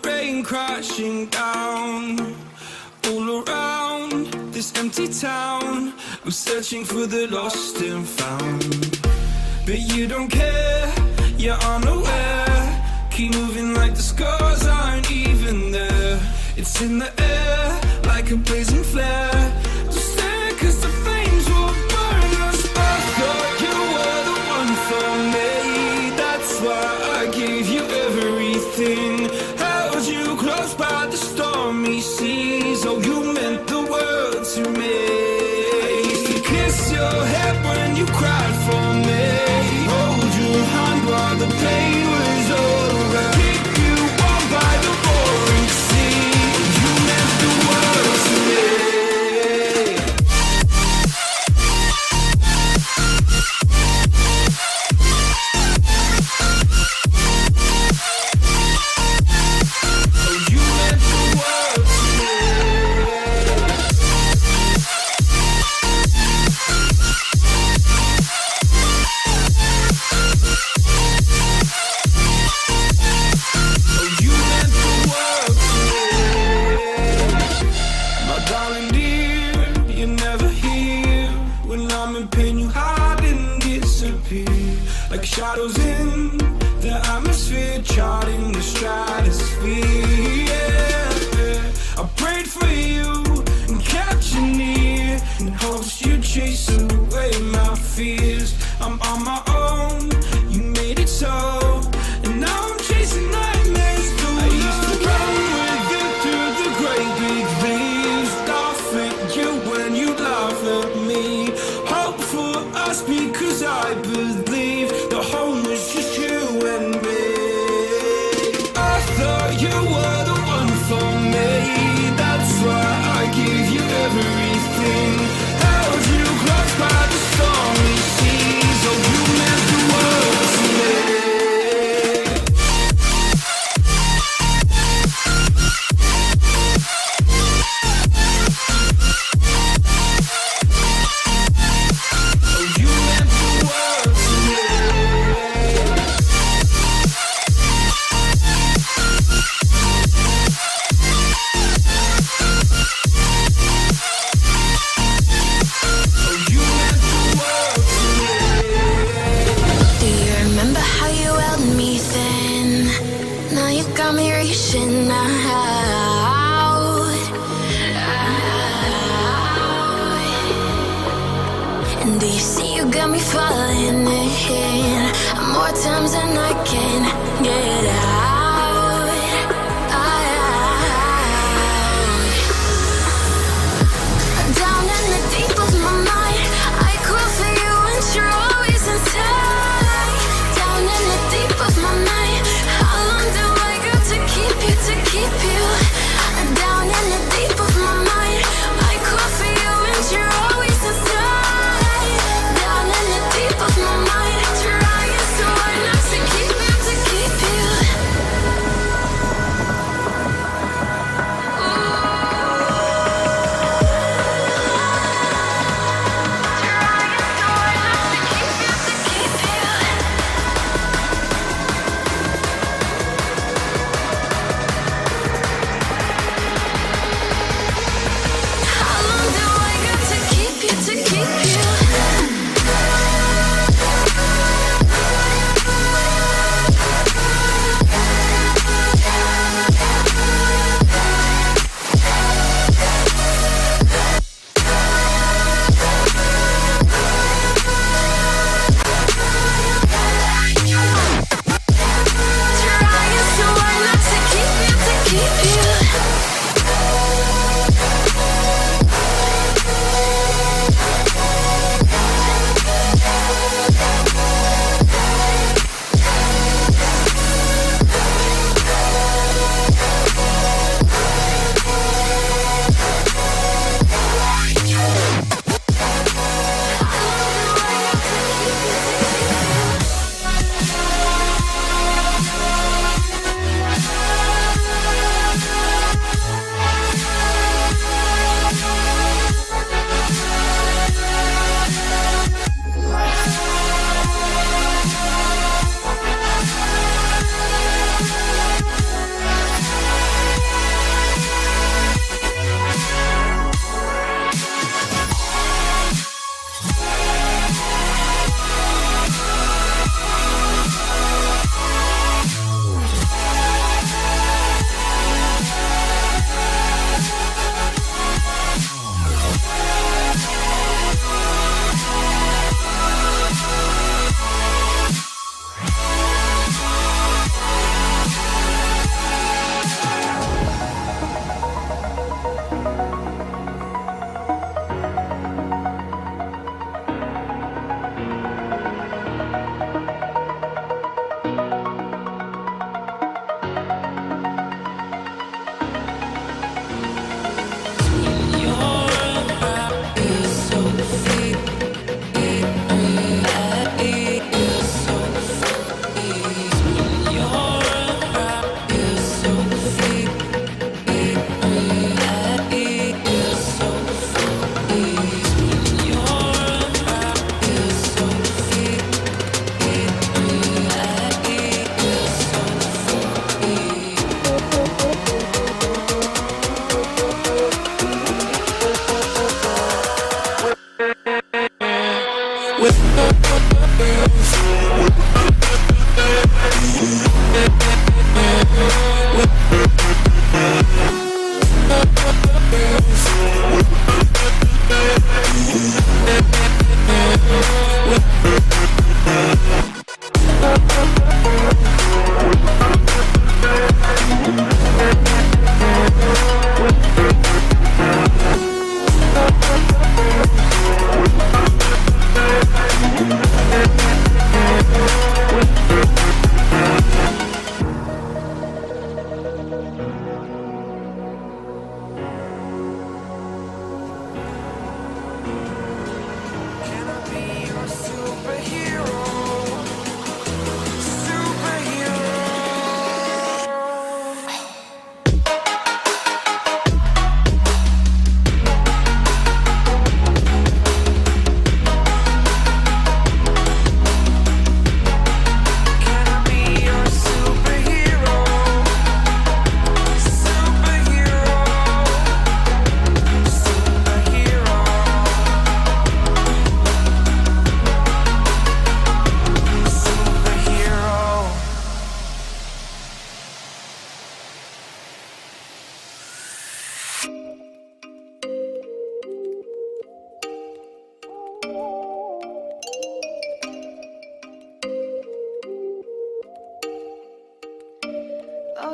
the rain crashing down. All around this empty town, I'm searching for the lost and found. But you don't care, you're unaware. Keep moving like the scars aren't even there. It's in the air, like a blazing flare. Just stare, cause the flames will burn us. I thought you were the one for me. That's why I gave you everything. Held you close by the stormy seas. Oh, you meant the world to me. I used to kiss your head when you cried for me. Hold your hand while the pain was over. Keep you warm by the roaring sea. You meant the world to me. Like shadows in the atmosphere, charting the stratosphere. Yeah. I prayed for you and kept you near, in hopes you'd chase away my fears. I'm on my own, you made it so, and now I'm chasing nightmares through. I used to run with you through the great big leaves, laugh at you when you laugh at me. Hope for us because I believe the home was just you and me. I thought you were the one for me. That's why I gave you everything. Held you close by the stormy seas. Oh, you meant the world to me. And do you see you got me falling in more times than I can get out. Down in the deep of my mind, I crawl for you and you're always inside. Down in the deep of my mind, how long do I go to keep you, to keep you? Down in the deep of my mind, I crawl for you and you're always inside. Down in the deep of my mind, trying so hard not to keep you, to keep you.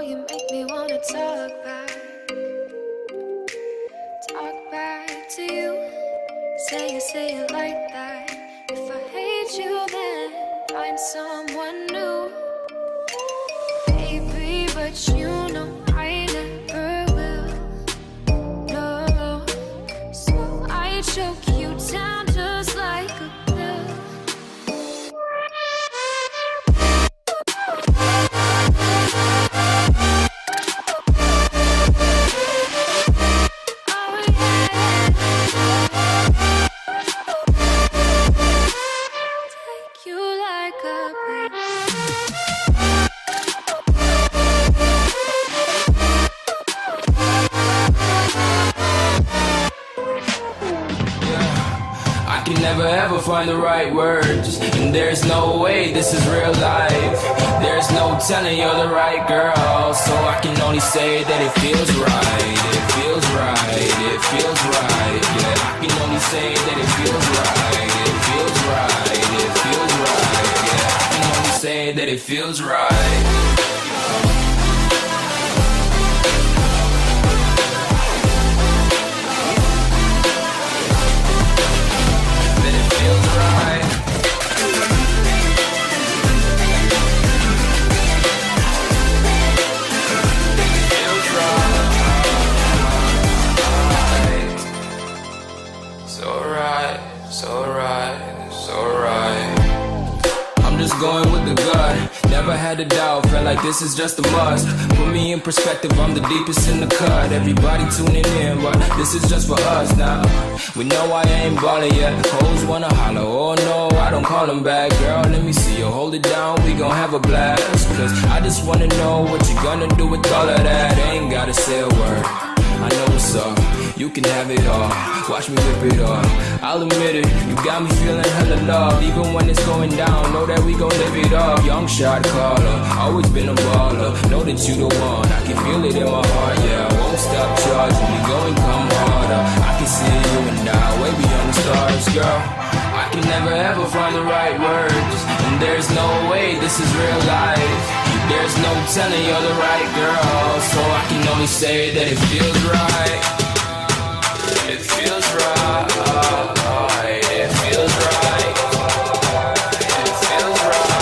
you make me wanna talk back to you. Say it like that. If I hate you, then find someone new. Baby, but you know I never will. No, so I choke you down just like a pill. Never ever find the right words, and there's no way this is real life. There's no telling you're the right girl, so I can only say that it feels right. It feels right, it feels right. Yeah, I can only say that it feels right. It feels right, it feels right. Yeah, I can only say that it feels right. Going with the gut, never had a doubt, felt like this is just a must. Put me in perspective, I'm the deepest in the cut. Everybody tuning in, but this is just for us now. We know I ain't ballin' yet, hoes wanna holler, oh no, I don't call them back. Girl, let me see you hold it down, we gon' have a blast. Cause I just wanna know what you gonna do with all of that. Ain't gotta say a word, I know what's up, you can have it all. Watch me rip it off, I'll admit it, you got me feeling hella love. Even when it's going down, know that we gon' live it up. Young shot caller, always been a baller. Know that you the one, I can feel it in my heart. Yeah, I won't stop charging, we going come harder. I can see you and I, way beyond the stars, girl. I can never ever find the right words, and there's no way this is real life. There's no telling you're the right girl, so I can only say that it feels right. It feels right. It feels right. It feels right.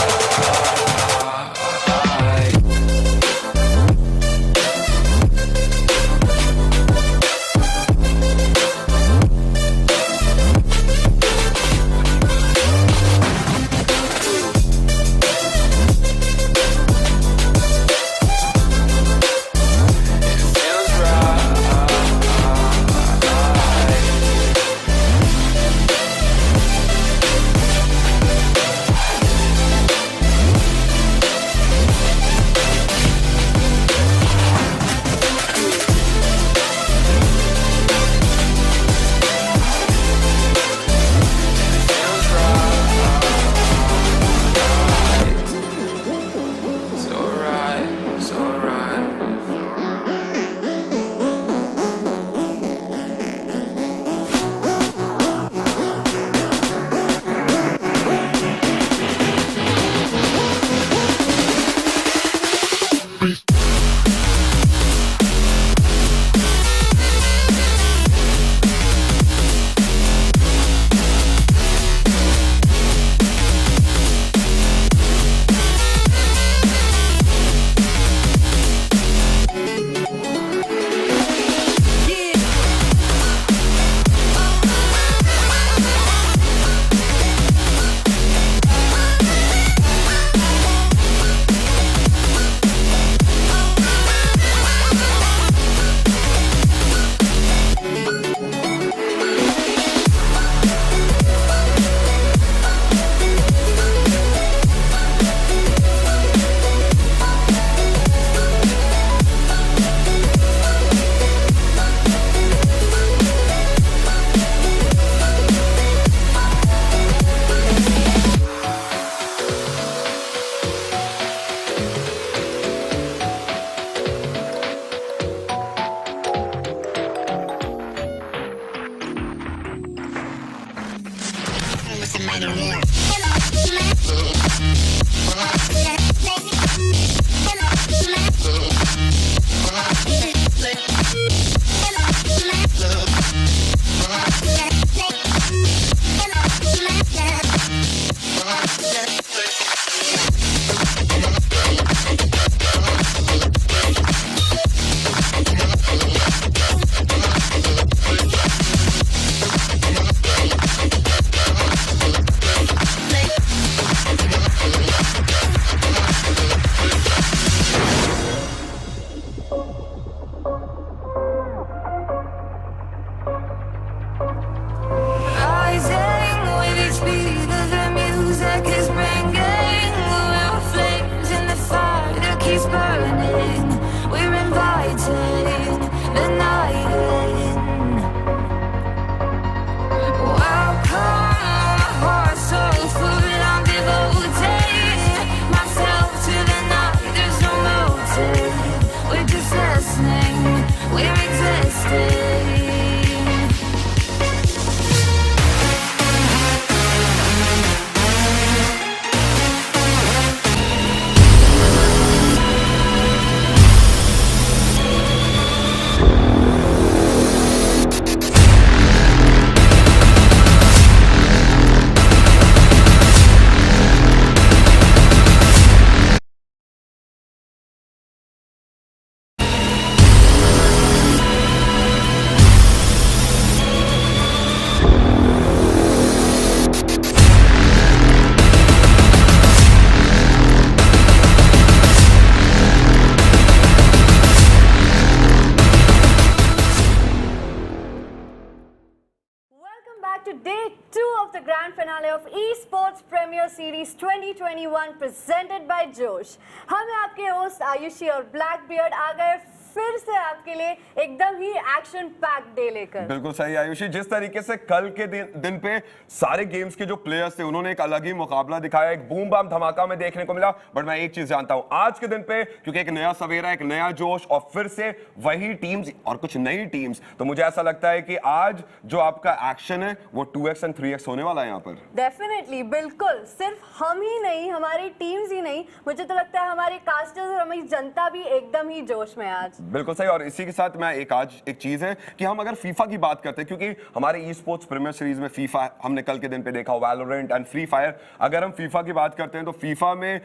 Esports Premier Series 2021 presented by जोश। हम हैं आपके host Ayushi और black beard आ गए फिर से आपके लिए एकदम ही एक्शन पैक डे लेकर। बिल्कुल सही आयुषी, जिस तरीके से कल के दिन पे सारे गेम्स के जो प्लेयर्स थे उन्होंने एक अलग ही मुकाबला दिखाया, एक बूम बाम धमाका में देखने को मिला। बट मैं एक चीज जानता हूं आज के दिन पे, क्योंकि एक नया सवेरा, एक नया जोश और फिर से वही टीम्स और कुछ नई टीम्स, तो मुझे ऐसा लगता है कि आज जो आपका एक्शन है वो 2x एंड 3x होने वाला है यहाँ पर। डेफिनेटली, बिल्कुल, सिर्फ हम ही नहीं, हमारी टीम्स ही नहीं, मुझे तो लगता है हमारे कास्टर्स और हमारी जनता भी एकदम ही जोश में आज। बिल्कुल सही। और इसी के साथ मैं एक चीज है कि हम अगर फीफा की बात करते हैं, क्योंकि हमारे ई स्पोर्ट्स प्रीमियर सीरीज में फीफा हमने कल के दिन पे देखा, वैलोरेंट एंड फ्री फायर। अगर हम फीफा की बात करते हैं तो फीफा में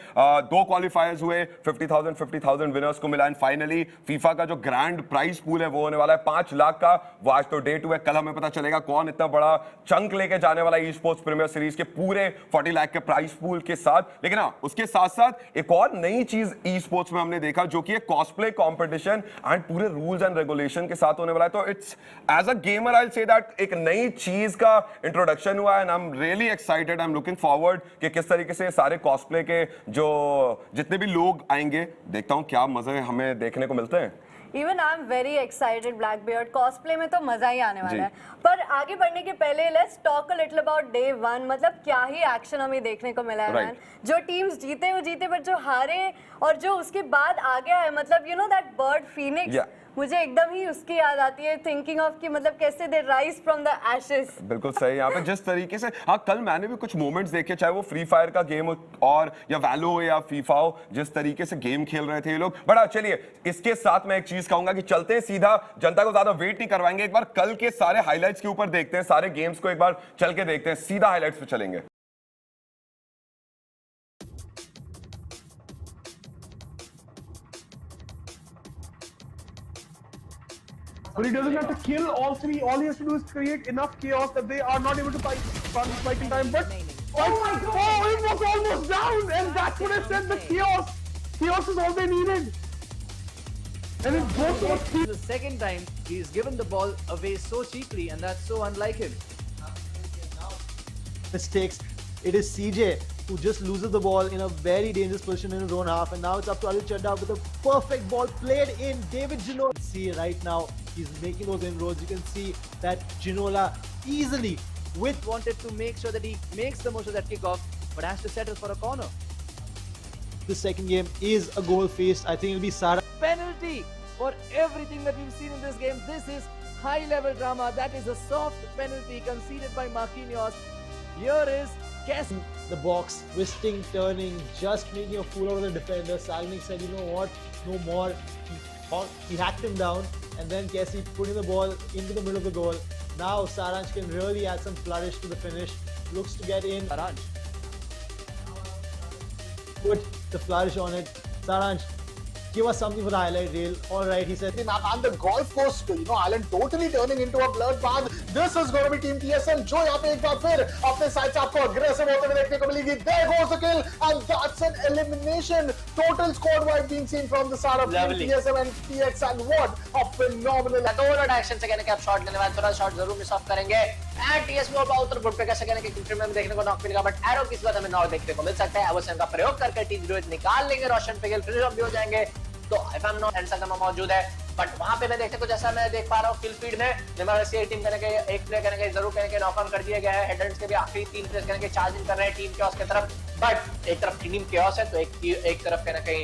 2 क्वालिफायर्स हुए, 50,000 विनर्स को मिला एंड फाइनली फीफा का जो ग्रैंड प्राइज पूल है वो होने वाला है 5 लाख का। वो आज तो डे 2 है, कल हमें पता चलेगा कौन इतना बड़ा चंक लेके जाने वाला है ई स्पोर्ट्स प्रीमियर सीरीज के पूरे 40 लाख के प्राइज पूल के साथ। लेकिन हाँ, उसके साथ साथ एक और नई चीज ई स्पोर्ट्स में हमने देखा जो कि है कॉस्प्ले कॉम्पिटिशन एंड पूरे रूल्स एंड रेगुलेशन के साथ होने वाला है। तो it's as a gamer I will say that एक नई चीज का इंट्रोडक्शन हुआ है and I am really excited, I am looking forward कि किस तरीके से सारे कॉस्प्ले के जो जितने भी लोग आएंगे, देखता हूं क्या मजे हमें देखने को मिलते हैं। Even I am very excited black beard, cosplay में तो मजा ही आने वाला है। पर आगे बढ़ने के पहले let's talk a little about day 1। मतलब क्या ही एक्शन हमें देखने को मिला है मैन। जो टीम्स जीते वो जीते, बट जो हारे और जो उसके बाद आ गया है, मतलब you know that bird Phoenix, मुझे एकदम ही उसकी याद आती है, थिंकिंग ऑफ कि मतलब कैसे they rise from the ashes. बिल्कुल सही। यहाँ पे जिस तरीके से, हाँ कल मैंने भी कुछ मोमेंट्स देखे, चाहे वो फ्री फायर का गेम और या वैलो हो या फीफा हो, जिस तरीके से गेम खेल रहे थे ये लोग। बड़ा चलिए, इसके साथ मैं एक चीज कहूंगा कि चलते हैं सीधा, जनता को ज्यादा वेट नहीं करवाएंगे, एक बार कल के सारे हाईलाइट्स के ऊपर देखते हैं, सारे गेम्स को एक बार चल के देखते हैं, सीधा हाईलाइट्स पे चलेंगे। But he doesn't have to kill all three. All he has to do is create enough chaos that they are not able to fight in time. But oh my god! Oh, it was almost down, and that's what I said. The chaos is all they needed. And it goes to the second time he's given the ball away so cheaply, and that's so unlike him. Mistakes. It is CJ who just loses the ball in a very dangerous position in his own half, and now it's up to ADITYA with a perfect ball played in. David Ginola. See right now he's making those inroads. You can see that Ginola easily wanted to make sure that he makes the most of that kickoff, but has to settle for a corner. The second game is a goal faced. I think it'll be SARANSH. Penalty for everything that we've seen in this game. This is high level drama. That is a soft penalty conceded by Marquinhos. Here is Kes. The box, twisting, turning, just making a fool out of the defender. SAGNIK said, you know what, no more. He hacked him down, and then Kessie putting the ball into the middle of the goal. Now SARANSH can really add some flourish to the finish. Looks to get in. SARANSH put the flourish on it. SARANSH, give us something for the highlight reel. All right, he said. and the golf course, you know, Island totally turning into a bloodbath. This is going to be Team TSM. जो यहाँ पे एक बार फिर अपने side से आपको aggressive होते हुए देखने को मिलेगी. There goes the kill, and that's an elimination. Total squad wide being seen from the side of Team TSM and TX, and what a phenomenal. थोड़ा डायरेक्शन से कहने के आप शॉट लेने वाले, थोड़ा शॉट जरूर मिस ऑफ करेंगे. एंड टीएसपी और आउटर बुट पे कैसे कहने के कंट्री में देखने को नॉक मिलेगा, बट एरो किस बात हमें नॉक देखने को मिल सकता है. अवश्य का प्रयोग करके टीम विरोध निकाल लेंगे. रोशन पेगल फिर भी हो जाएंगे. तो if I am not handsome मौजूद है, बट वहां पे मैं देखने को जैसा मैं देख पा रहा हूं किल फीड में निमासी टीम कहने के एक प्लेयर कहने के जरूर कहने के नॉक ऑन कर दिया गया है. हेडर्स के भी आखिरी 3 प्लेयर्स कहने के चार्ज इन कर रहे हैं टीम केओस की तरफ. बट एक तरफ टीम केओस है तो एक तरफ कहना कहीं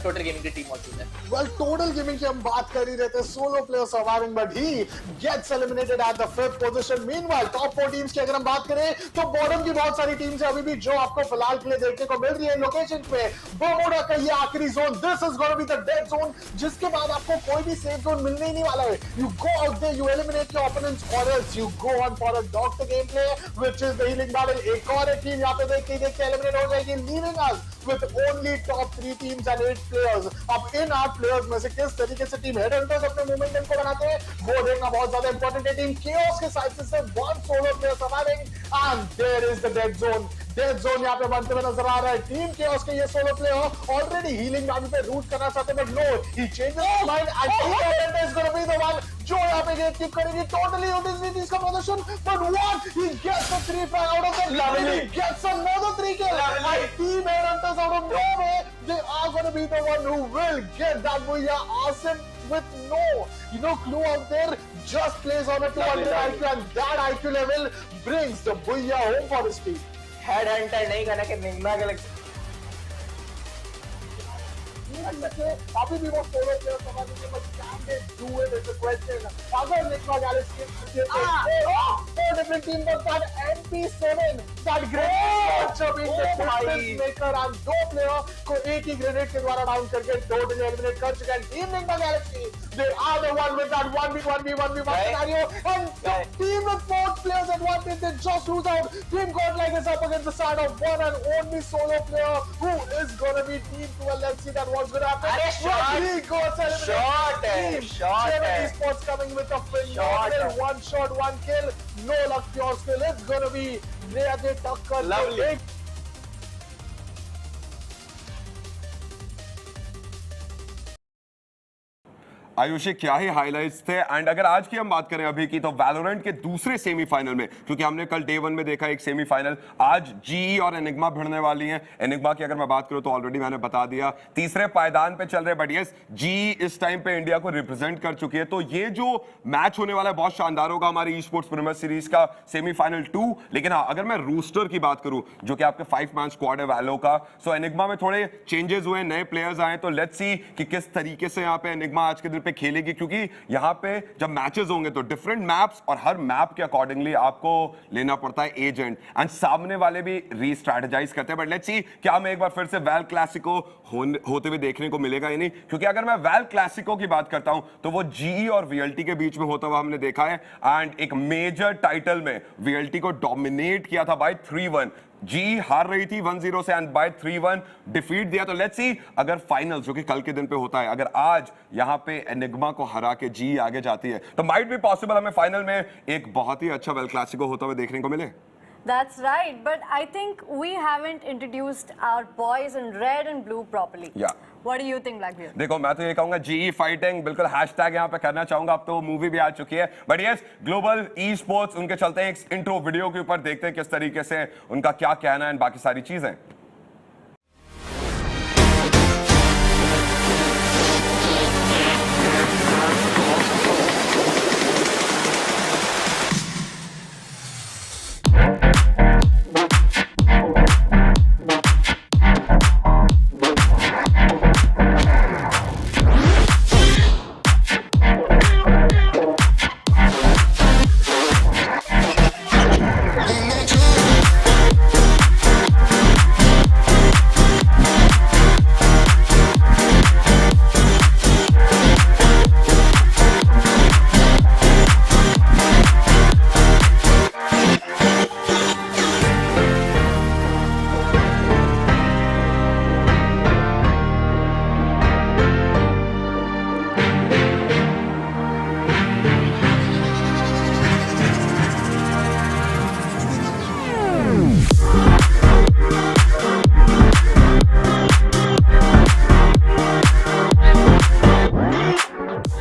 टोटल गेमिंग की टीम मौजूद है. Well, total gaming की हम बात कर ही रहे थे. Solo player surviving, but he gets eliminated at the 5th position. Meanwhile, top 4 teams की अगर हम बात करें तो बॉटम की बहुत सारी टीम्स है अभी भी जो आपको फिलहाल के लिए देखने को मिल रही है लोकेशन पे. बर्मुडा का ये आखिरी zone, this is going to be the dead zone, जिसके बाद आपको कोई भी सेफ जोन मिलने ही नहीं वाला है. You go out there, you eliminate your opponents, or else you go on for a doctor gameplay, which is the healing battle. एक और एक टीम यहाँ पे देखते eliminate हो जाएगी, leaving us with only top 3 teams and 8 players. अब इन 8 players में से किस तरीके से टीम हेडहंटर्स अपने मोमेंटम को बनाते हैं वो देखना बहुत ज्यादा इंपॉर्टेंट है. टीम केओस के साइड से सिर्फ 1 solo player surviving, and there is the dead zone. Dead zone यहाँ पे बनते हुए नजर आ रहा है. टीम केओस के ये solo player already healing battle पे रूट करना चाहते हैं, but no, he changes his mind and is gonna be the one जो यहाँ पे गेट कीप करेगी totally utility इसका position, but what he gets a 3 frag out of the lovely, he gets another 3 kill, and team Headhunters out of nowhere, they are going to be the one who will get that booyah. Awesome with no clue out there, just plays on a 200 IQ, and that IQ level brings the booyah home for his team. हेडहंटर नहीं करना कि Nyingma Galaxy अभी भी वो solo player समझ लीजिए, but can they do it is the question. अगर Nyingma Galaxy four different team but that MP7, that grenade being the difference maker, and दो player को एक ही grenade के द्वारा डाउन करके totally eliminate कर चुके हैं team Nigma Galaxy. They are the one with that 1v1v1v1 scenario, and the team with 4 players advantage, they just lose out. Team Godlike is up against the side of one and only solo player who is gonna be team 12. Let's see that what's gonna happen. He goes eliminated. CHEMIN Esportz coming with a phenomenal one shot, one kill. No luck, pure skill. It's gonna be they tough. Lovely. Ayushi, क्या ही highlights थे। And अगर आज की हम बात करें अभी की, तो वैलोरेंट के दूसरे सेमीफाइनल में, क्योंकि हमने कल डे 1 में देखा एक सेमीफाइनल, आज जीई और एनिग्मा भिड़ने वाली हैं। एनिग्मा की अगर मैं बात करूं तो ऑलरेडी मैंने बता दिया तीसरे पायदान पे चल रहे, बट यस जीई इस टाइम पे इंडिया को रिप्रेजेंट कर चुकी है। तो ये जो मैच होने वाला है बहुत शानदार होगा, हमारी ई-स्पोर्ट्स प्रीमियर सीरीज का सेमीफाइनल 2। लेकिन हाँ, अगर मैं रूस्टर की बात करूं जो कि आपके 5 मैन स्क्वाड है वैलो का, सो एनिग्मा में थोड़े चेंजेस हुए, नए प्लेयर्स आए। तो लेट्स सी कि किस तरीके से यहाँ पे एनिग्मा आज के दिन पे खेलेगी, क्योंकि यहाँ पे जब मैचेस होंगे तो डिफरेंट मैप्स और हर मैप के अकॉर्डिंगली आपको लेना पड़ता है एजेंट, एंड सामने वाले भी री-स्ट्रैटेजाइज करते हैं। बट लेट्स सी क्या हमें एक बार फिर से वैल क्लासिको होते हुए देखने को मिलेगा या नहीं, क्योंकि अगर मैं वैल क्लासिको की बात करता हूं तो वो जीई और वीएलटी के बीच में होता हुआ हमने देखा है, एंड एक मेजर टाइटल में वीएलटी को डोमिनेट किया था बाय 3-1। जी हार रही थी 1-0 से एंड बाय 3-1 डिफीट दिया। तो लेट्स सी अगर फाइनल जो कि कल के दिन पे होता है, अगर आज यहां पे एनिग्मा को हरा के जी आगे जाती है तो माइट बी पॉसिबल हमें फाइनल में एक बहुत ही अच्छा वेल क्लासिको होता हुआ देखने को मिले। That's right, but I think we haven't introduced our boys in red and blue properly. Yeah. What do you think, Blackbeard? देखो, मैं तो ये कहूंगा जीई फाइटिंग बिल्कुल हैशटैग यहाँ पे करना चाहूंगा। अब तो वो मूवी भी आ चुकी है, but yes global e sports उनके चलते हैं एक इंट्रो वीडियो के ऊपर, देखते हैं किस तरीके से उनका क्या कहना है एंड बाकी सारी चीजें।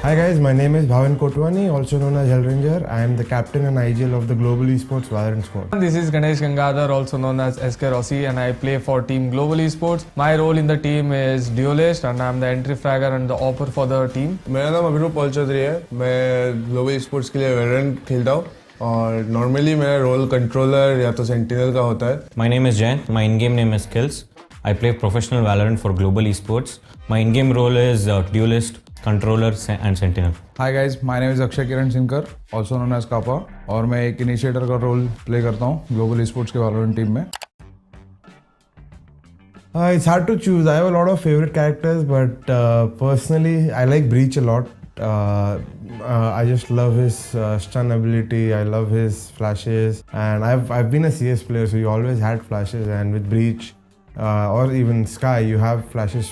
Hi guys, my name is Bhavan Kotwani, also known as Hellranger. I am the captain and IGL of the Global Esports Valorant squad. This is Ganesh Gangadhar, also known as SK Rossi, and I play for Team Global Esports. My role in the team is duelist, and I am the entry fragger and the opper for the team. मेरा नाम Abhiroop Paul Chaudhary है। मैं global sports के लिए Valorant खेलता हूँ और normally मेरा रोल कंट्रोलर या तो सेंटिनल का होता है। My name is Jain. My in-game name is Skills. I play professional Valorant for Global Esports. My in-game role is duelist, controller and sentinel. Hi guys, my name is Akshay Kiran Sinkar, also known as Kappa, और मैं एक initiator का role play करता हूँ global esports के Valorant team में। It's hard to choose. I have a lot of favorite characters, but personally, I like Breach a lot. I just love his stun ability. I love his flashes, and I've been a CS player, so you always had flashes. And with Breach or even Sky, you have flashes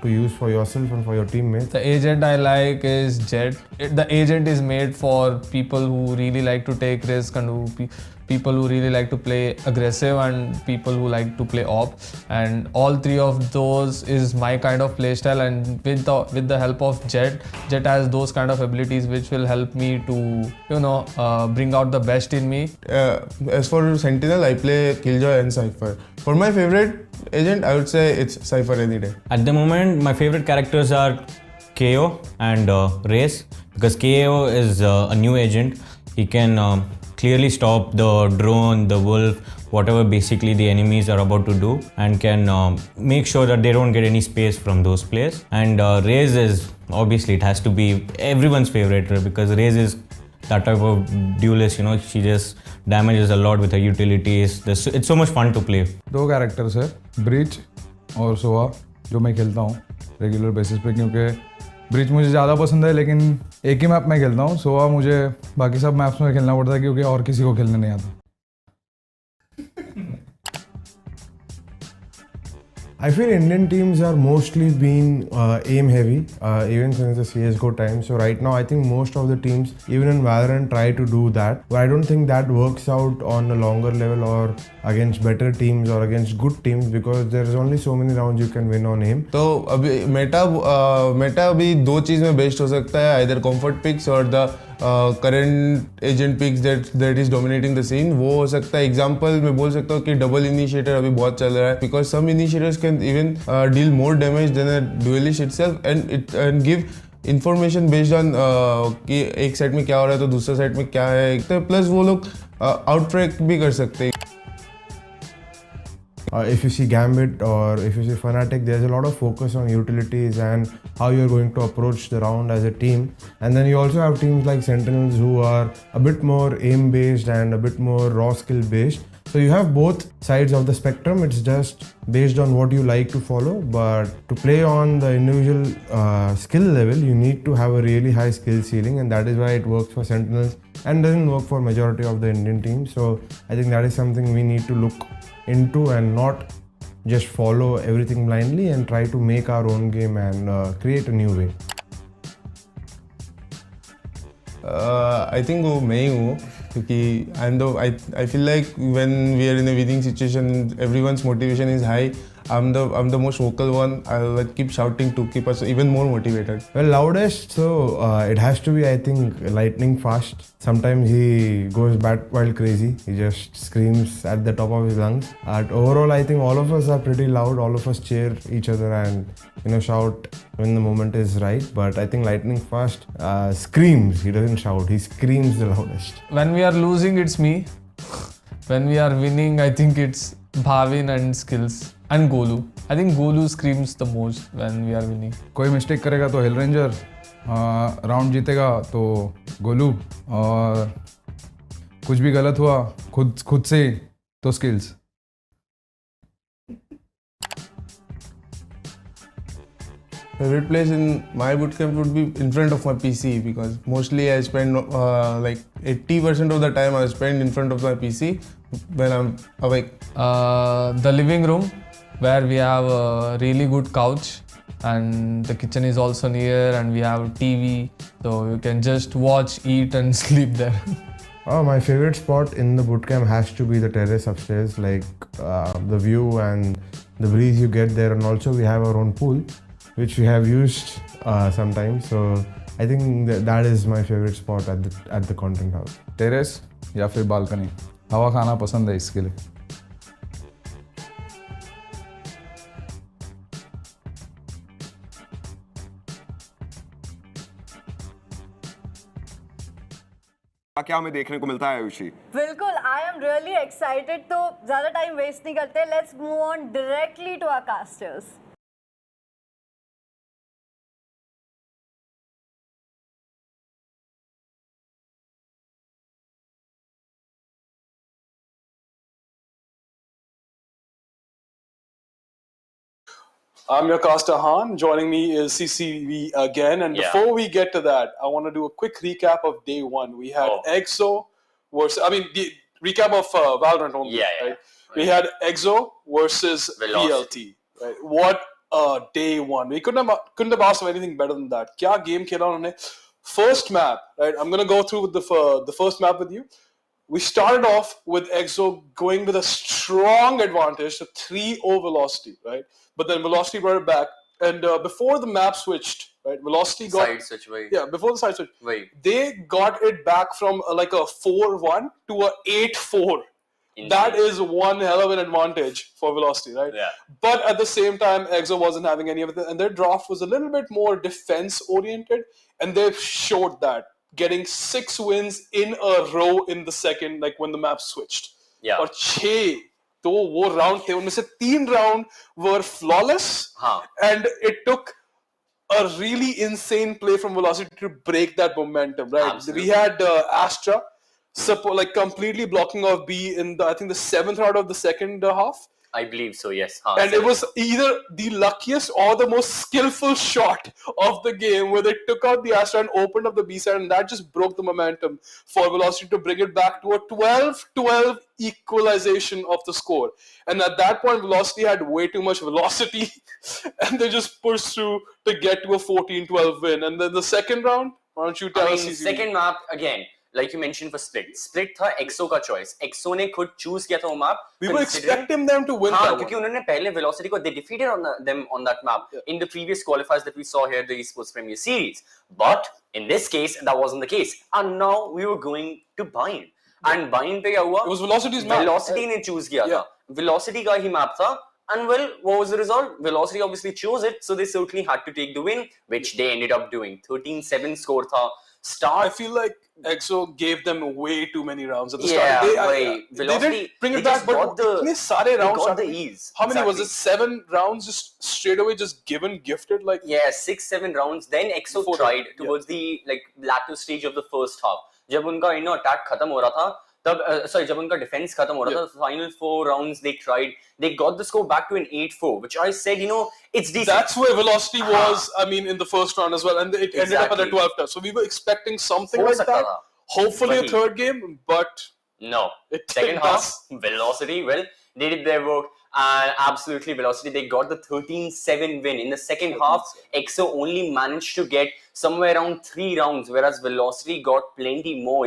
to use for yourself and for your teammates. The agent I like is Jet. The agent is made for people who really like to take risk and who people who really like to play aggressive and people who like to play op, and all three of those is my kind of play style. And with the help of Jet has those kind of abilities which will help me to bring out the best in me. As for Sentinel, I play Killjoy and Cypher. For my favorite agent, I would say it's Cypher any day. At the moment, my favorite characters are KO and Race, because KO is a new agent. He can clearly stop the drone, the wolf, whatever basically the enemies are about to do, and can make sure that they don't get any space from those players. And Raze is, obviously it has to be everyone's favorite, because Raze is that type of duelist, she just damages a lot with her utilities. It's so much fun to play. दो characters है, breach और सोआ, जो मैं खेलता हूँ regular basis पे, क्योंकि ब्रीच मुझे ज़्यादा पसंद है लेकिन एक ही मैप में खेलता हूँ. सोआ मुझे बाकी सब मैप्स में खेलना पड़ता है क्योंकि और किसी को खेलने नहीं आता. I feel Indian teams are mostly been aim heavy, even since the CSGO time. So right now I think most of the teams, even in VALORANT, try to do that. But I don't think that works out on a longer level or against better teams or against good teams, because there's only so many rounds you can win on aim. तो अभी Meta अभी दो चीज़ में best हो सकता है, either comfort picks और the current agent picks that is dominating the scene. वो हो सकता है, एग्जाम्पल मैं बोल सकता हूँ कि डबल इनिशिएटर अभी बहुत चल रहा है, because some initiators can even deal more damage than a duelist itself and give information based on कि एक साइड में क्या हो रहा है तो दूसरे साइड में क्या है, प्लस वो लोग आउटट्रैक भी कर सकते हैं. If you see Gambit or if you see Fnatic, there's a lot of focus on utilities and how you're going to approach the round as a team. And then you also have teams like Sentinels who are a bit more aim based and a bit more raw skill based. So you have both sides of the spectrum. It's just based on what you like to follow. But to play on the individual skill level, you need to have a really high skill ceiling, and that is why it works for Sentinels and doesn't work for majority of the Indian teams. So I think that is something we need to look into and not just follow everything blindly and try to make our own game and create a new way. I think वो मैं ही हूँ, क्योंकि I feel like when we are in a winning situation, everyone's motivation is high. I'm the most vocal one. I'll keep shouting to keep us even more motivated. Well, loudest, so it has to be, I think, lightning fast. Sometimes he goes bat wild crazy. He just screams at the top of his lungs. But overall, I think all of us are pretty loud. All of us cheer each other and shout when the moment is right. But I think lightning fast screams. He doesn't shout. He screams the loudest. When we are losing, it's me. When we are winning, I think it's Bhavin and Skills. And Golu. I think Golu screams the most when we are winning. कोई mistake करेगा तो हिल ranger, round जीतेगा तो गोलू, और कुछ भी गलत हुआ खुद से तो skills. Favorite place in my bootcamp would be in front of my PC, because mostly I spend like 80% of the time I spend in front of my PC when I'm awake. The living room, where we have a really good couch and the kitchen is also near and we have TV, so you can just watch, eat and sleep there. My favorite spot in the bootcamp has to be the terrace upstairs, like the view and the breeze you get there, and also we have our own pool which we have used sometimes. So I think that is my favorite spot at the content house. Terrace या फिर balcony, हवा खाना पसंद है इसके लिए. क्या हमें देखने को मिलता है आयुषी? बिल्कुल, आई एम रियली एक्साइटेड. तो ज्यादा टाइम वेस्ट नहीं करते, let's move on directly to our casters. I'm your caster Han. Joining me is CCV again. And before we get to that, I want to do a quick recap of day one. We had EXO versus, the recap of Valorant only. Right? We had EXO versus VLT. Right? What day one. We couldn't have asked for anything better than that. Kya game khela unhone? First map, right? I'm going to go through with the first map with you. we started off with EXO going with a strong advantage, so 3-0 velocity, right? But then velocity brought it back, and before the map switched, right? Velocity got side switch, right? Yeah, before the side switch, Right. they got it back from like a 4-1 to a 8-4. That is one hell of an advantage for velocity, right? Yeah. But at the same time, EXO wasn't having any of it, and their draft was a little bit more defense oriented, and they showed that, getting 6 wins in a row in the second, like when the map switched. Yeah. और 6 तो वो round थे, उनमें से 3 round were flawless, and it took a really insane play from Velocity to break that momentum, right? Absolutely. We had Astra like completely blocking off B in the, I think, the 7th round of the second half. I believe so, yes. And it was either the luckiest or the most skillful shot of the game, where they took out the Astra and opened up the B side, and that just broke the momentum for Velocity to bring it back to a 12-12 equalization of the score. And at that point, Velocity had way too much velocity, and they just pushed through to get to a 14-12 win. And then the second round, why don't you tell us? Second map, again, like you mentioned for Split. Split था EXO का choice. EXO ने खुद choose किया था वो map. We were expecting them to win that one. क्योंकि उन्होंने पहले Velocity को, they defeated them on that map in the previous qualifiers that we saw here, the Esports Premier Series. But in this case, that wasn't the case. And now we were going to Bind. And Bind पे क्या हुआ? It was Velocity's map. Velocity ने choose किया था. Velocity का ही map था. And well, what was the result? Velocity obviously chose it, so they certainly had to take the win, which they ended up doing. 13-7 score था. I feel like EXO gave them way too many rounds at the start. They didn't bring it back, but itne sare rounds got the ease. How many was it? 7 rounds just straight away, just gifted like? Yeah, 6-7 rounds. Then EXO tried towards the like latter stage of the first half. जब उनका attack खत्म हो रहा था, तब जब उनका defense खत्म हो रहा था, final 4 rounds they tried. They got the score back to an 8-4, which I said, it's decent. That's where Velocity was, I mean, in the first round as well, and it ended up at a 12 touch. So we were expecting something like that. Hopefully a third game, but no. Second half, Velocity, well, they did their work. And absolutely, Velocity, they got the 13-7 win. In the second half, EXO only managed to get somewhere around 3 rounds, whereas Velocity got plenty more.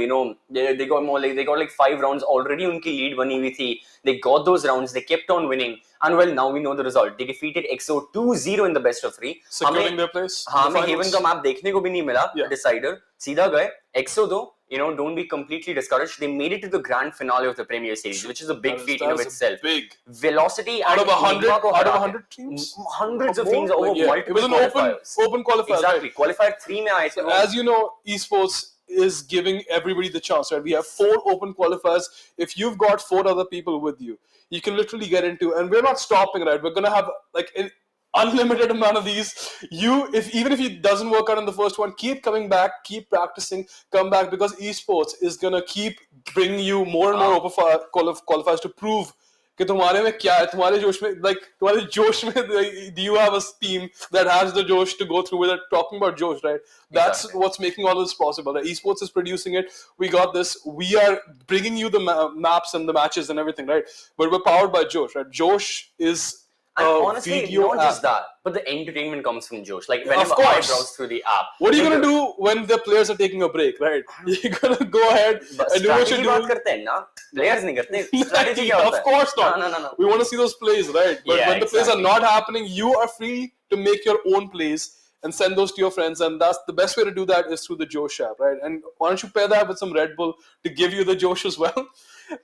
They got more, like they got like 5 rounds already. Unki lead bani hui thi. They got those rounds. They kept on winning. And well, now we know the result. They defeated EXO 2-0 in the best of 3. Securing their place. हमें Haven का map देखने को भी नहीं मिला. Decider. सीधा गए. EXO though, don't be completely discouraged. They made it to the grand finale of the Premier Series, which is a big feat in of itself. Big. Velocity out of 100 teams, hundreds of teams over multiple It was an open qualifier. Exactly. Right? Qualifier 3 mein aaye the. As you know, esports is giving everybody the chance, right? We have 4 open qualifiers. If you've got 4 other people with you, you can literally get into, and we're not stopping, right? We're gonna have like an unlimited amount of these. Even if it doesn't work out in the first one, keep coming back, keep practicing, come back, because esports is gonna keep bringing you more and more open qualifiers to prove कि तुम्हारे में क्या है, तुम्हारे जोश में, like तुम्हारे जोश में, do you have a team that has the josh to go through with it? Talking about josh, right? That's what's making all this possible. Right? Esports is producing it. We got this. We are bringing you the maps and the matches and everything, right? But we're powered by Josh, right? Josh is and honestly, not just that, but the entertainment comes from Josh. Like whenever I browse through the app. What are you gonna do when the players are taking a break, right? You're gonna go ahead and do what you're doing. Players नहीं करते. Strategy क्या होता है? Of course not. No. We want to see those plays, right? But when the plays are not happening, you are free to make your own plays and send those to your friends, and that's the best way to do that is through the Josh app, right? And why don't you pair that with some Red Bull to give you the Josh as well?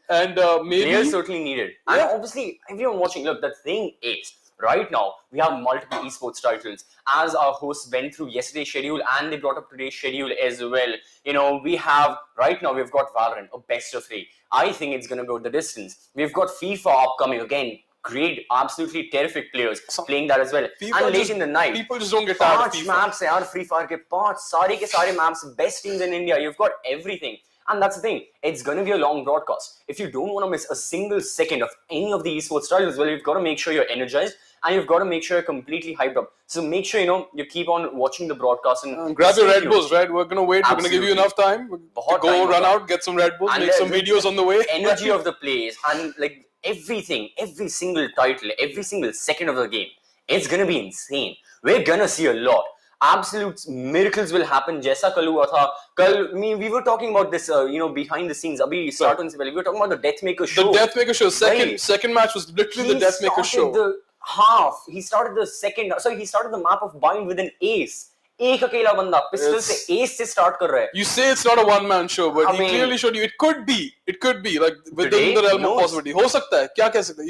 And maybe players certainly needed. And obviously, everyone watching, look, the thing is, right now we have multiple esports titles. As our hosts went through yesterday's schedule and they brought up today's schedule as well. We have right now we've got VALORANT, a best of 3. I think it's gonna go the distance. We've got FIFA upcoming again. Great, absolutely terrific players playing that as well. And late in the night, people just don't get tired of FIFA. 5 maps are Free Fire ke 5 सारे के सारे maps, best teams in India. You've got everything. And that's the thing, it's going to be a long broadcast. If you don't want to miss a single second of any of the esports titles, well, you've got to make sure you're energized and you've got to make sure you're completely hyped up. So make sure, you keep on watching the broadcast and grab your Red Bulls, right? We're going to wait. Absolutely. We're going to give you enough time. Go run out, get some Red Bulls, make some videos on the way. Energy of the plays and like everything, every single title, every single second of the game, it's going to be insane. We're going to see a lot. absolute miracles will happen. जैसा कल हुआ था. कल, I mean, we were talking about this, behind the scenes. अभी start होने से पहले we were talking about the Deathmaker show. The Deathmaker show. Second match was literally the Deathmaker show. He started the second. So he started the map of Bind with an ace. एक अकेला बंदा pistol से S से start कर रहा है. You say it's not a one man show, but he clearly showed you it could be like within the realm of possibility. हो सकता है, क्या कह सकते हैं?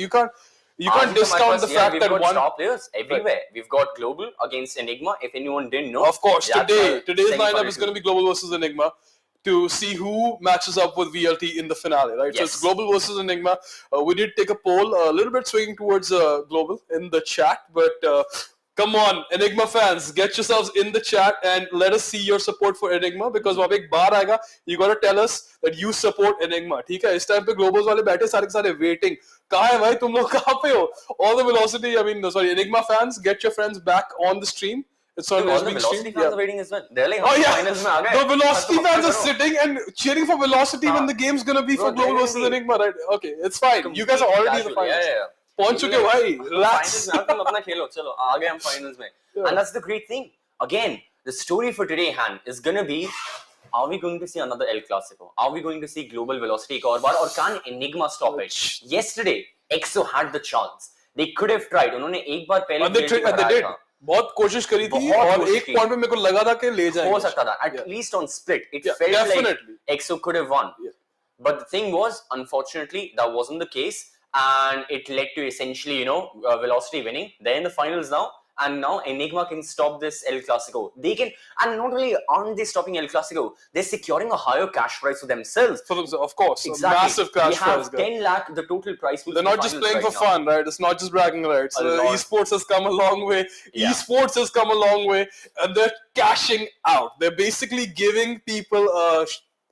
You can't discount the fact that we've got top players everywhere. We've got Global against Enigma. If anyone didn't know, of course, today's lineup is going to be Global versus Enigma to see who matches up with VLT in the finale, right? Yes. So it's Global versus Enigma. We did take a poll, a little bit swinging towards Global in the chat, but come on, Enigma fans, get yourselves in the chat and let us see your support for Enigma, because वहाँ पे एक बार आएगा, you gotta tell us that you support Enigma, ठीक है? इस time पे Globals वाले बैठे सारे के सारे waiting. कहाँ है भाई, तुम लोग कहाँ पे हो? All the Velocity, Enigma fans, get your friends back on the stream. It's on all the Velocity fans are waiting as well. They're like, finals में आ गए. The Velocity fans are sitting and cheering for Velocity when the game's gonna be for Global versus Enigma, right? Okay, it's fine. You guys are already in the finals. Yeah. पहुंच चुके भाई, relax. Finals में तुम अपना खेलो, चलो आ गए हम finals में. And that's the great thing. Again, the story for today, Han, is gonna be: are we going to see another El Clasico? Are we going to see Global Velocity एक और बार? Or can Enigma stop it? Yesterday, EXO had the chance. They could have tried. उन्होंने एक बार पहले and they did. बहुत कोशिश करी थी और एक पॉइंट पे मेरे को लगा था कि ले जाएंगे. हो सकता था. At least on split, it felt like EXO could have won. But the thing was, unfortunately, that wasn't the case. And it led to essentially, Velocity winning. They're in the finals now, and now Enigma can stop this El Clasico. They can, and not only aren't they stopping El Clasico, they're securing a higher cash prize for themselves. Of course, exactly. Massive cash prize. They have 10 lakh, the total price. They're not just playing for fun, right? It's not just bragging rights. Esports has come a long way. Yeah. Esports has come a long way, and they're cashing out. They're basically giving people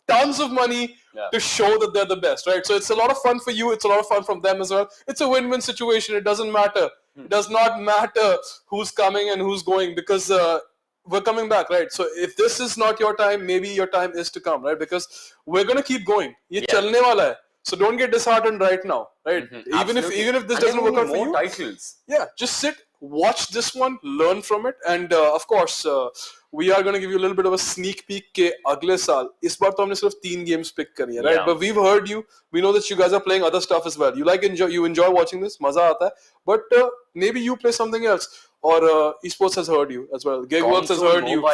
tons of money to show that they're the best, right? So it's a lot of fun for you. It's a lot of fun from them as well. It's a win-win situation. It doesn't matter. It does not matter who's coming and who's going, because we're coming back, right? So if this is not your time, maybe your time is to come, right? Because we're going to keep going. Ye chalne wala hai. So don't get disheartened right now, right? Even if this doesn't work out for you, titles. Just sit, watch this one, learn from it, and of course, we are going to give you a little bit of a sneak peek के अगले साल. इस बार तो हमने सिर्फ 3 games pick करी है, right? But we've heard you. We know that you guys are playing other stuff as well. You enjoy watching this, मजा आता है. But maybe you play something else. Or Esports has heard you as well. Gigworks has heard you.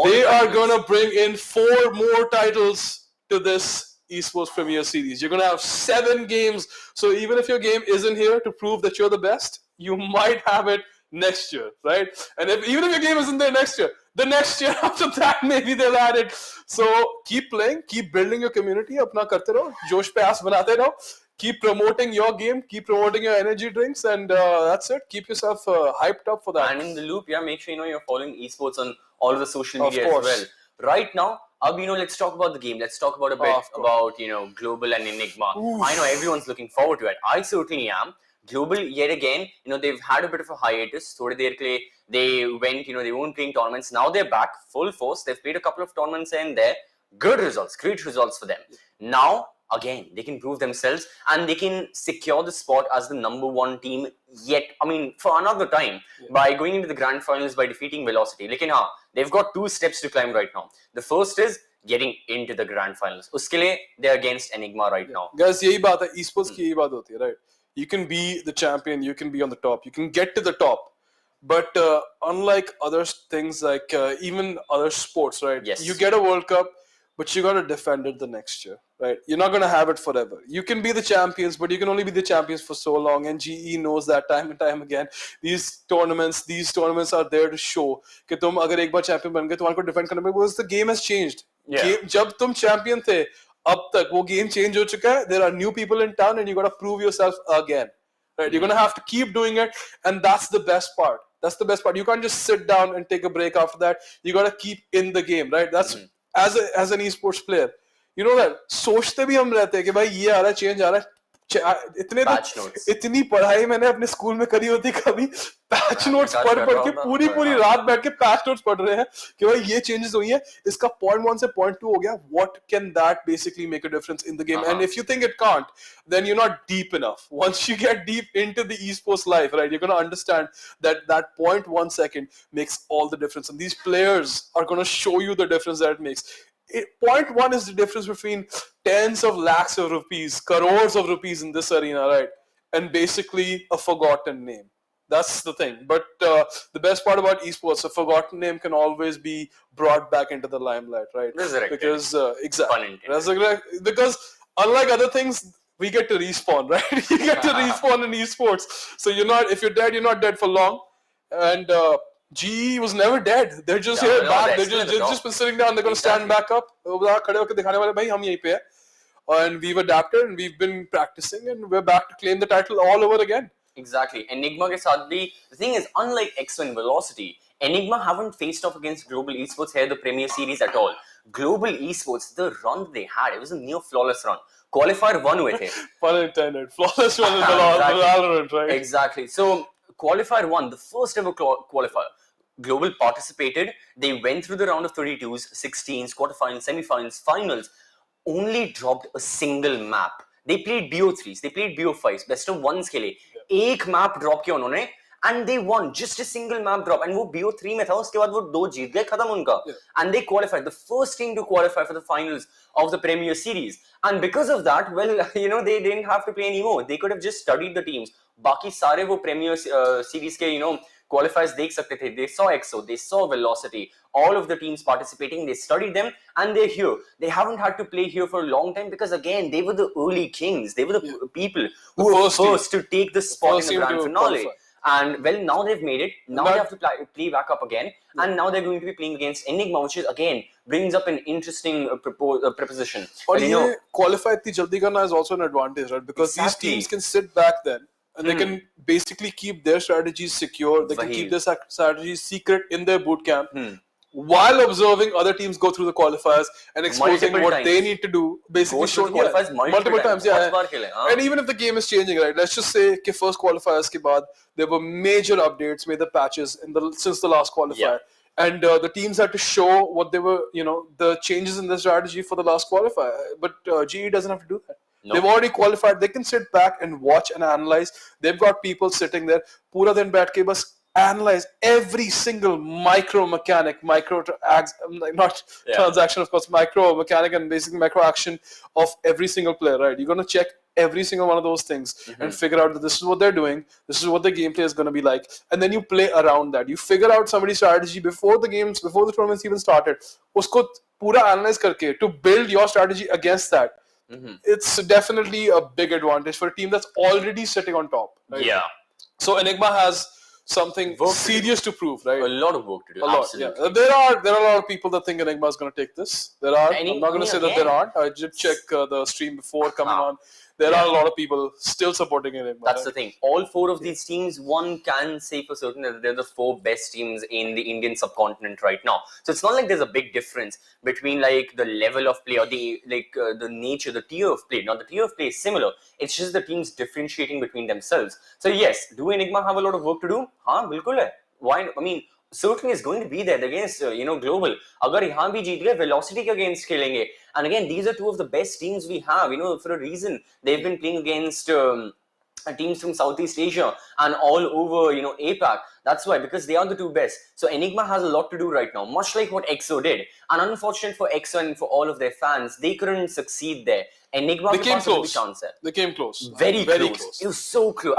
They are going to bring in 4 more titles to this Esports Premier Series. You're going to have 7 games. So even if your game isn't here to prove that you're the best, you might have it next year, right? And even if your game isn't there next year, the next year after that, maybe they'll add it. So keep playing, keep building your community. अपना करते रहो, जोश पे आस बनाते रहो. Keep promoting your game, keep promoting your energy drinks, and that's it. Keep yourself hyped up for that. And in the loop, make sure you're following Esports on all of the social media as well. Right now, let's talk about the game. Let's talk about a bit about Global and Enigma. Oof. I know everyone's looking forward to it. I certainly am. Global, yet again, they've had a bit of a hiatus. They went, they weren't playing tournaments. Now they're back full force. They've played a couple of tournaments here and there. Good results, great results for them. Now, again, they can prove themselves and they can secure the spot as the #1 team for another time by going into the grand finals by defeating Velocity. They've got 2 steps to climb right now. The first is getting into the grand finals. Uske liye, they're against Enigma right now. Guys, yahi baat hai. Esports ki yahi baat hoti hai, right? You can be the champion, you can be on the top, you can get to the top. But unlike other things like even other sports, right? Yes. You get a World Cup, but you got to defend it the next year, right? You're not going to have it forever. You can be the champions, but you can only be the champions for so long. And GE knows that time and time again. These tournaments are there to show कि तुम अगर एक बार champion बन गए, तुम्हारे को defend करना पड़ेगा because the game has changed. जब तुम champion थे, अब तक वो game change हो चुका है. There are new people in town, and you got to prove yourself again. Right? You're going to have to keep doing it, and that's the best part. That's the best part. You can't just sit down and take a break after that. You got to keep in the game, right? That's as an esports player. You know that सोचते भी हम रहते हैं कि भाई ये आ रहा है, change आ रहा है. इतनी पढ़ाई मैंने अपने स्कूल में करी होती कभी पैच नोट्स पढ़ के पूरी रात बैठ के पैच नोट्स पढ़ रहे हैं कि भाई ये चेंजेस हुई हैं, इसका पॉइंट 1 से पॉइंट 2 हो गया, what can that basically make a difference in the game, and if you think it can't then you're not deep enough. Once you get deep into the esports life, right, you're going to understand that 0.1 second makes all the difference, and these players are going to show you the difference that it makes. 0.1 is the difference between tens of lakhs of rupees, crores of rupees in this arena, right, and basically a forgotten name. That's the thing. But the best part about esports, a forgotten name can always be brought back into the limelight, right? Resurrected. Because exactly, because unlike other things, we get to respawn, right? You get to respawn in esports. So you're not, if you're dead, you're not dead for long. And GE was never dead. They're just here back. They're just been sitting down. They're going to stand back up. And we've adapted and we've been practicing and we're back to claim the title all over again. Exactly. Enigma ke saath bhi, the thing is, unlike EXO and Velocity, Enigma haven't faced off against Global Esports here, the Premier Series at all. Global Esports, the run they had, it was a near flawless run. Qualifier 1 हुए थे. Pun intended. Flawless run in VALORANT, right? Exactly. So qualifier 1, the first ever qualifier. Global participated. They went through the round of 32s, 16s, quarterfinals, semifinals, finals. Only dropped a single map. They played BO3s. They played BO5s. Best of ones के लिए एक map drop किया उन्होंने. And they won just a single map drop. And वो BO3 में था, उसके बाद वो 2 जीत गए, खत्म उनका. And they qualified, the first team to qualify for the finals of the Premier Series. And because of that, well, you know, they didn't have to play anymore. They could have just studied the teams. बाकी सारे वो Premier Series के, you know, qualifiers देख सकते थे. They saw EXO, they saw Velocity, all of the teams participating. They studied them, and they're here. They haven't had to play here for a long time because, again, they were the early kings. They were the people who were first to take the spot in the grand finale. Qualify. And well, now they've made it. Now they have to play back up again, and now they're going to be playing against Enigma, which is again brings up an interesting proposition. Or you know, qualify इतनी जल्दी करना is also an advantage, right? Because these teams can sit back then, and they can basically keep their strategies secure. They can keep their strategies secret in their boot camp. While observing other teams go through the qualifiers and exposing what they need to do, basically showing qualifiers multiple times. And even if the game is changing, right? Let's just say कि first qualifiers के बाद there were major updates, major patches since the last qualifier, and the teams had to show what they were, you know, the changes in the strategy for the last qualifier. But GE doesn't have to do that. They've already qualified. They can sit back and watch and analyze. They've got people sitting there. पूरा दिन बैठ के बस analyze every single micro mechanic, transaction, of course, micro mechanic and basically micro action of every single player, right? You're going to check every single one of those things and figure out that this is what they're doing, this is what the gameplay is going to be like, and then you play around that. You figure out somebody's strategy before the tournaments even started. Usko pura analyze karke to build your strategy against that. It's definitely a big advantage for a team that's already sitting on top, right? Yeah. So Enigma has something serious to prove, right? A lot of work to do. A lot, absolutely. yeah. There are a lot of people that think Enigma is going to take this. There are. I'm not going to say that there aren't. I did check the stream before coming on. There are a lot of people still supporting Enigma. That's the thing. All 4 of these teams, one can say for certain that they're the 4 best teams in the Indian subcontinent right now. So it's not like there's a big difference between like the level of play or the the nature, the tier of play. Now the tier of play is similar. It's just the teams differentiating between themselves. So yes, do Enigma have a lot of work to do? हाँ, बिल्कुल है. Why? I mean, certainly is going to be there against Global. अगर यहाँ भी जीत गए, Velocity के against खेलेंगे. And again, these are 2 of the best teams we have. You know, for a reason, they've been playing against teams from Southeast Asia and all over, you know, APAC. That's why, because they are the 2 best. So Enigma has a lot to do right now, much like what EXO did. And unfortunate for EXO and for all of their fans, they couldn't succeed there. Enigma came close. They came close. Very close. It was so close.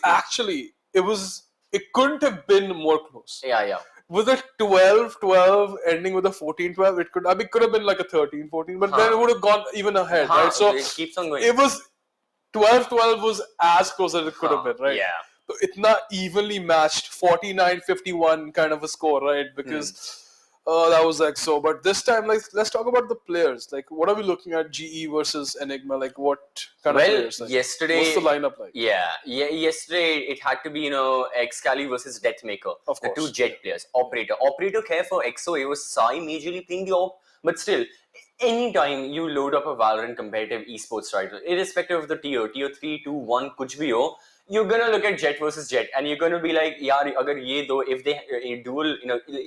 Actually, it couldn't have been more close. Yeah. With a 12-12 ending with a 14-12, it could have been like a 13-14, but then it would have gone even ahead, right? So it keeps on going. It was 12-12 was as close as it could have been, right? Yeah. So it's not evenly matched, 49-51 kind of a score, right? Because that was like so. But this time, like, let's talk about the players. Like, what are we looking at? GE versus Enigma. Like, what kind of players? Like, yesterday, what's the lineup like? Yeah. Yesterday it had to be, you know, Excali versus Deathmaker. Of course. The 2 Jet players. Operator care for EXO. It was Sai majorly playing the op. but still, anytime you load up a Valorant competitive esports title, irrespective of the tier 3, 2, 1, kuch bhi ho, you're gonna look at Jet versus Jet, and you're gonna be like, yaar, agar ye do, if they duel,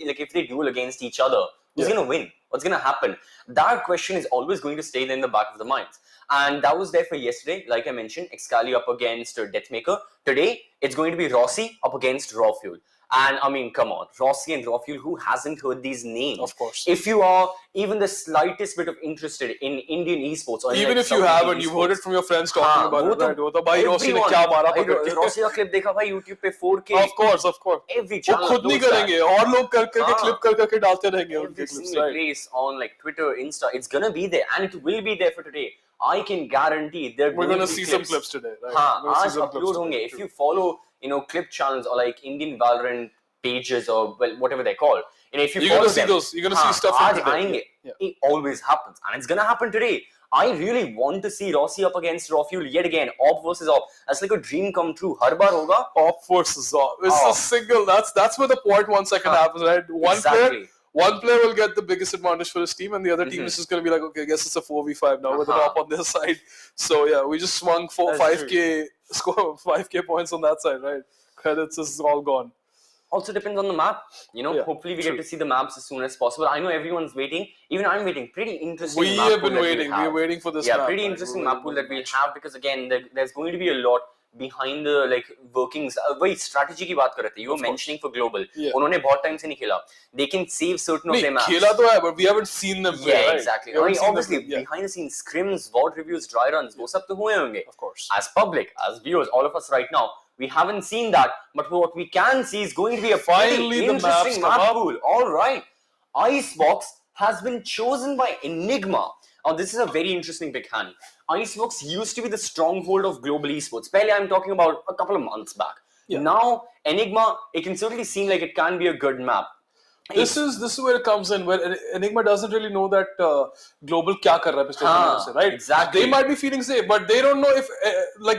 like if they duel against each other, who's gonna win? What's gonna happen? That question is always going to stay in the back of the minds. And that was there for yesterday, like I mentioned, Excali up against Deathmaker. Today, it's going to be Rossi up against Raw Fuel. And I mean, come on, Rossi and Raw Fuel, who hasn't heard these names? Of course. If you are even the slightest bit of interested in Indian esports, or even like if you haven't, you've heard it from your friends talking about it, right? वो तो भाई Rossi ने क्या मारा पकड़ के? Rossi का clip देखा भाई YouTube पे 4K. Of course. Every channel वो खुद नहीं करेंगे, और लोग करके clip करके डालते रहेंगे उनके every clips, single right? place on like Twitter, Insta, it's gonna be there, and it will be there for today. I can guarantee we're gonna see some clips today, right? आज upload होंगे. If you follow, clip channels or like Indian Valorant pages or whatever they're called, if you you're follow gonna see them, those. You're gonna see stuff from today. आएंगे. It always happens, and it's gonna happen today. I really want to see Rossi up against Raw Fuel yet again. Op versus Op. That's like a dream come true. हर बार होगा. Op versus Op. It's a single. That's where the point 1 second happens, right? One player will get the biggest advantage for his team, and the other team is just going to be like, okay, I guess it's a 4v5 now with an Op on their side. So yeah, we just swung 5k score, 5k points on that side, right? Credits is all gone. Also depends on the map. Hopefully we get to see the maps as soon as possible. I know everyone's waiting. Even I'm waiting. Pretty interesting. We have been waiting. We're waiting for this map. Yeah, pretty interesting map pool that we'll have, because again, there's going to be a lot behind the workings. वही strategy की बात कर रहे थे. You were mentioning for global. उन्होंने बहुत time से नहीं खेला. They can save certain of their maps. खेला तो है, but we haven't seen them play. Yeah, exactly. I mean, obviously, behind the scenes, scrims, VOD reviews, dry runs, वो सब तो हुए होंगे. Of course. As public, as viewers, all of us right now, we haven't seen that. But what we can see is going to be a finally interesting map pool. All right. Icebox has been chosen by Enigma. Now, this is a very interesting pick, Han. Icebox used to be the stronghold of global esports. Pehले, I'm talking about a couple of months back. Now, Enigma, it can certainly seem like it can be a good map. This is where it comes in, where Enigma doesn't really know that global kya kar raha hai, right? Exactly. They might be feeling safe, but they don't know if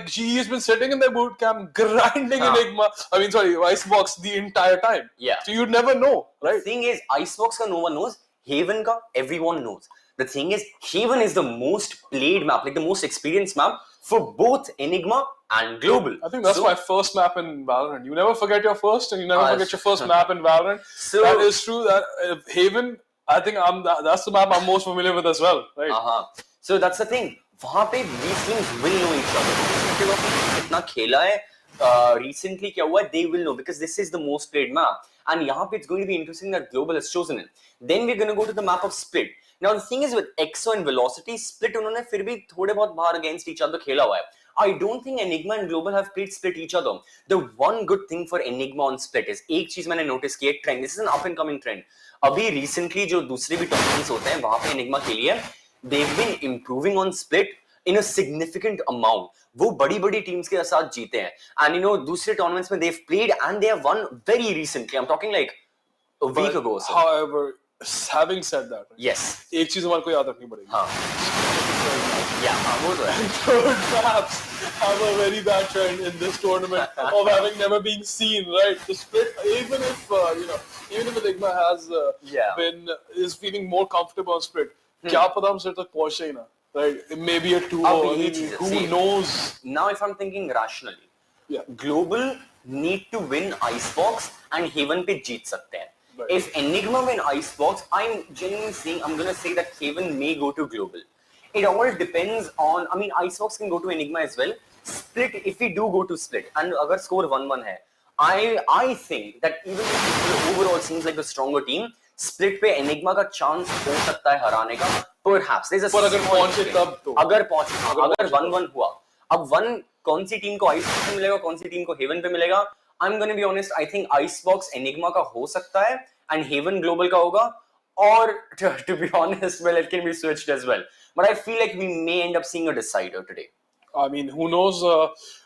GE has been sitting in their boot camp grinding Enigma. Icebox the entire time. Yeah. So you'd never know, right? The thing is, Icebox ka no one knows. Haven ka everyone knows. The thing is, Haven is the most played map, like the most experienced map for both Enigma and global. I think that's my first map in Valorant. You never forget your first, and you never forget your first map in Valorant. So, that is true. That Haven, I think that's the map I'm most familiar with as well, right? So that's the thing. वहाँ पे these teams will know each other. कितना खेला है recently क्या हुआ, they will know, because this is the most played map. And यहाँ पे it's going to be interesting that Global has chosen it. Then we're going to go to the map of Split. Now the thing is with EXO and Velocity, Split उन्होंने फिर भी थोड़े बहुत बाहर against each other खेला हुआ है. I don't think Enigma and Global have played Split each other. The one good thing for Enigma on Split is एक चीज मैंने notice की है, trend. This is an up and coming trend. अभी recently जो दूसरे भी tournaments होते हैं वहाँ पे Enigma के लिए they've been improving on Split in a significant amount. वो बड़ी teams के साथ जीते हैं. And दूसरे tournaments में they've played and they have won very recently. I'm talking like a week ago or so. However, having said that, right? Yes. एक चीज हमारे को याद रखनी पड़ेगी. वो तो है. Third maps have a very bad trend in this tournament of having never been seen, right? The Split, even if Enigma has is feeling more comfortable on Split, क्या पता हम Split तक पहुंचे ही ना, right? It may be a 2-0. Who knows? Now, if I'm thinking rationally, Global need to win Icebox and Haven पे जीत सकते हैं. Right. If Enigma win Icebox, I'm genuinely saying I'm gonna say that Haven may go to Global. It all depends on. I mean, Icebox can go to Enigma as well. Split, if we do go to Split, and अगर score 1-1 है, I think that even if overall seems like the stronger team, Split पे Enigma का chance हो सकता है हराने का. Perhaps there's a. पर अगर पहुंचे तब तो. अगर 1-1 हुआ, अब 1 कौन सी टीम को Icebox पे मिलेगा, कौन सी टीम को Haven पे मिलेगा? I'm going to be honest, I think Icebox Enigma का हो सकता है and Haven Global का होगा, or to be honest, well, it can be switched as well. But I feel like we may end up seeing a decider today. I mean, who knows?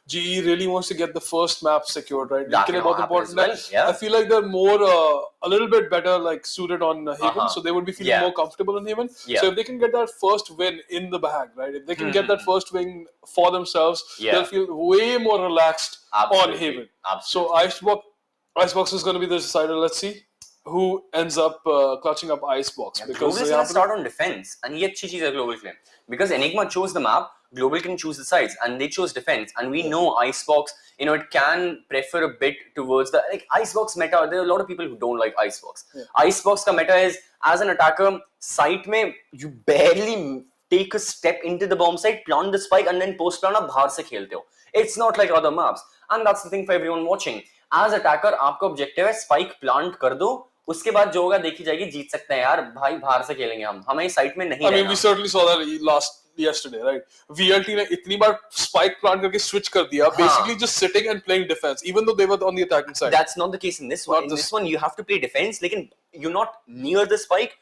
GE really wants to get the first map secured, right? That can happen as well, yeah. I feel like they're more, a little bit better, like suited on Haven, so they would be feeling more comfortable in Haven. Yeah. So if they can get that first win in the bag, right? If they can get that first win for themselves, they'll feel way more relaxed on Haven. Absolutely. So Icebox is going to be the decider. Let's see. who ends up clutching up Icebox. Yeah, because Global is going to start on defense, and yet Chichi is a Global claim. Because Enigma chose the map, Global can choose the sides, and they chose defense. And we know Icebox, you know, it can prefer a bit towards the like Icebox meta. There are a lot of people who don't like Icebox. Yeah. Icebox ka meta is, as an attacker, site mein you barely take a step into the bomb site, plant the spike, and then post plant आप बाहर से खेलते हो. It's not like other maps, and that's the thing for everyone watching. As attacker, आपका objective है spike plant कर दो. उसके बाद जो होगा देखी जाएगी. जीत सकते हैं यार भाई, बाहर से खेलेंगे हम, हमें साइट में नहीं. I mean, we certainly saw that yesterday, right? VLT ने इतनी बार spike plant करके switch कर दिया, basically just sitting and playing defense, even though they were on the attacking side. That's not the case in this one. In this one, you have to play defense. लेकिन you're not near the spike,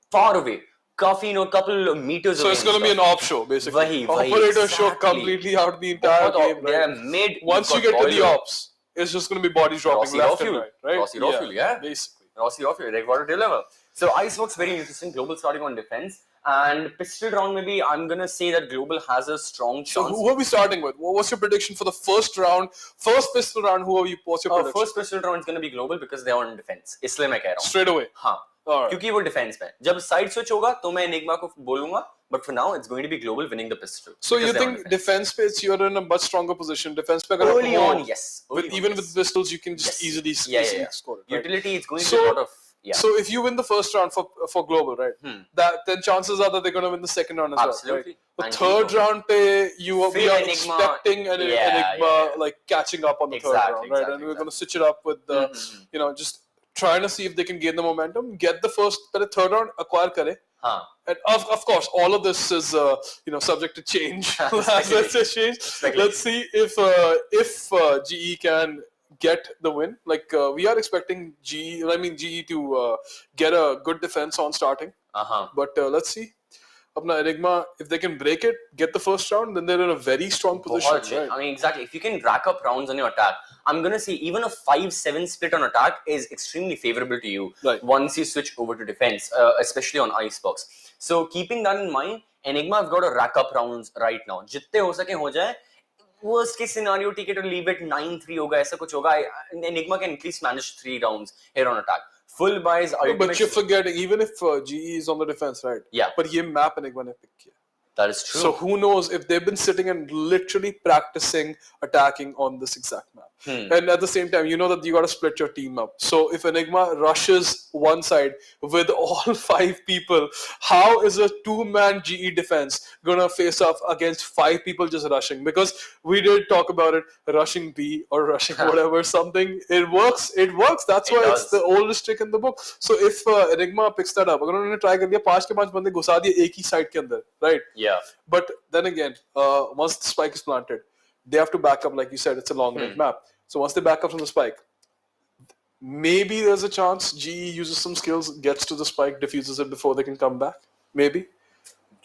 far away. Coffee, you know, couple meters so away. It's going to be an off show, basically. Operator show completely out of the entire game. Right? Once you get to the ops, it's just going to be bodies dropping left and right. Rossi Rofuel, yeah. Basically. Rossi Rofuel, they've got to deliver. So Icebox, very interesting. Global starting on defense. And pistol round, maybe I'm going to say that Global has a strong chance. So who are we starting with? What's your prediction for the first round? First pistol round, what's your prediction? First pistol round is going to be Global because they're on defense. इसलिए मैं कह रहा हूँ. Straight away? हाँ. क्योंकि वो defence में जब साइड स्विच होगा तो मैं एनिग्मा को बोलूंगा, but for now it's going to be Global winning the pistol. So you think defense पे you're in a much stronger position? Defense पे अगर early on, yes. Even with pistols you can just easily score it. Right? Utility is going to be a lot of. Yeah. So if you win the first round for Global, right? Then chances are that they're going to win the second round as Absolutely. well. Right? The third round pe we are expecting an Enigma like catching up on the third round, right? And we're going to switch it up with the you know, just trying to see if they can gain the momentum, get the third round, acquire kare. And of course, all of this is you know, subject to change. Let's see if GE can get the win. Like we are expecting GE to get a good defense on starting. But let's see. Apna Enigma, if they can break it, get the first round, then they're in a very strong position. Right? I mean, exactly. If you can rack up rounds on your attack, I'm going to say even a 5-7 split on attack is extremely favorable to you once you switch over to defense, especially on Icebox. So keeping that in mind, Enigma have got to rack up rounds right now. जितने हो सके हो जाए. Worst case scenario, take it or leave it, 9-3 होगा, ऐसा कुछ होगा. Enigma can at least manage 3 rounds here on attack. Full buys, but you're forgetting, even if GE is on the defense, right? Yeah. But ye map Enigma ne pick kiya. That is true. So who knows if they've been sitting and literally practicing attacking on this exact map. And at the same time, you know that you got to split your team up. So if Enigma rushes one side with all 5 people, how is a 2-man GE defense gonna face off against 5 people just rushing? Because we did talk about it, rushing B or rushing whatever, something. It works. That's why it's the oldest trick in the book. So if Enigma picks that up, अगर उन्होंने try कर दिया 5 के 5 बंदे घुसा दिए एक ही side के अंदर, right? Yeah. But then again, once the spike is planted, they have to back up, like you said, it's a long range map. So once they back up from the spike, maybe there's a chance GE uses some skills, gets to the spike, diffuses it before they can come back. Maybe.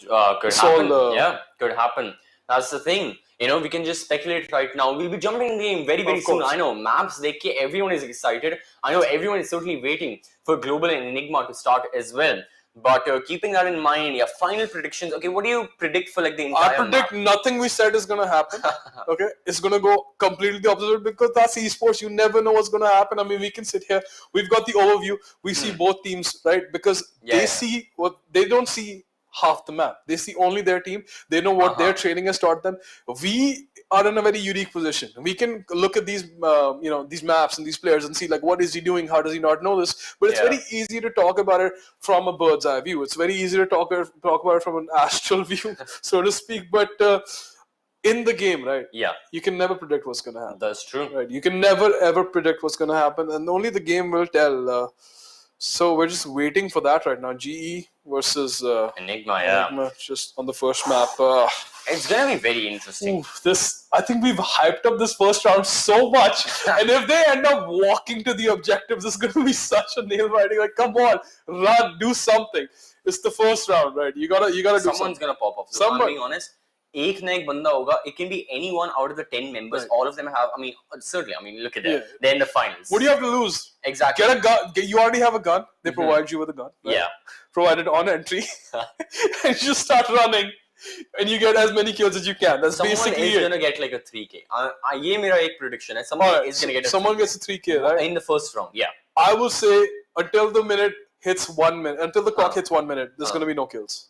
Could happen. Yeah, could happen. That's the thing. You know, we can just speculate right now. We'll be jumping in the game very, very soon. I know, maps, everyone is excited. I know everyone is certainly waiting for Global and Enigma to start as well. But keeping that in mind, yeah, final predictions. Okay, what do you predict for like the entire I predict nothing we said is going to happen. Okay, it's going to go completely the opposite because that's esports. You never know what's going to happen. I mean, we can sit here. We've got the overview. We see both teams, right? Because see what they don't see half the map. They see only their team. They know what their training has taught them. We are in a very unique position. We can look at these, you know, these maps and these players and see like, what is he doing? How does he not know this? But it's very easy to talk about it from a bird's eye view. It's very easy to talk about it from an astral view, so to speak. But in the game, right? Yeah. You can never predict what's going to happen. That's true. Right. You can never ever predict what's going to happen, and only the game will tell. So we're just waiting for that right now. GE versus Enigma, yeah. Enigma, just on the first map. It's gonna be very interesting. I think we've hyped up this first round so much, and if they end up walking to the objectives, it's gonna be such a nail biting. Like, come on, run, do something. It's the first round, right? You gotta do something. Someone's gonna pop up. So I'm being honest. एक ना एक बंदा होगा. It can be anyone out of the 10 members. All of them have. I mean, certainly. I mean, look at that. They're in the finals. What do you have to lose? Exactly. Get a gun. You already have a gun. They provide you with a gun. Right? Yeah. Provided on entry, and you just start running, and you get as many kills as you can. That's someone basically is gonna get like a 3K. ये मेरा एक prediction है. Someone is gonna get. Someone gets a 3K, right? In the first round. Yeah. I will say until the minute hits 1 minute, until the clock hits 1 minute, there's going to be no kills.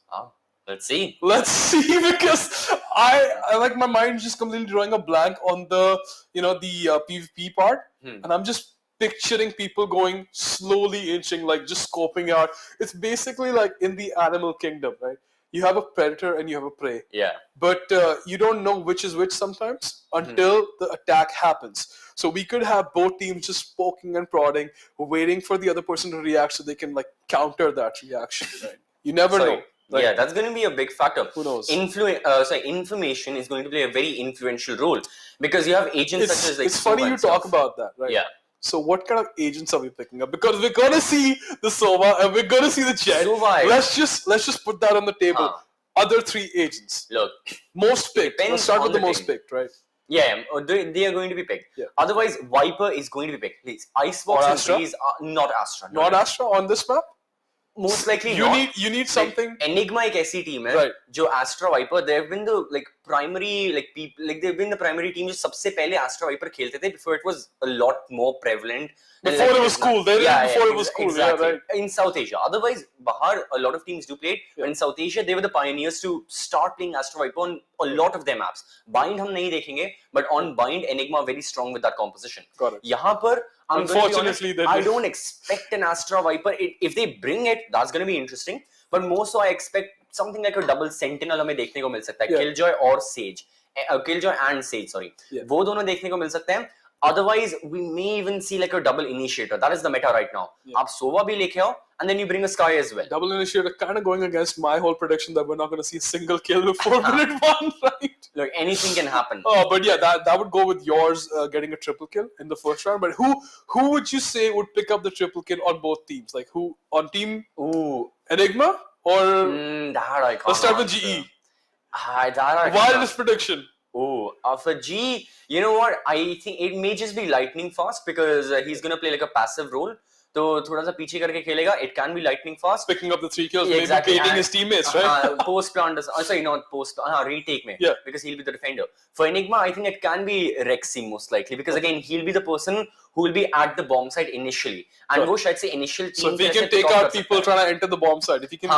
Let's see. Let's see, because I like, my mind's just completely drawing a blank on the, you know, the PvP part, and I'm just picturing people going slowly inching, like just scoping out. It's basically like in the animal kingdom, right? You have a predator and you have a prey. Yeah. But you don't know which is which sometimes until the attack happens. So we could have both teams just poking and prodding, waiting for the other person to react so they can like counter that reaction, right? You never know. Like, yeah, that's going to be a big factor. Who knows? Information is going to play a very influential role, because you have agents such as like. It's funny you talk about that, right? Yeah. So what kind of agents are we picking up? Because we're gonna see the Sova and we're gonna see the Jet. Let's just put that on the table. Other three agents. Look, most picked. Let's start with the most picked, right? Yeah, they are going to be picked. Yeah. Otherwise, Viper is going to be picked. Please, Icebox and Breeze are not Astra. Not Astra on this map. Most likely you need something. Like, Enigma एक ऐसी team है जो Astra Viper, they've been the like primary like people, like they've been the primary team जो सबसे पहले Astra Viper खेलते थे before it was a lot more prevalent. Before it was cool. They did before it was cool. Exactly. Yeah, right. In South Asia. Otherwise, Bahar, a lot of teams do play it. But in South Asia, they were the pioneers to start playing Astra Viper on a lot of their maps. Bind हम नहीं देखेंगे, but on Bind, Enigma very strong with that composition. Got it. यहाँ पर, unfortunately, I don't expect an Astra Viper. If they bring it, that's going to be interesting. But more so, I expect something like a double Sentinel हमें देखने को मिल सकता है. Killjoy और Sage. Killjoy and Sage, sorry. वो दोनों देखने को मिल सकते हैं. Otherwise, we may even see like a double initiator. That is the meta right now. आप Sova भी लेके आओ, and then you bring a Sky as well. Double initiator, kind of going against my whole prediction that we're not going to see a single kill before minute 1, right? Look, anything can happen. Oh, but yeah, that would go with yours getting a triple kill in the first round. But who would you say would pick up the triple kill on both teams? Like who on team Enigma or that I can't let's start with answer. GE. Wildest prediction. For G, you know what? I think it may just be lightning fast because he's gonna play like a passive role. तो थोड़ा सा पीछे करके खेलेगा. It can be lightning fast. Picking up the 3 kills, maybe baiting his teammates, right? Post plant, sorry, not post. Retake में. Yeah. Because he'll be the defender. For Enigma, I think it can be Rexy most likely because again he'll be the person who will be at the bomb site initially. And वो शायद से initial team. So if he can take out people trying to enter the bomb site, if he can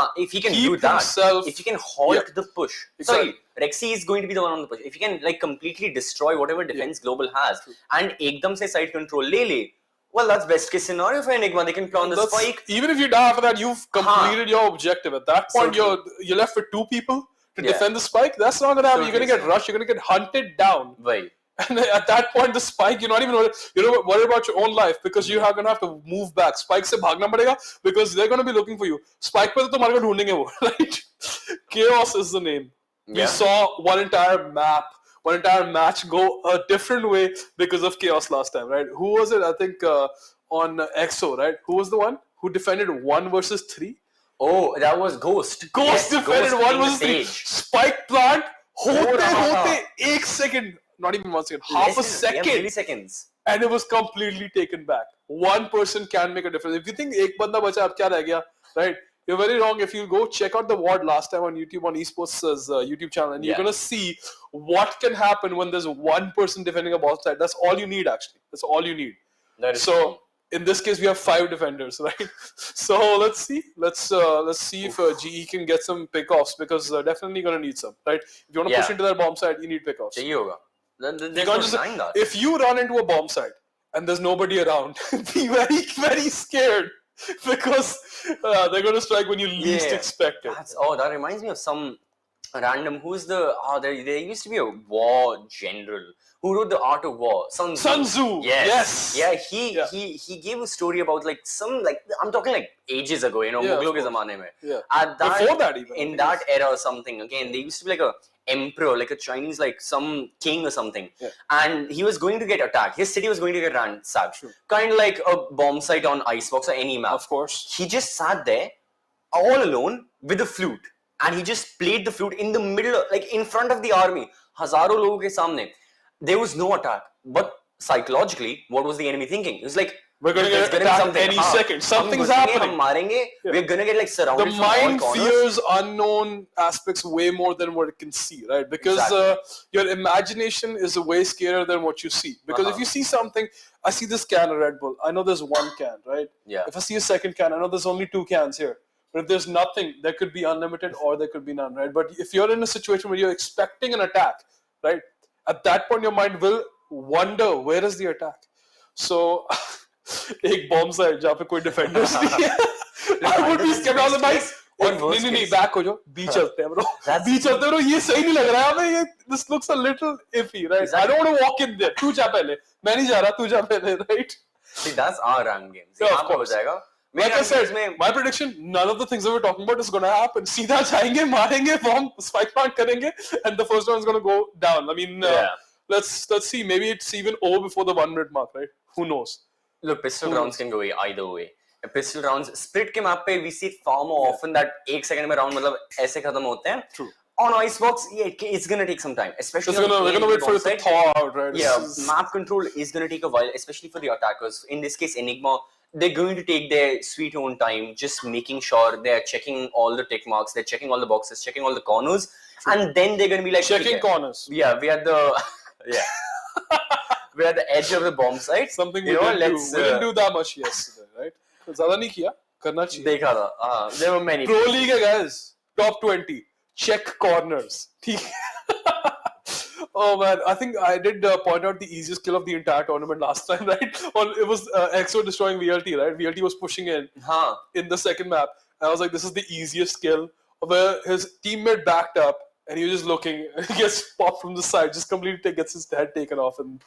do that, if he can halt the push. Sorry, Rexy is going to be the one on the push. If he can like completely destroy whatever defense Global has and एकदम से side control ले. Well, that's best case scenario for Enigma. They can plant the spike. Even if you die after that, you've completed your objective. At that point, you're left with 2 people to defend the spike. That's not going to happen. You're going to get rushed. You're going to get hunted down. Right. And at that point, the spike, you're not even worried about your own life because you are going to have to move back. Spike se bhagna padega because they're going to be looking for you. Spike pe to tumhare ko dhoondenge wo, right? Chaos is the name. We saw one entire match go a different way because of Chaos last time, right? Who was it? I think on EXO, right? Who was the one who defended 1 versus 3? Oh, that was Ghost. Ghost defended 1 versus 3. Spike plant, hote 1 second, not even 1 second, half a second. Yeah, milliseconds. And it was completely taken back. One person can make a difference. If you think ek banda bacha, ab kya reh gaya, right? You're very wrong. If you go check out the VOD last time on YouTube, on Esportz' YouTube channel, and you're going to see what can happen when there's one person defending a ball side. That's all you need, actually. That's all you need. So, in this case, we have 5 defenders, right? So, let's see. Let's see if GE can get some pickoffs because they're definitely going to need some, right? If you want to push into that bomb side, you need pickoffs. If you run into a bomb side and there's nobody around, be very, very scared. Because they're going to strike when you least expect it. That reminds me of some random. Who's the? There used to be a war general who wrote the Art of War. Sun Tzu. Yes. Yeah. He gave a story about like some I'm talking like ages ago. Mughlo ke zamane mein. Yeah. Before that even. In that era or something. Again, there used to be like a emperor, like a Chinese, like some king or something, and he was going to get attacked. His city was going to get ransacked, kind of like a bomb site on Icebox or any map. Of course, he just sat there all alone with a flute, and he just played the flute in the middle, like in front of the army, हजारों लोगों के सामने. There was no attack, but psychologically, what was the enemy thinking? It was like, we're going to get attacked any second. Something's happening. We're going to get like surrounded. The mind fears unknown aspects way more than what it can see, right? Because your imagination is way scarier than what you see. Because if you see something, I see this can of Red Bull. I know there's one can, right? Yeah. If I see a second can, I know there's only 2 cans here. But if there's nothing, there could be unlimited or there could be none, right? But if you're in a situation where you're expecting an attack, right? At that point, your mind will wonder, where is the attack? So... एक bomb है जहाँ पे कोई defenders नहीं है I would be scared of the bikes नहीं back हो जाओ बी चलते हैं ब्रो ये सही नहीं लग रहा है हमें ये this looks a little iffy right I don't want to walk in there तू जा पहले मैं नहीं जा रहा तू जा पहले right see that's our run game yeah, of course. Like I said my prediction none of the things that we're talking about is going to happen सीधा जाएंगे मारेंगे bomb spike plant करेंगे and the first one is going to go down I mean let's see maybe it's even over before the 1 minute mark right who knows. Look, pistol rounds can go either way. Pistol rounds, split के map पे we see it far more often that 1 second में round मतलब ऐसे खत्म होते हैं. True. On Icebox, it's gonna take some time, especially. We're gonna wait for it to thaw out, right? Yeah, map control is gonna take a while, especially for the attackers. In this case, Enigma, they're going to take their sweet own time, just making sure they're checking all the tick marks, they're checking all the boxes, checking all the corners, and then they're gonna be like checking corners. Yeah, we are the we're at the edge of the bomb site. Something we didn't do that much yesterday, right? ज़्यादा नहीं किया, करना चाहिए. देखा था. There were many. Pro League, guys. Top 20. Check corners. Oh man, I think I did point out the easiest kill of the entire tournament last time, right? It was EXO destroying VLT, right? VLT was pushing in the second map. And I was like, this is the easiest kill. Where his teammate backed up and he was just looking. He gets popped from the side, just completely gets his head taken off and.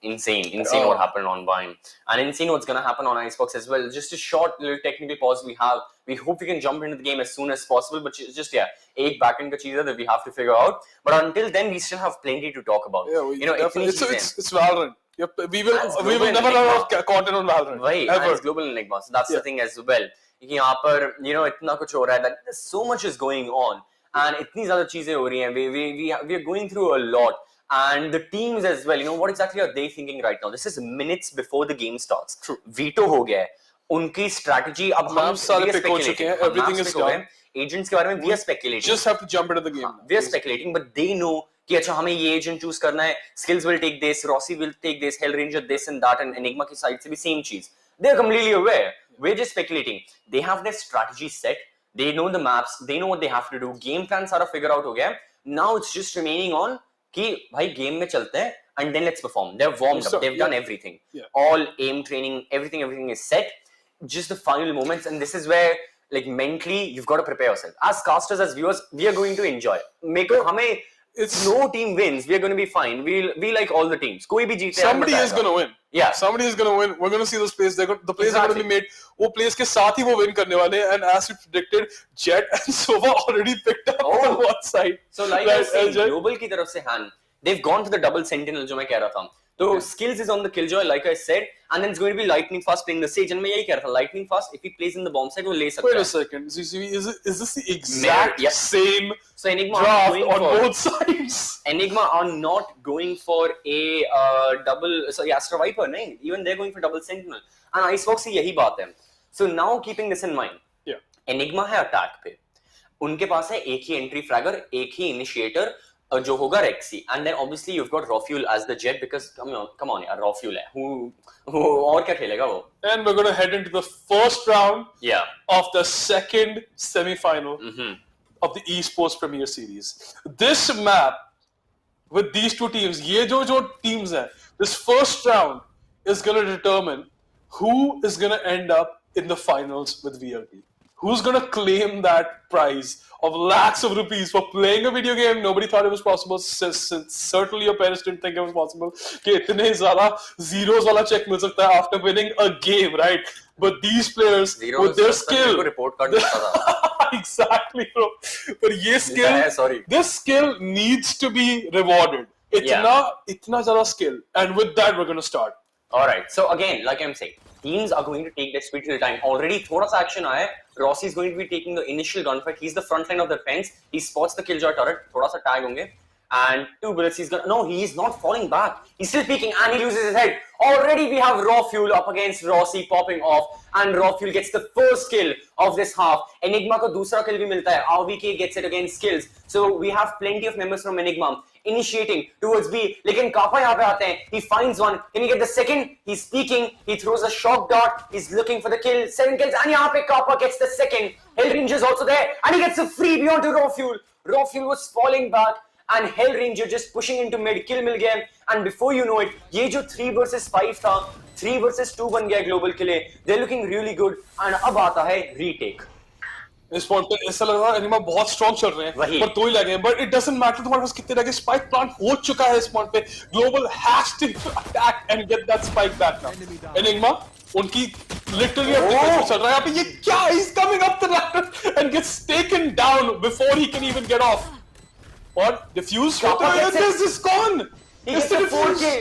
Insane what happened on Vine, and insane what's gonna happen on Icebox as well. Just a short little technical pause we have. We hope we can jump into the game as soon as possible, but just एक backend का चीज़ है that we have to figure out. But until then, we still have plenty to talk about. Yeah, it's Valorant. We will never run out of content on Valorant. Right, ever. It's global Enigma, so that's the thing as well. यहाँ पर इतना कुछ हो रहा है that so much is going on, and इतनी ज़्यादा चीज़ें हो रही हैं. We are going through a lot. And the teams as well, what exactly are they thinking right now? This is minutes before the game starts. True. Veto हो गया है. उनकी strategy अब हम pick हो चुके हैं. Everything is done. Agents के बारे में we are speculating. Just have to jump into the game. We are speculating, but they know कि अच्छा हमें ये agent choose करना है. Skills will take this, Rossi will take this, Hellranger this and that, and Enigma की side से भी same चीज. They are completely aware. We're just speculating. They have their strategy set. They know the maps. They know what they have to do. Game plan सारा figure out हो गया. Now it's just remaining on कि भाई game में चलते हैं and then let's perform. They're warmed up. They've done everything. All aim training, everything is set. Just the final moments, and this is where like mentally you've got to prepare yourself. As casters, as viewers, we are going to enjoy. No team wins. We are going to be fine. We like all the teams. कोई भी जीते. Somebody is going to win. Yeah. Somebody is going to win. We're going to see those plays. The plays are going to be made. वो plays के साथ ही वो win करने वाले हैं. And as we predicted, Jet and Sova already picked up on one side. So like I was saying, global की तरफ से Han, they've gone for the double sentinel जो मैं कह रहा था. So skills is on the killjoy, like I said, and then it's going to be lightning fast playing the sage. And मैं यही कह रहा था, lightning fast. If he plays in the bomb site, वो ले सकता है. Wait a second, is this the exact same so Enigma draft on both sides? Enigma are not going for a double. Sorry, Astra Viper, नहीं. Even they're going for double sentinel. And Icebox से यही बात है. So now keeping this in mind, Enigma है attack पे. उनके पास है एक ही entry fragger, एक ही initiator. जो होगा Rexy, and then obviously you've got Rafuel as the jet because come on यार Rafuel है who और क्या खेलेगा वो. And we're going to head into the first round of the second semi-final of the Esports Premier Series. This map with these two teams, ये जो teams हैं, this first round is going to determine who is going to end up in the finals with VLT. Who's going to claim that prize of lakhs of rupees for playing a video game? Nobody thought it was possible. Certainly your parents didn't think it was possible. कि इतने ज़्यादा zeros वाला check मिल सकता है after winning a game, right? But these players with their skill, report card मिलता था. Exactly, bro. But ये skill, this skill needs to be rewarded. इतना ज़्यादा skill, and with that we're going to start. All right. So again, like I'm saying, teams are going to take their sweet little time. Already थोड़ा सा action आया है. Rossi is going to be taking the initial gunfight. He's the front line of the fence. He spots the killjoy turret. थोड़ा सा tag होंगे. and 2 bullets. He's gonna, no, he's not falling back. He's still peeking and he loses his head. Already we have Raw Fuel up against Rossi popping off, and Raw Fuel gets the first kill of this half. Enigma ko dusra kill bhi milta hai. RVK gets it against skills. So we have plenty of members from Enigma initiating towards B. Lekin Kappa yahan pe aate hain. He finds one. Can he get the second? He's peeking. He throws a shock dart. He's looking for the kill. 7 kills, and yahan pe Kappa gets the second. Hell Ranger is also there, and he gets a freebie onto Raw Fuel. Raw Fuel was falling back, and Hell Ranger just pushing into mid. Kill mil gaya, and before you know it, ye jo 3 versus 5 tha, 3 versus 2 ban gaya global kill. They're looking really good, and ab aata hai retake. इस point पे ऐसा लग रहा है enigma बहुत strong चल रहे हैं पर 2 ही लगे हैं, बट इट डजंट मैटर तुम्हारे पास कितने लगे. स्पाइक प्लांट हो चुका है इस पॉइंट पे. Global has to attack and get that spike back now. Enigma उनकी लिटरली अपनी चल रहा है यहाँ पे. ये क्या, he is coming up the ladder and gets taken down before he can even get off. और defuse this is gone. He gets a 4K.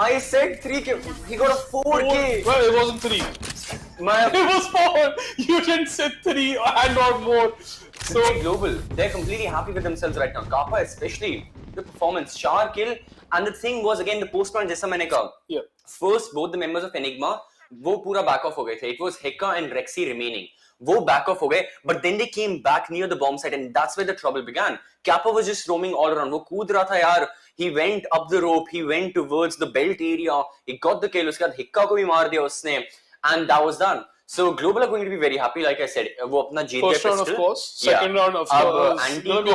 I said 3K. He got a 4K. Well, it wasn't 3. It was 4. You didn't say 3 and or more. So global, they're completely happy with themselves right now. Kappa especially, the performance, 4 kill, and the thing was again the post point जैसा मैंने कहा. Yeah. First, both the members of Enigma, वो पूरा back off हो गए थे. It was Heka and Rexy remaining. वो back off हो गए, but then they came back near the bomb site, and that's where the trouble began. Kappa was just roaming all around. वो कूद रहा था यार. He went up the rope. He went towards the belt area. He got the kill. उसके बाद Heka को भी मार दिया उसने, and that was done. So global are going to be very happy, like I said. वो अपना जीत गए First round of course, second round of course. Global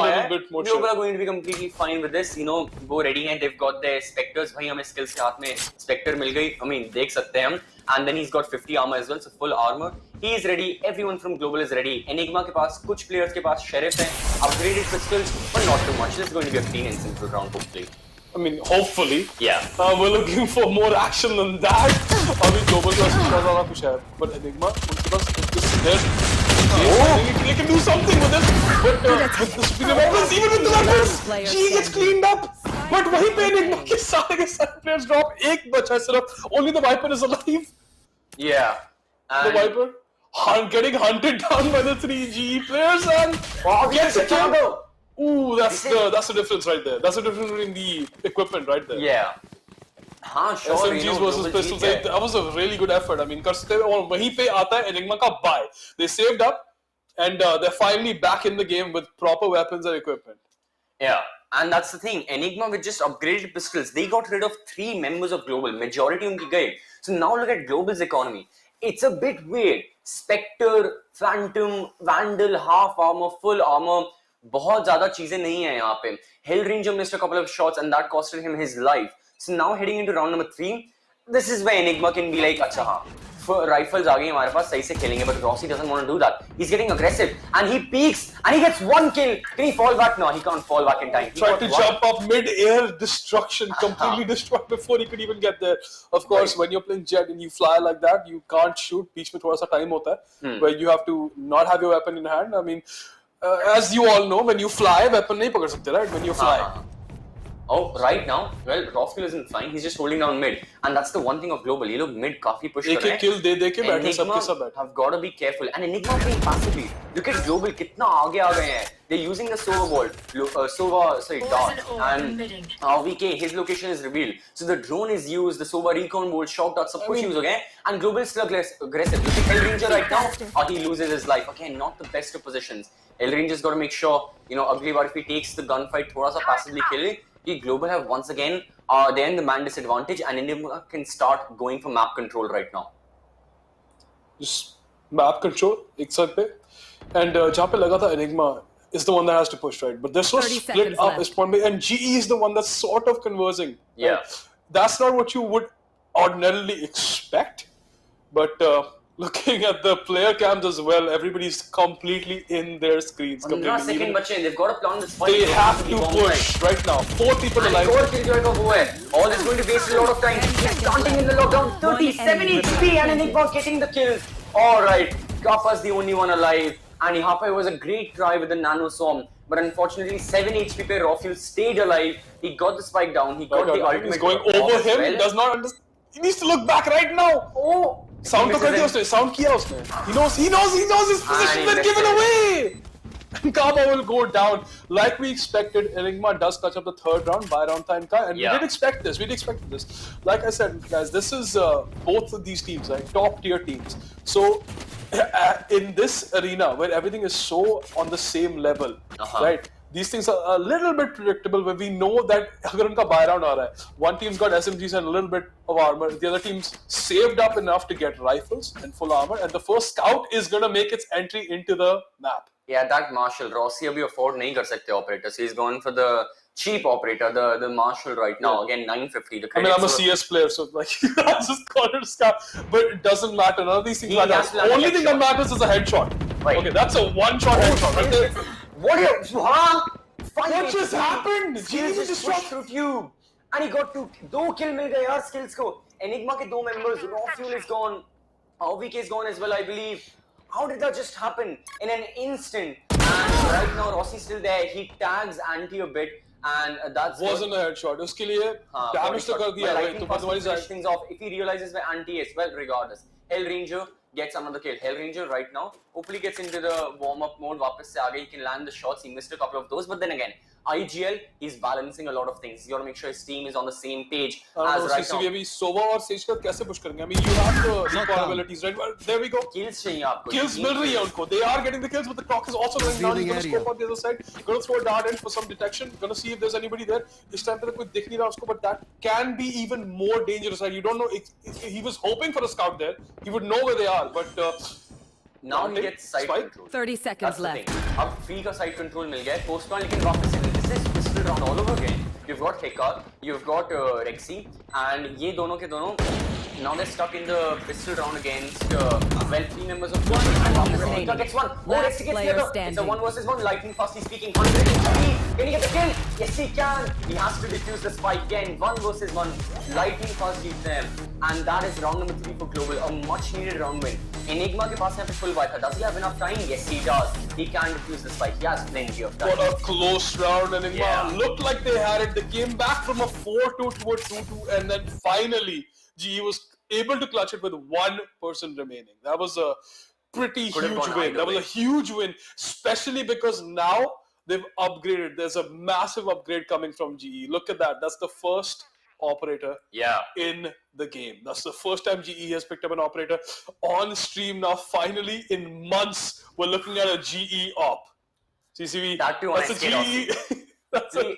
are going to be completely fine with this. You know, वो ready हैं. They've got their specters. भाई हमें skills के हाथ में specter मिल गई. I mean देख सकते हैं हम. And then he's got 50 armor as well, so full armor. He is ready. Everyone from global is ready. Enigma के पास कुछ players के पास sheriff हैं. Upgraded pistols, but not too much. This is going to be a clean and simple round, hopefully. I mean, hopefully. Yeah. We're looking for more action than that. I mean, global का ज़्यादा कुछ है, but Enigma उनके पास this head. They can do something with it. But with the superior weapons, even with the weapons, she gets cleaned up. But वहीं पे Enigma के सारे players drop. एक बचा है सिर्फ. Only the Viper is alive. Yeah. The Viper getting hunted down by the 3G players and gets a kill. Ooh, that's the difference right there. That's the difference between the equipment right there. Yeah. हाँ, sure. SMGs versus pistols. That was a really good effort. I mean, करते और वहीं पे आता है Enigma का buy. They saved up, and they're finally back in the game with proper weapons and equipment. Yeah, and that's the thing. Enigma with just upgraded pistols, they got rid of 3 members of global. Majority उनकी गए. So now look at global's economy. It's a bit weird. Spectre, Phantom, Vandal, half armor, full armor. बहुत ज़्यादा चीजें नहीं हैं यहाँ पे. Hell Ranger missed a couple of shots and that costed him his life. So now heading into round number 3, this is where Enigma can be like, अच्छा हाँ, rifles आ गई हमारे पास, सही से खेलेंगे. But Rossi doesn't want to do that. He's getting aggressive and he peeks and he gets 1 kill. Can he fall back? No, he can't fall back in time. Tried to jump up mid-air, destruction, completely destroyed before he could even get there. Of course, when you're playing Jet and you fly like that, you can't shoot. बीच में थोड़ा सा time होता है, where you have to not have your weapon in hand. I mean, as you all know, when you fly, weapon नहीं पकड़ सकते, right? When you fly. Oh, right now, well, Rothfield isn't flying. He's just holding down mid, and that's the one thing of global. ये लोग mid काफी push कर रहे हैं. एक kill दे के बैठे सबके सब बैठे. Have got to be careful. And Enigma playing passively. Look at global कितना आगे आ गए हैं. They're using the Sova bolt, dart, and VK. His location is revealed. So the drone is used. The Sova recon bolt, shock dart, सब कुछ use हो गए. And global is still aggressive. Look at Hell Ranger right now. He loses his life. Again, not the best of positions. Hell Ranger's got to make sure, you know, ugly bar if he takes the gunfight, थोड़ा सा passively kill. Global have once again they're in the man disadvantage, and Enigma can start going for map control right now. Just map control एक side पे, and जहाँ पे लगा था Enigma is the one that has to push, right? But they're so split up this point, and GE is the one that's sort of conversing. Yeah, right? That's not what you would ordinarily expect, but looking at the player cams as well, everybody's completely in their screens. Second बच्चे, they've got a plan this fight. They have to push right now. 4 people alive. All is going to waste a lot of time. He's planting in the lockdown. 37 HP and Enigma getting the kills. All right, Kappa's the only one alive, and यहाँ पे was a great try with the nano swarm. But unfortunately, 7 HP पे Rothfield stayed alive. He got the spike down. He got the ultimate. He's going over him. Well. Does not understand. He needs to look back right now. Oh. Sound तो कर दिया उसने, sound किया उसने. He knows his position been given away. and Kaba will go down. Like we expected, Enigma does clutch up the third round by Roundtime, and we did expect this. We did expect this. Like I said, guys, this is both of these teams, like top tier teams. So in this arena where everything is so on the same level, right? These things are a little bit predictable, where we know that अगर उनका buy round आ रहा है, one team's got SMGs and a little bit of armor, the other team's saved up enough to get rifles and full armor, and the first scout is going to make its entry into the map. Yeah, that Marshall, Rossi abhi afford nahi kar sakte operator, so he's gone for the cheap operator, the Marshall right now. Again, 950. I mean, I'm a CS player, so like I just call it a scout, but it doesn't matter. None of these things matter. The only thing that matters is a headshot. Right. Okay, that's a one-shot headshot right there. What just happened? Skills just pushed through tube, and he got two kill मिल गए यार skills को. Enigma के 2 members, Raw Fuel is gone, OVK is gone as well, I believe. How did that just happen in an instant? And right now Rossi's still there. He tags Anti a bit, and that's wasn't a headshot. उसके लिए damage तो कर दिया. I think possibly finish things off if he realizes where Anti is. Well, regardless, Hell Ranger gets another kill. Hell Ranger right now hopefully gets into the warm-up mode. वापस से आगे he can land the shots. He missed a couple of those, but then again, IGL is balancing a lot of things. You got to make sure his team is on the same page as right now. अभी Sova और Sage का कैसे push करेंगे? I mean, you have the capabilities, right? Well, there we go. Kills चाहिए आपको. Kills मिल रही है उनको. They are getting the kills, but the clock is also running down. He's going to scope on the other side. Going to throw a dart in for some detection. Going to see if there's anybody there. इस time पे तो कोई दिख नहीं रहा उसको, but that can be even more dangerous. You don't know. He was hoping for a scout there. He would know where they are, but. Now he gets side control. 30 seconds left. अब free का side control मिल गया है. Post point लेकिन वापस से this is pistol round all over again. You've got Heka, you've got Rexy, and ये दोनों के दोनों now they're stuck in the pistol round against 3 members of one. And वापस से Heka gets one. Oh, Rexy gets the other. It's a 1 versus 1. Lightning fastly speaking. 103. Can he get the kill? Yes, he can. He has to defuse the spike again. 1 versus 1. Lightning fast beats them, and that is round number 3 for Global. A much needed round win. Enigma के पास यहाँ पे full buy था. Does he have enough time? Yes, he does. He can defuse the spike. He has plenty of time. What a close round. Enigma looked like they had it. They came back from a 4-2 to a 2-2, and then finally GE was able to clutch it with 1 person remaining. That was a pretty huge win. That was a huge win, especially because now they've upgraded. There's a massive upgrade coming from GE. Look at that. That's the first operator in the game. That's the first time GE has picked up an operator on stream now. Finally, in months, we're looking at a GE op. CCV, that too on that's a GE. That's a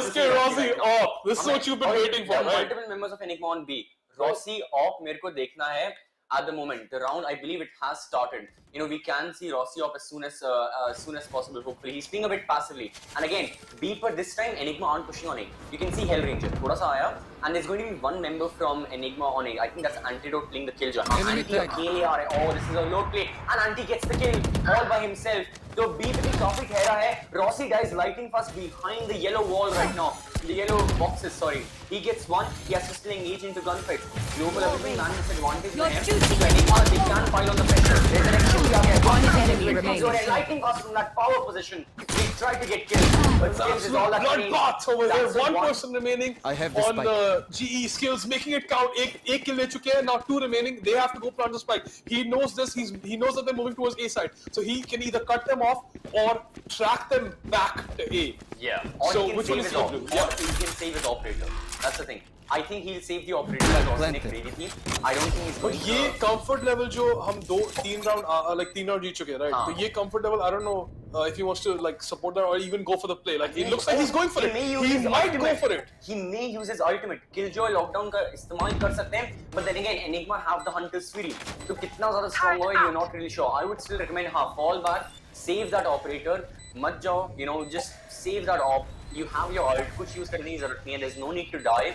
SK Rossi op. This is what you've been waiting for, right? Multiple members of Enigma on B. Rossi op मेरे को देखना है. At the moment, the round, I believe it has started. You know, we can see Rossi up as soon as possible. Hopefully, he's playing a bit passively. And again, B पर this time Enigma aren't pushing on A. You can see Hell Ranger थोड़ा सा आया, and there's going to be 1 member from Enigma on A. I think that's Antidote playing the kill. Anti अकेले आ रहा है. Oh, this is a low play, and Anti gets the kill all by himself. So B पे भी काफी ठहरा है. Rossi dies lightning fast behind the yellow wall right now. The yellow boxes, sorry. He gets 1. He has to still engage into gunfight. Global everything man disadvantage for him. So Enigma, they can pile on the pressure. There's an extra One enemy remains. So lightning fast from that power position. He tried to get killed, but skills is all that bloodbath over there. 1 person remaining on the GE skills, making it count. एक kill ले चुके हैं. Now 2 remaining. They have to go plant the spike. He knows this. He knows that they're moving towards A side, so he can either cut them off or track them back to A. Yeah. So which one is he going to do? Yeah. He can save his operator. That's the thing. I think he'll save the operator as SAGNIK ready थी. I don't think he's going to. ये comfort level जो हम 3 round जीत चुके हैं, right? तो ये comfort level, I don't know if he wants to like support that or even go for the play. Like it looks like he's going for it. He might go for it. He may use his ultimate. Killjoy lockdown का इस्तेमाल कर सकते हैं. But then again, Enigma have the Hunter's Fury. तो कितना ज़्यादा strong होगा, you're not really sure. I would still recommend fall back, save that operator, मत जाओ, you know, just save that op. You have your ult, कुछ use करने की ज़रूरत नहीं है. There's no need to die.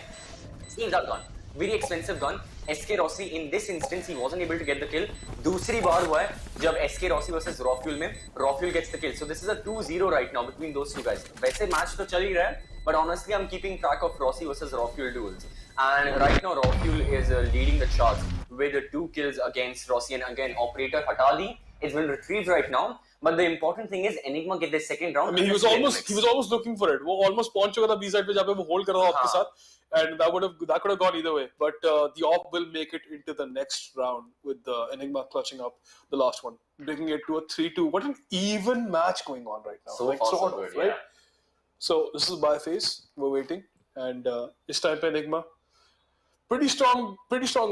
Save that gun. Very expensive gun. SK Rossi in this instance he wasn't able to get the kill. दूसरी बार हुआ है जब SK Rossi versus Raw Fuel में Raw Fuel gets the kill. So this is a 2-0 right now between those two guys. वैसे match तो चल ही रहा है, but honestly I'm keeping track of Rossi versus Raw Fuel duels. And right now Raw Fuel is leading the charts with 2 kills against Rossi. And again, operator हटा दी. It's been retrieved right now. But the important thing is Enigma get the second round. I mean, he was almost looking for it. वो almost पहुंच चुका था B side पे जहाँ पे वो hold कर रहा था आपके साथ, and that could have gone either way. But the op will make it into the next round with Enigma clutching up the last one, bringing it to a 3-2. What an even match going on right now. So far, so good, right? So this is by phase. We're waiting, and this time पे Enigma, pretty strong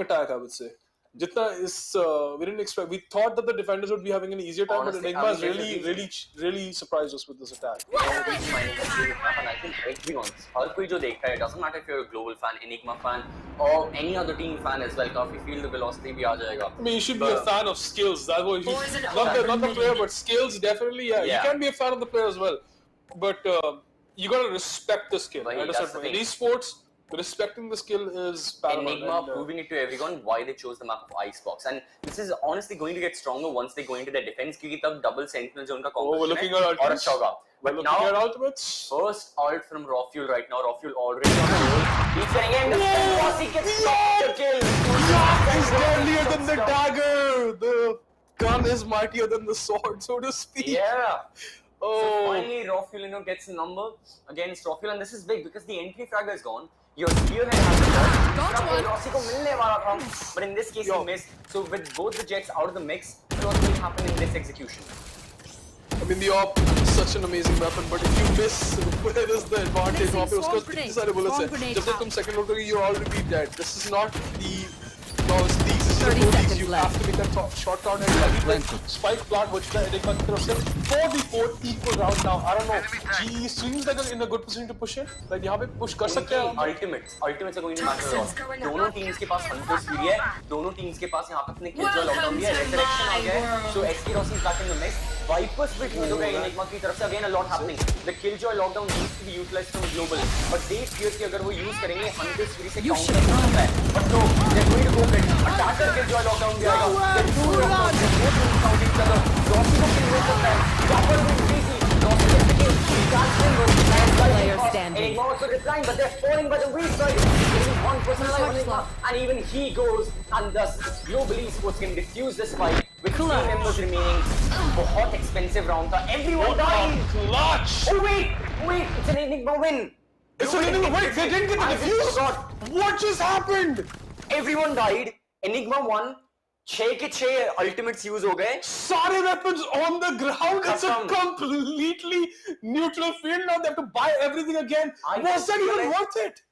attack, I would say. Jitna is we didn't expect. We thought that the defenders would be having an easier time, Honestly, but Enigma has really surprised us with this attack. I think everyone, हर कोई जो देख रहा है, doesn't matter if you're a global fan, Enigma fan, or any other team fan as well. काफी feel the velocity भी आ जाएगा. I mean, you should be a fan of skills. That was not the player, but skills definitely. Yeah, you can be a fan of the player as well, but you gotta respect the skill. In esports, respecting the skill is paramount. Enigma proving it to everyone why they chose the map of Icebox, and this is honestly going to get stronger once they go into their defense. क्योंकि तब double sentinel जो उनका composition है और अच्छा होगा. But now first ult from Rafuel right now. Rafuel already on the roll. He's getting in. Rossi gets the kill. Is deadlier than the dagger. The gun is mightier than the sword, so to speak. Yeah. So finally, Rafuel gets a number against Rafuel, and this is big because the entry fragger is gone. Your spearhead has been lost. Rossi को मिलने वाला था, but in this case he missed. So with both the jets out of the mix, what will happen in this execution? I mean, the op is such an amazing weapon, but if you miss, where is the advantage? वहाँ पे उसको कितने सारे bullets हैं. जब तक तुम second load करोगे, you're already dead. This is not the you have to make that short count and spike plant which the Enigma की तरफ से 4v4 equal round now. I don't know. He seems like in a good position to push it. Like यहाँ पे push कर सकते हैं. Ultimates are going to matter a lot. दोनों teams के पास Hunter Fury है. दोनों teams के पास यहाँ पे अपने Killjoy lockdown भी है. Resurrection आ गया है. So SK Rossi is back in the mix. Viper split हो गया Enigma की तरफ से. Again a lot happening. The Killjoy lockdown needs to be utilized from global. But they fear कि अगर वो use करेंगे Hunter Fury से counter हो सकता है. But no, they're going to go for it. Attacker Killjoy lockdown भी आएगा. The two lockdowns, they both will count each other. Rossi को kill हो सकता है. Chopper will be easy. Rossi gets the kill. He can't win. Player standing. Enigma also replying, but they're falling by the wayside. Only one person alive, Enigma, and even he goes, and thus Global Esports can defuse this fight with 3 members remaining. बहुत expensive round था. Everyone died. Clutch. Oh wait, it's an Enigma win. It's an Enigma win. They didn't get the defuse. What just happened? Everyone died. Enigma won. 6 के 6 ultimates use हो गए. सारे weapons on the ground. It's a completely neutral field now. They have to buy everything again. Was that even worth it?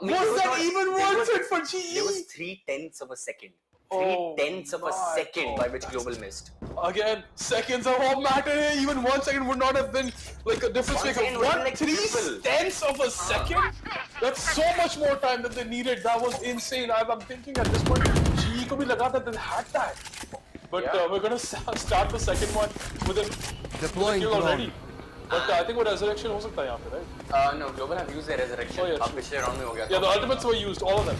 Was that even worth it for GE? There was 3/10 of a second. 3/10 of a second by which Global missed. Again, seconds are what matter here. Even 1 second would not have been like a difference maker. What? 3/10 of a second? That's so much more time that they needed. That was insane. I'm thinking at this point, GE को भी लगा that they had that. But we're gonna start the second one with a kill already. But I think वो resurrection हो सकता है यहाँ पे, right? No, Global have used their resurrection. अब पिछले round में हो गया. Yeah, the ultimates were used, all of them.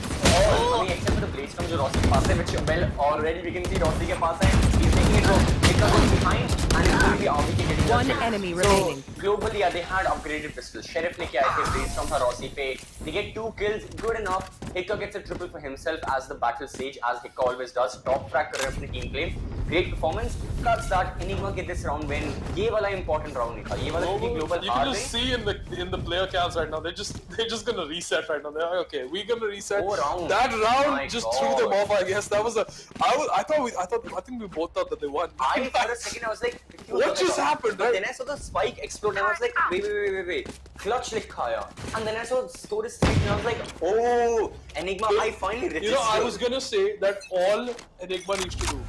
Except for the blade storm जो Rossi के पास है, which well already we can see Rossi के पास है. He's taking it from behind and it's going to be RBK getting the One kill. enemy remaining. Globally, yeah, they had upgraded pistols. Sheriff लेके आए थे, blade storm था Rossi पे. They get 2 kills, good enough. Hicka gets a triple for himself as the battle stage, as Hicka always does. Top frag कर रहे हैं अपनी team play. Great performance. Cuts that Enigma get this round win. ये वाला important round नहीं था. ये वाला Global you can just see in the player cams right now. They're just gonna reset right now. They're like, okay, we're gonna reset. That round just threw them off. I guess that was I think we both thought that they won. For a second I was like, what just happened? But then I saw the spike explode and I was like, wait. Clutch लिखा है. And then I saw score is 3 and I was like, oh, Enigma, I finally registered. You know, I was gonna say that all Enigma needs to do,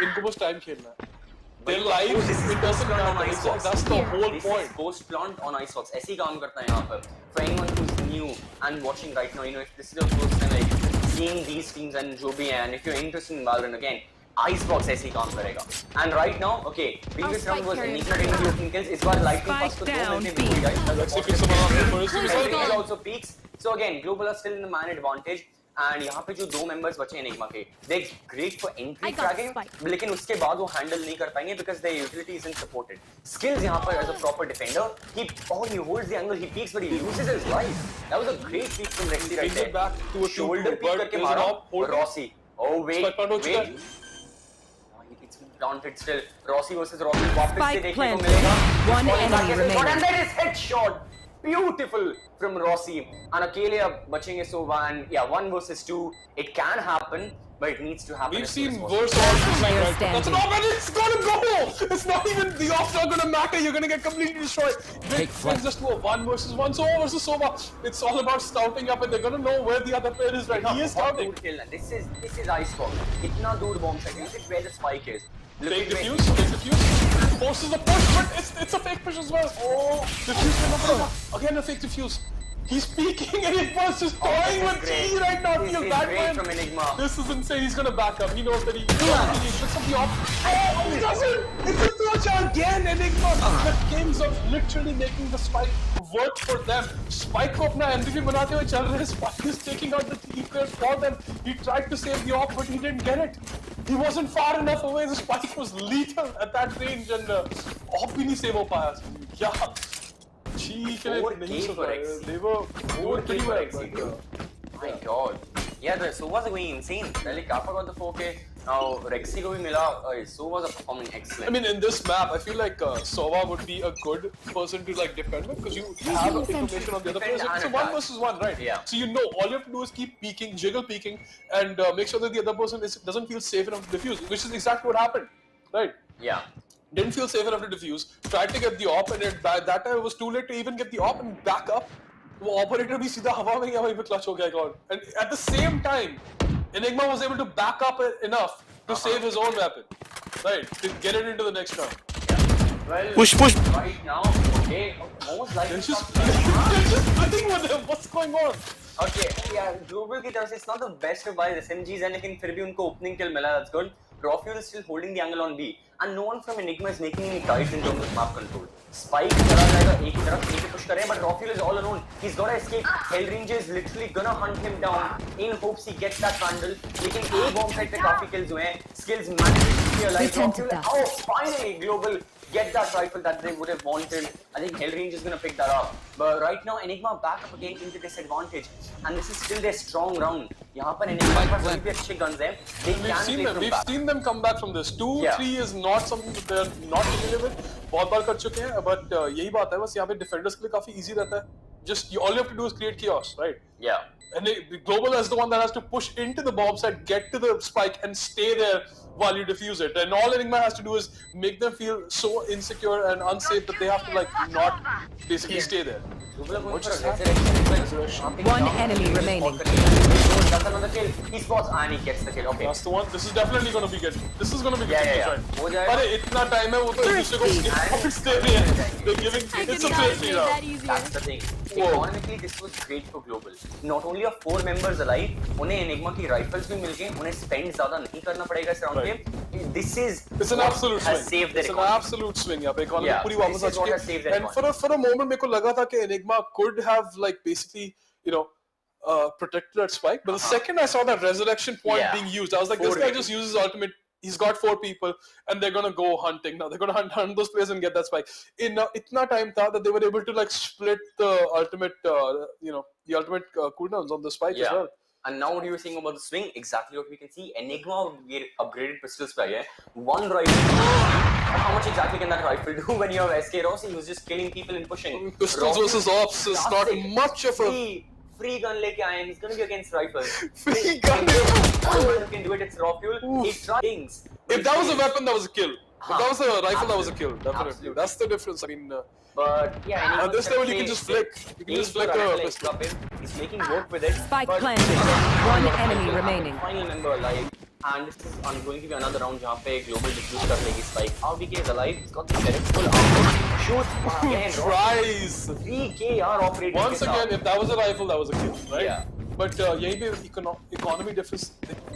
इनको बस time खेलना है. Their lives, it doesn't matter. That's the whole point. Post plant on Icebox. ऐसे ही काम करता है यहाँ पर. For anyone who's new and watching right now, you know, if this is your first time like seeing these teams and जो भी हैं, and if you're interested in Valorant again, Icebox ऐसे ही काम करेगा. And right now, okay, previous round was Enigma getting the opening kills. इस बार lightning fast को 2 minute में guys. Let's see if someone out there first. Everything also peaks. So again, Global are still in the man advantage. And यहाँ पे जो 2 members बचे हैं Enigma के, they're great for entry fragging, लेकिन उसके बाद वो handle नहीं कर पाएंगे because their utility isn't supported. Skills यहाँ पर as a proper defender, he holds the angle, he peeks but he loses his life. That was a great peek from Rexy right there. Back to a shoulder peek करके मारा Rossi. Oh wait. planted still. Rossi versus Rossi. वापस से Spike देखने को planted. मिलेगा. One Falling back enemy as well. remaining. And that is headshot. Beautiful from Rossi. And अकेले अब बचेंगे Sova and yeah, 1 versus 2. It can happen, but it needs to happen. We've as soon seen as possible. worse offenses, right? That's an off, and it's gonna go! It's not even, the off's not gonna matter, you're gonna get completely destroyed. It's just a 1 versus 1, Sova versus Sova. It's all about scouting up, and they're gonna know where the other player is, right? He is scouting. This is ice bomb. Itna dur bomb set. Look at where the spike is. Fake defuse, forces the push, but it's a fake push as well. Oh, defuse can open up. Again a fake defuse. He's peeking and Esportz just toying with GE right now. This is great from Enigma. This is insane. He's gonna back up. He knows that he looks at the op. Oh, he doesn't! It's a throw shot again, Enigma. The kings of literally making the spike work for them. Spike को अपना MVP बनाते हुए चल रहे हैं. Spike is taking out the key players for them. He tried to save the op, but he didn't get it. He wasn't far enough away. The spike was lethal at that range, and op भी नहीं save हो पाया. Yeah. They were pretty well. My God. Yeah, the Sovas are going insane. Like Kappa got the 4K. Now Rexy ko bhi mila. Sovas are performing excellent. I mean, in this map, I feel like Sova would be a good person to like defend with because you have information on the other players. It's a 1 versus 1, right? Yeah. So you know, all you have to do is keep peeking, jiggle peeking, and make sure that the other person doesn't feel safe enough to defuse, which is exactly what happened, right? Yeah. Didn't feel safe enough to defuse, tried to get the op, and that time it was too late to even get the op and back up. वो operator भी सीधा हवा में यहाँ पे clutch हो गया God. And at the same time, Enigma was able to back up enough to save his own weapon, right? To get it into the next round. Well, push. Right now, okay, most likely. They're just fighting with him. What's going on? Okay, yeah, global की तरफ से it's not the best of buys SMGs हैं, लेकिन फिर भी उनको opening kill मिला. That's good. Rafuel is still holding the angle on B, and no one from Enigma is making any tight in terms of map control. Spike चला जाएगा A की तरफ, A पे push करें, but Rafuel is all alone. He's gotta escape. Hellranger is literally gonna hunt him down in hopes he gets that vandal. लेकिन A bomb site पे काफी kills हुए हैं. Skills managed to stay alive. Rafuel, oh, finally global get that rifle that they would have wanted. I think Hellranger is gonna pick that up. But right now Enigma back up again into disadvantage, and this is still their strong round. यहाँ पर Enigma के पास भी अच्छे guns हैं. We've seen them come back from this. 2-3 is not something that they're not familiar with. बहुत बार कर चुके हैं, but यही बात है बस यहाँ पे defenders के लिए काफी easy रहता है. Just all you have to do is create chaos, right? Yeah. And Global is the one that has to push into the bomb site, get to the spike, and stay there while you defuse it. And all Enigma has to do is make them feel so insecure and unsafe that they have to like not basically stay there. One enemy remaining. That's another kill. Esportz and he gets the kill. Okay. That's the one. This is definitely going to be good. This is going to be good. Yeah. अरे इतना time है वो तो एक दूसरे को skip दे रहे हैं. They're giving. It's a fair trade out. That's the thing. Economically, this was great for Global. Not only are 4 members alive, उन्हें Enigma की rifles भी मिल गए, उन्हें spend ज़्यादा नहीं करना पड़ेगा इस round में. This is it's an absolute has swing. saved their it's economy. an absolute swing यहाँ पे economy पूरी वापस आ This is what has saved their and for a moment मेरे को लगा था कि Enigma could have like basically protected that spike, but the second I saw that resurrection point being used, I was like, this guy just uses ultimate. He's got 4 people, and they're gonna go hunting now. They're gonna hunt those players and get that spike. In itna time tha that they were able to like split the ultimate, the ultimate cooldowns on the spike as well. And now what you were saying about the swing, exactly what we can see. Enigma upgraded pistols by one rifle. How much exactly can that rifle do when you have SK Rossi who's just killing people and pushing? Pistols versus ops is not much of a... Free gun leke aaye. He's gonna be against rifles. Free gun. Whoever can do it, it's Rafuel. He tries things. If that was a weapon, that was a kill. If that was a rifle, that was a kill. Definitely. Absolutely. That's the difference. I mean, but yeah, at this level, you can just flick. You can just flick a pistol. He's making work with it. Spike planted. One enemy remaining. Final member alive. And this is going to be another round जहाँ पे global diffuse कर लेगी spike. RBK is alive. He's got the sheriff full armor. Shoot again. Tries. 3K are operating. Once again, if that was a rifle, that was a kill, right? Yeah. But यहीं पे economy difference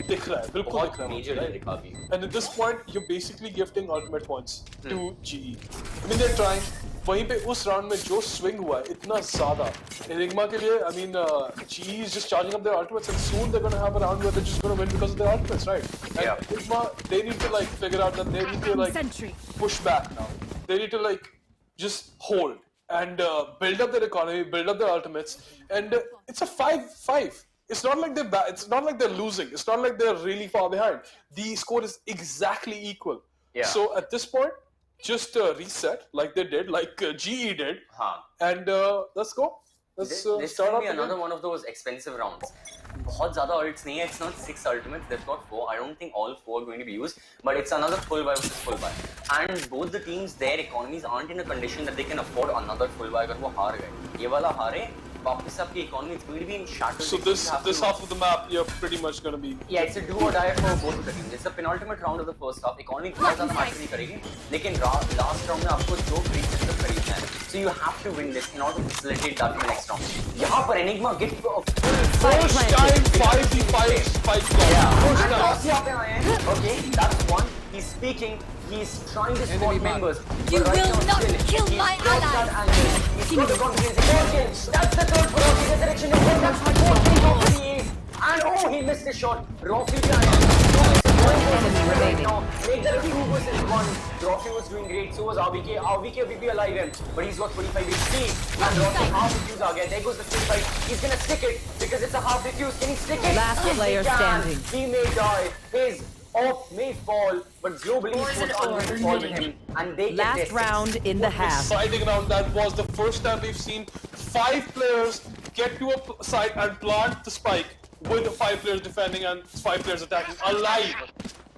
दिख रहा है, बिल्कुल दिख रहा है. Major दिखा भी. And at this point, you're basically gifting ultimate points to GE. I mean, they're trying. वहीं पे उस round में जो swing हुआ है इतना ज़्यादा Enigma के लिए, I mean, GE is just charging up their ultimates, and soon they're gonna have a round where they're just gonna win because of their ultimates, right? And Enigma, they need to like figure out that they need to like push back now. They need to like just hold and build up their economy, build up their ultimates, and it's a 5-5. It's not like they're losing. It's not like they're really far behind. The score is exactly equal. Yeah. So at this point, just reset like they did, like GE did, and let's go. Let's this start will up be another again. one of those expensive rounds. बहुत ज़्यादा ults नहीं है. It's not 6 ultimates. They've got 4. I don't think all 4 are going to be used, but it's another full buy versus full buy. And both the teams, their economies aren't in a condition that they can afford another full buy. अगर वो हार गए, ये वाला हारे, वापस आपकी economy is going to be in shatters. So this half of the map, you're pretty much going to be. Yeah, it's a do or die for both of the teams. It's the penultimate round of the first half. Economy बहुत ज़्यादा matter नहीं करेगी, लेकिन last round में आपको जो free system खरीदना है. So you have to win this in order to facilitate that in the next round. यहाँ पर Enigma get a first time 5v5 spike block. Yeah. First And time. Rossi यहाँ पे आए हैं. Okay, that's one. He's speaking. He's trying to spot members. You But right will now, not still, kill he's my got ally. that angle. He's got the confidence. Okay, that's the third for Rossi. The direction is good. That's the fourth thing of the ace. And oh, he missed his shot. Rossi भी आया. Make that a 2 versus 1. Rossi was doing great. So was RVK. RVK will be alive him, but he's got 25 HP. And Rossi half defuse आ गया. There goes the full fight. He's gonna stick it because it's a half defuse. Can he stick it? Last Yes, player he can. standing. He may die. His off may fall, but globally it's not to fall with him. And they Last get round in the half. Exciting round. That was the first time we've seen 5 players get to a side and plant the spike with 5 players defending and 5 players attacking alive.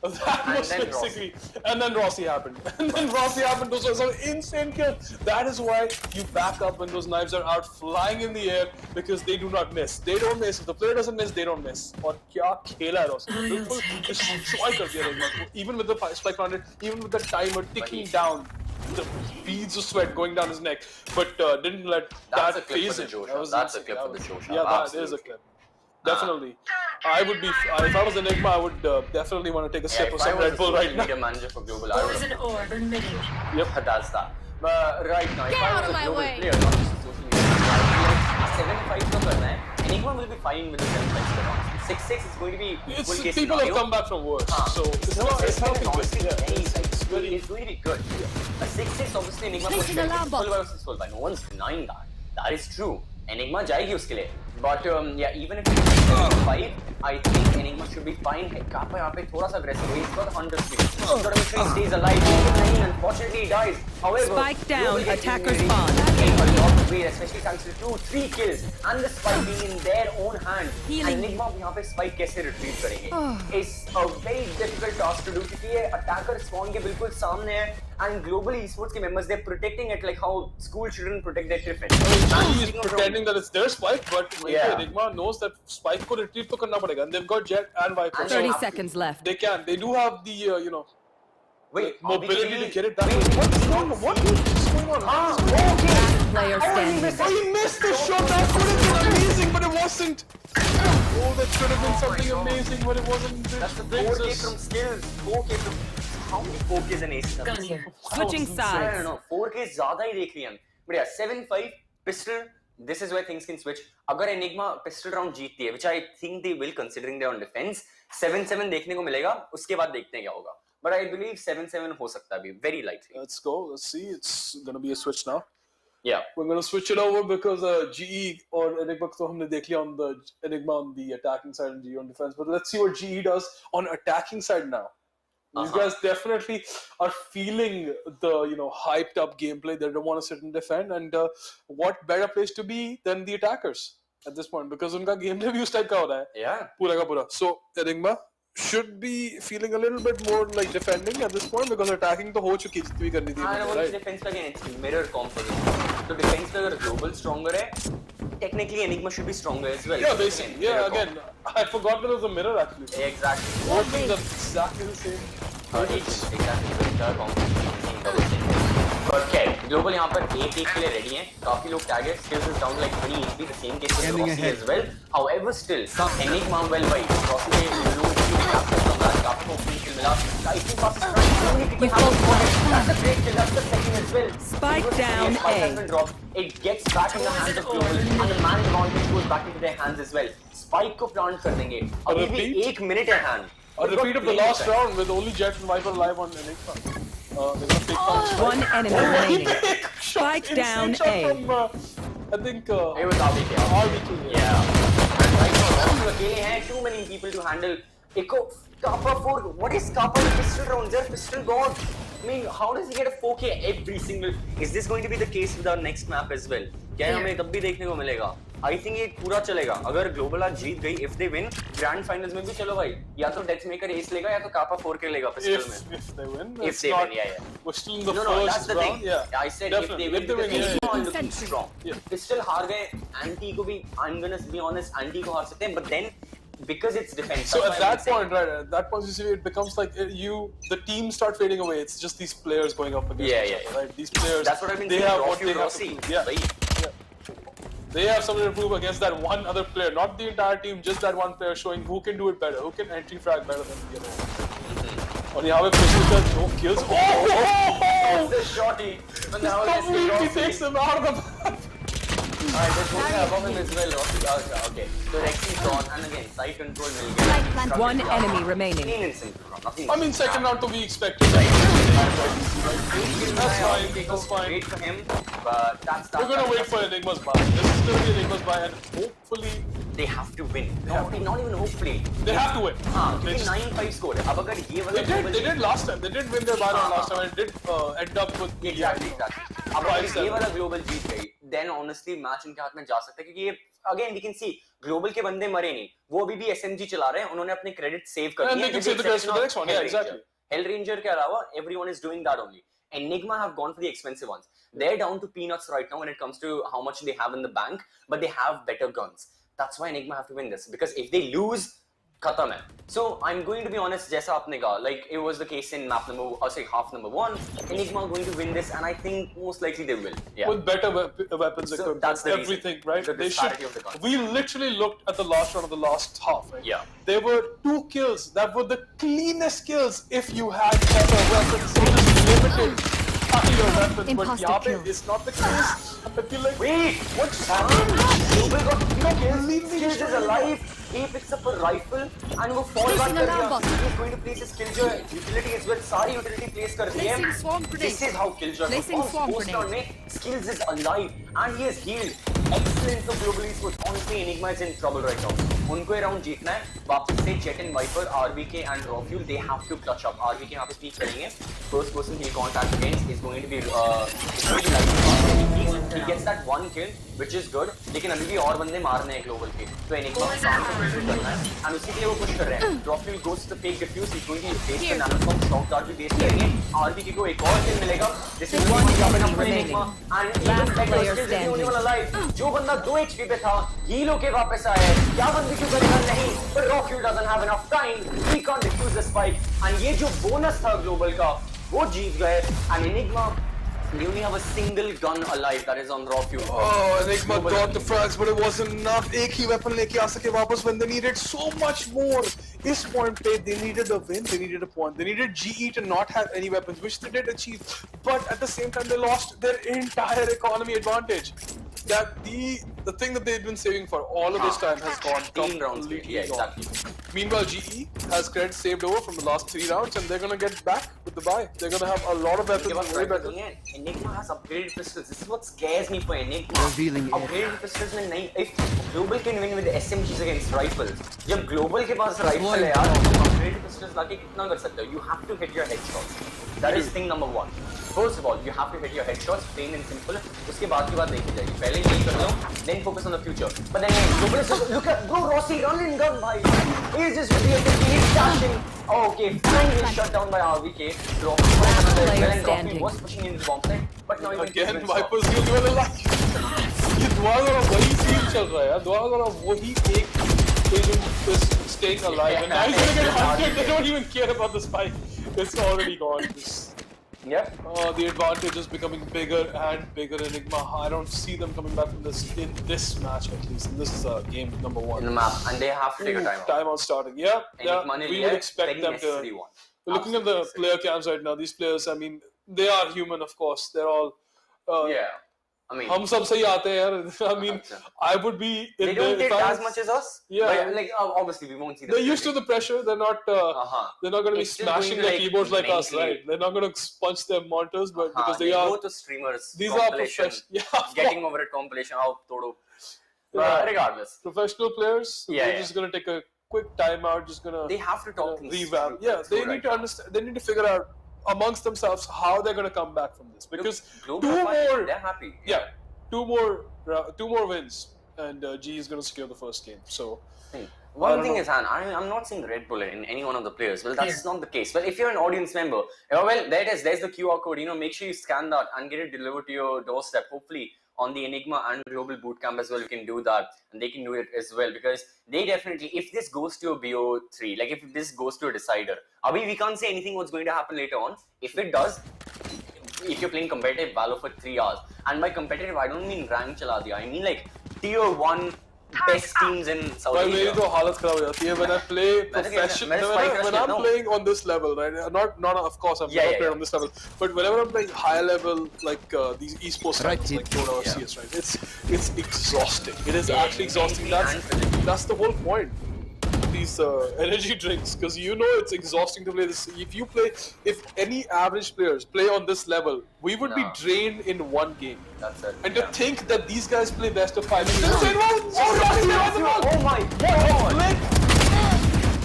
That was basically, and then Rossi happened. And then Rossi happened. Those were some insane kills. That is why you back up when those knives are out flying in the air, because they do not miss. They don't miss. If the player doesn't miss, they don't miss. और क्या खेला है Rossi? बिल्कुल destroy कर दिया Enigma. Even with the spike planted, even with the timer ticking down, the beads of sweat going down his neck, but didn't let that phase him. That's a clip for the show. Yeah, that is a clip. Definitely. I would be, if I was Enigma, I would definitely want to take a sip of some Red Bull right now. If I was a social media manager for Global, I would Poison orb emitting. Yep, that's that. But right now, if Get I out was of a my global way. player, not just a social media manager, 7-5 तो करना है. Enigma will be fine with the 7-5 score. 6-6 is going to be full case People have scenario. come back from worse, so it's helping with. It's going to be good. A 6-6 obviously Enigma Placing will alarm get bot. full versus full by. No one's denying that. That is true. Enigma जाएगी उसके लिए. But yeah, even if it's 7-5, I think Enigma should be fine. Kappa यहाँ पे थोड़ा सा aggressive. He's got 100 speed. He's got to make sure he stays alive. Unfortunately, he dies. However, Spike down, Global gets attacker really spawn. a lot of weight, especially thanks to 2-3 kills and the spike being in their own hand. Healing. Enigma यहाँ पे spike कैसे retrieve करेंगे? It's a very difficult task to do क्योंकि ये attacker spawn के बिल्कुल सामने है. And globally, esports के members, they're protecting it like how school children protect their tiffin. He is pretending that it's their spike, but Enigma knows that spike को retrieve तो करना पड़ेगा. And they've got Jet and Viper. 30 seconds left. They can. They do have the Wait, mobility to get it back. What's going on? What is going on? Last player standing. Oh, he missed the shot. That could have been amazing, but it wasn't. Oh, that could have been something amazing, but it wasn't. That's the 4K from skills. 4K from how many 4Ks in ace? Switching I sides. don't know. 4K ज़्यादा ही देख लिया. But yeah, 7-5 pistol. This is where things can switch. अगर Enigma pistol round जीतती है, which I think they will, considering they're on defense, 7-7 देखने को मिलेगा. उसके बाद देखते हैं क्या होगा. But I believe 7-7 हो सकता है भी, very likely. Let's go. Let's see. It's gonna be a switch now. Yeah. We're gonna switch it over because GE or Enigma तो हमने देख लिया on the Enigma on the attacking side and GE on defense. But let's see what GE does on attacking side now. These guys definitely are feeling the hyped up gameplay. They don't want to sit and defend. And what better place to be than the attackers at this point, because उनका gameplay views type का हो रहा है. Yeah. पूरा का पूरा. So Enigma should be feeling a little bit more like defending at this point because attacking तो हो चुकी जितनी भी करनी थी. And what is defense again? It's mirror composition. So defense में अगर global stronger है, technically Enigma should be stronger as well. Yeah, basically. Yeah, again, I forgot there was a mirror actually. Exactly. Both things are exactly the same. Exactly. So entire composition double same. Okay, global यहाँ पर एक के लिए ready हैं. काफी लोग tag है. Skills is down like 20 HP. The same case with Rossi as well. However, still Enigma well by Rossi ने blue capture from that. काफी को free kill मिला. Lightning pass is right. So many people have it. That's a great kill. That's the second as well. Spike down Spike has A. been dropped. It gets back in the hands of global, and the man advantage goes back into their hands as well. Spike को plant कर देंगे. अभी भी 1 minute है hand. A repeat of the last round with only Jet and Viper alive on Enigma. They're gonna take points. One enemy remaining. Spike down A. From, I think it was RBK. RBK. Yeah. And right now, Rossi अकेले हैं. Too many people to handle. Echo, Kappa 4, what is Kappa in pistol rounds? They're pistol god. I mean, how does he get a 4K every single? Is this going to be the case with our next map as well? क्या हमें तब भी देखने को मिलेगा? I think ये पूरा चलेगा. अगर ग्लोबल आज जीत गई, if they win, grand finals में भी चलो भाई. या तो डेथ मेकर एस लेगा या तो कापा 4K लेगा पिस्टल में. If they win, if they win, yeah. We're still in the no, first that's the round. thing. Yeah, I said definitely. if they win, yeah. Are looking strong. Pistol हार गए, anti को भी, I'm gonna be honest, anti को हार सकते हैं, but then because it's defense. So at that point, right? At that point, you see, it becomes like the teams start fading away. It's just these players going up against each other, right? These players. That's what I've been they saying. have what they have to prove. Yeah. They have something to prove against that one other player, not the entire team, just that one player showing who can do it better, who can entry frag better than the other. And यहाँ पे pistol का no kills. That's the shotty. But now completely takes him out of the map. Alright, there's one guy above him as well. Okay, so Rexy's gone, and again, side control will get. One enemy remaining. Clean and simple. Nothing. I mean, second round to be expected. That's fine. That's fine. Wait for him, but that's. We're gonna wait for Enigma's buy. This is gonna be Enigma's buy, and hopefully they have to win. Not even hopefully. They have to win. हाँ, क्योंकि 9-5 score है. अब अगर ये वाला they did last time. They did win their buy round last time, and it did end up with exactly. अब अगर ये वाला global जीत गई, then honestly match इनके हाथ में जा सकता है क्योंकि ये again we can see global के बंदे मरे नहीं. वो अभी भी SMG चला रहे हैं. उन्होंने अपने credit save कर दिए. And they can save the credits for the next one. Yeah, exactly. Hellranger के अलावा everyone is doing that only. Enigma have gone for the expensive ones. They're down to peanuts right now when it comes to how much they have in the bank, but they have better guns. That's why Enigma have to win this because if they lose, khatam hai. So I'm going to be honest, jaisa aapne kaha, like it was the case in map half number 1. Enigma are going to win this, and I think most likely they will. Yeah. With better weapons, so that's the everything, reason. right? The disparity of the guns. We literally looked at the last round of the last half, right? Yeah. There were 2 kills that were the cleanest kills if you had better weapons. So just limited your weapons, but yahan it's not the case. I feel like wait, what's happened? Global got Skills is alive. He picks up a rifle and वो fall back कर दिया. He's going to place his Killjoy utility as well. सारी utility place कर दी है. This is how Killjoy performs. Post round में Skills is alive and he is healed. Excellent for global esports. Honestly, Enigma is in trouble right now. उनको ये round जीतना है. वापस से Jet and Viper, RBK and Raw Fuel they have to clutch up. RBK यहाँ पे speak करेंगे. First person he contact against is going to be he gets that one kill which is good. लेकिन अभी भी और बंदे मारने हैं global के. तो Enigma and उसी के लिए वो push कर रहे हैं. Raw Fuel goes to the fake defuse. He's going to base the nanoscope. Shock dart भी base करेंगे. RBK को एक और kill मिलेगा. This is one enemy remaining. And last player standing. जो बंदा 2 HP पे था, हीलो के वापस आया. क्या बंदी क्यों करेगा नहीं? But Raw Fuel doesn't have enough time. He can't defuse the spike. And ये जो bonus था global का, वो जीत गए. And Enigma, they only have a single gun alive that is on Raw Fuel. Oh, Enigma got the frags, but it wasn't enough. एक ही weapon लेके आ सके वापस when they needed so much more. This point play, they needed a win, they needed a point. They needed GE to not have any weapons, which they did achieve. But at the same time, they lost their entire economy advantage. That the thing that they've been saving for all of this time has gone completely gone. Meanwhile, GE has credits saved over from the last 3 rounds, and they're gonna get back with the buy. They're gonna have a lot of weapons. Way better. Enigma has upgraded pistols. This is what scares me for Enigma. Upgraded pistols में नहीं. If Global can win with SMGs against rifles, जब Global के पास rifle है यार, तुम upgraded pistols लाके कितना कर सकते हो? You have to hit your headshots. That is thing number 1. First of all, you have to hit your headshots, plain and simple. उसके बाद की बात देखी जाएगी. पहले यही कर लो, then focus on the future. But then Global is look at bro Rossi run and gun भाई. He's just he's dashing. Oh, okay, finally shut down by RVK. Rocky was pushing in the bomb site, but now again Viper's really well alive. ये दोबारा वही scene चल रहा है यार. दोबारा वही एक agent is staying alive, and now he's gonna get hunted. They don't even care about the spike. It's already gone. Yep. The advantage is becoming bigger and bigger. Enigma, I don't see them coming back from this in this match at least. And this is game number 1 in the map, and they have to take a timeout. Timeout starting. Yeah. We would expect them to. We're looking at the player cams right now. These players, I mean, they are human, of course. They're all. Yeah. I mean, हम सब सही आते हैं यार. I mean, I would be. They don't take as much as us. Yeah. But, like obviously we won't see. They're used to the pressure. They're not. They're not going to be smashing their keyboards like us, right? They're not going to punch their monitors, but because they are. Go to streamers. These are professionals. Yeah. Getting over it compilation. How todo. Regardless. Professional players. They're just going to take a quick timeout, just gonna. They have to talk things revamp. through. Yeah, they need to understand. They need to figure out amongst themselves how they're gonna come back from this, because Global two are fine, more. they're happy. Yeah, two more wins, and G is gonna secure the first game. So. One thing is, Han, I'm not seeing Red Bull in any one of the players. Well, that's not the case. Well, if you're an audience member, well, there it is. There's the QR code. Make sure you scan that and get it delivered to your doorstep. Hopefully, on the Enigma and Global Bootcamp as well, you can do that. And they can do it as well. Because they definitely, if this goes to a BO3, like if this goes to a decider, Abhi, we can't say anything what's going to happen later on. If it does, if you're playing competitive Valor for 3 hours, and by competitive, I don't mean rank chala diya. I mean like tier 1 best teams in Saudi Arabia. मेरी तो हालत खराब हो जाती है when I play professional. When I'm playing on this level, right? Not of course I'm not playing on this level, but whenever I'm playing higher level like these esports titles like Dota or CS, right? It's exhausting. It is actually exhausting. That's the whole point. These energy drinks, because it's exhausting to play this. If any average players play on this level, we would be drained in one game. That's it. And to think that these guys play best of 5 minutes. Oh my god!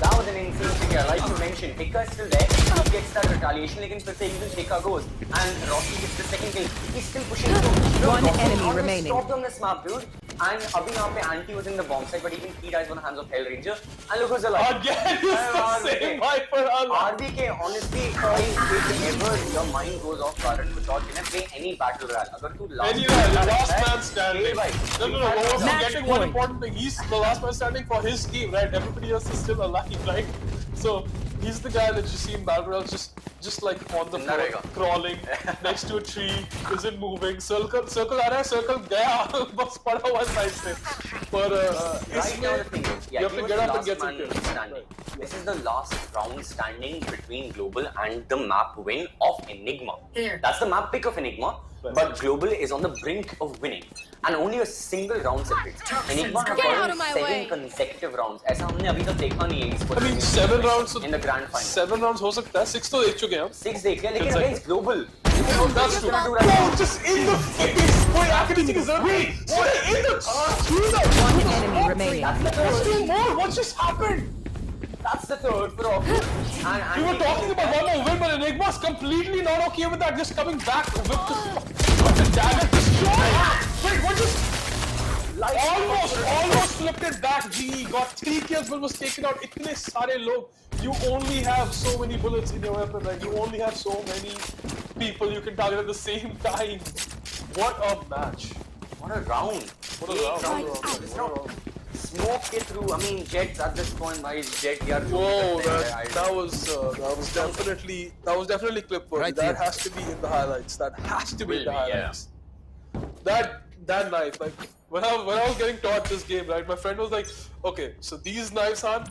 That was an insane figure. Like you mentioned, Tika is still there. He gets that retaliation. Lekin फिर से even Tika goes, and Rocky gets the second kill. He's still pushing through. One enemy remaining. Stopped on this map, dude. And abhi yahan pe Anti was in the bomb site, but even he dies on the hands of Hell Ranger. And look who's alive. Again, it's the same Viper. RBK, honestly, if ever your mind goes off current without play any battle royale. Agar tu last man standing. No. What was forgetting one important thing? He's the last man standing for his team, right? Everybody else is still alive, right? So he's the guy that you see in battle royale, just like on the floor, crawling next to a tree, isn't moving. Circle aa raha hai, circle gaya, bas pada hua side se. But right now the thing is, you have to get up and get some kills. This is the last round standing between Global and the map win of Enigma. That's the map pick of Enigma, but Global is on the brink of winning. And only a single round separates. Enigma have won 7 consecutive rounds. ऐसा हमने अभी तक देखा नहीं है Esportz. I mean 7 rounds in the grand final. 7 rounds हो सकता है. 6 तो देख चुके हैं हम. 6 देख लिया, लेकिन against Global. That's true. Bro, just in the face. Wait, Academic is there. Wait, in the. One enemy remaining. That's 2 more. What just happened? That's the third for Rocky. We were talking about one more win, but Enigma's completely not okay with that. Just coming back with the dagger destroy. Wait, what just? Almost flipped it back. GE got 3 kills, but was taken out. Itne sare log. You only have so many bullets in your weapon, right? You only have so many people you can target at the same time. What a match! What a round! What a round! Smoke it through. I mean, Jets at this point, my Jet. Whoa, that was definitely clip worthy. That has to be in the highlights. That has to be in the highlights. That knife, like when I was getting taught this game, right? My friend was like, "Okay, so these knives, Han,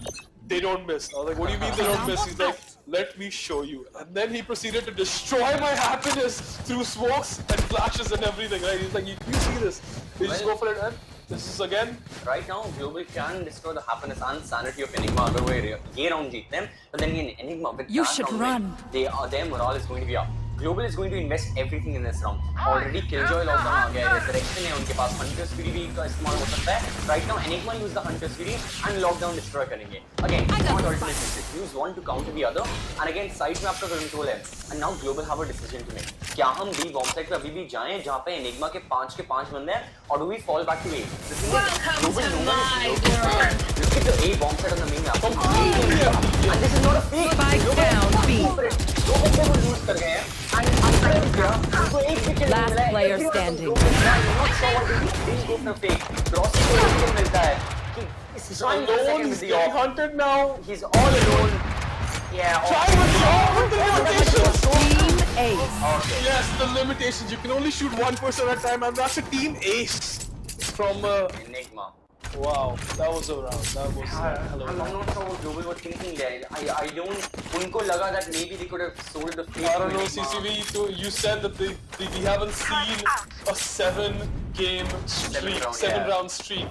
they don't miss." I was like, "What do you mean they don't miss?" He's like, "Let me show you." And then he proceeded to destroy my happiness through smokes and flashes and everything, right? He's like, "You see this? You just go for it, and this is again." Right now, Global can destroy the happiness and sanity of Enigma. Agar wo ye round jeet them, but then again, Enigma with you should run. Their morale is going to be up. Global is going to invest everything in this round. Already Killjoy lockdown आ गया है. Resurrection है उनके पास. Hunter's Fury भी का इस्तेमाल हो सकता है. Right now, Enigma use the Hunter's Fury and lockdown destroy करेंगे. Again, not alternative. Use one to counter the other. And again, side map का control है. And now Global have a decision to make. क्या हम B bomb site पे अभी भी जाएं जहाँ पे Enigma के 5 बंदे हैं, or do we fall back to A? The thing is, Global look at the A bomb site on the main map. And this is not a fake. Spike down B. दो बंदे को lose कर गए हैं. Last player standing. He's alone. He's getting hunted now. He's all alone. Yeah. Team ace. Okay. Yes, the limitations. You can only shoot one person at a time, and that's a team ace from Enigma. Wow, that was a round. That was. I'm not sure what Global was thinking there. I don't. Unko laga that maybe they could have sold the fleet. I don't know, CCV. So you said that we haven't seen a 7-game streak, 7-round streak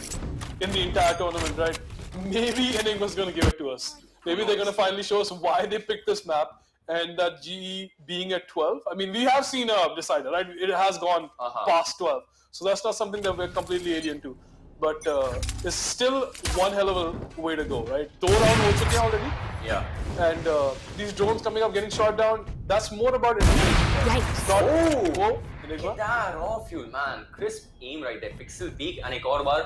in the entire tournament, right? Maybe Enigma's gonna give it to us. Maybe they're gonna finally show us why they picked this map. And that GE being at 12. I mean, we have seen a decider, right? It has gone past 12. So that's not something that we're completely alien to. but it's still one hell of a way to go, right? 2 rounds ho chuke hain already. Yeah. And these drones coming up, getting shot down, that's more about innovation. Yikes. Not, Get that raw fuel, man. Crisp aim right there. Pixel peak and ek aur baar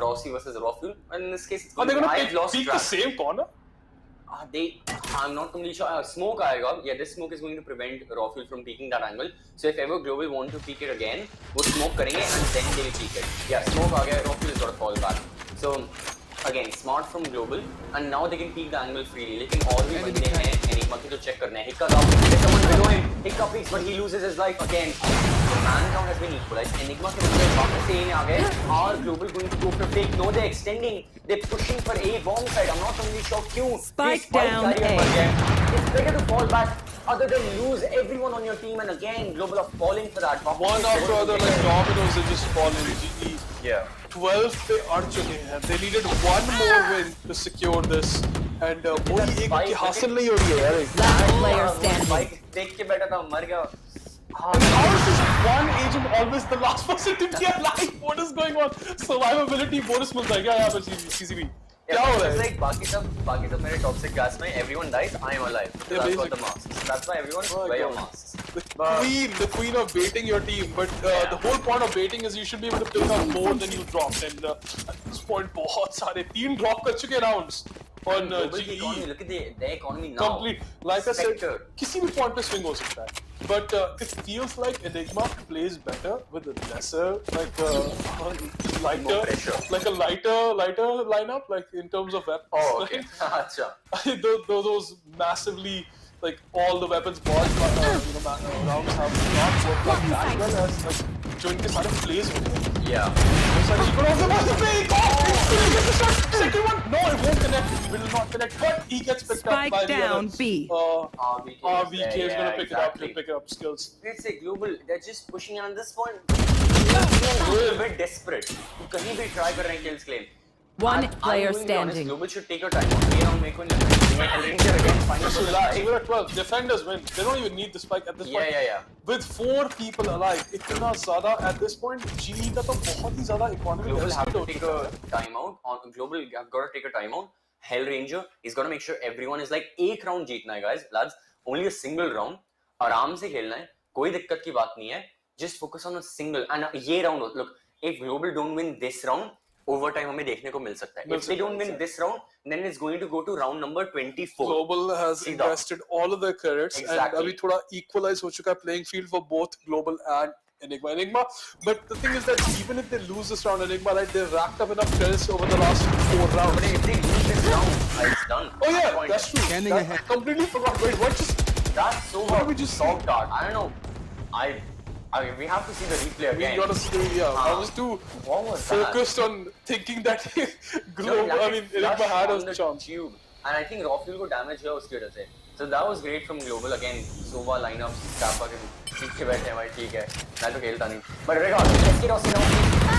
Rossi versus raw fuel. And in this case, it's are they going I've to lost peek track. the same corner? I'm not completely sure. Smoke aayega. Yeah, this smoke is going to prevent raw fuel from peeking that angle. So if ever Global want to peek it again, वो smoke करेंगे and then they will peek it. Yeah, smoke आ गया. Raw fuel is got to fall back. So again, smart from Global, and now they can peek the angle freely. लेकिन और भी बंदे हैं Enigma के जो check करने हैं. Hiccup up. There's someone below him. Hiccup peaks, but he loses his life again. The man count has been equalized. Enigma के बंदे वापस से A में आ गए. Are Global going to go for fake? No, they're extending. They're pushing for A wrong side. I'm not really sure क्यों. Spike down A. It's better to fall back other than lose everyone on your team, and again Global are falling for that. One after other, like dominoes, they just fall in. GE. Yeah. 12 पे अड़ चुके हैं. They needed one more win to secure this, and वही एक हासिल नहीं हो रही है यार. Last player standing. Spike देख के बैठा था, मर गया. And how is this one agent always the last person to be alive? What is going on? Survivability bonus मिलता है क्या यहाँ पर CCB? क्या हो रहा है? Like बाकी सब मेरे toxic cast में everyone dies, I am alive. So that's what the masks. That's why everyone wear your masks. The queen of baiting your team, but the whole point of baiting is you should be able to pick up more than you dropped. And at this point, बहुत सारे 3 drop कर चुके rounds on GE. Look at their economy now. Complete. Like I said, किसी भी point पे swing हो सकता है. But it feels like Enigma plays better with a lesser, like lighter lineup, like in terms of weapons. Oh, okay. Acha. Those massively, like all the weapons balls, rounds have not worked out that well as like जो इनके सारे plays होते हैं. Yeah. Second one, no, it won't connect. It will not connect. But he gets picked up by Spike down B. RVK is going to pick it up. He'll pick up skills. Let's say Global, they're just pushing, and at this point, they're a bit desperate. कहीं भी try कर रहे हैं kills claim. One player standing. Global should take your time. Round make one. Ranger again. Final relax. We're at 12. Defenders win. They don't even need the spike at this point. Yeah. With 4 people alive, इतना ज़्यादा at this point, GE का तो बहुत ही ज़्यादा economy. Global have to take a timeout. On Global have got to take a timeout. Hell Ranger is got to make sure everyone is like एक round जीतना है guys. Lads, only a single round. आराम से खेलना है. कोई दिक्कत की बात नहीं है. Just focus on a single. And ये round, look, if Global don't win this round, overtime हमें देखने को मिल सकता है. If they don't win this round, then it's going to go to round number 24. Global has invested all of their credits, and अभी थोड़ा equalize हो चुका है playing field for both Global and Enigma. But the thing is that even if they lose this round, Enigma, right, they've racked up enough credits over the last 4 rounds. But if they lose this round, it's done. Oh yeah, that's true. That completely forgot. Wait, what just? That's so hard. We just soft dart. I don't know. I mean, we have to see the replay again. We gotta see the replay. I was too focused on thinking that Enigma had a chance. And I think raw fuel को damage हुआ उसकी वजह से. So that was great from Global again. Sova lineups, Kappa के पीछे बैठे हैं भाई, ठीक है. मैं तो खेलता नहीं. But regardless, let's get Rossi down.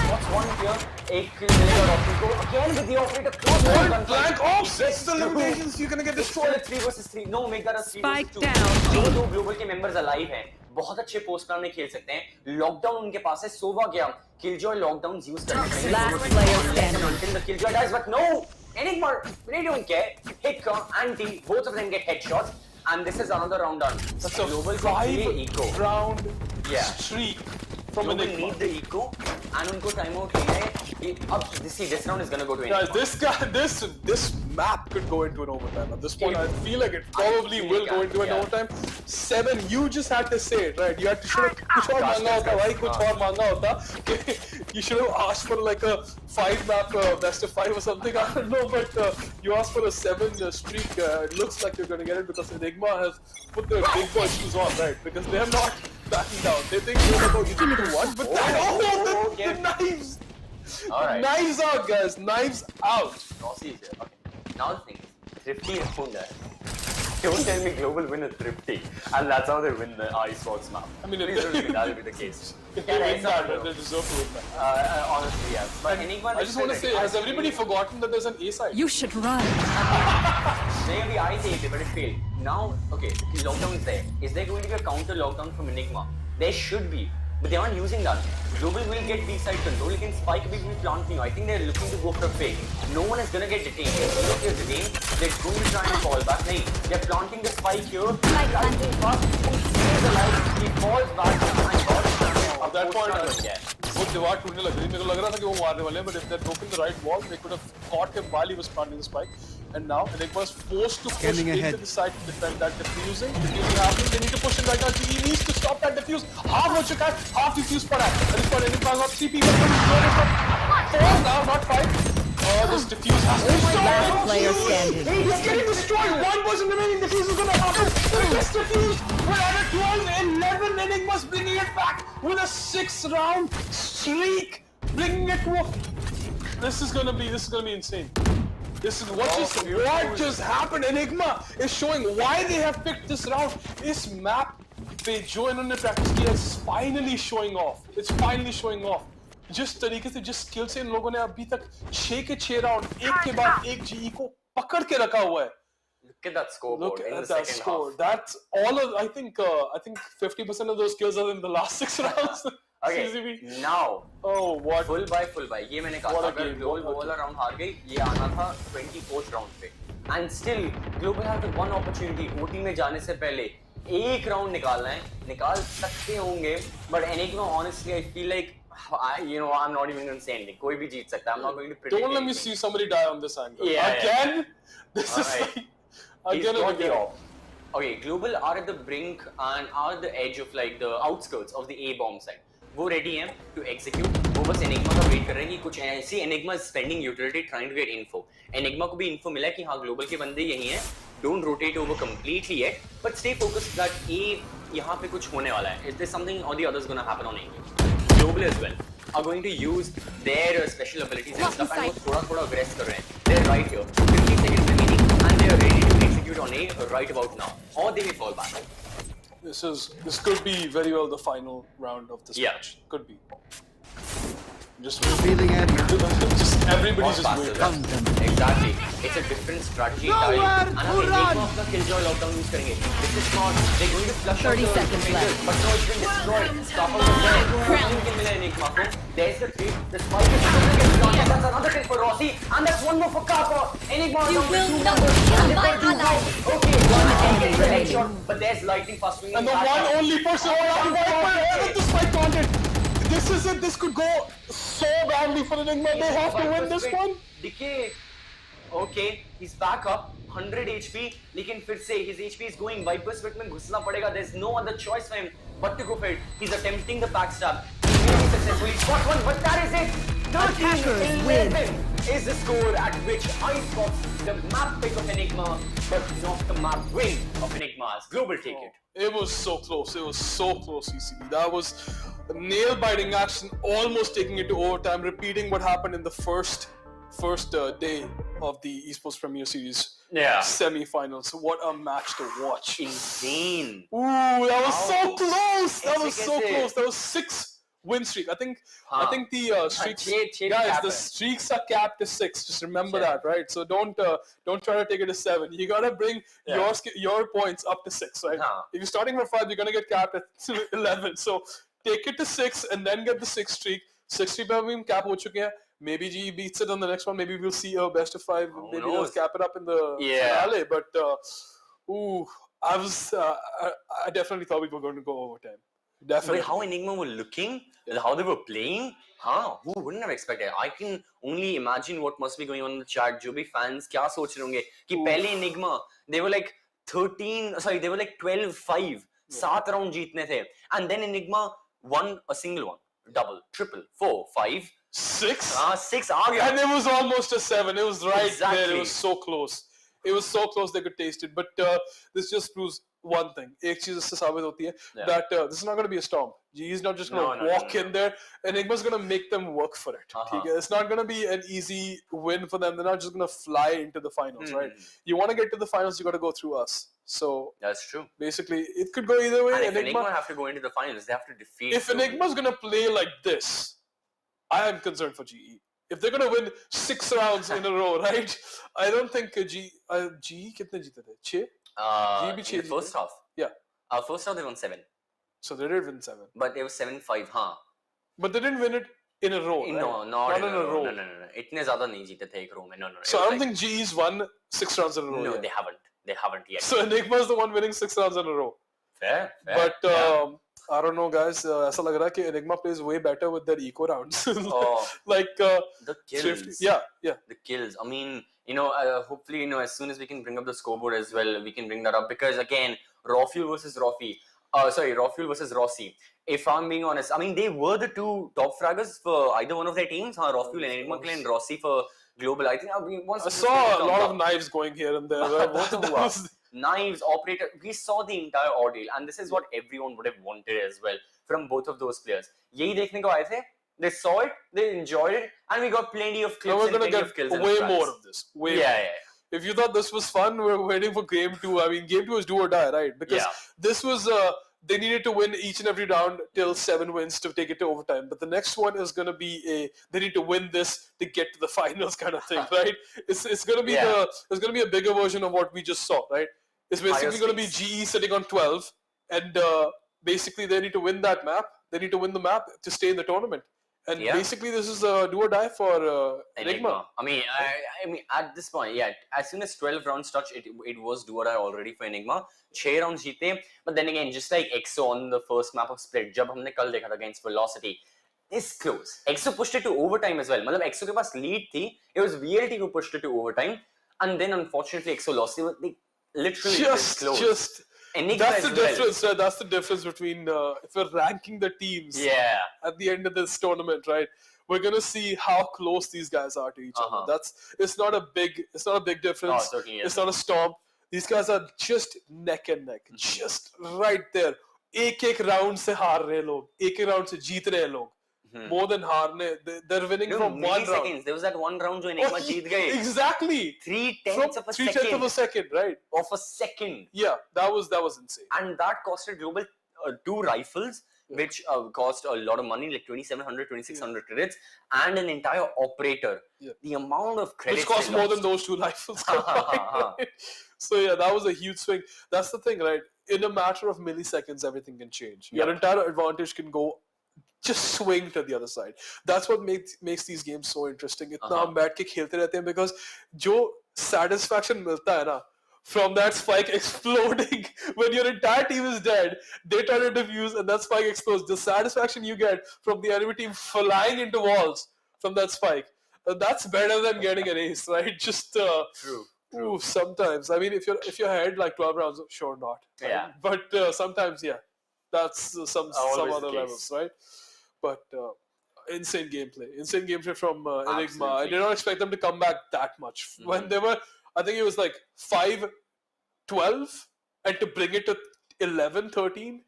What's one here? एक kill मिलेगा Rossi को. Again with the operator close. Blank ops. That's the limitations. You're gonna get destroyed. 3 versus 3. No, make that a 3 Spike versus 2. down. दो Global के members alive हैं. बहुत अच्छे post plan में खेल सकते हैं. लॉकडाउन उनके पास है. सोवा गया. Killjoy lockdowns use करते हैं. Last player standing. Until the Killjoy dies, but no. Enigma, they don't care. Hit, anti, both of them get headshots. And this is another round done. That's a Global 5-round streak from Global Enigma. need the eco, and उनको timeout लेना है. Up, this round is gonna go to Enigma. This map could go into an overtime. At this point, I feel like it probably will go into an overtime. 7, you just had to say it, right? You had to should have कुछ और मांगा होता, भाई कुछ और मांगा होता. You should have asked for like a 5-map best of 5 or something. I don't know, but you asked for a 7 streak. It looks like you're gonna get it because Enigma has put their big boy shoes on, right? Because they are not backing down. They think they're about to get to 1, but the knives. Alright. Knives out, guys. Knives out. Rossi is here. Okay. Now the thing is, Thrifty is won that. Don't tell me Global win a Thrifty, and that's how they win the Esportz map. I mean, that'll be the case. If they win that, they deserve to win that. Honestly, yeah. But Enigma, I just want to say, has everybody forgotten that there's an A side? You should run. Maybe I saved it, but it failed. Now, okay, lockdown is there. Is there going to be a counter lockdown from Enigma? There should be. but they aren't using that. Global will get B-side control. You can spike a bit with plant new. I think they're looking to go for a fake. No one is gonna get detained. If you're detained, they're going to try and fall back. Nahi, they're planting the spike here. Planting fast. He stays alive. He falls back and God. At that point, वो दीवार टूटने लग रही थी. मेरे को लग रहा था कि वो मारने वाले हैं, but if they'd broken the right wall, they could have caught him while he was planting the spike. And now Enigma was forced to push into the side to defend that diffusing. Diffusing happening. They need to push it right now. He needs to stop that diffuse. Half हो चुका है. Half diffuse पड़ा है. At this point, Enigma got 3 people coming. 4 now, not 5. This diffuse has to stop. Last player standing. He's getting destroyed. 1 person remaining. Diffuse is gonna happen. This diffuse. We're at a 12-11. Enigma's bringing it back with a 6-round streak. Bringing it to a... This is gonna be insane. This is what just happened. Enigma is showing why they have picked this round. This map पे जो इन्होंने practice किया is finally showing off. It's finally showing off. जिस तरीके से जिस skill से इन लोगों ने अभी तक 6 के 6 राउंड एक के बाद एक जीई को पकड़ के रखा हुआ है. Look at that scoreboard. Look in at the that second score. half. That's all of. I think 50% of those kills are in the last 6 rounds. Okay, CCB. now. Oh, what? Full by. ये मैंने कहा था अगर global वो वाला round हार गई, ये आना था 24th round पे. And still, global had the one opportunity. OT में जाने से पहले एक round निकालना है, निकाल सकते होंगे. But Enigma, honestly, I feel like. I'm not even going to say anything. कोई भी जीत सकता है. I'm not going to predict. Don't let me see somebody die on this angle. Yeah, again? Yeah. This is like again and again. Okay, global are at the brink and are at the edge of like the outskirts of the A bomb side. वो ready हैं to execute. वो बस Enigma का wait कर रहे हैं कि कुछ ऐसी Enigma is spending utility trying to get info. Enigma को भी info मिला है कि हाँ global के बंदे यही हैं. Don't rotate over completely yet, but stay focused that A यहाँ पे कुछ होने वाला है. Is there something or the other is going to happen on A? Global as well are going to use their special abilities and stuff and वो थोड़ा aggress कर रहे हैं. They're right here. 50 seconds remaining and they're ready to execute on A right about now. Or they may fall back. This could be very well the final round of this match. Could be. Just feeling it. Just everybody's just waiting. Exactly. It's a different strategy. And Enigma अपना killjoy lockdown use करेंगे. This is smart. They're going to flush 30 seconds left. But no, it's been destroyed. Stop out of there. Kill मिला Enigma को. There's the tree. The spike is going to get planted. That's another kill for Rossi. And that's one more for Kappa. Enigma You down will to 2 not numbers. kill They've my got 2 ally. points. Okay, one enemy gets a headshot. But there's lightning fast swinging. And the one only person around with the spike planted. This is it. This could go so badly for Enigma. They have to win this one. Decay. Okay, he's back up. 100 HP. लेकिन फिर से his HP is going. Viper Spit में घुसना पड़ेगा. There's no other choice for him but to go for it. He's attempting the backstab. He may be successful. He's got one, but that is it. 13-11 is the score at which Esportz, the map pick of Enigma, but not the map win of Enigma's. Global take it. It was so close. It was so close, ECB. That was a nail-biting action, almost taking it to overtime, repeating what happened in the first day of the Esports Premier Series semi-finals. What a match to watch. Insane. Ooh, that was so close. That was so close. That was 6 win streak. I think the streaks, guys, the streaks are capped to 6. Just remember that, right? So don't try to take it to 7. You gotta bring your points up to 6, right? If you're starting from 5, you're gonna get capped at 11. So take it to 6 and then get the 6 streak. 6 streak पे हम cap हो चुके हैं. Maybe GE beats it on the next one. Maybe we'll see a best of 5. Maybe they'll cap it up in the finale. But I definitely thought we were going to go overtime. Definitely. But how Enigma were looking, how they were playing, who wouldn't have expected? I can only imagine what must be going on in the chat. जो भी fans क्या सोच रहे होंगे कि पहले Enigma, they were like 12-5, 7 round जीतने थे, and then Enigma won a single one, double, triple, 4, 5, 6. 6 आ गया. And it was almost a 7. It was right there. It was so close. It was so close they could taste it. But this just proves one thing. एक चीज इससे साबित होती है that this is not going to be a storm. GE is not just going to walk in there. Enigma's going to make them work for it. It's not going to be an easy win for them. They're not just going to fly into the finals, right? You want to get to the finals, you got to go through us. So that's true. Basically, it could go either way. And if Enigma have to go into the finals, they have to defeat. If Enigma's going to play like this, I am concerned for GE. If they're going to win 6 rounds in a row, right? I don't think GE कितने जीते थे? 6? In the first half. Yeah. First half they won 7. So they did win 7. But it was 7-5, huh? But they didn't win it in a row. No, right? not in a row. row. No. इतने ज़्यादा नहीं जीते थे एक row में. No. So I don't think GE's won 6 rounds in a row. No, yet. they haven't yet. So Enigma is the one winning 6 rounds in a row. Fair. But I don't know, guys. ऐसा लग रहा है कि Enigma plays way better with their eco rounds. Like the kills. Yeah. The kills. I mean, hopefully, as soon as we can bring up the scoreboard as well, we can bring that up because again, Raw Fuel versus Rossi. If I'm being honest, I mean, they were the two top fraggers for either one of their teams, Raw Fuel and Enigma and Rossi for global. I saw a lot of knives going here and there. Knives, operator. We saw the entire ordeal, and this is what everyone would have wanted as well from both of those players. यही देखने को आए थे. They saw it, they enjoyed it, and we got plenty of clips and plenty of kills. Way more of this. Way more. Yeah. If you thought this was fun, we're waiting for game 2. I mean, game 2 is do or die, right? Because this was they needed to win each and every round till 7 wins to take it to overtime. But the next one is going to be they need to win this to get to the finals kind of thing, right? It's going to be it's going to be a bigger version of what we just saw, right? It's basically going to be GE sitting on 12, and basically they need to win that map. They need to win the map to stay in the tournament. And basically, this is a do or die for Enigma. I mean, at this point, as soon as 12 rounds touched, it was do or die already for Enigma. 6 rounds जीते, but then again, just like EXO on the first map of Split, जब हमने कल देखा था against Velocity, this close. EXO pushed it to overtime as well. मतलब EXO के पास lead थी, it was VLT who pushed it to overtime, and then unfortunately EXO lost. They literally just. Enigma that's the difference. Well. That's the difference between if we're ranking the teams. At the end of this tournament, right? We're gonna see how close these guys are to each other. It's not a big difference. It's not a stomp. These guys are just neck and neck, just right there. एक round से हार रहे लोग, एक round से जीत रहे लोग. More than हारने, they're winning from 1 round. There was that 1 round जो Enigma जीत गए. Exactly. 3/10 of a second. 3/10 of a second, right? Of a second. Yeah, that was insane. And that costed Global 2 rifles, which cost a lot of money, like 2,700, 2,600 credits, and an entire operator. The amount of credits which cost more than those 2 rifles. So that was a huge swing. That's the thing, right? In a matter of milliseconds, everything can change. Your entire advantage can go. Just swing to the other side. That's what makes these games so interesting. इतना हम बैठ के खेलते रहते हैं because जो satisfaction मिलता है ना from that spike exploding when your entire team is dead, they try to defuse and that spike explodes. The satisfaction you get from the enemy team flying into walls from that spike, that's better than getting an ace, right? Just True. Ooh, sometimes. I mean, if you're ahead like 12 rounds, sure not. Yeah. But sometimes, that's some other levels, right? But insane gameplay from Enigma. I did not expect them to come back that much. When they were, I think it was like 5-12, and to bring it to 11-13,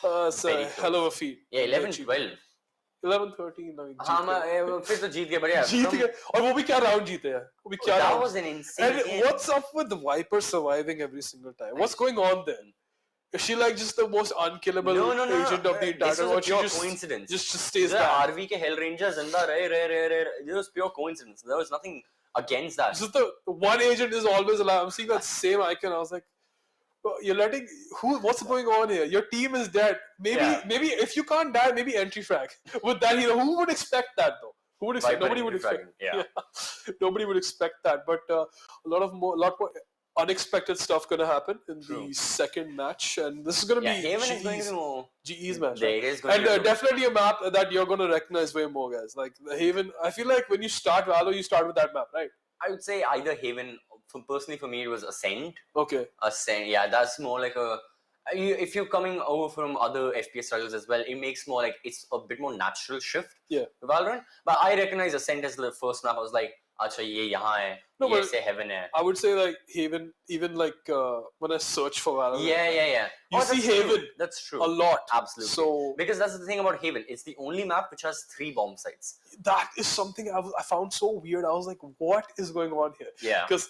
it's a hell of a feat. 11-12. 11-13. I mean, फिर तो जीत गए बढ़िया. जीत गए और वो भी क्या round जीते हैं. That was an insane game. What's up with the Viper surviving every single time? What's going on then? Is she like just the most unkillable agent of the entire? This was a pure coincidence. Just stays there. RV के Hell Ranger जिंदा रहे. It was pure coincidence. There was nothing against that. Just the one agent is always alive. I'm seeing that same icon. I was like, you're letting what's going on here? Your team is dead. Maybe if you can't die, maybe entry frag. With that, who would expect that though? Who would expect? Nobody would expect. Nobody would expect that. But a lot more unexpected stuff gonna happen in the second match, and this is gonna be Haven is going to be more GE's match. It is going and definitely a map that you're gonna recognize way more, guys. Like the Haven, I feel like when you start Valo, you start with that map, right? I would say either Haven. Personally, for me, it was Ascent. Okay. Ascent, that's more like a. If you're coming over from other FPS titles as well, it makes more like it's a bit more natural shift. Yeah. To Valorant, but I recognize Ascent as the first map. I was like, "Acha, ye yahan hai. Ye se Heaven hai." I would say like Haven, even like when I search for Valorant. Yeah. You see Haven. That's true. A lot. Absolutely. So because that's the thing about Haven, it's the only map which has 3 bomb sites. That is something I found so weird. I was like, what is going on here? Yeah. Because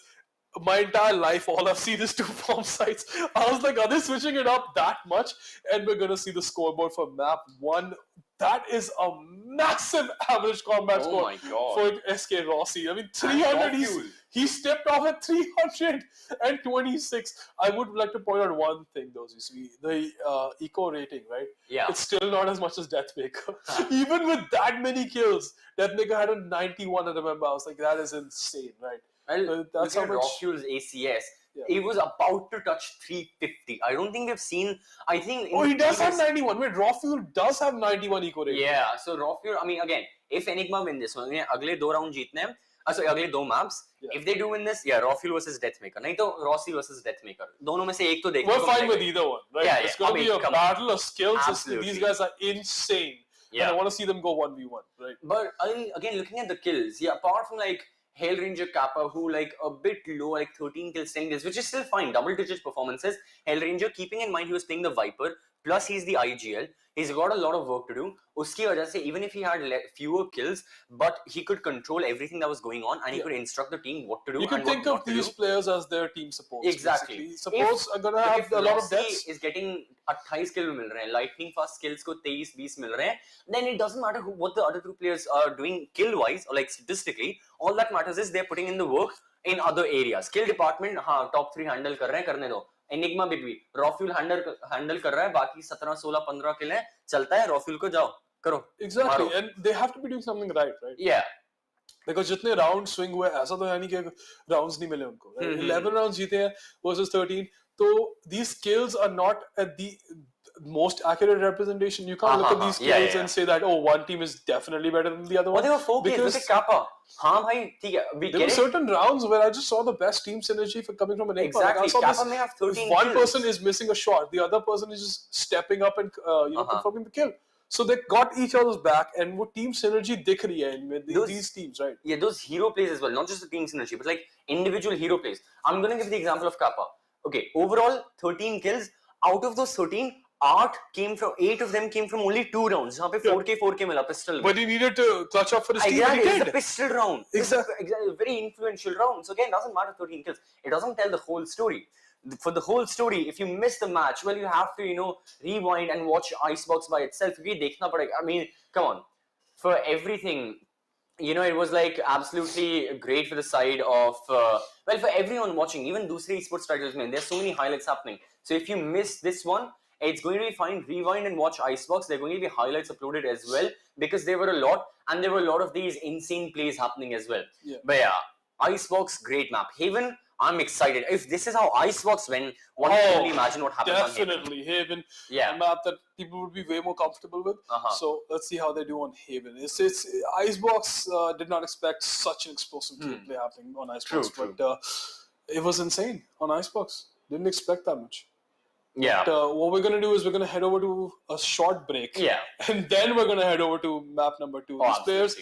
my entire life, all I've seen is 2 bomb sites. I was like, are they switching it up that much? And we're gonna see the scoreboard for map 1 That is a massive average combat score my God. for SK Rossi. I mean, 300. He stepped off at 326. I would like to point out one thing, though, Zisvi. The eco rating, right? Yeah. It's still not as much as Deathmaker. Even with that many kills, Deathmaker had a 91, I remember. I was like, that is insane, right? Well, that's look how at much. Rofuel's ACS. He was about to touch 350. I don't think we've seen. I think. Oh, he does have 91. Wait, Rofuel does have 91 eco rating. Yeah. So Rofuel. I mean, again, if Enigma win this one, अगले 2 round जीतने हैं. Sorry, अगले 2 maps. If they do win this, yeah, Rofuel versus Deathmaker. नहीं तो Rossi versus Deathmaker. दोनों में से एक तो देखने We're को fine मिलेगा. with either one, right? Yeah, It's going to be a battle of skills. Absolutely. These guys are insane. Yeah. And I want to see them go 1v1, right? But again, looking at the kills, yeah, apart from like Hail Ranger Kappa, who like a bit low, like 13 kills, 10 kills, which is still fine, double-digit performances. Hail Ranger, keeping in mind he was playing the Viper, plus he's the IGL. He's got a lot of work to do. Uski wajah se, even if he had fewer kills, but he could control everything that was going on, and he could instruct the team what to do. You can think of these players as their team supports. Exactly. Basically. Suppose I'm gonna have a lot of deaths. Is getting 28 kills mil rahe hain, lightning fast skills ko 23-20 mil rahe hain, then it doesn't matter what the other two players are doing kill wise or like statistically. All that matters is they're putting in the work in other areas. Skill department, हाँ top 3 handle कर रहे हैं, करने दो. Enigma भी Rofuel handle कर रहा है, बाकी 17, 16, 15 किल हैं, चलता है. Rofuel को जाओ, करो. Exactly, and they have to be doing something right? Yeah. Because जितने round swing हुए, ऐसा तो है नहीं कि rounds नहीं मिले उनको. 11 rounds जीते हैं versus 13. So these skills are not at the most accurate representation. You can't look at these skills and say that, oh, one team is definitely better than the other one. They were 4 kills. Look at Kappa. हाँ भाई, ठीक है. There were certain rounds where I just saw the best team synergy for coming from an Enigma. Exactly. Like Kappa may have 13 one kills. person is missing a shot, the other person is just stepping up and confirming the kill. So they got each other's back, and what team synergy dikh rahi hai with these teams, right? Yeah, those hero plays as well, not just the team synergy, but like individual hero plays. I'm going to give the example of Kappa. Okay, overall 13 kills. Out of those 13, 8 of them came from only 2 rounds. जहाँ पे 4K मिला pistol. But he needed to clutch up for his team. Exactly, He it's did. a pistol round. Exactly. It's a very influential round. So again, it doesn't matter 13 kills. It doesn't tell the whole story. For the whole story, if you miss the match, well, you have to, rewind and watch Icebox by itself. I mean, come on. For everything, it was like absolutely great for the side of, for everyone watching, even dusre esports titles, man, there's so many highlights happening. So if you miss this one, it's going to be fine. Rewind and watch Icebox. There are going to be highlights uploaded as well, because there were a lot, and there were a lot of these insane plays happening as well. Yeah. But yeah, Icebox, great map. Haven, I'm excited. If this is how Icebox win, one can only imagine what happens on Haven. Definitely, Haven. Yeah. A map that people would be way more comfortable with. So let's see how they do on Haven. It's Icebox did not expect such an explosive gameplay happening on Icebox, but it was insane on Icebox. Didn't expect that much. Yeah. But, what we're going to do is we're going to head over to a short break. Yeah. And then we're going to head over to map number 2. Oh, These players,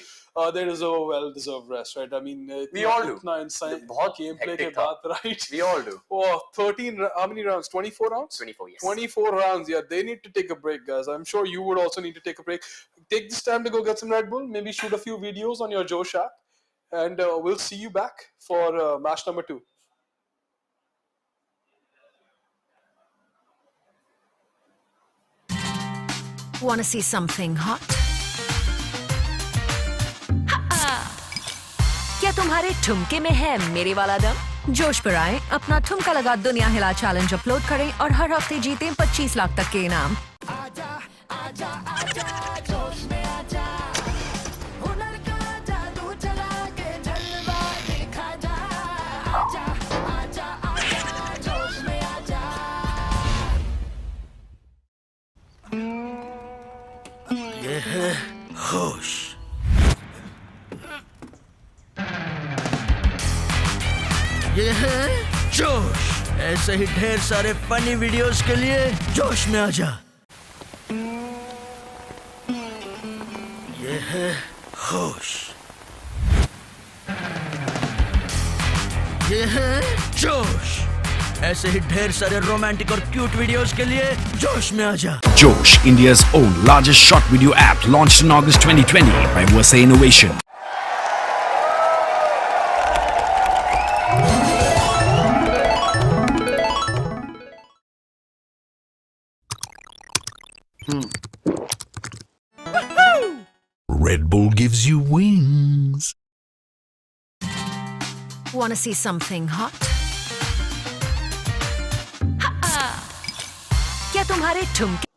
they deserve a well-deserved rest, right? I mean, we all do. बहुत gameplay के बाद, right? We all do. Oh, 13, how many rounds? 24 rounds? 24, yes. 24 rounds, yeah. They need to take a break, guys. I'm sure you would also need to take a break. Take this time to go get some Red Bull, maybe shoot a few videos on your Josh app, and we'll see you back for match number 2. Want to see something hot? क्या तुम्हारे ठुमके में है मेरे वाला दम? जोश पर आए, अपना ठुमका लगा दुनिया हिला चैलेंज अपलोड करें और हर हफ्ते जीतें 25 लाख तक के इनाम। ये है होश, ये है जोश। ऐसे ही ढेर सारे फनी वीडियोस के लिए जोश में आजा। ये है होश, ये है जोश। ऐसे ही ढेर सारे रोमांटिक और क्यूट वीडियोस के लिए जोश में आजा। Josh, India's own largest short video app, launched in August 2020 by Versa Innovation. Red Bull gives you wings. Wanna see something hot? क्या तुम्हारे ठुमके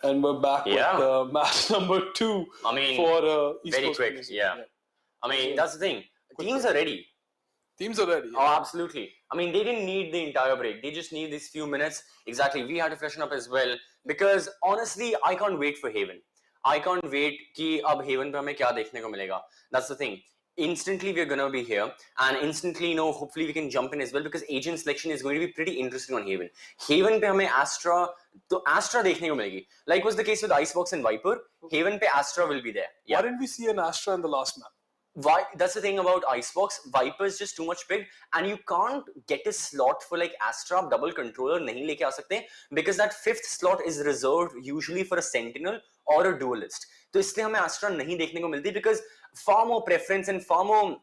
And we're back with match number 2 I mean, for very Esportz. quick. Yeah. I mean, that's the thing. Teams are ready. Teams are ready. Oh, absolutely. I mean, they didn't need the entire break. They just need these few minutes. Exactly. We had to freshen up as well. Because honestly, I can't wait for Haven. I can't wait कि अब Haven पे हमें क्या देखने को मिलेगा. That's the thing. Instantly, we're going to be here. And instantly, hopefully we can jump in as well. Because agent selection is going to be pretty interesting on Haven. Haven पे हमें Astra देखने को मिलेगी. Like was the case with Icebox and Viper. Haven पे Astra will be there. Why didn't we see an Astra in the last map? Why? That's the thing about Icebox. Viper is just too much big, and you can't get a slot for like Astra double controller. नहीं लेके आ सकते because that 5th slot is reserved usually for a Sentinel or a Duelist. तो इसलिए हमें Astra नहीं देखने को मिलती because far more preference and far more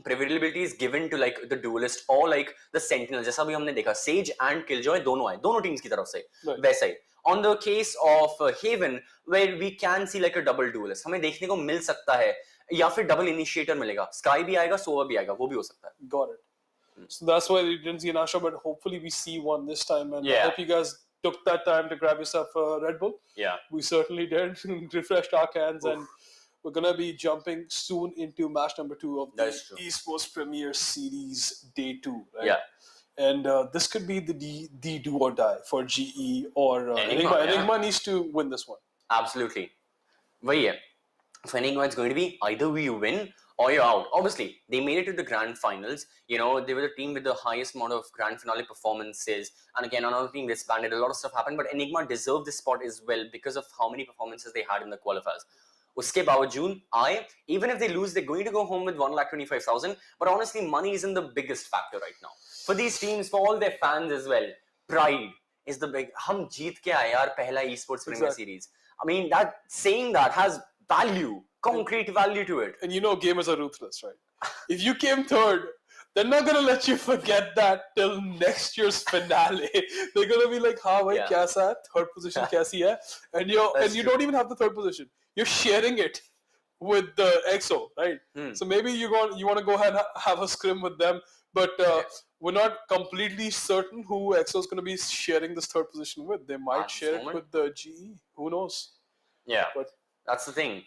preferability is given to like the Duelist or like the Sentinel. जैसा भी हमने देखा Sage and Killjoy दोनों आए दोनों teams की तरफ से वैसा ही. On the case of Haven, where we can see like a double Duelist, हमें देखने को मिल सकता है या फिर डबल इनिशिएटर मिलेगा. स्काई भी आएगा, सोवा भी आएगा, वो भी हो सकता है. Got it. So that's why we didn't see an Astra, but hopefully we see one this time. And I hope you guys took that time to grab yourself a Red Bull. Yeah. We certainly did. Refreshed our cans. And we're going to be jumping soon into match number 2 of the Esports Premier Series Day 2. Right? Yeah. And this could be the do or die for GE or Enigma. Enigma needs to win this one. Absolutely. वही है. For Enigma, it's going to be either you win or you're out. Obviously, they made it to the grand finals. They were the team with the highest amount of grand finale performances. And again, another team disbanded. A lot of stuff happened, but Enigma deserved this spot as well because of how many performances they had in the qualifiers. Uske bawajood, even if they lose, they're going to go home with 1,25,000. But honestly, money isn't the biggest factor right now. For these teams, for all their fans as well, pride is the big. हम जीत के आए यार पहला esports Premier Series. I mean, saying that has value, concrete value to it. And gamers are ruthless, right? If you came third, they're not gonna let you forget that till next year's finale. They're gonna be like, "Ha, bhai, kaisa hai? Third position kaisi hai?" And you don't even have the third position. You're sharing it with the EXO, right? So maybe you want to go ahead and have a scrim with them, but we're not completely certain who EXO is going to be sharing this third position with. They might share it with the GE. Who knows? Yeah, but that's the thing.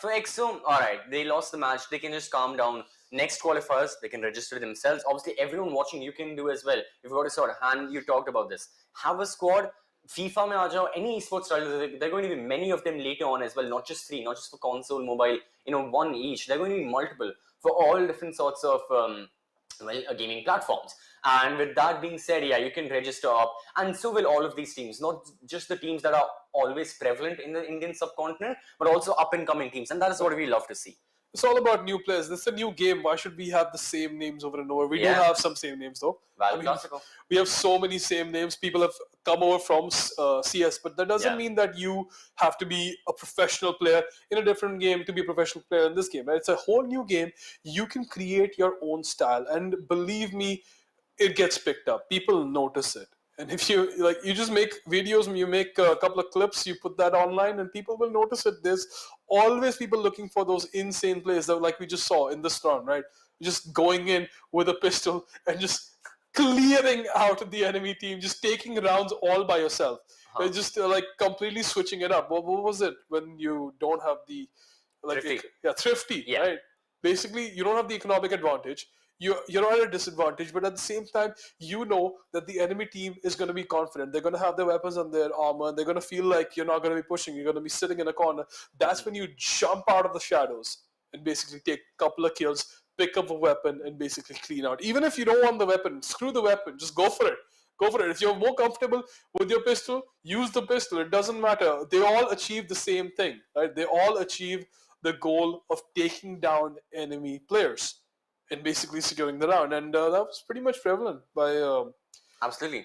For EXO, all right, they lost the match. They can just calm down. Next qualifiers, they can register themselves. Obviously, everyone watching, you can do as well. You've got a sort of hand. You talked about this. Have a squad. FIFA mein aa jao, any esports titles, there are going to be many of them later on as well, not just 3, not just for console, mobile, one each. There are going to be multiple for all different sorts of gaming platforms. And with that being said, you can register up, and so will all of these teams, not just the teams that are always prevalent in the Indian subcontinent, but also up and coming teams, and that is what we love to see. It's all about new players. This is a new game. Why should we have the same names over and over? We do have some same names though. We have so many same names. People have come over from CS, but that doesn't mean that you have to be a professional player in a different game to be a professional player in this game. Right? It's a whole new game. You can create your own style, and believe me, it gets picked up. People notice it. And if you you just make videos, you make a couple of clips, you put that online, and people will notice it. There's always people looking for those insane plays that, like we just saw in this round, right? Just going in with a pistol and just clearing out the enemy team, just taking rounds all by yourself. Just completely switching it up. What was it when you don't have the thrifty, right? Basically, you don't have the economic advantage. You're not at a disadvantage, but at the same time, you know that the enemy team is going to be confident. They're going to have their weapons and their armor, and they're going to feel like you're not going to be pushing. You're going to be sitting in a corner. That's when you jump out of the shadows and basically take a couple of kills, pick up a weapon, and basically clean out. Even if you don't want the weapon, screw the weapon. Just go for it. Go for it. If you're more comfortable with your pistol, use the pistol. It doesn't matter. They all achieve the same thing, right? They all achieve the goal of taking down enemy players and basically securing the round, and that was pretty much prevalent by absolutely,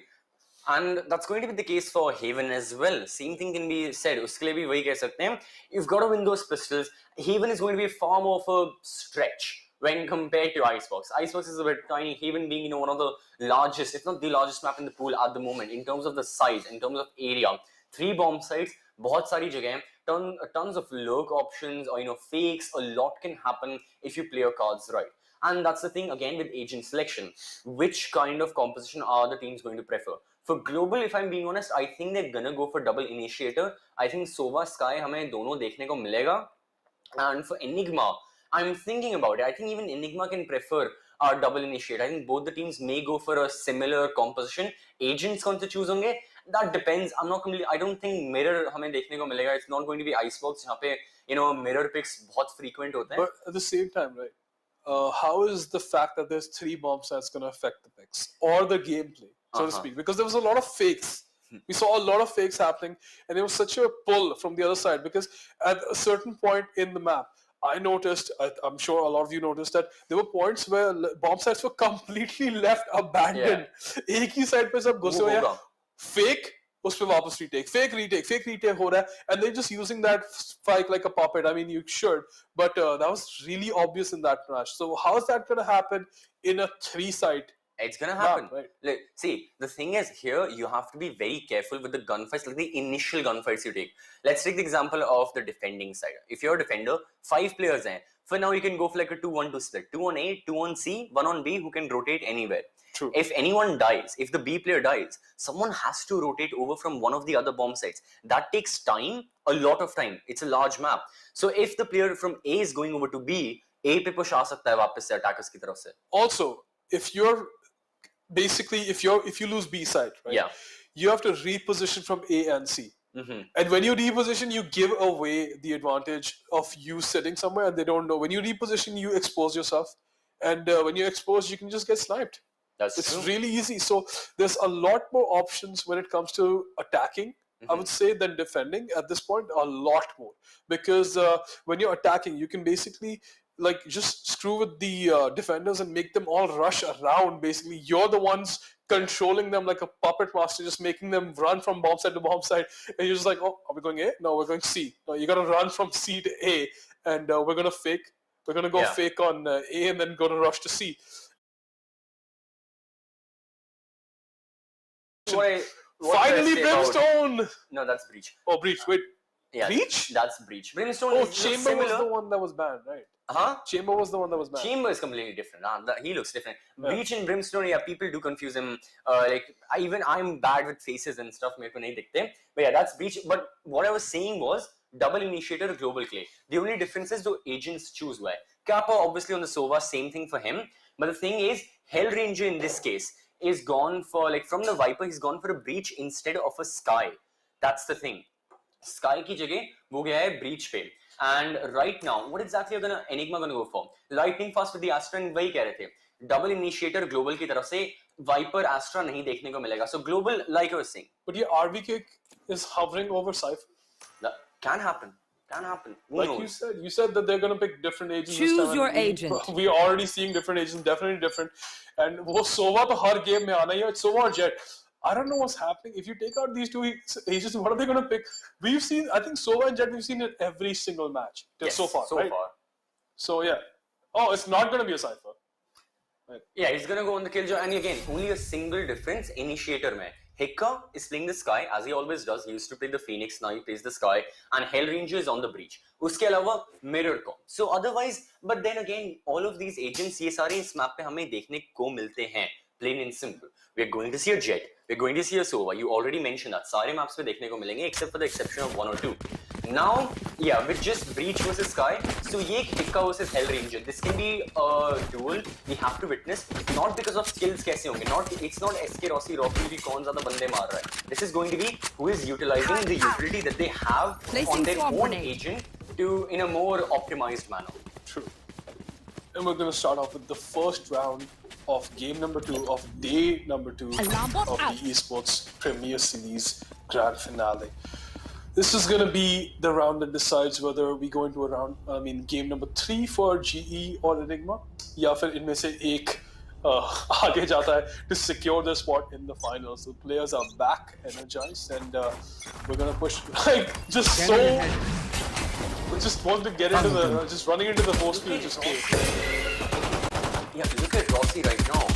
and that's going to be the case for Haven as well. Same thing can be said. Uske liye bhi wahi keh sakte hain. You've got to win those pistols. Haven is going to be far more of a stretch when compared to Icebox. Icebox is a bit tiny. Haven being one of the largest, if not the largest map in the pool at the moment in terms of the size, in terms of area. 3 bomb sites, बहुत सारी जगह, tons of lurk options or fakes. A lot can happen if you play your cards right. And that's the thing again with agent selection. Which kind of composition are the teams going to prefer? For global, if I'm being honest, I think they're gonna go for double initiator. I think Sova Sky हमें दोनों देखने को मिलेगा. And for Enigma, I'm thinking about it. I think even Enigma can prefer our double initiator. I think both the teams may go for a similar composition. Agents कौन से choose होंगे? That depends. I don't think mirror हमें देखने को मिलेगा. It's not going to be Icebox जहाँ पे mirror picks बहुत frequent होते हैं. But at the same time, right? How is the fact that there's 3 bomb sites going to affect the picks or the gameplay, so to speak? Because there was a lot of fakes. We saw a lot of fakes happening, and there was such a pull from the other side. Because at a certain point in the map, I noticed, I'm sure a lot of you noticed, that there were points where bomb sites were completely left abandoned. एक ही side पे सब घुसे हुए हैं, fake, उस पे वापस retake, fake retake हो रहा है, and they're just using that spike like a puppet. I mean, you should, but that was really obvious in that match. So how is that going to happen in a 3-side? It's gonna happen. Right. Like, see, the thing is here, you have to be very careful with the gunfights, like the initial gunfights you take. Let's take the example of the defending side. If you're a defender, 5 players हैं. For now, you can go for like a 2-1-2 split. 2 on A, 2 on C, 1 on B, who can rotate anywhere. True. If anyone dies, if the B player dies, someone has to rotate over from one of the other bomb sites. That takes time, a lot of time. It's a large map. So if the player from A is going over to B, A पे push आ सकता है वापस से attackers की तरफ से. Also, if you're basically if you lose B side, right? Yeah. You have to reposition from A and C. And when you reposition, you give away the advantage of you sitting somewhere and they don't know. When you reposition, you expose yourself. And when you're exposed, you can just get sniped. It's true. really easy. So there's a lot more options when it comes to attacking, I would say, than defending at this point, a lot more. Because when you're attacking, you can basically like just screw with the defenders and make them all rush around. Basically, you're the ones controlling them like a puppet master, just making them run from bomb side to bomb side. And you're just like, oh, are we going A? No, we're going C. No, you got to run from C to A. And we're going to fake. We're going to go fake on A and then go to rush to C. Finally, Brimstone! No, that's Breach. Oh, Breach. Wait. Yeah, Breach? That's Breach. Brimstone Oh, is Chamber similar. was the one that was banned, right? Chamber was the one that was banned. Chamber is completely different. He looks different. Breach and Brimstone, yeah, people do confuse him. Like, I'm bad with faces and stuff. मेरे को नहीं दिखते. But yeah, that's Breach. But what I was saying was double initiator, global clay. The only difference is the agents choose why. Kappa, obviously on the Sova, same thing for him. But the thing is, Hellranger in this case is gone for, like, from the Viper, he's gone for a Breach instead of a Sky. That's the thing. Sky की जगह वो गया है Breach पे. And right now, what exactly are Enigma gonna go for? Lightning fast with the Astra, and वही कह रहे थे. Double initiator global की तरफ से Viper Astra नहीं देखने को मिलेगा. So global, like I was saying. But yeah, RVK is hovering over Cypher. That can happen. Can happen. Who Like knows? you said that they're gonna pick different agents. Choose this time, your and agent. We are already seeing different agents, definitely different. And वो Sova तो हर game में आना ही है. It's Sova or Jet. I don't know what's happening. If you take out these two agents, what are they going to pick? We've seen, I think Sova and Jet, we've seen it every single match so far, right? So yeah. Oh, it's not going to be a Cypher. Right. Yeah, he's going to go on the Killjoy. And again, only a single difference, initiator mein. Hikka is playing the Sky, as he always does. He used to play the Phoenix, now he plays the Sky. And Hellranger is on the Breach. Uske alawa, Mirror Comp. So otherwise, but then again, all of these agents, ये सारे इस map पे हमें देखने को मिलते हैं. Plain and simple. We're going to see a Jet. We're going to see a Sova. You already mentioned that. सारे maps पे देखने को मिलेंगे, except for the exception of 1 or 2. Now, yeah, with just Breach versus Sky, so ये Hikka versus Hellranger. This can be a duel we have to witness, not because of skills कैसे होंगे. It's not SK Rossi, Rocky भी कौन ज़्यादा बंदे मार रहा है. This is going to be who is utilizing the utility that they have on their own agent to in a more optimized manner. True. And we're going to start off with the first round of game number 2 of day number 2 of the Esports Premier Series Grand Finale. This is going to be the round that decides whether we go into a round, game number 3 for GE or Enigma, या फिर इनमें से एक आगे जाता है to secure the spot in the finals. The players are back, energized, and we're going to push just want to get into the, just running into the force field, just Yeah, look at Rossi right now.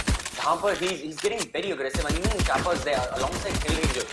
He's getting very aggressive, and even Kappa is there alongside Hellranger.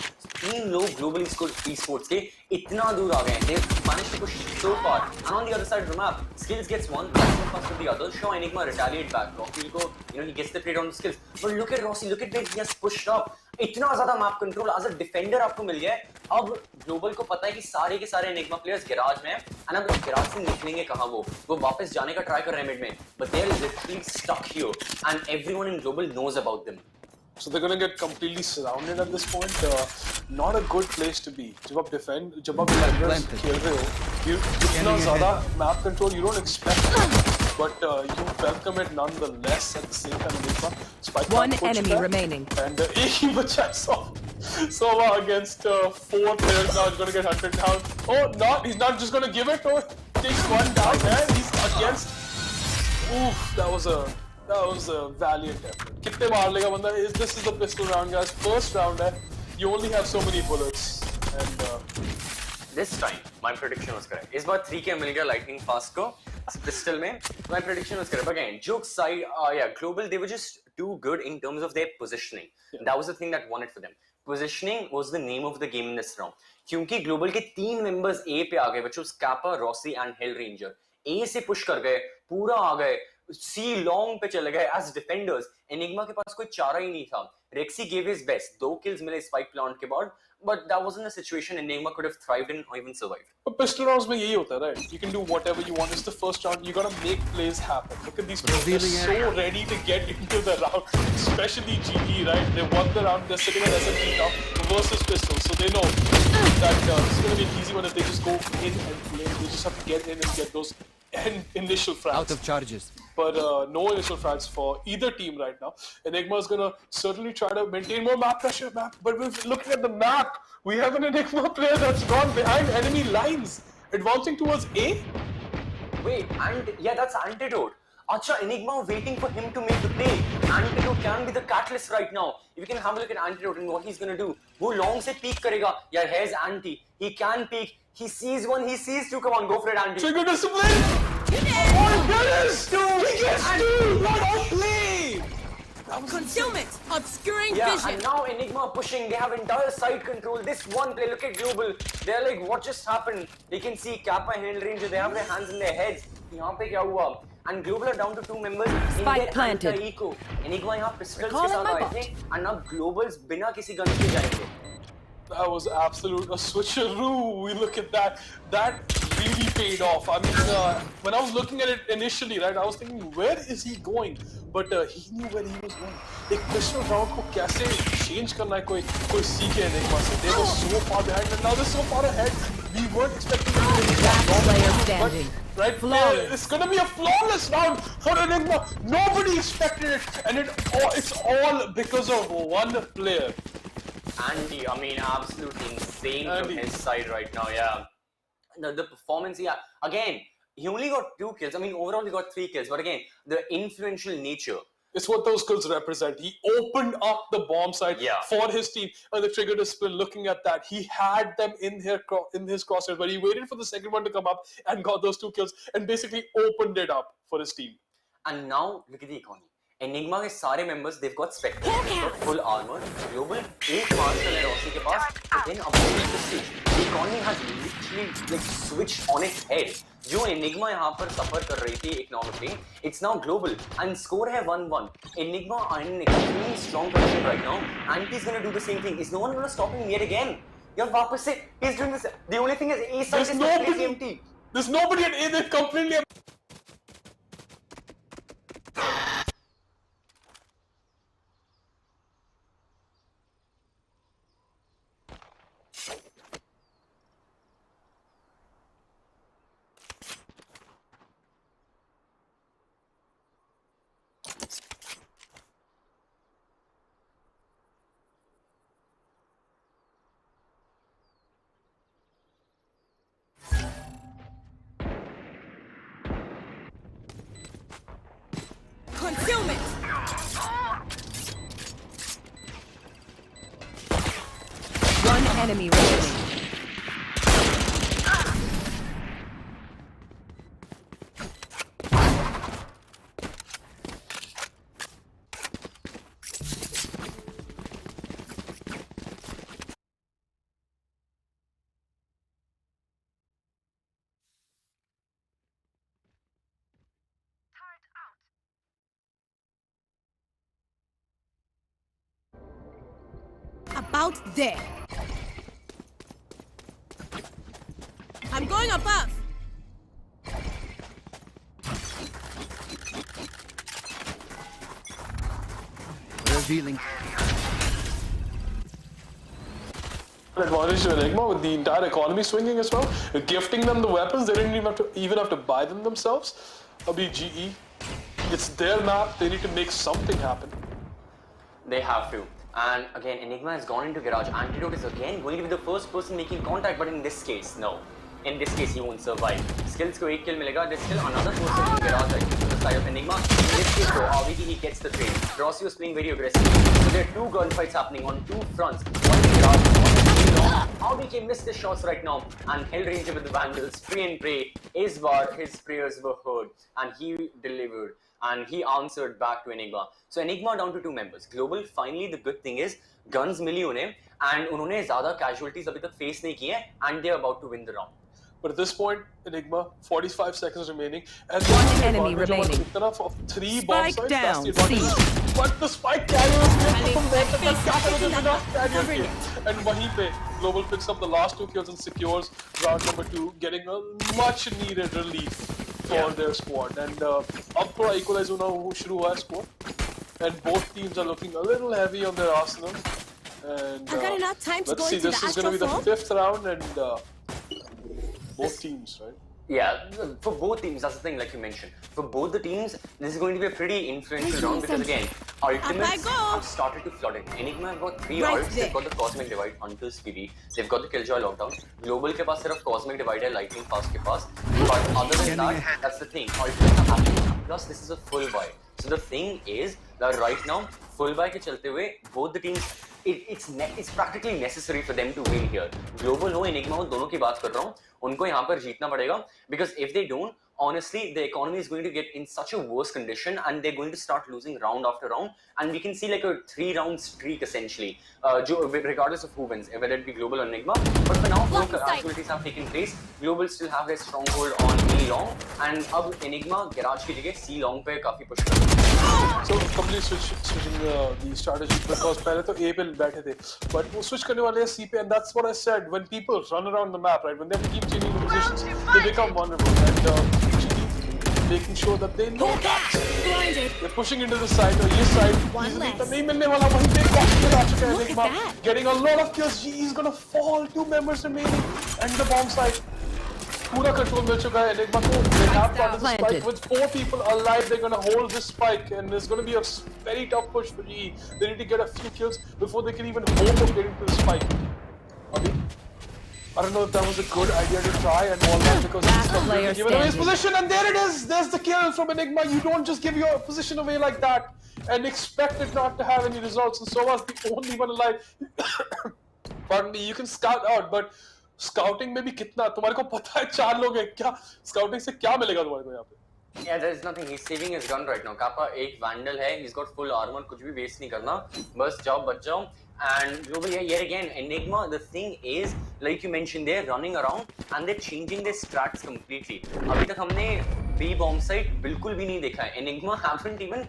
3 लोग global esports के इतना दूर आ गए हैं. They've managed to push so far. And on the other side of the map, skills gets one, maximum pass with the other. Sure, Enigma retaliate back. Rocky will go, he gets the trade on the skills. But look at Rossi, look at where he has pushed up. इतना ज्यादा map control as a defender आपको मिल गया है. अब global को पता है कि सारे के सारे एनिग्मा प्लेयर्स गैराज में हैं. एंड अब गैराज से निकलेंगे कहां? वो वापस जाने का ट्राई कर रहे हैं मिड में. But they are literally stuck here and everyone in global knows about them. So they're gonna get completely surrounded at this point. Not a good place to be. जब आप defenders खेल रहे हो, you इतना ज़्यादा map control you don't expect, but you welcome it nonetheless at the same time. Enigma spike One enemy remaining. And एक ही बचा Sova against 4 players now is gonna get hunted down. Oh, he's not just gonna give it. Oh, takes one down and he's against. Oof, that was a valiant effort. कितने मार लेगा बंदा? This is the pistol round, guys. First round है. You only have so many bullets, and this time my prediction was correct. इस बार 3K मिल गया lightning fast को pistol में. My prediction was correct. But again, jokes aside, yeah, global they were just too good in terms of their positioning. That was the thing that won it for them. Positioning was the name of the game in this round. क्योंकि global के 3 members A पे आ गए, which was Kappa, Rossi and Hell Ranger. A से push कर गए, पूरा आ गए. C long पे चले गए as defenders. Enigma के पास कोई चारा ही नहीं था. Rexy gave his best. 2 kills मिले spike plant के बाद, but that wasn't a situation Enigma could have thrived in or even survived. But pistol rounds में यही होता है, right? You can do whatever you want. It's the first round. You gotta make plays happen. Look at these players. They're so ready to get into the round, especially GE, right? They won the round. They're sitting at SMG now versus pistol, so they know that this is gonna be an easy one if they just go in and play. They just have to get in and get those initial frags. Out of charges. But no initial frags for either team right now. Enigma is gonna certainly try to maintain more map pressure, but we're looking at the map. We have an Enigma player that's gone behind enemy lines, advancing towards A. Wait, and yeah, that's Antidote. Acha, Enigma waiting for him to make the play. Antidote can be the catalyst right now. If you can have a look at Antidote and what he's gonna do. वो long से peek करेगा. Yeah, here's Anti. He can peek. He sees one. He sees two. Come on, go for it, Anti. Trigger discipline. Oh my goodness! He gets 2! What a play! Concealment, obscuring yeah, vision. And now Enigma pushing. They have entire side control. This one play, look at Global. They're like, what just happened? They can see Kappa and Hell Ranger. They have their hands in their heads. यहाँ पे क्या हुआ? And Global are down to 2 members. Spike planted. Eco. Enigma यहाँ pistols के साथ आए थे. And now Globals बिना किसी guns के जाएंगे. That was absolute a switcheroo. We look at that. That really paid off. I mean, when I was looking at it initially, right, I was thinking, where is he going? But he knew where he was going. एक pistol round को कैसे change करना है कोई सीखे Enigma से. They were so far behind, and now they're so far ahead. We weren't expecting them to be that long. But right, it's gonna be a flawless round for Enigma. Nobody expected it, and it's all because of one player. Andy, I mean, absolutely insane from his side right now, yeah. The performance, yeah. Again, he only got 2 kills. I mean, overall he got 3 kills. But again, the influential nature. It's what those kills represent. He opened up the bomb site for his team. And the trigger discipline, looking at that, he had them in his crosshairs. But he waited for the second one to come up and got those 2 kills and basically opened it up for his team. And now, look at the economy. Enigma के सारे members, they've got Spectre, they've got full armor. Global एक मार चले Rossi के पास, but then upon the stage, the economy has literally like switched on its head. जो Enigma यहाँ पर suffer कर रही थी economically, it's now global and score है 1-1. Enigma are in an extremely strong position right now. Anti's gonna do the same thing. Is no one gonna stop him yet again? यार वापस से he's doing this. The only thing is A side is completely empty. There's nobody at A. They're completely empty. Concealment. One enemy remaining. about there. I'm going above. Revealing. Advantage to Enigma with the entire economy swinging as well, gifting them the weapons. They didn't even have to buy them themselves. Abhi GE, it's their map. They need to make something happen. They have to. And again, Enigma has gone into garage. Antidote is again going to be the first person making contact, but in this case, no. In this case, he won't survive. Skills को एक kill मिलेगा. There's still another person in garage on the side of Enigma. In this case, though, obviously he gets the trade. Rossi was playing very aggressively. So there are two gunfights happening on two fronts. One in garage, one in long. ADITYA missed his shots right now. And Hellranger with the Vandals, free and pray. Isbar, his prayers were heard. And he delivered. And he answered back to Enigma. So Enigma down to 2 members. Global, finally the good thing is, guns मिली उन्हें. And उन्होंने ज़्यादा casualties अभी तक face नहीं किए. And they're about to win the round. But at this point, Enigma, 45 seconds remaining, and one enemy remaining. Of 3 bomb Spike sites, down, that's the advantage. But the spike carrier is here from there, and that's carrier. And wahi pe, Global picks up the last 2 kills and secures round number 2, getting a much needed relief for their squad. And up to equalize now shuru hua hai squad, and both teams are looking a little heavy on their arsenal. And I've got enough time to let's go see, into this the is going to be the Astro 5th round, and both teams, right? Yeah, for both teams, that's the thing, like you mentioned. For both the teams, this is going to be a pretty influential round because again, ultimates have started to flood in. Enigma have got 3 ults, they've got the Cosmic Divide, Hunter's PB, they've got the Killjoy Lockdown. Global के पास सिर्फ Cosmic Divide है, Lightning Fast के पास. But other than that, that's the thing. Ultimates are happening. Plus, this is a full buy. So the thing is that right now, full buy के चलते हुए, both the teams, it's practically necessary for them to win here. Global हो, Enigma हो, दोनों की बात कर रहा हूँ. उनको यहाँ पर जीतना पड़ेगा because if they don't, honestly, the economy is going to get in such a worse condition and they're going to start losing round after round, and we can see like a 3-round streak essentially, regardless of who wins, whether it be Global or Enigma. But for now, no casualties have taken place. Global still have their stronghold on A long, and अब Enigma garage की जगह C long पे काफी push कर रहे हैं. So completely switching the strategy because पहले तो A पे बैठे थे, but वो switch करने वाले हैं C पे, and that's what I said. When people run around the map, right, when they have to keep changing the positions, they become vulnerable, and making sure that they know that they're pushing into the side or yes side. नहीं मिलने वाला वहीं पे kill आ चुका है Enigma, getting a lot of kills. He is gonna fall. 2 members remaining, and the bomb site. पूरा control मिल चुका है Enigma को. They have gotten the spike with 4 people alive. They're gonna hold this spike, and it's gonna be a very tough push for GE. They need to get a few kills before they can even hope of getting to the spike. I don't know if that was a good idea to try and all that because he's not really giving away his position, and there it is. There's the kill from Enigma. You don't just give your position away like that and expect it not to have any results. And so was the only one alive. Pardon me. You can scout out, but scouting में भी कितना तुम्हारे को पता है 4 लोग हैं क्या scouting से क्या मिलेगा तुम्हारे को यहाँ पे? Yeah, there is nothing. He's saving his gun right now. Kappa एक Vandal है. He's got full armor. कुछ भी waste नहीं करना. बस जाओ बच जाओ. And Global, yet again, Enigma, the thing is, like you mentioned, they're running around and they're changing their strats completely. अभी तक हमने B bomb site बिल्कुल भी नहीं देखा है. Enigma haven't even,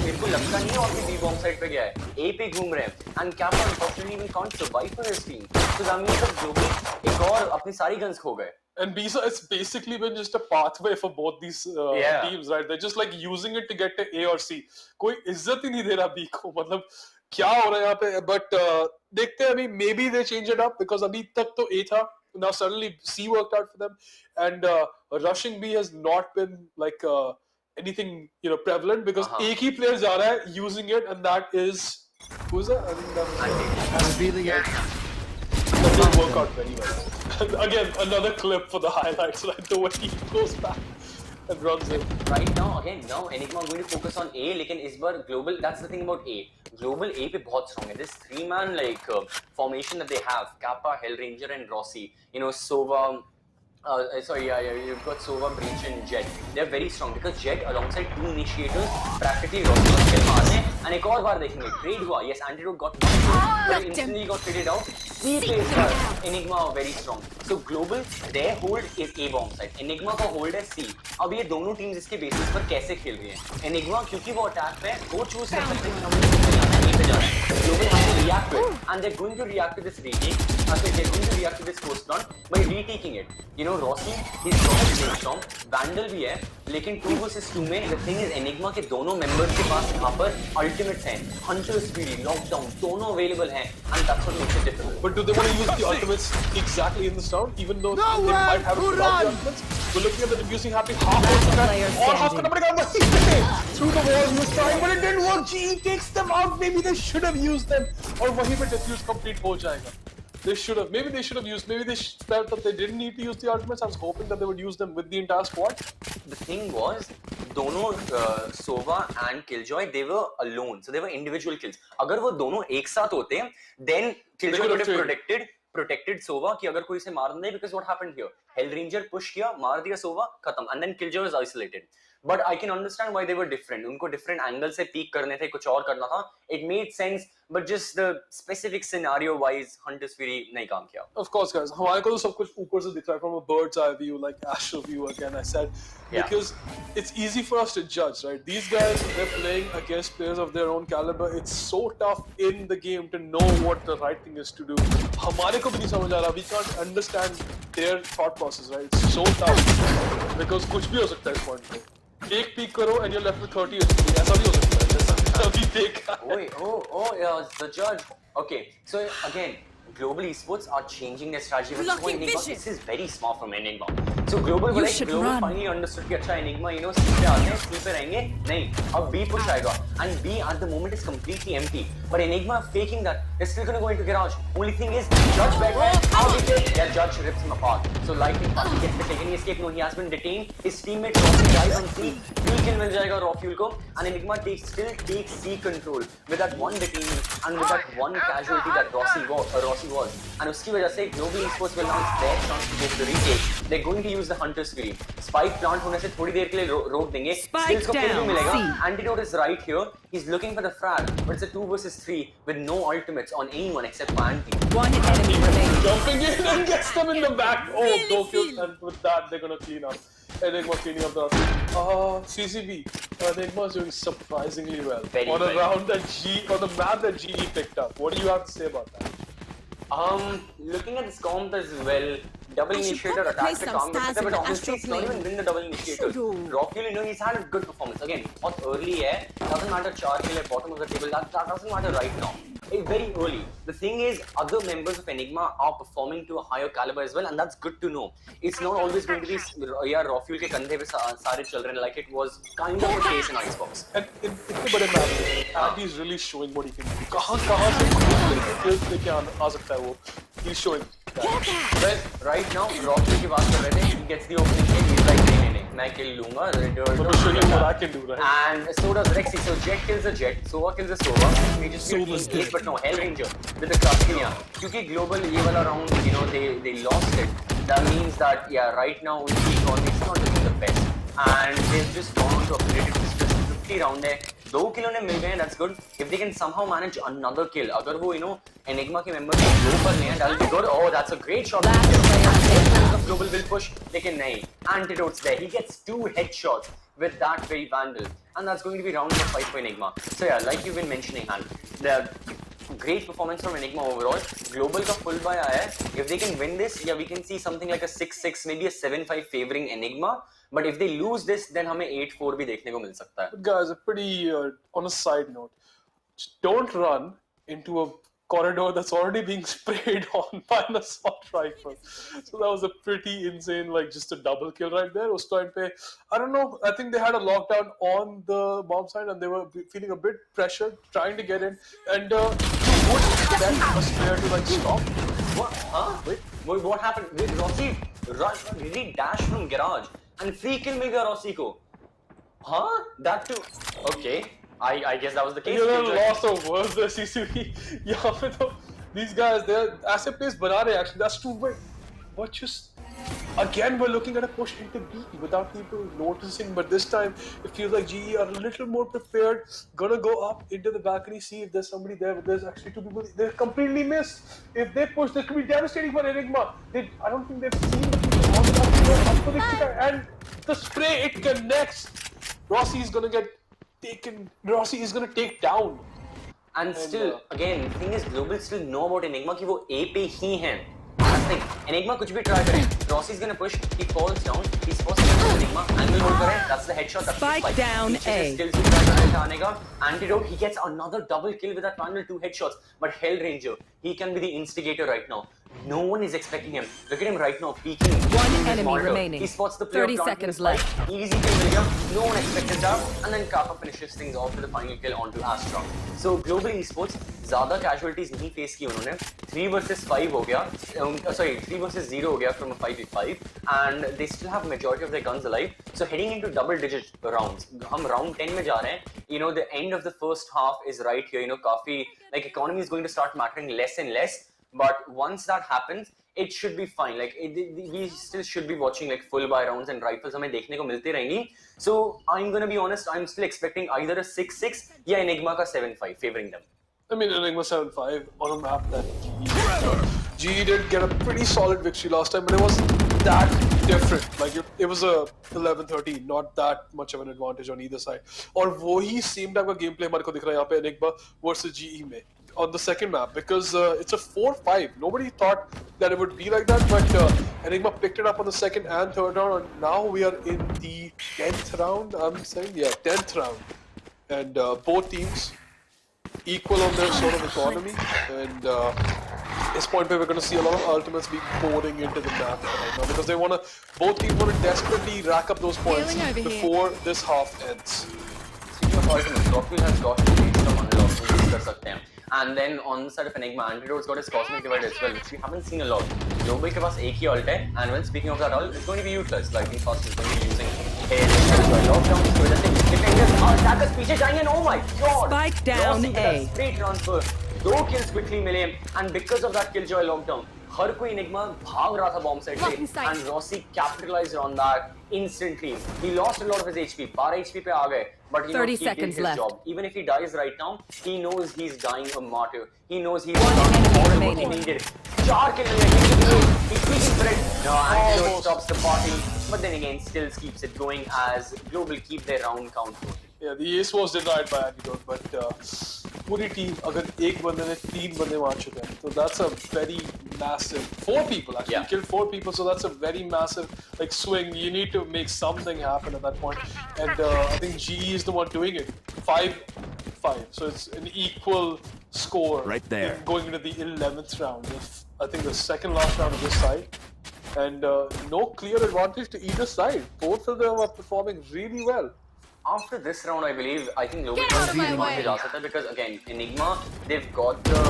मेरे को लगता नहीं है और भी B bomb site पे गया है. A पे घूम रहे हैं. And Kappa unfortunately even can't survive for his team. So that means that Global एक और अपनी सारी guns खो गए. And Bisa, it's basically been just a pathway for both these teams, right? They're just like using it to get to A or C. कोई इज्जत ही नहीं दे रहा B को. मतलब क्या हो रहा है यहाँ पे? But देखते हैं अभी. Maybe they change it up because अभी तक तो A था. Now suddenly C worked out for them, and rushing B has not been like anything prevalent because एक ही player जा रहा है using it, and that is who's that? I think that didn't work out very well. Again, another clip for the highlights, right? The way he goes back and runs in. Right now, again, now Enigma are going to focus on A, लेकिन इस बार Global, that's the thing about A. Global A पे बहुत strong है. This 3-man like formation that they have, Kappa, Hellranger, and Rossi. Sova. You've got Sova, Breach, and Jet. They're very strong because Jet, alongside 2 initiators, practically Rossi was kill मारने. And एक और बार देखेंगे. Trade हुआ. Yes, Antidote got but instantly got traded out. C plays Enigma are very strong. So Global, their hold is A bomb side. Enigma का hold है C. अब ये दोनों teams इसके basis पर कैसे खेल रही हैं? Enigma क्योंकि वो attack पे वो choose कर सकते हैं हम A पे जा रहे हैं. Global have to react to it. And they're going to react to this retake. They're going to react to this post plant by retaking it. You know, Rossi, he's got a brainstorm. Vandal भी है, लेकिन 2 versus 2 में the thing is Enigma के दोनों members के पास यहाँ पर ultimates हैं, Hunter Speedy, Lockdown, दोनों available हैं, and that's what makes it difficult. But do they want to use the ultimates exactly in this round, even though they might have it without the ultimates? We're looking at the defusing happening halfway through that. और half करना पड़ेगा, but through the wall he was trying, but it didn't work. GE takes them out. Maybe they should have used them, और वहीं पे defuse complete हो जाएगा. They should have. Maybe they should have used. Maybe they felt that they didn't need to use the ultimates. I was hoping that they would use them with the entire squad. The thing was, दोनों Sova and Killjoy, they were alone, so they were individual kills. अगर वो दोनों एक साथ होते, then Killjoy would have protected Sova कि अगर कोई इसे मार दे, because what happened here? Hellranger push किया, मार दिया Sova, खत्म, and then Killjoy was isolated. But I can understand why they were different. उनको different angles से peek करने थे, कुछ और करना था. It made sense, but just the specific scenario wise, Hunter's Fury नहीं काम किया. Of course, guys. हमारे को तो सब कुछ ऊपर से दिख रहा है from a bird's eye view, like astral view again. I said because it's easy for us to judge, right? These guys, they're playing against players of their own caliber. It's so tough in the game to know what the right thing is to do. हमारे को भी नहीं समझ आ रहा. We can't understand their thought process, right? It's so tough because कुछ भी हो सकता है इस point पे. एक peek करो and you're left with 30 HP. ऐसा भी हो सकता है. जैसा अभी देखा. Oh, the judge. Okay, so again, global esports are changing their strategy. With Enigma, this is very smart from Enigma. So global finally understood कि अच्छा Enigma, you know, C पे आते हैं, C पे रहेंगे, नहीं, अब B push आएगा, and B at the moment is completely empty. But Enigma faking that, they're still gonna go into garage. Only thing is, Judge back, how did they? Yeah, Judge rips him apart. So lightning he gets the taken escape. No, he has been detained. His teammate Rossi dies on C. 3 kill मिल जाएगा Rofuel को, and Enigma still takes C control with that one detainee and with that one casualty that Rossi was. And उसकी वजह से global esports will now their chance to go to the retake. They're going to use the Hunter's Fury. Spike plant होने से थोड़ी देर के लिए रोक देंगे. Skills को kill भी मिलेगा. Antidote is right here. He's looking for the frag, but it's a 2 versus 3 with no ultimates on anyone except for Anti. One enemy remaining. Jumping in and gets them in the back. Oh, no kills, and with that they're gonna clean up. Enigma cleaning up the CCB. Enigma is doing surprisingly well on a round that on the map that GE picked up. What do you have to say about that? Looking at this comp as well, double initiator attacks the comp, but obviously he's not even win the double initiator. Rofuel, you know, he's had a good performance. Again, not early, doesn't matter char kill at bottom of the table, that doesn't matter right now. Very early. The thing is, other members of Enigma are performing to a higher caliber as well, and that's good to know. It's not always going to be, Rofuel के कंधे पे सारे चल रहे हैं, like it was kind of the case in Icebox. And इतने बड़े match में, Andy is really showing what he can do. कहाँ से kills लेके आ सकता है वो? He's showing that. Well, right now, Rofuel की बात कर रहे थे, he gets the opening kill, he's like, नहीं, मैं kill लूँगा. Let me show you what I can do, right? And so does Rexy. So Jet kills a Jet, Sova kills a Sova. We just get team but no, Hellranger with the Crastinia. Because global ये वाला round, you know, they lost it. That means that, right now, उनकी economy is not looking the best. And they've just gone on to a pretty 50 round है. 2 kilo ने मिल गए, that's good. If they can somehow manage another kill, अगर वो, you know, Enigma के members go पर नहीं है, that'll be good. Oh, that's a great shot. Global will push, लेकिन नहीं. Antidote's there. He gets 2 headshots with that very Vandal. And that's going to be round number 5 for Enigma. So yeah, like you've been mentioning, Han, the great performance from Enigma overall. Global का full buy आया है. If they can win this, we can see something like a 6-6, maybe a 7-5 favoring Enigma. But if they lose this, then हमें 8-4 भी देखने को मिल सकता है. But guys, a pretty on a side note, just don't run into a corridor that's already being sprayed on by an assault rifle. So that was a pretty insane, like just a double kill right there. उस time पे, I don't know, I think they had a lockdown on the bomb side and they were feeling a bit pressured, trying to get in. And you would expect a player to like stop. What? Huh? Wait, what happened? Did Rossi really dash from garage? And free kill मिल गया Rossi को. Huh? That too. Okay. I guess that was the case. You're a loss of words there, CCV. यहाँ पे तो these guys, they're ऐसे plays बना रहे actually. That's true. But just again, we're looking at a push into B without people noticing. But this time, it feels like GE are a little more prepared. Gonna go up into the balcony, see if there's somebody there. But there's actually 2 people. They're completely missed. If they push, this could be devastating for Enigma. I don't think they've seen the people on the balcony. And the spray, it connects. Rossi is gonna get taken. Rossi is gonna take down And still, again, the thing is, Global still know about Enigma कि वो A पे ही हैं. That's the thing. Enigma कुछ भी try करे. Rossi's gonna push. He falls down. He's supposed to get Enigma. Angle hold करे. That's the headshot. That's the spike. Down A. Skills भी try करे जाने का. Antidote. He gets another double kill with that final 2 headshots. But Hell Ranger, he can be the instigator right now. No one is expecting him. Look at him right now, peeking. One enemy remaining. He spots the player. 30 seconds left. Easy kill मिल गया. No one expected that. And then Kappa finishes things off with the final kill onto Astra. So Global Esports ज़्यादा casualties नहीं face की उन्होंने. 3 versus 5 हो गया. Sorry, 3 versus 0 हो गया from a 5v5. And they still have majority of their guns alive. So heading into double-digit rounds. हम round 10 में जा रहे हैं. You know, the end of the first half is right here. You know, काफी like economy is going to start mattering less and less. But once that happens, it should be fine. Like we still should be watching like full buy rounds and rifles हमें देखने को मिलते रहेंगी. So I'm gonna be honest, I'm still expecting either a 6-6 या Enigma का 7-5 favoring them. I mean, Enigma 7-5 on a map that GE did get a pretty solid victory last time, but it wasn't that different. Like it was a 11-13, not that much of an advantage on either side. और वही same type का gameplay हमारे को दिख रहा है यहाँ पे Enigma versus GE में. On the second map, because it's a 4-5. Nobody thought that it would be like that, but Enigma picked it up on the second and third round, and now we are in the 10th round. I'm saying, yeah, 10th round, and both teams equal on their sort of economy, and this point where we're going to see a lot of ultimates be pouring into the map right now, because both teams want to desperately rack up those points before this half ends. Speaking of ultimates, Rockfield has got to reach some unlocks to कर सकते हैं. And then on the side of Enigma, Antidote's got his Cosmic Divide as well, which we haven't seen a lot. Global के पास एक ही ult है, and when speaking of that ult, it's going to be utilized. Lightning Fast is going to be using his lockdown. So that's it. Defenders, attackers पीछे जाएंगे, oh my god! Spike down A. Straight transfer. 2 kills quickly मिले, and because of that Killjoy lockdown, हर कोई Enigma भाग रहा था bomb side से, and Rossi capitalized on that instantly. He lost a lot of his HP. 12 HP पे आ गए, but he did his job. Even if he dies right now, he knows he's dying a martyr. He knows he's done all what he needed. 4 kills मिले, he's peeking for it. No, Antidote stops the party, but then again, still keeps it going as Global keep their round count going. Yeah, the ace was denied by Antidote, but पूरी team अगर एक बंदे ने 3 बंदे मार चुके हैं, so that's a very massive 4 people actually killed 4 people, so that's a very massive like swing. You need to make something happen at that point, and I think GE is the one doing it. 5-5, so it's an equal score right there going into the 11th round. I think the second last round of this side, and no clear advantage to either side. Both of them are performing really well. After this round, I believe, I think Global can really advantage Asata, because again, Enigma, they've got the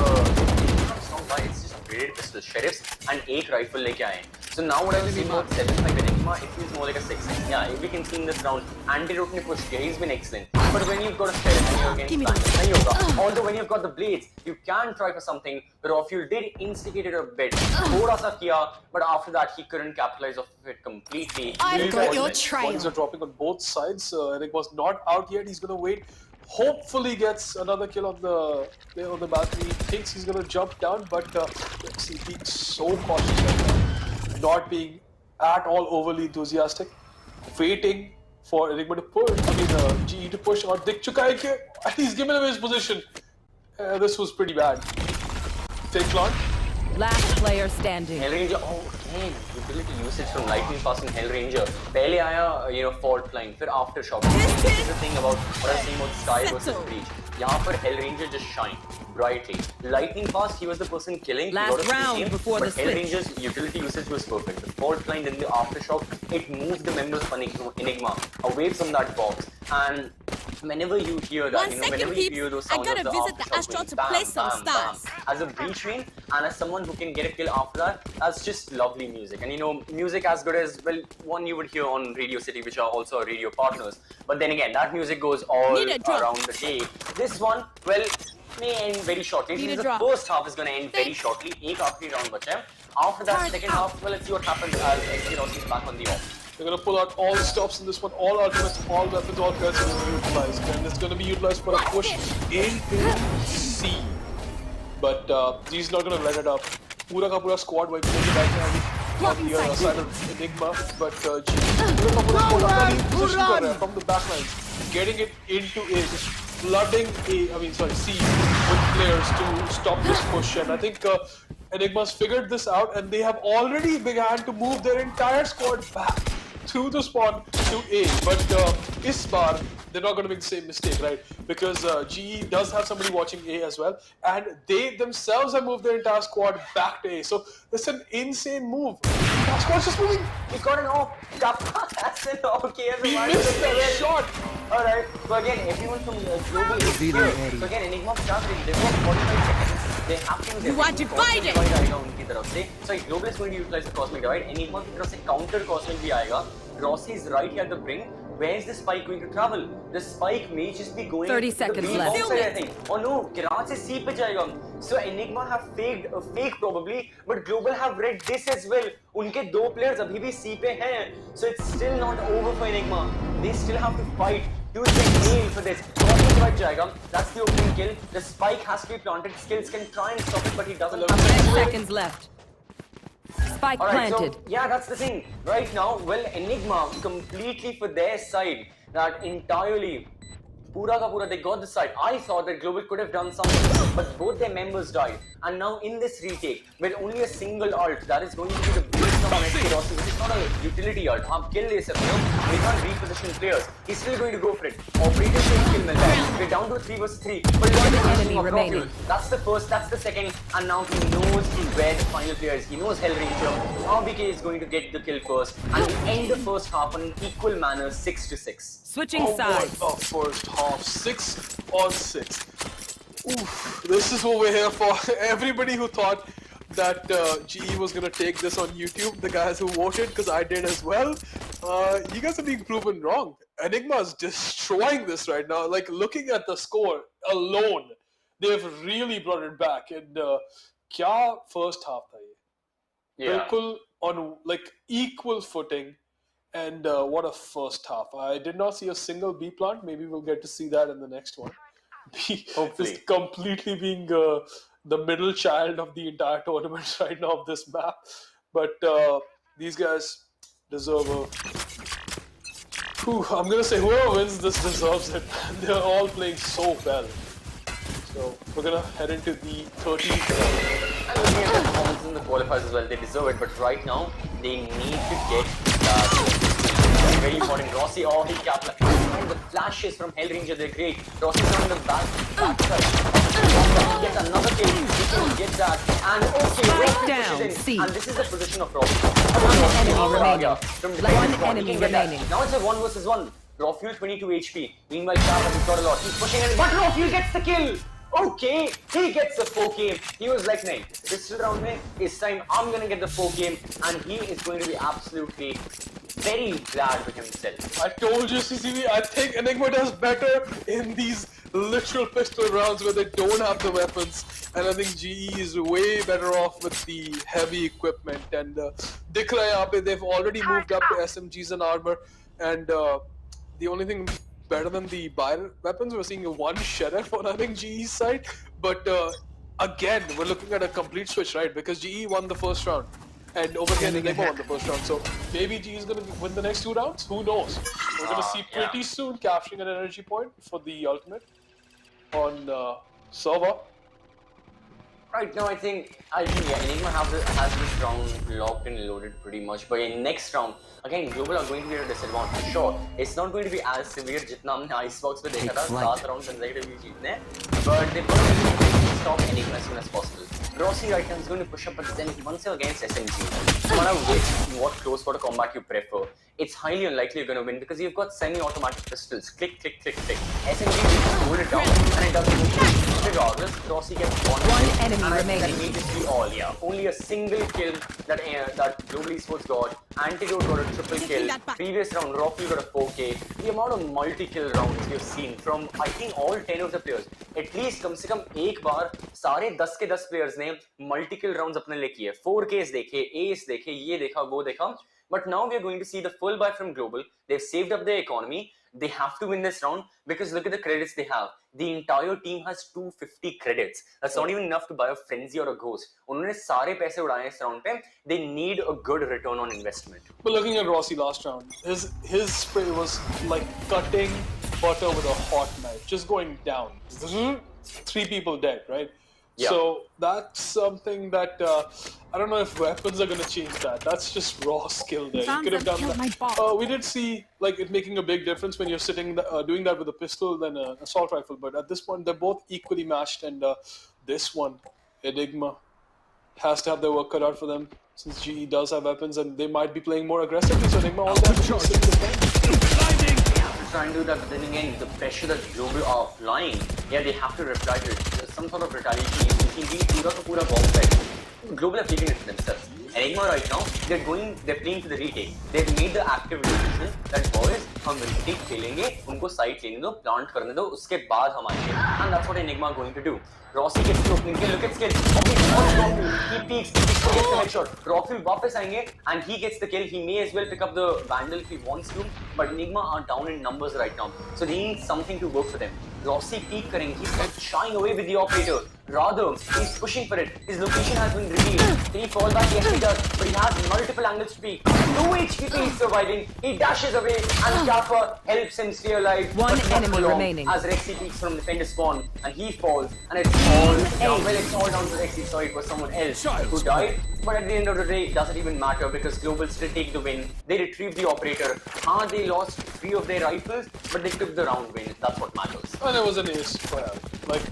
strong buy. It's just upgraded pistol, sheriffs, and 8 rifle लेके आए. So now what I will see about 7-5 Enigma, it feels more like a 6. Yeah, we can see in this round, Antidote ने pushed किया, he's been excellent. But when you've got a sheriff and you're against Bangers, नहीं होगा. Although when you've got the blades, you can try for something. Rockfield did instigate it a bit, थोड़ा सा किया, but after that he couldn't capitalize off it completely. I've got your trail. Points are dropping on both sides. Enigma's not out yet. He's gonna wait. Hopefully gets another kill on the balcony. He thinks he's gonna jump down, but he's being so cautious right now. Not being at all overly enthusiastic. Waiting for Enigma to push. I mean, GE to push. और दिख चुका है कि he's given away his position. This was pretty bad. Fake launch. Last player standing. Hell Ranger, oh again, utility usage from Lightning Fast and Hell Ranger. पहले आया, you know, fault line, फिर aftershock. This is the thing about what I'm saying about Sky versus Breach. यहाँ पर Hell Ranger just shined brightly. Lightning Fast, he was the person killing. Last round before the switch. Hell Ranger's utility usage was perfect. The fault line, then the aftershock, it moved the members of Enigma away from that box. And whenever you hear that, you know, whenever you hear those sounds of the aftershock going bam, as a breach main and as someone who can get a kill after that, that's just lovely music. And you know, music as good as, well, one you would hear on Radio City, which are also our radio partners. But then again, that music goes all around the day. This one, well, may end very shortly. The first half is going to end very shortly. एक आखिरी round बचा है. After that, second half, well, let's see what happens as Rossi's back on the off. They're going to pull out all the stops in this one, all ultimates, all weapons, all guns are going to be utilized. And it's going to be utilized for a push into C. But G's not going to let it up. Pura ka pura squad wipe right now on the other side of Enigma. But G pura position from the backlines, getting it into A, just flooding C. with players to stop this push, and I think Enigma's figured this out, and they have already began to move their entire squad back through the spawn to A. But this bar, they're not going to make the same mistake, right? Because GE does have somebody watching A as well, and they themselves have moved their entire squad back to A. So that's an insane move. That squad's just moving. He got an off. That's an okay. He missed that shot. Alright, so again, everyone from global is here. So again, Enigma they've got 45 seconds. They have to use You are divided! So global is going to utilize the cosmic divide. Enigma की तरफ से counter cosmic भी आएगा. Rossi is right here at the brink. Where is the spike going to travel? The spike may just be going 30 to seconds the B left. box side, I think. Oh no, Kirat से C पे जाएगा. So Enigma have faked a fake probably, but Global have read this as well. उनके दो players अभी भी C पे हैं. So it's still not over for Enigma. They still have to fight. Use the nail for this. Cosmic right जाएगा. That's the opening kill. The spike has to be planted. Skills can try and stop it, but he doesn't. 10 seconds left. Spike planted. So, yeah, that's the thing. Right now, well, Enigma completely for their side. That entirely, pura ka pura, they got the side. I thought that Global could have done something, but both their members died. And now in this retake, with only a single ult, that is going to be the biggest of SK Rossi, which is not a utility ult. आप kill ले सकते हो. They can't reposition players. He's still going to go for it. Operator should kill मिलता है. We're down to 3 versus 3. But enemy remaining. That's the first, that's the second, and now he knows where the final player is. He knows Hellranger. Now BK is going to get the kill first, and we end the first half on an equal manner, 6-6. Switching sides. What a first half, 6 on 6. Oof, this is what we're here for. Everybody who thought that GE was gonna take this on YouTube, the guys who voted, because I did as well, you guys are being proven wrong. Enigma is destroying this right now. Like, looking at the score alone, they've really brought it back. And kya first half tha ye? Yeah. Bilkul on like equal footing. And what a first half. I did not see a single B plant. Maybe we'll get to see that in the next one. Hopefully. Just completely being the middle child of the entire tournament right now of this map. But these guys deserve a... I'm going to say whoever wins this deserves it. They're all playing so well. So we're going to head into the 13th round. And looking at their performance in the qualifiers as well, they deserve it. But right now, they need to get very important. Rossi, oh, he capitalized. And the flashes from Hellranger, they're great. Rossi's on the backside. He gets another kill. He can get that. And okay, Spike down, C. And this is the position of Rossi. One enemy remaining. From One enemy remaining. Now it's a 1 versus 1. Rafuel 22 HP. Meanwhile, Chava has got a lot. He's pushing in, but Rafuel gets the kill. Okay, he gets the 4K. He was like, "Nahin, this round mein, this time I'm gonna get the 4K," and he is going to be absolutely very glad with himself. I told you, CCV, I think Enigma does better in these literal pistol rounds where they don't have the weapons, and I think GE is way better off with the heavy equipment. And Dikh raha hai yahan pe, they've already moved up to SMGs and armor, and the only thing better than the buyer weapons, we're seeing one sheriff on, I think, GE's side. But again, we're looking at a complete switch, right? Because GE won the first round, and over here Enigma won the first round. So maybe GE is going to win the next 2 rounds. Who knows? We're going to see pretty soon capturing an energy point for the ultimate on server. Right now, I think yeah, Enigma has this round locked and loaded pretty much. But in next round, again, Global are going to be at a disadvantage. Sure, it's not going to be as severe जितना हमने Icebox पे देखा था 7 rounds consecutively जीतने, but they're going to stop Enigma as soon as possible. Rossi right now is going to push up, but then he wants him against SMG. No matter what close quarter combat you prefer, it's highly unlikely you're going to win because you've got semi-automatic pistols. Click, click, click, click. SMG will just hold it down and it doesn't move. Regardless, Rossi gets one enemy remaining. That may just be all, yeah. Only a single kill that Global Esports got. Antidote got a triple kill. Previous round, Rocky got a 4K. The amount of multi-kill rounds we've seen from, I think, all 10 of the players. At least, कम से कम एक बार सारे 10 के 10 players ने multi-kill rounds अपने लिए किए. 4Ks देखे, Ace देखे, ये देखा, वो देखा. But now we are going to see the full buy from Global. They've saved up their economy. They have to win this round because look at the credits they have. The entire team has 250 credits. That's not even enough to buy a Frenzy or a Ghost. उन्होंने सारे पैसे उड़ाए इस round पे. They need a good return on investment. But looking at Rossi last round, his spray was like cutting butter with a hot knife, just going down. 3 people dead, right? Yeah. So that's something that I don't know if weapons are going to change that. That's just raw skill there. You could have done that. We did see like it making a big difference when you're sitting doing that with a pistol than an assault rifle. But at this point, they're both equally matched, and this one, Enigma, has to have their work cut out for them since GE does have weapons, and they might be playing more aggressively. So Enigma all they have to do is sit in the front. Trying to do that, but then again, the pressure that Global are applying, yeah, they have to reply to it. There's some sort of retaliation. You can be pura bomb set. Global have taken it for themselves. Enigma right now, they're playing for the retake. They've made the active decision that boys, हम retake खेलेंगे, उनको site लेने दो, plant करने दो, उसके बाद हम आएंगे. And that's what Enigma are going to do. Rossi gets the opening kill, look at skill. He peeks, he gets the headshot. Rossi वापस आएंगे, and he gets the kill. He may as well pick up the Vandal if he wants to, but Enigma are down in numbers right now, so they need something to work for them. Rossi peek करेंगे, he's not shying away with the operator. Rather, he's pushing for it. His location has been revealed. Can he fall back? Yes, he does. But he has multiple angles to peek. 2 HP, he's surviving. He dashes away, and Kappa helps him stay alive. One but not enemy for long, remaining. as Rexy peeks from defender spawn, and he falls, and it's all down. Well, it's all down to Rexy. Sorry, it was someone else who died. But at the end of the day, it doesn't even matter because Global still take the win. They retrieve the operator. They lost 3 of their rifles, but they took the round win. That's what matters. And it was an ace for him. Like,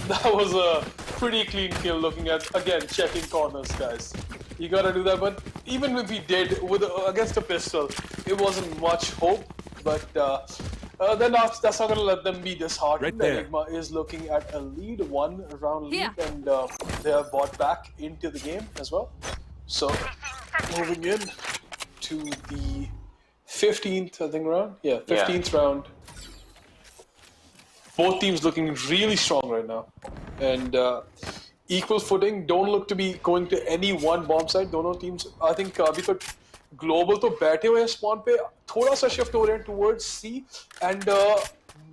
that was a pretty clean kill looking at, again, checking corners, guys. You gotta do that, but even if he did, against a pistol, it wasn't much hope, but then that's not gonna let them be disheartened. Right there. Enigma is looking at a lead, 1 round lead, and they are brought back into the game as well. So, moving in to the 15th, I think, round? Yeah, 15th round. Both teams looking really strong right now. And equal footing, don't look to be going to any one bomb site. Dono teams, I think, abhi to Global to बैठे हुए हैं spawn पे, थोड़ा सा shift हो रहे हैं towards C, and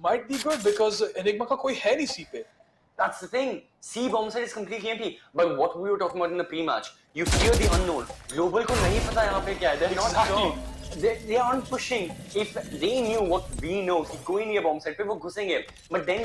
might be good because Enigma का कोई है नहीं C पे. That's the thing. C bomb site is completely empty. But what we were talking about in the pre-match, you fear the unknown. Global को नहीं पता यहाँ पे क्या है. They're not sure. They aren't pushing. If they knew what we know, कि कोई नहीं है bomb site पे, वो घुसेंगे. But then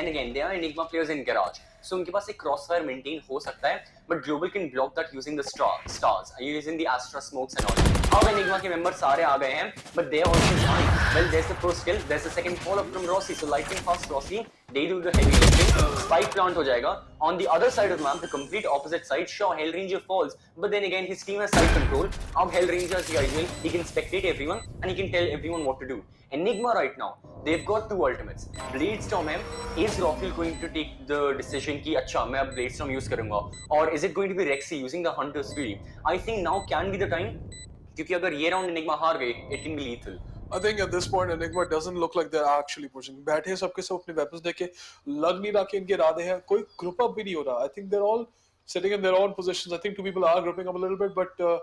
again, they are Enigma players in garage. So उनके पास एक crossfire maintain हो सकता है. But Global can block that using the stars, using the Astra smokes and all. अब Enigma के members सारे आ गए हैं, but they are also fine. Well, there's the first kill, there's the second follow up from Rossi. So lightning fast Rossi, they do the heavy lifting. Spike plant हो जाएगा. On the other side of the map, the complete opposite side, sure, Hellranger falls, but then again his team has side control. अब Hellranger is ideal. He can spectate everyone and he can tell everyone what to do. Enigma right now, they've got 2 ultimates. Bladestorm है. Is Rockfield going to take the decision कि अच्छा मैं अब Bladestorm use करूँगा? Or is it going to be Rexy using the Hunter's Fury? I think now can be the time. क्योंकि अगर ये round Enigma हार गए, it can be lethal. I think at this point Enigma doesn't look like they're actually pushing. बैठे सबके सब अपने weapons देके लग नहीं रहा कि इनके इरादे हैं. कोई group up भी नहीं हो रहा. I think they're all sitting in their own positions. I think 2 people are grouping up a little bit, but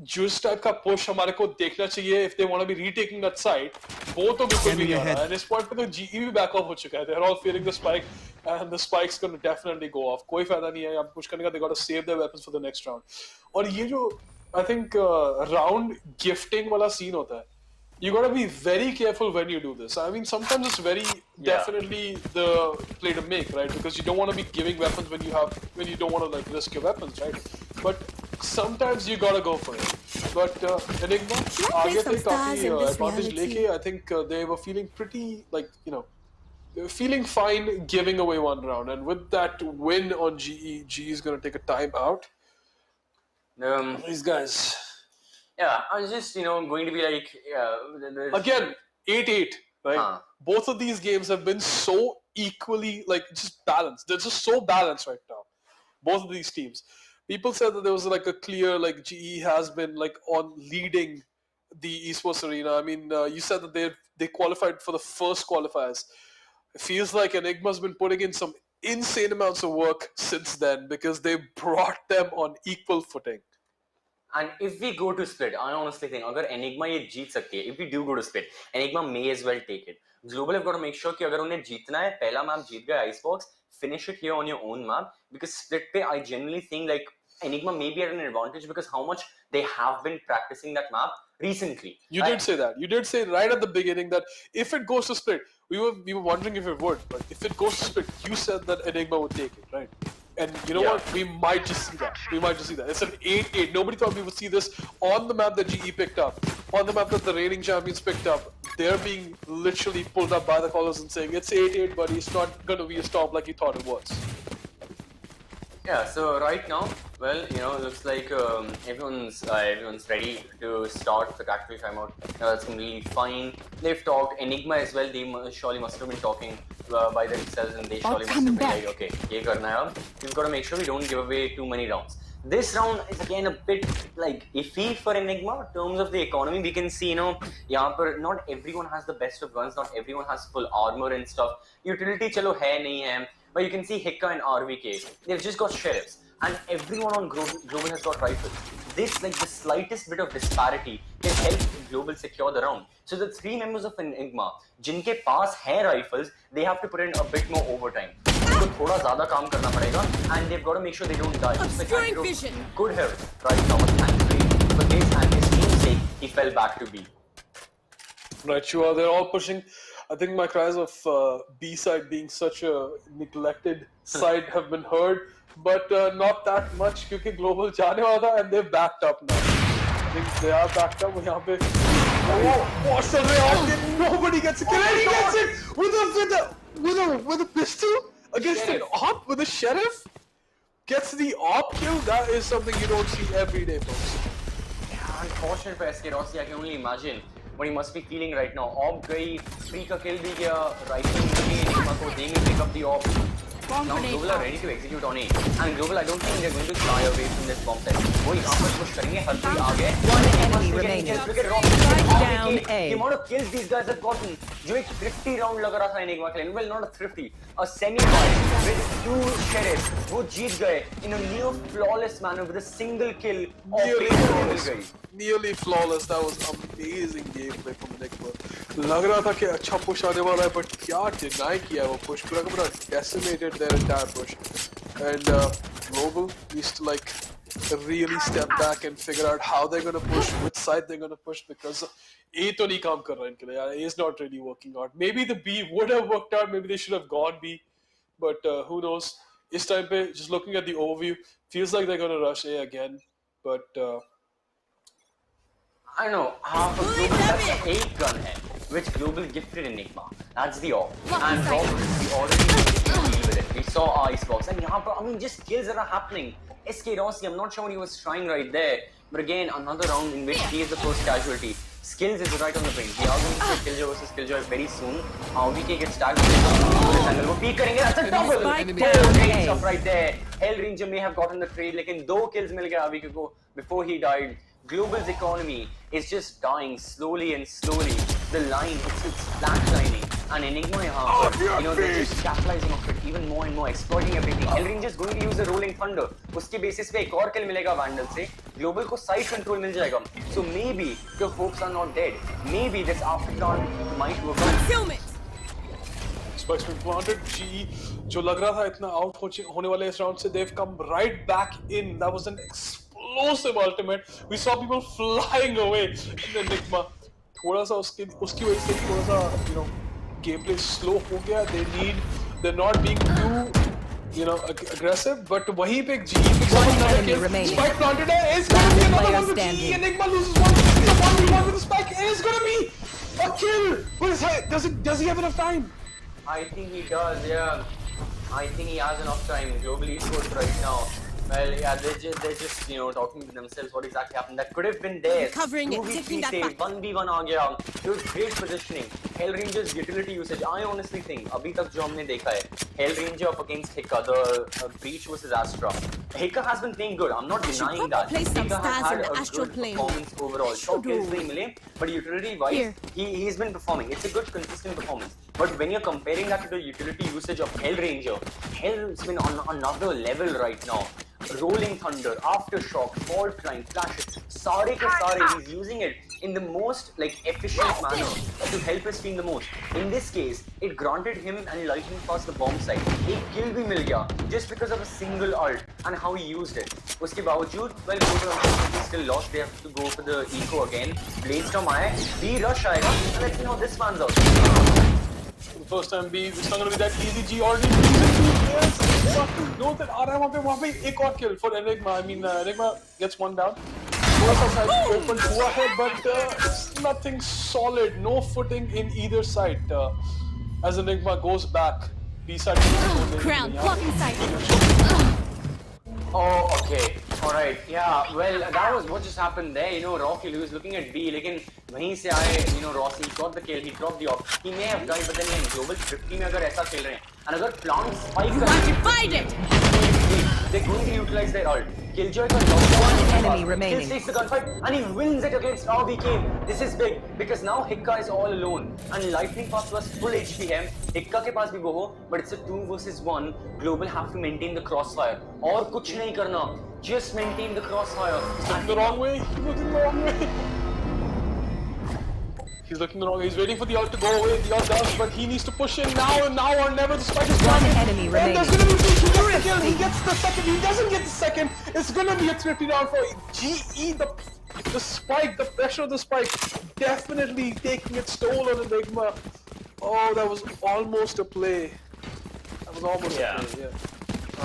जिस टाइप का push हमारे को देखना चाहिए if they want to be retaking that side, वो तो बिल्कुल भी नहीं आ रहा. And इस point पे तो GE भी back off हो चुका है. They're all fearing the spike, and the spike's going to definitely go off. कोई फायदा नहीं है यहाँ push करने का. They got to save their weapons for the next round. और ये जो I think round gifting wala scene hota hai. You gotta be very careful when you do this. I mean, sometimes it's very definitely the play to make, right? Because you don't want to be giving weapons when you don't want to like risk your weapons, right? But sometimes you gotta go for it. But Enigma, आगे थे काफी advantage लेके. I think they were feeling pretty like they were feeling fine giving away 1 round, and with that win on GE is gonna take a time out. These guys. Yeah, I was just going to be like again 8-8, right? Both of these games have been so equally like just balanced. They're just so balanced right now. Both of these teams. People said that there was like a clear like GE has been like on leading the esports arena. I mean, you said that they qualified for the first qualifiers. It feels like Enigma's been putting in some insane amounts of work since then because they brought them on equal footing. And if we go to split, I honestly think अगर Enigma ये जीत सकती है, if we do go to split, Enigma may as well take it. Global have got to make sure कि अगर उन्हें जीतना है, पहला मैप जीत गया Icebox, finish it here on your own map, because split पे I generally think like Enigma may be at an advantage because how much they have been practicing that map recently. You did say that. You did say right at the beginning that if it goes to split, we were wondering if it would, but if it goes to split, you said that Enigma would take it, right? And you know what? We might just see that. We might just see that. It's an 8-8. Nobody thought we would see this on the map that GE picked up, on the map that the reigning champions picked up. They're being literally pulled up by the callers and saying it's 8-8, buddy. It's not going to be a stomp like you thought it was. Yeah, so right now, well, you know, it looks like everyone's ready to start the tactical timeout. That's completely fine. They've talked Enigma as well. They surely must have been talking by themselves, and they surely must have been like, okay, ye karna hai ab. We've got to make sure we don't give away too many rounds. This round is again a bit like iffy for Enigma in terms of the economy. We can see, you know, yahan par not everyone has the best of guns, not everyone has full armor and stuff. Utility chalo hai nahi hai. But you can see Hikka and RVK, they've just got sheriffs, and everyone on Global has got rifles. This, like the slightest bit of disparity, can help Global secure the round. So the 3 members of Enigma, jinke paas hai rifles, they have to put in a bit more overtime. So thoda zyada kaam karna padega, and they've got to make sure they don't die. Obscuring vision. Good health right now, thankfully for this and his team's sake, he fell back to B. Right, sure. They're all pushing. I think my cries of B side being such a neglected side have been heard, but not that much because Global jaane wala tha and they've backed up now. I think they are backed up. Yahan pe what's the way? Nobody gets a kill. And he gets it with a pistol against an op with a sheriff. Gets the op kill. That is something you don't see every day, folks. Yeah, unfortunate for SK Rossi. I can only imagine what he must be feeling right now. Op gayi, free ka kill bhi gaya, rifle bhi gayi, Enigma ko, they may pick up the op. Now Global are ready to execute on it. And Global, I don't think they're going to shy away from this bomb set. वो यहाँ पर push करेंगे, हर कोई आगे. One enemy remaining. Strike down A. The amount of kills these guys have gotten, जो एक thrifty round लग रहा था Enigma के लिए. Well, not a thrifty, a semi-fight with 2 sheriffs. वो जीत गए in a near flawless manner with a single kill. Nearly flawless. That was amazing gameplay from Enigma. लग रहा था कि अच्छा push आने वाला है, but क्या deny किया वो push. पूरा का पूरा decimated their entire push. And Global needs to like really step back and figure out how they're gonna push, which side they're gonna push, because A तो नहीं काम कर रहा इनके लिए. A is not really working out. Maybe the B would have worked out. Maybe they should have gone B, but who knows? This time पे just looking at the overview, feels like they're gonna rush A again, but. I know, half of Global has 8 gun hai, which Global gifted Enigma. That's the op. And Rob is already deal with it. We saw our Icebox, and yahan par, I mean, just kills that are happening. SK Rossi, I'm not sure what he was trying right there, but again, another round in which he is the first casualty. Skills is right on the brain. We are going to see Killjoy versus Killjoy very soon. VK gets tagged with this angle. Wo peek karenge, that's a double! Great stuff right there. Hell Ranger may have gotten the trade, lekin 2 kills mil gaya VK ko before he died. Global's economy is just dying slowly and slowly. The line, it's flatlining. And Enigma yahan, you know, they're just capitalizing on it even more and more, exploiting everything. Hellranger is going to use the rolling thunder. Uske basis pe ek aur kill milega Vandal se. Global ko side control mil jayega. So maybe the hopes are not dead. Maybe this afterthought might work out. Concealment! Spikes been planted. GE, जो लग रहा था इतना out होने वाले इस round से, they've come right back in. That was an explosive ultimate. We saw people flying away in the Enigma. थोड़ा सा उसकी वजह से थोड़ा सा, you know, gameplay slow हो गया. They're not being too, you know, aggressive. But वहीं पे GE picks up another kill. Spike planted है. It's gonna be another one for GE. Enigma loses one. It's a 1v1 with the spike. It's gonna be a kill. What is that? Does he have enough time? I think he does, yeah. I think he has enough time. Global Esportz right now. Well, yeah, they're just, you know, talking to themselves what exactly happened. That could have been there. Covering it, taking that back. 1v1 aa gaya. It was great positioning. Hellranger's utility usage. I honestly think, abhi tak jo humne dekha hai, Hellranger up against Hikka, the Breach versus Astra. Hikka has been playing good. I'm not denying that. Hikka has had a good performance overall. Short kills nahi mile, but utility-wise, he's been performing. It's a good, consistent performance. But when you're comparing that to the utility usage of Hellranger, Hell's been on another level right now. Rolling Thunder, Aftershock, Fault Line, Flashes, sare ke sare, he's using it in the most like efficient manner to help his team the most. In this case, it granted him and lightning fast the bomb site. A kill bhi mil gaya just because of a single ult and how he used it. उसके बावजूद well Global unfortunately still lost. They have to go for the eco again. Brainstorm आया है, B rush आएगा. Let's see how this pans out. The first time B, it's not gonna be that easy. G already loses 2 players. Knows that आ रहा है वहाँ पे एक और kill for Enigma. I mean Enigma gets one down. Both sides open हुआ है, but it's nothing solid. No footing in either side. As Enigma goes back, B side. Crown, blocking sight. Oh, okay. Alright. Yeah, well, that was what just happened there. You know, Rocky was looking at B, लेकिन वहीं से आए, you know, Rossi got the kill, he dropped the off. He may have died, but then in Global 50 में अगर ऐसा खेल रहे हैं, and अगर plant spike they're going to utilize their ult. Killjoy got one enemy remaining. Kill takes the gunfight, and he wins it against RBK. This is big, because now Hikka is all alone, and Lightning Fast was full HP है. Hikka के पास भी वो हो, but it's a 2 versus 1. Global have to maintain the crossfire. और कुछ नहीं करना. Just maintain the crossfire. He's looking the wrong way. He's looking the wrong way. He's looking the wrong way. He's waiting for the ult to go away. The ult does, but he needs to push in now and now or never. The spike is One planted. enemy And remaining. there's gonna be he gets the kill. He gets the second. He doesn't get the second. It's gonna be a 3 round for GE. The spike, the pressure of the spike, definitely taking its toll on Enigma. Oh, that was almost a play. That was almost a play. Yeah.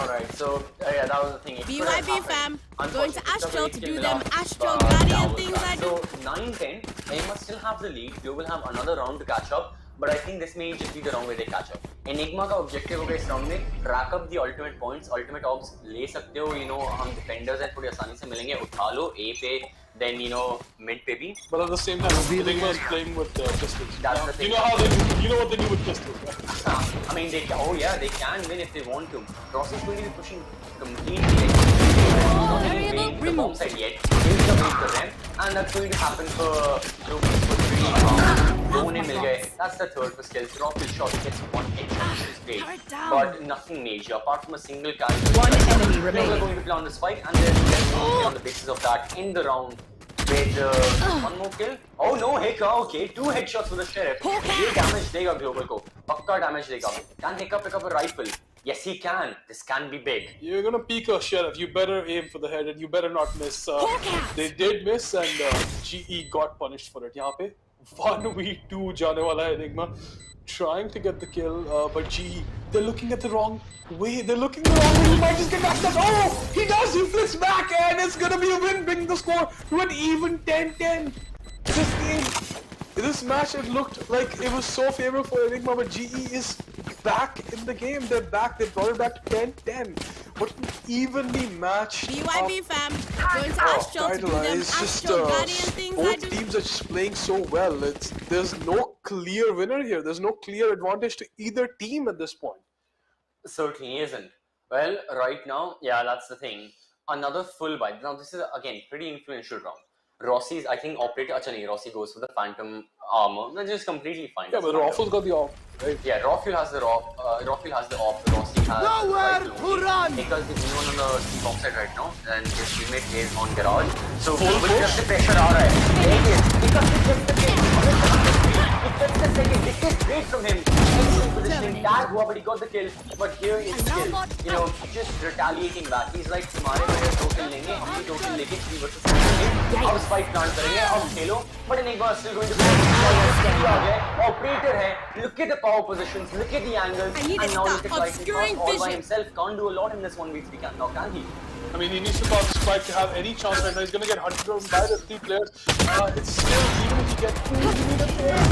Alright, so yeah, that was the thing. BYB fam, going to Astral to do them Astral That Guardian was things bad. I do. So 9-10, they must still have the lead. Global have another round to catch up, but I think this may just be the round where they catch up. Enigma का objective होगा इस round में rack up the ultimate points, ultimate orbs ले सकते हो, you know, हम defenders हैं थोड़ी आसानी से मिलेंगे, उठा लो A पे, then you know mid पे भी. But at the same time, Enigma is playing with pistols. That's the thing. You know how they, you know what they do with pistols. I mean, they can win if they want to. Ross is going to be pushing completely. Not even playing the bomb side yet. He's the wait for them, and that's going to happen for Global for 3. Don't mill gaye. That's the third for skills. Rock will shot gets 1 headshot, which is great, but nothing major apart from a single carry. One enemy Global remaining. are going to play on the spike, and they're going to play on the basis of that in the round. With one more kill. Oh no, Hikka, okay. 2 headshots with the sheriff. ये damage देगा Global को. पक्का damage देगा. Can Hikka pick up a rifle? Yes, he can. This can be big. You're gonna peek a sheriff. You better aim for the head and you better not miss. They did miss and GE got punished for it. यहाँ पे 1v2 जाने वाला है Enigma. Trying to get the kill, but GE, they're looking at the wrong way. They're looking the wrong way. He might just get back. Oh, he does. He flips back, and it's gonna be a win, bringing the score to an even 10-10. This game, this match, it looked like it was so favorable for Enigma, but GE is back in the game. They're back. They brought it back to 10-10. What an evenly matched. BYB fam, going to Astral to do them It's just Astral Guardian things I both do. teams are just playing so well. There's no clear winner here. There's no clear advantage to either team at this point. Certainly isn't. Well, right now, yeah, that's the thing. Another full buy. Now this is again pretty influential round. Rossi's, I think, operator. Acha nahi, Rossi goes for the Phantom armor. That's just completely fine. Yeah, but Raffle's got the off, right? Yeah, Raffle has the off. Rossi has Nowhere to run! Because he's the one on the top side right now, and his teammate is on garage. So with just the pressure aa raha hai. Because he gets the kill. He gets the second. This is great from him. Excellent positioning. Tag hua, but he got the kill. But here is skill. You know, just retaliating back. He's like, तुम्हारे मेरे total लेंगे, हम भी total लेके 3 versus 3 लेंगे. अब spike plant करेंगे, अब खेलो. But Enigma is still going to play. Operator है. Look at the power positions. Look at the angles. And now look at Lightning Fast all by himself. Can't do a lot in this 1v3 now, can he? I mean, he needs to cause Spike to have any chance right now. He's going to get hunted down by the 3 players. It's still, even if he gets 2, you need a player.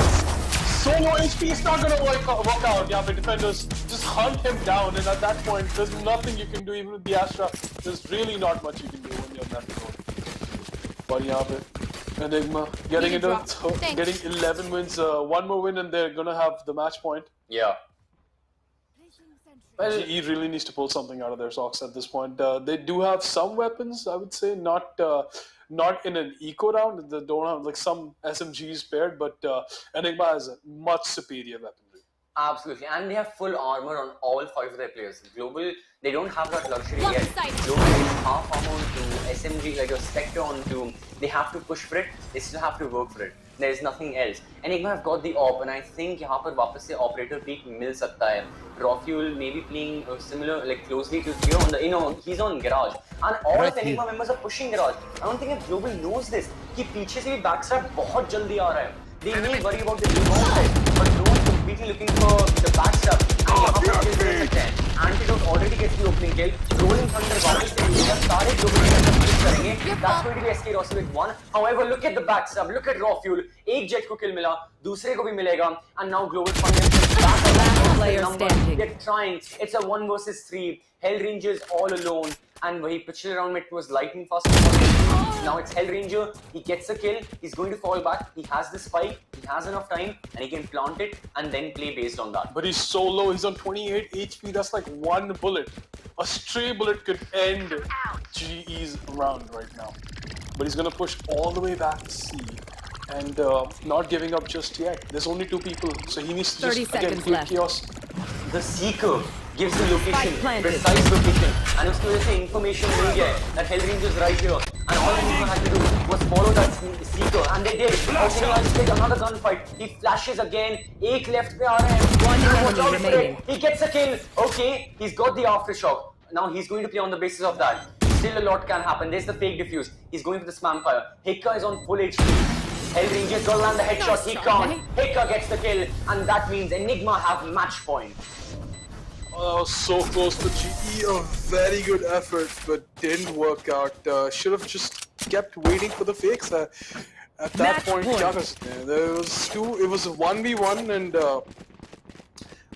Solo HP is not going to work out. Yeah, but defenders just hunt him down. And at that point, there's nothing you can do. Even with the Astra, there's really not much you can do when you're on that zone. But yeah, Enigma getting into getting 11 wins. 1 more win and they're going to have the match point. Yeah. Well, GE really needs to pull something out of their socks at this point. They do have some weapons, I would say, not in an eco round. They don't have like some SMGs paired, but Enigma has a much superior weaponry. Absolutely, and they have full armor on all 5 of their players. Global, they don't have that luxury yet. Global is half armor onto SMG, like a Spectre onto. They have to push for it. They still have to work for it. There is nothing else. Enigma have got the op, and I think यहाँ पर वापस से operator peak मिल सकता है. Rofuel may be playing similar, like closely to Theo on the, he's on Garage, and all of Enigma members are pushing Garage. I don't think if Global knows this कि पीछे से भी backstrap बहुत जल्दी आ रहा है. They may worry about the rebound side, but no one's completely looking for the backstrap. And यहाँ पर kill मिल सकते हैं. Antidote already gets the opening kill. Rolling Thunder वापस से मिलेगा. सारे Global kill करेंगे. That's going to be SK Rossi with 1. However, look at the backstrap. Look at Rofuel. एक Jet को kill मिला, दूसरे को भी मिलेगा. And now Global find themselves back on number. They're trying. It's a 1 versus 3. Hell Rangers all alone. And वही पिछले round में it was lightning fast. Now it's Hell Ranger. He gets a kill. He's going to fall back. He has the spike. He has enough time, and he can plant it and then play based on that. But he's so low. He's on 28 HP. That's like one bullet. A stray bullet could end GE's round right now. But he's gonna push all the way back to C. And not giving up just yet. There's only 2 people, so he needs to just again play chaos. The Seeker gives the location, precise location, and उसकी वजह से information मिल गया है that Hell Ranger is right here. And all Enigma had to do was follow that Seeker, and they did. Opening line stage, another gunfight. He flashes again. एक left पे आ रहे हैं. One enemy remaining. He gets a kill. Okay, he's got the aftershock. Now he's going to play on the basis of that. Still a lot can happen. There's the fake defuse. He's going for the spam fire. Hikka is on full HP. Hell Ranger's got to land the headshot. He can't. Hikka gets the kill, and that means Enigma have match point. Oh, so close to GE. A very good effort, but didn't work out. Should have just kept waiting for the fakes. At that point, there was 2. It was a 1v1, and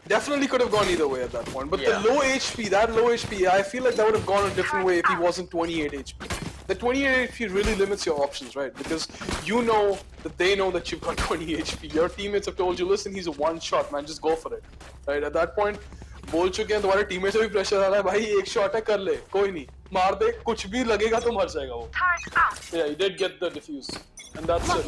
definitely could have gone either way at that point. But the low HP, that low HP, I feel like that would have gone a different way if he wasn't 28 HP. The 28 HP really limits your options, right? Because you know that they know that you've got 20 HP. Your teammates have told you, listen, he's a one-shot, man, just go for it. Right? At that point, बोल चुके हैं तुम्हारे teammate से भी pressure आ रहा है भाई एक शॉट है कर ले कोई नहीं मार दे कुछ भी लगेगा तो मर जाएगा वो. Yeah, he did get the defuse, and that's it.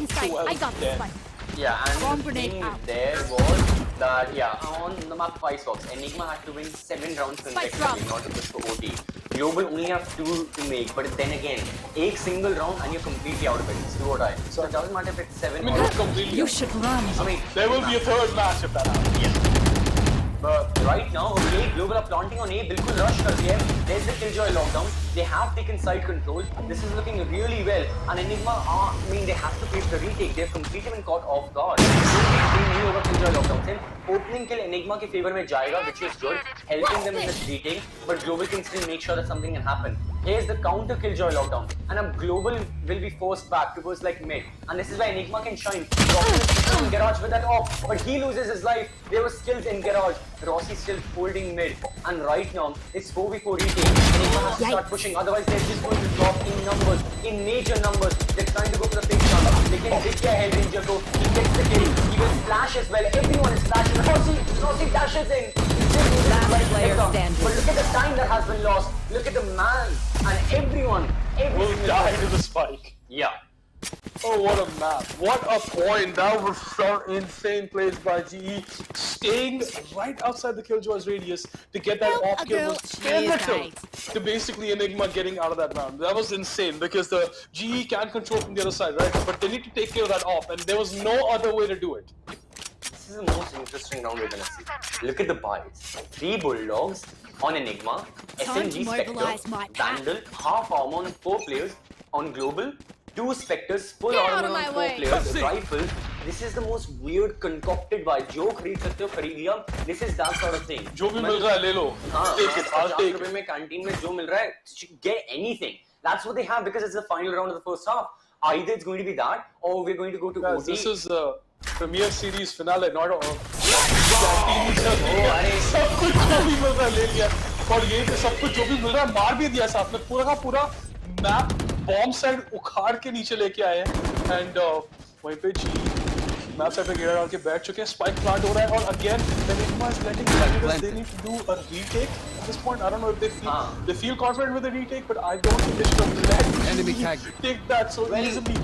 Yeah, and the thing there was that on the map 5 stocks, Enigma had to win 7 rounds consecutively, not to push for OT. Global only have 2 to make, but then again, a single round and you're completely out of it. It's do or die. So it doesn't matter if it's 7 I mean, or completely. You should run. I mean, there will be a 3rd match if that happens. Yeah. But right now, okay, Global are planting on A, bilkul rush kar diya hai. There's the Killjoy lockdown. They have taken side control. This is looking really well. And Enigma are, I mean, they have to face the retake. They've completely been caught off guard. नहीं होगा Killjoy lockdown से. Opening kill Enigma के favor में जाएगा, which is good, helping them in this retake. But Global can still make sure that something can happen. Here's the counter Killjoy lockdown, and a Global will be forced back towards like mid, and this is where Enigma can shine. Rossi in Garage with that off, but he loses his life. There were skills in Garage. Rossi still holding mid, and right now it's 4v4 retake. Enigma has to start pushing, otherwise they're just going to drop in numbers, in major numbers. They're trying to go for the fake shot. They can hit their Hell Ranger go. He gets the kill. He will flash as well. Everyone is flashing. Rossi dashes in. But look at the time that has been lost. Look at the man and everyone will die to the spike. Yeah. Oh, what a map. What a point. That was so insane plays by GE. Staying right outside the Killjoy's radius to get that off kill was pivotal to basically Enigma getting out of that round. That was insane because the GE can't control from the other side, right? But they need to take care of that off, and there was no other way to do it. This is the most interesting round we're gonna see. Look at the buys. 3 Bulldogs on Enigma, SMG Spectre, Vandal, half armor on 4 players on Global, 2 Spectres, full armor on 4 players, rifle. This is the most weird concocted buy. जो खरीद सकते हो खरीद लिया. This is that sort of thing. जो भी मिल रहा है ले लो. Take it. I'll take it. में canteen में जो मिल रहा है, get anything. That's what they have because it's the final round of the first half. Either it's going to be that, or we're going to go to OT. This is Premier Series finale, not सब कुछ जो भी मिल रहा है ले लिया और ये तो सब कुछ जो भी मिल रहा है मार भी दिया साथ में पूरा का पूरा मैप बॉम्ब साइड उखाड़ के नीचे लेके आए हैं एंड वहीं पे जी मैप साइड पे गिरा डाल के बैठ चुके हैं स्पाइक प्लांट हो रहा है और again Enigma is letting Predators they need to do a retake at this point. I don't know if they feel confident with the retake, but I don't think they should have let enemy take that so easily.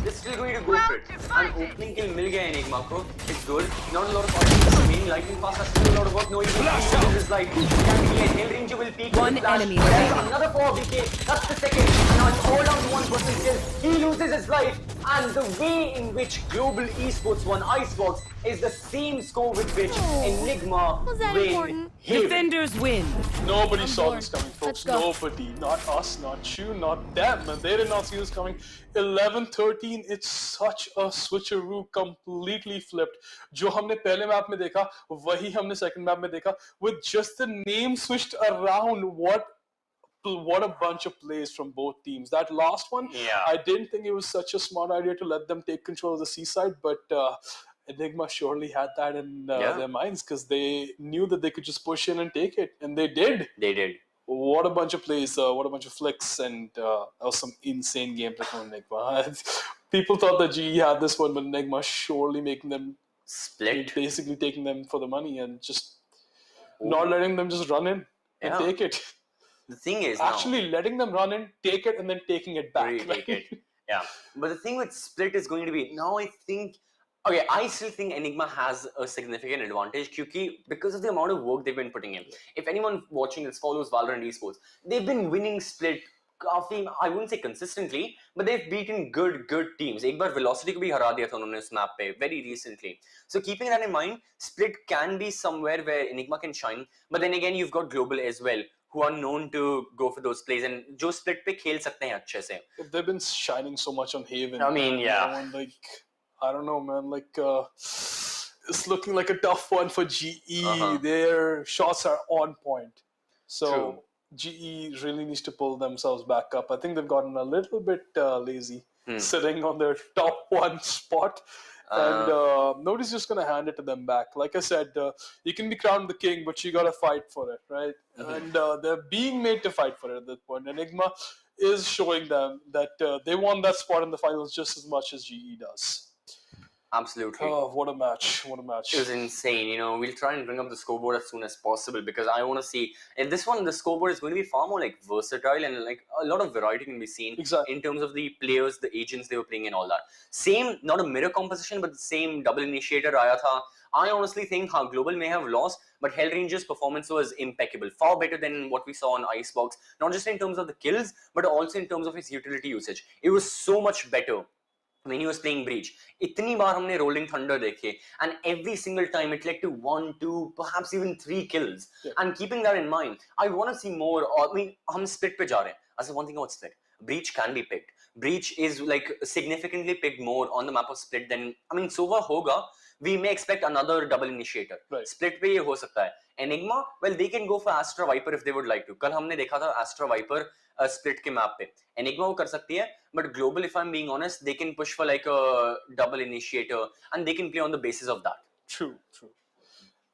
They're still going to go for it. And opening kill मिल गया Enigma को. It's good. Not a lot of confidence remaining. Lightning fast has still a lot of work. No, he will lose his life. Can be a Hell Ranger will peek. One enemy. Another 4 BK. That's the second. Now it's all down to 1 person kill. He loses his life. And the way in which Global Esports won Icebox is the same score with which Enigma win. Defenders win. Nobody saw this coming, folks. Nobody. Not us, not you, not them. And they did not see this coming. 11-13, it's such a switcheroo, completely flipped. जो हमने पहले map में देखा, वही हमने second map में देखा. With just the name switched around, what a bunch of plays from both teams. That last one, I didn't think it was such a smart idea to let them take control of the seaside, but Enigma surely had that in their minds because they knew that they could just push in and take it, and they did. They did. What a bunch of plays, what a bunch of flicks, and that was some insane gameplay from Enigma. People thought that GE had this one, but Enigma surely making them split, basically taking them for the money and just not letting them just run in and take it. The thing is actually letting them run in, take it, and then taking it back. Take it. Yeah. But the thing with Split is going to be now. I think. Okay, I still think Enigma has a significant advantage because of the amount of work they've been putting in. If anyone watching this follows Valorant Esports, they've been winning Split. I wouldn't say consistently, but they've beaten good teams. एक बार Velocity को भी हरा दिया था उन्होंने इस map पे very recently. So keeping that in mind, Split can be somewhere where Enigma can shine. But then again, you've got Global as well, who are known to go for those plays and जो Split पे खेल सकते हैं अच्छे से. They've been shining so much on Haven. I mean, yeah. I don't know, man. It's looking like a tough one for GE. Their shots are on point. So GE really needs to pull themselves back up. I think they've gotten a little bit lazy, sitting on their top one spot. And nobody's just going to hand it to them back. Like I said, you can be crowned the king, but you got to fight for it, right? And they're being made to fight for it at this point. Enigma is showing them that they won that spot in the finals just as much as GE does. Absolutely. Oh, what a match. What a match. It was insane. You know, we'll try and bring up the scoreboard as soon as possible because I want to see. In this one, the scoreboard is going to be far more versatile and a lot of variety can be seen in terms of the players, the agents they were playing and all that. Same, not a mirror composition, but the same double initiator aaya tha. I honestly think Global may have lost, but Hellranger's performance was impeccable. Far better than what we saw on Icebox. Not just in terms of the kills, but also in terms of his utility usage. It was so much better when he was playing Breach. Itni baar humne Rolling Thunder dekhe, and every single time it led to 1, 2, perhaps even 3 kills. And keeping that in mind, I want to see more. I mean, hum Split pe ja rahe hain. I said one thing about Split. Breach can be picked. Breach is significantly picked more on the map of Split than, I mean, Sova hoga. We may expect another double initiator. Split pe ye ho sakta hai. Enigma, well, they can go for Astra Viper if they would like to. Kal हमने देखा था Astra Viper Split के map पे. Enigma वो कर सकती है, but Global, if I'm being honest, they can push for a double initiator and they can play on the basis of that. True.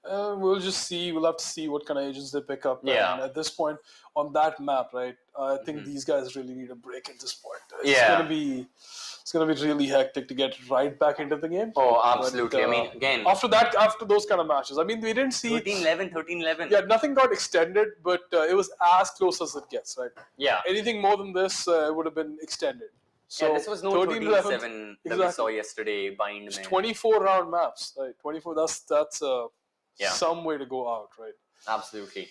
We'll just see. We'll have to see what kind of agents they pick up. Yeah. And at this point, on that map, right, I think these guys really need a break at this point. It's gonna be really hectic to get right back into the game. Oh, absolutely. But, I mean, again, after those kind of matches, I mean, we didn't see 13-11. Yeah, nothing got extended, but it was as close as it gets, right? Yeah. Anything more than this would have been extended. So this was no 13-7 that we saw yesterday. Bind 24 round maps, right? 24. That's some way to go out, right? Absolutely.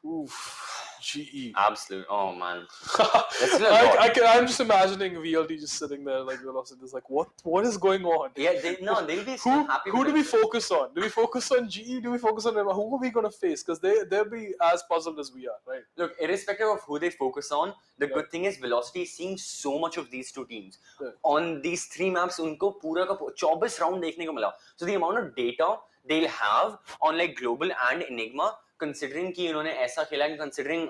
Oof. GE. Absolute. Oh man. I'm just imagining VLT just sitting there like Velocity is like, what is going on? Yeah, they'll be so happy. Who do we focus on? Do we focus on GE? Do we focus on Enigma? Who are we gonna face? Because they'll be as puzzled as we are, right? Look, irrespective of who they focus on, the good thing is Velocity is seeing so much of these two teams. On these 3 maps, unko pura ka 24 round dekhne ko mila. So the amount of data they'll have on Global and Enigma, considering कि उन्होंने ऐसा खेला है, considering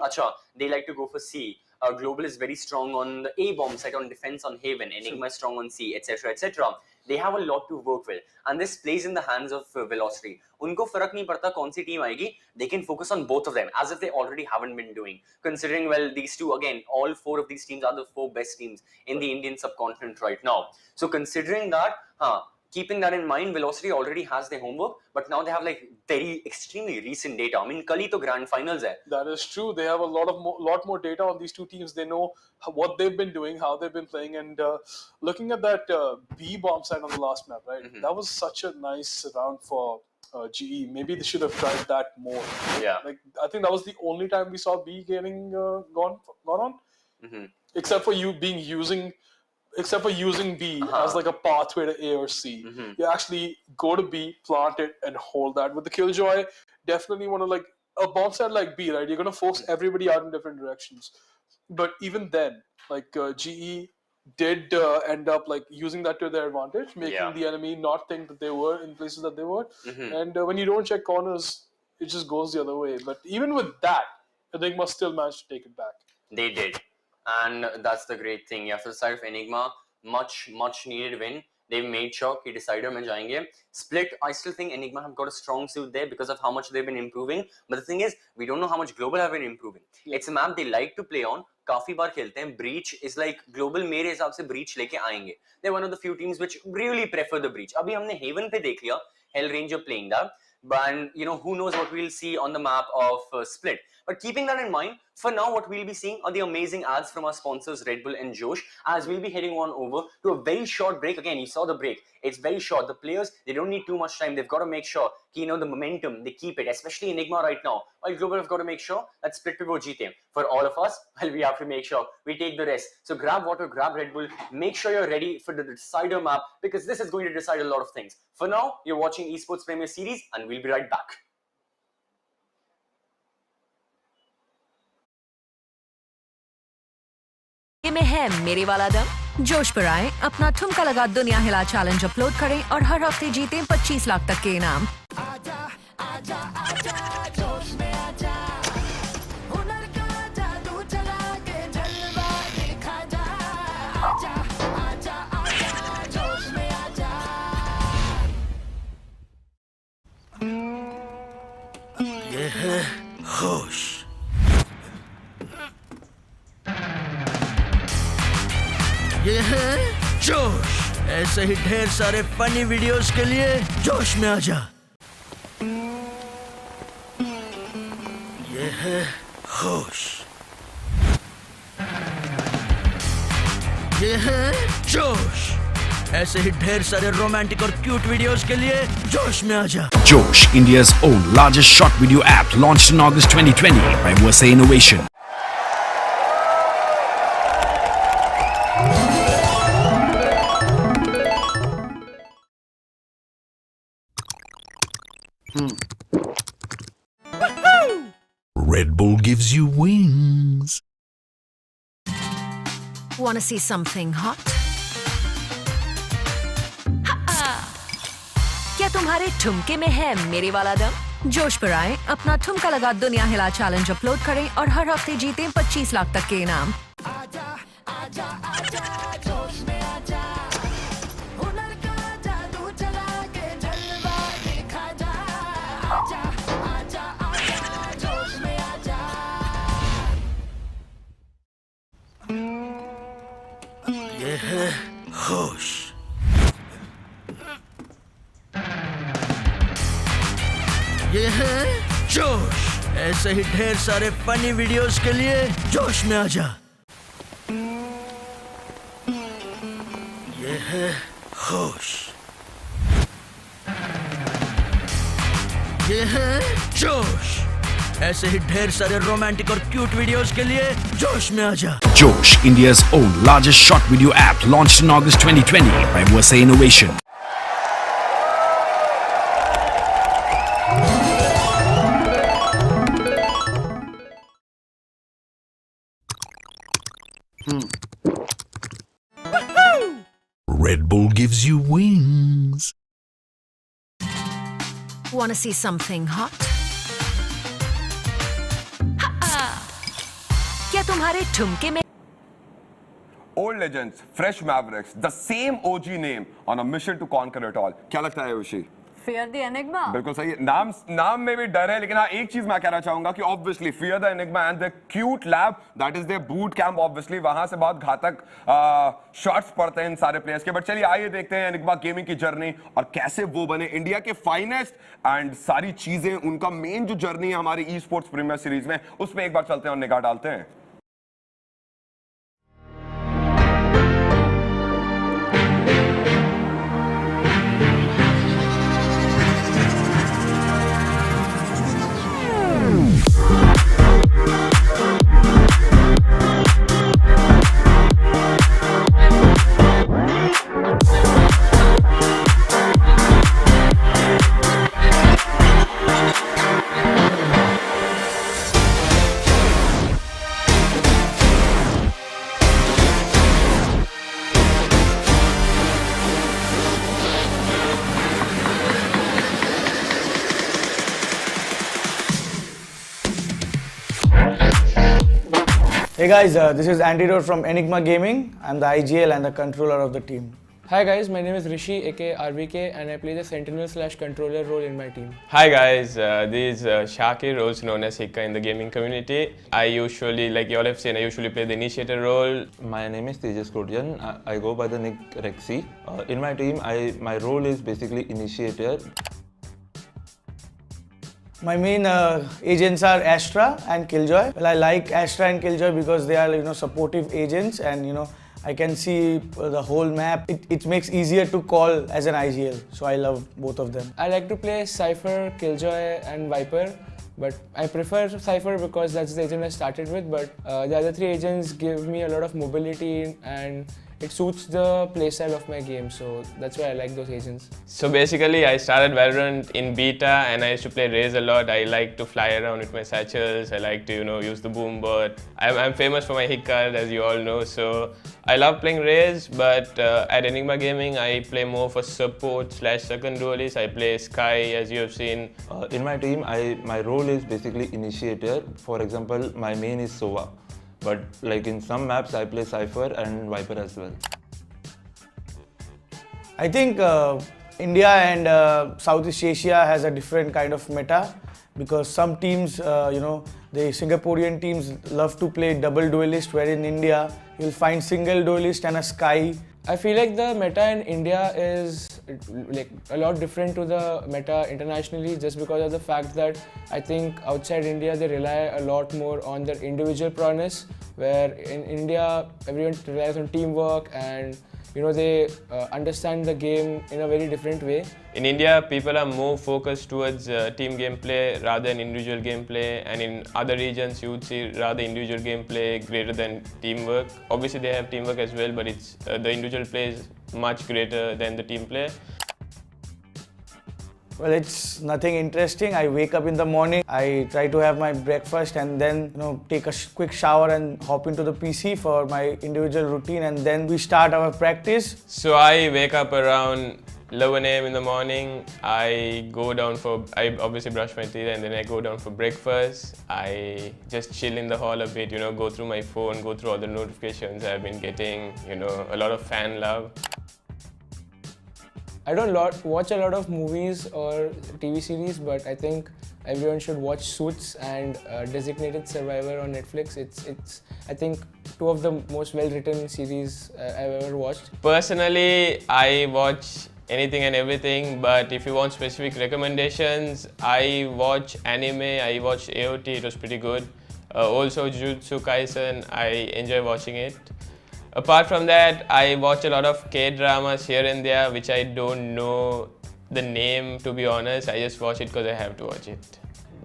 they like to go for C. Global is very strong on the A bomb side, on defense on Haven. Enigma is strong on C, etc., etc. They have a lot to work with, and this plays in the hands of Velocity. उनको फर्क नहीं पड़ता कौन सी team आएगी. They can focus on both of them as if they already haven't been doing. Considering these two again, all 4 of these teams are the 4 best teams in the Indian subcontinent right now. So considering that, keeping that in mind, Velocity already has their homework, but now they have very extremely recent data. I mean, kali to grand finals hai. That is true. They have a lot more data on these two teams. They know what they've been doing, how they've been playing, and looking at that B bomb side on the last map, right? That was such a nice round for GE. Maybe they should have tried that more. Yeah. I think that was the only time we saw B getting gone on, except for you using except for using B as like a pathway to A or C. You actually go to B, plant it, and hold that. With the Killjoy, definitely want to like a bomb set like B, right? You're gonna force everybody out in different directions. But even then, like GE did end up like using that to their advantage, making the enemy not think that they were in places that they were. And when you don't check corners, it just goes the other way. But even with that, Enigma still managed to take it back. They did. And that's the great thing. You have to side of Enigma, much needed win. They've made sure कि decider में जाएंगे. Split, I still think Enigma have got a strong suit there because of how much they've been improving. But the thing is, we don't know how much Global have been improving. It's a map they like to play on. काफी बार खेलते हैं. Breach is like Global मेरे हिसाब से Breach लेके आएंगे. They're one of the few teams which really prefer the Breach. अभी हमने Haven पे देख लिया. Hellranger playing that. But you know, who knows what we'll see on the map of Split. But keeping that in mind, for now what we'll be seeing are the amazing ads from our sponsors Red Bull and Josh, as we'll be heading on over to a very short break. Again, you saw the break. It's very short. The players, they don't need too much time. They've got to make sure, you know, the momentum, they keep it, especially Enigma right now. While Global have got to make sure that Split will go jeete. For all of us, well, we have to make sure we take the rest. So grab water, grab Red Bull, make sure you're ready for the decider map, because this is going to decide a lot of things. For now, you're watching Esports Premier Series, and we'll be right back. में है मेरे वाला दम। जोश पर आए, अपना ठुमका लगा दुनिया हिला चैलेंज अपलोड करें और हर हफ्ते जीतें 25 लाख तक के इनाम। आजा, आजा, आजा, जोश में आजा, हुनर का जादू चला के जलवा दिखा जा। आजा, आजा, आजा, जोश में आजा। ये है होश। ये है जोश। ऐसे ही ढेर सारे फनी वीडियोस के लिए जोश में आजा। ये है होश। ये है जोश। ऐसे ही ढेर सारे रोमांटिक और क्यूट वीडियोस के लिए जोश में आजा। Josh, India's own largest short video app, launched in August 2020 by Versa Innovation. Red Bull gives you wings. Wanna see something hot? क्या तुम्हारे ठुमके में है मेरे वाला दम? जोश पर आए, अपना ठुमका लगा दुनिया हिला चैलेंज अपलोड करें और हर हफ्ते जीतें 25 लाख तक के इनाम। आजा, आजा, आजा, जोश में आजा, हुनर का जादू चला के जलवा दिखा जा। आजा, आजा, आजा, जोश में आजा। ये है होश। ये है जोश। ऐसे ही ढेर सारे फनी वीडियोस के लिए जोश में आजा। ये है होश। ये है जोश। ऐसे ही ढेर सारे रोमांटिक और क्यूट वीडियोस के लिए जोश में आजा। Josh, India's own largest short video app, launched in August 2020 by Versa Innovation. Red Bull gives you wings. Wanna see something hot? क्या तुम्हारे ठुमके में Old legends, fresh mavericks, the same OG name on a mission to conquer it all. क्या लगता है Yoshi? Fear the Enigma. बिल्कुल सही। नाम में भी डर है, लेकिन हाँ एक चीज मैं कहना चाहूंगा कि obviously fear the Enigma and their cute lab, that is their boot camp, obviously वहां से बहुत घातक शॉट्स पड़ते हैं इन सारे प्लेयर्स के। बट चलिए आइए देखते हैं एनिग्मा गेमिंग की जर्नी और कैसे वो बने इंडिया के फाइनेस्ट एंड सारी चीजें, उनका मेन जो जर्नी है हमारी ई स्पोर्ट्स प्रीमियर सीरीज में, उसमें एक बार चलते हैं और निगाह डालते हैं। Hey guys, this is Antidote from Enigma Gaming. I'm the IGL and the controller of the team. Hi guys, my name is Rishi aka RVK and I play the Sentinel/controller role in my team. Hi guys, this is Shakir, also known as Hikka in the gaming community. I usually, like you all have seen, I usually play the initiator role. My name is Tejas Kotian. I go by the nick Rexy. In my team, my role is basically initiator. My main agents are Astra and Killjoy. Well, I like Astra and Killjoy because they are, supportive agents, and I can see the whole map. It makes easier to call as an IGL, so I love both of them. I like to play Cypher, Killjoy and Viper, but I prefer Cypher because that's the agent I started with, but the other three agents give me a lot of mobility and it suits the playstyle of my game, so that's why I like those agents. So basically, I started VALORANT in beta and I used to play Raze a lot. I like to fly around with my satchels. I like to, use the boom bot. I'm famous for my hit card, as you all know, so I love playing Raze, but at Enigma Gaming, I play more for support/second duelist. I play Sky, as you have seen. In my team, my role is basically initiator. For example, my main is Sova. But like in some maps, I play Cypher and Viper as well. I think India and Southeast Asia has a different kind of meta because some teams, the Singaporean teams love to play double duelist, where in India you'll find single duelist and a Sky. I feel like the meta in India is like a lot different to the meta internationally, just because of the fact that I think outside India they rely a lot more on their individual prowess, where in India everyone relies on teamwork and they understand the game in a very different way. In India, people are more focused towards team gameplay rather than individual gameplay, and in other regions you would see rather individual gameplay greater than teamwork. Obviously they have teamwork as well, but it's the individual play is much greater than the team play. Well, it's nothing interesting. I wake up in the morning, I try to have my breakfast and then take a quick shower and hop into the PC for my individual routine, and then we start our practice. So I wake up around 11 AM in the morning. I obviously brush my teeth and then I go down for breakfast. I just chill in the hall a bit, go through my phone, go through all the notifications I've been getting, a lot of fan love. I don't watch a lot of movies or TV series, but I think everyone should watch Suits and Designated Survivor on Netflix. It's I think two of the most well-written series I've ever watched. Personally, I watch anything and everything, but if you want specific recommendations, I watch anime. I watched AOT, it was pretty good. Also Jujutsu Kaisen, I enjoy watching it. Apart from that, I watch a lot of K-dramas here and there, which I don't know the name, to be honest. I just watch it because I have to watch it.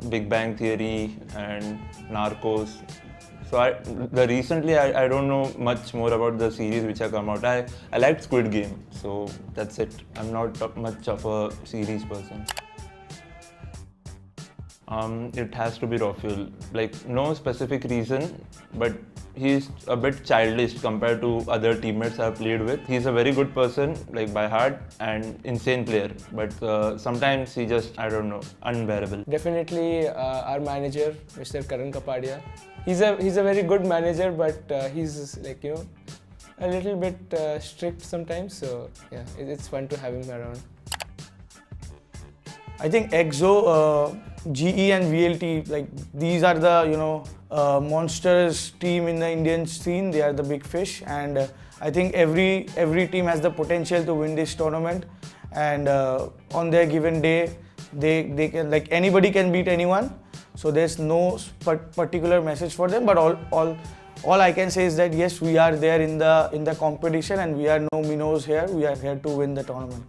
Big Bang Theory and Narcos. So recently I don't know much more about the series which have come out. I liked Squid Game, so that's it. I'm not much of a series person. It has to be Rafael. Like, no specific reason, but he's a bit childish compared to other teammates I've played with. He's a very good person, like by heart, and insane player. But sometimes he just, I don't know, unbearable. Definitely our manager, Mr. Karan Kapadia. He's a very good manager, but he's like, a little bit strict sometimes. So yeah, it's fun to have him around. I think EXO, GE and VLT, like these are the monsters team in the Indian scene. They are the big fish, and I think every team has the potential to win this tournament. And on their given day, they can, like, anybody can beat anyone. So there's no particular message for them. But all I can say is that yes, we are there in the competition, and we are no minnows here. We are here to win the tournament.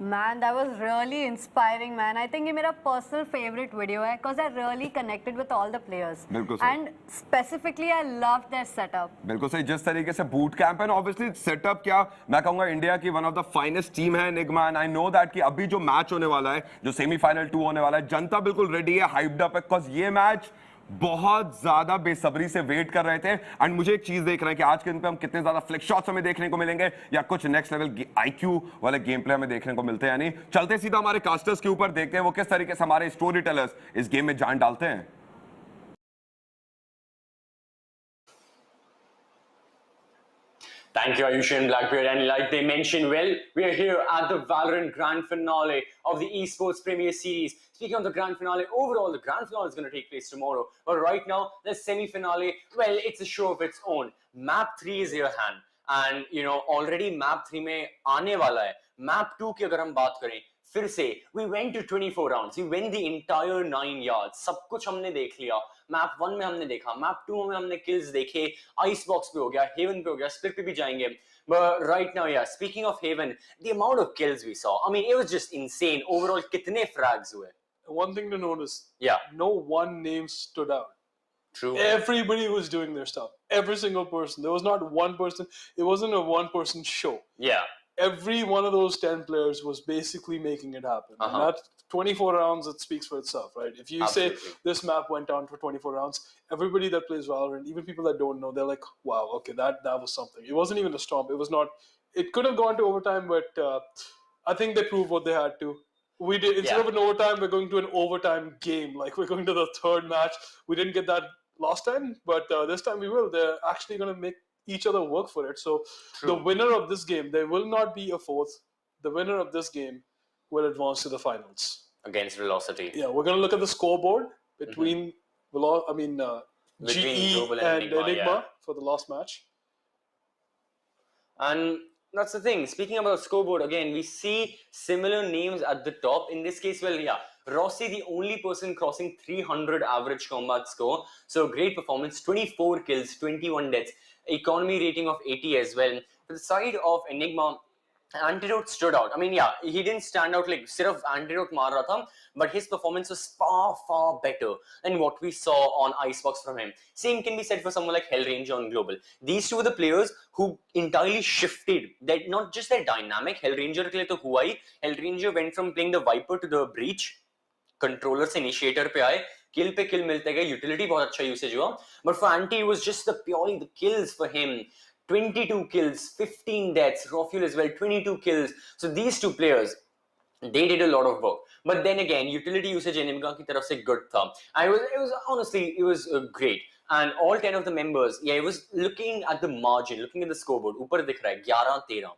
Man, that was really inspiring, man. I think ये मेरा personal favorite video है because I really connected with all the players. And specifically, I loved their setup. बिल्कुल सही. जिस तरीके से boot camp है, obviously setup क्या मैं कहूँगा इंडिया की one of the finest team है NIGMA, and I know that कि अभी जो match होने वाला है, जो semi-final 2 होने वाला है, जनता बिल्कुल ready है, hyped up है, because ये match बहुत ज्यादा बेसब्री से वेट कर रहे थे. एंड मुझे एक चीज देख रहे हैं कि आज के दिन पे हम कितने ज्यादा फ्लिक शॉट्स हमें देखने को मिलेंगे या कुछ नेक्स्ट लेवल आईक्यू वाले गेम प्ले हमें देखने को मिलते हैं. यानी चलते सीधा हमारे कास्टर्स के ऊपर देखते हैं वो किस तरीके से हमारे स्टोरी टेलर्स इस गेम में जान डालते हैं. Thank you, Ayush and Blackbeard. And like they mentioned, well, we are here at the Valorant Grand Finale of the Esports Premier Series. Speaking of the Grand Finale, overall, the Grand Finale is going to take place tomorrow. But right now, the semi-finale, well, it's a show of its own. Map 3 is your hand. And, you know, already Map 3 में आने वाला है. Map 2 की अगर हम बात करें, फिर से we went to 24 rounds. We went the entire 9 yards. सब कुछ हमने देख लिया. मैप 1 में हमने देखा, मैप 2 में हमने kills देखे, आइस बॉक्स पे हो गया, हेवन पे हो गया, स्प्लिट पे भी जाएंगे. But right now, yeah, speaking of Haven, the amount of kills we saw, I mean, it was just insane. Overall, कितने frags हुए? One thing to notice, yeah, no one name stood out. True. Everybody was doing their stuff. Every single person. There was not one person. It wasn't a one-person show. Yeah. Every one of those 10 players was basically making it happen. And that 24 rounds, it speaks for itself, right? If you say this map went down for 24 rounds, everybody that plays Valorant, even people that don't know, they're like, wow, okay, that was something. It wasn't even a stomp. It was not. It could have gone to overtime, but I think they proved what they had to. We did, instead of an overtime, we're going to an overtime game. Like, we're going to the third match. We didn't get that last time, but this time we will. They're actually going to make each other work for it. So the winner of this game, there will not be a fourth. The winner of this game will advance to the finals. Against Velocity. Yeah, we're going to look at the scoreboard between Between GE Global and Enigma, Enigma for the last match. And that's the thing. Speaking about scoreboard, again, we see similar names at the top. In this case, well, yeah, Rossi, the only person crossing 300 average combat score. So great performance, 24 kills, 21 deaths. Economy rating of 80 as well. For the side of Enigma, Antidote stood out. I mean, yeah, he didn't stand out like sirf Antidote maar raha tha, but his performance was far better than what we saw on Icebox from him. Same can be said for someone like Hellranger on Global. These two were the players who entirely shifted that, not just their dynamic. Hellranger ke liye to hua hi. Hellranger went from playing the Viper to the Breach. Controller से initiator पे आए, kill पे kill मिलते गए, utility बहुत अच्छा usage हुआ. But for Anti, it was just purely the kills for him. 22 kills, 15 deaths, Rofuel as well, 22 kills. So these two players, they did a lot of work. But then again, utility usage Enigma की तरफ से good था. It was honestly, it was great. And all 10 of the members, yeah, it was looking at the margin, looking at the scoreboard, ऊपर दिख रहा है 11-13.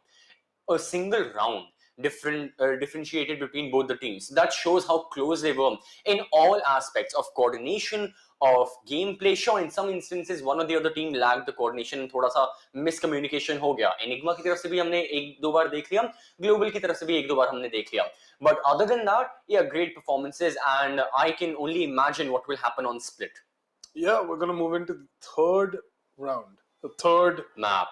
A single round differentiated between both the teams. That shows how close they were in all aspects of coordination, of gameplay. Sure, in some instances, one or the other team lacked the coordination, थोड़ा सा miscommunication हो गया. Enigma की तरफ से भी हमने एक दो बार देख लिया, Global की तरफ से भी एक दो बार हमने देख लिया. But other than that, yeah, great performances, and I can only imagine what will happen on Split. Yeah, we're gonna move into the third round, the third map.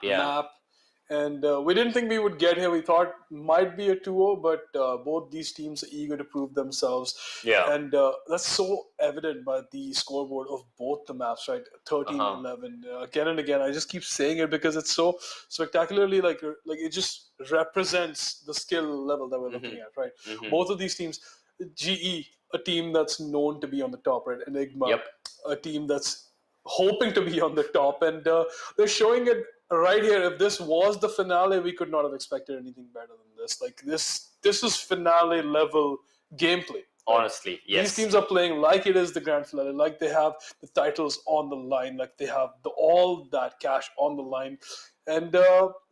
And we didn't think we would get here. We thought might be a 2-0, but both these teams are eager to prove themselves. Yeah. And that's so evident by the scoreboard of both the maps, right? 13-11. Again and again, I just keep saying it because it's so spectacularly like it just represents the skill level that we're looking at, right? Both of these teams, GE, a team that's known to be on the top, right? Enigma, a team that's hoping to be on the top, and they're showing it right here. If this was the finale, we could not have expected anything better than this. Like this is finale level gameplay. Honestly, yes. These teams are playing like it is the grand finale, like they have the titles on the line, like they have all that cash on the line, and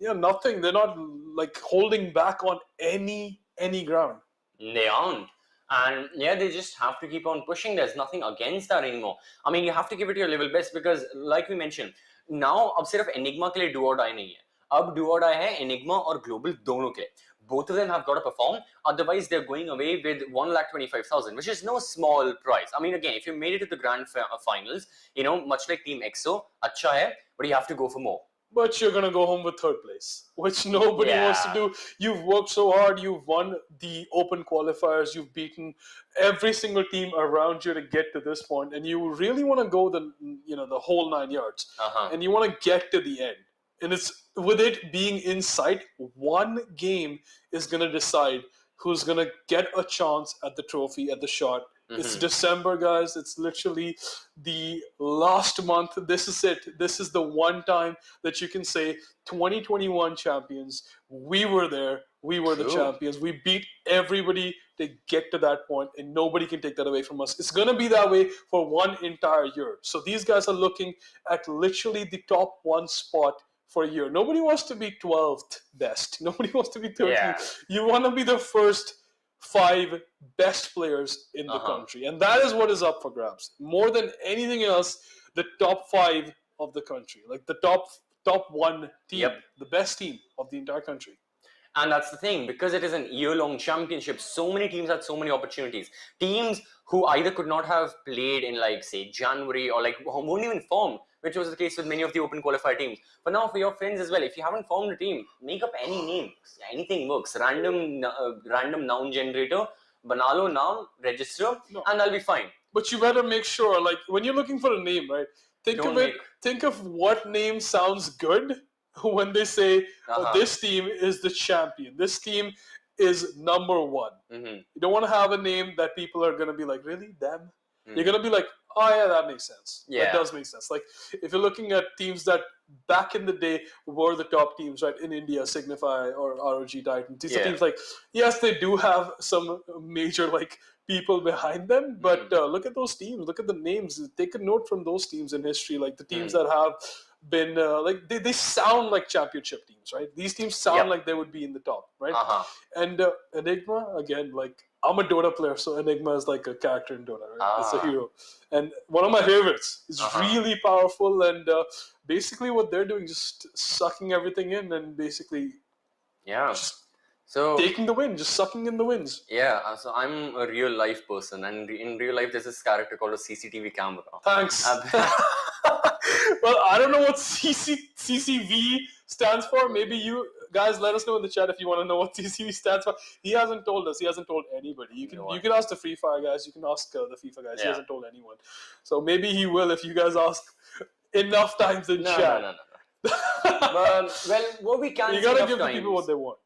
nothing. They're not like holding back on any ground. They aren't. And yeah, they just have to keep on pushing. There's nothing against that anymore. I mean, you have to give it your level best because, like we mentioned, now अब सिर्फ Enigma के लिए do or die नहीं है. अब do or die है Enigma और Global दोनों के लिए. Both of them have got to perform. Otherwise, they're going away with 1,25,000, which is no small prize. I mean, again, if you made it to the grand finals, much like Team EXO, अच्छा है, but you have to go for more. But you're going to go home with third place, which nobody wants to do. You've worked so hard. You've won the open qualifiers. You've beaten every single team around you to get to this point. And you really want to go the whole 9 yards. And you want to get to the end. And it's with it being in sight, one game is going to decide who's going to get a chance at the trophy, at the shot. It's December, guys. It's literally the last month. This is it. This is the one time that you can say 2021 champions. We were there. We were the champions. We beat everybody to get to that point, and nobody can take that away from us. It's going to be that way for one entire year. So these guys are looking at literally the top one spot for a year. Nobody wants to be 12th best. Nobody wants to be 13th. Yeah. You want to be the first 5 best players in the country, and that is what is up for grabs. More than anything else, the top 5 of the country, like the top 1 team, the best team of the entire country. And that's the thing, because it is an year-long championship, so many teams had so many opportunities. Teams who either could not have played in, like, say, January, or like weren't even formed, which was the case with many of the open qualifier teams. But now for your friends as well, if you haven't formed a team, make up any name. Anything works. Random noun generator, banalo noun, register, and I'll be fine. But you better make sure, like, when you're looking for a name, right? Think of what name sounds good when they say, oh, this team is the champion. This team is number 1. You don't want to have a name that people are going to be like, really? Them? You're going to be like, oh yeah, that makes sense. Yeah. That does make sense. Like, if you're looking at teams that back in the day were the top teams, right, in India, Signify or ROG Titans, these are teams like, yes, they do have some major, like, people behind them, but look at those teams, look at the names, take a note from those teams in history, like the teams that have been, like, they sound like championship teams, right? These teams sound like they would be in the top, right? And Enigma, again, like, I'm a Dota player, so Enigma is like a character in Dota, right? It's a hero. And one of my favorites. It's really powerful, and basically what they're doing, just sucking everything in and basically just taking the win, just sucking in the wins. Yeah, so I'm a real life person, and in real life there's this character called a CCTV camera. Thanks. Well, I don't know what CCV stands for. Maybe you guys let us know in the chat if you want to know what CCV stands for. He hasn't told us. He hasn't told anybody. You can ask the Free Fire guys. You can ask the FIFA guys. He hasn't told anyone. So maybe he will if you guys ask enough times in chat. No. Well, what we can you gotta give the people what they want.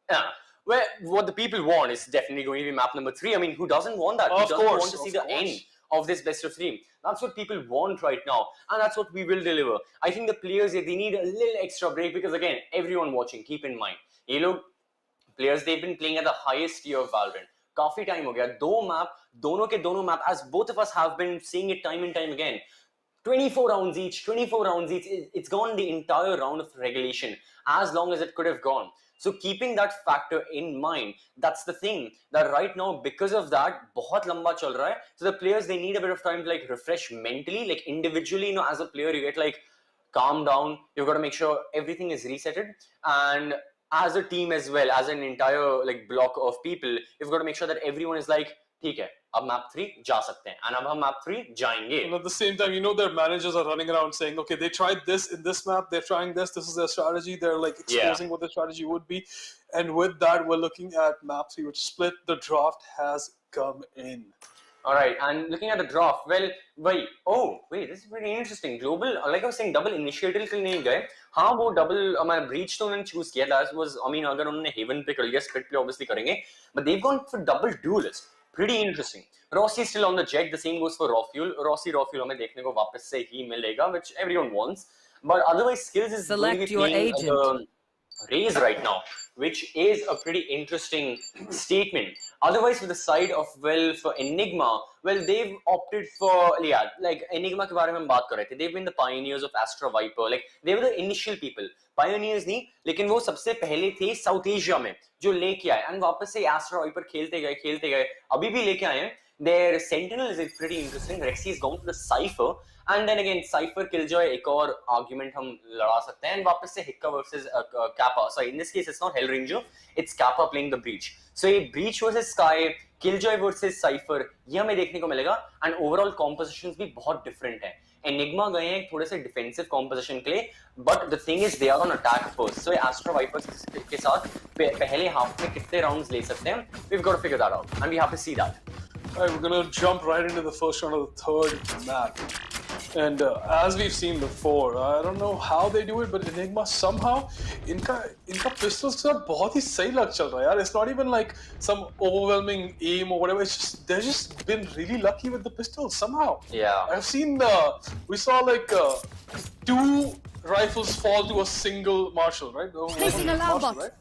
Yeah. Well, what the people want is definitely going to be map number 3. I mean, who doesn't want that? Who doesn't want to see the end of this best of 3? That's what people want right now, and that's what we will deliver. I think the players, they need a little extra break, because again, everyone watching, keep in mind, you know, players, they've been playing at the highest tier of Valorant. Kafi time ho gaya. Dono ke dono map, as both of us have been seeing it time and time again. 24 rounds each. It's gone the entire round of regulation, as long as it could have gone. So keeping that factor in mind, that's the thing, that right now, because of that, bahut lamba chal raha hai. So the players, they need a bit of time to, like, refresh mentally, like individually, you know, as a player, you get, like, calm down. You've got to make sure everything is resetted, and as a team as well, as an entire, like, block of people, you've got to make sure that everyone is like, ठीक है, अब map 3 जा सकते हैं, and अब हम map 3 जाएंगे. And at the same time, you know, their managers are running around saying, okay, they tried this in this map, they're trying this is their strategy, they're, like, exposing what the strategy would be, and with that, we're looking at map 3, which split, the draft has come in. Alright, and looking at the draft, well, wait, this is pretty interesting. Global, like I was saying, double initiative के लिए नहीं गए. हाँ, वो double, हमारा breach तो उन्होंने choose किया. That was, I mean, अगर उन्होंने Haven पे कर लिया, split पे obviously करेंगे. But they've gone for double duelist. Pretty interesting. Rossi is still on the jet. The same goes for Rafuel. Rossi हमें देखने को वापस से ही मिलेगा, which everyone wants. But otherwise, Skills is going to be playing Raze right now, which is a pretty interesting statement. Otherwise, for the side of, well, for Enigma, well, they've opted for, like Enigma के बारे में हम बात कर रहे थे. They've been the pioneers of Astra Viper. Like, they were the initial people. Pioneers नहीं, लेकिन वो सबसे पहले थे South Asia में, जो लेके आए, and वापस से Astra Viper खेलते गए, अभी भी लेके आए हैं. Their Sentinel is pretty interesting. Rexy has gone to the Cypher, and then again Cypher Killjoy एक और argument हम लड़ा सकते हैं, and वापस से Hikka versus Kappa. So in this case it's not Hellranger, it's Kappa playing the Breach. So ये Breach versus Sky, Killjoy versus Cypher, ये हमें देखने को मिलेगा, and overall compositions भी बहुत different हैं. Enigma गए हैं थोड़े से defensive composition के लिए, but the thing is they are on attack first. So Astra Vipers के साथ पहले half में कितने rounds ले सकते हैं, we've got to figure that out, and we have to see that. Alright, we're gonna jump right into the first round of the third map. And as we've seen before, I don't know how they do it, but Enigma somehow, इनका pistols के साथ बहुत ही सही लग चल रहा है यार. It's not even like some overwhelming aim or whatever. It's just they're just been really lucky with the pistols somehow. Yeah. I've seen we saw like 2 rifles fall to a single marshal, right? Placing alarm bot. Right?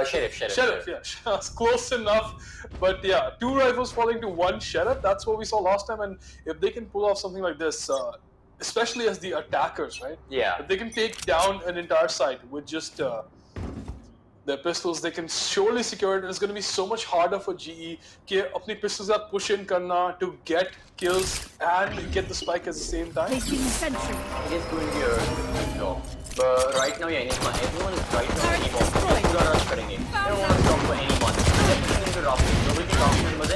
Sheriff, yeah. Close enough. But yeah, 2 rifles falling to 1 sheriff. That's what we saw last time. And if they can pull off something like this, especially as the attackers, right? Yeah. If they can take down an entire side with just their pistols, they can surely secure it. It's going to be so much harder for GE कि अपनी pistols का push in करना to get kills and get the spike at the same time. It is going to be a good job. But right now, yeah, Enigma, everyone is right now पूरा rush करेंगे. They don't want to stop for anyone. They're pushing into Rocky. Global की Rocky number है.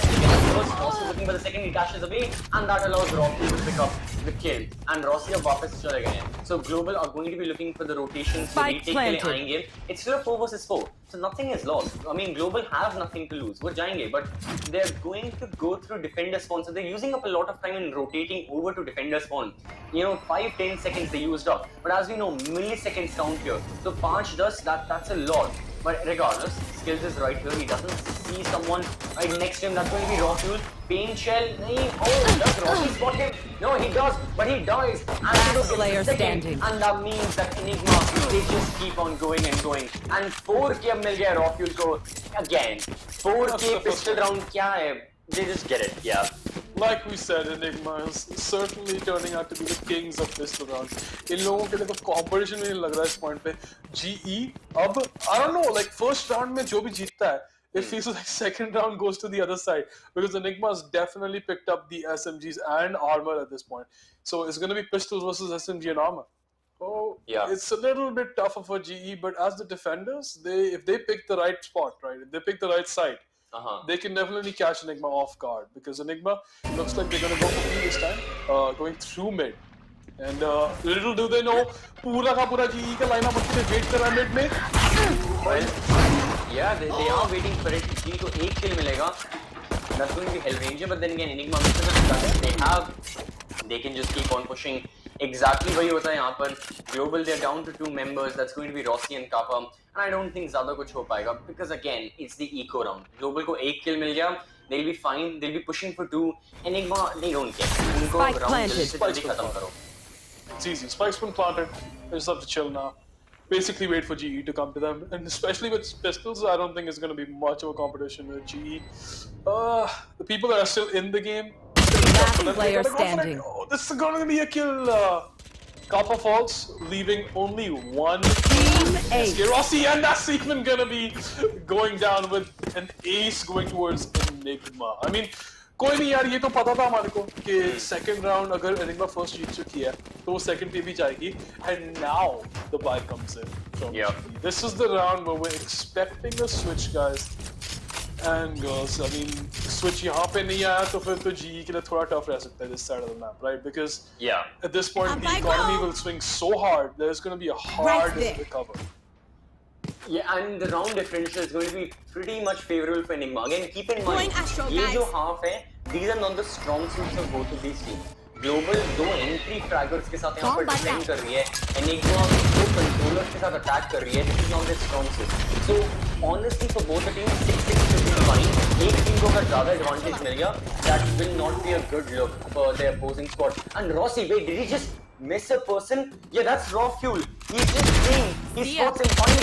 First, Rossi looking for the second, he dashes away, and that allows Rocky to pick up the kill. And Rossi अब वापस चले गए हैं. So Global are going to be looking for the rotations to retake के लिए आएंगे. It's still a 4 versus 4. So nothing is lost. I mean, Global have nothing to lose. वो जाएंगे, but they're going to go through defender spawn. So they're using up a lot of time in rotating over to defender spawn. You know, 5-10 seconds they used up. But as we know, milliseconds count here. So 5-10, that's a lot. But regardless, Skills is right here. He doesn't see someone right next to him. That's going to be Rockfuel. Pain Shell. Oh, does Rocky spot him? No, he does, but he dies. And player standing. And that means that Enigma, they just keep on going and going. And 4K अब मिल गया Rockfuel को. Again, 4K pistol round क्या है? They just get it, yeah. Like we said, Enigma is certainly turning out to be the kings of pistol rounds. इन लोगों के लिए तो competition ही नहीं लग रहा है इस point पे. GE अब I don't know, like first round में जो भी जीतता है, it feels like second round goes to the other side because Enigma has definitely picked up the SMGs and armor at this point. So it's going to be pistols versus SMG and armor. Oh, yeah. It's a little bit tougher for GE, but as the defenders, if they pick the right spot, right, if they pick the right side, they can definitely catch Enigma off guard because Enigma looks like they're going to go for B this time, going through mid. And little do they know, पूरा का पूरा GE का lineup अच्छे wait कर रहा है mid में. Well, yeah, they are waiting for it. GE को एक kill मिलेगा. That's going to be Hellranger, but then again, Enigma they can just keep on pushing. Exactly वही होता है यहाँ पर. Global, they're down to 2 members. That's going to be Rossi and Kappa. And I don't think ज़्यादा कुछ हो पाएगा because again, it's the eco round. Global को एक kill मिल गया. They'll be fine. They'll be pushing for 2. Enigma, they don't care. उनको round जल्दी खत्म करो. It's easy. Spike's been planted. They just have to chill now. Basically wait for GE to come to them. And especially with pistols, I don't think it's going to be much of a competition with GE. The people that are still in the game, player standing. Oh, this is going to be a kill. Kappa falls, leaving only one. Rossi, and that's even going to be going down with an ace going towards Enigma. I mean, कोई नहीं यार, ये तो पता था हमारे को कि second round अगर Enigma first जीत चुकी है तो वो second पे भी जाएगी. And now the buy comes in. This is the round where we're expecting a switch, guys and girls. I mean, switch यहाँ पे नहीं आया तो फिर तो GE के लिए थोड़ा tough रह सकता है this side of the map, right? Because at this point the economy will swing so hard. There's going to be a hard recover. Yeah, and the round differential is going to be pretty much favorable for Enigma. Again, keep in mind, ये जो half है, these are not the strong suits of both of these teams. Global 2 entry fraggers के साथ यहाँ पर defend कर रही है. Enigma 2 controllers के साथ attack कर रही है. This is not their strong suit. So honestly, for both the teams, 6-6 should be fine. एक team को अगर ज़्यादा advantage मिल गया, that will not be a good look for their opposing squad. And Rossi, wait, did he just miss a person? Yeah, that's raw fuel. He's just playing. He spots him, finally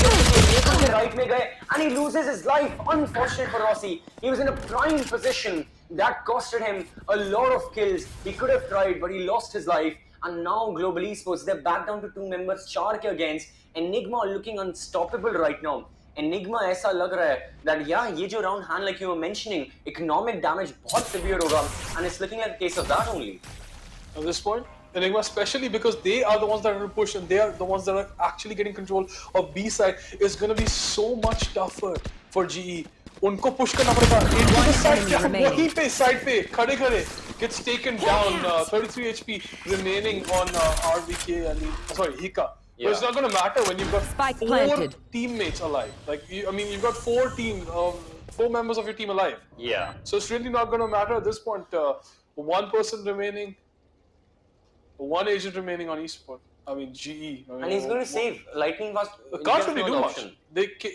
the right में गए, and he loses his life. Unfortunate for Rossi. He was in a prime position. That costed him a lot of kills. He could have tried, but he lost his life. And now Global Esports, they're back down to 2 members. 4 के against. Enigma are looking unstoppable right now. Enigma ऐसा लग रहा है that yeah, ये जो round hand like you were mentioning, economic damage बहुत severe होगा, and it's looking like a case of that only. At this point, Enigma, especially because they are the ones that are going to push and they are the ones that are actually getting control of B side, is going to be so much tougher for GE. उनको push करना पड़ेगा. Into the side पे, वहीं पे side पे खड़े gets taken down. 33 HP remaining on RVK. Sorry, Hika. But it's not going to matter when you've got 4 teammates alive. Like, I mean, you've got 4 members of your team alive. Yeah. So it's really not going to matter at this point. 1 person remaining, 1 agent remaining on Esportz. I mean, GE. And he's going to save Lightning Fast. Can't really do much.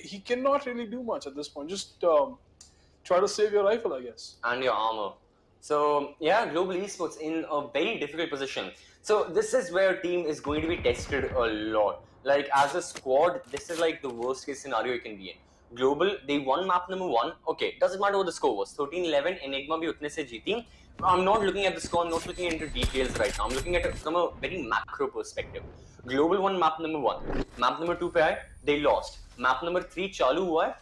He cannot really do much at this point. Just try to save your rifle, I guess. And your armor. So, yeah, Global Esports in a very difficult position. So, this is where team is going to be tested a lot. Like, as a squad, this is like the worst case scenario you can be in. Global, they won map number 1. Okay, doesn't matter what the score was. 13-11, Enigma भी उतने से जीती. I'm not looking at the score, I'm not looking into details right now. I'm looking at it from a very macro perspective. Global 1 map number 1. Map number 2 पे आए, they lost. Map number 3 चालू हुआ है.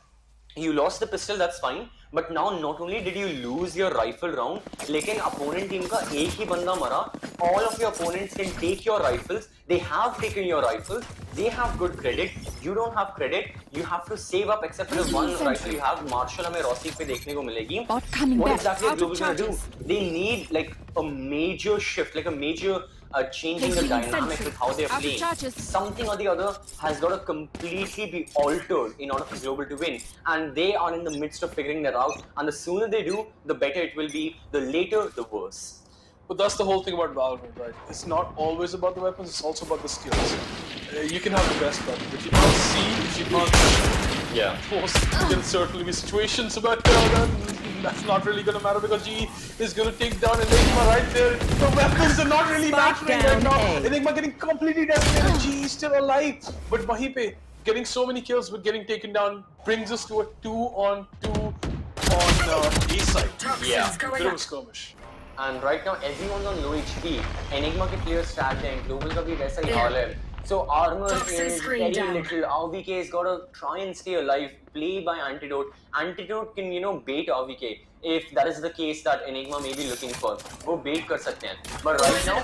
You lost the pistol, that's fine. But now not only did you lose your rifle round, लेकिन opponent team का एक ही बंदा मरा. All of your opponents can take your rifles. They have taken your rifles. They have good credit. You don't have credit. You have to save up except for the one rifle you have. Marshall हमें Rossi पे देखने को मिलेगी. What exactly are Global gonna do? They need like a major shift, like a major changing the dynamic with how they're playing. Something or the other has got to completely be altered in order for Global to win. And they are in the midst of figuring that out. And the sooner they do, the better it will be. The later, the worse. But that's the whole thing about Valorant, right? It's not always about the weapons, it's also about the skills. You can have the best weapon, but you can't see, if you can't... Yeah. Of course, there can certainly be situations, but that's not really going to matter because G is going to take down Enigma right there. The weapons are not really matching right now. Enigma getting completely decimated. G is still alive. But wahi pe, getting so many kills but getting taken down brings us to a 2-on-2 on A side. Yeah. Bit of a skirmish. And right now, everyone's on low HP. Enigma के players stacked हैं. Global का भी वैसा ही हाल है. So armor is very little. RVK has got to try and stay alive. Play by Antidote. Antidote can, you know, bait RVK if that is the case that Enigma may be looking for. वो bait कर सकते हैं. But right now,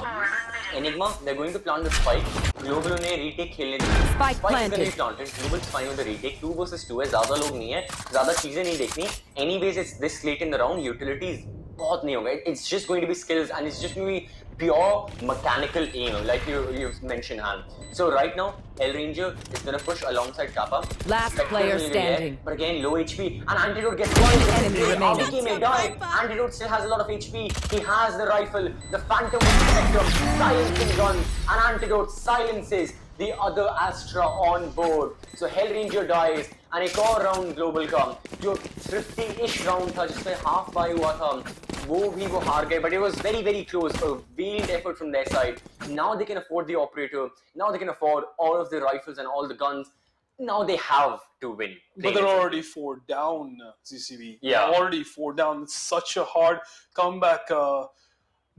Enigma, they're going to plant the spike. Global उन्हें retake खेलने देंगे. Spike is going to be planted. Global's fine with the retake. 2 versus 2 है. ज़्यादा लोग नहीं है. ज़्यादा चीजें नहीं देखनी. Anyways, it's this late in the round. Utilities बहुत नहीं होगा. It's just going to be skills and it's just going to be pure mechanical aim, like you've mentioned, Han. So right now, Hellranger is going to push alongside Kappa. Last player standing. But again, low HP. And Antidote gets one enemy remaining. RVK may die. Antidote still has a lot of HP. He has the rifle, the Phantom with the Spectrum, silencing guns, and Antidote silences the other Astra on board. So Hellranger dies. And एक और round global का जो 50-ish round था जिसमें half bye हुआ था वो हार गए but it was very very close. A valiant effort from their side. Now they can afford the operator. Now they can afford all of the rifles and all the guns. Now they have to win. But they're already 4 down, CCV. Yeah. Already 4 down. It's such a hard comeback.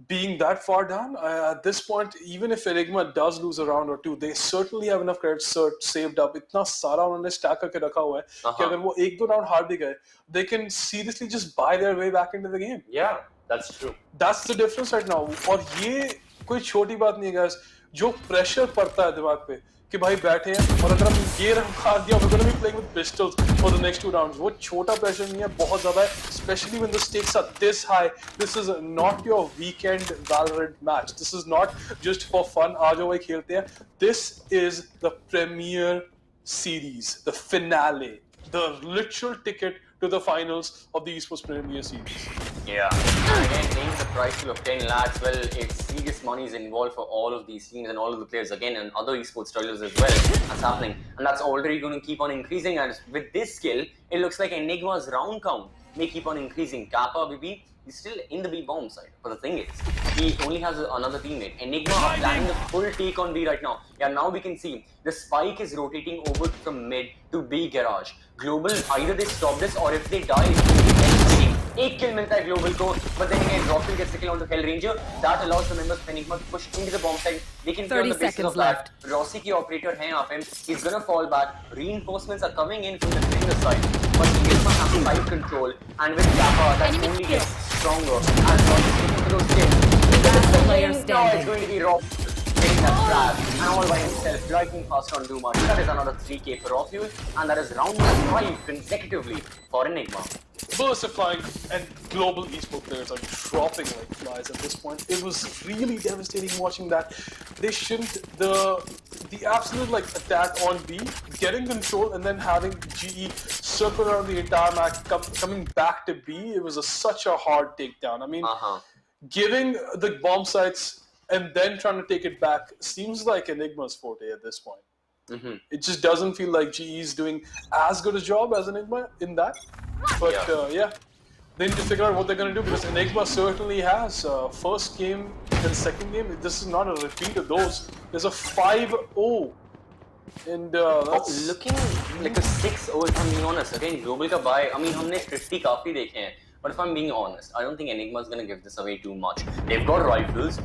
Being that far down, at this point, even if Enigma does lose a round or 2, they certainly have enough credits saved up. इतना सारा उन्होंने stack करके रखा हुआ है कि अगर वो 1-2 round हार भी गए, they can seriously just buy their way back into the game. Yeah, that's true. That's the difference right now. और ये कोई छोटी बात नहीं है guys. जो pressure पड़ता है दिमाग पे कि भाई बैठे हैं और अगर हम ये हार दिया, we're going to be playing with pistols for the next 2 rounds. वो छोटा pressure नहीं है, बहुत ज़्यादा है, especially when the stakes are this high. This is not your weekend Valorant match. This is not just for fun. आ जाओ भाई खेलते हैं. This is the premier series, the finale, the literal ticket to the finals of the Esports Premier Series. Yeah, and again, paying the price pool of 10 lakhs, well, it's serious money is involved for all of these teams and all of the players again, and other esports titles as well. That's happening, and that's already going to keep on increasing. And with this skill, it looks like Enigma's round count may keep on increasing. Kappa, BB, he's still in the B bomb side. But the thing is, he only has another teammate. Enigma are planning the full take on B right now. Yeah, now we can see the spike is rotating over from mid to B garage. Global, either they stop this or if they die, एक kill मिलता है Global को, but then again Rocky gets the kill onto Hellranger. That allows the members of Enigma to push into the bomb site. They can play on the basis of that. Rossi की operator है यहाँ पे. He's gonna fall back. Reinforcements are coming in from the defender side, but Enigma has side control, and with Kappa that only gets stronger. And Rossi taking for those kills. Now it's going to be Rob getting that trap, and all by himself, lightning fast on Duma. That is another 3k for Rofuel, and that is round 5 consecutively for Enigma. Versifying and global esports players are dropping like flies at this point. It was really devastating watching that. They shouldn't, the absolute like attack on B, getting control and then having GE circle around the entire map, coming back to B, it was such a hard takedown. I mean, giving the bomb sites and then trying to take it back seems like Enigma's forte at this point. It just doesn't feel like GE is doing as good a job as Enigma in that. But yeah, they need to figure out what they're going to do because Enigma certainly has first game and second game. This is not a repeat of those. There's a 5-0. And that's looking like a 6-0 if I'm being honest. Again, Global का buy, I mean, हमने 50 काफी देखे हैं. But if I'm being honest, I don't think Enigma is going to give this away too much. They've got rifles.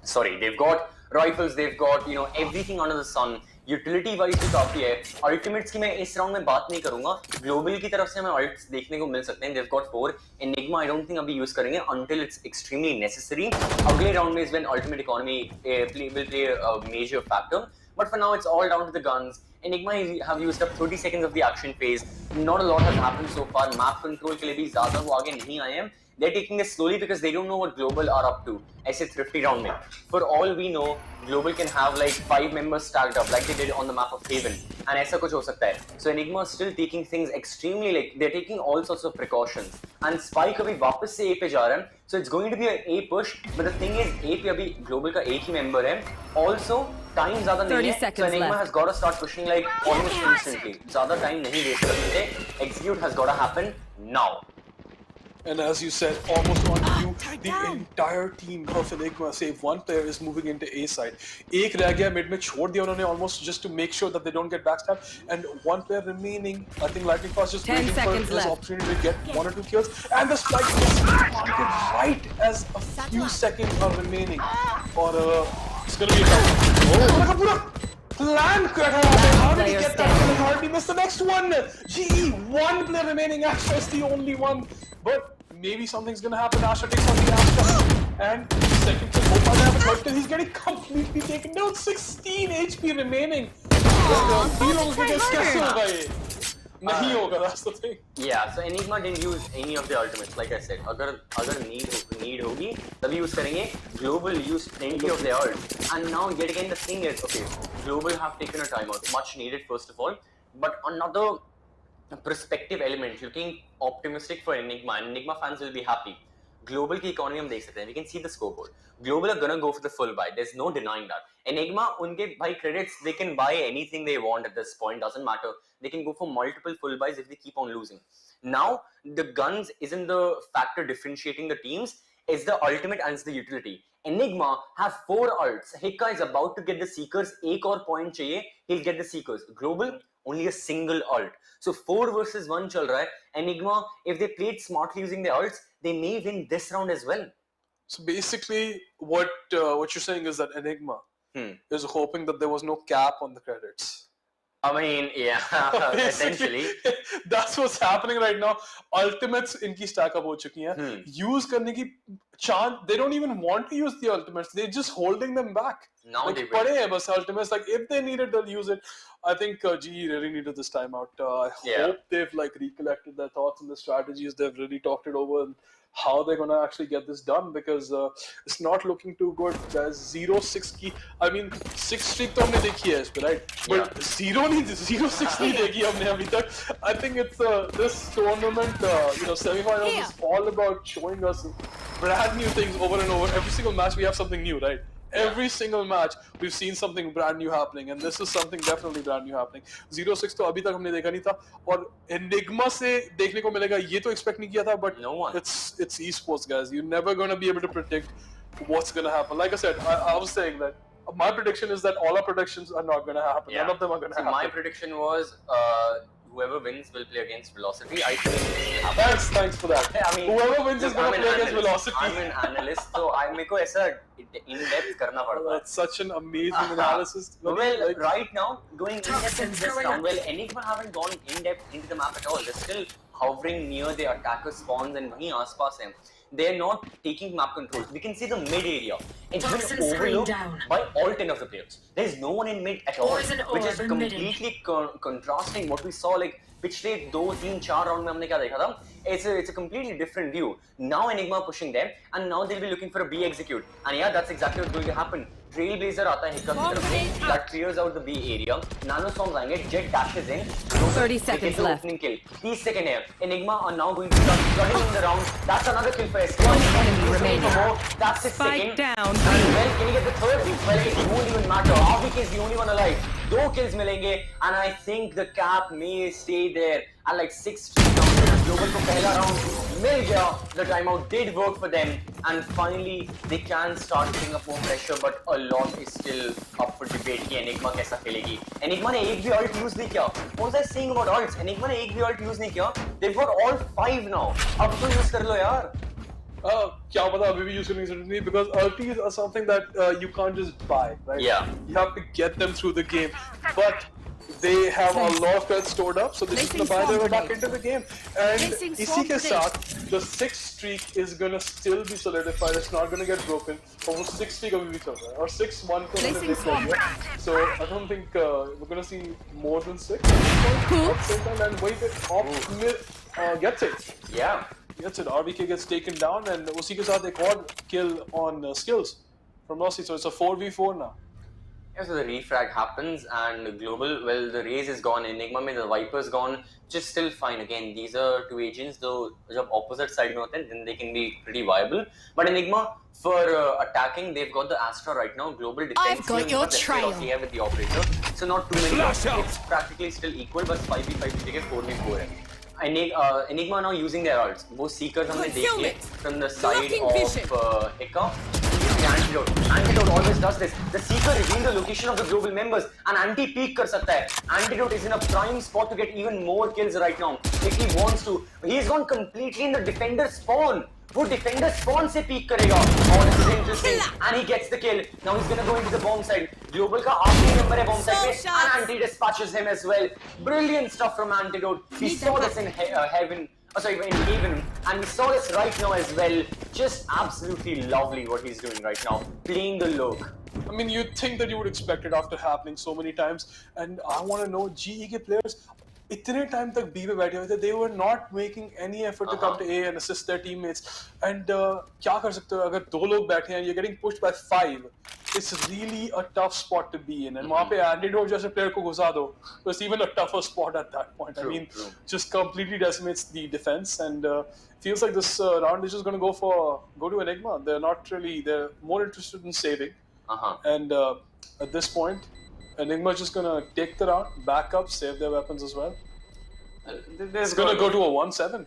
Sorry, they've got rifles, they've got, you know, everything under the sun. Utility wise भी काफी है. Ultimates की मैं इस round में बात नहीं करूंगा. ग्लोबल की तरफ से हमें अल्ट्स देखने को मिल सकते हैं. They've got 4. Enigma I don't think अभी यूज करेंगे until it's extremely necessary. अगले राउंड में is when ultimate economy will play a major factor. But for now it's all down to the guns. Enigma have used up 30 seconds of the action phase. Not a lot has happened so far. Map control के लिए भी ज्यादा वो आगे नहीं आए हैं. They're taking this slowly because they don't know what Global are up to. ऐसे thrifty round में. For all we know, Global can have like 5 members stacked up like they did on the map of Haven. And ऐसा कुछ हो सकता है. So Enigma is still taking things extremely like they're taking all sorts of precautions. And Spike अभी वापस से A पे जा रहा है. So it's going to be an A push. But the thing is, A पे अभी Global का एक ही member है. Also, time ज़्यादा नहीं है. So Enigma has got to start pushing like almost instantly. ज़्यादा time नहीं waste करने से. Execute has got to happen now. And as you said, almost on you, the entire team of Enigma, save one player, is moving into A side. एक रह गया mid में छोड़ दिया उन्होंने almost just to make sure that they don't get backstabbed. And one player remaining. I think Lightning Fast just waiting for this opportunity to get 1 or 2 kills. And the spike is planted right as a few seconds are remaining. Or it's gonna be a tough. पूरा plan करा है. How did he get that? How did he miss the next one? GE, one player remaining. Astra is the only one. But maybe something's gonna happen. Astra takes on the Astra, and second kill. Hope I have a third kill. He's getting completely taken down. 16 HP remaining. तीन लोगों के कैसे होगा ये? नहीं होगा. That's the thing. Yeah, so Enigma didn't use any of the ultimates. Like I said, अगर need होगी तभी use करेंगे. Global used plenty of their ult, and now yet again the thing is, okay, Global have taken a timeout, much needed first of all, but another perspective element, looking optimistic for Enigma, and Enigma fans will be happy. Global की economy हम देख सकते हैं. We can see the scoreboard. Global are gonna go for the full buy. There's no denying that. Enigma, उनके भाई credits, they can buy anything they want at this point. Doesn't matter. They can go for multiple full buys if they keep on losing. Now, the guns isn't the factor differentiating the teams. It's the ultimate and it's the utility. Enigma have 4 ults. Hikka is about to get the Seekers. एक और point चाहिए. He'll get the Seekers. Global, only a single ult. So 4 versus 1 चल रहा है. Enigma, if they played smartly using their ults, they may win this round as well. So basically, what you're saying is that Enigma is hoping that there was no cap on the credits. I mean, yeah, essentially. That's what's happening right now. Ultimates इनकी stack up हो चुकी हैं. Use करने की chance, they don't even want to use the ultimates. They're just holding them back. Now like, they will. पड़े हैं बस ultimates. Like if they need it, they'll use it. I think GE really needed this time out. I hope they've like recollected their thoughts and the strategies. They've really talked it over and how they're gonna actually get this done, because it's not looking too good. There's 0-6 की. I mean 6 streak तो हमने देखी है इस पे, right? But 0-6 नहीं देखी हमने अभी तक. I think it's this tournament, semi-finals is all about showing us brand new things over and over. Every single match we have something new, right? Every single match we've seen something brand new happening, and this is something definitely brand new happening. 0-6 तो अभी तक हमने देखा नहीं था, और Enigma से देखने को मिलेगा ये तो expect नहीं किया था, but no one. It's esports, guys. You're never gonna be able to predict what's gonna happen. Like I said, I was saying that my prediction is that all our predictions are not gonna happen. None of them are gonna happen. My prediction was whoever wins will play against Velocity. I think. Thanks for that. I mean, whoever wins is gonna play against Velocity. I'm an analyst, so मेरे को ऐसा in-depth करना पड़ता है. That's such an amazing analysis. Well, right now, going in-depth in this round, well, Enigma haven't gone in-depth into the map at all. They're still hovering near the attacker spawns and वहीं आसपास हैं. They're not taking map controls. We can see the mid area. It's been overlooked by all 10 of the players. There's no one in mid at all, which is completely contrasting what we saw like पिछले 2-3-4 round में हमने क्या देखा था. It's a completely different view. Now Enigma pushing them, and now they'll be looking for a B execute. And yeah, that's exactly what's going to happen. Trailblazer आता है Hiccup की तरफ से, that clears out the B area. Nano storms आएंगे, Jet dashes in. 30 seconds left. Opening kill. 30 seconds है. Enigma are now going to start running in the round. That's another kill for SK. One enemy remaining. That's his second. Spike down. Well, can you get the third? Well, it won't even matter. Avik is the only one alive. 2 kills मिलेंगे, and I think the cap may stay there at like 6 rounds. Global को पहला round मिल गया, the timeout did work for them, and finally they can start putting up more pressure, but a lot is still up for debate कि Enigma कैसा खेलेगी. Enigma ने एक भी ult use नहीं किया. What was I saying about ults? Enigma ने एक भी ult use नहीं किया. They've got all 5 now. अब तो use कर लो यार. क्या पता अभी भी use करने की जरूरत नहीं, because ultis are something that you can't just buy, right? Yeah. You have to get them through the game, but they have a lot of credits stored up, so they're just gonna buy their way back into the game. And इसी के साथ the 6th streak is gonna still be solidified. It's not gonna get broken. और वो 6th streak अभी भी चल रहा है, और 6-1 को हमने देख लिया. So I don't think we're gonna see more than 6. And wait it off gets it. Yeah. Gets it. RBK gets taken down, and उसी के साथ एक और kill on skills from Rossi. So it's a 4v4 now. Yeah, so the refrag happens, and global, well, the Raze is gone, Enigma में the Viper's gone, just still fine. Again, these are two agents, though जब opposite side में होते हैं, then they can be pretty viable. But Enigma, for attacking, they've got the Astra right now. Global defense. I've got your trail. Here with the operator, so not too many. It's practically still equal, but 5v5 की जगह 4v4 है. Enigma now using their ults. वो seekers हमने देख लिए from the side of Hiccup. Antidote always does this. The seeker reveals the location of the global members, and anti-peek कर सकता है. Antidote is in a prime spot to get even more kills right now if he wants to. He's gone completely in the defender spawn. वो defender spawn से peek करेगा. Oh, this is interesting. And he gets the kill. Now he's gonna go into the bomb side. Global का आखिरी member है bomb side पे, and Anti dispatches him as well. Brilliant stuff from Antidote. We saw this in Heaven. In Haven, and we saw this right now as well. Just absolutely lovely what he's doing right now, playing the look. I mean, you'd think that you would expect it after happening so many times, and I want to know, GE के players इतने time तक B पे बैठे हुए थे, they were not making any effort to come to A and assist their teammates. And क्या कर सकते हो अगर दो लोग बैठे हैं, you're getting pushed by 5. It's really a tough spot to be in, and वहाँ पे Antidote जैसे player को घुसा दो, so it's even a tougher spot at that point. I mean, just completely decimates the defense, and feels like this round is just going to go to Enigma. They're more interested in saving, and at this point, Enigma is just going to take the round, back up, save their weapons as well. It's going to go to a 1-7.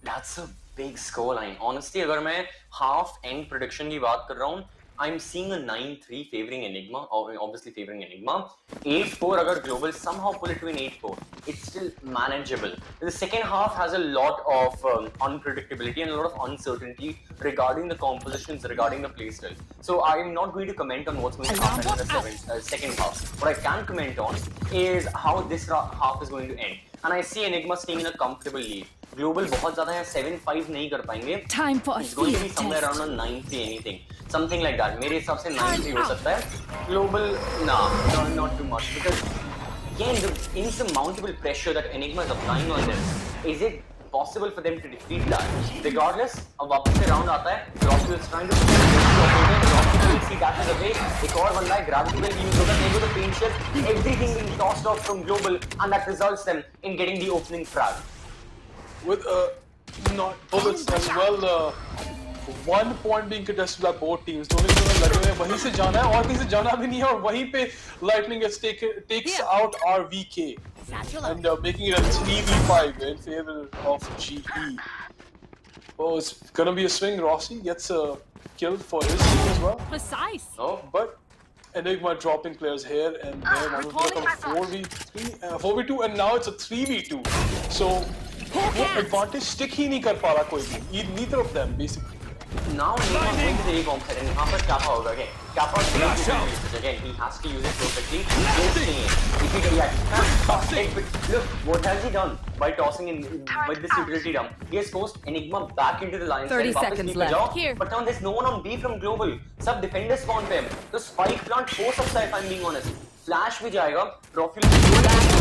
That's a big scoreline. Honestly, अगर मैं half end prediction की बात कर रहा हूँ, I'm seeing a 9-3 favoring Enigma, obviously favoring Enigma. 8-4 agar Global somehow pull it to an 8-4, it's still manageable. The second half has a lot of unpredictability and a lot of uncertainty regarding the compositions, regarding the playstyle. So I'm not going to comment on what's going to happen in the second half. What I can comment on is how this half is going to end. And I see Enigma staying in a comfortable lead. Global बहुत ज़्यादा है 7-5 नहीं कर पाएंगे. It's going to be somewhere around a 9-3 anything, something like that. मेरे हिसाब से 9-3 हो सकता है. Global, not too much, because again the insurmountable pressure that Enigma is applying on them. Is it possible for them to defeat that? Regardless, अब वापस से round आता है. Rocky is trying to see dashes away. एक और बंदा है, gravity will use होगा. They go to paint shift. Everything being tossed off from Global, and that results them in getting the opening frag. With not bullets as well, 1 point being contested by both teams. दोनों लगे हुए वहीं से जाना है और कहीं से जाना भी नहीं है, और वहीं पे Lightning takes out RVK and making it a 3v5 in favor of GE. Oh, it's gonna be a swing. Rossi gets a kill for his team as well. Precise. Oh, but Enigma dropping players here and there. Now it's become a 4v2, and now it's a 3v2. So वो advantage stick ही नहीं कर पा रहा कोई भी. Neither of them basically. Now Enigma is going to the A-bomb side, and यहाँ पर Kappa होगा again. Kappa again, he has to use it perfectly. Look, what has he done by tossing in with this utility dump? He has forced Enigma back into the line. 30 seconds left. Here. But now there's no one on B from Global. Sub defenders spawn पे हम. तो spike plant हो सकता है, if I'm being honest. Flash भी जाएगा. Profile.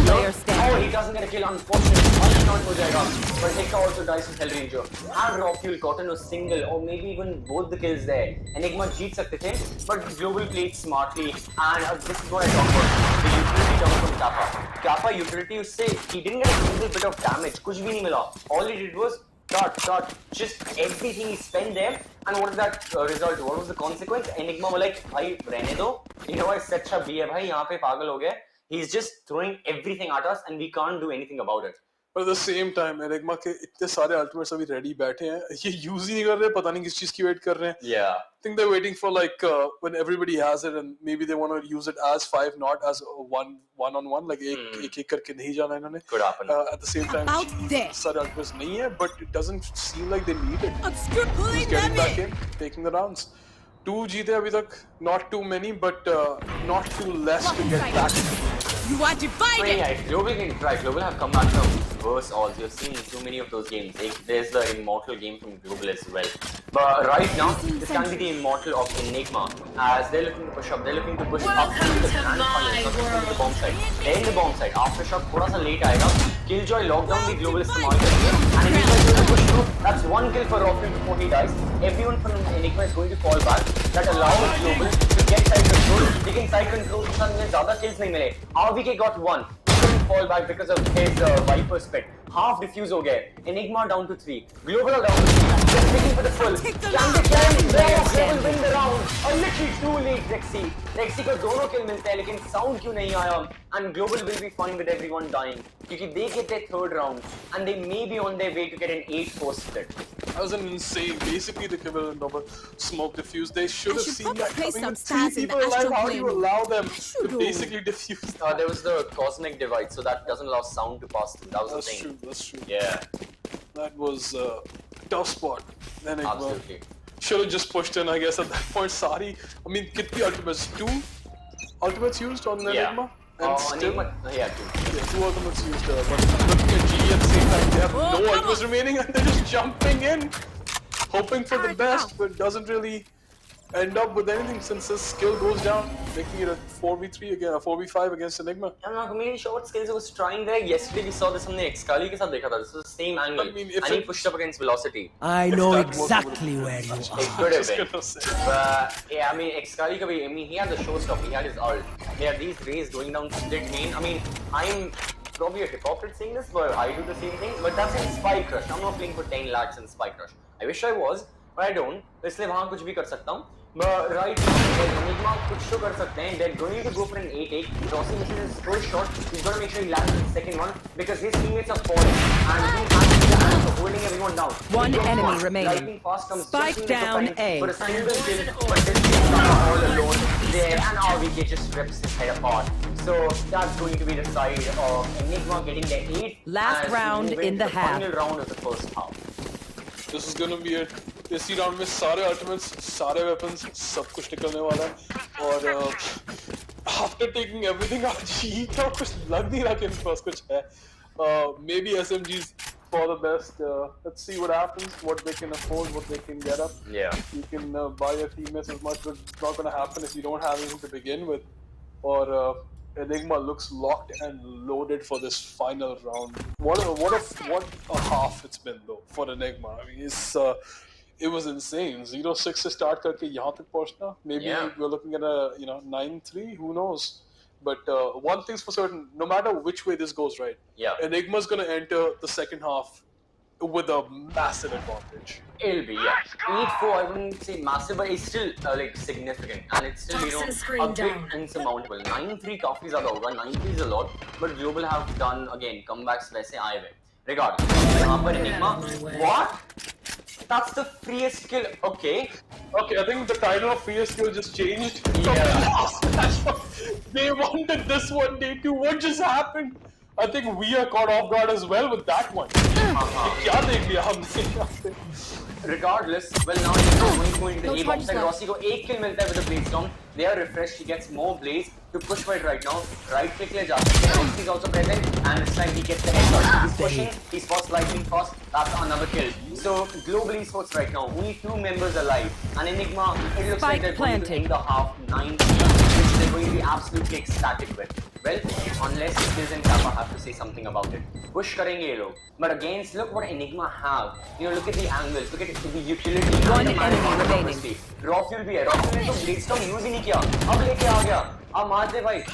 Oh, he doesn't get a kill, unfortunately. Not हो जाएगा. But Hicka also dies with Hell Ranger. And Rockfuel gotten a single, or maybe even both the kills there. Enigma जीत सकते थे, but Global played smartly. And this is what I talk about. The utility jump from Kappa. Kappa utility उससे he didn't get a single bit of damage. कुछ भी नहीं मिला. All he did was dot. Just everything he spent there. And what is that result? What was the consequence? Enigma was like, भाई रहने दो. You know, इससे अच्छा भी है भाई, यहाँ पे पागल हो गया. He's just throwing everything at us, and we can't do anything about it. But at the same time, Enigma के इतने सारे ultimates अभी ready बैठे हैं, ये use ही नहीं कर रहे, पता नहीं किस चीज की wait कर रहे हैं. Yeah. I think they're waiting for like when everybody has it and maybe they want to use it as 5, not as one-on-one, like एक करके नहीं जाना इन्होंने. Could happen. At the same time, सारे ultimates नहीं है, but it doesn't seem like they need it. Just getting back in, taking the rounds. 2 जीते अभी तक, not too many, but not too less to get back. You are divided. Yeah, Global can try. Global have come back from worse odds. You've seen too many of those games. There's the Immortal game from Global as well. But right now, this can be the Immortal of Enigma. As they're looking to push up, they're looking to push up to the grand final, not the bomb side. They're in the bomb side. Aftershock थोड़ा सा late आएगा. Killjoy lockdown the Global इस्तेमाल करेंगे. And Enigma is going to push through. That's 1 kill for Roffin before he dies. Everyone from Enigma is going to fall back. That allows Global to get side control. लेकिन side control के साथ में ज़्यादा kills नहीं मिले. RVK got 1. He couldn't fall back because of his Viper spit. Half defuse हो गए. Enigma down to 3. Global down to 3. They're picking for the full. Can they win the round? A little too late, Rexy. Rexy को दोनों kill मिलते हैं, लेकिन sound क्यों नहीं आया? And Global will be fine with everyone dying. Because they get their 3rd round and they may be on their way to get an 8-4 split. That was an insane. Basically, the equivalent of a smoke diffuse. They should have seen that coming with 3 people alive. How do you allow them to basically diffuse? There was the cosmic divide, so that doesn't allow sound to pass through. That was the thing. True. That's true. Yeah. That was a tough spot. Then Absolutely. Should have just pushed in, I guess, at that point. Sorry. I mean, kitni ultimates? 2 ultimates used on Enigma? And still, Enigma, yeah, 2. Yeah, 2 ultimates used. But looking at GE at the same time, they have no ultimates remaining and they're just jumping in, hoping for the best, but doesn't really end up with anything since his skill goes down, making it a 4v3 again, a 4v5 against Enigma. I'm not completely sure what skills he was trying there. Yesterday we saw this on the Excali के साथ देखा था. This was the same angle. I mean, and he pushed up against Velocity. I know exactly where you are. It could have been. But yeah, I mean, Excali का भी, I mean, he had the showstopper, he had his ult. There are these rays going down split main. I mean, I'm probably a hypocrite saying this, but I do the same thing. But that's in Spike Rush. I'm not playing for 10 lakhs in Spike Rush. I wish I was, but I don't. इसलिए वहाँ कुछ भी कर सकता हूँ. But right now, Enigma कुछ तो कर सकते हैं. They're going to go for an 8-8. Rossi misses his first shot. He's going to make sure he lands the second one because his teammates are falling and he has to be the answer, holding everyone down. One enemy remaining. Spike down A. For a single kill, but this team is all alone there, and RVK just rips his head apart. So that's going to be the side of Enigma getting their 8th. Last round in the half. Final round of the first half. This is going to be it. इसी round में सारे ultimates, सारे weapons, सब कुछ निकलने वाला है और आफ्टर टेकिंग एवरीथिंग आज ही था कुछ लग नहीं रहा कि इनके पास कुछ है. Maybe SMGs for the best. Let's see what happens, what they can afford, what they can get up. Yeah. You can buy your teammates as much, but it's not going to happen if you don't have anything to begin with. Or Enigma looks locked and loaded for this final round. What a half it's been though for Enigma. I mean, it was insane. 0-6 से start करके यहाँ तक पहुँचना. Maybe we're looking at a 9-3. Who knows? But one thing's for certain: no matter which way this goes, right? Yeah. Enigma's gonna enter the second half with a massive advantage. It'll be 8-4. I wouldn't say massive, but it's still like significant, and it's still a bit insurmountable. 9-3 काफी ज़्यादा होगा. 9-3 is a lot, but Global have done again comebacks वैसे आए हुए. Regardless, यहाँ पर Enigma. What? That's the freest kill. Okay, I think the title of freest kill just changed. Yeah. They wanted this one, day 2. What just happened? I think we are caught off guard as well with that one. क्या देख लिया हमने? Regardless, well now he's going to the A bomb side. Rossi को 1 kill मिलता है with the blaze storm. They are refreshed. He gets more blaze to push for it right now. Right click ले जा सकते हैं. He's also present, and this time he gets the headshot. He's pushing. He spots lightning fast. That's another kill. So global esports right now, only 2 members alive. And Enigma, it looks like they're going to end the half 9-3, which they're going to be absolutely ecstatic with. Well, unless Skills and Kappa have to say something about it. Push करेंगे ये लोग. But again, look what Enigma have. You know, look at the angles, look at the utility. One enemy remaining. Raw fuel भी है. Raw fuel ने तो blaze storm use ही नहीं किया. अब लेके आ गया. Maarte bhai.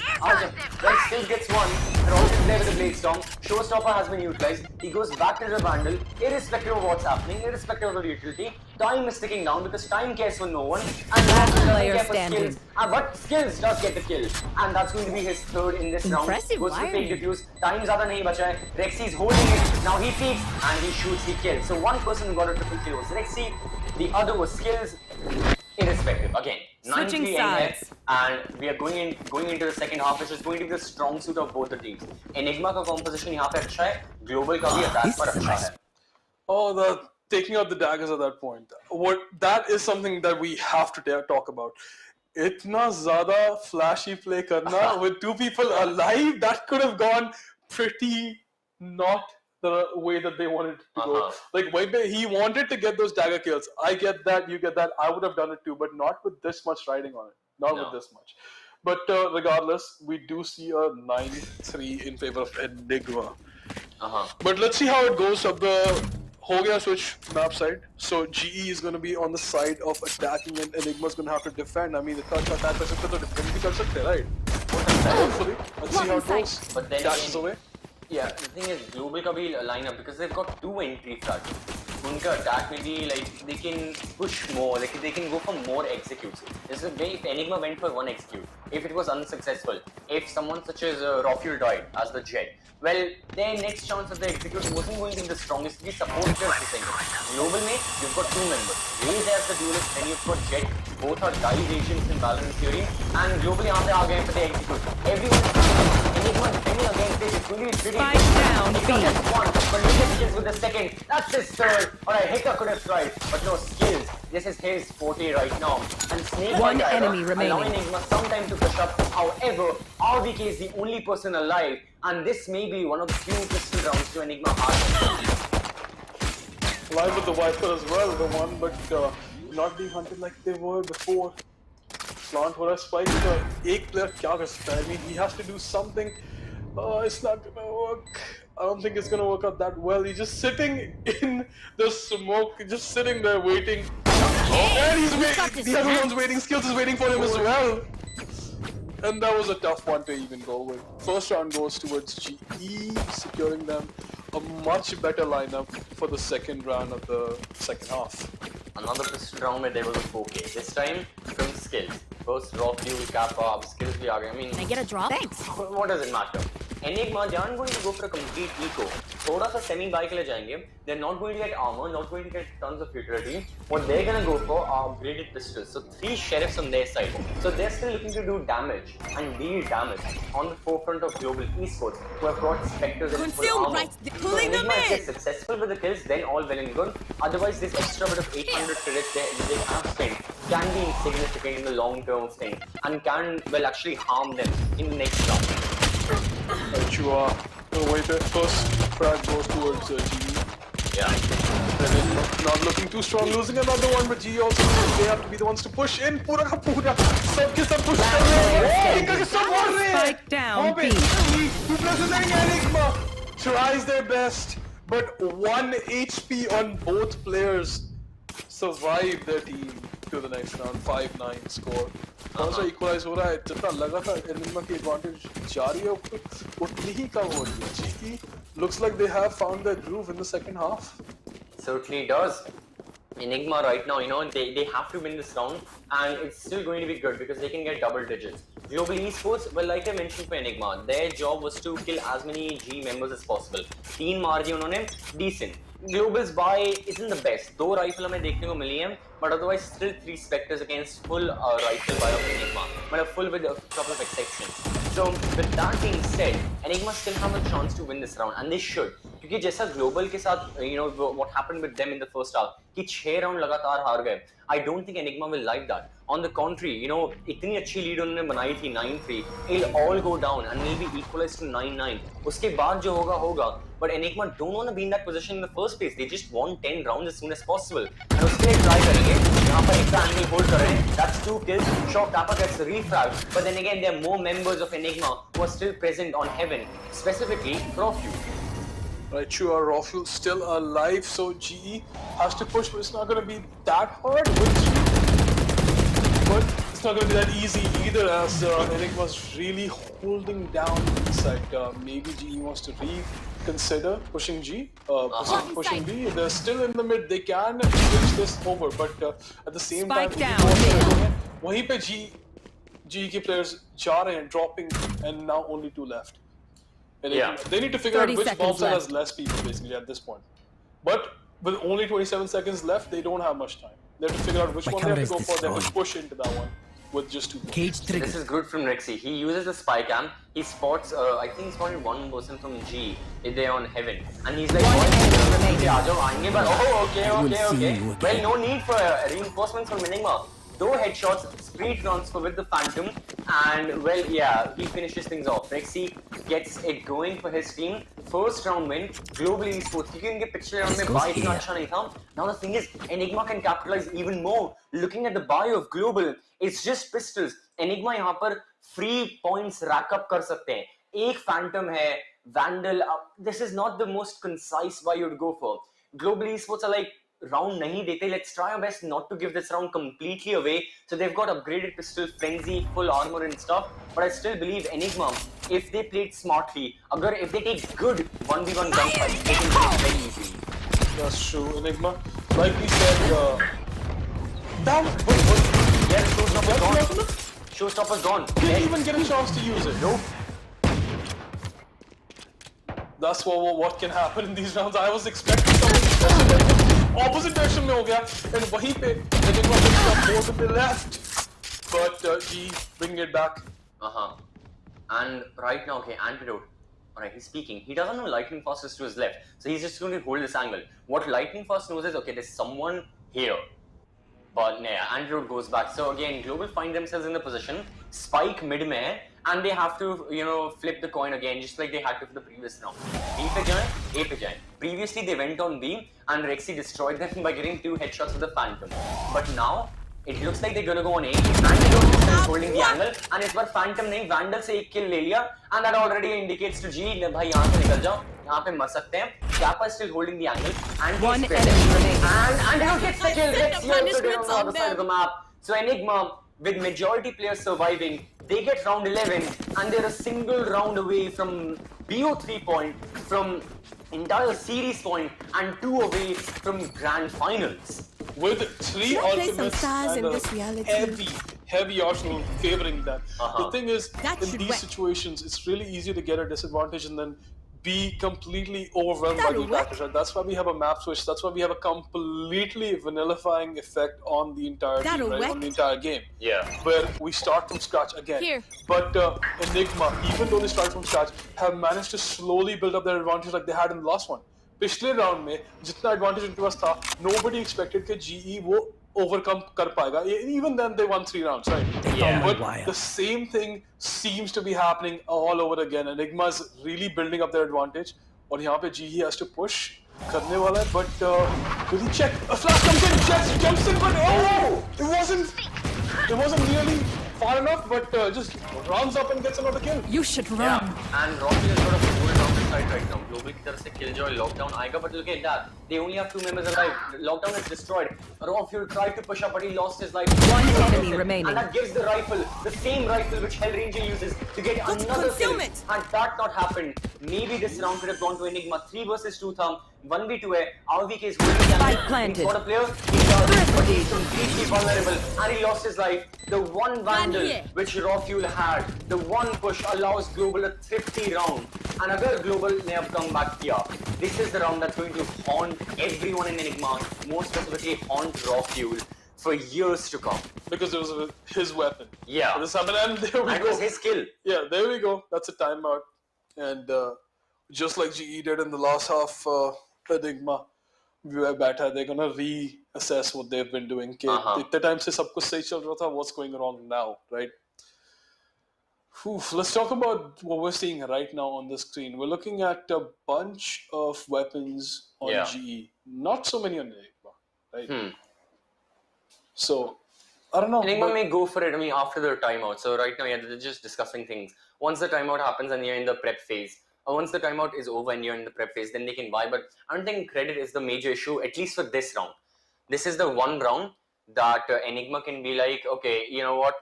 Well, still gets one. Roshan there with the Blade Storm. Showstopper has been utilized. He goes back to the Vandal, irrespective of what's happening, irrespective of the utility. Time is ticking down because time cares for no one. And last player standing. But Skills does get the kill. And that's going to be his third in this round. Goes to take defuse. Time zyada nahi bacha hai. Rexy's holding it. Now he peeks and he shoots, he kills. So one person who got a triple kill was Rexy. The other was Skills. Irrespective. Again, 9-3 sides. And we are going into the second half, which is going to be the strong suit of both the teams. Enigma का composition यहाँ पे अच्छा है, Global का भी attack पर अच्छा है. Oh, the taking out the daggers at that point. That is something that we have to talk about. Itna zyada flashy play karna with two people alive, that could have gone pretty not the way that they wanted it to go. Like, he wanted to get those dagger kills. I get that, you get that. I would have done it too, but not with this much riding on it. Not with this much. But regardless, we do see a 9-3 in favor of Enigma. But let's see how it goes up the ho gaya switch map side. So GE is going to be on the side of attacking and Enigma is going to have to defend. I mean, the touch attack kar sakte to defend bhi kar sakte, right? Hopefully. Let's see how it goes. But then dashes away. Yeah, the thing is, Global का भी lineup because they've got two entry flags. उनका attack में भी like they can push more, like they can go for more executes. This is the way if Enigma went for one execute. If it was unsuccessful, if someone such as Roffuel died as the Jet, well, their next chance of the execute wasn't going to be the strongest. We support just the thing. Global में you've got two members. Raze as the duelist, then you've got Jet. Both are dive agents in Valorant Theory, and Global यहाँ पे आ गए for the execute. Everyone. Enigma defending against this is going to be pretty down. One, but look at Skills with the second. That's his third. Alright, Hiccup could have tried, but no, Skills. This is his forte right now. And Snake One enemy remaining. allowing Enigma some time to push up. However, RVK is the only person alive, and this may be one of the few pistol rounds to Enigma has. Live with the Viper as well, the one, but not being hunted like they were before. Slant हो रहा है spike का एक player क्या कर सकता है? I mean, he has to do something. It's not gonna work. I don't think it's gonna work out that well. He's just sitting in the smoke, just sitting there waiting. And he's waiting. The other one's waiting. Skills is waiting for him as well. And that was a tough one to even go with. First round goes towards GE, securing them a much better lineup for the second round of the second half. Another pistol round where there was a 4K. This time from Skills. First Roffuel, Kappa, Skills bhi aa gaye. I mean, Can I get a drop? Thanks. What does it matter? Enigma, they aren't going to go for a complete eco. थोड़ा सा semi buy के लिए जाएंगे. They're not going to get armor, not going to get tons of utility. What they're gonna go for are upgraded pistols. So 3 sheriffs on their side. So they're still looking to do damage and deal damage on the forefront of global esports, who have got specters and full armor. So Enigma is successful with the kills, then all well and good. Otherwise, this extra bit of 800 credits they have spent can be insignificant in the long-term thing and can well actually harm them in the next round. Chua, wait, first frag goes towards GE. Yeah. Not looking too strong, losing another one, but GE also they have to be the ones to push in. Pura ka pura, sabke sab push kar rahe hain. Spike down. Enigma tries their best, but 1 HP on both players survive their team to the next round. 5-9 score. कौन सा equalise हो रहा है? जितना लगा था enigma की advantage जा रही है उतनी ही कम हो रही है. GE looks like they have found their groove in the second half. Certainly does. Enigma right now, you know, they have to win this round, and it's still going to be good because they can get double digits. Global Esports, well, like I mentioned for Enigma, their job was to kill as many G members as possible. 3 मार दिए उन्होंने, decent. Global's buy isn't the best. 2 rifle हमें देखने को मिली हैं, but otherwise still 3 specters against full rifle buy of Enigma, but full with a couple of exceptions. So with that being said, Enigma still have a chance to win this round, and they should. क्योंकि जैसा Global के साथ, you know, what happened with them in the first half, कि 6 round लगातार हार गए. I don't think Enigma will like that. On the contrary, you know, इतनी अच्छी lead उन्होंने बनाई थी 9-3. It'll all go down and will be equalized to 9-9. उसके बाद जो होगा होगा. But Enigma don't want to be in that position in the first place. They just want 10 rounds as soon as possible. And उसके लिए try करेंगे. यहाँ पर एक angle hold कर रहे हैं. That's 2 kills. Shock Kappa gets the refrag. But then again, there are more members of Enigma who are still present on Heaven, specifically Roffuel. Right, sure, Roffuel still alive, so GE has to push, but it's not going to be that hard with GE. But it's not going to be that easy either, as Enigma's really holding down inside. Maybe GE wants to reconsider pushing G, pushing B. They're still in the mid. They can switch this over, but at the same time, वहीं पे GE के players जा रहे हैं, dropping, and now only 2 left. They need to figure out which bomb site has less people basically at this point. But with only 27 seconds left, they don't have much time. They have to figure out which one they have to go for. They have to push into that one with just 2 This is good from Rexy. He uses the spy cam. He spots, I think he spotted one person from G. They're on Heaven. And he's like, but okay. Well, no need for reinforcements from Enigma. 2 headshots, spree transfer with the Phantom, and well, yeah, he finishes things off. Rexy gets it going for his team. First round win, Global Esports. क्योंकि उनके पिछले round में buy इतना अच्छा नहीं था. Now the thing is, Enigma can capitalize even more. Looking at the buy of Global, it's just pistols. Enigma यहाँ पर free points rack up कर सकते हैं. एक Phantom है, Vandal. This is not the most concise buy you'd go for. Global Esports are like, round nahi dete, let's try our best not to give this round completely away. So they've got upgraded pistol, frenzy, full armor and stuff, but I still believe Enigma, if they played smartly, if they take good 1v1 gunfights, they can win it very easily. That's true. Enigma, like we said, Showstopper's gone. Showstopper's gone. Didn't even get a chance to use it. Nope. That's what can happen in these rounds. I was expecting something opposite direction में हो गया, and वहीं पे Enigma picks up more to the left, but G bringing it back. And right now, okay, Antidote. Alright, he's speaking. He doesn't know Lightning Fast is to his left, so he's just going to hold this angle. What Lightning Fast knows is, okay, there's someone here. But yeah, Antidote goes back. So again, Global find themselves in the position, spike mid-mare, and they have to, flip the coin again, just like they had to for the previous round. B pe jaye, A pe jaye. Previously, they went on B, and Rexy destroyed them by getting 2 headshots with the Phantom. But now, it looks like they're gonna go on A, and Antidote is holding the angle, and इस बार Phantom ने Vandal से 1 kill ले लिया, and that already indicates to G, भाई यहाँ से निकल जाओ, यहाँ पे मर सकते हैं. Kappa is still holding the angle, and One enemy remaining. And Antidote gets the kill. Rexy on the other side of the map. So Enigma, with majority players surviving, they get round 11, and they're a single round away from BO3 point, from entire series point, and 2 away from grand finals. With 3 ultimates and a heavy arsenal favoring them. The thing is, in these situations, it's really easy to get a disadvantage and then be completely overwhelmed by the attackers. Right? That's why we have a map switch. That's why we have a completely vanillifying effect on the entire game, right? On the entire game. Yeah. Where we start from scratch again. But Enigma, even though they started from scratch, have managed to slowly build up their advantage like they had in the last one. पिछले round में जितना advantage उनके पास था, nobody expected कि GE वो overcome कर पाएगा. Even then they won 3 rounds, right? But the same thing seems to be happening all over again. Enigma is really building up their advantage, और यहाँ पे GE has to push करने वाला है. But will he check? A flash comes in, jumps in, but it wasn't nearly far enough, but just runs up and gets another kill. You should run. Yeah, and Rocky has got a full down the side right now. Global की तरफ से Killjoy lockdown आएगा, but look at that. They only have 2 members alive. Lockdown is destroyed. Rockfuel tried to push up, but he lost his life. One enemy remaining. And that gives the rifle, the same rifle which Hellranger uses to get another kill. And that not happened. Maybe this round could have gone to Enigma. 3 versus 2 thumb. 1v2 है. RVK is holding the Spike planted. He's got a player. He's completely vulnerable, and he lost his life. The one Vandal which Rockfuel had, the one push allows Global a thrifty round. And अगर Global ने अब come back किया, this is the round that's going to haunt everyone in Enigma, more specifically haunt Rockfuel for years to come. Because it was his weapon. Yeah. This happened, and there we go. It was his kill. Yeah, there we go. That's a timeout. And just like GE did in the last half, Enigma, they're gonna reassess what they've been doing. Itne time se sab kuch sahi chal raha tha, what's going wrong now, right? Let's talk about what we're seeing right now on the screen. We're looking at a bunch of weapons on GE, not so many on Enigma, right? So I don't know. Enigma may go for it. I mean, after their timeout. So right now, they're just discussing things. Once the timeout happens and you're in the prep phase, or once the timeout is over and you're in the prep phase, then they can buy. But I don't think credit is the major issue, at least for this round. This is the one round that Enigma can be like, okay, you know what?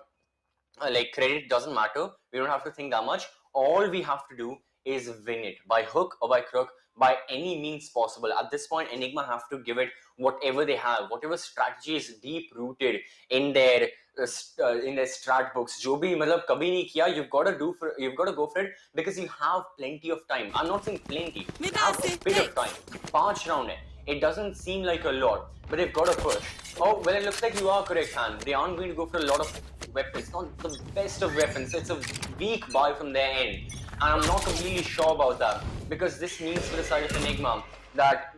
like credit doesn't matter. We don't have to think that much. All we have to do is win it by hook or by crook, by any means possible. At this point, Enigma have to give it whatever they have, whatever strategy is deep rooted in their strat books. जो भी मतलब कभी नहीं किया, you've got to go for it because you have plenty of time. I'm not saying plenty, you have a bit of time. 5 round hai. It doesn't seem like a lot, but they've got to push. Oh well, it looks like you are correct, Han. They aren't going to go for a lot of weapons. Not the best of weapons. It's a weak buy from their end. And I'm not completely sure about that because this means for the side of Enigma that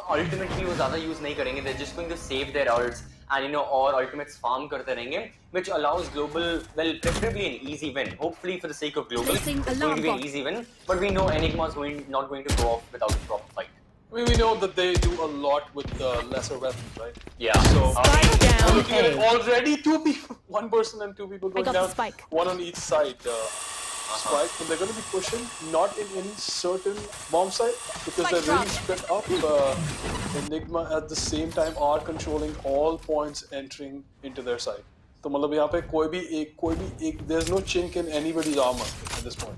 ultimately वो ज़्यादा use नहीं करेंगे. They're just going to save their ults and और ultimates farm करते रहेंगे, which allows Global, well, preferably an easy win. Hopefully for the sake of Global, it's going to be an easy win. But we know Enigma is not going to go off without a proper fight. I mean, we know that they do a lot with lesser weapons, right? Yeah. So down looking at it, already 2 people, 1 person and 2 people going got the down, spike. 1 on each side. Spike, but they're going to be pushing not in any certain bomb site because Spike they're really spread up. Enigma at the same time are controlling all points entering into their site. So मतलब यहाँ पे कोई भी एक there's no chink in anybody's armor at this point.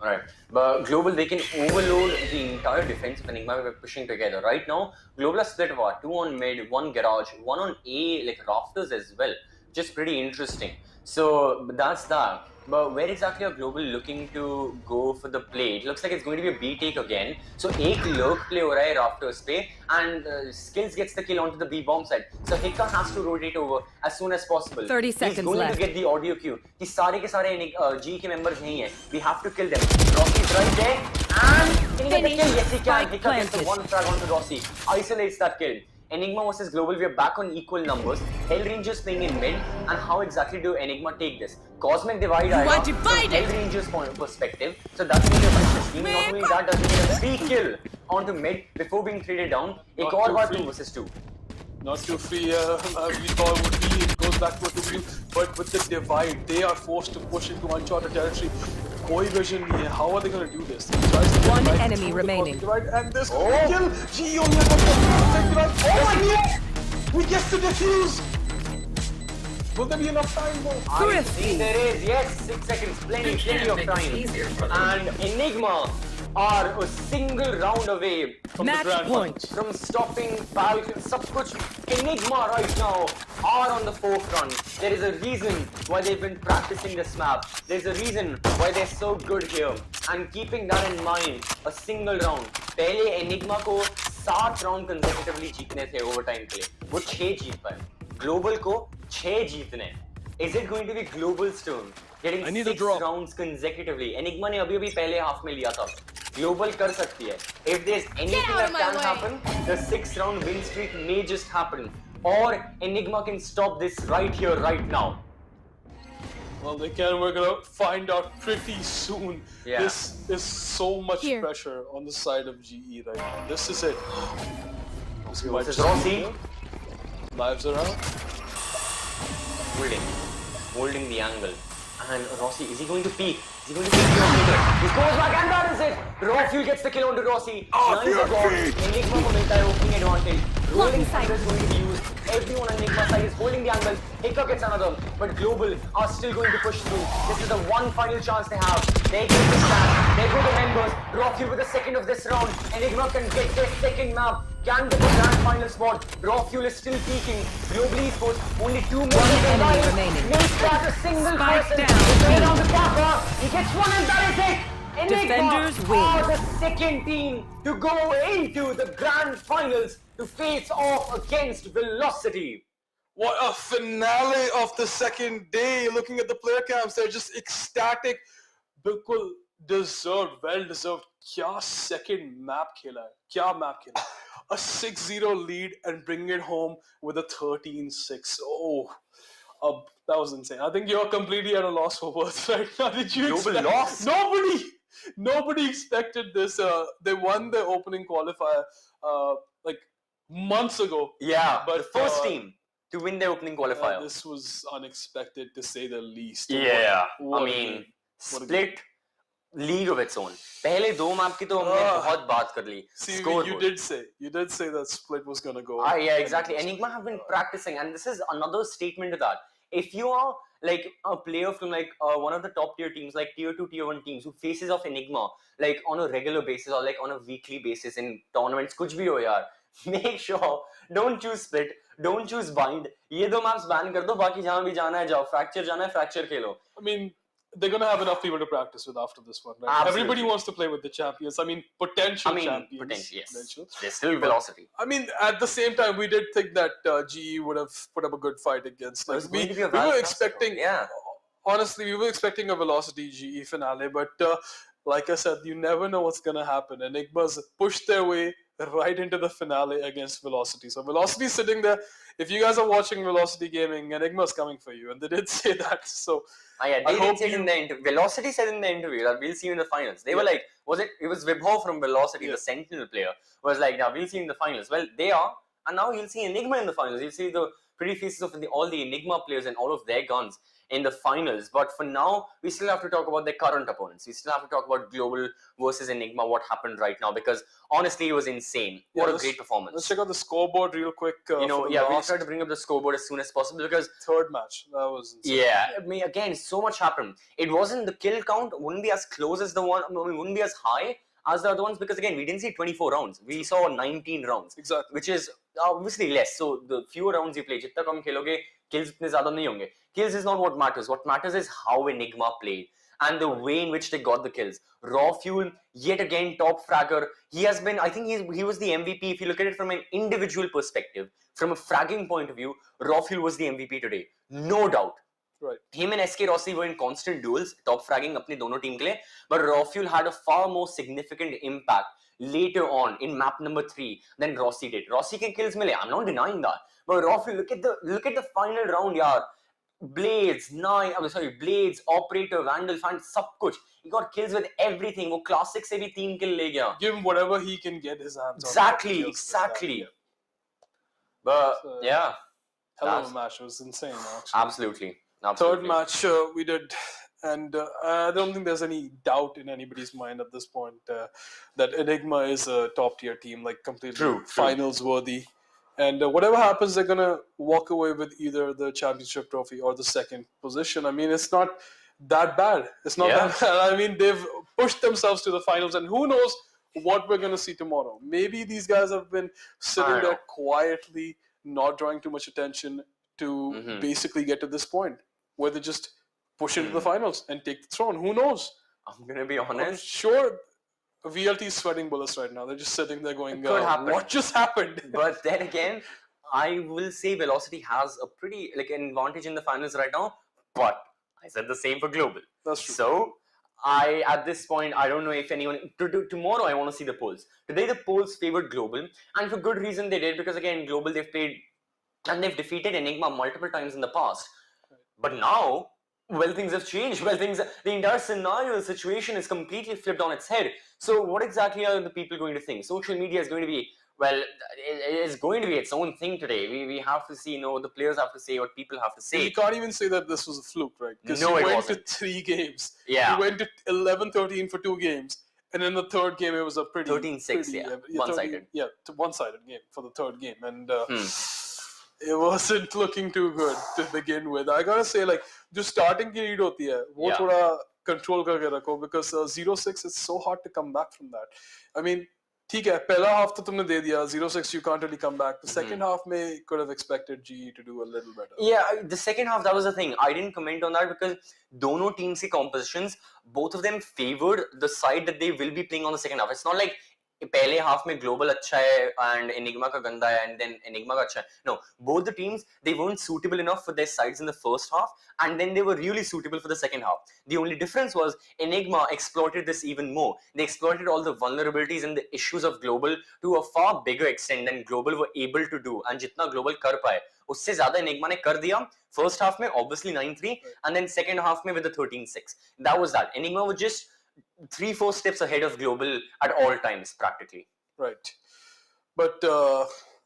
Alright, but Global, they can overload the entire defense of Enigma by pushing together. Right now, Global has split what? 2 on mid, 1 garage, 1 on A, like rafters as well. Just pretty interesting. So that's that. But where exactly are Global looking to go for the play? It looks like it's going to be a B take again. So एक lurk play हो रहा है rafters पे, and Skills gets the kill onto the B bomb side. So Hika has to rotate over as soon as possible. 30 seconds He's going left. to get the audio cue कि सारे के सारे G के members नहीं हैं. We have to kill them. Rossi's right there, and can he get the kill? Yes, he can. Hika gets the 1 frag onto Rossi. Isolates that kill. Enigma versus Global, we are back on equal numbers. Hell Rangers playing in mid, and how exactly do Enigma take this? Cosmic Divide आएगा from Hell Rangers point perspective, so that's going to affect the team. Not only that, does he get a free kill onto mid before being traded down? एक और बार 2 versus 2. Not too free, we thought would be, it goes back to 2v2, but with the divide, they are forced to push into uncharted territory. Koi vision nahi hai. How are they going to do this? One enemy remaining. Divide, and this kill, G only has a divide. Oh my god! We get to defuse! Will there be enough time though? I think there is, yes, 6 seconds, plenty of time. And Enigma are a single round away from Match the grand point. from stopping Falcon. Sab kuch Enigma right now are on the forefront. There is a reason why they've been practicing this map. There's a reason why they're so good here. And keeping that in mind, a single round. पहले Enigma को 7 round consecutively जीतने थे overtime के लिए. वो 6 जीत पाए. Global को 6 जीतने. Is it going to be Global's turn? Getting 6 rounds consecutively. Enigma ने अभी पहले half में लिया था. Global कर सकती है. If there's anything that can happen, the 6 round win streak may just happen. Or Enigma can stop this right here, right now. Well, they can. We're gonna find out pretty soon. Yeah. This is so much pressure on the side of GE right now. This is it. This is Rossi. Lives around. Holding the angle. And Rossi, is he going to peek? Is he going to peek the operator? He goes back and that is it! Rofuel gets the kill onto Rossi. Nice got Enigma को मिलता है opening advantage. Rolling side is going to be used. Everyone on Enigma side is holding the angle. Hiccup gets another, but Global are still going to push through. This is the one final chance they have. They get the stand. They go the members. Rofuel with the second of this round. Enigma can get their second map. Can get the grand final spot. Rofuel is still peaking. Globally scores only 2 more enemy remaining. Makes that a single Spike person. down. They play around the Kappa. He gets one and that is it. Enigma Defenders win. are the second team to go into the grand finals to face off against Velocity. What a finale of the second day. Looking at the player camps, they're just ecstatic. Bilkul deserved, well deserved. Kya second map khela hai. Kya map khela hai. A 6-0 lead and bring it home with a 13-6. Oh, that was insane. I think you're completely at a loss for words right now. Did you expect? Loss? Nobody expected this. They won their opening qualifier like months ago. Yeah, but the first team to win their opening qualifier. This was unexpected to say the least. Yeah, What I a mean, game. What a split league of its own. पहले 2 map की तो हमने बहुत बात कर ली. See, Scoreboard. you did say that split was gonna go. Yeah, exactly. Enigma have been practicing, and this is another statement to that. If you are like a player from like one of the top tier teams, like tier 2, tier 1 teams, who faces off Enigma like on a regular basis or like on a weekly basis in tournaments, kuch bhi ho yaar, make sure don't choose split, don't choose bind. ये दो maps ban कर दो, बाकी जहाँ भी जाना है जाओ, fracture जाना है fracture Khelo. I mean, they're going to have enough people to practice with after this one, right? Absolutely. Everybody wants to play with the champions. I mean, potential champions. Potential, yes. Potential. There's still velocity. I mean, at the same time, we did think that GE would have put up a good fight against. Like, we were expecting, honestly, we were expecting a velocity GE finale, but like I said, you never know what's going to happen. Enigma's pushed their way right into the finale against Velocity. So Velocity sitting there. If you guys are watching Velocity Gaming, Enigma's coming for you, and they did say that. So they did say in the interview. Velocity said in the interview that we'll see you in the finals. They were like, it was Vibhav from Velocity, the Sentinel player, was like, now we'll see you in the finals. Well, they are, and now you'll see Enigma in the finals. You'll see the pretty faces of all the Enigma players and all of their guns in the finals. But for now, we still have to talk about their current opponents. We still have to talk about Global versus Enigma, what happened right now, because honestly, it was insane. What a great performance. Let's check out the scoreboard real quick. We'll try to bring up the scoreboard as soon as possible, because third match, that was insane. Yeah, I mean, again, so much happened. It wasn't, the kill count wouldn't be as close as the one, wouldn't be as high as the other ones, because again, we didn't see 24 rounds. We saw 19 rounds. Exactly. Which is obviously less. So the fewer rounds you play, jitna kam kheloge, kills itne zyada nahi honge. Kills is not what matters. What matters is how Enigma played and the way in which they got the kills. Raw Fuel, yet again, top fragger. He has been, I think he was the MVP. If you look at it from an individual perspective, from a fragging point of view, Raw Fuel was the MVP today. No doubt. Right. Him and SK Rossi were in constant duels, top fragging apne dono team ke liye, but Raw Fuel had a far more significant impact later on in map number 3 than Rossi did. Rossi ke kills mile, I'm not denying that. But Raw Fuel, look at the final round, yaar. Blades, Operator, Vandal, Fan, sab kuch. He got kills with everything. Wo Classic se bhi 3 kill le gaya. Give him whatever he can get his hands on. Exactly. But yeah. Hell of a match. It was insane, actually. Absolutely. Third match we did, and I don't think there's any doubt in anybody's mind at this point that Enigma is a top tier team, like completely finals worthy. And whatever happens, they're gonna walk away with either the championship trophy or the second position. I mean, it's not that bad. It's not that bad. I mean, they've pushed themselves to the finals, and who knows what we're gonna see tomorrow. Maybe these guys have been sitting there quietly, not drawing too much attention to basically get to this point where they just push into the finals and take the throne. Who knows? I'm gonna be honest. I'm sure VLT is sweating bullets right now. They're just sitting there going, what just happened? But then again, I will say Velocity has a pretty an advantage in the finals right now, but I said the same for Global. That's true. So at this point, I don't know if anyone, tomorrow I want to see the polls. Today the polls favored Global, and for good reason they did, because again, Global, they've played and they've defeated Enigma multiple times in the past. But now, things have changed. The entire scenario, the situation is completely flipped on its head. So what exactly are the people going to think? Social media is going to be, it is going to be its own thing today. We have to see, what the players have to say, what people have to say. You can't even say that this was a fluke, right? Because no, he went to 3 games. Yeah. He went to 11-13 for 2 games. And in the third game, it was a pretty... 13-6, one-sided. One-sided game for the third game. And it wasn't looking too good to begin with. I gotta say, the starting ki lead hoti hai, wo thoda control karke rakho, because 0-6, it's so hard to come back from that. I mean, theek hai, pehla half to tumne de diya, 0-6, you can't really come back. The second half could have expected GE to do a little better. Yeah, the second half, that was the thing. I didn't comment on that because dono teams ki compositions, both of them favored the side that they will be playing on the second half. It's not like पहले half में global अच्छा है and Enigma का गंदा है and then Enigma का अच्छा है. No, both the teams, they weren't suitable enough for their sides in the first half, and then they were really suitable for the second half. The only difference was Enigma exploited this even more. They exploited all the vulnerabilities and the issues of Global to a far bigger extent than Global were able to do. And जितना Global कर पाए, उससे ज़्यादा Enigma ने कर दिया. First half में obviously 9-3, and then second half में with the 13-6. That was that. Enigma was just 3-4 steps ahead of Global at all times, practically. Right. But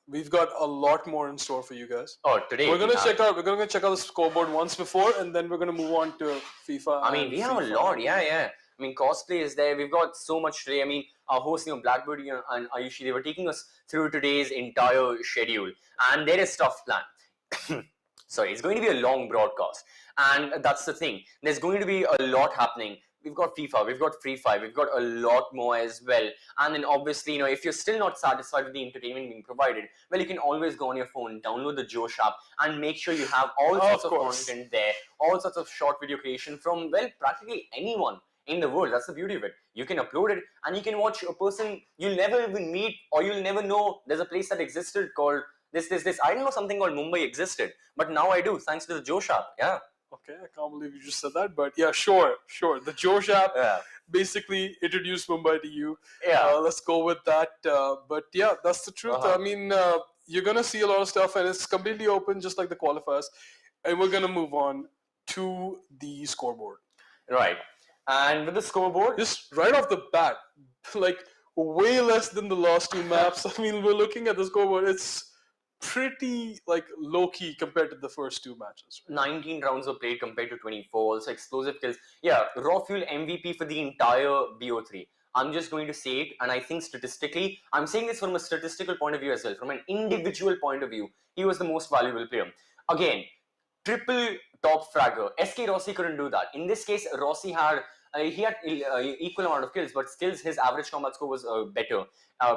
we've got a lot more in store for you guys. Oh, today we're gonna check out the scoreboard once before, and then we're gonna move on to FIFA. I mean, we have a lot, yeah. I mean, cosplay is there. We've got so much today. I mean, our hosts, Blackbird and Ayushi, they were taking us through today's entire schedule, and there is stuff planned. Sorry, it's going to be a long broadcast. And that's the thing. There's going to be a lot happening. We've got FIFA, we've got Free Fire, we've got a lot more as well. And then obviously, if you're still not satisfied with the entertainment being provided, well, you can always go on your phone, download the Josh app, and make sure you have all sorts of content there, all sorts of short video creation from, well, practically anyone in the world. That's the beauty of it. You can upload it and you can watch a person you'll never even meet, or you'll never know there's a place that existed called this. I didn't know something called Mumbai existed, but now I do, thanks to the Josh app. Yeah. Okay, I can't believe you just said that, but yeah, sure. The Josh app basically introduced Mumbai to you. Yeah. Let's go with that. But yeah, that's the truth. I mean, you're going to see a lot of stuff, and it's completely open, just like the qualifiers. And we're going to move on to the scoreboard. Right. And with the scoreboard, just right off the bat, like way less than the last two maps. I mean, we're looking at the scoreboard. It's pretty like low-key compared to the first two matches. 19 rounds were played compared to 24, also explosive kills. Yeah, Raw Fuel MVP for the entire BO3. I'm just going to say it, and I think statistically, I'm saying this from a statistical point of view as well, from an individual point of view, he was the most valuable player. Again, triple top fragger. SK Rossi couldn't do that. In this case, Rossi had equal amount of kills, but still his average combat score was better,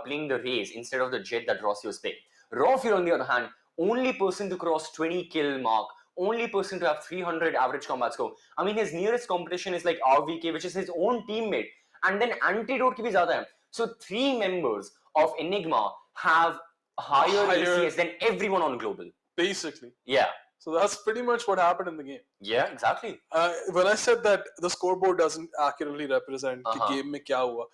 playing the Raze instead of the Jet that Rossi was playing. Raw Fuel, on the other hand, only person to cross 20 kill mark, only person to have 300 average combat score. I mean, his nearest competition is like RVK, which is his own teammate, and then Antidote ki bhi zyada hai. So 3 members of Enigma have higher ACS than everyone on global. Basically. Yeah. So that's pretty much what happened in the game. Yeah, exactly. When I said that the scoreboard doesn't accurately represent कि game में क्या हुआ,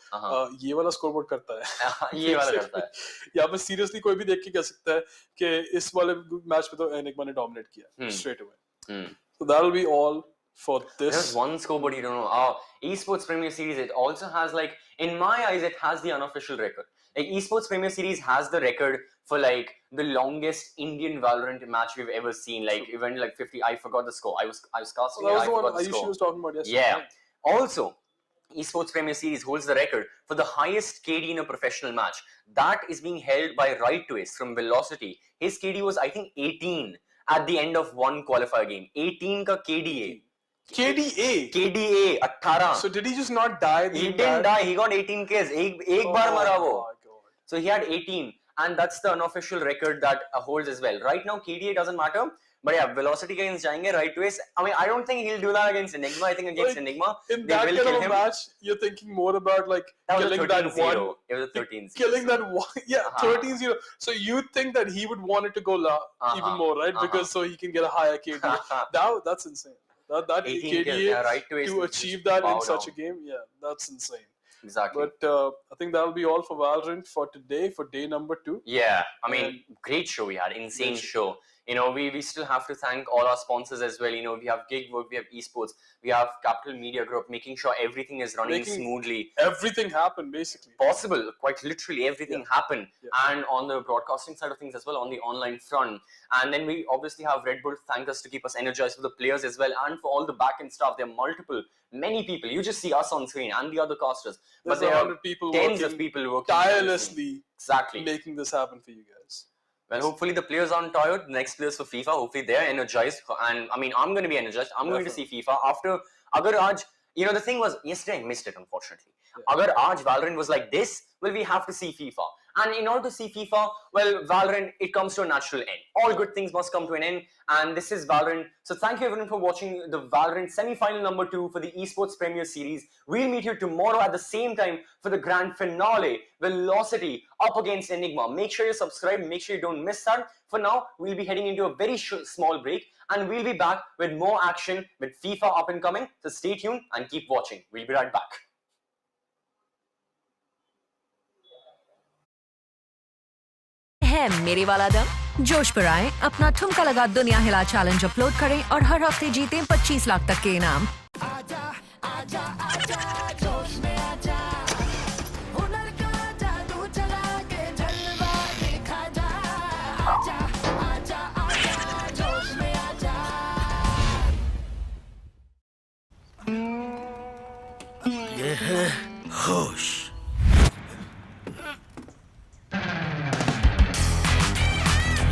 ये वाला scoreboard करता है. ये वाला करता है. यहाँ पे seriously कोई भी देख के कह सकता है कि इस वाले match पे तो Enigma ने dominate किया straight away. So that'll be all for this. There's one scoreboard you don't know. Esports Premier Series, it also has like, in my eyes, it has the unofficial record. Like Esports Premier Series has the record for like the longest Indian Valorant match we've ever seen. Like it went like 50. I forgot the score. I was casting it. That was I the one forgot the Ayushi score. was talking about yesterday. Yeah. Also, Esports Premier Series holds the record for the highest KD in a professional match. That is being held by Right Twist from Velocity. His KD was, I think, 18 at the end of one qualifier game. 18 ka KDA. KDA? KDA, 18. So did he just not die? He didn't die. He got 18 kills. Ek baar mara wo. So he had 18. And that's the unofficial record that holds as well. Right now, KDA doesn't matter. But yeah, Velocity against jayenge, Right Twist. I mean, I don't think he'll do that against Enigma. I think against Enigma, in that kind of a match, you're thinking more about like killing that one. It was a 13-0. Killing that one. Yeah, 13-0. So you think that he would want it to go even more, right? Because so he can get a higher KDA. That's insane. That KDA Right Twist to achieve that in such a game, yeah, that's insane. Exactly. But I think that'll be all for Valorant for today, for day number 2. Yeah, I mean, great show we had, insane show. You know, we still have to thank all our sponsors as well. You know, we have Gigwork, we have Esports, we have Capital Media Group, making sure everything is running smoothly. Everything happened, basically. Possible, quite literally, everything happened. Yeah. And on the broadcasting side of things as well, on the online front. And then we obviously have Red Bull thank us to keep us energized for the players as well, and for all the back-end staff. There are many people. You just see us on screen and the other casters. There's but there are people tens of people working tirelessly, exactly, making this happen for you guys. Well, hopefully the players aren't tired. The next players for FIFA, hopefully they're energized. And I mean, I'm going to be energized. I'm going to see FIFA after. Agar aaj, you know, the thing was, yesterday I missed it, unfortunately. Agar aaj Valorant was like this, well, we have to see FIFA. And in order to see FIFA, well, Valorant, it comes to a natural end. All good things must come to an end. And this is Valorant. So thank you everyone for watching the Valorant semi-final number 2 for the Esports Premier Series. We'll meet you tomorrow at the same time for the grand finale, Velocity up against Enigma. Make sure you subscribe. Make sure you don't miss that. For now, we'll be heading into a very small break. And we'll be back with more action with FIFA up and coming. So stay tuned and keep watching. We'll be right back. है मेरे वाला दम। जोश पर आए, अपना ठुमका लगा दुनिया हिला चैलेंज अपलोड करें और हर हफ्ते जीतें 25 लाख तक के इनाम। आजा, आजा, आजा, जोश में आजा, हुनर का जादू चला के जलवा दिखा जा। आजा, आजा, आजा, जोश में आजा। ये है होश।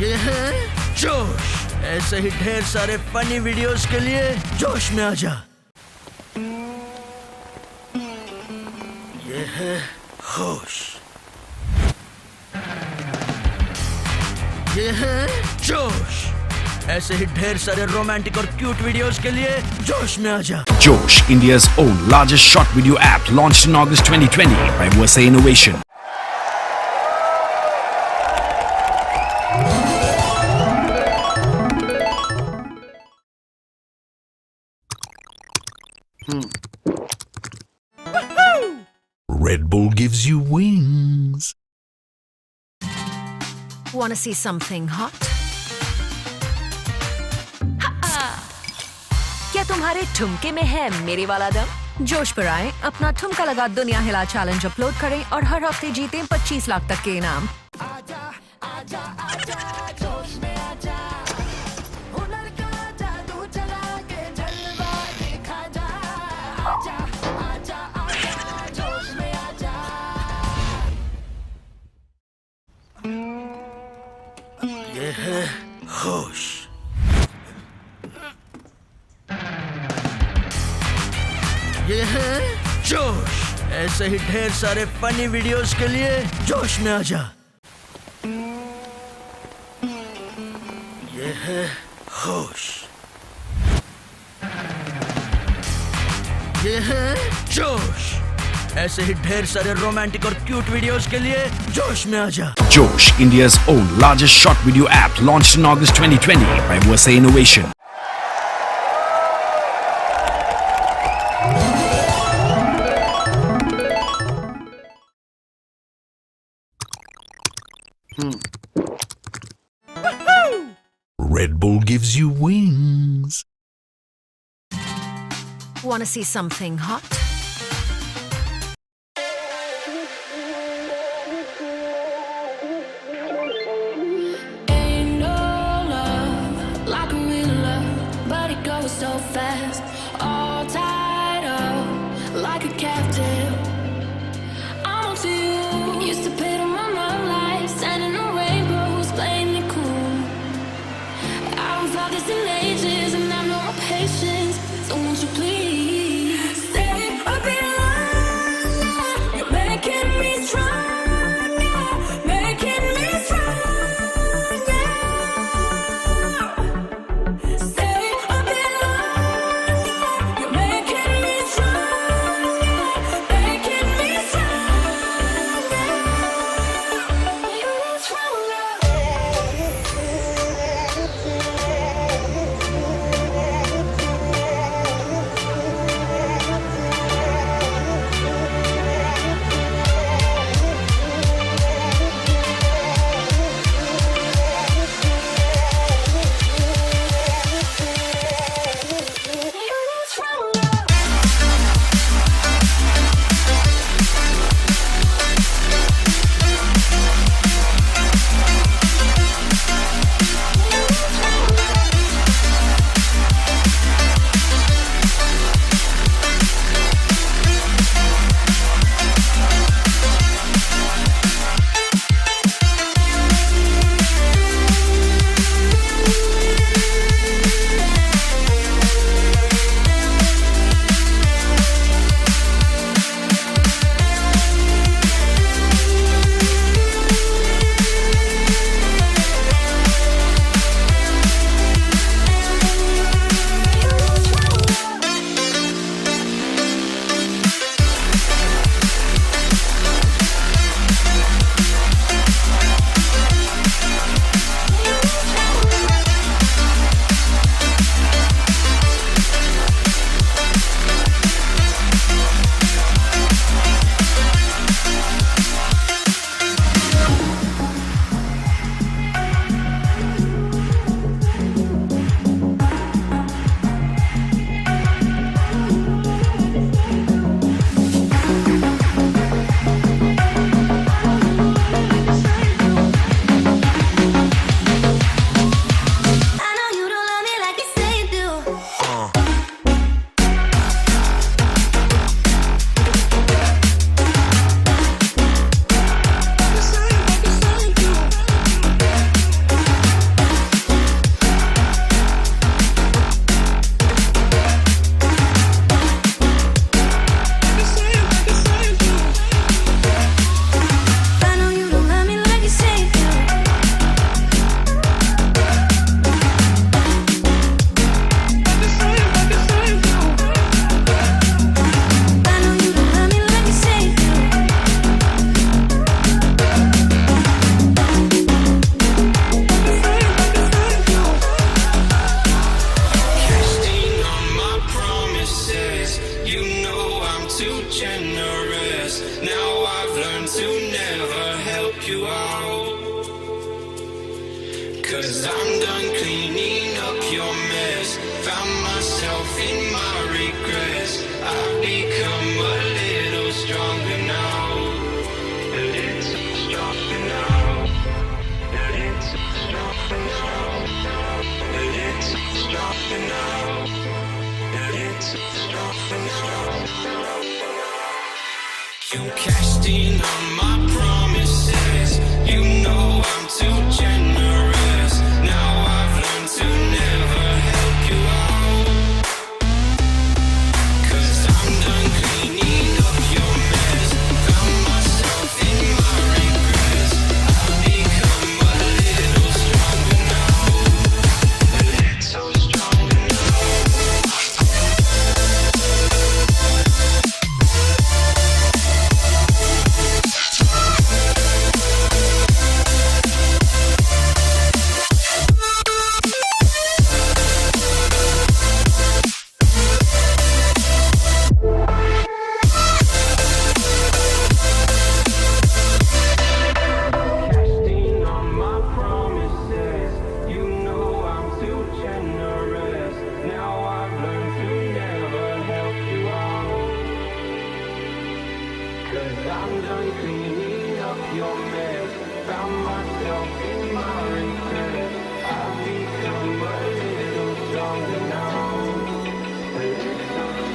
ये है जोश, ऐसे ही ढेर सारे फनी वीडियोस के लिए जोश में आजा। ये है होश, ये है जोश। ऐसे ही ढेर सारे रोमांटिक और क्यूट वीडियोस के लिए जोश में आजा। Josh, India's own largest short video app, launched in August 2020 by Versa Innovation. Red Bull gives you wings. Want to see something hot? क्या तुम्हारे ठुमके में है मेरे वाला दम? जोश पर आए, अपना ठुमका लगा दुनिया हिला चैलेंज अपलोड करें और हर हफ्ते जीतें 25 लाख तक के इनाम। ये है होश, ये है जोश। ऐसे ही ढेर सारे फनी वीडियोस के लिए जोश में आजा। ये है होश, ये है जोश। ऐसे ही ढेर सारे रोमांटिक और क्यूट वीडियोस के लिए जोश में आजा। Josh, India's own largest short video app, launched in August 2020 by Versa Innovation. Red Bull gives you wings. Want to see something hot? Ain't no love like a real love, but it goes so fast. All tied up like a captive. I'm on to you. Used to pay to my love life, standing on rainbows, playing it cool. I haven't felt this in ages, and I know my patience. So won't you please stay? help you out. 'Cause I'm done cleaning up your mess. Found myself in my regrets. I've become a little stronger now. A little stronger now. A little stronger now. A little stronger now. A little stronger now. You cashed in on my promises. You know I'm too generous. Now I've learned to never help you out. 'Cause I'm done cleaning up your mess. Found myself in my regrets. I've become a little stronger now. A little stronger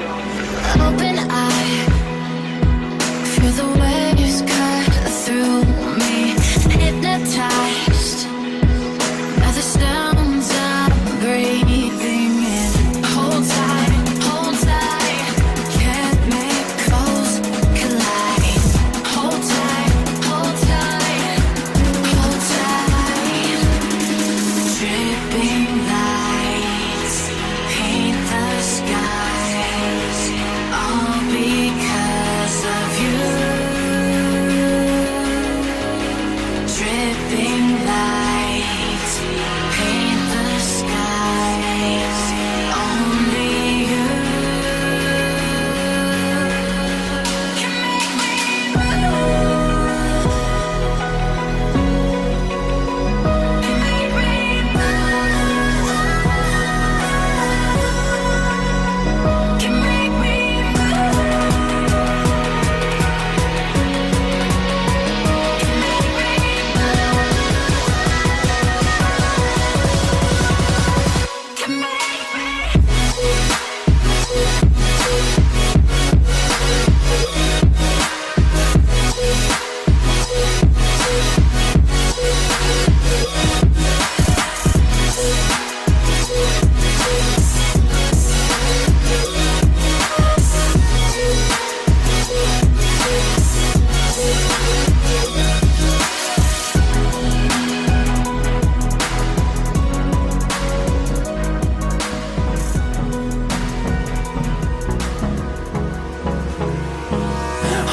now. Open eye, feel the waves cut through me. Hypnotized by the sounds I'm breathing in. Hold tight, chemicals collide. Hold tight, hold tight, hold tight. Dripping lights paint the skies, all because of you. Dripping lights paint the skies, only you can make me move. Can make me move. Can make me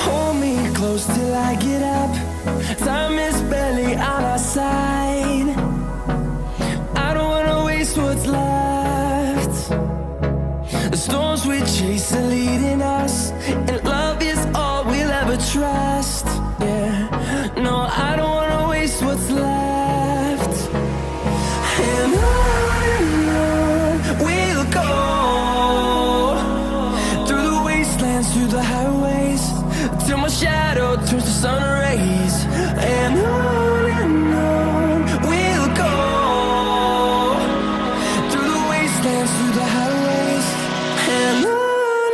Hold me close till I get up. Time is barely on our side. I don't wanna waste what's left. The storms we chase are leading us, and love is all we'll ever trust. Yeah, no, I don't wanna waste what's left. And on we'll go, through the wastelands, through the highways, till my shadow turns to sun rays. And on we'll go, through the wastelands, through the highways, and on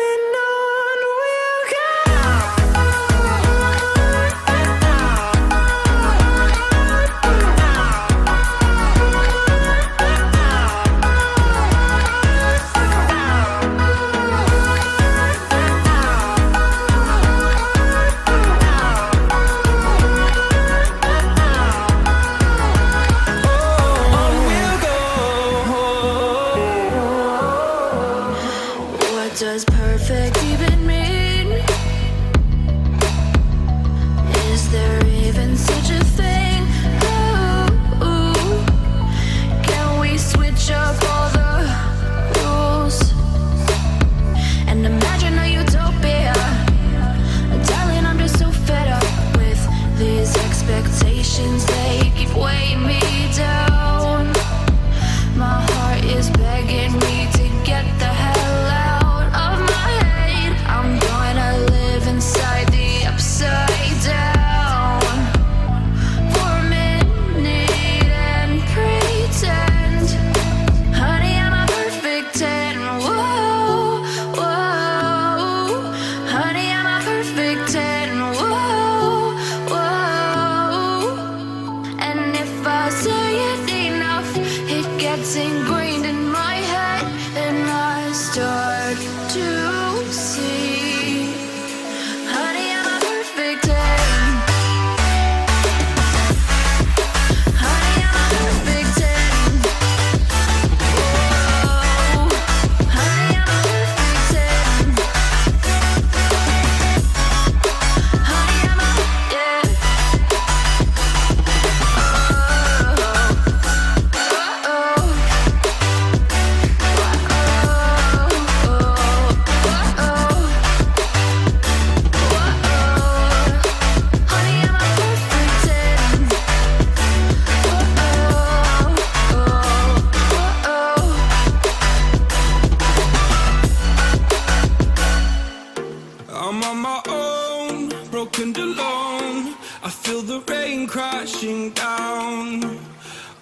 I feel the rain crashing down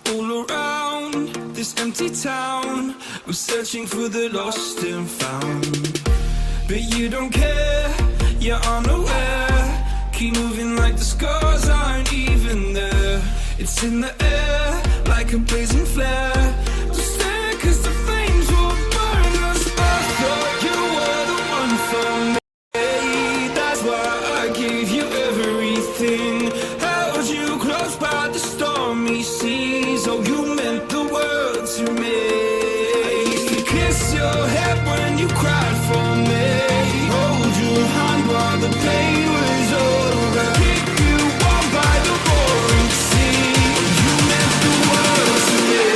all around this empty town. I'm searching for the lost and found, but you don't care, you're unaware. Keep moving like the scars aren't even there. It's in the air like a blazing flare. Just stare 'cause the flames will burn us. I thought you were the one for me. That's why I gave you everything. Held you close by the stormy seas. Oh, you meant the world to me. I used to kiss your head when you cried for me. Hold your hand while the pain was over. Keep you warm by the roaring sea. You meant the world to me.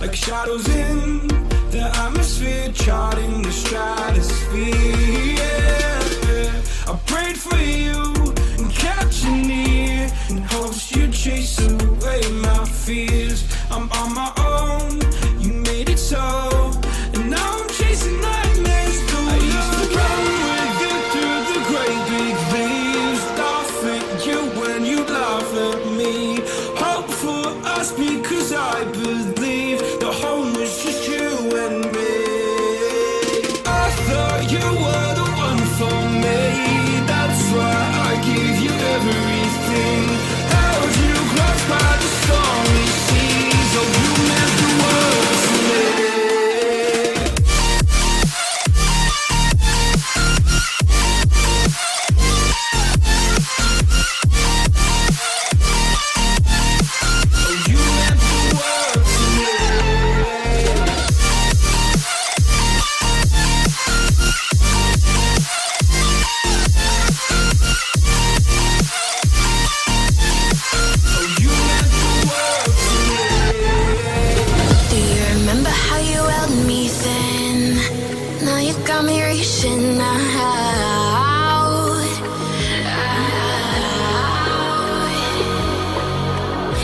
Like shadows in the atmosphere, charting the stratosphere. Yeah. I prayed for you and kept you near in hopes you'd chase away my fears. I'm on my own, you made it so, and now I'm chasing nightmares through. I used to run with you through the great big leaves, laugh at you when you laugh at me. Hope for us because I believe the home was just you and me. I thought you were the one for me. That's why I gave you everything. Held you close by the stormy seas. Oh, you meant the world to me.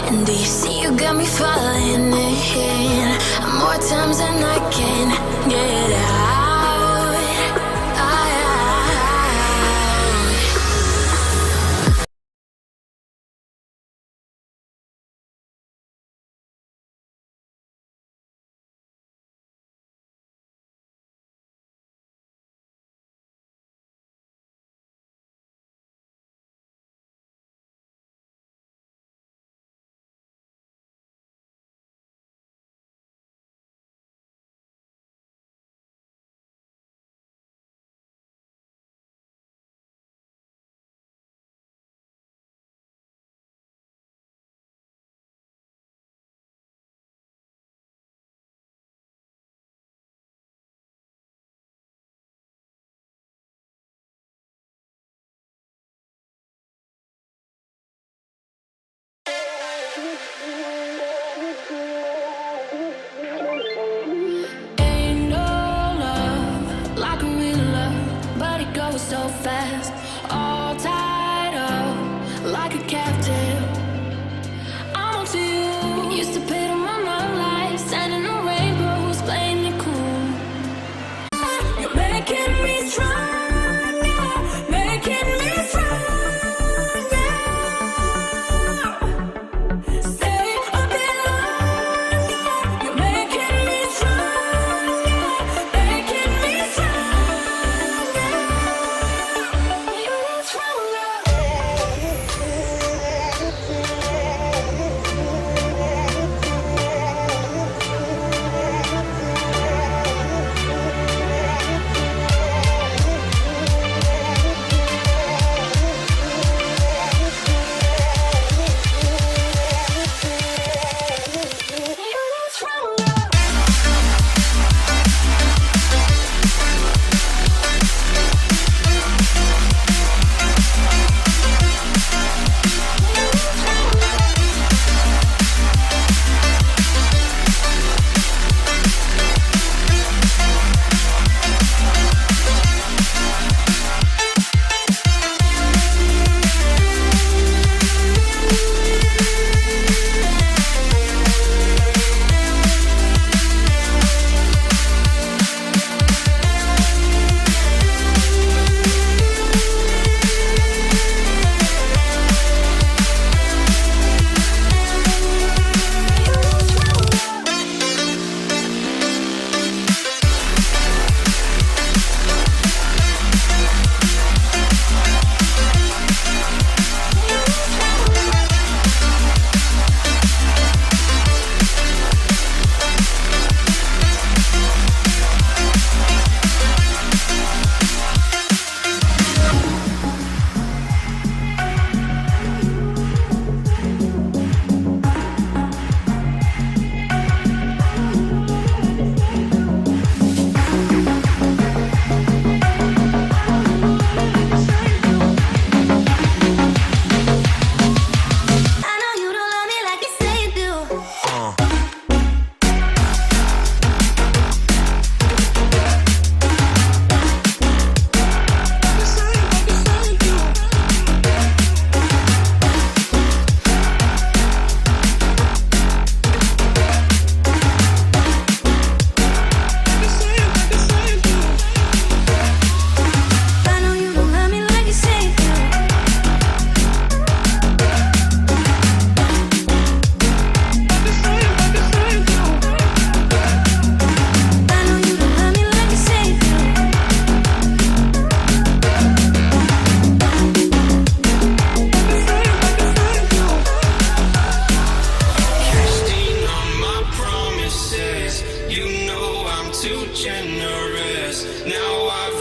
And do you see you got me falling in more times than I can get out. Ain't no love like a real love, but it goes so fast. All tied up like a captive. I'm on to you. Used to pay to my life, sending no rainbows, playing it cool. You're making me stronger, making me stronger. Stay a bit longer. You're making me stronger, making me stronger.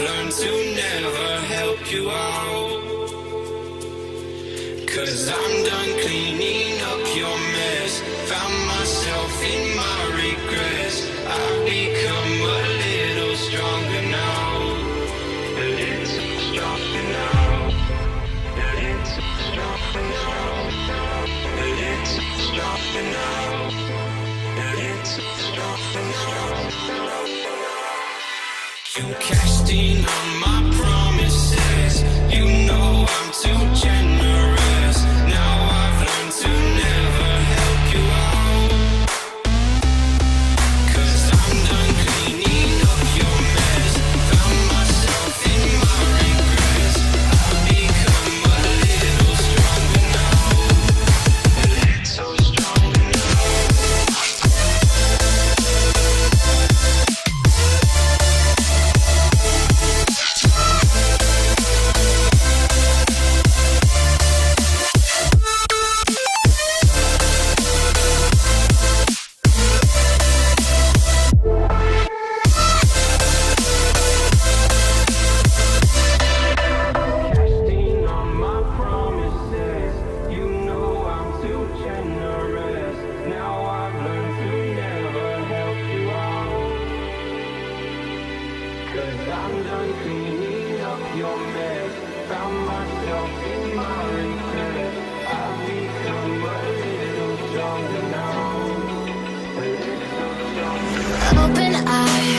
learned to never help you out. 'Cause I'm done cleaning up your mess. Found myself in my regrets. I've become a little stronger now. A little stronger now. A little stronger now. A little stronger now. A little stronger now. You cashed in on my promises. You know I'm too generous. Now I've learned to never help you out. 'Cause I'm done cleaning up your mess. Found myself in my regrets. I've become a little stronger now. A little stronger now. Open eye,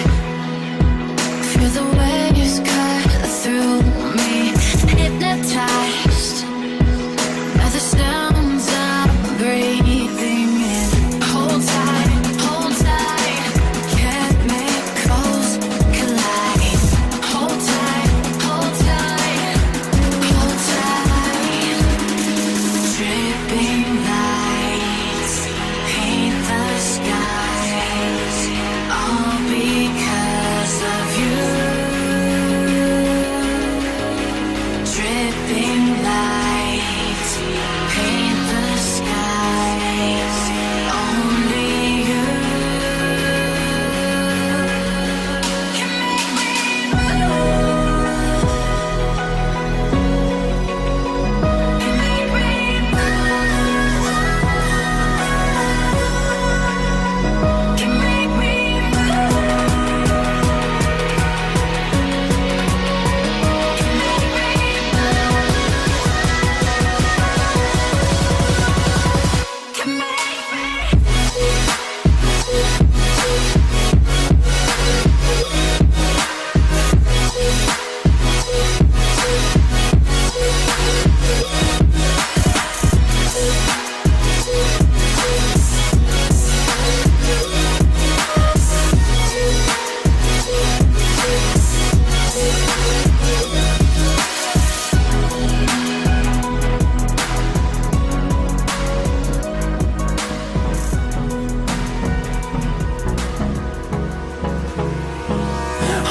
feel the waves cut through me. Hypnotized by the sounds I'm breathing in. Hold tight, chemicals collide. Hold tight, hold tight, hold tight. Dripping lights paint the skies, all because of you. Dripping lights paint the skies, only you can make me move. Can make me move. Can make me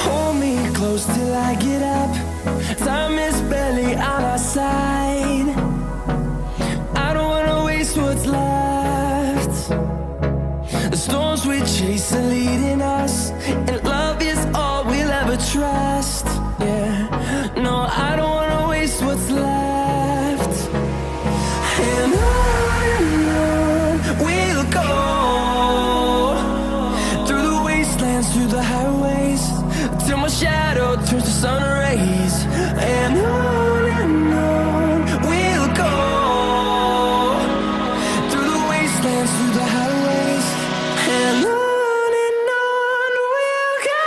Hold me close till I get up. Time is barely on our side. I don't wanna waste what's left. The storms we chase are leading us, and love is all we'll ever trust. Yeah, no, I don't wanna waste what's left. And on we'll go, through the wastelands, through the highways, till my shadow turns to sun rays. And on we'll go, through the wastelands, through the highways. And on we'll go.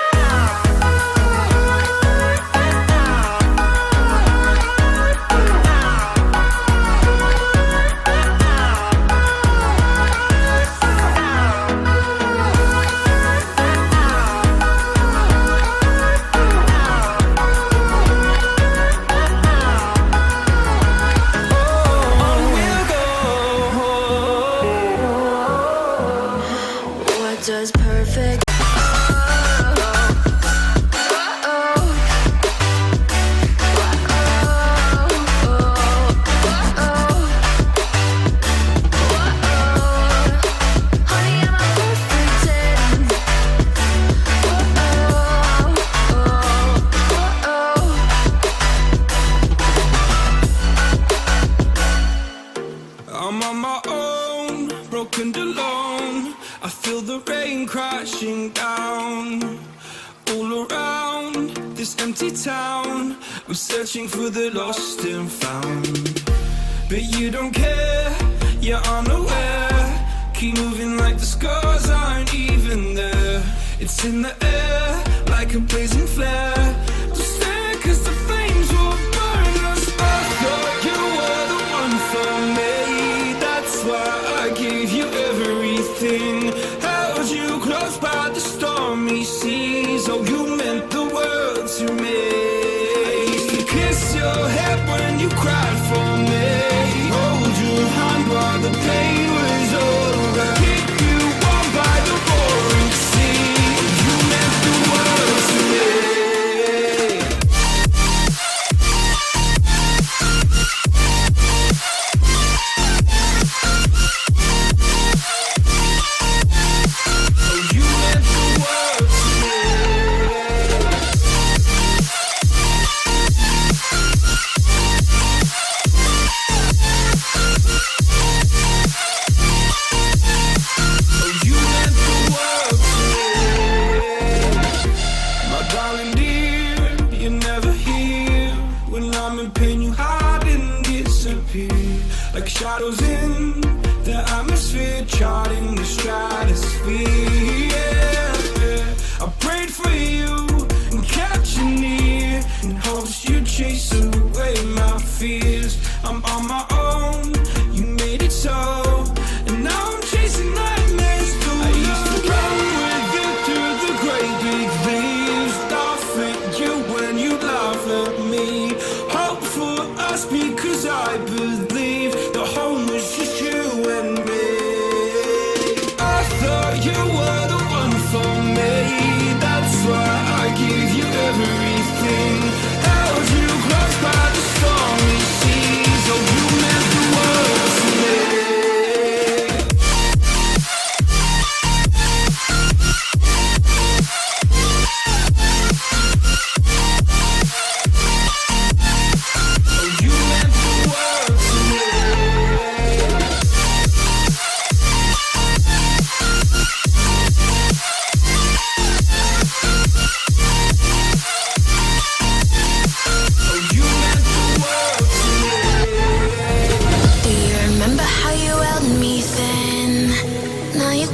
this empty town. We're searching for the lost and found, but you don't care, you're unaware. Keep moving like the scars aren't even there. It's in the air like a blazing flare. Just stare, cause the flames will burn us. I thought you were the one for me, that's why I gave you everything. Held you close by the stormy seas. Oh, you meant the world to me. I used to kiss your head when you cried for me, hold your hand while the pain was over, keep you warm by the roaring sea. You meant the world to me. Like shadows in the atmosphere, charting the stratosphere. Yeah. I prayed for you and kept you near in hopes you'd chase away my fears. I'm on my own, you made it so, and now I'm chasing nightmares through. I used to run with you through the great big leaves, laugh at you when you laugh at me, hope for us because I believe the home was just you and me. I thought you were the one for me, that's why I gave you everything. Held you close by the stormy seas. Oh, you meant the world to me.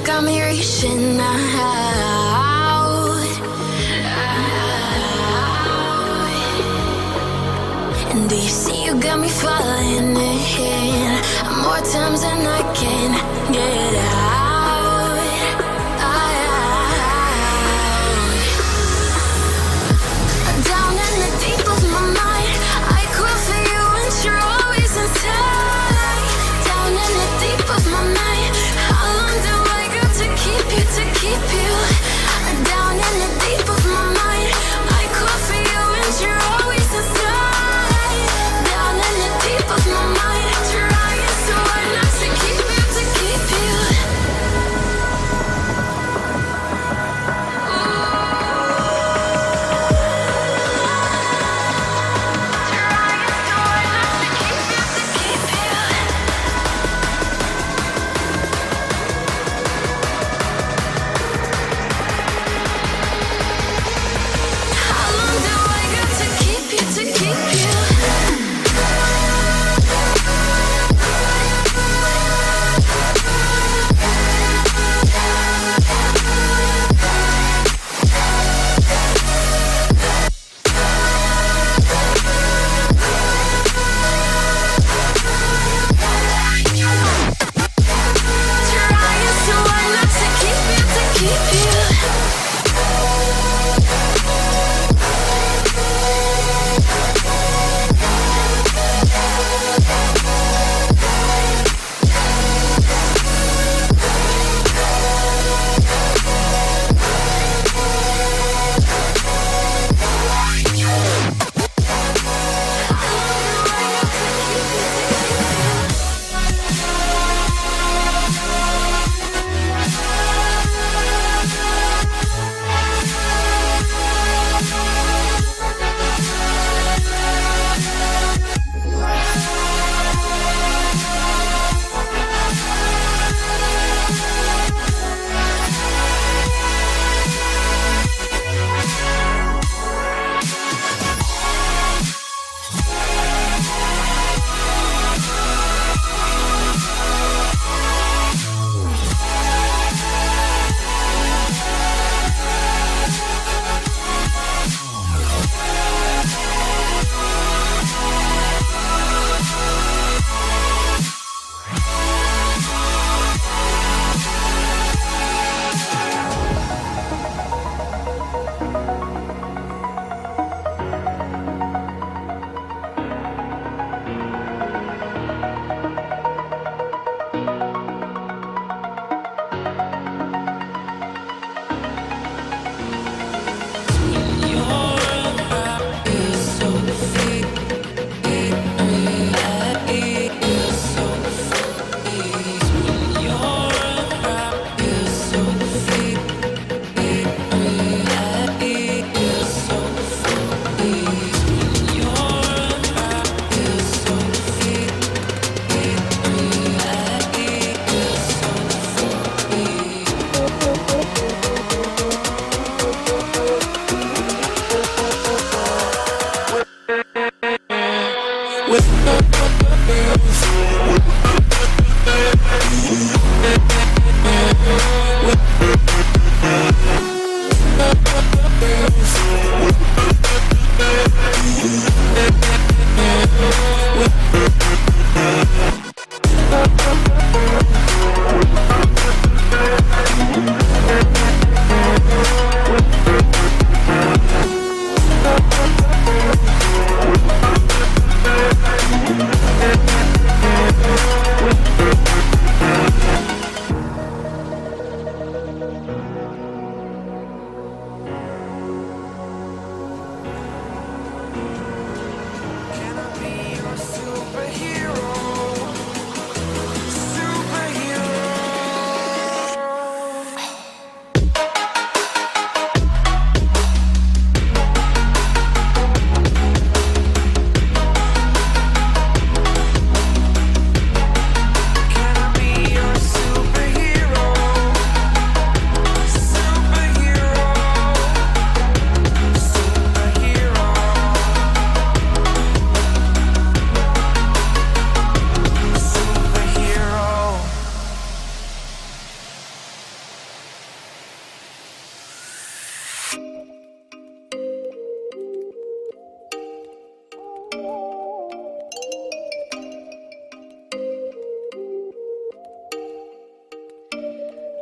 Got me reaching out, and do you see you got me falling in more times than I can get out. Down in the deep of my mind, I crawl for you and you're always inside. Down in the deep of my mind, how long do I to keep you down in the deep of my mind? I call for you and you're always inside. Down in the deep of my mind, trying so hard not to keep you, to keep you.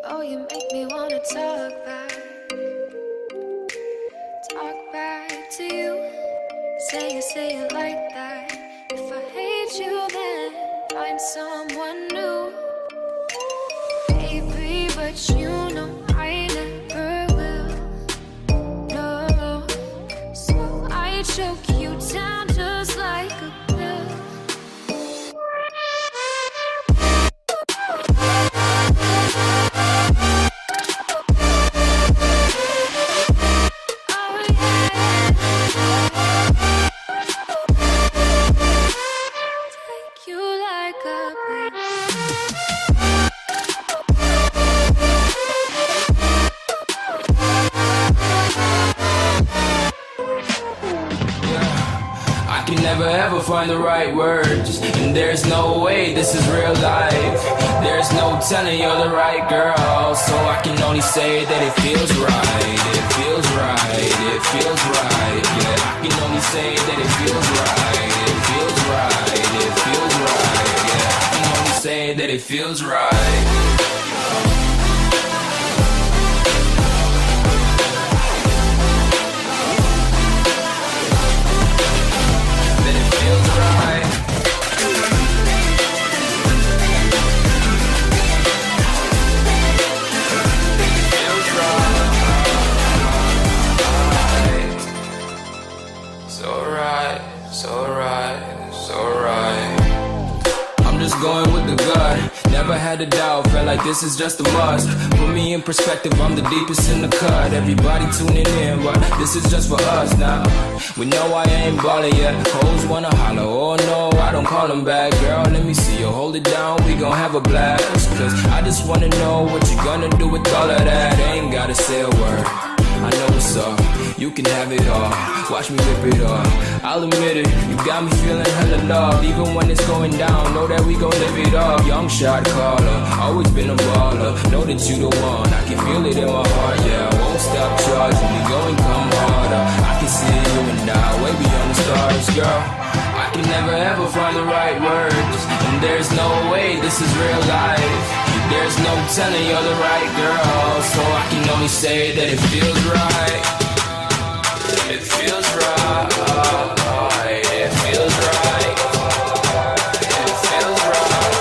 Oh, you make me wanna talk back to you. Say it like that. If I hate you, then find someone new. Baby, but you know I never will. No, so I choke you down just like a pill. Never ever find the right words, and there's no way this is real life. There's no telling you're the right girl, so I can only say that it feels right. It feels right, it feels right. Yeah, I can only say that it feels right. It feels right, it feels right. Yeah, I can only say that it feels right. Going with the gut, never had a doubt, felt like this is just a must. Put me in perspective, I'm the deepest in the cut. Everybody tuning in, but this is just for us now. We know I ain't ballin' yet, hoes wanna holler, oh no, I don't call them back. Girl, let me see you hold it down, we gon' have a blast. Cause I just wanna know what you gonna do with all of that. Ain't gotta say a word, I know what's up, you can have it all. Watch me rip it up, I'll admit it, you got me feeling hella love. Even when it's going down, know that we gon' live it up. Young shot caller, always been a baller. Know that you the one, I can feel it in my heart. Yeah, I won't stop charging, we going come harder. I can see you and I, way beyond the stars, girl. I can never ever find the right words, and there's no way this is real life. There's no telling you're the right girl, so I can only say that it feels right. It feels right. It feels right. It feels right.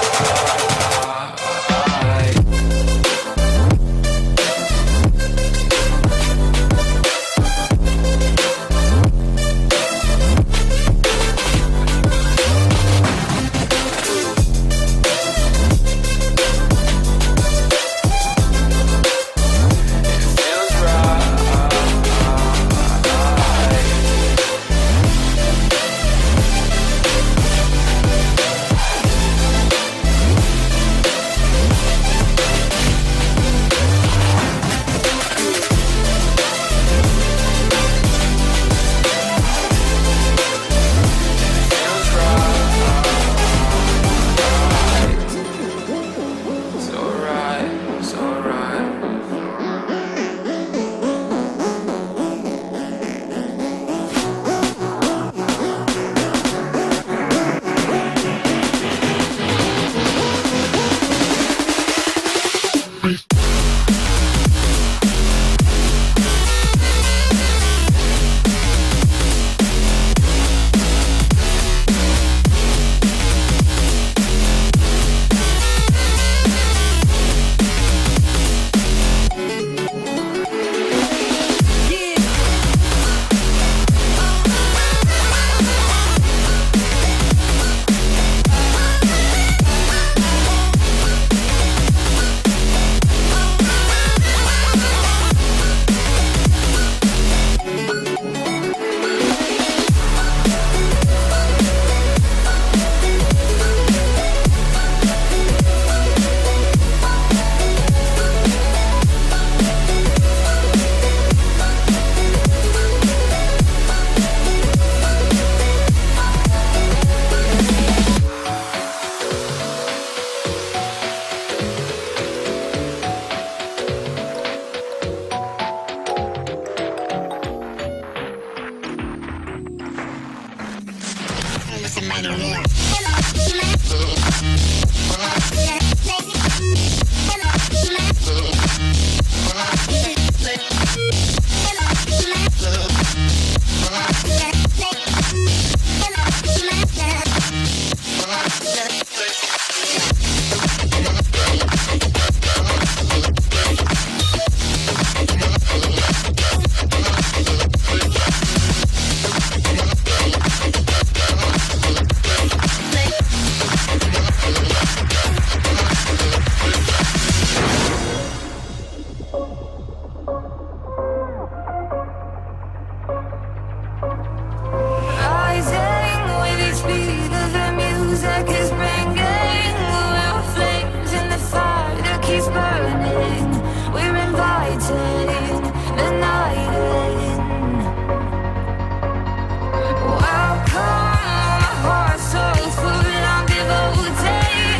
Rising with each beat of the music is bringing real flames in the fire that keeps burning. We're inviting the night in. Welcome, my heart's so full. I'm devoting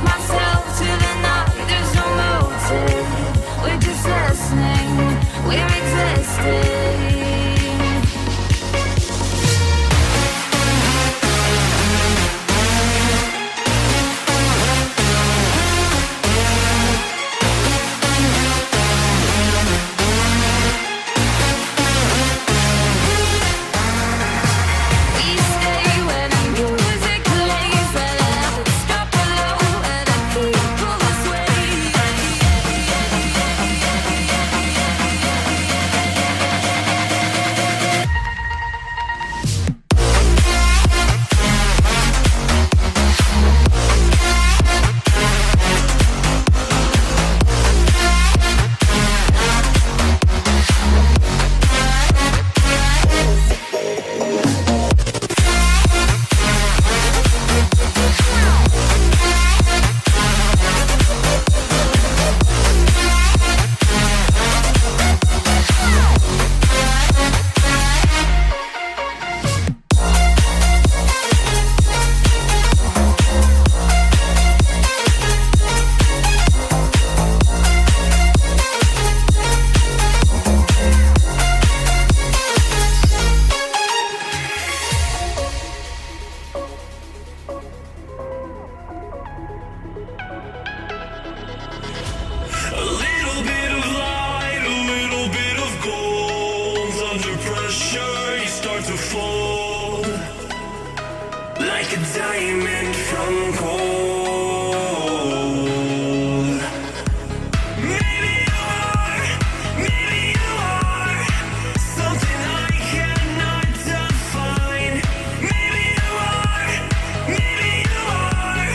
myself to the night. There's no motive. We're just listening. We're existing. We stay when the music plays. Let's drop below and the people sway. A little bit of light, a little bit of gold. Under pressure, you start to fold like a diamond from cold. Maybe you are something I cannot define. Maybe you are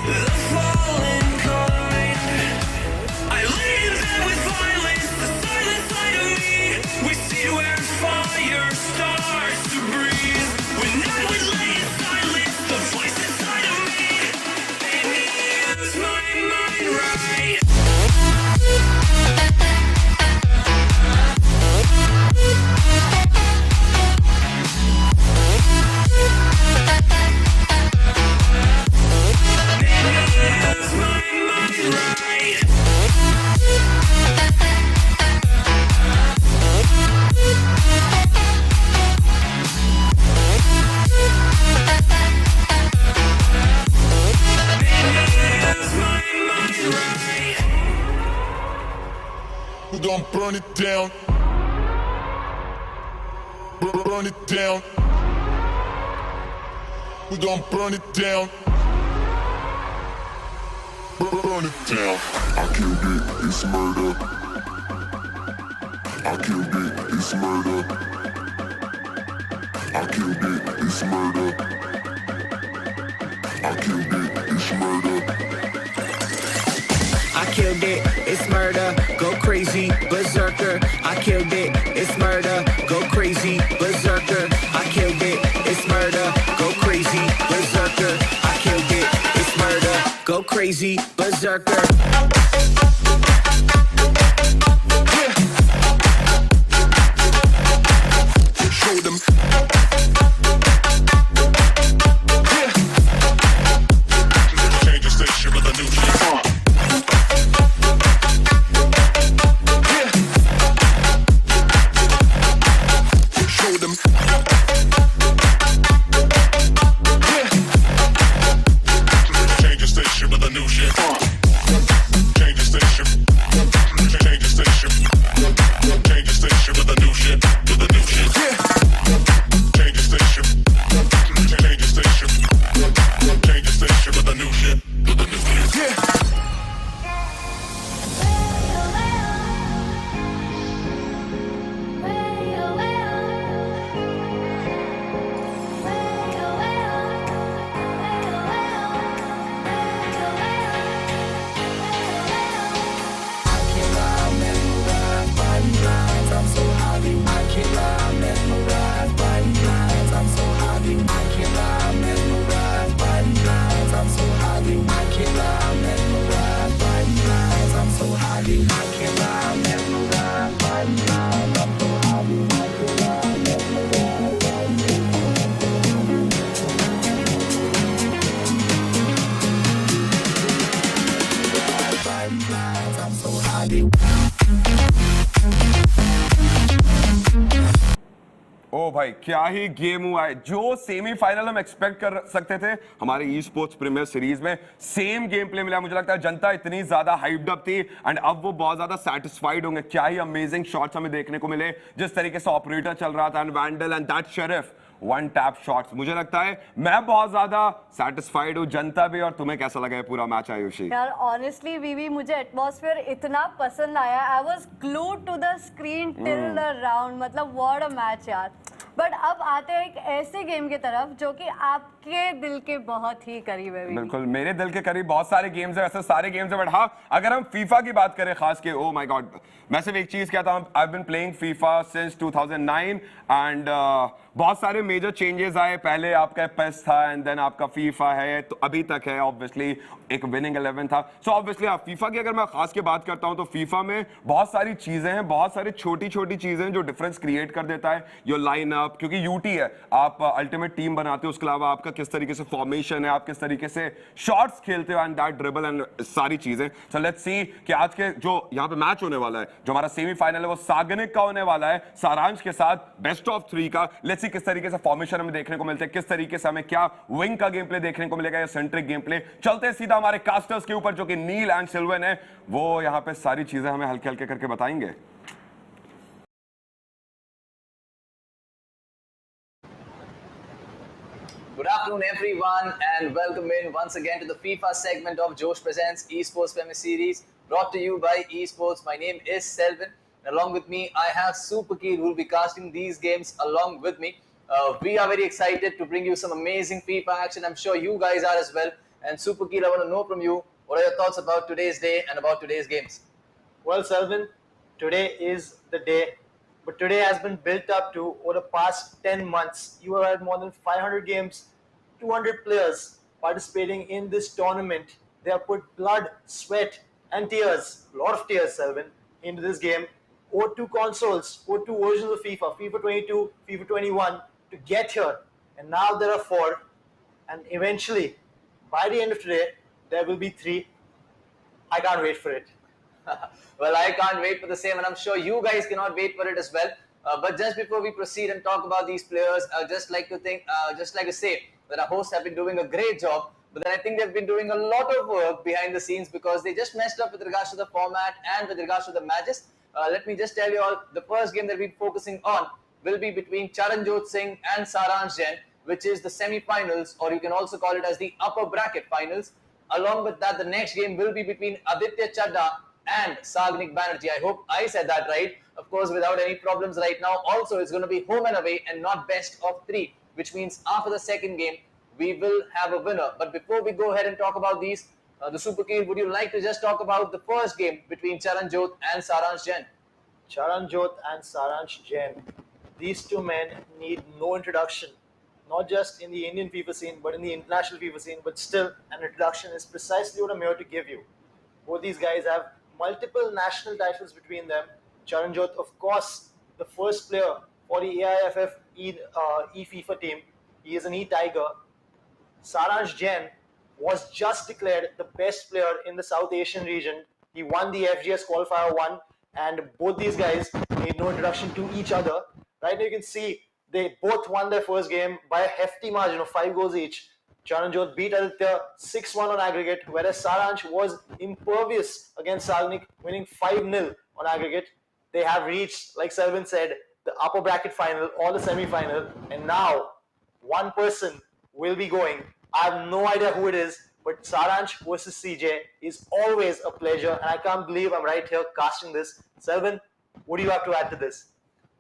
the fallen kind. I lay in bed with violence, the silent side of me. We see where fire starts to breathe. When I would lay in silence, the voice inside of me made me use my mind right. Use my mind right. Use my mind right. We're gonna burn it down. Burn it down. We're gonna burn it down. Burn it down. I killed it, it's murder. I killed it, it's murder. I killed it, it's murder. I killed it, it's murder. I killed it, it's murder, go crazy, berserker. I killed it, it's murder, go crazy, berserker. I killed it, it's murder, go crazy, berserker. I killed it, it's murder, go crazy, berserker. Show them. Change the station with a new G-Funk. Show them. भाई क्या ही game हुआ है। जो semifinal हम expect कर सकते थे हमारे ई स्पोर्ट्स प्रीमियर सीरीज में, सेम गेम प्ले मिला। मुझे लगता है जनता इतनी ज्यादा हाइप्ड अप थी एंड अब वो बहुत ज्यादा सेटिस्फाइड होंगे। क्या ही अमेजिंग शॉट्स हमें देखने को मिले, जिस तरीके से ऑपरेटर चल रहा था and vandal and that sheriff one tap shots. मुझे लगता है मैं बहुत ज्यादा सेटिस्फाइड हूँ, जनता भी। और तुम्हें कैसा लगा है पूरा मैच आयुषी? यार ऑनेस्टली वीवी मुझे एटमॉस्फेयर इतना पसंद आया। I was glued to the screen till the round. मतलब व्हाट अ मैच यार। बट अब आते हैं एक ऐसे गेम की तरफ जो कि आपके दिल के बहुत ही करीब है। बिल्कुल मेरे दिल के करीब बहुत सारे गेम्स है, वैसे सारे गेम्स है, बट हाँ अगर हम फीफा की बात करें खास के, ओ माय गॉड, मैं सिर्फ एक चीज कहता हूँ, I have been playing FIFA since 2009 and बहुत सारे मेजर चेंजेस आए। पहले आपका पेस था एंड देन आपका फीफा है, तो अभी तक है ऑब्वियसली एक विनिंग 11 था। सो ऑब्वियसली फीफा की अगर मैं खास के बात करता हूं तो फीफा में बहुत सारी चीजें हैं, बहुत सारी छोटी छोटी चीजें हैं जो डिफरेंस क्रिएट कर देता है। योर लाइन अप, क्योंकि यूटी है, आप अल्टीमेट टीम बनाते हो, उसके अलावा आपका किस तरीके से फॉर्मेशन है, आप किस तरीके से शॉट्स खेलते हो एंड दैट ड्रिबल एंड सारी चीजें। सो लेट्स सी कि आज के जो यहाँ पे मैच होने वाला है, जो हमारा सेमीफाइनल है, वो सागनिक का होने वाला है सारांश के साथ, बेस्ट ऑफ 3 का। लेट्स सी किस तरीके से फॉर्मेशन हमें देखने को मिलते हैं, किस तरीके से हमें क्या विंग का गेम प्ले देखने को मिलेगा या सेंट्रिक गेम प्ले। चलते हैं सीधा हमारे कास्टर्स के ऊपर जो कि नील एंड सिल्वन है, वो यहाँ पे सारी चीजें हमें हल्के हल्के करके बताएंगे। Good afternoon, everyone, and welcome in once again to the FIFA segment of Josh Presents Esports Premier Series, brought to you by Esports. My name is Selvin. Along with me, I have Superkey, who will be casting these games along with me. We are very excited to bring you some amazing FIFA action. I'm sure you guys are as well. And Superkey, I want to know from you, what are your thoughts about today's day and about today's games? Well, Selvin, today is the day. But today has been built up to over the past 10 months. You have had more than 500 games, 200 players participating in this tournament. They have put blood, sweat, and tears, a lot of tears, Selvin, into this game. Over 2 consoles, over 2 versions of FIFA, FIFA 22, FIFA 21, to get here. And now there are 4. And eventually, by the end of today, there will be 3. I can't wait for it. Well, I can't wait for the same, and I'm sure you guys cannot wait for it as well. But just before we proceed and talk about these players, I'd just like to say that our hosts have been doing a great job. But then I think they've been doing a lot of work behind the scenes because they just messed up with regards to the format and with regards to the matches. Let me just tell you all, the first game that we're focusing on will be between Charanjot Singh and Saransh Jain, which is the semi-finals, or you can also call it as the upper bracket finals. Along with that, the next game will be between Aditya Chadha and Sagnik Banerjee. I hope I said that right. Of course, without any problems right now. Also, it's going to be home and away and not best of 3, which means after the second game, we will have a winner. But before we go ahead and talk about these, the Super King, would you like to just talk about the first game between Charanjot and Saransh Jain? Charanjot and Saransh Jain. These 2 men need no introduction. Not just in the Indian FIFA scene, but in the international FIFA scene. But still, an introduction is precisely what I'm here to give you. Both these guys have multiple national titles between them. Charanjot, of course, the first player for the AIFF E-FIFA team. He is an E-Tiger. Saransh Jain was just declared the best player in the South Asian region. He won the FGS Qualifier 1, and both these guys need no introduction to each other. Right now you can see they both won their first game by a hefty margin of 5 goals each. Charanjot beat Aditya 6-1 on aggregate, whereas Saransh was impervious against Sagnik, winning 5-0 on aggregate. They have reached, like Selvin said, the upper bracket final or the semi-final, and now one person will be going. I have no idea who it is, but Saransh versus CJ is always a pleasure, and I can't believe I'm right here casting this. Selvin, what do you have to add to this?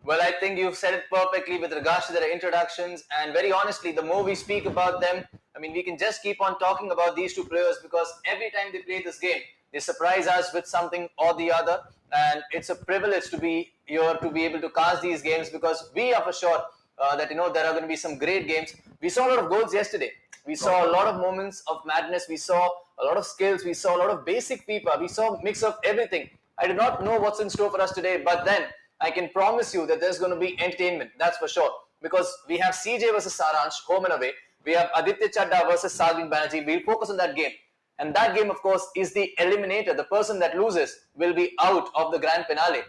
Well, I think you've said it perfectly with regards to their introductions, and very honestly, the more we speak about them, I mean, we can just keep on talking about these 2 players because every time they play this game, they surprise us with something or the other, and it's a privilege to be here to be able to cast these games because we are for sure that there are going to be some great games. We saw a lot of goals yesterday. We saw a lot of moments of madness. We saw a lot of skills. We saw a lot of basic FIFA. We saw a mix of everything. I do not know what's in store for us today, but then I can promise you that there's going to be entertainment. That's for sure. Because we have CJ versus Saransh, home and away. We have Aditya Chadha versus Sagnik Banerjee. We'll focus on that game. And that game, of course, is the eliminator. The person that loses will be out of the grand finale.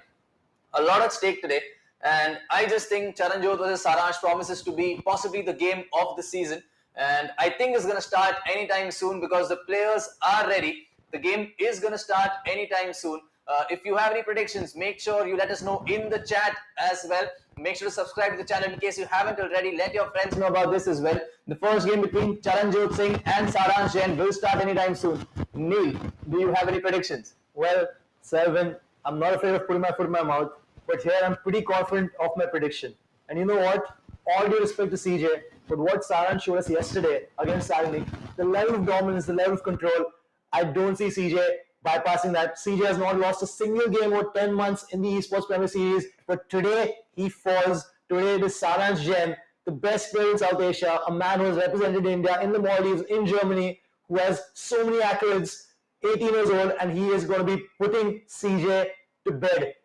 A lot at stake today. And I just think Charanjot versus Saransh promises to be possibly the game of the season. And I think it's going to start anytime soon because the players are ready. The game is going to start anytime soon. If you have any predictions, make sure you let us know in the chat as well. Make sure to subscribe to the channel in case you haven't already. Let your friends know about this as well. The first game between Charanjot Singh and Saransh Jain will start anytime soon. Neil, do you have any predictions? Well, Selvin, I'm not afraid of putting my foot in my mouth, but here I'm pretty confident of my prediction. And you know what? All due respect to CJ, but what Saransh showed us yesterday against SAGNIK, the level of dominance, the level of control, I don't see CJ bypassing that. CJ has not lost a single game over 10 months in the Esports Premier Series, but today he falls. Today it is Saransh Jain, the best player in South Asia, a man who has represented India in the Maldives, in Germany, who has so many accolades, 18 years old, and he is going to be putting CJ to bed.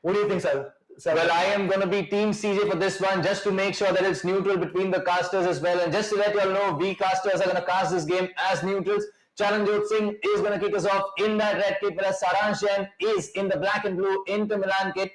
What do you think, sir? Well, I am going to be Team CJ for this one, just to make sure that it's neutral between the casters as well. And just to let you all know, we casters are going to cast this game as neutrals. Charanjot Singh is going to kick us off in that red kit, whereas Saransh Jain is in the black and blue Inter Milan kit.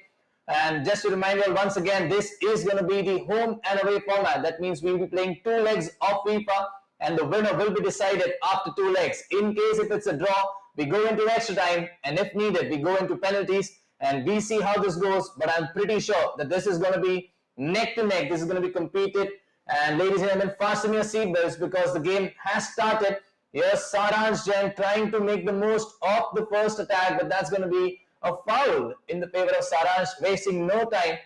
And just to remind you all once again, this is going to be the home and away format. That means we'll be playing 2 legs of FIFA, and the winner will be decided after 2 legs. In case if it's a draw, we go into extra time, and if needed, we go into penalties, and we see how this goes. But I'm pretty sure that this is going to be neck to neck. This is going to be competed. And ladies and gentlemen, fasten your seatbelts because the game has started. Here's Saransh Jain trying to make the most of the first attack, but that's going to be a foul in the favor of Saransh, wasting no time,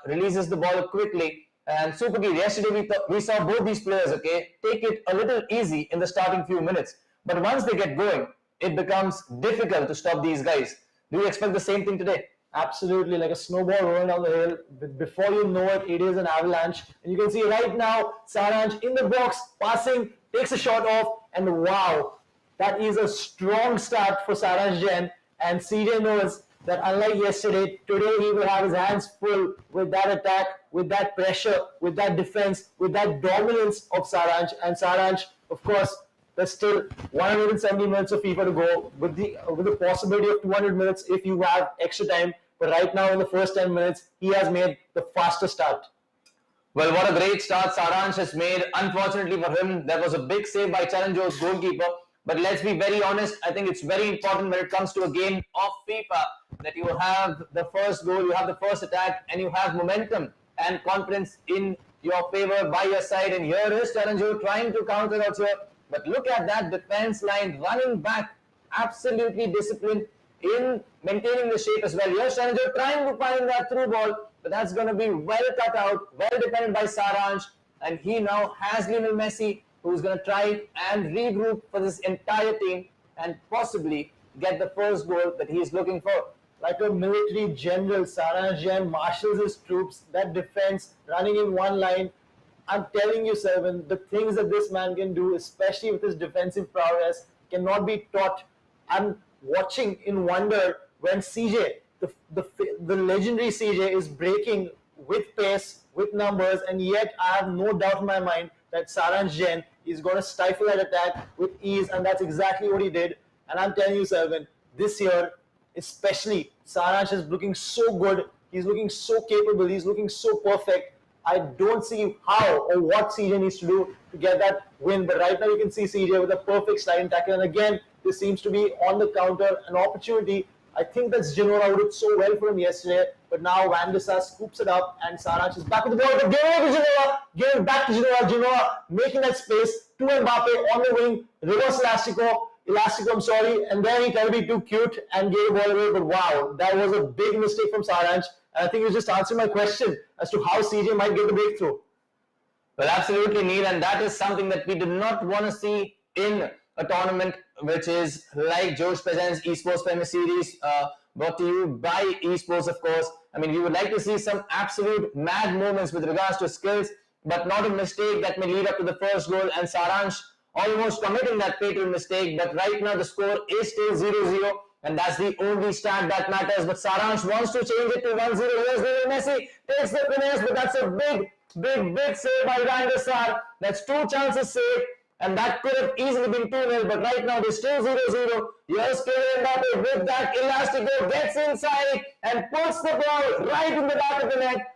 releases the ball quickly. And Supergear, yesterday we saw both these players, okay, take it a little easy in the starting few minutes. But once they get going, it becomes difficult to stop these guys. Do you expect the same thing today? Absolutely, like a snowball rolling down the hill. Before you know it, it is an avalanche. And you can see right now, Saransh in the box, passing, takes a shot off, and wow, that is a strong start for Saransh Jain. And CJ knows that unlike yesterday, today he will have his hands full with that attack, with that pressure, with that defense, with that dominance of Saransh. And Saransh, of course, there's still 170 minutes of FIFA to go with the possibility of 200 minutes if you have extra time. But right now in the first 10 minutes, he has made the fastest start. Well, what a great start Saransh has made. Unfortunately for him, there was a big save by Charanjot's goalkeeper. But let's be very honest, I think it's very important when it comes to a game of FIFA that you have the first goal, you have the first attack, and you have momentum and confidence in your favor by your side. And here is Charanjot trying to counter out here. But look at that defense line running back, absolutely disciplined in maintaining the shape as well. Here's Charanjot trying to find that through ball, but that's going to be well cut out, well defended by Saransh. And he now has Lionel Messi, who's going to try and regroup for this entire team and possibly get the first goal that he's looking for. Like a military general, Saransh Jain marshals his troops, that defense running in one line. I'm telling you, Selvin, the things that this man can do, especially with his defensive prowess, cannot be taught. I'm watching in wonder when CJ, the legendary CJ, is breaking with pace, with numbers, and yet I have no doubt in my mind that Saransh Jain is going to stifle that attack with ease, and that's exactly what he did. And I'm telling you, Selvin, this year, especially, Saransh is looking so good. He's looking so capable. He's looking so perfect. I don't see how or what CJ needs to do to get that win. But right now you can see CJ with a perfect sliding tackle. And again, this seems to be on the counter, an opportunity. I think that's Genoa who did so well for him yesterday. But now Van der Sar scoops it up and Saransh is back with the ball. But give it to Genoa. Give it back to Genoa. Genoa making that space to Mbappe on the wing. Reverse Elastico, and then he tried to be too cute and gave the ball away. But wow, that was a big mistake from Saransh. And I think you just answered my question as to how CJ might get the breakthrough. Well, absolutely, Neil, and that is something that we do not want to see in a tournament which is like Josh presents Esports Premier Series, brought to you by Esports, of course. I mean, we would like to see some absolute mad moments with regards to skills, but not a mistake that may lead up to the first goal, and Saransh almost committing that fatal mistake. But right now the score is still 0-0. And that's the only stat that matters. But Saransh wants to change it to 1-0. Here's Lionel Messi, takes the finesse, but that's a big save by Van der Sar. That's 2 chances saved. and that could have easily been 2-0, but right now they're still 0-0. Here's Kylian Mbappe with that elastico, gets inside and puts the ball right in the back of the net.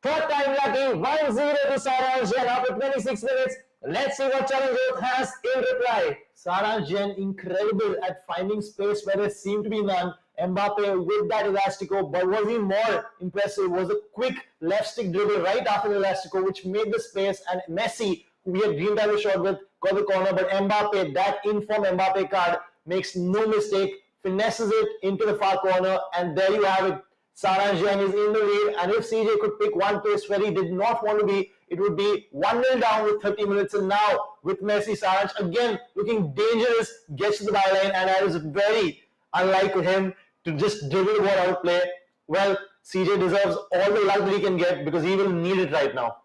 Third time lucky, 1-0 to SARANSH after 26 minutes. Let's see what Charanjot has in reply. SARANSH incredible at finding space where there seemed to be none. Mbappe with that elastico, but what was even more impressive was a quick left stick dribble right after the elastico, which made the space, and Messi, who we had dreamed of a shot with, got the corner, but Mbappe, that informed Mbappe card, makes no mistake, finesses it into the far corner, and there you have it. SARANSH is in the lead, and if CJ could pick one place where he did not want to be, it would be 1-0 down with 30 minutes, and now with Messi, SARANSH again looking dangerous, gets to the byline, and that is very unlike him to just dribble the ball out of play. Well, CJ deserves all the luck that he can get because he will need it right now.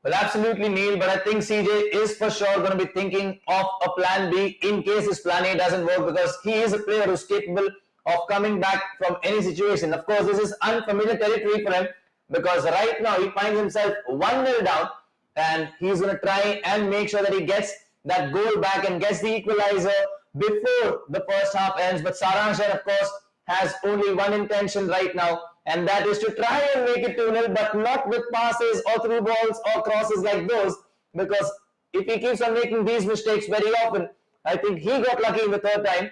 Well, absolutely, Neil, but I think CJ is for sure going to be thinking of a plan B in case his plan A doesn't work, because he is a player who's capable of coming back from any situation. Of course, this is unfamiliar territory for him because right now he finds himself 1-0 down, and he's going to try and make sure that he gets that goal back and gets the equalizer before the first half ends. But SARANSH, of course, has only one intention right now, and that is to try and make it 2-0, but not with passes or through balls or crosses like those, because if he keeps on making these mistakes very often, I think he got lucky in the third time,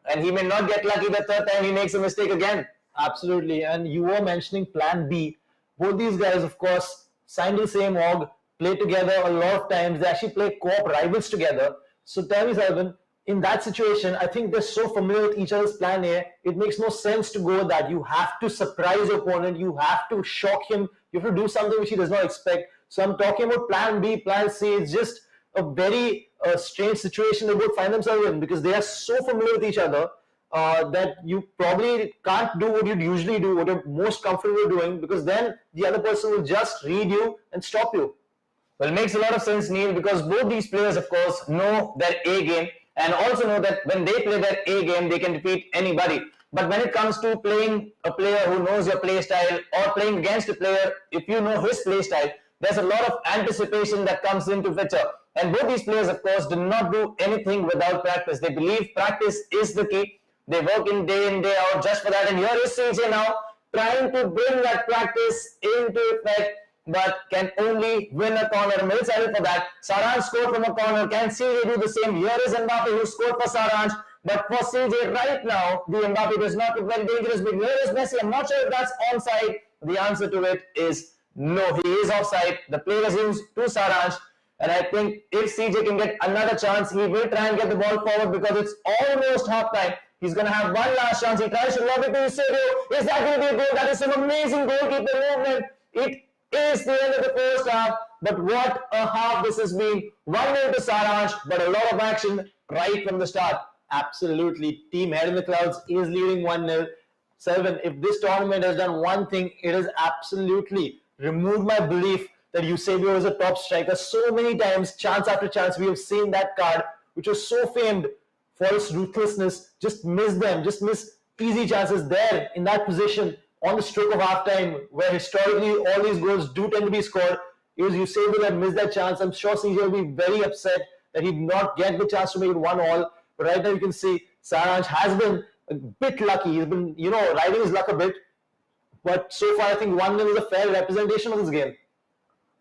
and he may not get lucky the third time he makes a mistake again. Absolutely, and you were mentioning plan B. Both these guys, of course, signed the same org, played together a lot of times. They actually play co-op rivals together. So tell me, Selvin, in that situation, I think they're so familiar with each other's plan A, it makes no sense to go with that. You have to surprise your opponent. You have to shock him. You have to do something which he does not expect. So I'm talking about plan B, plan C. It's just a very strange situation they both find themselves in because they are so familiar with each other that you probably can't do what you'd usually do, what you're most comfortable doing, because then the other person will just read you and stop you. Well, it makes a lot of sense, Neil, because both these players, of course, know their A game and also know that when they play their A game, they can defeat anybody. But when it comes to playing a player who knows your play style or playing against a player, if you know his play style, there's a lot of anticipation that comes into picture. And both these players, of course, do not do anything without practice. They believe practice is the key. They work in, day out just for that. And here is CJ now trying to bring that practice into effect, but can only win a corner. I'm excited for that. SARANSH scored from a corner. Can CJ do the same? Here is Mbappe who scored for SARANSH. But for CJ right now, the Mbappe does not look very dangerous. But here is Messi. I'm not sure if that's onside. The answer to it is no. He is offside. The play resumes to SARANSH. And I think if CJ can get another chance, he will try and get the ball forward because it's almost half time. He's going to have one last chance. He tries to lob it to Eusebio. Is that going to be a goal? That is some amazing goalkeeper movement. It is the end of the first half, but what a half this has been. 1-0 to SARANSH, but a lot of action right from the start. Absolutely. Team Head in the Clouds is leading 1-0. Selvin, if this tournament has done one thing, it has absolutely removed my belief that Eusebio is a top striker. So many times, chance after chance, we have seen that card, which was so famed for its ruthlessness, just miss them, just miss easy chances there in that position on the stroke of halftime, where historically all these goals do tend to be scored. It was Eusebio that missed that chance. I'm sure CJ will be very upset that he did not get the chance to make it 1-1. But right now you can see SARANSH has been a bit lucky. He's been, riding his luck a bit. But so far I think 1-0 is a fair representation of this game.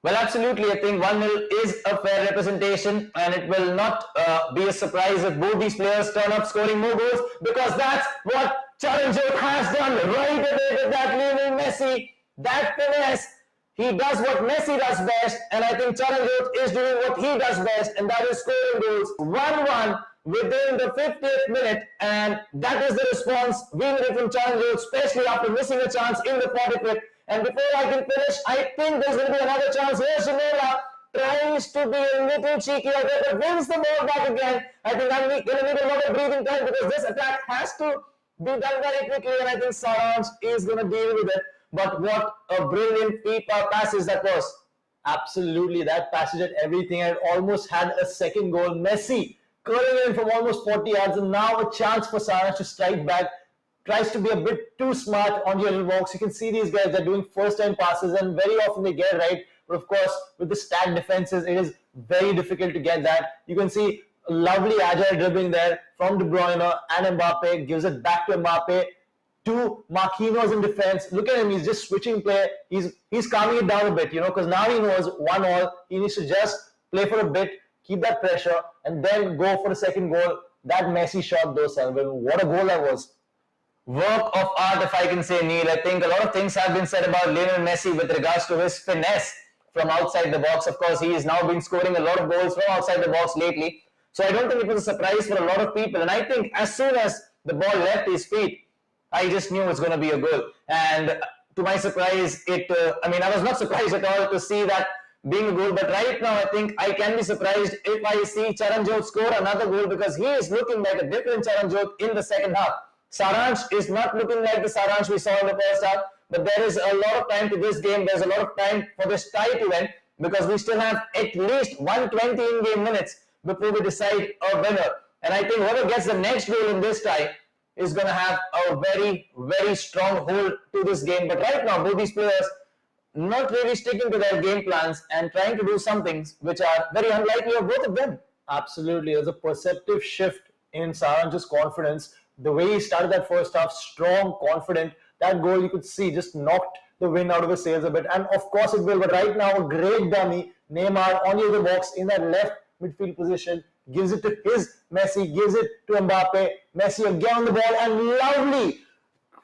Well, absolutely. I think 1-0 is a fair representation, and it will not be a surprise if both these players turn up scoring more goals, because that's what Charanjot has done right away with that Lionel Messi, that finesse. He does what Messi does best, and I think Charanjot is doing what he does best, and that is scoring goals. 1-1 within the 50th minute, and that is the response we needed from Charanjot, especially after missing a chance in the 45th. And before I can finish, I think there's going to be another chance. Here's Shinola tries to be a little cheeky out there, but wins the ball back again. I think I'm going to need a lot of breathing time because this attack has to be done very quickly, and I think SARANSH is going to deal with it. But what a brilliant FIFA passage that was. Absolutely, that passage had everything. I almost had a second goal. Messi curling in from almost 40 yards, and now a chance for SARANSH to strike back. Tries to be a bit too smart on your little box. You can see these guys, they're doing first-time passes, and very often they get it right. But of course, with the stacked defenses, it is very difficult to get that. You can see a lovely agile dribbling there from De Bruyne and Mbappe, gives it back to Mbappe, to Marquinhos in defense. Look at him, he's just switching play. He's calming it down a bit, because now he knows 1-1. He needs to just play for a bit, keep that pressure, and then go for the second goal. That Messi shot though, Selvin, what a goal that was. Work of art, if I can say, Neil. I think a lot of things have been said about Lionel Messi with regards to his finesse from outside the box. Of course, he has now been scoring a lot of goals from outside the box lately. So I don't think it was a surprise for a lot of people. And I think as soon as the ball left his feet, I just knew it's going to be a goal. And to my surprise, I was not surprised at all to see that being a goal. But right now, I think I can be surprised if I see Charanjot score another goal, because he is looking like a different Charanjot in the second half. SARANSH is not looking like the SARANSH we saw in the first half, but there is a lot of time to this game. There's a lot of time for this tie to end, because we still have at least 120 in-game minutes before we decide a winner. And I think whoever gets the next goal in this tie is going to have a very, very strong hold to this game. But right now, both these players not really sticking to their game plans and trying to do some things which are very unlikely of both of them. Absolutely. There's a perceptive shift in SARANSH's confidence. The way he started that first half, strong, confident, that goal you could see just knocked the wind out of his sails a bit. And of course it will, but right now a great dummy, Neymar on the other box in that left midfield position, gives it to his Messi, gives it to Mbappe. Messi again on the ball, and lovely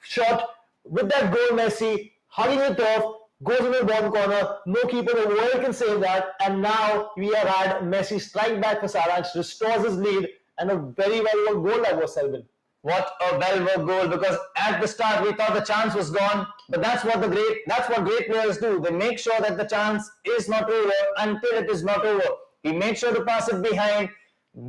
shot with that goal. Messi hugging it off, goes in the bottom corner. No keeper in the world can save that. And now we have had Messi strike back for SARANSH, restores his lead, and a very well worked goal that was, Selvin. What a well-worked goal, because at the start we thought the chance was gone, but that's what great players do. They make sure that the chance is not over until it is not over. He made sure to pass it behind,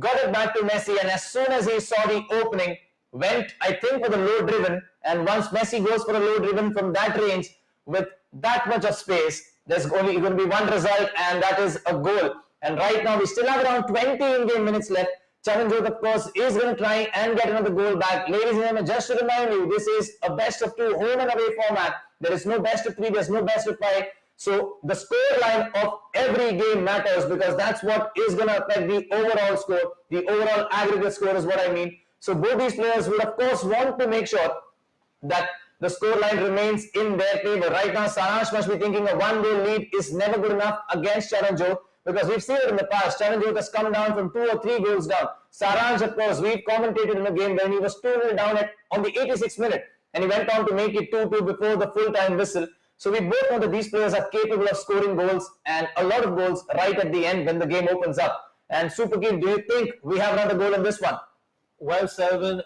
got it back to Messi, and as soon as he saw the opening, went, I think, for the low driven. And once Messi goes for a low driven from that range with that much of space, there's only going to be one result, and that is a goal. And right now we still have around 20 in-game minutes left. Charanjot, of course, is going to try and get another goal back. Ladies and gentlemen, just to remind you, this is a best of 2 home and away format. There is no best of 3, there's no best of 5. So the score line of every game matters, because that's what is going to affect the overall score. The overall aggregate score is what I mean. So both these players will, of course, want to make sure that the score line remains in their favor. Right now, SARANSH must be thinking a 1-goal lead is never good enough against Charanjot, because we've seen it in the past. Charanjot has come down from 2 or 3 goals down. SARANSH, of course, we've commentated in a game when he was 2-0 down on the 86th minute, and he went on to make it 2-2 before the full-time whistle. So we both know that these players are capable of scoring goals, and a lot of goals right at the end when the game opens up. And Super Kid, do you think we have another goal in this one? Well, Selvin,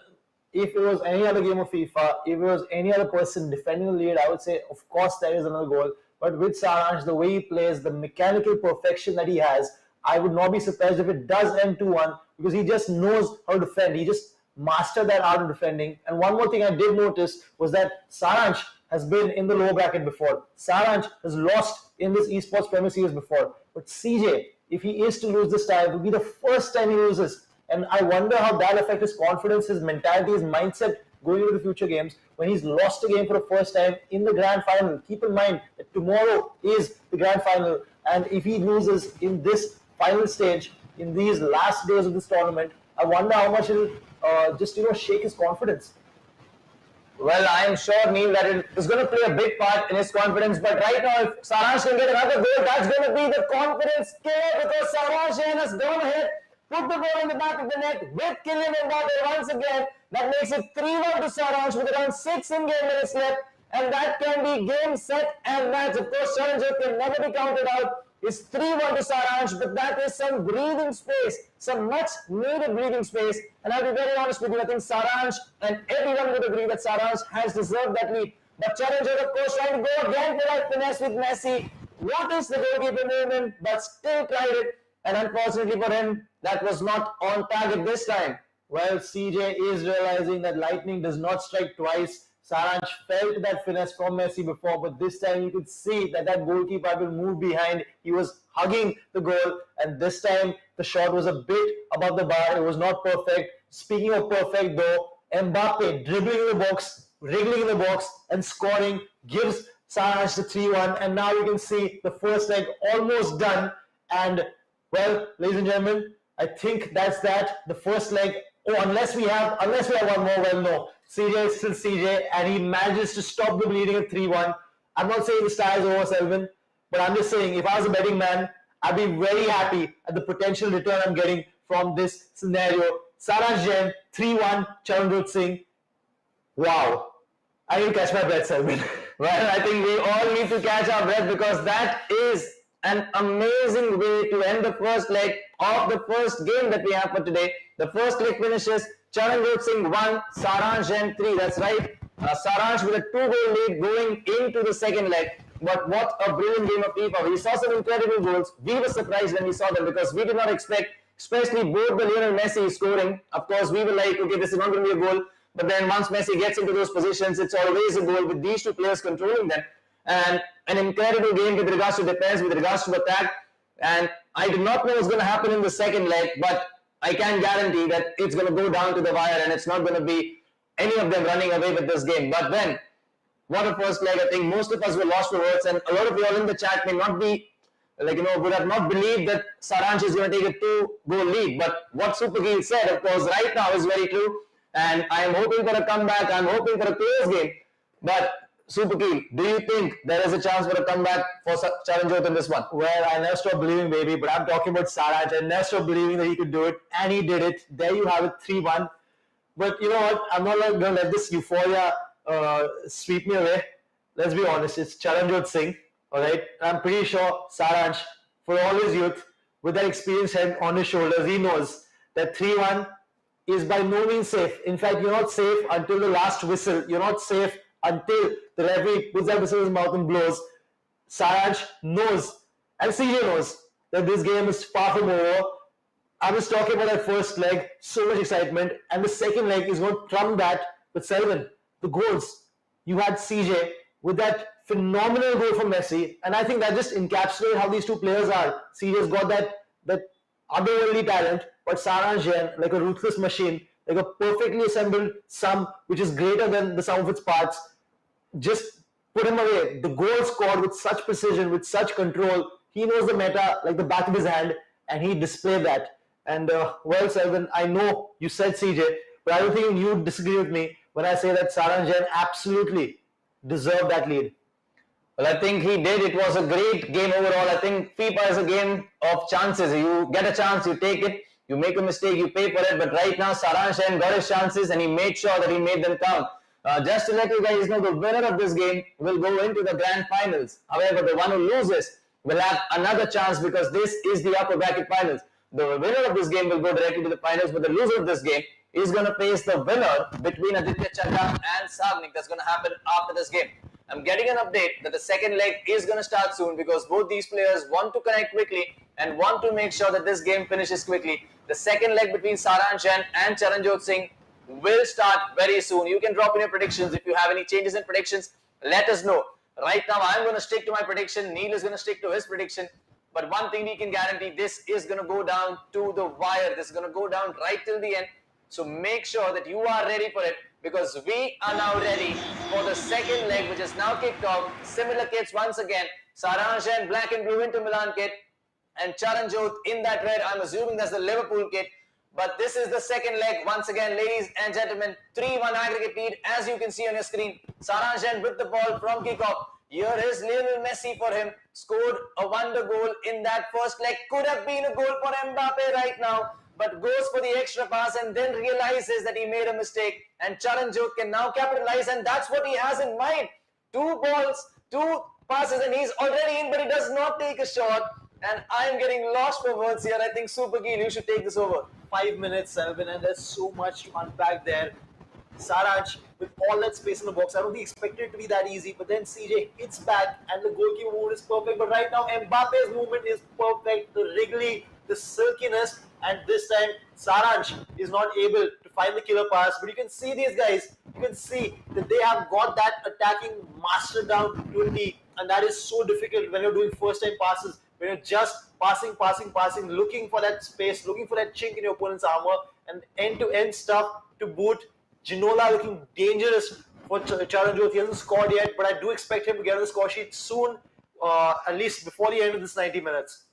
if it was any other game of FIFA, if it was any other person defending the lead, I would say, of course, there is another goal. But with SARANSH, the way he plays, the mechanical perfection that he has, I would not be surprised if it does end 2-1, because he just knows how to defend. He just mastered that art of defending. And one more thing I did notice was that SARANSH has been in the lower bracket before. SARANSH has lost in this Esports Premier Series before. But CJ, if he is to lose this tie, it will be the first time he loses. And I wonder how that affects his confidence, his mentality, his mindset going into the future games when he's lost a game for the first time in the grand final. Keep in mind that tomorrow is the grand final, and if he loses in this final stage, in these last days of this tournament, I wonder how much it'll just shake his confidence. Well, I am sure, Neil, that it is going to play a big part in his confidence. But right now, if SARANSH can get another goal, that's going to be the confidence killer, because SARANSH has gone ahead, put the ball in the back of the net with Kylian Mbappe once again. That makes it 3-1 to SARANSH with around 6 in-game minutes left. And that can be game, set, and match. Of course, Charanjot can never be counted out. It's 3-1 to SARANSH, but that is some breathing space, some much needed breathing space. And I'll be very honest with you, I think SARANSH, and everyone would agree that SARANSH has deserved that lead. But Charanjot, of course, trying to go again for that finesse with Messi. What is the goalkeeper movement? But still tried it. And unfortunately for him, that was not on target this time. Well, CJ is realizing that lightning does not strike twice. SARANSH felt that finesse from Messi before, but this time you could see that goalkeeper will move behind. He was hugging the goal, and this time the shot was a bit above the bar. It was not perfect. Speaking of perfect though, Mbappe dribbling in the box, wriggling in the box, and scoring gives Saransh the 3-1, and now you can see the first leg almost done. And well, ladies and gentlemen, I think that's that. The first leg. Oh, unless we have one more. Well, no. CJ is still CJ, and he manages to stop the bleeding at 3-1. I'm not saying the style is over, Selvin, but I'm just saying if I was a betting man, I'd be very happy at the potential return I'm getting from this scenario. Saransh Jain 3-1, Charanjot Singh. Wow. I need to catch my breath, Selvin. Well, I think we all need to catch our breath because that is an amazing way to end the first leg of the first game that we have for today. The first leg finishes Charanjot Singh 1, Saransh Jain 3. That's right. Saransh with a 2-goal lead going into the second leg. But what a brilliant game of FIFA. We saw some incredible goals. We were surprised when we saw them because we did not expect, especially both the Lionel Messi scoring. Of course, we were like, okay, this is not going to be a goal. But then once Messi gets into those positions, it's always a goal with these two players controlling them. And an incredible game with regards to defense, with regards to attack. And I did not know what's going to happen in the second leg, but I can guarantee that it's going to go down to the wire and it's not going to be any of them running away with this game. But then, what a first leg. I think most of us were lost for words, and a lot of you all in the chat may not be, would have not believed that Saransh is going to take a 2-goal lead. But what Supergeel said, of course, right now is very true. And I am hoping for a comeback. I'm hoping for a close game. But Supergeel, do you think there is a chance for a comeback for Charanjot in this one? Well, I never stopped believing, baby. But I'm talking about Saransh. I never stopped believing that he could do it. And he did it. There you have it, 3-1. But you know what? I'm not going to let this euphoria sweep me away. Let's be honest. It's Charanjot Singh. Alright? I'm pretty sure Saransh, for all his youth, with that experienced head on his shoulders, he knows that 3-1 is by no means safe. In fact, you're not safe until the last whistle. You're not safe until the referee puts that whistle in his mouth and blows. Saransh knows, and CJ knows, that this game is far from over. I was talking about that first leg, so much excitement, and the second leg is going to trump that with Selvin. The goals. You had CJ with that phenomenal goal from Messi, and I think that just encapsulates how these two players are. CJ's got that otherworldly talent, but Saransh Jain, like a ruthless machine, like a perfectly assembled sum, which is greater than the sum of its parts, just put him away. The goal scored with such precision, with such control. He knows the meta like the back of his hand, and he displayed that. And well, Selvin, I know you said CJ, but I don't think you disagree with me when I say that Saransh Jain absolutely deserved that lead. Well, I think he did. It was a great game overall. I think FIFA is a game of chances. You get a chance, you take it. You make a mistake, you pay for it. But right now, Saransh Jain got his chances and he made sure that he made them count. Just to let you guys know, the winner of this game will go into the grand finals. However, the one who loses will have another chance because this is the upper bracket finals. The winner of this game will go directly to the finals, but the loser of this game is going to face the winner between ADITYA and SAGNIK. That's going to happen after this game. I'm getting an update that the second leg is going to start soon because both these players want to connect quickly and want to make sure that this game finishes quickly. The second leg between Saransh Jain and Charanjot Singh will start very soon. You can drop in your predictions. If you have any changes in predictions, let us know. Right now, I'm going to stick to my prediction. Neil is going to stick to his prediction. But one thing we can guarantee, this is going to go down to the wire. This is going to go down right till the end. So make sure that you are ready for it because we are now ready for the second leg, which is now kicked off. Similar kits once again. Saransh Jain black and blue Inter Milan kit and Charanjot in that red. I'm assuming that's the Liverpool kit. But this is the second leg. Once again, ladies and gentlemen, 3-1 aggregate lead as you can see on your screen. Saransh Jain with the ball from kickoff. Here is Lionel Messi for him. Scored a wonder goal in that first leg. Could have been a goal for Mbappe right now. But goes for the extra pass and then realizes that he made a mistake. And Charanjot can now capitalize. And that's what he has in mind. 2 balls, 2 passes and he's already in. But he does not take a shot. And I'm getting lost for words here. I think Supergeel, you should take this over. 5 minutes, Selvin, and there's so much to unpack there. Saransh, with all that space in the box, I don't think expected it to be that easy. But then CJ hits back and the goalkeeper movement is perfect. But right now, Mbappe's movement is perfect. The wriggly, the silkiness. And this time, Saransh is not able to find the killer pass. But you can see these guys. You can see that they have got that attacking mastered down to a T. And that is so difficult when you're doing first-time passes. When you're just passing, looking for that space, looking for that chink in your opponent's armor, and end-to-end stuff to boot. Ginola looking dangerous for Charan Jyot. He hasn't scored yet, but I do expect him to get on the score sheet soon, at least before the end of this 90 minutes.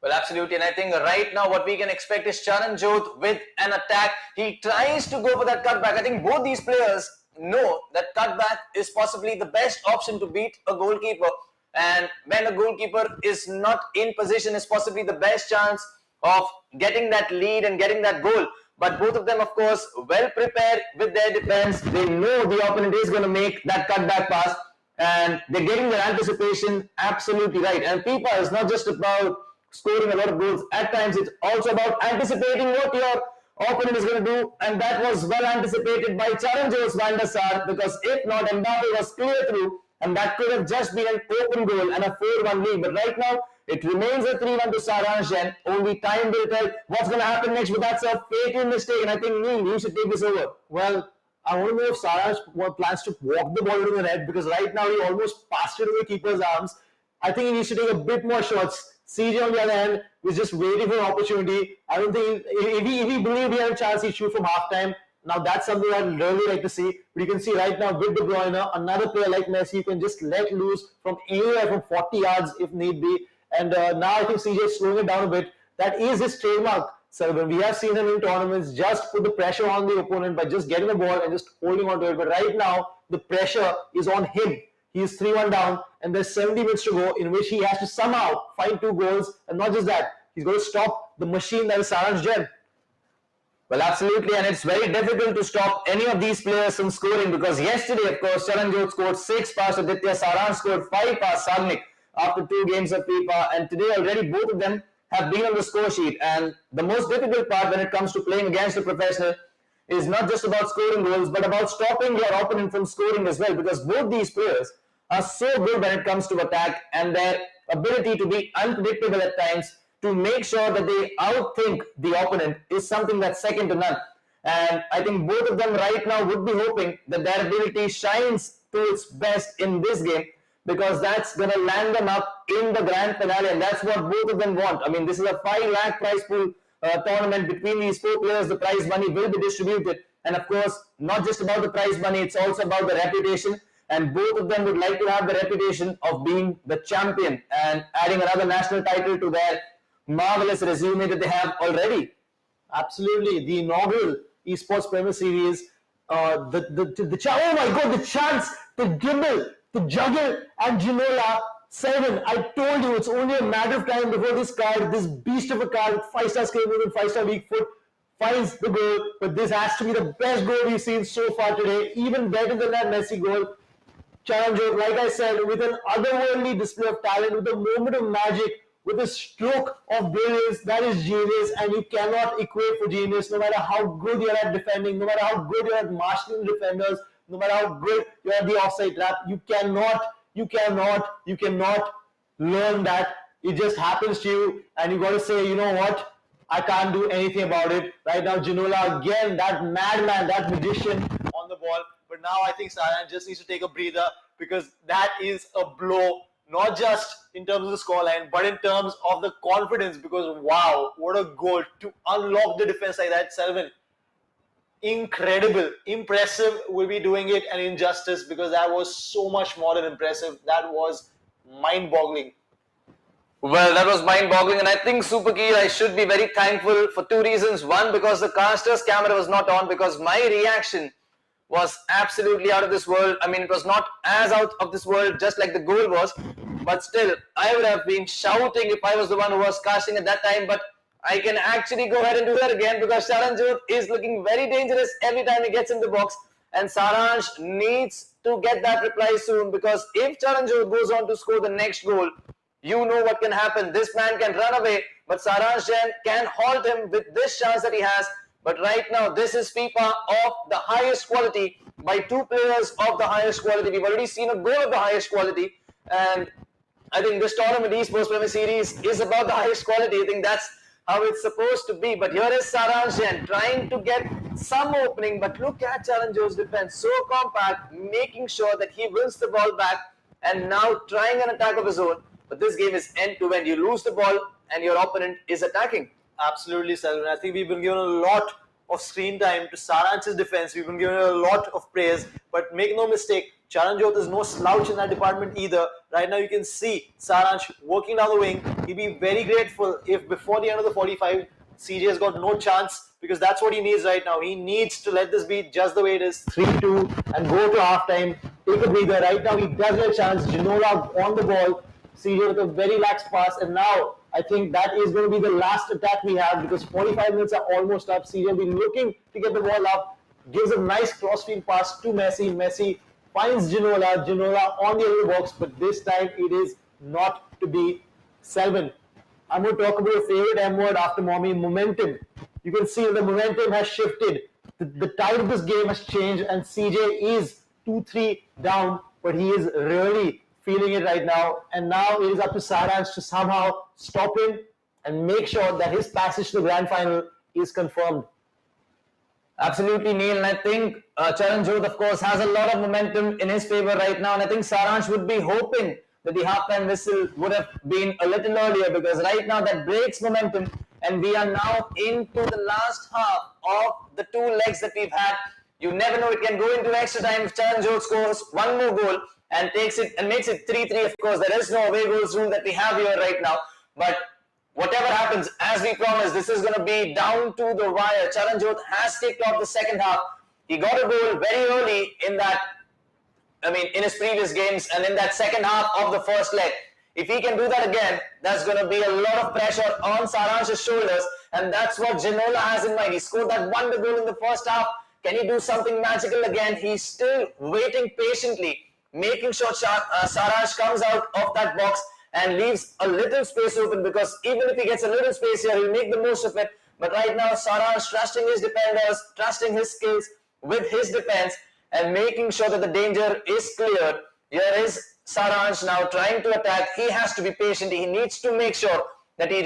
Well, absolutely, and I think right now what we can expect is Charan Jyot with an attack. He tries to go for that cutback. I think both these players know that cutback is possibly the best option to beat a goalkeeper, and when a goalkeeper is not in position is possibly the best chance of getting that lead and getting that goal. But both of them, of course, well prepared with their defense. They know the opponent is going to make that cutback pass, and they're getting their anticipation absolutely right. And FIFA is not just about scoring a lot of goals. At times, it's also about anticipating what your opponent is going to do, and that was well anticipated by Charan Jyot's Van der Sar, because if not, Mbappe was clear through, and that could have just been an open goal and a 4-1 lead. But right now, it remains a 3-1 to SARANSH, and only time will tell what's going to happen next. But that's a fatal mistake, and I think Neil, you should take this over. Well, I want to know if SARANSH plans to walk the ball to the net, because right now he almost passed it in the keeper's arms. I think he needs to take a bit more shots. CJ on the other hand was just waiting for an opportunity. I don't think if he believed he had a chance, he'd shoot from halftime. Now that's something I'd really like to see. But you can see right now with De Bruyne, another player like Messi, you can just let loose from anywhere from 40 yards if need be. And now I think CJ is slowing it down a bit. That is his trademark. So when we have seen him in tournaments, just put the pressure on the opponent by just getting the ball and just holding on to it. But right now, the pressure is on him. He is 3-1 down, and there's 70 minutes to go, in which he has to somehow find 2 goals. And not just that, he's going to stop the machine that is SARANSH Gen. Well, absolutely, and it's very difficult to stop any of these players from scoring, because yesterday, of course, Charan Jyot scored 6 past ADITYA, SARANSH scored 5 past SAGNIK after 2 games of FIFA, and today already both of them have been on the score sheet. And the most difficult part when it comes to playing against a professional is not just about scoring goals, but about stopping your opponent from scoring as well, because both these players are so good when it comes to attack, and their ability to be unpredictable at times, to make sure that they outthink the opponent, is something that's second to none. And I think both of them right now would be hoping that their ability shines to its best in this game, because that's going to land them up in the grand finale, and that's what both of them want. I mean, this is a 5 lakh prize pool tournament. Between these 4 players, the prize money will be distributed. And of course, not just about the prize money, it's also about the reputation. And both of them would like to have the reputation of being the champion and adding another national title to their marvelous resume that they have already. Absolutely. The inaugural Esports Premier Series, oh my God, the chance to dribble, to juggle, and Ginola, 7. I told you, it's only a matter of time before this card, this beast of a card with 5-star skill movement, 5-star weak foot, finds the goal. But this has to be the best goal we've seen so far today, even better than that Messi goal. Charan Jyot, like I said, with an otherworldly display of talent, with a moment of magic, with a stroke of brilliance, that is genius, and you cannot equate for genius, no matter how good you're at defending, no matter how good you're at marshalling defenders, no matter how good you're at the offside trap. You cannot learn that. It just happens to you, and you got to say, you know what, I can't do anything about it. Right now, Ginola, again, that madman, that magician on the ball. But now I think SARANSH just needs to take a breather, because that is a blow, not just in terms of the scoreline, but in terms of the confidence, because wow, what a goal to unlock the defense like that, 7. Incredible, impressive will be doing it an injustice, because that was so much more than impressive. That was mind-boggling. Well, that was mind-boggling, and I think Super Key, I should be very thankful for 2 reasons. One, because the caster's camera was not on, because my reaction was absolutely out of this world. I mean, it was not as out of this world just like the goal was, but still, I would have been shouting if I was the one who was casting at that time. But I can actually go ahead and do that again, because Charan Jyot is looking very dangerous every time he gets in the box, and SARANSH needs to get that reply soon, because if Charan Jyot goes on to score the next goal, you know what can happen. This man can run away, but SARANSH Gen can halt him with this chance that he has. But right now, this is FIFA of the highest quality by 2 players of the highest quality. We've already seen a goal of the highest quality, and I think this tournament, Esports Premier Series, is about the highest quality. I think that's how it's supposed to be. But here is SARANSH Gen trying to get some opening, but look at Charan Jyot's defense, so compact, making sure that he wins the ball back, and now trying an attack of his own. But this game is end-to-end. You lose the ball, and your opponent is attacking. Absolutely, Selvin. I think we've been given a lot of screen time to Saransh's defense. We've been given a lot of praise, but make no mistake, Charanjot is no slouch in that department either. Right now you can see Saransh working down the wing. He'd be very grateful if before the end of the 45, CJ has got no chance, because that's what he needs right now. He needs to let this be just the way it is, 3-2, and go to halftime, take a breather. Right now he does get a chance. Ginola on the ball, CJ with a very lax pass, and now I think that is going to be the last attack we have, because 45 minutes are almost up. CJ will be looking to get the ball up, gives a nice crossfield pass to Messi. Messi finds Ginola. Ginola on the other box, but this time it is not to be. Selvin, I'm going to talk about your favorite M word after mommy, momentum. You can see the momentum has shifted. The tide of this game has changed, and CJ is 2-3 down, but he is really feeling it right now. And now it is up to Saransh to somehow stop him and make sure that his passage to the grand final is confirmed. Absolutely, Neil. And I think Charanjot, of course, has a lot of momentum in his favor right now. And I think Saransh would be hoping that the halftime whistle would have been a little earlier, because right now that breaks momentum. And we are now into the last half of the two legs that we've had. You never know, it can go into extra time if Charanjot scores one more goal and takes it and makes it 3-3. Of course, there is no away goals rule that we have here right now. But whatever happens, as we promised, this is going to be down to the wire. Charanjot has kicked off the second half. He got a goal very early in that, in his previous games, and in that second half of the first leg. If he can do that again, that's going to be a lot of pressure on Saransh's shoulders, and that's what Ginola has in mind. He scored that wonder goal in the first half. Can he do something magical again? He's still waiting patiently, making sure Saransh comes out of that box and leaves a little space open, because even if he gets a little space here, he'll make the most of it. But right now, Saransh trusting his defenders, trusting his skills with his defense, and making sure that the danger is cleared. Here is Saransh now trying to attack. He has to be patient. He needs to make sure that he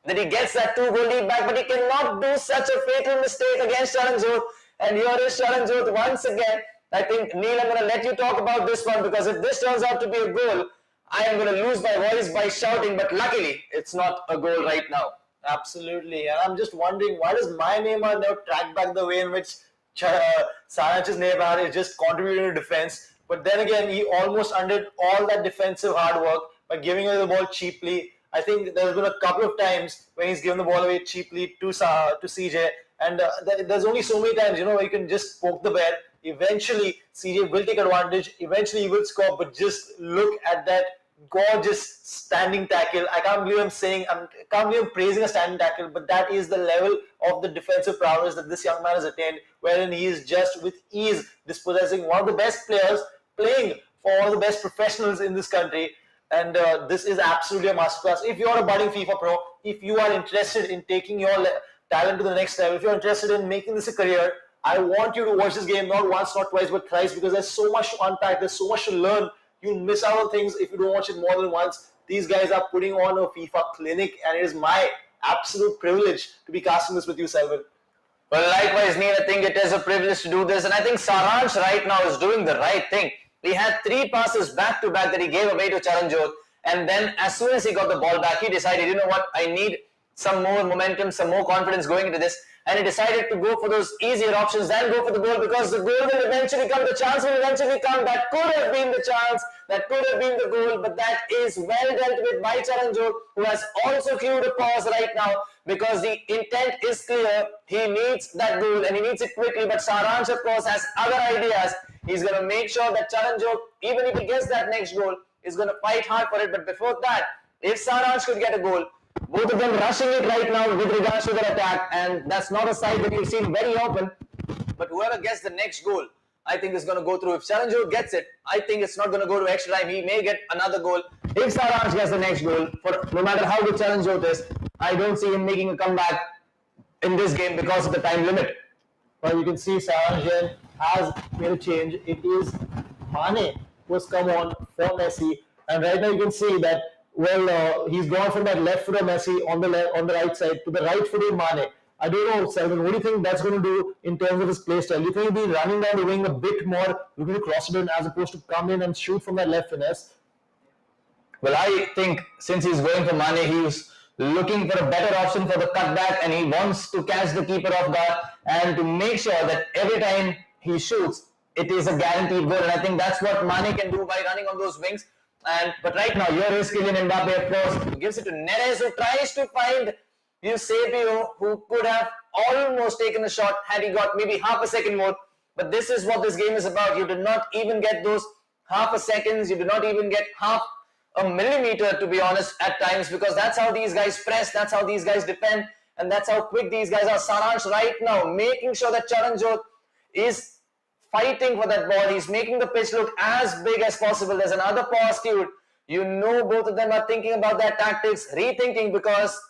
gets that 2-goal lead back, but he cannot do such a fatal mistake against Charanjot. And here is Charanjot once again. I think, Neil, I'm going to let you talk about this one, because if this turns out to be a goal, I am going to lose my voice by shouting, but luckily it's not a goal right now. Absolutely, and I'm just wondering, why does my Neymar never track back the way in which Saransh's Neymar is just contributing to defense? But then again, he almost undid all that defensive hard work by giving away the ball cheaply. I think there's been a couple of times when he's given the ball away cheaply to CJ, and there's only so many times, where you can just poke the bear. Eventually, CJ will take advantage. Eventually, he will score. But just look at that gorgeous standing tackle. I can't believe I'm praising a standing tackle, but that is the level of the defensive prowess that this young man has attained, wherein he is just with ease dispossessing one of the best players, playing for one of the best professionals in this country. And this is absolutely a masterclass. If you're a budding FIFA pro, if you are interested in taking your talent to the next level, if you're interested in making this a career, I want you to watch this game not once, not twice, but thrice, because there's so much to unpack, there's so much to learn. You miss out on things if you don't watch it more than once. These guys are putting on a FIFA clinic, and it is my absolute privilege to be casting this with you, Selvin. Well, likewise, Neil, I think it is a privilege to do this, and I think Saransh right now is doing the right thing. He had 3 passes back-to-back that he gave away to Charanjot, and then as soon as he got the ball back, he decided, you know what, I need some more momentum, some more confidence going into this, and he decided to go for those easier options than go for the goal, because the goal will eventually come, the chance will eventually come. That could have been the chance, that could have been the goal, but that is well dealt with by Charanjot, who has also cued a pause right now, because the intent is clear. He needs that goal and he needs it quickly, but Saransh, of course, has other ideas. He's going to make sure that Charanjot, even if he gets that next goal, is going to fight hard for it. But before that, if Saransh could get a goal, both of them rushing it right now with regards to their attack, and that's not a side that you've seen very often. But whoever gets the next goal, I think is going to go through. If Charanjot gets it, I think it's not going to go to extra time. He may get another goal. If Saransh gets the next goal, no matter how good Charanjot is, I don't see him making a comeback in this game because of the time limit. Well, you can see Saransh has made a change. It is Mane who has come on for Messi, and right now you can see that he's gone from that left footer Messi on the right side to the right footer Mane. I don't know, Selvin, what do you think that's going to do in terms of his play style? Do you think he'll be running down the wing a bit more, looking to cross it in, as opposed to come in and shoot from that left finesse? Well, I think since he's going for Mane, he's looking for a better option for the cutback, and he wants to catch the keeper off guard and to make sure that every time he shoots, it is a guaranteed goal. And I think that's what Mane can do by running on those wings. But right now, here is Kylian Mbappe, of course, who gives it to Neres, who tries to find Eusebio, who could have almost taken a shot had he got maybe half a second more. But this is what this game is about. You did not even get those half a seconds. You did not even get half a millimeter, to be honest, at times, because that's how these guys press, that's how these guys defend, and that's how quick these guys are. Saransh right now making sure that Charanjot is fighting for that ball. He's making the pitch look as big as possible. There's another pause, dude. You know both of them are thinking about their tactics, rethinking, because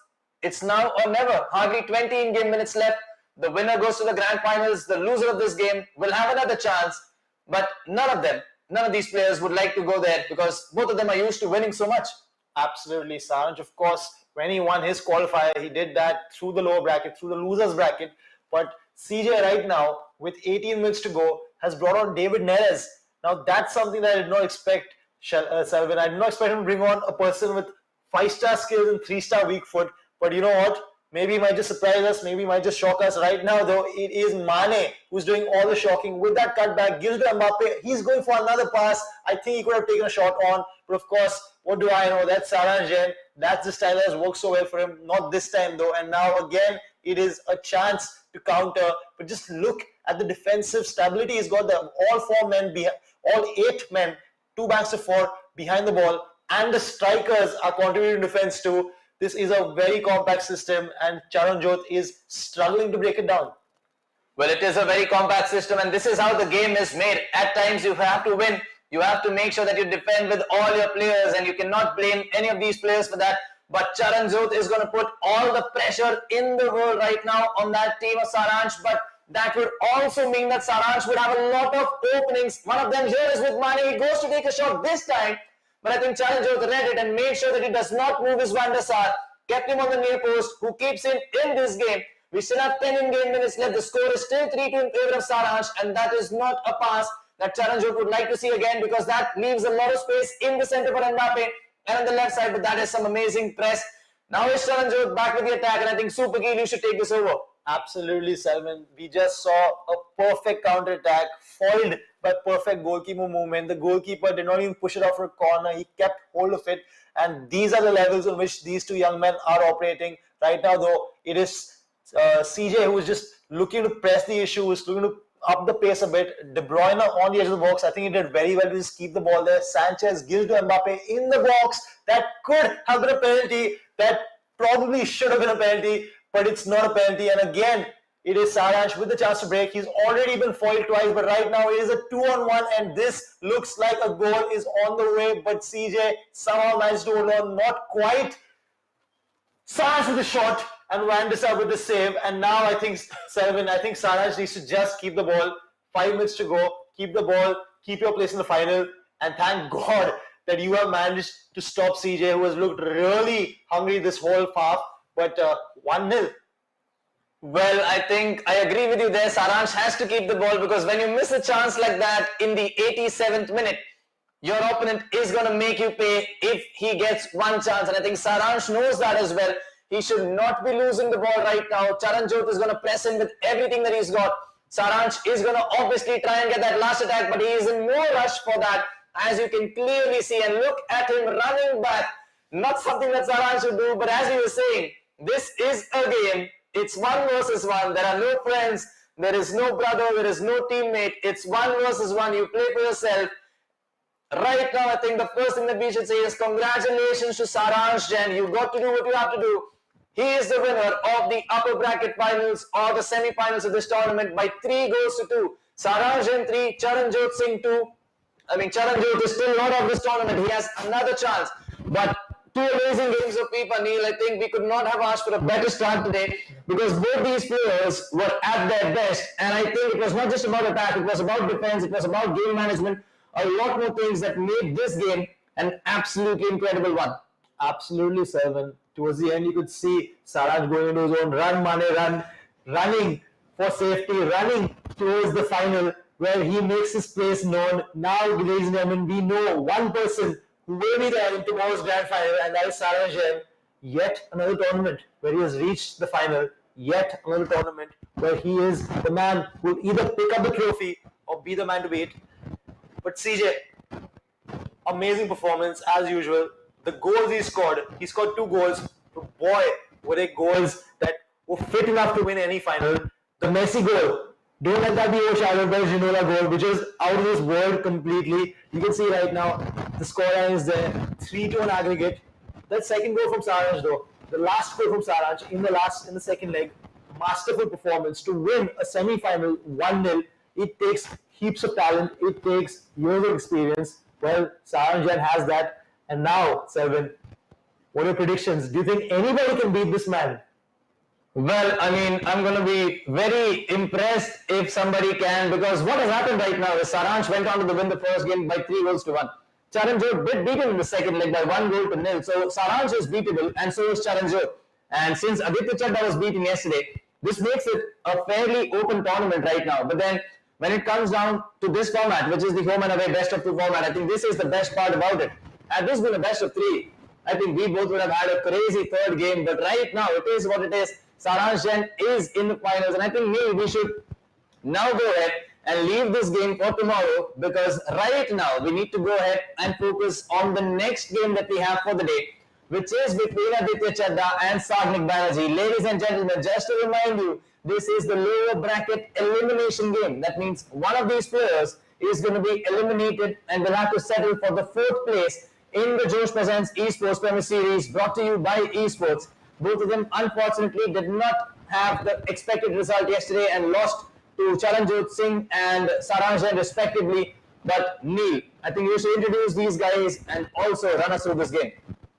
it's now or never. Hardly 20 in-game minutes left. The winner goes to the grand finals. The loser of this game will have another chance. But none of these players would like to go there because both of them are used to winning so much. Absolutely. Saransh, of course, when he won his qualifier, he did that through the lower bracket, through the losers bracket. But CJ right now, with 18 minutes to go, has brought on David Neres. Now that's something that I did not expect, Selvin. I did not expect him to bring on a person with 5-star skills and 3-star weak foot. But you know what? Maybe he might just surprise us. Maybe he might just shock us. Right now, though, it is Mane who's doing all the shocking with that cutback. Gives to Mbappe. He's going for another pass. I think he could have taken a shot on. But of course, what do I know? That's Saransh. That's the style that has worked so well for him. Not this time, though. And now, again, it is a chance to counter. But just look at the defensive stability. He's got all 4 men, all 8 men, 2 banks of 4 behind the ball. And the strikers are contributing to defense too. This is a very compact system, and Charanjot is struggling to break it down. Well, it is a very compact system, and this is how the game is made. At times, you have to win. You have to make sure that you defend with all your players, and you cannot blame any of these players for that. But Charanjot is going to put all the pressure in the world right now on that team of Saransh. But that would also mean that Saransh would have a lot of openings. One of them here is with Mane. He goes to take a shot this time. But I think Charanjot read it and made sure that he does not move his Van der Sar. Kept him on the near post, who keeps him in this game. We still have 10 in-game minutes left. The score is still 3-2 in favor of Saransh, and that is not a pass that Charanjot would like to see again, because that leaves a lot of space in the center for Mbappe and on the left side. But that is some amazing press. Now is Charanjot back with the attack, and I think Super Keel, you should take this over. Absolutely, Salman. We just saw a perfect counter-attack, foiled by perfect goalkeeper movement. The goalkeeper did not even push it off for a corner. He kept hold of it. And these are the levels on which these 2 young men are operating. Right now, though, it is CJ who is just looking to press the issue, is looking to up the pace a bit. De Bruyne on the edge of the box. I think he did very well to just keep the ball there. Sanchez gives to Mbappe in the box. That could have been a penalty. That probably should have been a penalty. But it's not a penalty, and again, it is Saransh with the chance to break. He's already been foiled twice, but right now it is a 2-on-1, and this looks like a goal is on the way, but CJ somehow managed to hold on, not quite. Saransh with the shot, and Van der Sar with the save, and now I think Saransh needs to just keep the ball. 5 minutes to go, keep the ball, keep your place in the final, and thank God that you have managed to stop CJ, who has looked really hungry this whole half. But 1-0. Well, I think I agree with you there. Saransh has to keep the ball, because when you miss a chance like that in the 87th minute, your opponent is going to make you pay if he gets one chance. And I think Saransh knows that as well. He should not be losing the ball right now. Charanjot is going to press him with everything that he's got. Saransh is going to obviously try and get that last attack, but he is in no rush for that, as you can clearly see. And look at him running back. Not something that Saransh should do, but as you were saying, this is a game. It's 1 versus 1. There are no friends. There is no brother. There is no teammate. It's 1 versus 1. You play for yourself. Right now, I think the first thing that we should say is congratulations to Saransh Jain. You got to do what you have to do. He is the winner of the upper bracket finals or the semi-finals of this tournament by 3 goals to 2. Saransh Jain 3, Charanjot Singh 2. I mean, Charanjot is still not of this tournament. He has another chance. But 2 amazing games of FIFA, Neil. I think we could not have asked for a better start today, because both these players were at their best. And I think it was not just about attack, it was about defense, it was about game management, a lot more things that made this game an absolutely incredible one. Absolutely, Selvin. Towards the end, you could see Saransh going into his own run, Mane running for safety, running towards the final, where he makes his place known. Now, ladies and gentlemen, we know one person who will be there in tomorrow's grand final, and that is Saransh Jain. yet another tournament where he has reached the final, yet another tournament where he is the man who will either pick up the trophy or be the man to beat. But CJ, amazing performance as usual. The goals he scored 2 goals. But boy, were they goals that were fit enough to win any final. The Messi goal, don't let that be overshadowed by Ginola goal, which is out of this world completely. You can see right now the scoreline is there, 3-2 on aggregate. That second goal from SARANSH though, the last goal from SARANSH in the second leg, masterful performance to win a semi-final 1-0. It takes heaps of talent, it takes years of experience. Well, SARANSH has that. And now, Selvin, what are your predictions? Do you think anybody can beat this man? Well, I mean, I'm going to be very impressed if somebody can, because what has happened right now is SARANSH went on to win the first game by 3-1. Charanjot did beat him in the second leg by 1-0. So SARANSH is beatable, and so is Charanjot. And since Aditya Chadda was beaten yesterday, this makes it a fairly open tournament right now. But then when it comes down to this format, which is the home and away best of 2 format, I think this is the best part about it. Had this been a best of 3, I think we both would have had a crazy third game. But right now, it is what it is. SARANSH is in the finals, and I think we should now go ahead and leave this game for tomorrow, because right now we need to go ahead and focus on the next game that we have for the day, which is between Aditya Chadda and Sagnik Banerjee. Ladies and gentlemen, just to remind you, this is the lower bracket elimination game. That means one of these players is going to be eliminated and will have to settle for the 4th place in the Josh Presents Esports Premier Series, brought to you by Esportz. Both of them, unfortunately, did not have the expected result yesterday and lost to Charanjot Singh and SARANSH respectively. But Neil, I think you should introduce these guys and also run us through this game.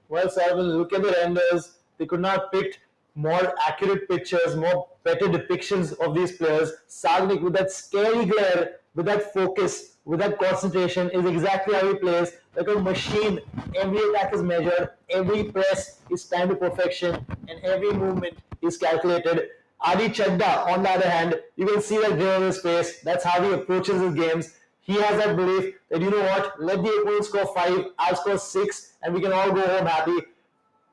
Well, Simon, look at the renders. They could not pick more accurate pictures, more better depictions of these players. Sagnik, with that scary glare, with that focus, with that concentration, is exactly how he plays. Like a machine, every attack is measured, every press is timed to perfection, and every movement is calculated. Adi Chadda, on the other hand, you can see that grin on his face. That's how he approaches his games. He has that belief that, you know what, let the opponent score 5, I'll score 6, and we can all go home happy.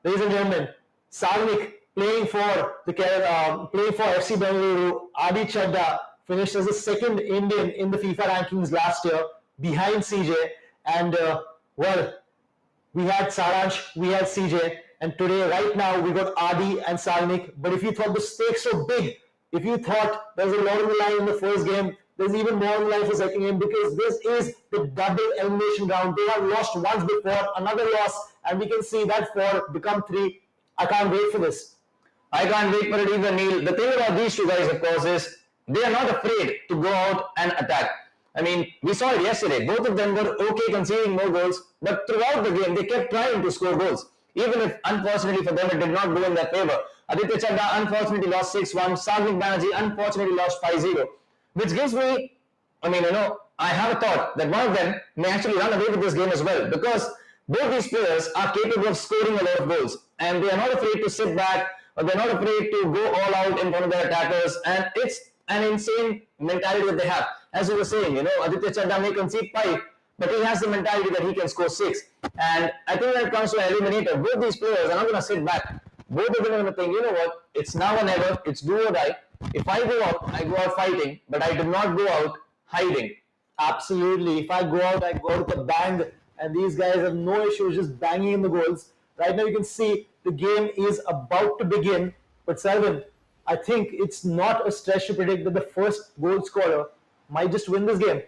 Ladies and gentlemen, Sagnik playing for FC Bengaluru. Adi Chadda finished as the 2nd Indian in the FIFA rankings last year, behind CJ. And well, we had SARANSH, we had CJ, and today, right now, we got Adi and Sagnik. But if you thought the stakes were big, if you thought there was a lot on the line in the first game, there's even more on the line for second game, because this is the double elimination round. They have lost once before, another loss, and we can see that 4 become 3. I can't wait for this. I can't wait for it either, Neil. The thing about these 2 guys, of course, is they are not afraid to go out and attack. I mean, we saw it yesterday. Both of them were okay conceding more goals, but throughout the game, they kept trying to score goals. Even if, unfortunately for them, it did not go in their favor. Aditya Chadda unfortunately lost 6-1. Sagnik Banerjee unfortunately lost 5-0. Which gives me, I have a thought that one of them may actually run away with this game as well, because both these players are capable of scoring a lot of goals, and they are not afraid to sit back, or they're not afraid to go all out in front of their attackers, and it's an insane mentality that they have. As you were saying, Aditya Chadda may concede 5, but he has the mentality that he can score 6. And I think when it comes to an eliminator, both these players are not going to sit back. Both of them are going to think, you know what, it's now or never, it's do or die. If I go out, I go out fighting, but I do not go out hiding. Absolutely. If I go out, I go out with a bang, and these guys have no issues just banging in the goals. Right now you can see the game is about to begin, but Selvin, I think it's not a stretch to predict that the first goal scorer might just win this game.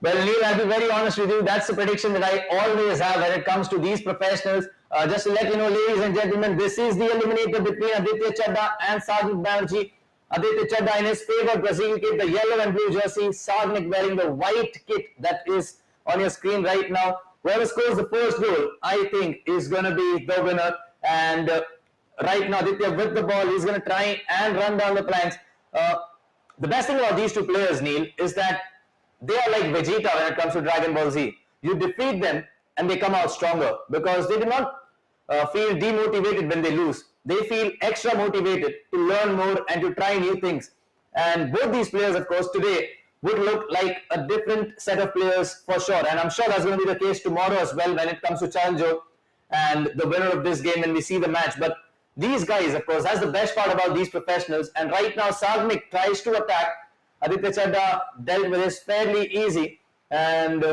Well, Neil, I'll be very honest with you. That's the prediction that I always have when it comes to these professionals. Just to let you know, ladies and gentlemen, this is the eliminator between Aditya Chadda and Sagnik Banerjee. Aditya Chadda in his favorite Brazil kit, the yellow and blue jersey. Sagnik wearing the white kit that is on your screen right now. Whoever scores the first goal, I think, is going to be the winner. And right now, Aditya with the ball, he's going to try and run down the planks. The best thing about these 2 players, Neil, is that they are like Vegeta when it comes to Dragon Ball Z. You defeat them and they come out stronger, because they do not feel demotivated when they lose. They feel extra motivated to learn more and to try new things. And both these players, of course, today would look like a different set of players for sure. And I'm sure that's going to be the case tomorrow as well when it comes to Charanjot. and the winner of this game when we see the match. But these guys, of course, that's the best part about these professionals. And right now, SAGNIK tries to attack. Aditya Chadha dealt with this fairly easy, and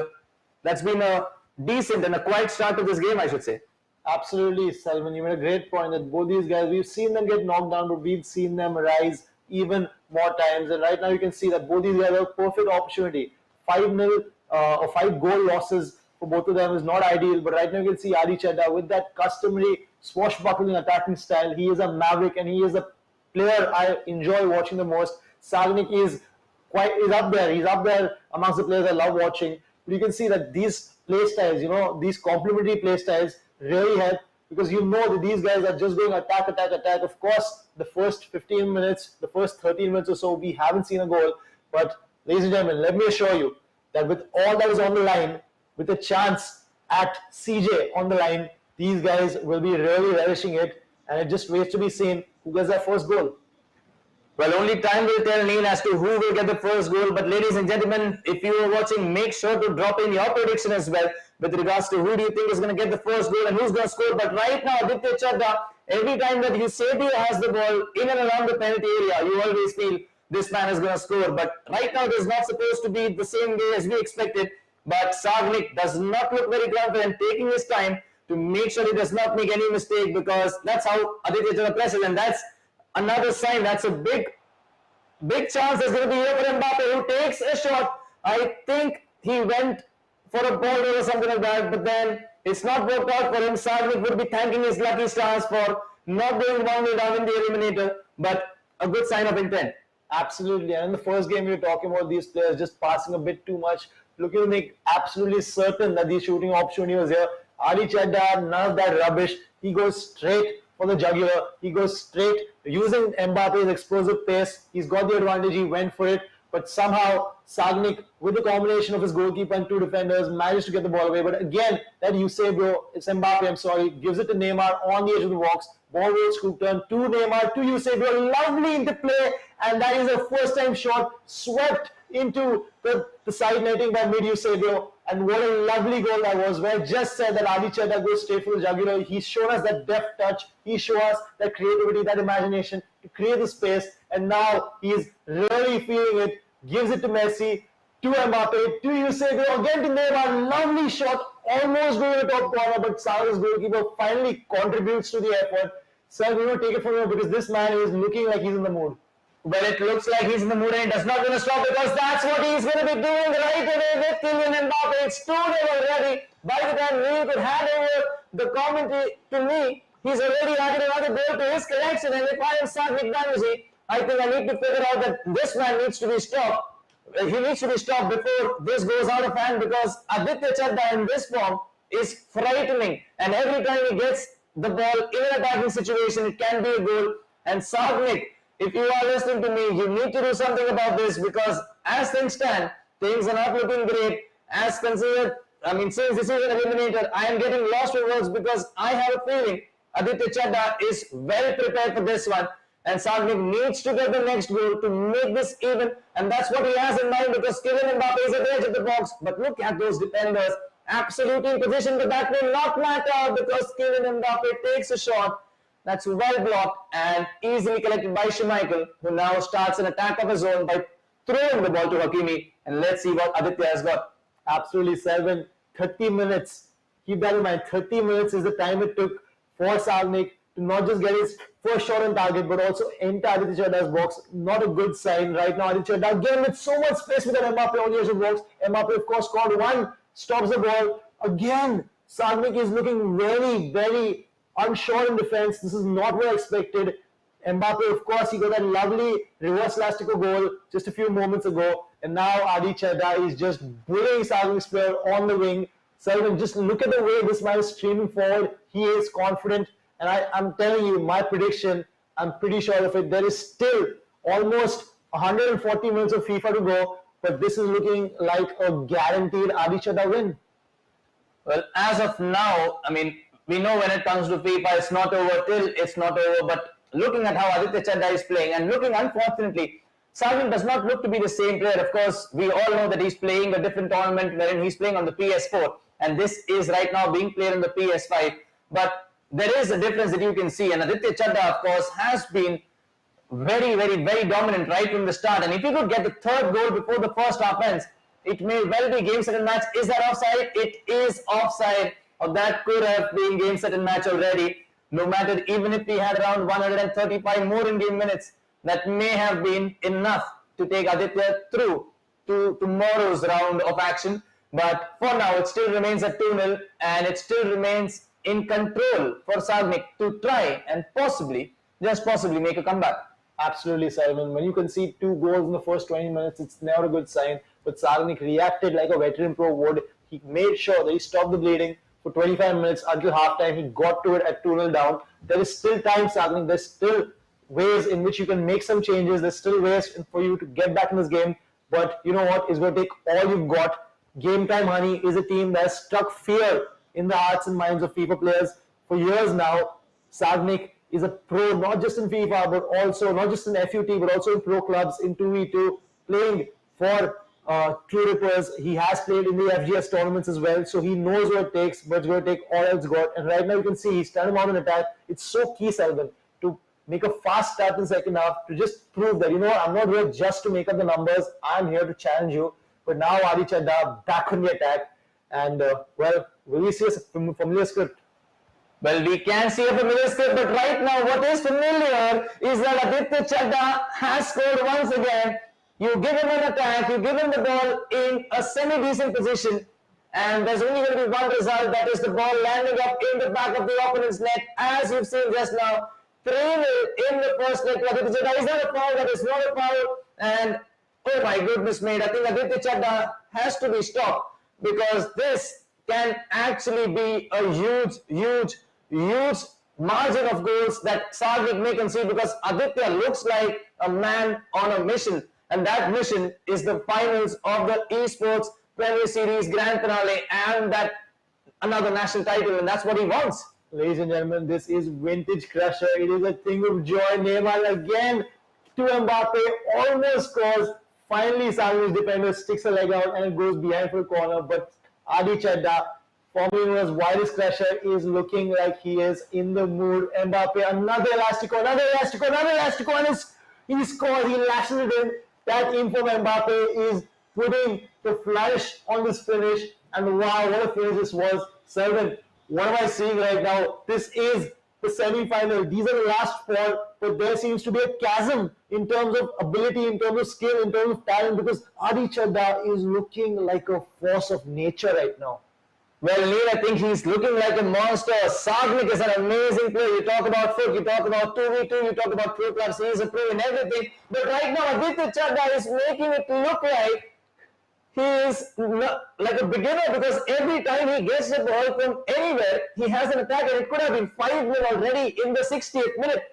that's been a decent and a quiet start to this game, I should say. Absolutely, Salman. You made a great point that both these guys, we've seen them get knocked down, but we've seen them rise even more times. And right now, you can see that both these guys have a perfect opportunity. 5-0 or 5-goal losses for both of them is not ideal, but right now you can see Aditya Chadha with that customary swashbuckling attacking style. He is a maverick and he is a player I enjoy watching the most. SAGNIK is up there. He's up there amongst the players I love watching. But you can see that these play styles, you know, these complementary play styles really help, because you know that these guys are just going attack, attack, attack. Of course, the first 15 minutes, the first 13 minutes or so, we haven't seen a goal. But ladies and gentlemen, let me assure you that with all that is on the line, with a chance at CJ on the line, these guys will be really relishing it, and it just waits to be seen who gets that first goal. Well, only time will tell, Neen, as to who will get the first goal. But ladies and gentlemen, if you are watching, make sure to drop in your prediction as well with regards to who do you think is going to get the first goal and who's going to score. But right now, Aditya Chadha, every time that Eusebio has the ball in and around the penalty area, you always feel this man is going to score. But right now, it is not supposed to be the same way as we expected. But SAGNIK does not look very confident, taking his time to make sure he does not make any mistake, because that's how Aditya Chadha presses, and that's another sign. That's a big chance that's going to be here for Mbappe, who takes a shot. I think he went for a ball or something like that, but then it's not worked out for him. SAGNIK would be thanking his lucky stars for not going 1-0 down in the eliminator, but a good sign of intent. Absolutely. And in the first game, we were talking about these players just passing a bit too much, looking to make absolutely certain that the shooting opportunity was here. Aditya Chadha, none of that rubbish. He goes straight for the jugular. He goes straight using Mbappe's explosive pace. He's got the advantage. He went for it. But somehow, SAGNIK, with the combination of his goalkeeper and two defenders, managed to get the ball away. But again, that Eusebio, it's Mbappe, I'm sorry, gives it to Neymar on the edge of the box. Ball rolls, scoop turn to Neymar, to Eusebio, lovely interplay. And that is a first-time shot swept into the side netting by mid-Eusebio. And what a lovely goal that was, where I just said that Aditya Chadha goes straight for the jugular. He's shown us that deft touch. He showed us that creativity, that imagination to create the space. And now he's really feeling it. Gives it to Messi, to Mbappe, to Eusebio, again to Neymar. Lovely shot, almost going to the top corner, but Sarah's goalkeeper finally contributes to the effort. Sir, we will take it from here because this man is looking like he's in the mood. Well, it looks like he's in the mood and does not going to stop, because that's what he's going to be doing right away with Kylian Mbappe. It's 2-0 already. By the time Neil could hand over the commentary to me, he's already added another goal to his collection. And if I am SAGNIK Banerjee, I think I need to figure out that this man needs to be stopped. He needs to be stopped before this goes out of hand, because Aditya Chadha in this form is frightening. And every time he gets the ball in an attacking situation, it can be a goal. And SAGNIK, if you are listening to me, you need to do something about this, because as things stand, things are not looking great. As considered, since this is an eliminator, I am getting lost for words, because I have a feeling Aditya Chadha is well prepared for this one. And SAGNIK needs to get the next goal to make this even. And that's what he has in mind, because Kylian Mbappe is at the edge of the box. But look at those defenders, absolutely in position, but that will not matter, because Kylian Mbappe takes a shot. That's well blocked and easily collected by Schmeichel, who now starts an attack of his own by throwing the ball to Hakimi. And let's see what Aditya has got. Absolutely, Selvin. 30 minutes. Keep that in mind. 30 minutes is the time it took for SAGNIK to not just get his first shot on target, but also enter Aditya Chadha's box. Not a good sign right now. Aditya Chadha again with so much space with that Mbappe on the edge of the box. Mbappe, of course, scored one, stops the ball. Again, SAGNIK is looking very, very unsure in defense. This is not what I expected. Mbappe, of course, he got that lovely reverse elastico goal just a few moments ago. And now Aditya Chadha is just bullying SAGNIK's player on the wing. So just look at the way this man is streaming forward. He is confident. And I'm telling you, my prediction, I'm pretty sure of it. There is still almost 140 minutes of FIFA to go. But this is looking like a guaranteed Aditya Chadha win. Well, as of now, we know when it comes to FIFA, it's not over till it's not over. But looking at how Aditya Chadha is playing, and looking, unfortunately, SAGNIK does not look to be the same player. Of course, we all know that he's playing a different tournament wherein he's playing on the PS4. And this is right now being played on the PS5. but there is a difference that you can see. And Aditya Chadha, of course, has been very, very, very dominant right from the start. And if he could get the third goal before the first half ends, it may well be game, set and match. Is that offside? It is offside. Or that could have been game, set and match already. No matter, even if he had around 135 more in-game minutes, that may have been enough to take Aditya through to tomorrow's round of action. But for now, it still remains at 2-0, and it still remains in control for SAGNIK to try and possibly, just possibly, make a comeback. Absolutely, Simon. When you concede 2 goals in the first 20 minutes, it's never a good sign. But SAGNIK reacted like a veteran pro would. He made sure that he stopped the bleeding for 25 minutes until halftime. He got to it at 2-0 down. There is still time, SAGNIK. There's still ways in which you can make some changes. There's still ways for you to get back in this game. But you know what? It's going to take all you've got. Game Time Honey is a team that has struck fear in the hearts and minds of FIFA players for years now. SAGNIK is a pro, not just in FIFA, but also, not just in FUT, but also in pro clubs, in 2v2, playing for True Rippers. He has played in the FGS tournaments as well, so he knows what it takes, but it's going to take all else got. And right now you can see he's turned him out in attack. It's so key, Selvin, to make a fast start in the second half, to just prove that, you know what, I'm not here just to make up the numbers, I'm here to challenge you. But now ADITYA Chadha back on the attack, and well, will we see a familiar script? Well, we can see a familiar script, but right now what is familiar is that Aditya Chadha has scored once again. You give him an attack, you give him the ball in a semi-decent position, and there's only going to be one result, that is the ball landing up in the back of the opponent's net, as you've seen just now. 3-0 in the first leg to Aditya Chadha. Is that a foul? That is not a foul. And oh my goodness mate, I think Aditya Chadha has to be stopped, because this can actually be a huge margin of goals that SAGNIK may concede, because Aditya looks like a man on a mission, and that mission is the finals of the Esportz Premier Series Grand Finale and that another national title, and that's what he wants. Ladies and gentlemen, this is vintage crusher. It is a thing of joy. Neymar again to Mbappe, almost scores. Finally, SAGNIK's defender sticks a leg out and it goes behind for a corner. But ADITYA Chadha, formerly known as Wireless Crusher, is looking like he is in the mood. Mbappe, another elastico, and he scores. He lashes it in. That in from Mbappe is putting the flourish on this finish. And wow, what a finish this was. 7. What am I seeing right now? This is the semi-final. These are the last 4, but there seems to be a chasm in terms of ability, in terms of skill, in terms of talent, because ADITYA Chadha is looking like a force of nature right now. Well, Neil, I think he's looking like a monster. SAGNIK is an amazing player. You talk about FUT, you talk about 2v2, you talk about pro clubs. He's a pro in everything. But right now, Aditya Chadha is making it look like he is like a beginner, because every time he gets the ball from anywhere, he has an attack, and it could have been 5-0 already in the 60th minute.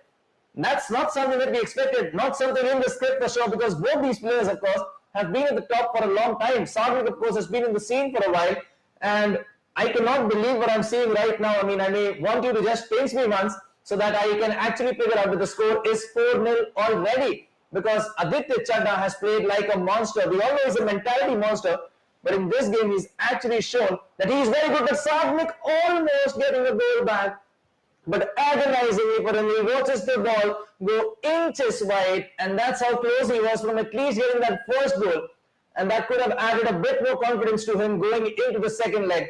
That's not something that we expected, not something in the script for sure, because both these players, of course, have been at the top for a long time. SAGNIK, of course, has been in the scene for a while, and I cannot believe what I'm seeing right now. I mean, I may want you to just pinch me once so that I can actually figure out that the score is 4-0 already, because Aditya Chadha has played like a monster. We all know he's a mentality monster, but in this game he's actually shown that he is very good. But SAGNIK almost getting the goal back, but agonizingly for him, he watches the ball go inches wide, and that's how close he was from at least getting that first goal, and that could have added a bit more confidence to him going into the second leg.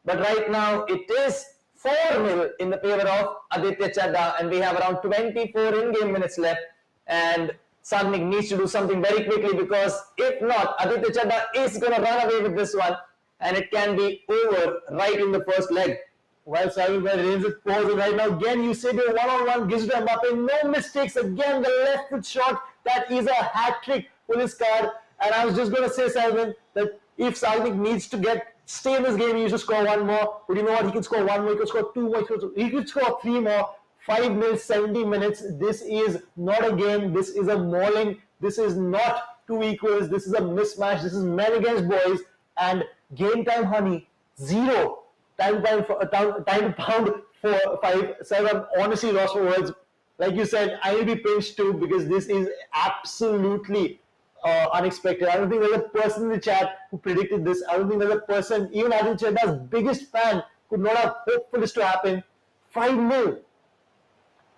But right now it is 4-0 in the favor of Aditya Chadha, and we have around 24 in-game minutes left, and SAGNIK needs to do something very quickly, because if not, Aditya Chadha is going to run away with this one, and it can be over right in the first leg. While SAGNIK remains with pause, and right now again you see the one-on-one, gives to Mbappe, no mistakes, again the left foot shot, that is a hat-trick for this card. And I was just going to say, Simon, that if SAGNIK needs to stay in this game, he needs to score 1 more, but you know what, he can score 1 more, he can score 2 more, he could score 3 more. 5-0, 70 minutes. This is not a game. This is a mauling. This is not 2 equals. This is a mismatch. This is men against boys. And game time honey, 0. Time to pound 4, 5, 7. Honestly, lost for words. Like you said, I will be pinched too, because this is absolutely unexpected. I don't think there's a person in the chat who predicted this. I don't think there's a person, even Aditya Chadha's biggest fan, could not have hoped for this to happen. 5-0.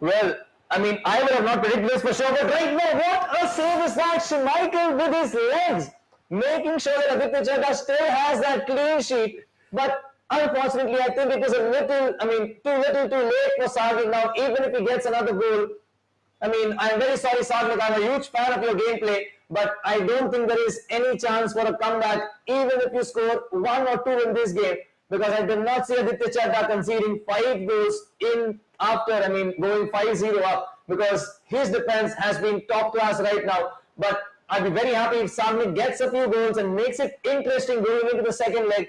Well, I mean, I would have not predicted this for sure, but right now, what a save is that? Schmeichel with his legs, making sure that Aditya Chadha still has that clean sheet. But unfortunately, I think it is a little, too little too late for SAGNIK now, even if he gets another goal. I mean, I'm very sorry, SAGNIK, I'm a huge fan of your gameplay, but I don't think there is any chance for a comeback, even if you score 1 or 2 in this game, because I did not see Aditya Chadha conceding 5 goals in after, going 5-0 up, because his defense has been top class right now. But I'd be very happy if SAGNIK gets a few goals and makes it interesting going into the second leg,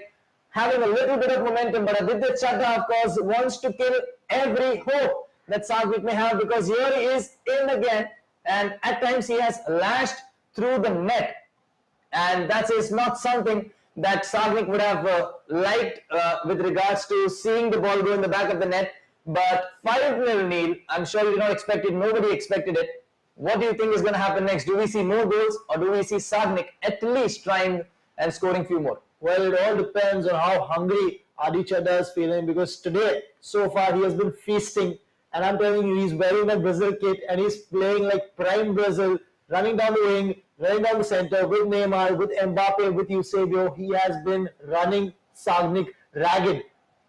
having a little bit of momentum. But Aditya Chadha, of course, wants to kill every hope that SAGNIK may have, because here he is in again, and at times he has lashed through the net, and that is not something that SAGNIK would have liked with regards to seeing the ball go in the back of the net. But 5-0 Neil, I'm sure you did not expect it, nobody expected it. What do you think is going to happen next? Do we see more goals, or do we see SAGNIK at least trying and scoring few more? Well, it all depends on how hungry ADITYA Chadha is feeling, because today, so far, he has been feasting. And I'm telling you, he's wearing that Brazil kit and he's playing like prime Brazil, running down the wing, running down the center with Neymar, with Mbappe, with Eusebio. He has been running SAGNIK ragged.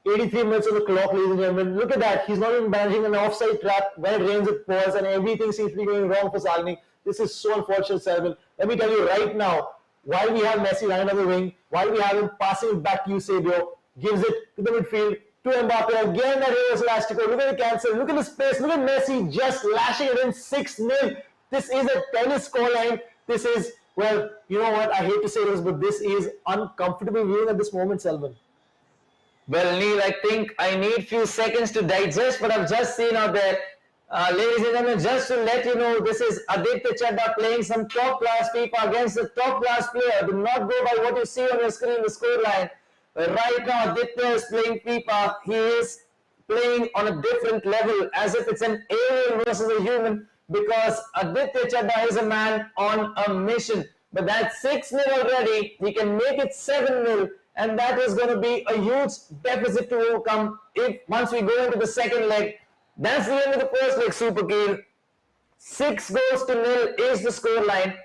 83 minutes on the clock, ladies and gentlemen. Look at that. He's not even managing an offside trap. When it rains, it pours, and everything seems to be going wrong for SAGNIK. This is so unfortunate, Selvan. Let me tell you right now, while we have Messi running on the wing, while we have him passing it back to Eusebio, gives it to the midfield, to Mbappe, again that reverse elastico. Look at the cancel, look at the space, look at Messi just lashing it in 6-0. This is a tennis scoreline. This is, well, you know what, I hate to say this, but this is uncomfortable viewing at this moment, Selvan. Well, Neil, I think I need few seconds to digest what I've just seen out there. Ladies and gentlemen, just to let you know, this is Aditya Chadha playing some top-class FIFA against a top-class player. Do not go by what you see on your screen, the scoreline. Right now, Aditya is playing FIFA. He is playing on a different level, as if it's an alien versus a human, because Aditya Chadha is a man on a mission. But that's 6-0 already. He can make it 7-0. And that is going to be a huge deficit to overcome if once we go into the second leg. That's the end of the first leg, Super Keel. 6-0 is the scoreline.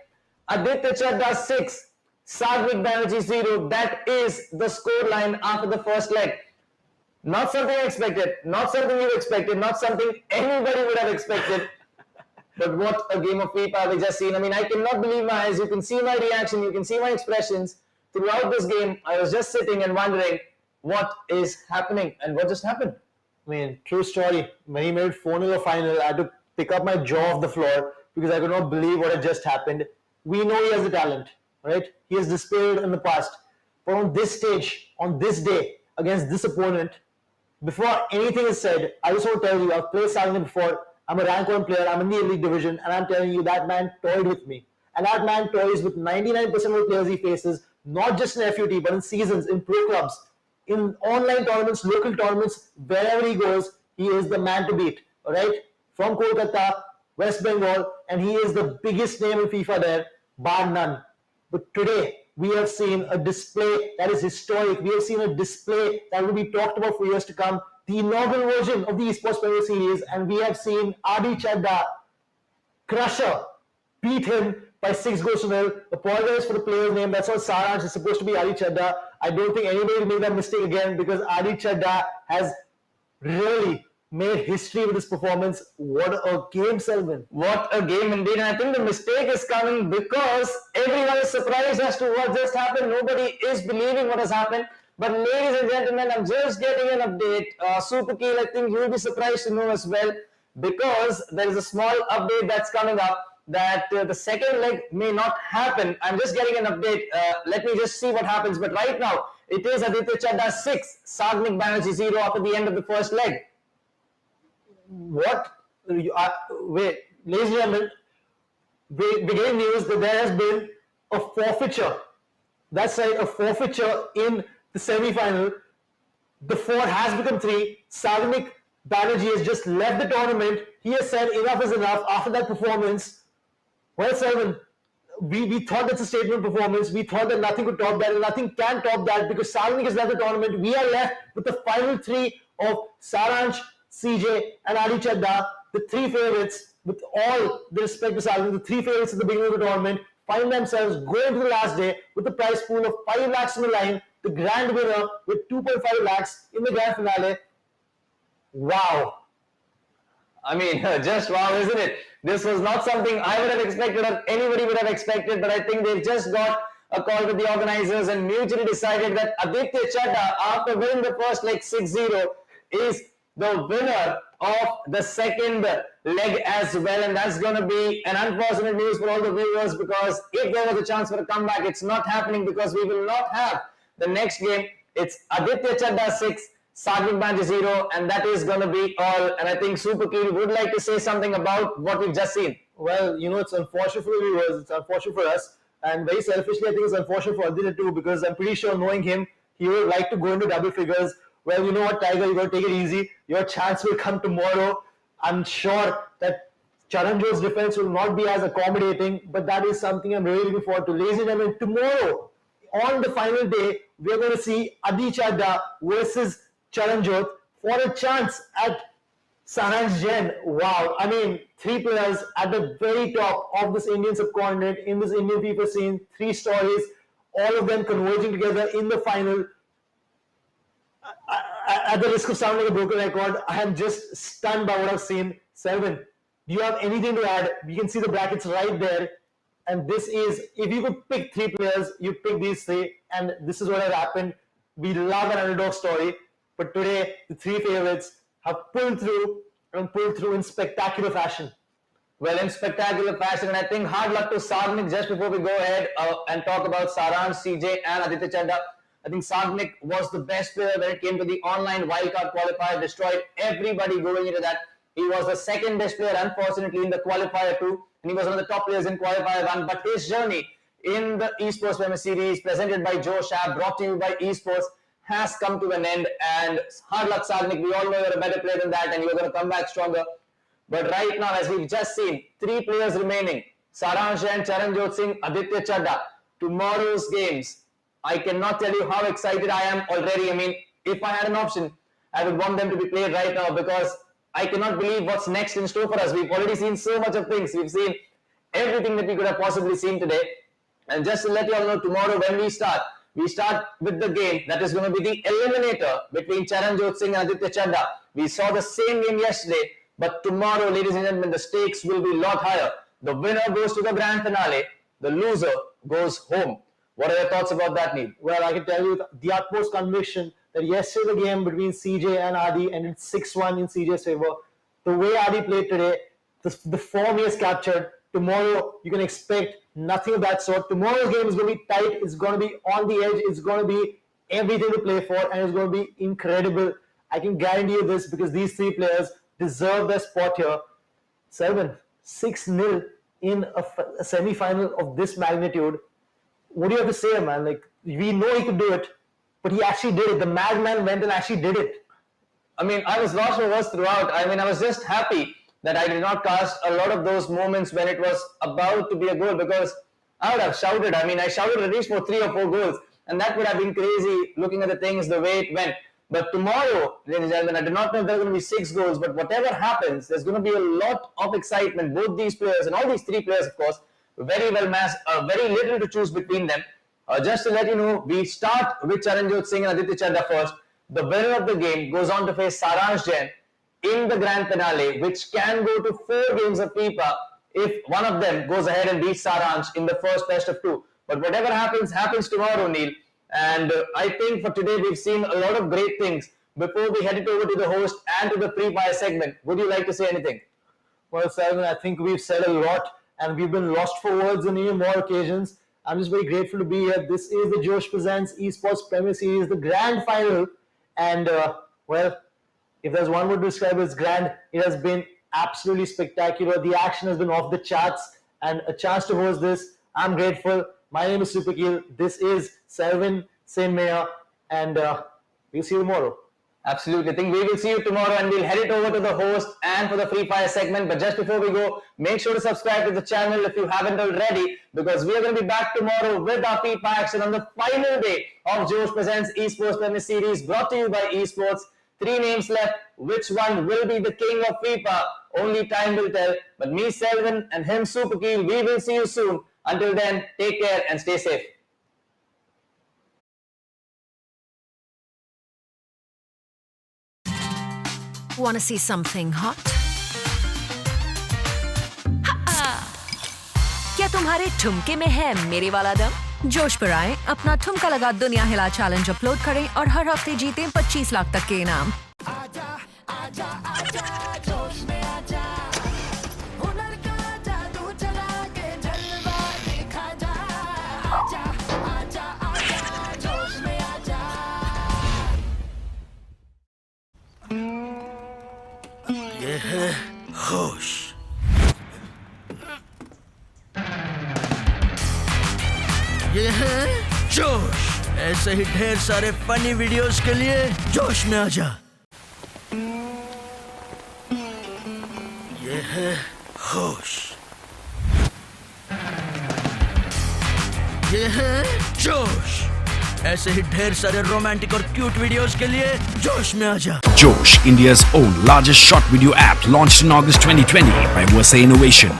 Aditya Chadha 6, SAGNIK Banerjee 0. That is the scoreline after the first leg. Not something I expected, not something you expected, not something anybody would have expected. But what a game of FIFA we just seen. I cannot believe my eyes. You can see my reaction, you can see my expressions. Throughout this game, I was just sitting and wondering what is happening and what just happened. True story. When he made 4-0 final, I had to pick up my jaw off the floor because I could not believe what had just happened. We know he has the talent, right? He has displayed in the past. But on this stage, on this day, against this opponent, before anything is said, I just want to tell you, I've played SAGNIK before. I'm a rank 1 player. I'm in the elite division. And I'm telling you, that man toyed with me. And that man toys with 99% of the players he faces, not just in FUT, but in seasons, in pro clubs, in online tournaments, local tournaments, wherever he goes, he is the man to beat, all right? From Kolkata, West Bengal, and he is the biggest name in FIFA there, bar none. But today, we have seen a display that is historic. We have seen a display that will be talked about for years to come, the inaugural version of the Esports Premier Series, and we have seen ADITYA Chadha, crusher, beat him by 6-0. Apologize for the player's name. That's all SARANSH is supposed to be ADITYA Chadha. I don't think anybody will make that mistake again because ADITYA Chadha has really made history with this performance. What a game, Selvan. What a game indeed. And I think the mistake is coming because everyone is surprised as to what just happened. Nobody is believing what has happened. But ladies and gentlemen, I'm just getting an update. Super Keel, I think you'll be surprised to know as well, because there is a small update that's coming up that the second leg may not happen. I'm just getting an update. Let me just see what happens. But right now, it is Aditya Chadha 6, SAGNIK Banerjee 0 after the end of the first leg. What? Wait, ladies and gentlemen, beginning news that there has been a forfeiture. That's right, a forfeiture in the semi-final. The 4 has become 3. SAGNIK Banerjee has just left the tournament. He has said enough is enough after that performance. Well, Selvan, we thought that's a statement performance. We thought that nothing could top that and nothing can top that because SAGNIK has left the tournament. We are left with the final 3 of SARANSH, CJ, and ADITYA, the three favorites, with all the respect to Sarang, the three favorites at the beginning of the tournament, find themselves going to the last day with the prize pool of 5 lakhs on the line, the grand winner with 2.5 lakhs in the grand finale. Wow. I mean, just wow, isn't it? This was not something I would have expected or anybody would have expected, but I think they've just got a call with the organizers and mutually decided that ADITYA Chadha, after winning the first leg 6-0, is the winner of the second leg as well, and that's going to be an unfortunate news for all the viewers, because if there was a chance for a comeback, it's not happening, because we will not have the next game. It's ADITYA Chadha 6, SAGNIK 0, and that is going to be all. And I think Super Keel would like to say something about what we've just seen. Well, you know, it's unfortunate for the viewers, it's unfortunate for us, and very selfishly, I think it's unfortunate for ADITYA too, because I'm pretty sure, knowing him, he would like to go into double figures. Well, you know what, Tiger, you got to take it easy. Your chance will come tomorrow. I'm sure that Charanjot's defense will not be as accommodating, but that is something I'm really looking forward to. Ladies and gentlemen, tomorrow, on the final day, we're going to see ADITYA Chadha versus Charanjot for a chance at SARANSH Gen. Wow, I mean, three players at the very top of this Indian subcontinent, in this Indian FIFA scene, three stories, all of them converging together in the final. At the risk of sounding like a broken record, I am just stunned by what I've seen. Selvin, do you have anything to add? You can see the brackets right there. And this is, if you could pick three players, you pick these three. And this is what has happened. We love an underdog story. But today, the three favorites have pulled through in spectacular fashion. Well, in spectacular fashion, and I think hard luck to SAGNIK. Just before we go ahead and talk about SARANSH, CJ, and ADITYA Chadha, I think SAGNIK was the best player when it came to the online wildcard qualifier, destroyed everybody going into that. He was the second best player, unfortunately, in the qualifier too, and he was one of the top players in qualifier 1. But his journey in the Esports Premier Series, presented by Joe Shab, brought to you by Esports, has come to an end. And hard luck, SAGNIK. We all know you're a better player than that, and you're going to come back stronger. But right now, as we've just seen, three players remaining: SARANSH and Charanjot Singh, ADITYA Chadha. Tomorrow's games, I cannot tell you how excited I am already. I mean, if I had an option, I would want them to be played right now, because I cannot believe what's next in store for us. We've already seen so much of things. We've seen everything that we could have possibly seen today. And just to let you all know, tomorrow when we start with the game that is going to be the eliminator between Charanjot Singh and ADITYA Chadha. We saw the same game yesterday, but tomorrow, ladies and gentlemen, the stakes will be a lot higher. The winner goes to the grand finale. The loser goes home. What are your thoughts about that, Neil? Well, I can tell you the utmost conviction that yesterday the game between CJ and Adi ended 6-1 in CJ's favor. The way Adi played today, the form he has captured, tomorrow you can expect nothing of that sort. Tomorrow's game is going to be tight, it's going to be on the edge, it's going to be everything to play for, and it's going to be incredible. I can guarantee you this, because these three players deserve their spot here. 6-0 in a semi-final of this magnitude. What do you have to say, man? Like, we know he could do it, but he actually did it. The madman went and actually did it. I mean, I was lost for words throughout. I mean, I was just happy that I did not cast a lot of those moments when it was about to be a goal, because I would have shouted. I mean, I shouted at least for 3 or 4 goals, and that would have been crazy looking at the things the way it went. But tomorrow, ladies and gentlemen, I do not know if there are going to be 6 goals, but whatever happens, there's going to be a lot of excitement. Both these players, and all these 3 players, of course, very well matched, very little to choose between them. Just to let you know, we start with Charanjot Singh and ADITYA Chadha first. The winner of the game goes on to face SARANSH Gen in the grand finale, which can go to 4 games of FIFA if one of them goes ahead and beats SARANSH in the first best of 2. But whatever happens, happens tomorrow, Neil. And I think for today, we've seen a lot of great things. Before we head it over to the host and to the free fire segment, would you like to say anything? Well, Simon, I think we've said a lot, and we've been lost for words on even more occasions. I'm just very grateful to be here. This is the Josh Presents Esports Premier Series, the grand final. And, well, if there's one word to describe it as grand, it has been absolutely spectacular. The action has been off the charts, and a chance to host this, I'm grateful. My name is Super Keel. This is Selvin Saint Mayor, and we'll see you tomorrow. Absolutely. I think we will see you tomorrow, and we'll head it over to the host and for the free fire segment. But just before we go, make sure to subscribe to the channel if you haven't already, because we are going to be back tomorrow with our FIFA action on the final day of Josh Presents Esports Premier Series, brought to you by Esports. 3 names left. Which one will be the king of FIFA? Only time will tell. But me, Selvin, and him, Superkeel, we will see you soon. Until then, take care and stay safe. Wanna see something hot? क्या तुम्हारे ठुमके में है मेरे वाला दम? जोश पर आए, अपना ठुमका लगा दुनिया हिला चैलेंज अपलोड करें और हर हफ्ते जीतें 25 लाख तक के इनाम। ये है होश, ये है जोश। ऐसे ही ढेर सारे फनी वीडियोस के लिए जोश में आजा। ये है होश, ये है जोश। ऐसे ही ढेर सारे रोमांटिक और क्यूट वीडियोस के लिए जोश में आजा। Josh, India's own largest short video app, launched in August 2020 by Versa Innovation.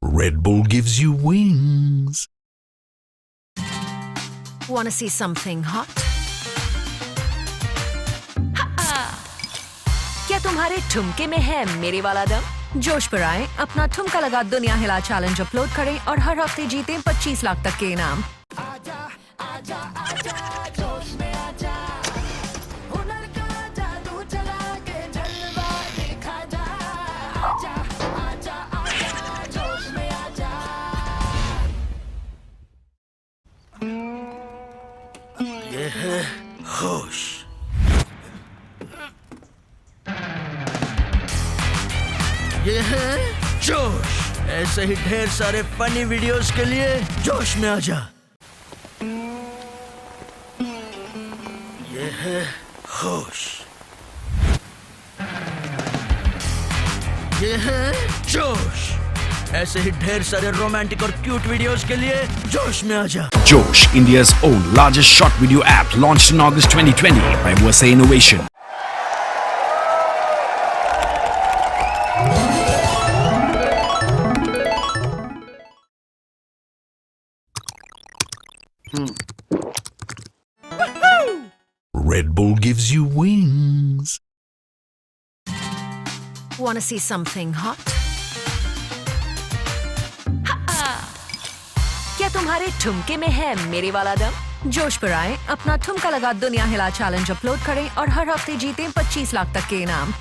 Red Bull gives you wings. Wanna see something hot? क्या तुम्हारे ठुमके में है मेरे वाला दम? जोश पर आए, अपना ठुमका लगा दुनिया हिला चैलेंज अपलोड करें और हर हफ्ते जीतें 25 लाख तक के इनाम। ये है होश, ये है जोश। ऐसे ही ढेर सारे फनी वीडियोस के लिए जोश में आजा। ये है होश, ये है जोश। ऐसे ही ढेर सारे रोमांटिक और क्यूट वीडियोस के लिए जोश में आजा। Josh, India's own largest short video app, launched in August 2020 by Versa Innovation. Red Bull gives you wings. Wanna see something hot? क्या तुम्हारे ठुमके में है मेरे वाला दम? जोश पर आए, अपना ठुमका लगा दुनिया हिला चैलेंज अपलोड करें और हर हफ्ते जीतें 25 लाख तक के इनाम।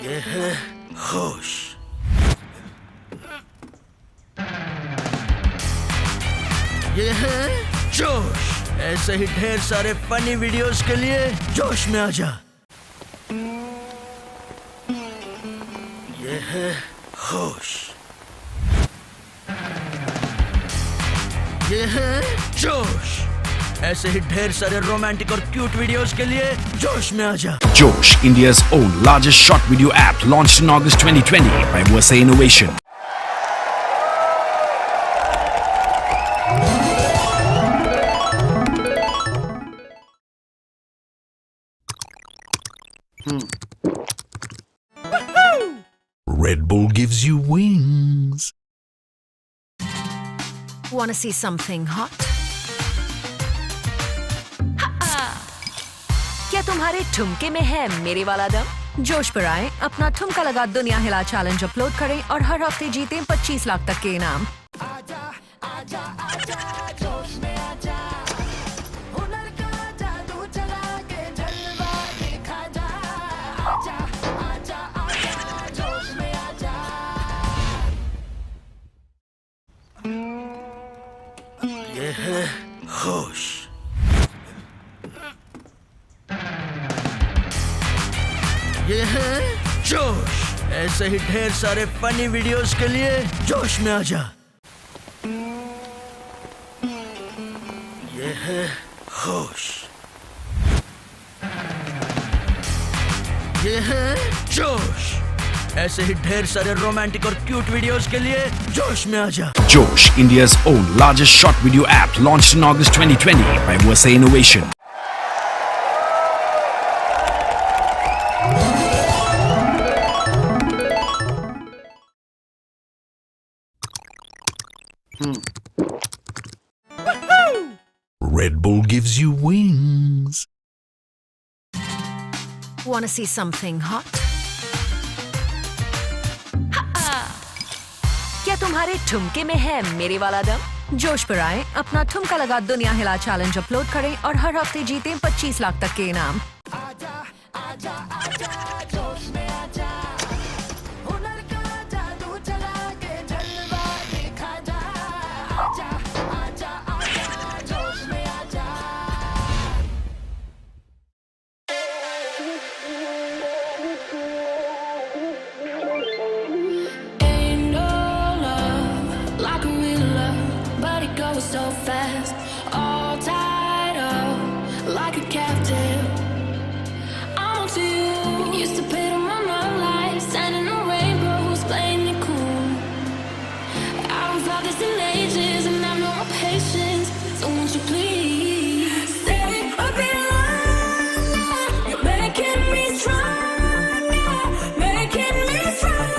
ये है होश, ये है जोश। ऐसे ही ढेर सारे फनी वीडियोस के लिए जोश में आजा। ये है होश, ये है जोश। ऐसे ही ढेर सारे रोमांटिक और क्यूट वीडियोस के लिए जोश में आजा। Josh, India's own largest short video app, launched in August 2020 by Versa Innovation. Red Bull gives you wings. Wanna see something hot? क्या तुम्हारे ठुमके में है मेरे वाला दम? जोश पर आए, अपना ठुमका लगा दुनिया हिला चैलेंज अपलोड करें और हर हफ्ते जीतें 25 लाख तक के इनाम। ये है होश, ये है जोश। ऐसे ही ढेर सारे फनी वीडियोस के लिए जोश में आजा। ये है होश। ये है जोश। ऐसे ही ढेर सारे रोमांटिक और क्यूट वीडियोस के लिए जोश में आजा। Josh, India's own largest short video app, launched in August 2020 by Versa Innovation. Red Bull gives you wings. Want to see something hot? क्या तुम्हारे ठुमके में है मेरे वाला दम? जोश पर आए, अपना ठुमका लगा दुनिया हिला चैलेंज अपलोड करें और हर हफ्ते जीतें 25 लाख तक के इनाम। So fast, all tied up like a captive. I'm on to you. Used to pay to my mom life, standing a rainbow who's playing it cool. I haven't felt this in ages, and I have no more patience. So won't you please stay a bit longer? You're making me stronger, making me stronger.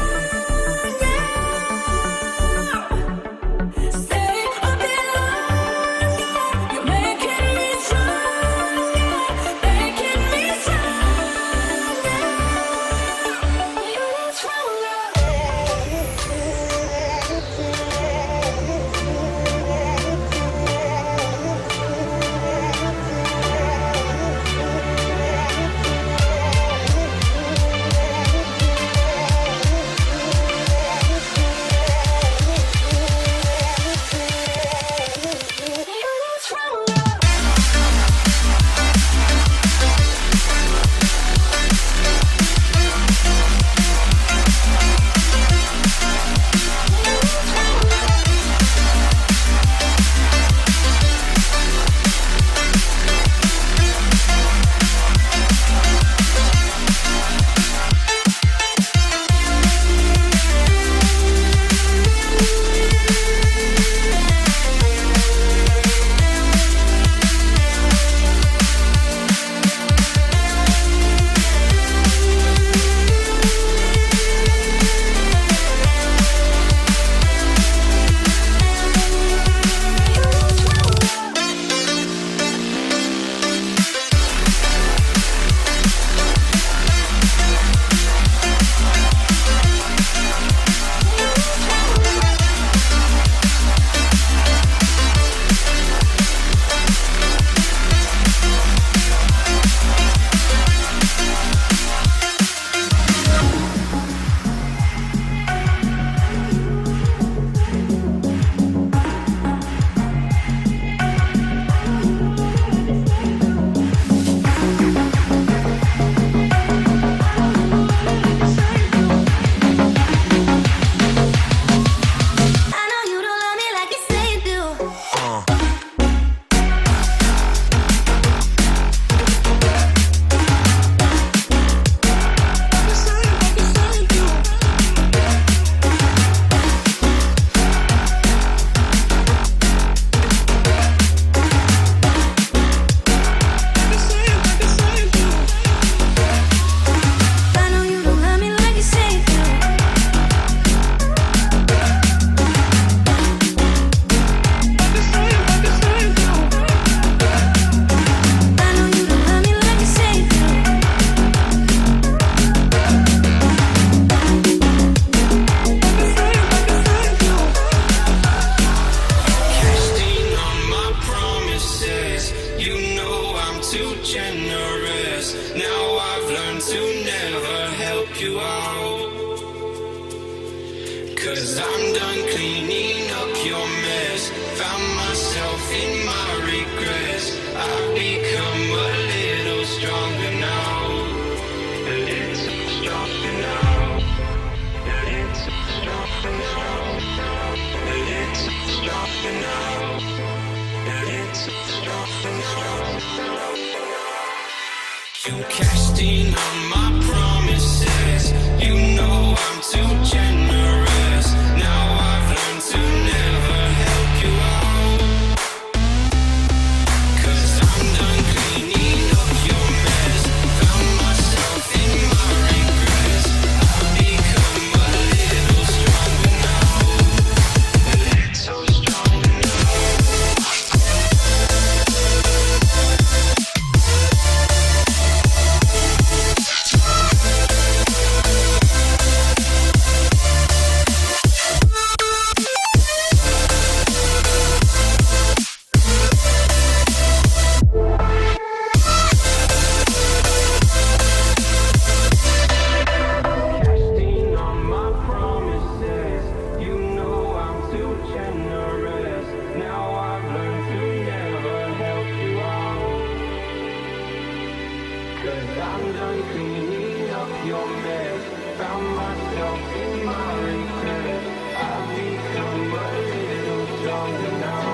done cleaning up your mess. Found myself in my regret. I've become a little stronger now.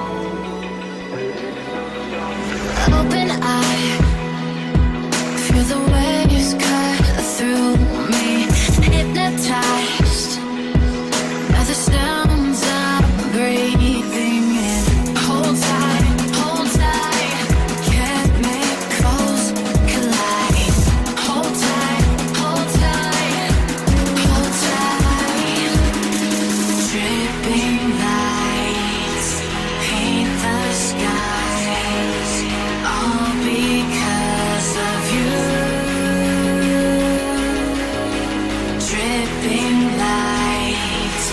Open eye, feel the waves cut through me. Hypnotized by the sounds I'm breathing in. Hold tight, chemicals collide. Hold tight, hold tight, hold tight. Dripping lights paint the skies, all because of you. Dripping lights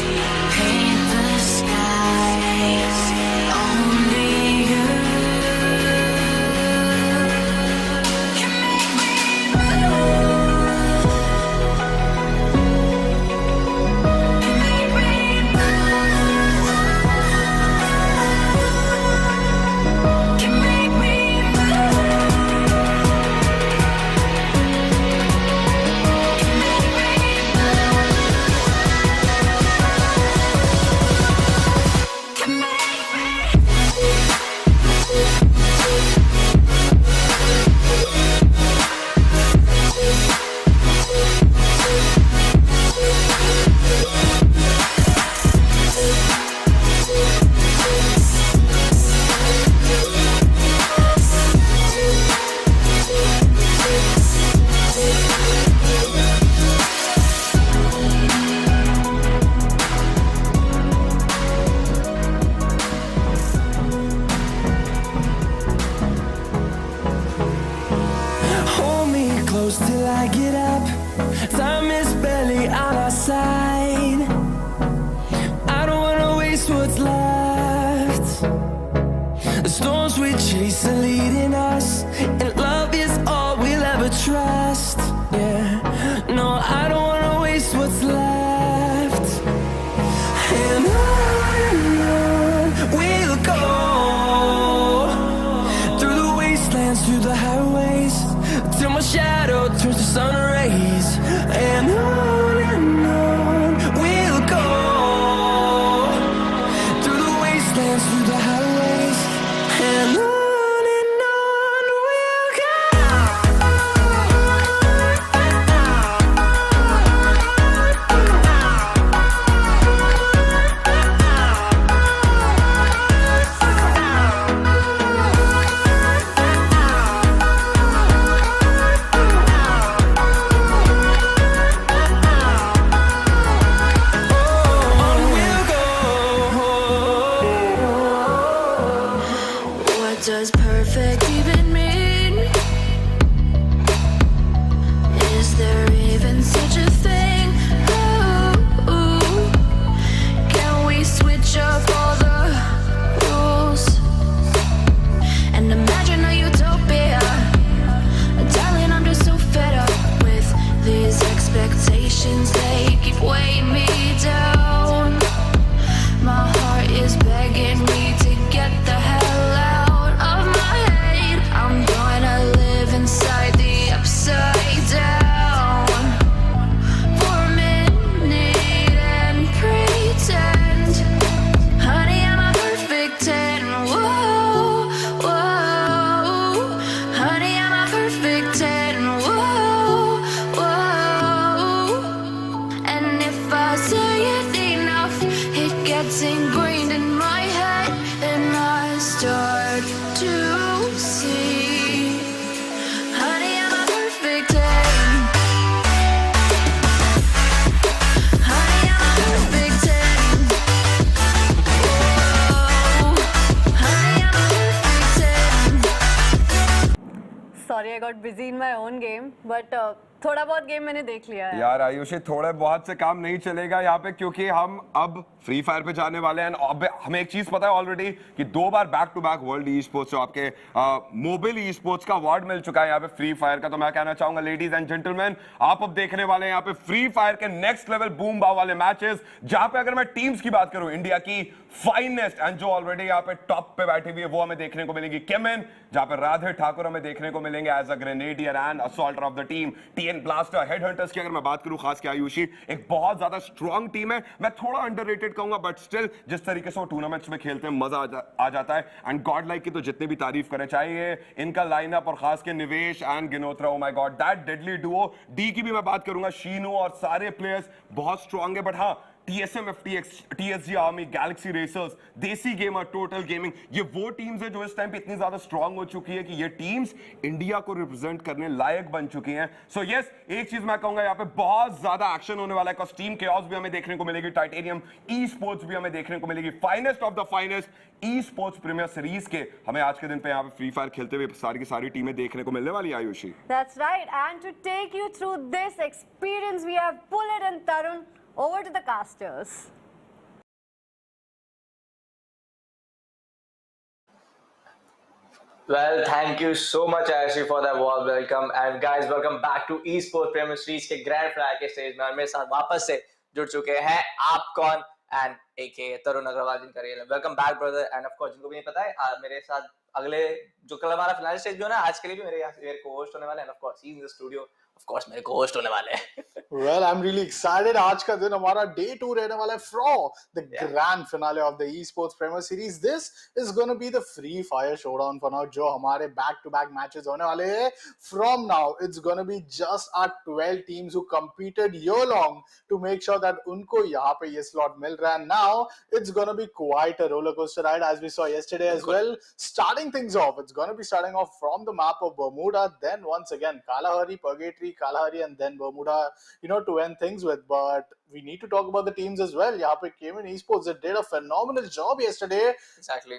paint the skies, only you can make me move. Can make me move. Can make me Hold me close till I get up. Time is barely on our side. I don't wanna waste what's left. The storms we chase are leading us, and love is all we'll ever trust. Yeah, no, I don't wanna waste what's left. And on we'll go, through the wastelands, through the highways, till my shadow turns to sun rays. And on we'll go, through the wastelands, through the highways, and on we'll go. What does perfect even mean? Is there even such a thing? Ooh, can we switch up all the rules and imagine a utopia? Darling, I'm just so fed up with these expectations. They keep weighing me down. My heart is begging me to get the hell out of my head. I'm gonna live inside the upside down for a minute and pretend, honey, I'm a perfect 10. Whoa, whoa, honey, I'm a perfect 10. Whoa, whoa, and if I say it enough, it gets ingrained in my head, and I start to see, honey, I'm a perfect 10. Honey, I'm a perfect 10. Whoa, honey, I'm a perfect 10. Sorry, I got busy in my own game, but थोड़ा बहुत game मैंने देख लिया है। यार आयुषी, थोड़े बहुत से काम नहीं चलेगा यहाँ पे, क्योंकि हम अब फ्री फायर पे जाने वाले हैं। अब हमें एक चीज पता है ऑलरेडी कि 2 बार back to back world esports, आपके मोबाइल ई स्पोर्ट्स का अवार्ड मिल चुका है यहाँ पे फ्री फायर का। तो मैं कहना चाहूंगा लेडीज एंड जेंटलमैन, आप अब देखने वाले हैं यहाँ पे फ्री फायर के नेक्स्ट लेवल बूम बाव वाले मैचेस, जहां पे अगर मैं टीम्स की बात करूं, इंडिया की फाइनेस्ट एंड जो ऑलरेडी यहाँ पे टॉप पे बैठी हुई है वो हमें देखने को मिलेगी CHEMIN, जहां पे राधे ठाकुर हमें देखने को मिलेंगे as a grenadier and assaulter of the team. TN blaster head hunters की अगर मैं बात करूं, खास के आयुषी, एक बहुत ज्यादा स्ट्रॉन्ग टीम है। मैं थोड़ा अंडररेटेड कहूंगा, बट स्टिल जिस तरीके से वो टूर्नामेंट्स में खेलते हैं मजा आ जाता है। एंड गॉड लाइक की तो जितनी भी तारीफ करे चाहिए, इनका लाइनअप और खास के निवेश and Ginotra, oh my god that deadly duo. डी की भी मैं बात करूंगा, शीनू और सारे प्लेयर्स बहुत स्ट्रॉन्ग है। बट हाँ, TSM, FTX, TSG army, Galaxy racers, देसी गेमर, टोटल गेमिंग, ये वो टीम्स है जो इस टाइम पे इतनी ज्यादा स्ट्रांग हो चुकी है कि ये टीम्स इंडिया को रिप्रेजेंट करने लायक बन चुकी हैं। सो यस, एक चीज मैं कहूंगा, यहाँ पे बहुत ज्यादा एक्शन होने वाला है। कॉस्ट्यूम केओस भी हमें देखने को मिलेगी, टाइटेनियम ई स्पोर्ट्स भी हमें देखने को मिलेगी। Finest of the finest e sports premier series के हमें आज के दिन पे यहाँ पे फ्री फायर खेलते हुए सारी की सारी टीमें देखने को मिलने वाली है Ayushi. That's right, and to take you through this experience we have Pullet and Tarun. Over to the casters. Well, thank you so much, Ayushi, for that warm welcome. And guys, welcome back to Esports Premier Series के grand finale के stage में। और मेरे साथ वापस से जुड़ चुके हैं आप कौन एंड AK तरुण अग्रवाल, जिनका real welcome back brother. And of course जिनको भी नहीं पता है, मेरे साथ अगले जो कल हमारा फिनाले स्टेज जो है ना, आज के लिए भी मेरे को-होस्ट होने वाले हैं। Of course he is in the studio, of course मेरे को-होस्ट होने वाले हैं। Well, I'm really excited. आज का दिन हमारा Day 2 रहने वाला है from the grand finale of the Esports Premier Series. This is going to be the free fire showdown for now, जो हमारे back-to-back matches होने वाले हैं. From now, it's going to be just our 12 teams who competed year long to make sure that उनको यहाँ पे ये slot मिल रहा है. Now, it's going to be quite a roller coaster ride, as we saw yesterday as well. Starting things off, it's going to be starting off from the map of Bermuda, then once again Kalahari, Purgatory, Kalahari, and then Bermuda, to end things with. But we need to talk about the teams as well. यहाँ पे CHEMIN Esports, they did a phenomenal job yesterday. Exactly.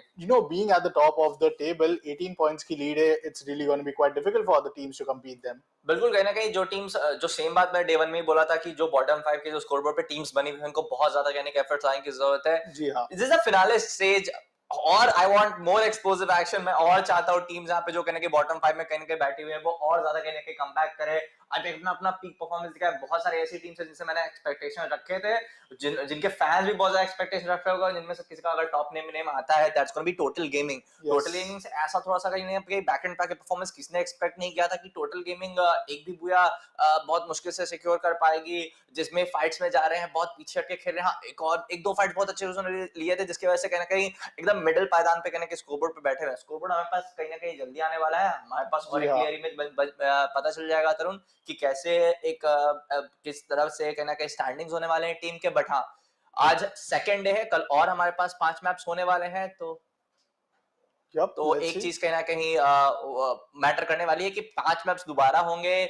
Being at the top of the table, 18 points की lead है, it's really going to be quite difficult for other teams to compete them. बिल्कुल, कहीं ना कहीं जो teams, जो same बात मैं Day 1 में ही बोला था कि जो बॉटम 5 के जो स्कोरबोर्ड पे टीम्स बनी हुई हैं, उनको बहुत ज्यादा कहने के एफर्ट्स लगाने की जरूरत है। जी हाँ। This is a finale stage और I want more explosive action. मैं और चाहता हूँ टीम्स यहाँ पे जो कहने के बॉटम 5 में कहने के बैठी हुई है वो और ज्यादा कहने के कमबैक करे, अपना पीक परफॉर्मेंस दिखाए। बहुत सारे ऐसी टीम्स हैं जिनसे मैंने एक्सपेक्टेशन रखे थे, जिनके फैंस भी बहुत ज्यादा एक्सपेक्टेशन रखे होगा, जिनमें से किसी का अगर टॉप नेम आता है, that's gonna be Total gaming. Total gaming से ऐसा थोड़ा सा कहीं नहीं, बैक एंड के परफॉर्मेंस किसने एक्सपेक्ट नहीं किया था कि टोटल गेमिंग एक भी बुया बहुत मुश्किल से सिक्योर कर पाएगी, जिसमें फाइट्स में जा रहे हैं, बहुत पीछे हटके खेल रहे हैं। एक दो फाइट बहुत अच्छे उन्होंने लिए थे, जिसकी वजह से कहीं ना कहीं एकदम मिडिल पायदान पे कहने के स्कोरबोर्ड पे बैठे रहे। स्कोरबोर्ड हमारे पास कहीं ना कहीं जल्दी आने वाला है, हमारे पास और एक क्लियर इमेज पता चल जाएगा तरुण कि कैसे एक किस तरफ से कहना कहीं स्टैंडिंग्स होने वाले हैं टीम के। बट हाँ, आज सेकंड डे है, कल और हमारे पास 5 मैप्स होने वाले हैं, तो एक चीज कहीं ना कहीं मैटर करने वाली है कि 5 मैप्स दोबारा होंगे,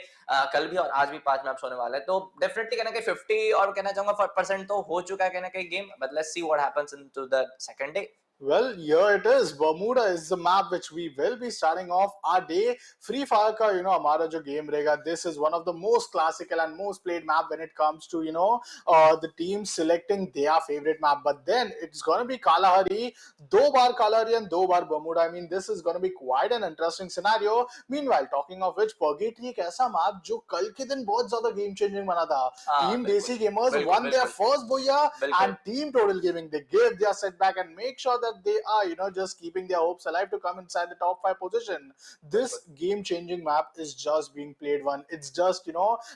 कल भी और आज भी 5 मैप्स होने वाले हैं। तो डेफिनेटली कहना कि 50 और कहना चाहूंगा 40% तो हो चुका है कहना कहीं game, but let's see what happens into the second day. Well, here it is. Bermuda is the map which we will be starting off our day. Free Fire का हमारा जो game रहेगा, this is one of the most classical and most played map when it comes to the team selecting their favorite map. But then it's gonna be Kalahari, 2 bar Kalahari and 2 bar Bermuda. I mean, this is gonna be quite an interesting scenario. Meanwhile, talking of which, Purgatory एक ऐसा map जो कल के दिन बहुत ज्यादा game changing बना था. Team Desi Gamers won their first Booyah, and Team Total Gaming, they gave their setback and make sure that they are just keeping their hopes alive to come inside the top 5 position. This game changing map is just being played one. It's just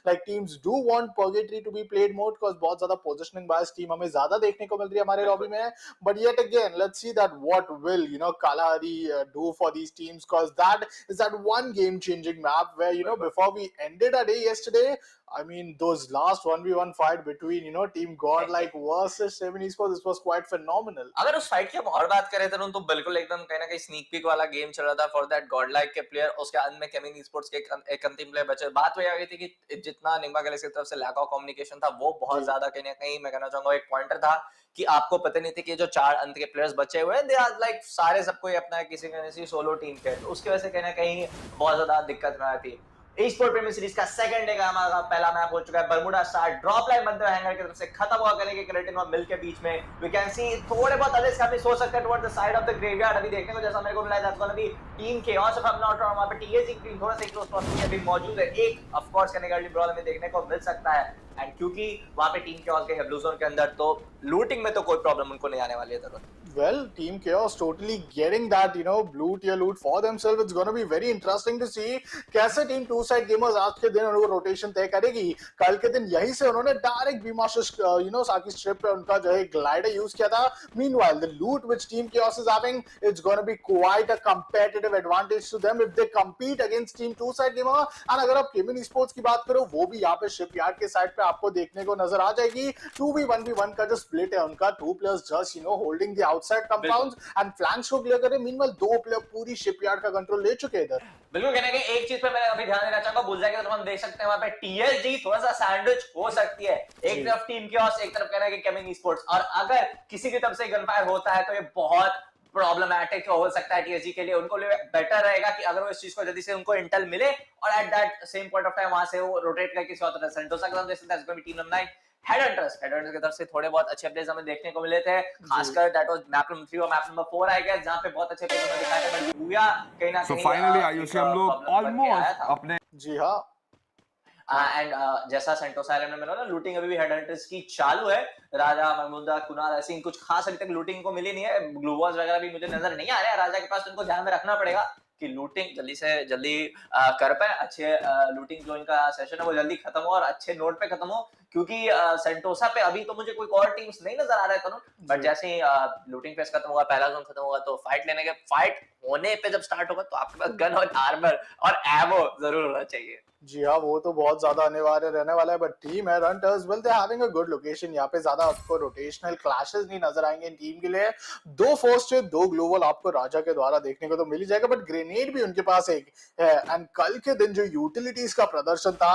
like teams do want Purgatory to be played more because बहुत ज़्यादा positioning bias team हमें ज़्यादा देखने को मिल रही है हमारे lobby में. But yet again, let's see that what will Kalahari do for these teams, because that is that one game changing map where before we ended our day yesterday, I mean, those last 1v1 fight between Team Godlike versus CHEMIN Esports, this was quite phenomenal. अगर उस fight की हम और बात करें तो बिल्कुल एकदम कहीं ना कहीं स्नीक पीक वाला गेम चल रहा था फॉर दैट गॉडलाइक के प्लेयर। उसके अंत में CHEMIN Esports के एक अंतिम प्लेयर बचे। बात वही आ गई थी कि जितना निग्मा गैलेक्सी की तरफ से लैक ऑफ कम्युनिकेशन था, वो बहुत ज्यादा कहीं ना कहीं मैं कहना चाहूंगा एक पॉइंटर था कि आपको पता नहीं थी कि जो 4 अंत के प्लेयर्स बचे हुए हैं, दे आर लाइक सारे सबको अपना किसी न किसी सोलो टीम के, तो उसकी वजह से कहीं ना कहीं बहुत ज्यादा दिक्कत में आई थी। eSports प्रीमियर सीरीज का सेकंड डे का हमारा पहला मैच हो चुका है। बरमुडा स्टार ड्रॉप लाइन बनते हुए हैंगर की तरफ से खत्म हुआ करने के क्रेटिन और मिल के बीच में वी कैन सी थोड़े बहुत अलिस का भी सोच सकते हैं toward the side of the graveyard. अभी देखने को जैसा मेरे को मिला है that's gonna be team chaos of not और वहां पे टीएजी की टीम थोड़ा सा क्लोज प्रॉक्सिमिटी अभी मौजूद है। एक ऑफ कोर्स करने का ब्रॉल हमें देखने को मिल सकता है एंड क्योंकि वहां पे टीम केओस के है ब्लू जोन के अंदर तो लूटिंग में तो कोई प्रॉब्लम उनको नहीं आने वाली है जरूर। Well, Team Chaos totally getting that, blue tier loot for themselves. It's going to be very interesting to see कैसे टीम टू साइड गेमर्स आज के दिन उनको रोटेशन तय करेगी। कल के दिन यहीं से उन्होंने डायरेक्ट बीमाशिश साकी स्ट्रिप पे उनका जो है ग्लाइडर यूज किया था। Meanwhile, the loot which Team Chaos is having, it's going to be quite a competitive advantage to them if they compete against Team two side gamer. और अगर आप CHEMIN Esports की बात करो वो भी यहाँ पे शिपयार्ड के साइड पे आपको देखने को नजर आ जाएगी। 2v1v1 का जो स्प्लिट है उनका 2 players just holding the outside compounds and flanks को क्लियर करे। Meanwhile 2 प्लेयर पूरी शिपयार्ड का कंट्रोल ले चुके हैं इधर। बिल्कुल कहने के एक चीज पे मैं अभी ध्यान देना चाहूंगा बुलजाई की तरफ हम देख सकते हैं वहां पे टीएसजी थोड़ा सा सैंडविच हो सकती है। एक तरफ टीम केओस एक तरफ कहना है कि CHEMIN Esports और अगर किसी की तरफ से गनफायर होता है तो ये बहुत प्रॉब्लमैटिक हो सकता है टीएसजी के लिए। उनको लिए बेटर रहेगा कि अगर वो इस चीज को जल्दी से उनको इंटेल मिले और at that same point of time वहां से वो रोटेट करके किसी और तरफ सेंटोसा के साथ जैसे that's going to be team number 9 headhunters की तरफ से थोड़े बहुत अच्छे प्लेस हमें देखने को मिले थे। खासकर दैट वाज मैप नंबर 3 और मैप नंबर 4 आई गेस जहां पे बहुत अच्छे प्लेस हमें दिखाए थे बट भूया कहीं ना कहीं। सो फाइनली आयुषी हम लोग ऑलमोस्ट अपने जी हां एंड जैसा सेंटोसा आइलैंड में मिला ना लूटिंग अभी भी हेडहंटर्स की चालू है। राजा महमूदा कुनाल ऐसी कुछ खास अभी तक लूटिंग को मिली नहीं है। ग्लू वॉल्स वगैरह भी मुझे नजर नहीं आ रहे हैं राजा के पास। उनको ध्यान में रखना पड़ेगा कि लूटिंग जल्दी से जल्दी कर पाए। अच्छे लूटिंग जो इनका सेशन है वो जल्दी खत्म हो और अच्छे नोट पे खत्म हो क्योंकि सेंटोसा पे अभी तो मुझे कोई और टीम्स नहीं नजर आ रहे थे बट जैसे ही लूटिंग फेस खत्म होगा पहला जोन खत्म होगा तो फाइट होने पे जब स्टार्ट होगा तो आपके पास गन और आर्मर और एमो जरूर होना चाहिए। जी हाँ वो तो बहुत ज्यादा अनिवार्य रहने वाला है बट टीम है रंटर्स well they having a good location. यहाँ पे ज्यादा आपको रोटेशनल क्लैशेस नहीं नजर आएंगे इन टीम के लिए। 2 फोर्स 2 ग्लोबल आपको राजा के द्वारा देखने को तो मिल ही जाएगा बट ग्रेनेड भी उनके पास एक है। एंड कल के दिन जो यूटिलिटीज का प्रदर्शन था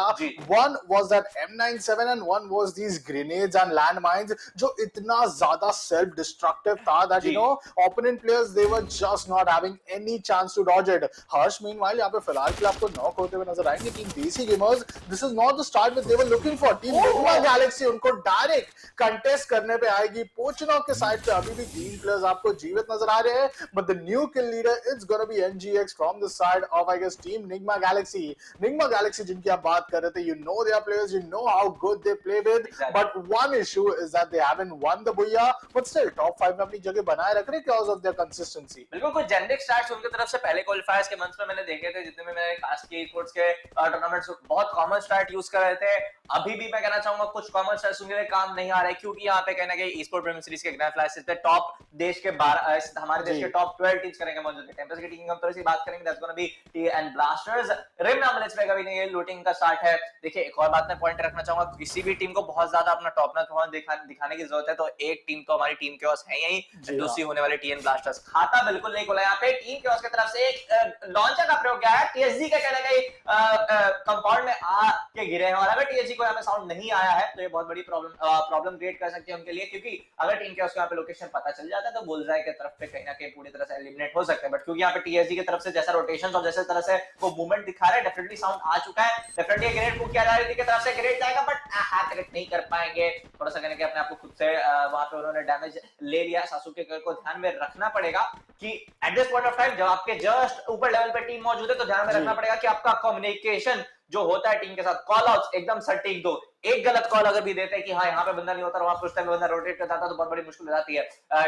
one was that M97 and one was these grenades and landmines जो इतना ज्यादा सेल्फ डिस्ट्रक्टिव था that opponent players they were just not having any chance to dodge it. Harsh meanwhile यहाँ पे फिलहाल के लिए आपको नॉक होते हुए नजर आएंगे। Team DESI gamers, this is not the start that they were looking for. Team NIGMA Galaxy उनको डायरेक्ट कंटेस्ट करने पे आएगी। पोचनॉक के साइड पे अभी भी 3 प्लेयर्स आपको जीवित नजर आ रहे हैं but the new kill leader it's gonna be NGX from the side of I guess Team NIGMA Galaxy. NIGMA Galaxy जिनकी आप बात कर रहे थे, you know their players, you know how good they play with, but one issue is that they haven't won the Booyah, but still top 5 में अपनी जगह बनाए रख रहे because of their consistency. बिल्कुल कुछ जेनेरिक स्टार्ट्स उनकी तरफ से पहले क्वालीफायर्स के मंथ्स में मैंने देखे थे जितने में मैंने खास की स्पोर्ट्स के टूर्नामेंट्स बहुत कॉमन स्टार्ट यूज कर रहे थे। अभी भी मैं कहना चाहूंगा कुछ कॉमन स्टार्ट्स उनके लिए काम नहीं आ रहे क्योंकि यहाँ पे कहना कि ई-स्पोर्ट प्रीमियर सीरीज के ग्रैंड फ्लाइस पे टॉप देश के 12 हमारे देश के टॉप 12 टीम्स करेंगे मौजूद है। टेम्पल्स की टीम हम थोड़ी सी बात करेंगे that's gonna be T and Blasters. रिम नामलेस पे कभी नहीं ये लूटिंग का स्टार्ट है। देखिए एक और बात मैं पॉइंट रखना चाहूंगा किसी भी टीम को बहुत ज्यादा अपना टॉप नॉच परफॉर्मेंस दिखाने की जरूरत है तो एक टीम तो हमारी टीम केओस है यही दूसरी होने वाली टी एंड ब्लास्टर्स। खाता बिल्कुल नहीं खुला यहाँ पे टीम केओस की तरफ से एक लॉन्चर का प्रयोग किया है। टीएसजी का कहना है कंपाउंड में आ के गिरे हैं और अगर टीएसजी को यहाँ पे साउंड नहीं आया है तो ये बहुत बड़ी प्रॉब्लम क्रिएट कर सकती है उनके लिए क्योंकि अगर टीम केओस को यहाँ पे लोकेशन पता चल जाता है तो बुलजाई के तरफ पे कहीं ना कहीं पूरी तरह से एलिमिनेट हो सकते हैं बट क्योंकि यहाँ पे टीएसजी की तरफ से जैसा रोटेशन और जैसे तरह से वो मूवमेंट दिखा रहे हैं डेफिनेटली साउंड आ चुका है। डेफिनेटली ग्रेनेड पुट किया जा रहा है की तरफ से ग्रेनेड जाएगा बट कनेक्ट नहीं कर पाएंगे। थोड़ा सा कहने के अपने आप को खुद से वहां पे उन्होंने डैमेज ले लिया। सासुके को ध्यान में रखना पड़ेगा कि at this point of time जब आपके जस्ट ऊपर लेवल पे टीम मौजूद है तो ध्यान में रखना पड़ेगा कि आपका कम्युनिकेशन जो होता है टीम के साथ कॉल आउट्स एकदम सटीक दो। एक गलत कॉल अगर भी देते हैं कि हाँ यहाँ पे बंदा नहीं होता वहां पे उस टाइम बंदा रोटेट करता था तो बहुत बड़ी मुश्किल हो जाती है।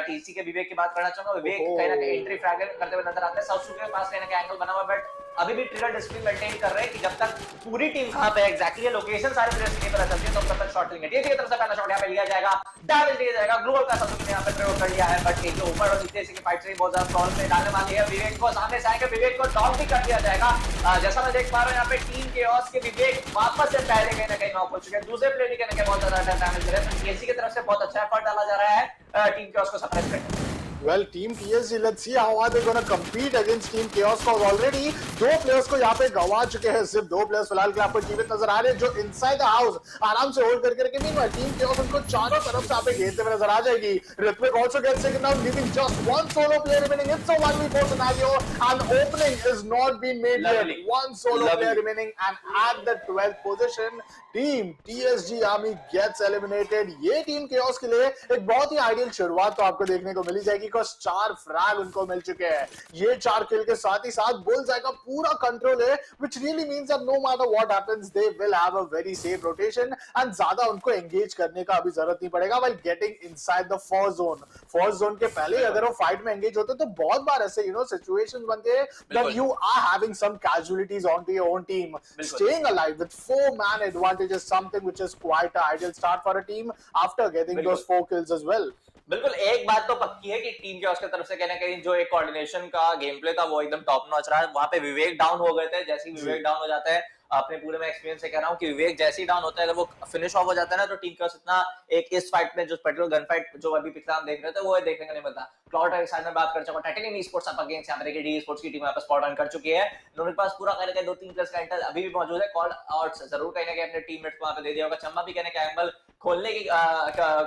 टीसी के विवेक की बात करना चाहूंगा। विवेक कहीं ना कहीं एंट्री फ्रैग करते हुए नजर आते हैं। साउथ के पास कहीं ना कहीं एंगल बना हुआ बट अभी भी ट्रिगर डिसिप्लिन मेंटेन कर रहे हैं कि जब तक पूरी टीम कहां पे एग्जैक्टली लोकेशन सारे प्लेयर्स की पता चलती है तो तब तक शॉट लेंगे। टीसी की तरफ से पहला शॉट यहाँ पे लिया जाएगा डैमेज दिया जाएगा। ग्लोबल का सबसे यहाँ पे प्रयोग कर लिया है बट एक जो ऊपर और नीचे की फाइट से बहुत ज्यादा प्रॉब्लम से डालने वाली है। विवेक को सामने से आएगा विवेक को डॉग भी कर दिया जाएगा। जैसा मैं देख पा रहा हूँ यहाँ पे टीम केओस के विवेक वापस से पहले कहीं ना कहीं नॉक हो चुके हैं। दूसरे प्लेयर के बहुत ज्यादा डैमेज कर रहे हैं। टीएससी की तरफ से बहुत अच्छा एफर्ट डाला जा रहा है टीम केओस को सप्रेस करने। Well, Team TSG, let's see how are they going to compete against Team Chaos Cause already 2 players को यहाँ पे गवा चुके हैं, सिर्फ 2 प्लेयर्स फिलहाल के आपको जीवित नजर आ रहे हैं जो इनसाइड द हाउस आराम से होल्ड करके रखे। मीनवाइल टीम Chaos उनको चारों तरफ से यहाँ पे घेरते हुए नजर आ जाएगी। Ritwik also gets taken down, leaving just 1 solo player remaining. It's a 1v4 scenario and opening is not being made yet. 1 solo player remaining and at the 12th position Team TSG Army gets eliminated. ये Team Chaos के लिए एक बहुत ही ideal शुरुआत तो आपको देखने को मिली जाएगी बिकॉज 4 फ्रैग उनको मिल चुके हैं। ये 4 किल के साथ ही साथ बुलजाई का पूरा कंट्रोल है which really means that no matter what happens they will have a very safe rotation and ज्यादा उनको एंगेज करने का अभी जरूरत नहीं पड़ेगा while getting inside the first zone। First zone के पहले अगर वो फाइट में एंगेज होते तो बहुत बार ऐसे सिचुएशंस बनते हैं that you are having some casualties onto your own team। Staying alive with 4-man advantage is something which is quite an ideal start for a team after getting those 4 kills as well। बिल्कुल, एक बात तो पक्की है कि team के उसके तरफ से कहना कहीं जो एक कोऑर्डिनेशन का गेम प्ले था वो एकदम टॉप नॉच रहा है। वहां पे विवेक डाउन हो गए थे, जैसे ही विवेक डाउन हो जाता है अपने पूरे में एक्सपीरियंस से कह रहा हूं कि विवेक जैसे ही डाउन होता है अगर वो फिनिश ऑफ हो जाता है ना तो टीम का इतना एक इस फाइट में जो पेट्रोल गन फाइट जो अभी पिछला हम देख रहे थे वो देखने को नहीं मिलता। क्लाउड के साथ में बात कर चुका टाइटेनियम ईस्पोर्ट्स आप अगेंस्ट यहां पर डी स्पोर्ट्स की टीम यहां पर स्पॉट ऑन कर चुकी है। उनके पास पूरा कहने का 2-3 प्लस का इंटेल अभी भी मौजूद है। कॉल आउट्स जरूर कहने के अपने टीममेट्स को वहां पे दे दिया होगा। चंबा भी कहने का एंगल खोलने की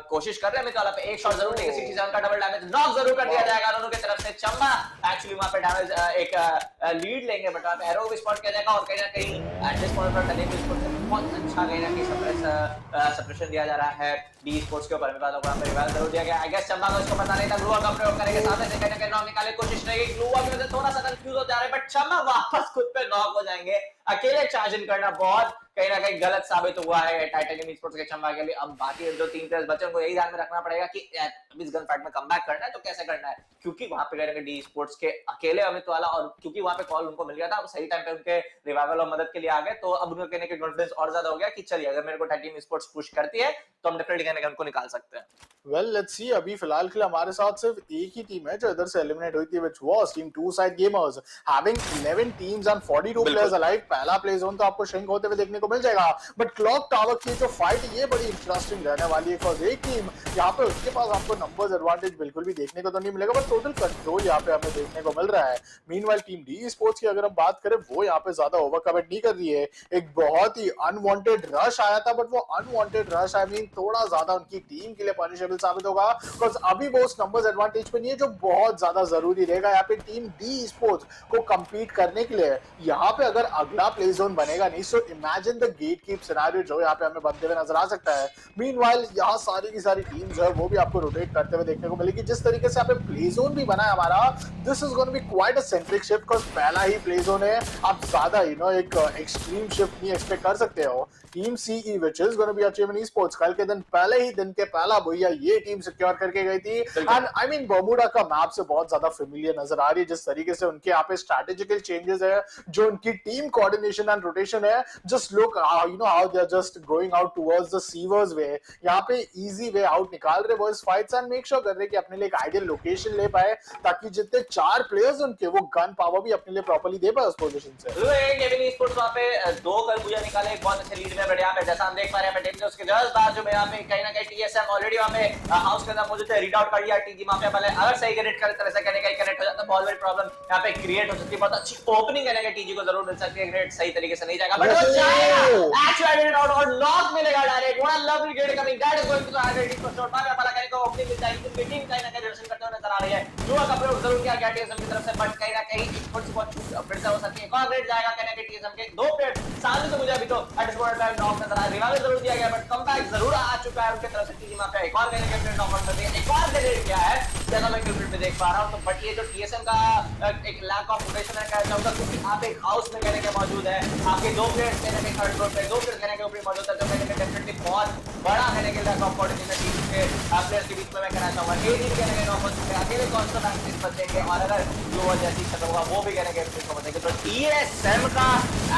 कोशिश कर रहे हैं। मिताला पे एक शॉट जरूर लेंगे, 67 का डबल डैमेज नॉक जरूर कर दिया जाएगा दोनों की तरफ से। चंबा एक्चुअली वहां पे डैमेज एक लीड लेंगे बट वहां पे एरो भी स्पॉट किया जाएगा और कहीं ना कहीं एट दिस पॉइंट पर टनेम स्पोर्ट्स से बहुत अच्छा कहीं ना कहीं सप्रेशन दिया जा रहा है डी स्पोर्ट्स के ऊपर। मिताला को वहां पे रिवाइव जरूर दिया गया। आई गेस चंबा को इसको पता नहीं था ग्लूवा का प्रयोग करेंगे सामने से कहीं ना कहीं नॉक निकालने की कोशिश रहेगी। ग्लूवा की वजह से थोड़ा सा कंफ्यूज हो जा रहे हैं बट चंबा वापस खुद पे नॉक हो जाएंगे। अकेले चार्ज इन करना बहुत कहीं ना कहीं गलत साबित हुआ है टाइटेनियम ईस्पोर्ट्स के चंबा के लिए। अब बाकी जो 3 प्लेयर्स बचे उनको यही ध्यान में रखना पड़ेगा कि इस गन फाइट में कमबैक करना है तो कैसे करना है, क्योंकि वहां पे करेंगे डी स्पोर्ट्स के अकेले अमित वाला और क्योंकि वहां पे कॉल उनको मिल गया था सही टाइम पे उनके रिवाइवल और मदद के लिए आ गए तो अब उनको कहने के कॉन्फिडेंस और ज्यादा हो गया कि चलिए अगर मेरे को टाइटेनियम ईस्पोर्ट्स पुश करती है तो हम डेफिनेटली कहने के उनको निकाल सकते हैं। वेल लेट्स सी, अभी फिलहाल के लिए हमारे साथ सिर्फ एक ही टीम है जो इधर से एलिमिनेट हुई थी which was team 2 side gamers having 11 teams and 42 players alive. पहला प्ले जोन तो आपको श्रिंक होते हुए देखने को मिल जाएगा बट क्लॉक टावर की जो फाइट ये बड़ी इंटरेस्टिंग रहने वाली है बिकॉज़ एक टीम यहां पे उसके पास आपको नंबर्स एडवांटेज बिल्कुल भी देखने को तो नहीं मिलेगा बट टोटल कंट्रोल यहां पे हमें देखने को मिल रहा है। मीनवाइल टीम डी स्पोर्ट्स की अगर हम बात करें वो यहां पे ज्यादा ओवरकमिट नहीं कर रही है। एक बहुत ही अनवांटेड रश आया था बट वो अनवांटेड रश आई मीन थोड़ा ज्यादा उनकी टीम के लिए पनिशेबल साबित होगा बिकॉज़ अभी वो उस नंबर्स एडवांटेज पे नहीं है जो बहुत ज्यादा जरूरी रहेगा यहाँ पे टीम डी स्पोर्ट्स को compete करने के लिए। यहाँ पे अगर अगला प्ले जोन बनेगा नहीं so imagine the gate keep scenario जो यहाँ पे हमें बनते हुए नजर आ सकता है। मीनवाइल यहाँ सारी की सारी टीम्स है वो भी आपको रोटेट करते हुए देखने को मिलेगी। जिस तरीके से यहाँ पे प्ले जोन भी बना है हमारा this is going to be quite a centric shift because पहला ही प्ले जोन है। आप ज्यादा एक एक्सट्रीम शिफ्ट नहीं एक्सपेक्ट कर सकते हो। Team CE which is going to be a Chemin esports कल के दिन पहले ही दिन के पहला भैया ये टीम सिक्योर करके गई थी एंड आई मीन बर्मुडा का मैप से बहुत ज्यादा फेमिलियर नजर आ रही है जिस तरीके से उनके यहाँ पे स्ट्रेटेजिकल चेंजेस है जो उनकी टीम कोऑर्डिनेशन एंड रोटेशन है। Just look how they are just going out towards the seawards way. यहाँ पे इजी वे आउट निकाल रहे वो इस फाइट्स एंड मेक श्योर कर रहे कि अपने लिए एक आइडियल लोकेशन ले पाए ताकि जितने 4 प्लेयर्स उनके वो गन पावर भी अपने लिए प्रॉपर्ली दे पाए उस पोजीशन से। चेमिन ईस्पोर्ट्स वहां पे 2 कल निकाले एक बहुत अच्छे लीड में बट यहाँ पे जैसा हम देख पा रहे हैं टीम उसके जस्ट बाजू में यहाँ पे कहीं ना कहीं टीएसएम ऑलरेडी वहां पे हाउस के अंदर मौजूद है। रीड आउट कर लिया टीजी वहां पे पहले अगर सही कनेक्ट करे तरह से कहने का कनेक्ट हो जाता है बहुत बड़ी प्रॉब्लम यहाँ पे क्रिएट हो सकती है। बहुत अच्छी ओपनिंग कहने का टीजी को जरूर मिल सकती है। ग्रेट सही तरीके से नहीं जाएगा बट वो जाएगा एक्चुअली रीड आउट और नॉक मिलेगा direct. What a lovely get coming that is going to the hard team shot बार पहला कहने को ओपनिंग मिल जाएगी तो टीम कहीं ना कहीं दर्शन करते हुए नजर आ रही है। जो का प्रयोग जरूर किया गया टीएसएम की तरफ से बट कहीं ना कहीं थोड़ी सी बहुत फिर से हो सकती है। कौन ग्रेट जाएगा कहने के टीएसएम के 2 प्लेयर सामने से मुझे अभी तो at this point time knock नजर आ रहा है। रिवाइवल जरूर दिया गया बट कमबैक जरूर आ चुका है उनके तरफ से टीम वहां पे एक और कहने के प्लेयर नॉक कर दिया एक और ग्रेट किया है जैसा मैं क्रिकेट में देख पा रहा हूं तो बट ये जो टीएसएम का एक लैक ऑफ रोटेशन है कहना चाहूंगा क्योंकि आप एक हाउस में कहने के मौजूद है आपके 2 प्लेयर्स कहने के थर्ड फ्लोर पे 2 प्लेयर्स कहने के ऊपर मौजूद है जो कहने के डेफिनेटली बहुत बड़ा कहने के लैक ऑफ कोऑर्डिनेशन टीम के प्लेयर्स के बीच में मैं कहना चाहूंगा एडी कहने के नॉक हो चुके हैं अकेले कांस्टेंट एक्सिस बचेंगे और अगर जो जैसी खत्म होगा वो भी कहने के इसको बचेंगे तो टीएसएम का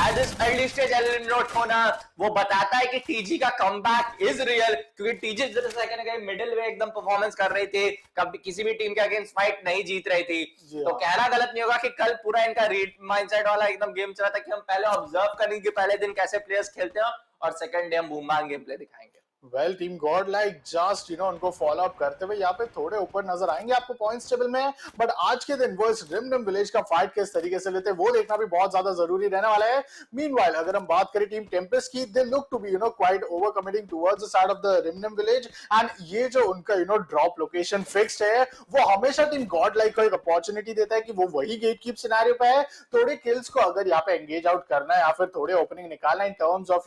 as this early stage eliminate होना वो बताता है कि टीजी का कमबैक इज रियल क्योंकि टीजी जैसे कहने के मिडिल वे एकदम परफॉर्मेंस कर रही थी कभी किसी भी टीम के अगेंस्ट फाइट नहीं जीत रही थी तो कहना गलत नहीं होगा कि कल पूरा इनका रीड माइंडसेट वाला एकदम गेम चला था कि हम पहले ऑब्जर्व करेंगे पहले दिन कैसे प्लेयर्स खेलते हैं और सेकंड डे हम बूमबैंग गेम प्ले दिखाएंगे। Well team God like just उनको फॉलो अप करते हुए यहाँ पे थोड़े ऊपर नजर आएंगे आपको पॉइंट्स टेबल में, बट आज के दिन वो इस रिमनम विलेज का फाइट किस तरीके से लेते हैं वो देखना भी बहुत ज्यादा जरूरी रहने वाला है। मीनवाइल अगर हम बात करें टीम टेम्पेस्ट की, they look to be quite over committing towards the side of the Rimnam village, and ये जो उनका ड्रॉप लोकेशन फिक्स्ड है वो हमेशा टीम गॉड लाइक को एक अपॉर्चुनिटी देता है कि वो वही गेट कीप सिनेरियो पे है, थोड़े किल्स को अगर यहाँ पे एंगेज आउट करना है या फिर थोड़े ओपनिंग निकालना इन terms of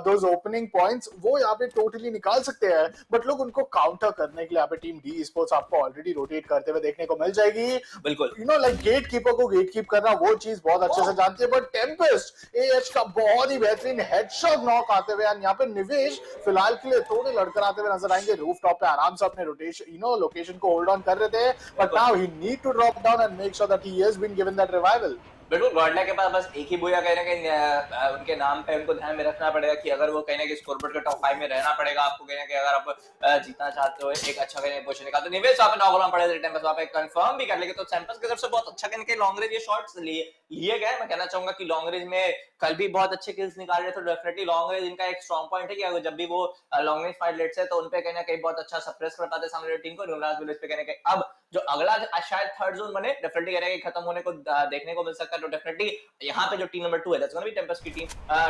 those opening points, वो यहाँ पे टोटली निकाल सकते हैं, बट लोग उनको काउंटर करने के लिए यहाँ पे टीम डी स्पोर्ट्स आपको ऑलरेडी रोटेट करते हुए देखने को मिल जाएगी। बिल्कुल लाइक गेट कीपर को गेट कीप करना वो चीज बहुत अच्छे से जानती है, बट टेम्पेस्ट एएच का बहुत ही बेहतरीन हेडशॉट नॉक आते हुए, यहाँ पे निवेश फिलहाल के लिए थोड़े लड़कर आते हुए नजर आएंगे। रूफ टॉप पे आराम से अपने रोटेशन लोकेशन को होल्ड ऑन कर रहे थे, but now he need to drop down and make sure that he has been given that revival. बिल्कुल गॉडलाइक के पास बस एक ही बुया कहीं ना कहीं उनके नाम पे उनको ध्यान में रखना पड़ेगा कि अगर वो कहीं ना कहीं स्कोरबोर्ड के टॉप 5 में रहना पड़ेगा आपको, कहीं ना कहीं अगर आप जीतना चाहते हो एक अच्छा कहीं पोजीशन निकाल, तो निवेश वहां पे नॉक ऑन पड़ेगा, टेम्पस वहां पे कंफर्म भी कर लेंगे। तो टेम्पस की तरफ से बहुत अच्छा कहीं लॉन्ग रेंज ये शॉट्स लिए गए। मैं कहना चाहूंगा कि लॉन्ग रेंज में कल भी बहुत अच्छे किल्स निकाल रहे थे, तो डेफिनेटली लॉन्ग रेंज इनका एक स्ट्रांग पॉइंट है कि अगर जब भी वो लॉन्ग रेंज फाइट लेट्स है तो उनपे कहीं ना कहीं बहुत अच्छा सप्रेस कर पाते सामने टीम को। न्यूलास विलेज पे कहीं ना कहीं अब जो अगला शायद थर्ड जोन बने डेफिनेटली कहीं खत्म होने को देखने को मिल सकता है, तो डेफिनेटली यहाँ पे जो टीम नंबर 2 है दैट्स गोना बी टेम्पेस्ट की टीम,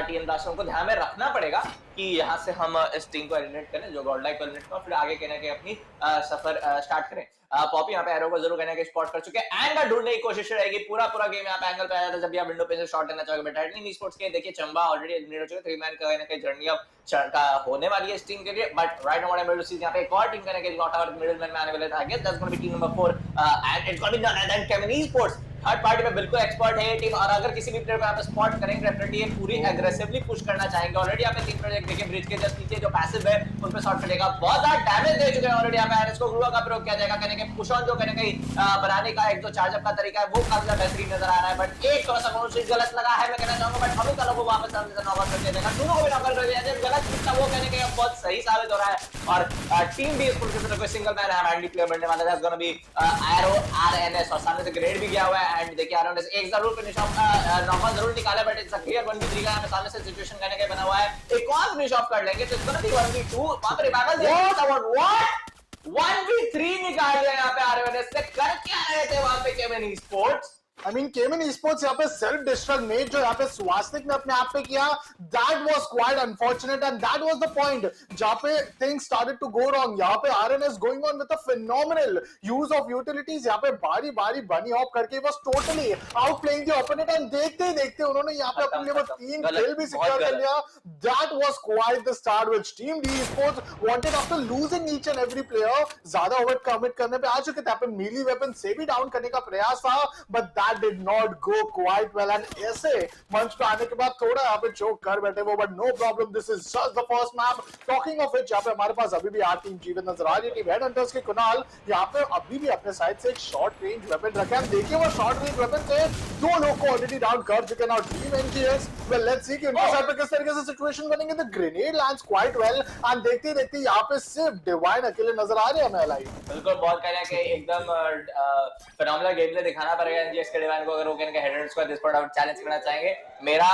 टीएम ब्लास्टर्स को ध्यान में रखना पड़ेगा कि यहाँ से हम इस टीम को एलिमिनेट करें, जो गॉडलाइक को एलिमिनेट करें, फिर आगे कहना कि अपनी सफर स्टार्ट करें। पॉपी यहाँ पे एरो को जरूर कहना कि स्पॉट कर चुके हैं, एंगल ढूंढने की कोशिश रहेगी, पूरा गेम यहाँ पे एंगल पे आया था जब भी आप विंडो पे से शॉट लेना चाहोगे। बट एटलीस्ट एस्पोर्ट्स के देखिए चंबा ऑलरेडी एलिमिनेट हो चुके, 3 मैन का कहीं जर्नी अब का होने वाली है इस टीम के लिए। But right now what I am able to see यहाँ पे एक और टीम कहना कि नॉट आवर मिडिल मैन में आने वाले थे, I guess that's gonna be team number 4 and it's gonna be none other than CHEMIN esports. Third party में बिल्कुल एक्सपर्ट है ये टीम, और अगर किसी भी प्लेयर को यहाँ पे स्पॉट करेंगे डेफिनेटली ये पूरी एग्रेसिवली पुश करना चाहेंगे। ऑलरेडी यहाँ पे 3 प्लेयर देखिए ब्रिज के जस्ट नीचे जो पैसिव है उन पे शॉट करेगा, बहुत ज्यादा डैमेज दे चुके हैं ऑलरेडी। यहाँ पे एरस को ग्लूवा का प्रयोग किया जाएगा, कहने के पुश ऑन जो कहने कहीं बनाने का एक जो चार्जअप का तरीका है वो काफी बेहतरीन नजर आ रहा है, बट एक थोड़ा सा कोशिश गलत लगा है मैं कहना चाहूंगा, बट हम लोगों को वापस सामने से नॉकआउट कर दिया जाएगा, दोनों को भी नॉकआउट कर दिया जाएगा। गलत कितना वो कहने के बहुत सही साबित हो रहा है, और टीम भी स्पोर्ट्स की तरफ कोई सिंगल मैन हैंडली प्लेयर बनने वाला है, गोना बी एरो आरएनएस, और सामने से ग्रेड भी गया हुआ है। एंड देखिए आरएनएस एक जरूर फिनिश ऑफ नॉकआउट जरूर निकाला, but it's a clear 1v3 का यहाँ पे सामने से सिचुएशन कहने के बना हुआ है, एक और फिनिश ऑफ कर लेंगे तो इट्स गोना बी 1v2। वहां पे रिवाइवल देगा, व्हाट 1v3 निकाल लिया यहाँ पे आरएनएस से, कर क्या रहे थे वहां पे CHEMIN esports. I mean, CHEMIN esports यहाँ पे सेल्फ डिस्ट्रक्ट नेट जो यहाँ पे स्वास्तिक ने अपने आप पे किया, that was quite unfortunate and that was the point जहाँ पे things started to go wrong। यहाँ पे RNS going on with a phenomenal use of utilities, यहाँ पे बारी बारी बनी हॉप करके was totally outplaying the opponent, and देखते ही देखते उन्होंने यहाँ पे अपने लिए 3 किल भी सिक्योर कर लिया। That was quite the start which Team D Esports wanted after losing each and every player। ज्यादा ओवर कमिट करने पे आ चुके थे, यहाँ पे मीली वेपन से भी डाउन करने का प्रयास था, but that did not go quite well, and ऐसे मंच पे आने के बाद थोड़ा यहाँ पे चोक कर बैठे वो, but no problem, this is just the first map। Talking of which, यहाँ पे हमारे पास अभी भी 8 टीम जीवित नजर आ रही है। टीम हेडहंटर्स के कुणाल यहाँ पे अभी भी अपने साइड से एक शॉर्ट रेंज वेपन रखे हैं, देखिए वो शॉर्ट रेंज वेपन से 2 लोग को ऑलरेडी डाउन कर चुके हैं। Now team NGS, well let's see कि उनके साइड पे किस तरीके से सिचुएशन बनेंगे। The grenade lands quite well, and देखते ही देखते यहाँ पे सिर्फ डिवाइन अकेले नजर आ रहे हैं हमें। लाइक बिल्कुल बहुत कहना कि एकदम फिनोमिनल गेम प्ले दिखाना पड़ेगा एनजीएस के डिवाइन को, अगर वो कहने हेडर्स को दिस पॉइंट आउट चैलेंज करना चाहेंगे। मेरा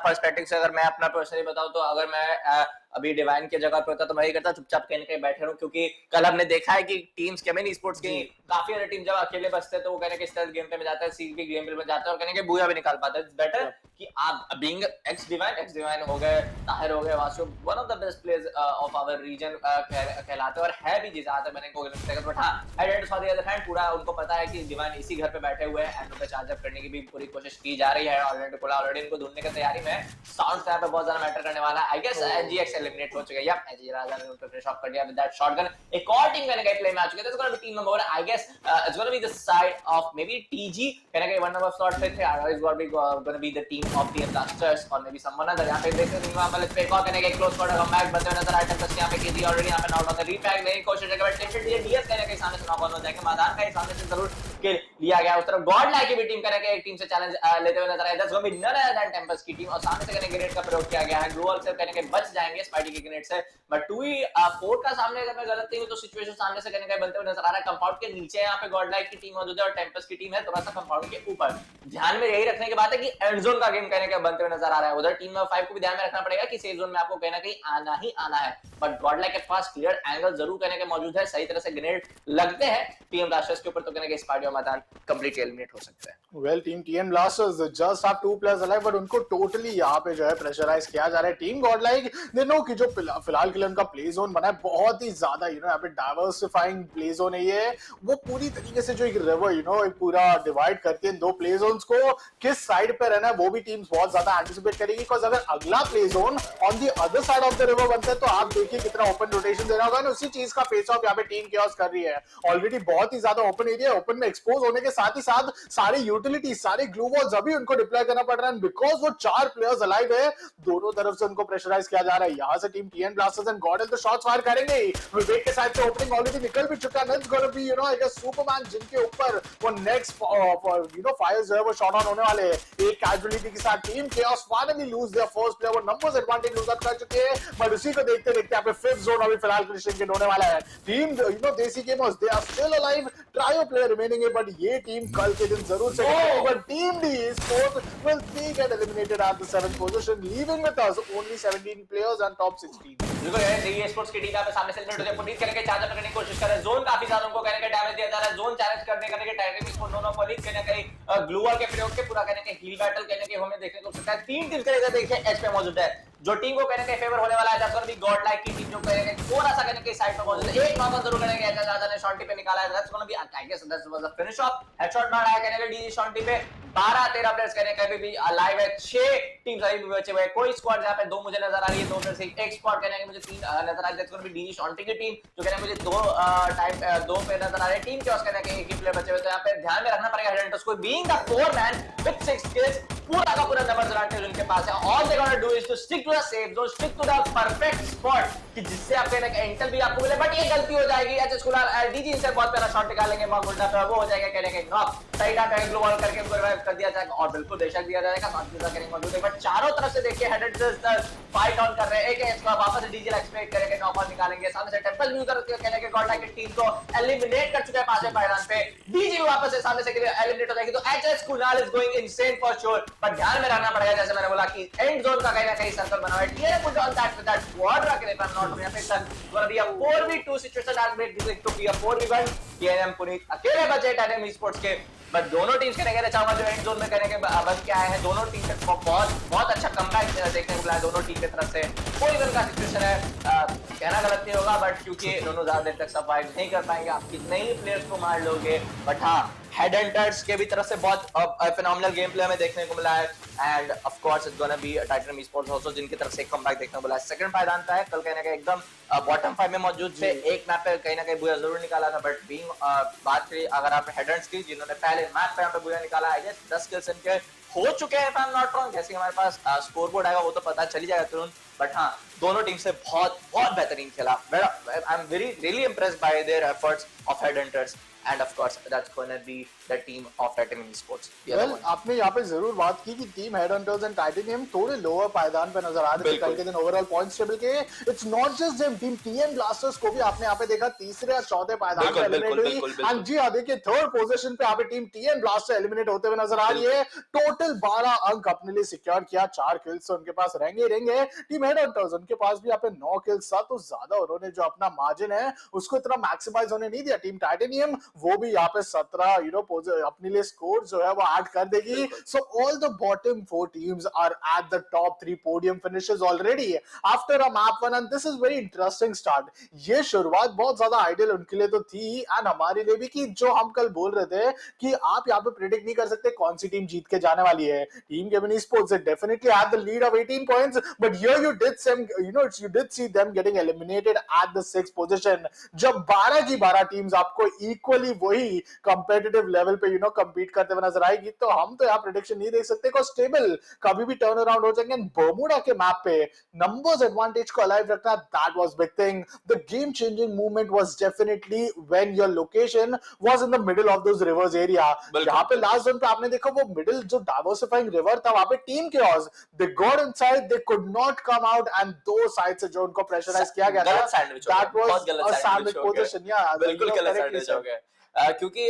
पर्सपेक्टिव से अगर मैं अपना पर्सनली बताऊं तो अगर मैं अभी डिवाइन की जगह पे होता तो मैं ये करता चुपचाप कहीं कहीं बैठे रहूं, क्योंकि कल हमने देखा है कि टीम्स CHEMIN एस्पोर्ट्स की काफी सारी टीम जब अकेले बचते तो वो कहने के स्टेल्थ गेम पे में जाता है, सीपी गेम पे में जाता है और कहने के बूया भी निकाल पाता है। इट्स बेटर कि आप बीइंग एक्स डिवाइन हो गए, ताहिर हो गए, Vasu one of the best players of our region कहलाते हैं, और है भी जिस ज्यादा मैंने को लगता है, बट हां addends for the other hand पूरा उनको पता है कि डिवाइन इसी घर पे बैठे हुए हैं एंड उनको चार्ज अप करने की भी पूरी कोशिश की जा रही है। ऑलरेडी इनको ढूंढने की तैयारी में साउंड स्टैप पे बहुत ज्यादा मैटर करने वाला है। आई गेस एनजीएक्स एलिमिनेट हो चुका है, या एजी राजा ने उनको फिनिश ऑफ कर दिया विद दैट शॉटगन। एक और टीम कहने के प्ले में आ चुके हैं, it's gonna be team number, I guess it's gonna be the side of maybe TG कहने के 1 नंबर स्लॉट पे थे, otherwise gonna be the team of TM blasters और मे बी समवन अदर। यहां पे देखते हैं निग्मा वाले पे एक और कहने के क्लोज क्वार्टर कमबैक बनते हुए नजर आ रहे हैं। यहां पे केजी ऑलरेडी यहां पे नॉक ऑन द रीपैक नहीं कोशिश है, बट टेंशन डीएस कहने के सामने से नॉक ऑन हो जाएगा, मैदान का सामने से जरूर किल लिया गया। उस तरफ गॉडलाइक की भी टीम कहने के एक टीम से चैलेंज लेते हुए नजर आए, that's gonna be none other than Tempus की टीम, और सामने से कहने ग्रेनेड का प्रयोग किया गया है। ग्लोअल से कहने के बच जाएंगे स्पाइडी के ग्रेनेड से, बट 2-4 का सामने अगर मैं गलत नहीं हूं तो सिचुएशन सामने से कहने का बनते हुए नजर आ रहा है। कंपाउंड के नीचे यहां पे गॉडलाइक की टीम मौजूद है और टेम्पस की टीम है थोड़ा सा कंपाउंड के ऊपर। ध्यान में यही रखने की बात है कि एंड जोन का गेम कहने का बनते हुए नजर आ रहा है, उधर टीम नंबर 5 को भी ध्यान में रखना पड़ेगा कि सेफ जोन में आपको कहना कहीं आना ही आना है। बट गॉडलाइक के पास क्लियर एंगल जरूर कहने के मौजूद है, सही तरह से ग्रेनेड लगते हैं टीम ब्लास्टर्स के ऊपर तो कहने के इस पार्टी मैदान कंप्लीटली एलिमिनेट हो सकते हैं। Well team TM blasters just have 2 players alive, but उनको टोटली यहाँ पे जो है प्रेशराइज किया जा रहा है। टीम गॉडलाइक दे नो कि जो फिलहाल के लिए उनका प्ले जोन बना है बहुत ही ज्यादा यहाँ पे डाइवर्सिफाइंग प्ले जोन है ये, वो पूरी तरीके से जो एक रिवर एक पूरा डिवाइड करती है दो प्ले जोन्स को, किस साइड पे रहना है वो भी टीम्स बहुत ज्यादा एंटिसिपेट करेगी। बिकॉज अगर अगला play zone on the other side of the river बनता है तो आप देखिए कितना ओपन रोटेशन देना होगा, उसी चीज का फेस ऑफ यहाँ पे टीम केओस कर रही है। ऑलरेडी बहुत ही ज्यादा ओपन एरिया, ओपन में एक्सपोज होने के साथ ही साथ सारे यूटिलिटी सारे ग्लू वॉल्स अभी उनको डिप्लॉय करना पड़ रहा है, बिकॉज वो 4 प्लेयर्स अलाइव है, दोनों तरफ से उनको प्रेशराइज किया जा रहा है। यहाँ से टीम टीएन ब्लास्टर्स एंड गॉडल तो शॉट्स फायर करेंगे, विवेक के साइड से ओपनिंग ऑलरेडी निकल भी चुका है, it's gonna be I guess superman जिनके ऊपर वो नेक्स्ट फायर्स जो है वो शॉट ऑन होने वाले हैं। एक कैजुअलिटी के साथ team chaos finally lose their first player, वो नंबर्स एडवांटेज लूज आउट कर चुके हैं, बट उसी को देखते देखते यहाँ पे 5th जोन अभी फिलहाल क्रिश्चियन होने वाला है। Team Desi gamers they are still alive, trio player remaining है, बट ये टीम कल के दिन जरूर से but team D Esports will be get eliminated at the 7th position, leaving with us only 17 players and top 16। देखो यार डी एस्पोर्ट्स की टीम यहाँ पे सामने से एलिमिनेट होते हैं, पुनीत करके चार्ज करने की कोशिश कर रहे हैं, जोन काफी ज्यादा उनको कहने के डैमेज दिया जा रहा है, जोन चैलेंज करने के टाइमिंग इसको दोनों पुनीत कहने के ग्लू वॉल के प्रयोग के पूरा कहने के हील बैटल कहने के हमें देखने को मिल सकता है। 3 टीम के देखिए एच पे मौजूद है, जो टीम को कहने के फेवर होने वाला है दैट्स गोना बी गॉडलाइक की टीम, जो कहने के थोड़ा सा कहने के साइड पे मौजूद है। एक नॉकआउट जरूर कहने के एच दादा ने शॉटी पे निकाला है, that's gonna be I guess that's was a finish off headshot मारा है कहने के डीजी शॉटी पे। 12-13 प्लेयर्स कहने के अभी भी अलाइव है, 6 टीम्स अभी भी बचे हुए हैं, कोई स्क्वाड जहां पे 2 मुझे नजर आ रही है, 2 में से एक स्क्वाड कहने के मुझे 3 नजर आ रही है, दैट्स गोना बी डीजी शॉटी की टीम, जो कहने मुझे 2 पे नजर आ रहे हैं। टीम के कहने के एक ही प्लेयर बचे हुए, तो यहां पे ध्यान में रखना पड़ेगा हेडेंटर्स को, being the 4 man with 6 kills, पूरा का पूरा नंबर एडवांटेज उनके पास है। All they gonna do is to stick to the safe zone, stick to the perfect spot कि जिससे आप कहने का इंटेल भी आपको मिले, बट ये गलती हो जाएगी। एचएस कुलार डीजी इनसे बहुत प्यारा शॉट निकालेंगे, मग उल्टा पे वो हो जाएगा कहने के नॉक, सही टाइम पे ग्लो वॉल करके उनको रिवाइव कर दिया जाएगा और बिल्कुल बेशक दिया जाएगा, साथ में करेंगे मौजूद है, बट चारों तरफ से देखिए हेडेंटर्स फाइट ऑन कर रहे हैं। एक इसका वापस से डीजी एक्सपेक्ट करेंगे, नॉक ऑन निकालेंगे, सामने से टेंपल भी उधर कहने के गॉडलाइक की टीम को एलिमिनेट कर चुका है 5वें पायदान पे, डीजी वापस से सामने से एलिमिनेट हो जाएगी, तो HS Kular is going insane for sure, but ध्यान में रखना पड़ेगा जैसे मैंने बोला कि एंड जोन का कहीं ना कहीं सर्कल बना हुआ है, TN put on that with that quad rocket if I am not यहां पे gonna be a 4v2 situation that make this to be a 4v1। TNM Puneet अकेले बचे टाइटन एस्पोर्ट्स के, बट दोनों टीम्स कहने के चाहूंगा जो एंड जोन में कहने के बन के आए हैं, दोनों टीम से बहुत अच्छा कमबैक देखने को मिला है दोनों टीम की तरफ से। कोई गन का सिचुएशन है, कहना गलत नहीं होगा, बट क्योंकि दोनों ज्यादा देर तक सर्वाइव नहीं कर पाएंगे, आप कितने ही प्लेयर्स को मार लोगे, बट हाँ हेडहंटर्स के भी तरफ से बहुत फिनोमिनल गेम प्ले हमें देखने को मिला है, and of course it's gonna B Titan esports also जिनकी तरफ से एक कमबैक देखने को मिला है। सेकंड पायदान पे है, कल कहने का एकदम बॉटम 5 में मौजूद थे, एक मैप पे कहीं ना कहीं बुया जरूर निकाला था, बट बीइंग बात करी अगर आप हेडहंटर्स की जिन्होंने पहले मैप पे यहाँ पे बुया निकाला, आई गेस 10 किल्स इनके हो चुके हैं, if I am not wrong, जैसे हमारे पास स्कोर बोर्ड आएगा वो तो पता चल ही जाएगा तुरंत, बट हाँ दोनों टीम से बहुत बेहतरीन खेला। I am really impressed by their efforts of Headhunters, and of course that's going to be the team of Titanium Esports। well, आपने यहाँ पे जरूर बात की कि टीम हेडहंटर्स एंड टाइटेनियम थोड़े लोअर पायदान पे नजर आ रहे थे कल के दिन ओवरऑल पॉइंट्स टेबल के। It's not just them, team TM blasters को भी आपने यहाँ पे देखा तीसरे और चौथे पायदान पे एलिमिनेट हुई, एंड जी हाँ देखिए 3rd पोजीशन पे यहाँ पे टीम टीएम ब्लास्टर एलिमिनेट होते हुए नजर आ रही है। टोटल 12 अंक अपने लिए सिक्योर किया, 4 किल्स उनके पास रहेंगे। टीम हेडहंटर्स उनके पास भी यहाँ पे 9 किल्स था, तो ज्यादा उन्होंने जो अपना मार्जिन है उसको इतना मैक्सिमाइज होने नहीं दिया। टीम टाइटेनियम वो भी यहाँ पे 17 अपने लिए स्कोर जो है वो ऐड कर देगी। So all the bottom 4 teams are at the top 3 podium finishes already after a map 1, and this is very interesting start. ये शुरुआत बहुत ज्यादा आइडियल उनके लिए तो थी, एंड हमारे लिए भी, कि जो हम कल बोल रहे थे कि आप यहाँ पे प्रेडिक्ट नहीं कर सकते कौन सी टीम जीत के जाने वाली है। Team केमिन esports definitely had the lead of 18 points, but here you did see them getting eliminated at the 6th position। जब 12 की 12 टीम्स आपको इक्वली वही कंपेटिटिव लेवल पे कंपीट करते हुए नजर आएगी, तो हम तो यहाँ प्रेडिक्शन नहीं देख सकते, बिकॉज़ टेबल कभी भी टर्न अराउंड हो जाएंगे। बर्मुडा के मैप पे नंबर्स एडवांटेज को अलाइव रखना, that was big thing. The game changing movement was definitely when your location was in the middle of those reverse area. जहां पे लास्ट जोन पे आपने देखा वो मिडिल जो डाइवर्सिफाइंग रिवर था, वहां पे team chaos they got inside, they could not come out, and दो साइड से जो उनको प्रेशराइज किया गया था, that was a sandwich position. या बिल्कुल गलत सैंडविच हो गया। क्योंकि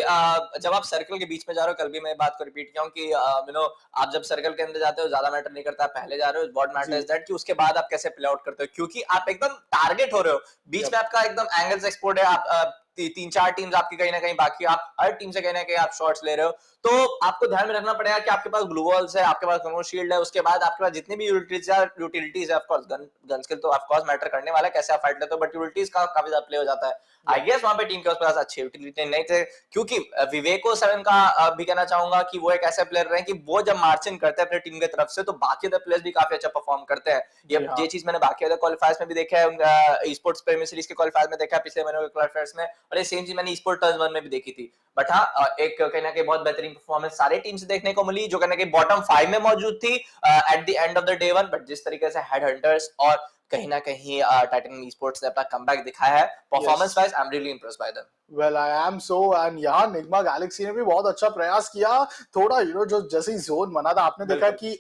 जब आप सर्कल के बीच में जा रहे हो, कल भी मैं बात को रिपीट किया हूँ कि आप जब सर्कल के अंदर जाते हो ज्यादा मैटर नहीं करता, पहले जा रहे हो, व्हाट मैटर इज दैट कि उसके बाद आप कैसे प्ले आउट करते हो, क्योंकि आप एकदम टारगेट हो रहे हो, बीच में आपका एकदम एंगल्स एक्सपोर्ट है, आप 3-4 टीम्स आपकी कहीं ना कहीं बाकी, आप हर टीम से कहीं ना कहीं आप शॉट्स ले रहे हो, तो आपको ध्यान में रखना पड़ेगा कि आपके पास ग्लू वॉल्स है, आपके पास कमो शील्ड है, उसके बाद आपके पास जितनी भी यूटिलिटीज है, ऑफ कोर्स गन स्किल तो ऑफ कोर्स मैटर करने वाला है, कैसे आप फाइट लेते हो, बट यूटिलिटीज का काफी ज्यादा प्ले हो जाता है। आई गेस वहां पे टीम के पास अच्छे यूटिलिटी नहीं थे, क्योंकि विवेको 7 का भी कहना चाहूंगा कि वो एक ऐसे प्लेयर रहे कि वो जब मार्चिंग करते हैं अपनी टीम की तरफ से, तो बाकी अदर प्लेयर्स भी काफी अच्छा परफॉर्म करते हैं। ये चीज मैंने बाकी अदर क्वालिफायर्स में भी देखा है, स्पोर्ट्स प्रीमियर सीरीज के क्वालिफायर्स में देखा है, पिछले महीनों के क्वालिफायर्स में, और ये सेम चीज मैंने स्पोर्ट टर्न्स 1 में भी देखी थी। बट हाँ, एक कहीं ना कहीं बहुत बेहतरीन परफॉर्मेंस सारे टीम से देखने को मिली, जो कहीं ना कहीं बॉटम 5 में मौजूद थी at the end of the day 1, but जिस तरीके से हेड हंटर्स और कहीं ना कहीं टाइटनियम एस्पोर्ट्स ने अपना कमबैक दिखाया है performance wise, I am really impressed by them. Well, I am so, and यहाँ निग्मा गैलेक्सी ने भी बहुत अच्छा प्रयास किया, थोड़ा जो जैसे ही जोन बना था, आपने देखा कि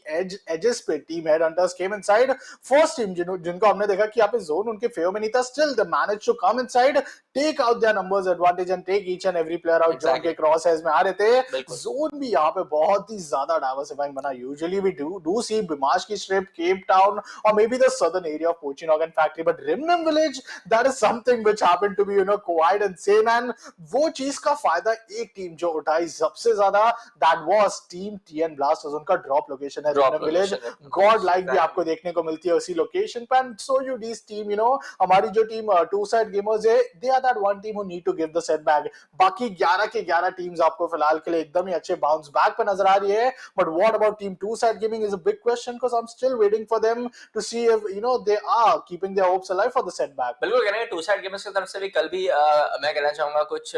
एजेस पे टीम हेड हंटर्स केम इनसाइड, फर्स्ट टीम जिनको हमने देखा कि यहाँ पे जोन उनके फेवर में नहीं था, still they manage to come inside, take out their numbers advantage and take each and every player out जो उनके क्रॉस हेयर्स में आ रहे थे। जोन भी यहाँ पे बहुत ही ज्यादा डाइवर्सिफाइंग बना। यूजुअली वी डू सी बिमाश की स्ट्रिप, केप टाउन और maybe the southern area of Pochinok and factory, but Rimnam village, that is something which happened to be quite insane, and वो चीज का फायदा एक टीम जो उठाई सबसे ज्यादा, that was team TN blasters. उनका ड्रॉप लोकेशन है रिमनम विलेज, गॉड लाइक भी आपको देखने को मिलती है उसी लोकेशन पे, and so you these team, हमारी जो टीम टू साइड गेमर्स है, they are that one team who need to give the setback. बाकी 11 के 11 टीम्स आपको फिलहाल के लिए एकदम ही अच्छे बाउंस बैक पे नजर आ रही है, but what about team to side gaming is a big question, because I am still waiting for them to see if they are keeping their hopes alive for the setback. बिल्कुल कह रहे हैं, to side gamers की तरफ से भी कल भी मैं कहना चाहूंगा कुछ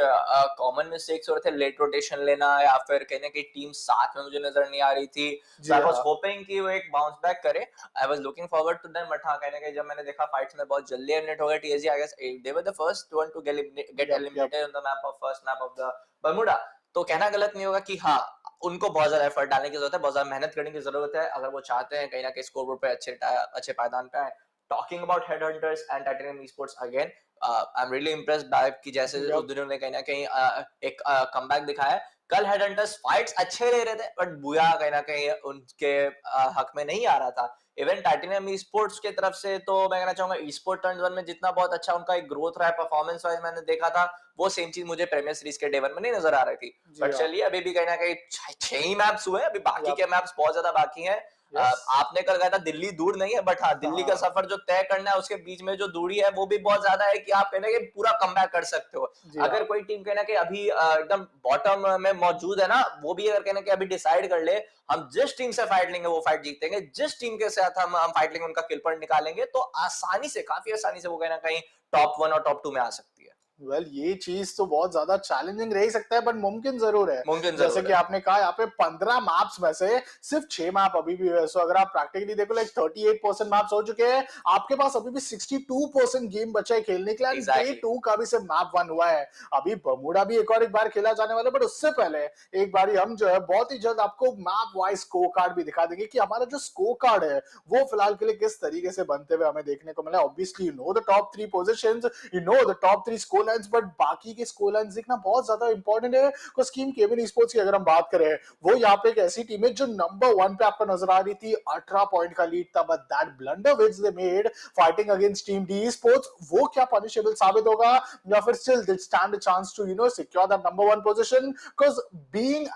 कॉमन मिस्टेक्स हो रहे थे, लेट रोटेशन लेना या फिर कहने की टीम साथ में मुझे नजर नहीं आ रही थी, सो आई वाज होपिंग कि वो एक बाउंस बैक करे, I was looking forward to them, but हां कहने के जब मैंने देखा फाइट्स में बहुत जल्दी एलिमिनेट हो गए TSG, I guess they were the first one to get eliminated on the map of first map of the Bermuda, तो कहना गलत नहीं होगा कि हाँ उनको बहुत ज्यादा एफर्ट डालने की जरूरत है, बहुत ज्यादा मेहनत करने की जरूरत है, अगर वो चाहते हैं कहीं ना कहीं स्कोरबोर्ड पे अच्छे पायदान पे आए। Talking about Headhunters and Titanium esports again, I am really impressed by कि जैसे उस दिनों ने कहीं ना कहीं एक कमबैक दिखाया। कल हेडहंटर्स फाइट्स अच्छे ले रहे थे, बट बुया कहीं ना कहीं उनके हक में नहीं आ रहा था। इवन टाइटेनियम एस्पोर्ट्स की तरफ से तो मैं कहना चाहूंगा एस्पोर्ट टर्न 1 में जितना बहुत अच्छा उनका एक ग्रोथ रहा है परफॉर्मेंस वाइज मैंने देखा था, वो सेम चीज मुझे प्रीमियर सीरीज के डे 1 में नहीं नजर आ रही थी। बट चलिए अभी भी कहीं ना कहीं 6 ही मैप्स हुए, अभी बाकी के मैप्स बहुत ज्यादा बाकी हैं। आपने कल कहा था दिल्ली दूर नहीं है, बट हाँ दिल्ली का सफर जो तय करना है उसके बीच में जो दूरी है वो भी बहुत ज्यादा है कि आप कहने के पूरा कमबैक कर सकते हो। अगर कोई टीम कहना कि अभी एकदम बॉटम में मौजूद है ना, वो भी अगर कहने कि अभी डिसाइड कर ले हम जिस टीम से फाइट लेंगे वो फाइट जीतेंगे, जिस टीम के साथ हम फाइट लेंगे उनका किल पॉइंट निकालेंगे, तो आसानी से काफी आसानी से वो कहना कहीं टॉप 1 और टॉप 2 में आ सकती है। ये चीज तो बहुत ज्यादा चैलेंजिंग रह सकता है, बट मुमकिन जरूर है। जैसे कि आपने कहा यहाँ पे 15 मैप्स में से सिर्फ 6 मैप अभी भी है, सो अगर आप प्रैक्टिकली देखो 38% मैप्स हो चुके हैं, आपके पास अभी भी 62% गेम बचा है खेलने के लिए। डे 2 का भी सिर्फ मैप 1 हुआ है, अभी बर्मुडा भी एक बार खेला जाने वाला है, बट उससे पहले एक बार हम जो है बहुत ही जल्द आपको मैप वाइज स्कोर कार्ड भी दिखा देंगे कि हमारा जो स्कोर कार्ड है वो फिलहाल के लिए किस तरीके से बनते हुए हमें देखने को मिला। Obviously the top 3 positions, the top 3 score lines, but बाकी के स्कोर लाइंस देखना बहुत ज्यादा इंपॉर्टेंट है। बिकॉज़ टीम केमिन एस्पोर्ट्स की अगर हम बात करें, वो यहाँ पे एक ऐसी टीम है जो नंबर 1 पे आपको नजर आ रही थी, 18 पॉइंट का लीड था, but that blunder which they made fighting against team D esports, वो क्या पनिशेबल साबित होगा या फिर still they stand a chance to secure that number 1 position. Because being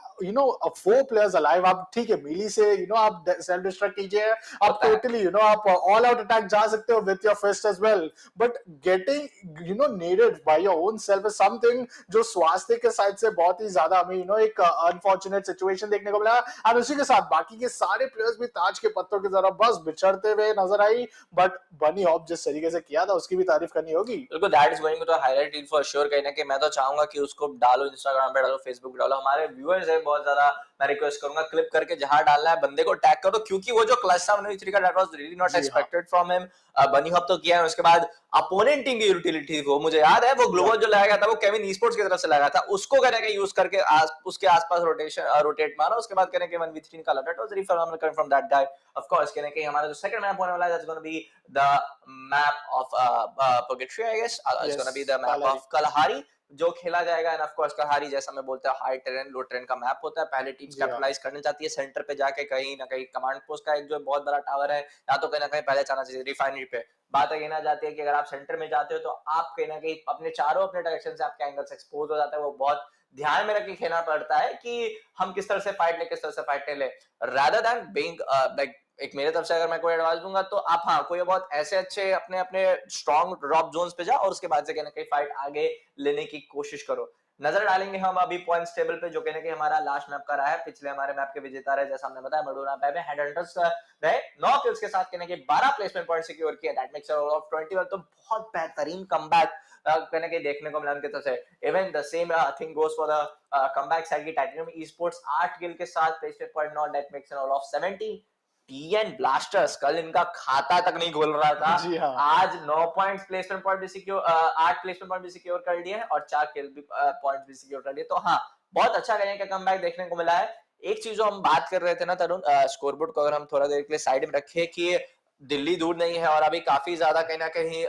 4 players alive, आप ठीक है मिली से आप सेल्फ डिस्ट्रक्ट कीजिए, आप टोटली आप ऑल आउट अटैक जा सकते हो with your fist as well, but getting needed by your own self is something जो स्वास्थ्य के साइड से बहुत ही ज्यादा हमें एक अनफॉर्चुनेट सिचुएशन देखने को मिला। और उसी के साथ बाकी के सारे प्लेयर्स भी ताज के पत्तों की तरह बस बिछड़ते हुए नजर आई, बट बनी हॉप जिस तरीके से किया था उसकी भी तारीफ करनी होगी। बिल्कुल, that is going to highlight it for sure. कहीं ना कहीं मैं तो चाहूंगा कि उसको डालो, इंस्टाग्राम पे डालो, फेसबुक पे डालो, हमारे व्यूअर्स है बहुत ज्यादा, मैं रिक्वेस्ट करूंगा क्लिप करके जहां डालना है बंदे को टैग करो, क्योंकि वो जो क्लच था 1v3 का that was really not expected from him. बनी हॉप तो किया है, उसके बाद अपोनेंट टीम की यूटिलिटी वो मुझे याद है, वो ग्लोबल जो लगाया था वो केमिन एस्पोर्ट्स की तरफ से लगाया था, उसको कहने के यूज करके उसके आसपास रोटेट मारा, उसके बाद कहने के 1v3 निकाला। That was really phenomenal coming from that guy. Of course कहने के हमारा जो सेकंड मैप होने वाला है that's gonna be the map of Purgatory, I guess it's gonna be the map of Kalahari, जो खेला जाएगा। एंड ऑफ कोर्स कहारी जैसा मैं बोलता हूँ हाई टेरेन लो टेरेन का मैप होता है। पहले टीम्स कैपिटलाइज करने चाहती है सेंटर पे जाके, कहीं ना कहीं कमांड पोस्ट का एक जो बहुत बड़ा टावर है या तो कहीं ना कहीं पहले जाना चाहिए रिफाइनरी पे। बात ये ना जाती है कि अगर आप सेंटर में जाते हो तो आप कहीं ना कहीं अपने चारों अपने डायरेक्शन से आपके एंगल्स एक्सपोज हो जाता है। वो बहुत ध्यान में रख के खेलना पड़ता है कि हम किस तरह से फाइट ले, किस तरह से फाइट ले, रादर देन बीइंग लाइक एक मेरे तरफ से अगर मैं कोई एडवाइस दूंगा तो आप हाँ कोई बहुत ऐसे अच्छे अपने अपने स्ट्रॉन्ग ड्रॉप जोन्स पे जाओ और उसके बाद से कहीं ना कहीं फाइट आगे लेने की कोशिश करो। नजर डालेंगे हम अभी पॉइंट्स टेबल पे जो कहने कि हमारा लास्ट मैप का रहा है। पिछले हमारे मैप के विजेता रहे जैसा हमने बताया मडोना पे हेडहंटर्स रहे 9 किल्स के साथ कहने के 12 प्लेसमेंट पॉइंट सिक्योर किए। दैट मेक्स ऑफ 21 तो बहुत बेहतरीन कमबैक कहने के देखने को मिला उनके तरफ से। Even the same thing goes for the comeback side की टाइटेनियम ई-स्पोर्ट्स 8 किल के साथ placement point not that makes all of 70। TN blasters कल इनका खाता तक नहीं खोल रहा था जी हाँ। आज 9 पॉइंट्स प्लेसमेंट पॉइंट भी सिक्योर 8 प्लेसमेंट पॉइंट भी सिक्योर कर लिए हैं और 4 किल भी पॉइंट्स भी सिक्योर कर लिए। तो हाँ बहुत अच्छा कहने का कमबैक देखने को मिला है। एक चीज जो हम बात कर रहे थे ना तरुण, स्कोरबोर्ड को अगर हम थोड़ा देर के लिए साइड में रखें कि दिल्ली दूर नहीं है और अभी काफी ज्यादा कहीं ना कहीं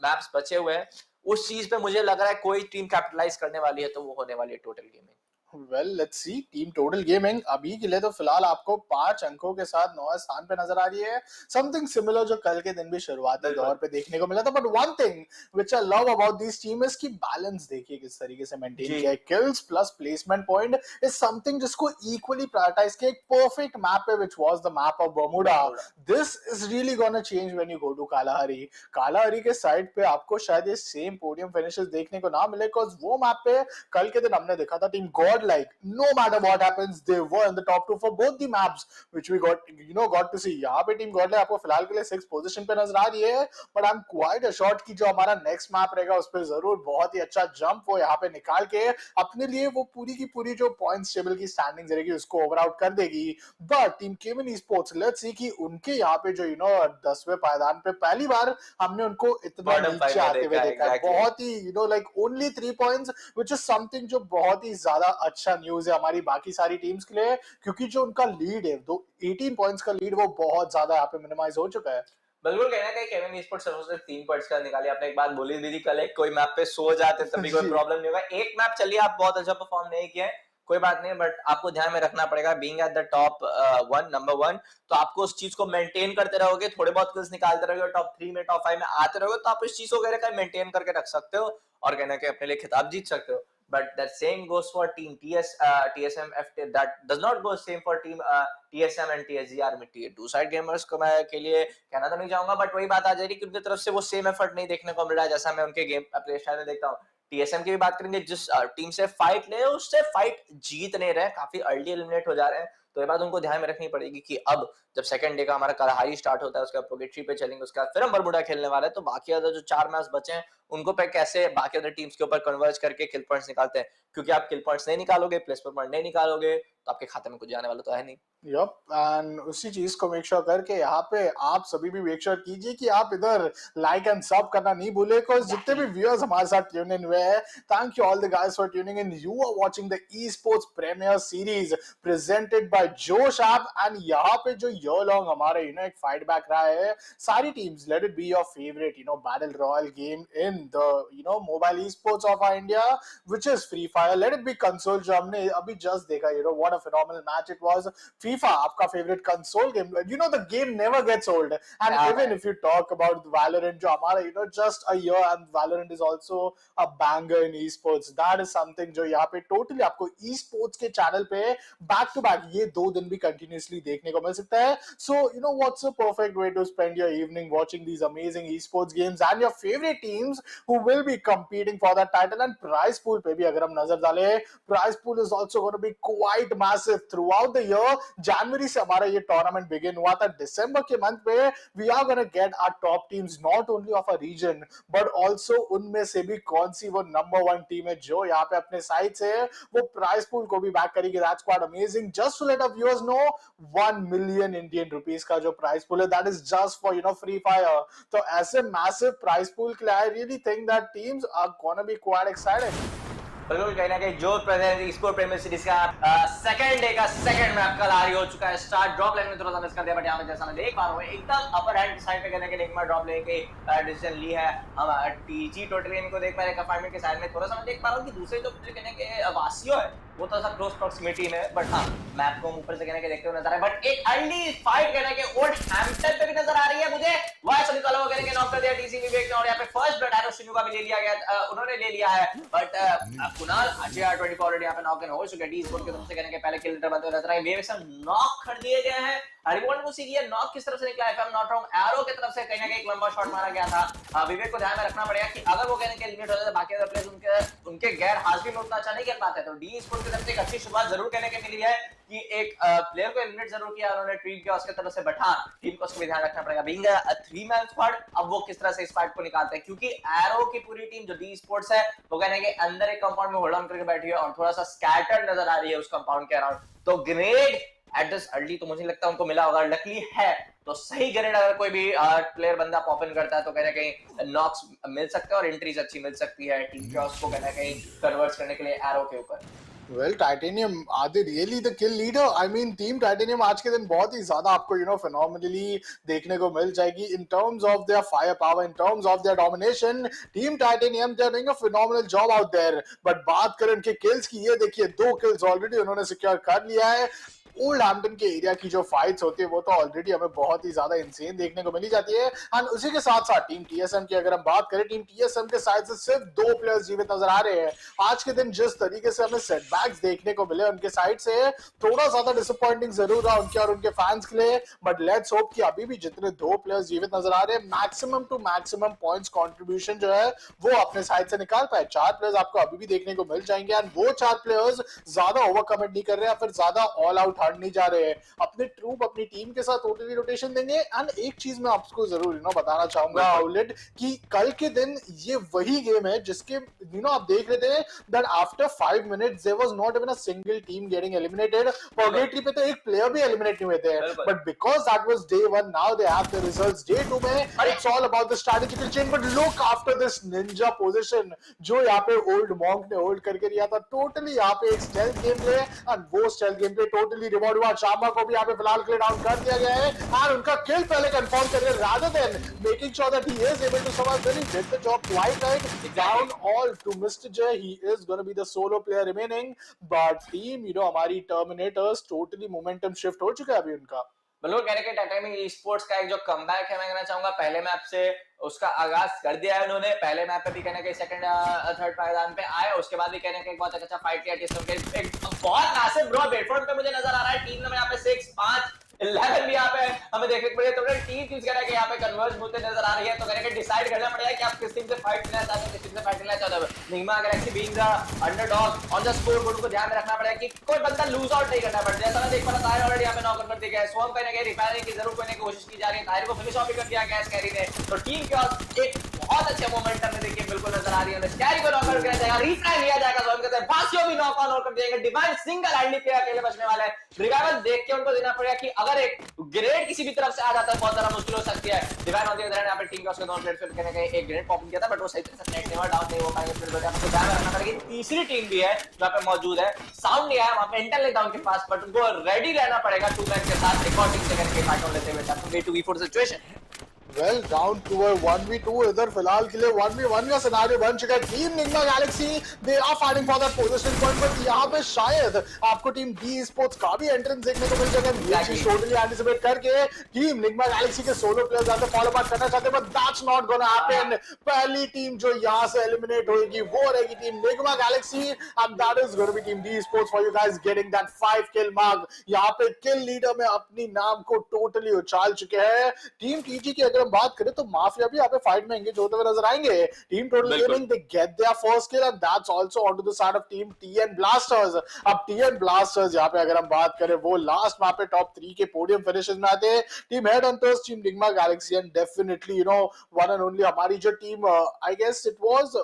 मैप्स बचे हुए हैं, उस चीज पे मुझे लग रहा है कोई टीम कैपिटलाइज करने वाली है तो वो होने वाली है total gaming. Well let's see team total gaming अभी के लिए तो फिलहाल आपको 5 अंकों के साथ 9वें स्थान पे नजर आ रही है। समथिंग सिमिलर जो कल के दिन भी शुरुआती दौर पे देखने को मिला था। But one thing which I love about this team is की बैलेंस देखिए किस तरीके से मेंटेन किया है। Kills plus placement point is something जिसको इक्वली प्रायोरिटाइज किया। एक परफेक्ट मैप पे which was the map of Bermuda. This is really gonna change when you go to Kalahari. Kalahari के साइड पे आपको शायद ये सेम पोडियम फिनिशेस देखने को ना मिले बिकॉज़ वो मैप पे कल के दिन हमने देखा था team God like no matter what happens they were in the top 2 for both the maps which we got to see। यहाँ पे टीम गॉडलाइक आपको फिलहाल के लिए 6th पोजीशन पे नजर आ रही है। But I am quite assured कि जो हमारा नेक्स्ट मैप रहेगा उस पे जरूर बहुत ही अच्छा जंप वो यहाँ पे निकाल के अपने लिए वो पूरी की पूरी जो पॉइंट्स टेबल की स्टैंडिंग रहेगी उसको ओवर आउट कर देगी। But team केमिन esports let's see कि उनके यहाँ पे जो 10वें पायदान पे पहली बार हमने उनको इतना नीचे आते हुए देखा है। बहुत ही like only 3 points which is something जो बहुत ही ज्यादा अच्छा न्यूज है हमारी बाकी सारी टीम्स के लिए, क्योंकि जो उनका लीड है 18 पॉइंट्स का लीड वो बहुत ज्यादा यहाँ पे मिनिमाइज हो चुका है। बिल्कुल कहना है केविन ई-स्पोर्ट्स सिर्फ 3 पॉइंट्स का निकाले। आपने एक बात बोली दीदी कल एक कोई मैप पे सो जाते तभी कोई प्रॉब्लम नहीं होगा। एक मैप चलिए आप बहुत अच्छा परफॉर्म नहीं किया है कोई बात नहीं, बट आपको ध्यान में रखना पड़ेगा being at the top 1 number 1 तो आपको उस चीज को मेंटेन करते रहोगे, थोड़े बहुत किल्स निकालते रहोगे, टॉप 3 में टॉप 5 में आते रहोगे तो आप इस चीज को मेंटेन करके रख सकते हो और कहना कि अपने लिए खिताब जीत सकते हो। But that same goes for team TSM FT, that does not go same for team TSM and TSG Army Tier 2 side gamers को मैं के लिए कहना तो नहीं चाहूंगा, बट वही बात आ जाएगी कि उनकी तरफ से वो सेम एफर्ट नहीं देखने को मिल रहा है जैसा मैं उनके गेम प्ले स्टाइल में देखता हूँ। TSM की भी बात करेंगे, जिस टीम से फाइट ले उससे फाइट जीत नहीं रहे, काफी अर्ली एलिमिनेट हो जा रहे हैं। तो ये बात उनको ध्यान में रखनी पड़ेगी कि अब जब सेकंड डे का हमारा कलहारी स्टार्ट होता है उसके बाद प्रोगेट्री पे चलेंगे, उसके बाद फिर हम बरमुडा खेलने वाले हैं, तो बाकी अदर जो 4 मैच बचे हैं उनको पे कैसे बाकी अदर टीम्स के ऊपर कन्वर्ज करके किल पॉइंट्स निकालते हैं, क्योंकि आप किल पॉइंट्स नहीं निकालोगे, प्लेसमेंट पॉइंट नहीं निकालोगे तो आपके खाते में कुछ जाने वाला तो है नहीं। यप, एंड उसी चीज को मेक श्योर करके यहाँ पे आप सभी भी मेक श्योर कीजिए कि आप इधर लाइक एंड सब करना नहीं भूले, बिकॉज़ जितने भी व्यूअर्स हमारे साथ ट्यून इन हुए हैं, thank you all the guys for tuning in. You are watching the esports premier series presented by Josh app, and यहाँ पे जो ईयर लॉन्ग हमारे एक फाइट बैक रहा है, सारी teams, let it be your favourite battle royal game in the mobile esports of India which is free fire, let it be console, जो हमने अभी जस्ट देखा, what a phenomenal match it was. FIFA, आपका favourite console game, the game never gets old, and even if you talk about Valorant, जो हमारा just a year, and Valorant is also a banger in esports, that is something जो यहाँ पे totally आपको esports के channel पे back to back ये 2 दिन भी continuously देखने को मिल सकता है। So what's a perfect way to spend your evening watching these amazing esports games and your favorite teams who will be competing for that title, and prize pool पे भी अगर हम नजर डालें, prize pool is also going to be quite massive throughout the year। जनवरी से हमारा ये tournament begin हुआ था, दिसंबर के मंथ पे we are gonna get our top teams not only of a region but also उनमें से भी कौन सी वो नंबर 1 टीम है जो यहाँ पे अपने साइड से वो प्राइस पूल को भी बैक करेगी। That's quite amazing. Just to let our viewers know, 1 million Indian rupees का जो प्राइस पूल है, that is just for free fire. तो ऐसे मैसिव प्राइस पूल के लिए I really think that teams are gonna be quite excited. बिल्कुल कहीं ना कहीं जो प्रेजेंट स्पोर्ट प्रीमियर सीरीज का सेकंड डे का सेकंड मैप कल आ हो चुका है स्टार्ट ड्रॉप लाइन में थोड़ा सा मिस कर दिया, बट यहाँ पे जैसा मैं देख पा रहा हूँ एकदम अपर हैंड साइड पे कहने के निग्मा ड्रॉप लेने की डिसीजन ली है। हम टीजी टोटली इनको देख पा रहे हैं कंफाइनमेंट के साइड में, थोड़ा सा मैं देख पा रहा हूँ कि दूसरे जो कहने के वासियों है वो तो सब क्लोज प्रॉक्सिमिटी में, बट हाँ मैप को ऊपर से कहने के देखते हुए नजर आ रहा है। बट एक अर्ली फाइट कहने के ओल्ड हैम्पटन पे भी नजर आ रही है मुझे, वहां सभी वालों को कहने के नॉक कर दिया टीसी विवेक ने, और यहाँ पे फर्स्ट ब्लड एरो शिनू का भी ले लिया गया, उन्होंने ले लिया है। बट कुणाल अजय 24 ऑलरेडी यहाँ पे नॉक इन हो चुके हैं, डी स्पोर्ट की तरफ से कहने के पहले किल लीडर बनते हुए नजर आए। वेव से नॉक कर दिए गए हैं। रिवॉल्ट को सीखिए नॉक किस तरफ से निकला है, if I am not wrong arrow की तरफ से कहीं ना कहीं एक लंबा शॉट मारा गया था। विवेक को ध्यान में रखना पड़ेगा कि अगर वो कहने के एलिमिनेट हो जाए तो बाकी अदर प्लेयर्स उनके गैर हाजिरी में उतना अच्छा नहीं खेल पाते, तो डी स्पोर्ट की तरफ से एक अच्छी शुरुआत जरूर कहने के मिली है कि एक प्लेयर को एलिमिनेट जरूर किया उन्होंने टीम के उसके तरफ से, बट हाँ टीम को उसको भी ध्यान रखना पड़ेगा बीइंग अ 3 मैन स्क्वाड। अब वो किस तरह से इस फाइट को निकालते हैं, क्योंकि एरो की पूरी टीम जो डी स्पोर्ट्स है वो कहने के अंदर एक कंपाउंड में होल्ड ऑन करके बैठी है और थोड़ा सा स्कैटर्ड नजर आ रही है उस कंपाउंड के अराउंड, तो ग्रेड एट दिस अर्ली तो मुझे लगता है उनको मिला होगा। लकली है तो सही ग्रेड अगर कोई भी प्लेयर बंदा पॉप इन करता है तो कहना कहीं नॉक्स मिल सकते हैं और एंट्रीज अच्छी मिल सकती है टीम के उसको कहना कहीं कन्वर्ट करने के लिए एरो के ऊपर। Well, Titanium, are they really the kill leader? I mean, Team Titanium आज के दिन बहुत ही ज़्यादा आपको phenomenally देखने को मिल जाएगी in terms of their firepower, in terms of their domination. Team Titanium, they're doing a phenomenal job out there. But बात करें उनके kills की, ये देखिए 2 kills already उन्होंने secure कर लिया है। ओल्ड हैम्पटन के एरिया की जो फाइट्स होती है वो तो ऑलरेडी हमें बहुत ही ज्यादा इंसेन देखने को मिली जाती है। एंड उसी के साथ साथ टीम टीएसएम की अगर हम बात करें, टीम टीएसएम के साइड से सिर्फ 2 प्लेयर्स जीवित नजर आ रहे हैं आज के दिन। जिस तरीके से हमें सेटबैक्स देखने को मिले उनके साइड से, थोड़ा ज्यादा डिसअपॉइंटिंग जरूर रहा उनके और उनके फैंस के लिए, बट लेट्स होप कि अभी भी जितने 2 प्लेयर्स जीवित नजर आ रहे हैं maximum to maximum points contribution जो है वो अपने साइड से निकाल पाए। 4 प्लेयर्स आपको अभी भी देखने को मिल जाएंगे एंड वो 4 प्लेयर्स ज्यादा ओवर कमिट नहीं कर रहे हैं, फिर ज्यादा ऑल आउट हार्ड नहीं जा रहे हैं, अपने ट्रूप अपनी टीम के साथ टोटली रोटेशन देंगे। एंड एक चीज मैं आपको जरूर बताना चाहूंगा आउटलेट कि कल के दिन ये वही गेम है जिसके आप देख रहे थे that after 5 minutes there was not even a single team getting eliminated. Purgatory पे तो एक प्लेयर भी एलिमिनेट नहीं हुए थे, but because that was day 1 now they have the results day 2 में। It's all about the strategical change, but look after this ninja position जो यहाँ पे ओल्ड मॉन्क ने होल्ड करके दिया था, टोटली यहाँ पे एक स्टेल्थ गेम प्ले एंड वो stealth game play totally reward हुआ। शामा को भी यहाँ पे फिलहाल के लिए डाउन कर दिया गया है और उनका किल पहले कंफर्म करके rather than making sure that he is able to survive, then he did the job quite right. Down all to Mr. J, he is going to be the solo player remaining, but team हमारी Terminators totally momentum shift हो चुका है अभी उनका। बिल्कुल कहने के timing esports का एक जो कमबैक है मैं कहना चाहूंगा पहले मैप से उसका आगाज कर दिया है उन्होंने। पहले मैप पे भी कहने के सेकंड थर्ड पायदान पे आए, उसके बाद भी कहने के एक बहुत अच्छा फाइट किया टीम के एक बहुत मैसिव ड्रॉ बेटफोर्ड पे मुझे नजर आ रहा है। टीम ने यहाँ पे 6-5-11 भी यहाँ पे हमें देखने को मिले, तो टीम चूज करें कि यहाँ पे कन्वर्ज होते नजर आ रही है, तो कहने के डिसाइड करना पड़ेगा कि आप किस टीम से फाइट करना चाहते हैं, किस टीम से फाइट करना चाहते हैं। Nigma Galaxy being the underdog on the score board को ध्यान में रखना पड़ेगा कि कोई बंदा लूज आउट नहीं करना पड़ता। जैसा मैं देख पा रहा था ऑलरेडी यहाँ पे नॉक कर दिया गया है, स्वम कहने के रिपेयरिंग की जरूर करने की कोशिश की जा रही है, ताहिर को फिनिश ऑफ भी कर दिया गया है स्कैरी ने, तो टीम के एक बहुत अच्छे मोमेंटम में देखिए बिल्कुल नजर आ रही है। स्कैरी को नॉक किया जाएगा, रिफ्राई लिया जाएगा, स्वम कहते हैं बासियो भी नॉक ऑन कर देंगे, डिवाइन सिंगल हैंडली पे अकेले बचने वाले हैं। रिवाइवल देख के उनको देना पड़ेगा कि अगर एक ग्रेड किसी भी तरफ से आ जाता है बहुत ज्यादा मुश्किल हो सकती है। Divine on the other hand यहाँ पे टीम का उसके दोनों प्लेयर कहने के एक ग्रेड पॉपिंग किया था, बट वो सही तरह से नेट नेवर डाउन नहीं हो पाएंगे। फिर बचा हमको ध्यान रखना पड़ेगा कि तीसरी टीम भी है जहां पे मौजूद है, साउंड नहीं आया वहां पे इंटेल डाउन के पास, बट उनको रेडी रहना पड़ेगा 2 मैन के साथ रिकॉर्डिंग से करके फाइट लेते हुए two way 2v4 situation. Well, down to a 1v2 इधर फिलहाल के लिए 1v1 का सिनारियो बन चुका है। Team Nigma Galaxy they are fighting for that position point, but यहाँ पे शायद आपको टीम डी स्पोर्ट्स का भी एंट्रेंस देखने को मिल जाएगा। ये चीज टोटली एंटिसिपेट करके टीम निग्मा गैलेक्सी के सोलो प्लेयर्स आते फॉलो बैक करना चाहते हैं, but that's not gonna happen. पहली टीम जो यहाँ से एलिमिनेट होगी वो रहेगी team Nigma Galaxy and that is gonna be team D sports for you guys getting that 5 kill mark. यहाँ पे किल लीडर में अपनी नाम को टोटली उछाल चुके हैं। टीम टीजी की अगर हम बात करें तो माफिया भी यहाँ पे फाइट में एंगेज होते हुए नजर आएंगे। Team total gaming they get their first kill and that's also on to the side of team TN blasters. अब टीएन ब्लास्टर्स यहाँ पे अगर हम बात करें वो लास्ट मैप पे टॉप 3 के पोडियम फिनिशेस में आते हैं। Team Headhunters, team Nigma Galaxy and definitely one and only हमारी जो team I guess it was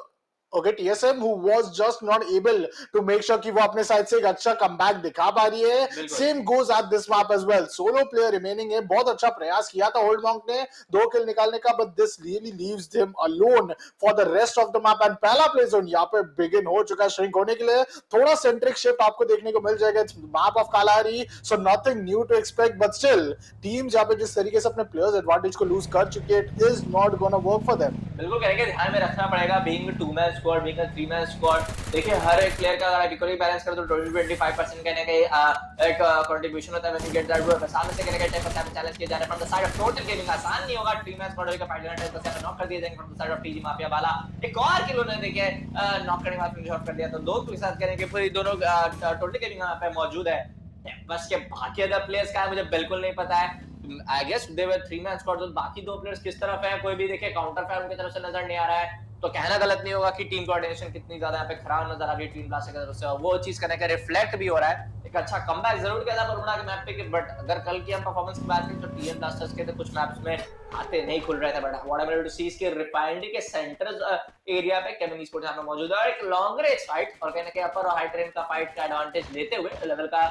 Okay, TSM who was just not able to make sure कि वो अपने साइड से एक अच्छा कमबैक दिखा पा रही है. Same goes at this map as well. Solo player remaining है. बहुत अच्छा प्रयास किया था Old Monk ने 2 किल निकालने का, but this really leaves him alone for the rest of the map. And पहला play zone यहाँ पे begin हो चुका है shrink होने के लिए. थोड़ा centric shift आपको देखने को मिल जाएगा. It's map of Kalahari, so nothing new to expect, but still teams यहाँ पे जिस तरीके से अपने players advantage को lose कर चुके हैं, it is not gonna work for them. बिल्कुल करेंगे, ध्यान में रखना पड़ेगा being a 2-man squad, being a 3-man squad. देखिए हर एक प्लेयर का अगर आप इक्वली बैलेंस करें तो 20-25% कहने का एक कंट्रीब्यूशन होता है when you get that work. सामने से कहने का 10% चैलेंज किया जा रहा है from the side of total gaming. आसान नहीं होगा 3-man squad का फाइट करना, 10% नॉक कर दिए जाएंगे from the side of TG mafia वाला. एक और किल उन्होंने देखिए नॉक करने के बाद फिनिश ऑफ कर दिया, तो दो के साथ कहने के पूरी दोनों टोटल गेमिंग यहाँ पे मौजूद है. बस के बाकी अदर प्लेयर्स का है मुझे बिल्कुल नहीं पता है. I guess they were 3-man squad, तो बाकी दो प्लेयर्स किस तरफ है कोई भी देखिए काउंटर फायर उनकी तरफ से नजर नहीं आ रहा है, तो कहना गलत नहीं होगा कि टीम कोऑर्डिनेशन कितनी ज्यादा यहाँ पे खराब नजर आ रही है टीम ब्लास्ट की तरफ से, और वो चीज करने का रिफ्लेक्ट भी हो रहा है. एक अच्छा कमबैक जरूर किया था बरमुडा के मैप पे, बट अगर कल की हम परफॉर्मेंस की बात करें तो टीएम ब्लास्टर्स के तो कुछ मैप्स में खाते नहीं खुल रहे थे, but what I am able to see इसके रिफाइनरी के सेंटर एरिया पे केमिन एस्पोर्ट्स यहाँ पे मौजूद है. एक लॉन्ग रेंज फाइट और कहने के अपर और हाई ट्रेन का फाइट का एडवांटेज लेते हुए, लेवल का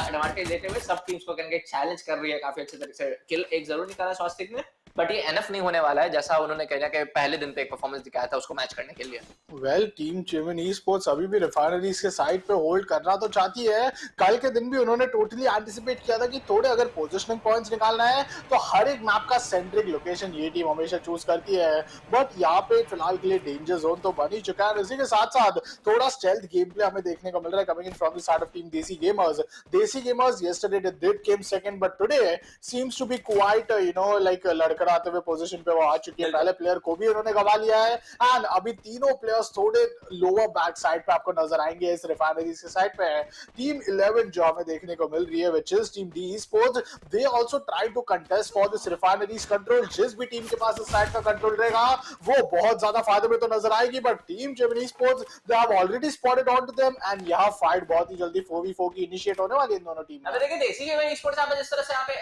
एडवांटेज लेते हुए सब टीम्स को कहने के चैलेंज कर रही है काफी अच्छे तरीके से. किल एक जरूर निकाला स्वास्तिक ने, बट ये एनफ नहीं होने वाला है जैसा उन्होंने कहना कि पहले दिन पे एक परफॉर्मेंस दिखाया था उसको मैच करने के लिए. वेल टीम चेमिन ईस्पोर्ट्स अभी भी रिफाइनरीज के साइड पे होल्ड करना तो चाहती है. कल के दिन भी उन्होंने टोटली एंटिसिपेट किया था कि थोड़े अगर पोजीशनिंग पॉइंट्स निकालना है तो हर एक मैप का सेंट्रिक लोकेशन ये टीम हमेशा चूज करती है, बट यहाँ पे फिलहाल के लिए डेंजर जोन तो बन ही चुका है. इसी के साथ साथ थोड़ा स्टेल्थ गेम प्ले हमें देखने को मिल रहा है coming in from the side of team Desi gamers. देसी gamers yesterday they did came second, but today seems to be quite like लड़खड़ाते हुए पोजीशन पे वो आ चुकी है. पहले प्लेयर को भी उन्होंने गवा लिया है एंड अभी तीनों प्लेयर्स थोड़े लोअर बैक साइड पे आपको नजर आएंगे इस रिफाइनरीज के साइड पे. टीम 11 जो हमें देखने को मिल रही है which is team D esports, they also try to contest for this refineries control. जिस भी टीम के पास इस साइड का कंट्रोल रहेगा वो बहुत ज्यादा फायदे में तो नजर आएगी, but team Chemin esports they have already spotted onto them and यहाँ फाइट बहुत ही जल्दी 4v4 की इनिशिएट होने वाली है इन दोनों टीम में. अब देखिए देसी गेमिंग esports आप जिस तरह से यहाँ पे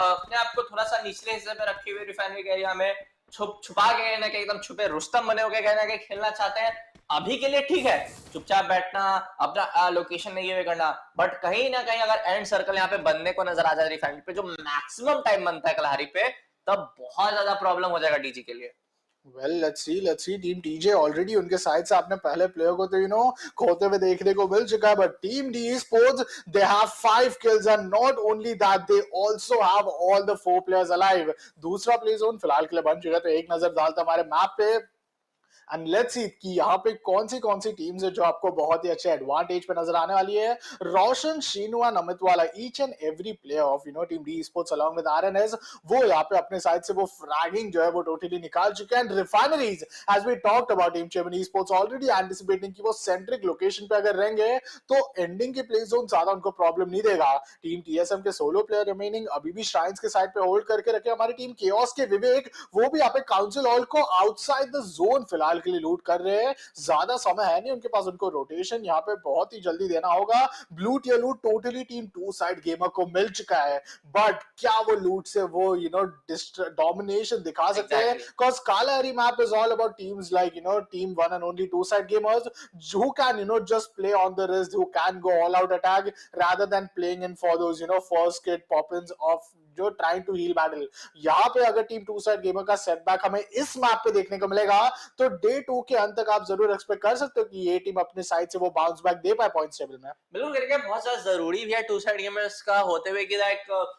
अपने आप को थोड़ा सा निचले हिस्से में रखे हुए रिफाइनरी के एरिया में छुपा के ना कि एकदम छुपे रुस्तम बने होके कहना कि खेलना चाहते हैं, अभी के लिए ठीक है चुपचाप बैठना अपना लोकेशन नहीं ये करना, बट कहीं ना कहीं अगर एंड सर्कल यहाँ पे बनने को नजर आ जाए रिफाइनरी पे जो मैक्सिमम टाइम बनता है कलहारी पे, तब बहुत ज्यादा प्रॉब्लम हो जाएगा डीजी के लिए. Well, let's see. Team TJ already उनके साइड से अपने पहले प्लेयर को तो खोते हुए देखने को मिल चुका है, but team D esports they have 5 kills and not only that they also have all the 4 players alive. दूसरा प्ले जोन फिलहाल के लिए बन चुका है, तो एक नजर डालते हमारे मैप पे एंड लेट्स सी कि यहाँ पे कौन सी टीम्स है जो आपको बहुत ही अच्छे एडवांटेज पे नजर आने वाली है. रोशन, शीनू एंड अमित वाला each and every player of team D esports along with RNS वो यहाँ पे अपने साइड से वो फ्रैगिंग जो है वो टोटली निकाल चुके हैं. And refineries as we talked about team Chemin esports already anticipating कि वो सेंट्रिक लोकेशन पे अगर रहेंगे तो एंडिंग के प्ले जोन ज्यादा उनको प्रॉब्लम नहीं देगा. टीम टीएसएम के सोलो प्लेयर रिमेनिंग अभी भी श्राइन्स के साइड पे होल्ड करके रखे. हमारी टीम केओस के विवेक वो भी यहाँ पे काउंसिल हॉल को आउटसाइड द जोन फिलहाल के लिए लूट कर रहे हैं. ज्यादा समय है नहीं उनके पास, उनको रोटेशन यहाँ पे बहुत ही जल्दी देना होगा. ब्लू टियर लूट टोटली टीम 2 साइड गेमर को मिल चुका है, बट क्या वो लूट से वो डोमिनेशन दिखा सकते हैं? Because Kalahari map is all about teams like team 1 and only 2 side gamers who can just play on the risk, who can go all out attack rather than playing in for those first kid pop-ins of जो trying to heal battle. यहाँ पे अगर team 2 side gamer का setback हमें इस map पे देखने को मिलेगा तो डे 2 के अंत तक आप जरूर एक्सपेक्ट कर सकते हो कि ये टीम अपने साइड से वो बाउंस बैक दे पाए पॉइंट्स टेबल में. बिल्कुल करके बहुत ज्यादा जरूरी भी है 2 साइड गेमर्स का होते हुए कि लाइक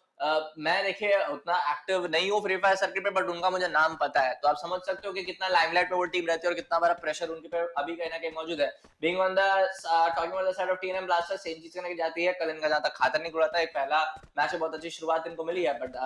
मैं देखिए उतना एक्टिव नहीं हूँ फ्री फायर सर्किट पे, बट उनका मुझे नाम पता है, तो आप समझ सकते हो कि कितना लाइमलाइट पे वो टीम रहती है और कितना बड़ा प्रेशर उनके पे अभी कहीं ना कहीं मौजूद है. Being on the talking on the side of TM blaster same चीज करने की जाती है. कल इनका जहां तक खातर नहीं खुला था, एक पहला मैच में बहुत अच्छी शुरुआत इनको मिली है, बट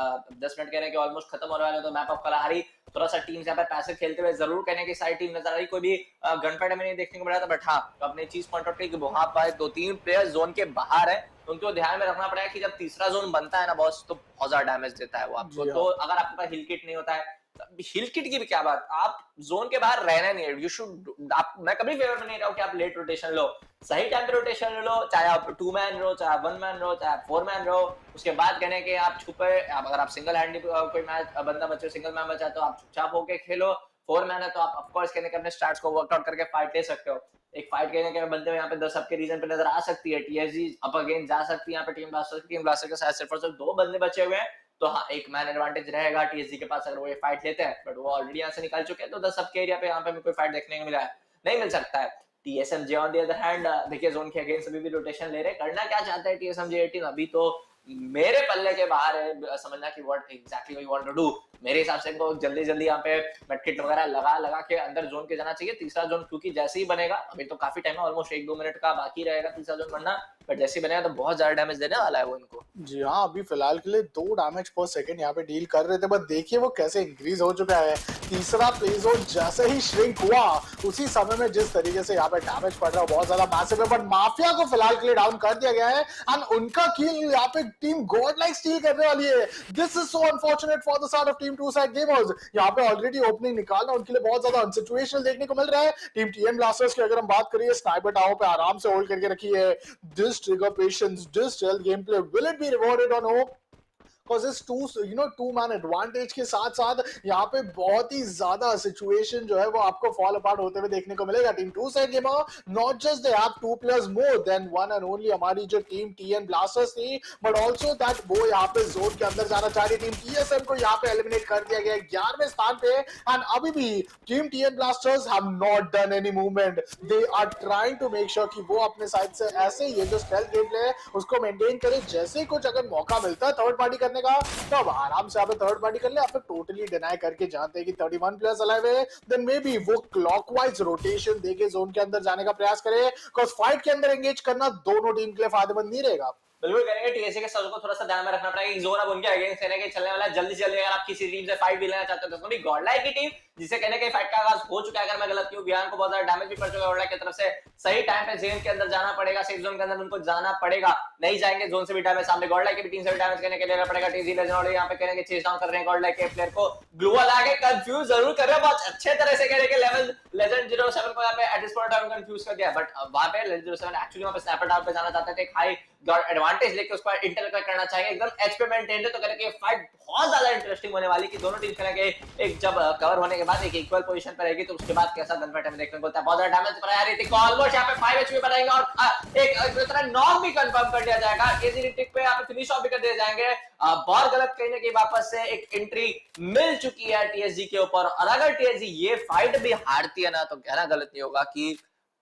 10 मिनट कहने के ऑलमोस्ट खत्म होने वाले, तो मैप ऑफ कलहारी थोड़ा सा टीम यहाँ पे पैसे खेलते हुए जरूर कहने की साइड टीम नजर आ रही. कोई भी गन फाइट में नहीं देखने को मिला था, बट हाँ अपने चीज पॉइंट आउट की कि वहां पर 2-3 प्लेयर जोन के बाहर है, उनको ध्यान में रखना पड़ेगा कि जब तीसरा जोन बनता है ना बॉस, तो बहुत ज्यादा डैमेज देता है वो आपको. तो अगर आपके पास हिल किट नहीं होता है, हिल किट की भी क्या बात, आप जोन के बाहर रहना नहीं है. यू शुड मैं कभी फेवर में नहीं रहा हूं कि आप लेट रोटेशन लो, सही टाइम पे रोटेशन लो, चाहे आप 2 मैन रहो, चाहे आप 1 मैन रहो, चाहे आप 4 मैन रहो. उसके बाद कहने के आप छुपे, अगर आप सिंगल हैंड कोई मैच बंदा बचे सिंगल मैन बचा तो आप चुपचाप होके खेलो. 4 मैन है तो आप ऑफ कोर्स कहने के अपने स्टार्ट्स को वर्कआउट करके फाइट ले सकते हो। एक फाइट कहने के बनते हुए यहाँ पे 10 सबके रीजन पे नजर आ सकती है। टीएसजी अप अगेंस्ट जा सकती है यहाँ पे टीम ब्लास्टर के साथ सिर्फ और सिर्फ 2 बंदे बचे हुए हैं, तो हाँ एक मैन एडवांटेज रहेगा टीएसजी के पास अगर वो ये फाइट लेते हैं, बट वो ऑलरेडी यहाँ से निकल चुके हैं, तो 10 सबके एरिया पे यहाँ पे कोई फाइट देखने को मिला है नहीं मिल सकता है। टीएसएमजे ऑन द अदर हैंड देखिए जोन के अगेंस्ट अभी भी रोटेशन ले रहे, करना क्या चाहता है टीएसएमजे 18 अभी तो मेरे पल्ले के बाहर है समझना कि what exactly we want to do. मेरे हिसाब से इनको जल्दी जल्दी यहाँ पे मेडकिट वगैरह लगा के अंदर जोन के जाना चाहिए। तीसरा जोन क्योंकि जैसे ही बनेगा, अभी तो काफी टाइम है, ऑलमोस्ट 1-2 मिनट का बाकी रहेगा तीसरा जोन बनना, बट जैसे ही बनेगा तो बहुत ज्यादा डैमेज देने वाला है वो इनको। जी हाँ, अभी फिलहाल के लिए 2 डैमेज पर सेकंड यहाँ पे डील कर रहे थे, बट देखिए वो कैसे इंक्रीज हो चुका है। तीसरा प्ले जोन जैसे ही श्रिंक हुआ उसी समय में जिस तरीके से यहाँ पे डैमेज पड़ रहा है बहुत ज्यादा मैसिव है, बट माफिया को फिलहाल के लिए डाउन कर दिया गया है एंड उनका किल यहाँ पे टीम गॉडलाइक स्टील करने वाली है। This is so unfortunate for the side of team to side gamers. यहाँ पे ऑलरेडी ओपनिंग निकालना उनके लिए बहुत ज्यादा अनसिचुएशनल देखने को मिल रहा है। टीम टीएन ब्लास्टर्स की अगर हम बात करिए, स्नाइपर टावर पे आराम से होल्ड करके रखी है। This trigger patience, this stealth game play, will it be rewarded और नो? Because इस टू मैन एडवांटेज के साथ साथ यहाँ पे बहुत ही ज्यादा सिचुएशन जो है वो आपको फॉल अपार्ट होते हुए देखने को मिलेगा। Team to side gamer not just they have 2 players more than one and only हमारी जो टीम टीएन ब्लास्टर्स थी, बट ऑल्सो दैट वो यहाँ पे जोन के अंदर जाना चाह रही। टीम टीएसएम को यहाँ पे एलिमिनेट कर दिया गया 11वें स्थान पे एंड अभी भी team TN Blasters have not done any movement. They are trying to make sure कि वो अपने साइड से ऐसे ये जो स्टेल्थ गेम प्ले है उसको मेंटेन करे। जैसे ही कुछ अगर मौका मिलता है थर्ड पार्टी करने का तो अब आराम से आप थर्ड पार्टी कर ले, आप टोटली डिनाई करके जानते हैं कि 31 प्लेयर्स अलाइव है, देन मे बी वो क्लॉकवाइज रोटेशन देके जोन के अंदर जाने का प्रयास करे, बिकॉज़ फाइट के अंदर एंगेज करना दोनों टीम के लिए फायदेमंद नहीं रहेगा। बिल्कुल करेंगे। टीएससी के सर्व को थोड़ा सा ध्यान में रखना पड़ेगा कि जोन अब उनके अगेंस्ट कहने के चलने वाला है। जल्दी जल्दी अगर आप किसी टीम से फाइट भी लेना चाहते हो तो गॉडलाइक की टीम जिसे कहने के फाइट का आगाज हो चुका है, अगर मैं गलत हूं बियान को बहुत ज्यादा डैमेज भी पड़ चुका है गॉडलाइक की तरफ से। सही टाइम पे जोन के अंदर जाना पड़ेगा, सेफ जोन के अंदर उनको जाना पड़ेगा, नहीं जाएंगे जोन से भी डैमेज सामने गॉडलाइक की भी टीम से भी डैमेज करने के लिए पड़ेगा। टीजी लेजेंड यहां पे कहने के चेस डाउन कर रहे हैं गॉडलाइक के प्लेयर को, ग्लूवल आगे कंफ्यूज जरूर कर रहे हैं बहुत अच्छे तरह से कहने के लेवल लेजेंड 07 को यहां पे at this point time confuse कर दिया, बट वहां पे लेजेंड 07 एक्चुअली वहां पे स्नैपर डाउन पे जाना चाहते थे, एक हाई एडवांटेज लेके उसको इंटेल करना चाहिए, एकदम एच पे मेंटेन है, तो कहने के फाइट बहुत ज्यादा इंटरेस्टिंग होने वाली कि दोनों टीम कहने के एक जब कवर होने के बाद एक इक्वल पोजीशन पर रहेगी तो उसके बाद कैसा गन फाइट हमें देखने को मिलता है। बहुत ज्यादा डैमेज पड़ा है ऋतिक को, ऑलमोस्ट यहां पे 5 एचपी बनाएंगे और एक तरह नॉक भी कंफर्म कर दिया जाएगा। केजी ऋतिक पे यहां पे फिनिश ऑफ भी कर दिए जाएंगे। बहुत गलत कहने की वापस से एक एंट्री मिल चुकी है टीएसजी के ऊपर, और अगर टीएसजी ये फाइट भी हारती है ना तो कहना गलत नहीं होगा कि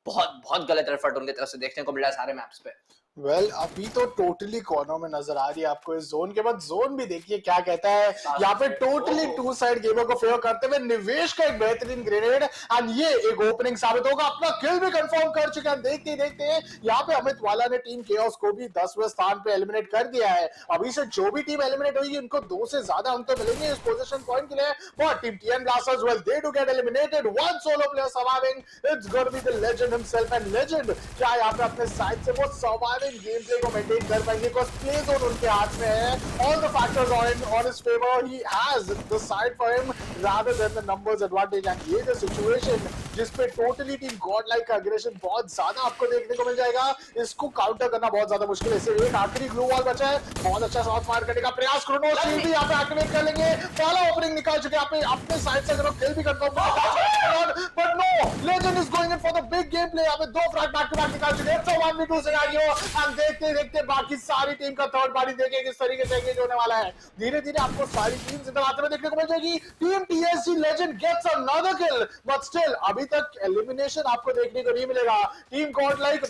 बहुत गलत एफर्ट उनकी तरफ से देखने को मिला है सारे मैप्स पे। वेल अभी तो टोटली कॉर्नर में नजर आ रही है आपको इस जोन के बाद। जोन भी देखिए क्या कहता है, यहाँ पे टोटली टू साइड गेमर को फेवर करते हुए निवेश का एक बेहतरीन ग्रेनेड एंड ये एक ओपनिंग साबित होगा। अपना किल भी कंफर्म कर चुके हैं। देखते देखते यहाँ पे अमित वाला ने टीम केओस को भी 10वें स्थान पे एलिमिनेट कर दिया है। अभी से जो भी टीम एलिमिनेट होगी उनको 2 से ज्यादा अंक तो मिलेंगे इस पोजीशन पॉइंट के लिए। But team TN Blasters well they do get eliminated, one solo player surviving, it's gonna be the Legend himself. And Legend क्या यहाँ पे अपने साइड से वो सर्वाइविंग गेम प्ले को मेंटेन कर पाएंगे, बिकॉज़ प्ले जोन उनके हाथ में है। All the factors are on his favour, he has the side for him rather than the numbers advantage. And ये द सिचुएशन जिस पे टोटली टीम गॉडलाइक का एग्रेशन बहुत ज्यादा आपको देखने को मिल जाएगा, इसको काउंटर करना बहुत ज्यादा मुश्किल है। सिर्फ एक आखिरी ग्लू वॉल बचा है, बहुत अच्छा शॉट फायर करने का प्रयास, क्रोनो स्टील भी यहाँ पे एक्टिवेट कर लेंगे। पहला ओपनिंग निकाल चुके हैं अपने साइड से, अगर किल भी confirm but no, Legend is going in for the big game play. यहाँ पे 2 फ्रैग बैक टू बैक निकाल चुके हैं। 1v2 सिनेरियो एंड देखते बाकी सारी टीम का थर्ड पार्टी देखें किस तरीके से एंगेज होने वाला है। धीरे धीरे आपको सारी टीम जिंदा आते हुए देखने को मिल जाएगी। Team TSG Legend gets another kill, but still अभी तक एलिमिनेशन आपको देखने को नहीं मिलेगा। टीम गॉडलाइक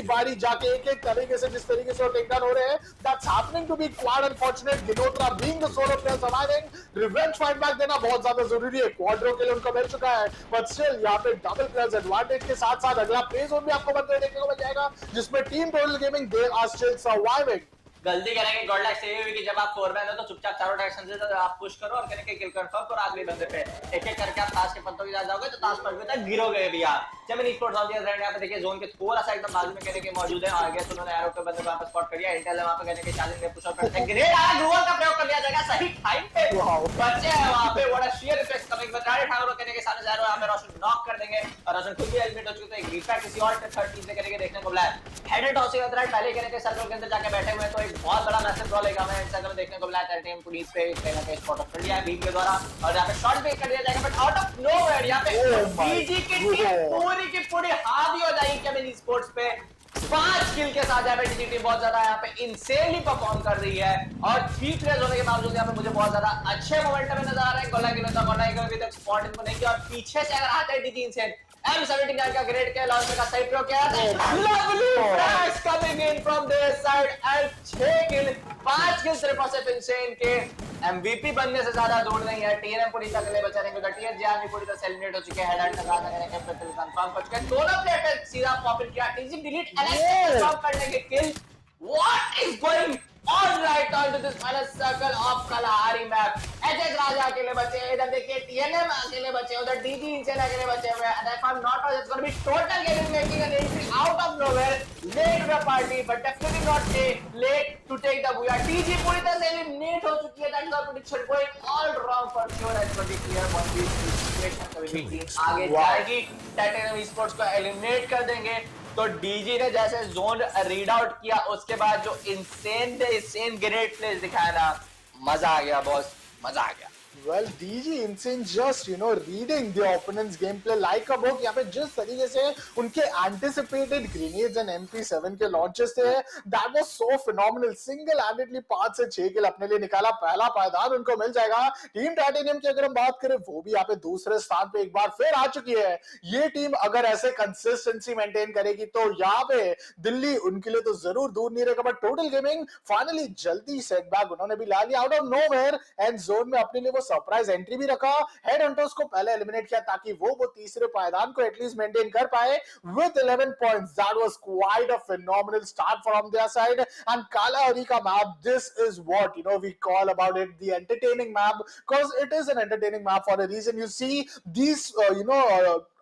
बारी जाके एक तरीके से जिस तरीके से टेक डाउन हो रहे हैं, that's happening to be quite unfortunate. Ginotra being the solo player surviving, revenge fight back देना बहुत ज्यादा जरूरी है। क्वाड्रो के लिए उनको मिल चुका है, बट स्टिल यहाँ पे डबल प्लेयर्स एडवांटेज के साथ साथ अगला प्ले जोन भी आपको बनते हुए देखने को मिल जाएगा, जिसमें team total gaming they are still surviving. गलती करेंगे गॉडलाइक से ये हुई कि जब आप 4 मैन हो तो चुपचाप चारों डायरेक्शन से तो आप पुश करो और कहने के किल कंफर्म करो आखिरी बंदे पे। एक-एक करके आप ताश के पत्तों की जाओगे तो ताश पलटे तक गिरोगे भी यार। Chemin esports on the other hand यहाँ पे देखिए जोन के थोड़ा सा एकदम बाजू में कहने के मौजूद है, आगे से उन्होंने एरो के बंदे को वहां पे स्पॉट कर लिया। इंटेल वहां पे कहने के चैलेंज में पुश अप करते हैं, ग्रेड आ ग्लूवल का प्रयोग कर लिया जाएगा सही टाइम पे। बच्चे हैं वहां पे, what a share effect coming with right Thakur कहने के सामने जा रहे हो, यहां पे रोशन नॉक कर देंगे और रोशन खुद भी एलिमिनेट हो चुके हैं। एक रीपैक किसी और थर्ड टीम से कहने के देखने को मिला है। हेडेड टॉस के अंदर पहले कहने के सर्कल के अंदर जाके बैठे हुए हैं, तो एक एक बहुत बड़ा मैसेज ब्रॉल एक हमें इंस्टा में देखने को मिला है टीम पुलिस पे कहीं ना कहीं स्पॉट कर लिया है बीम के द्वारा और यहाँ पे शॉट भी कर दिया जाएगा बट आउट ऑफ नोवेयर यहाँ पे डीजी की टीम पूरी की हावी हो जाएगी केमिन स्पोर्ट्स पे 5 किल के साथ यहाँ पे डीजी टीम बहुत ज्यादा यहाँ पे इंसेनली परफॉर्म कर रही है और 3 प्लेयर्स होने के बावजूद यहाँ पे मुझे बहुत ज्यादा अच्छे मोमेंटम में नजर आ रहे हैं गोला अभी तक स्पॉट इनको नहीं किया और पीछे से अगर आते हैं डीजी इंसेन M79 का ग्रेड के लॉन्च का सही प्रयोग किया lovely flash coming in from their side and 6 किल 5 किल सिर्फ और सिर्फ इंसेन के एमवीपी बनने से ज्यादा दूर नहीं है टीएनएम पूरी तक ले बचा रहेंगे टीएन जान भी पूरी तरह सेलिब्रेट हो चुके हैं हेड टकरा करने के फिर कंफर्म कर चुके हैं दोनों प्लेयर पे सीधा पॉप इन किया टीजी डिलीट कंफर्म करने के kill what is going on right on to this final circle of Kalahari map HS Raja अकेले बचे इधर देखिए टीएनएम अकेले बचे उधर डीजी इंसेन अकेले बचे हुए and if I am not it's gonna be Total Gaming making an entry out of nowhere late the party but definitely not late to take the booyah DG पूरी तरह से eliminate हो चुकी है that's the prediction going all wrong for sure as per clear one be situation कभी भी team आगे जाएगी टाइटेनियम स्पोर्ट्स को एलिमिनेट कर देंगे तो डीजी ने जैसे जोन रीड आउट किया उसके बाद जो इंसेन ग्रेट प्लेस दिखाया ना मजा आ गया बॉस मजा आ गया Well, DG Insane just, reading the opponent's gameplay like a book. यहाँ पे जिस तरीके से उनके anticipated grenades and MP7 के launches थे, that was so phenomenal. Single-handedly 5 से 6 किल अपने लिए निकाला, पहला पायदान उनको मिल जाएगा. टीम टाइटेनियम की अगर हम बात करें, वो भी यहाँ पे दूसरे स्थान पे एक बार फिर आ चुकी है. ये टीम अगर ऐसे कंसिस्टेंसी मेंटेन करेगी तो यहाँ पे दिल्ली उनके लिए तो जरूर दूर नहीं रहेगा. बट टोटल गेमिंग फाइनली जल्दी सेटबैक उन्होंने भी ला लिया out of nowhere and zone में अपने लिए वो सरप्राइज एंट्री भी रखा. हेड हंटर्स को पहले एलिमिनेट किया ताकि वो तीसरे पायदान को एटलीस्ट मेंटेन कर पाए with 11 points. That was quite a phenomenal start from their side and Kalahari का map this is what we call about it the entertaining map because it is an entertaining map for a reason. You see these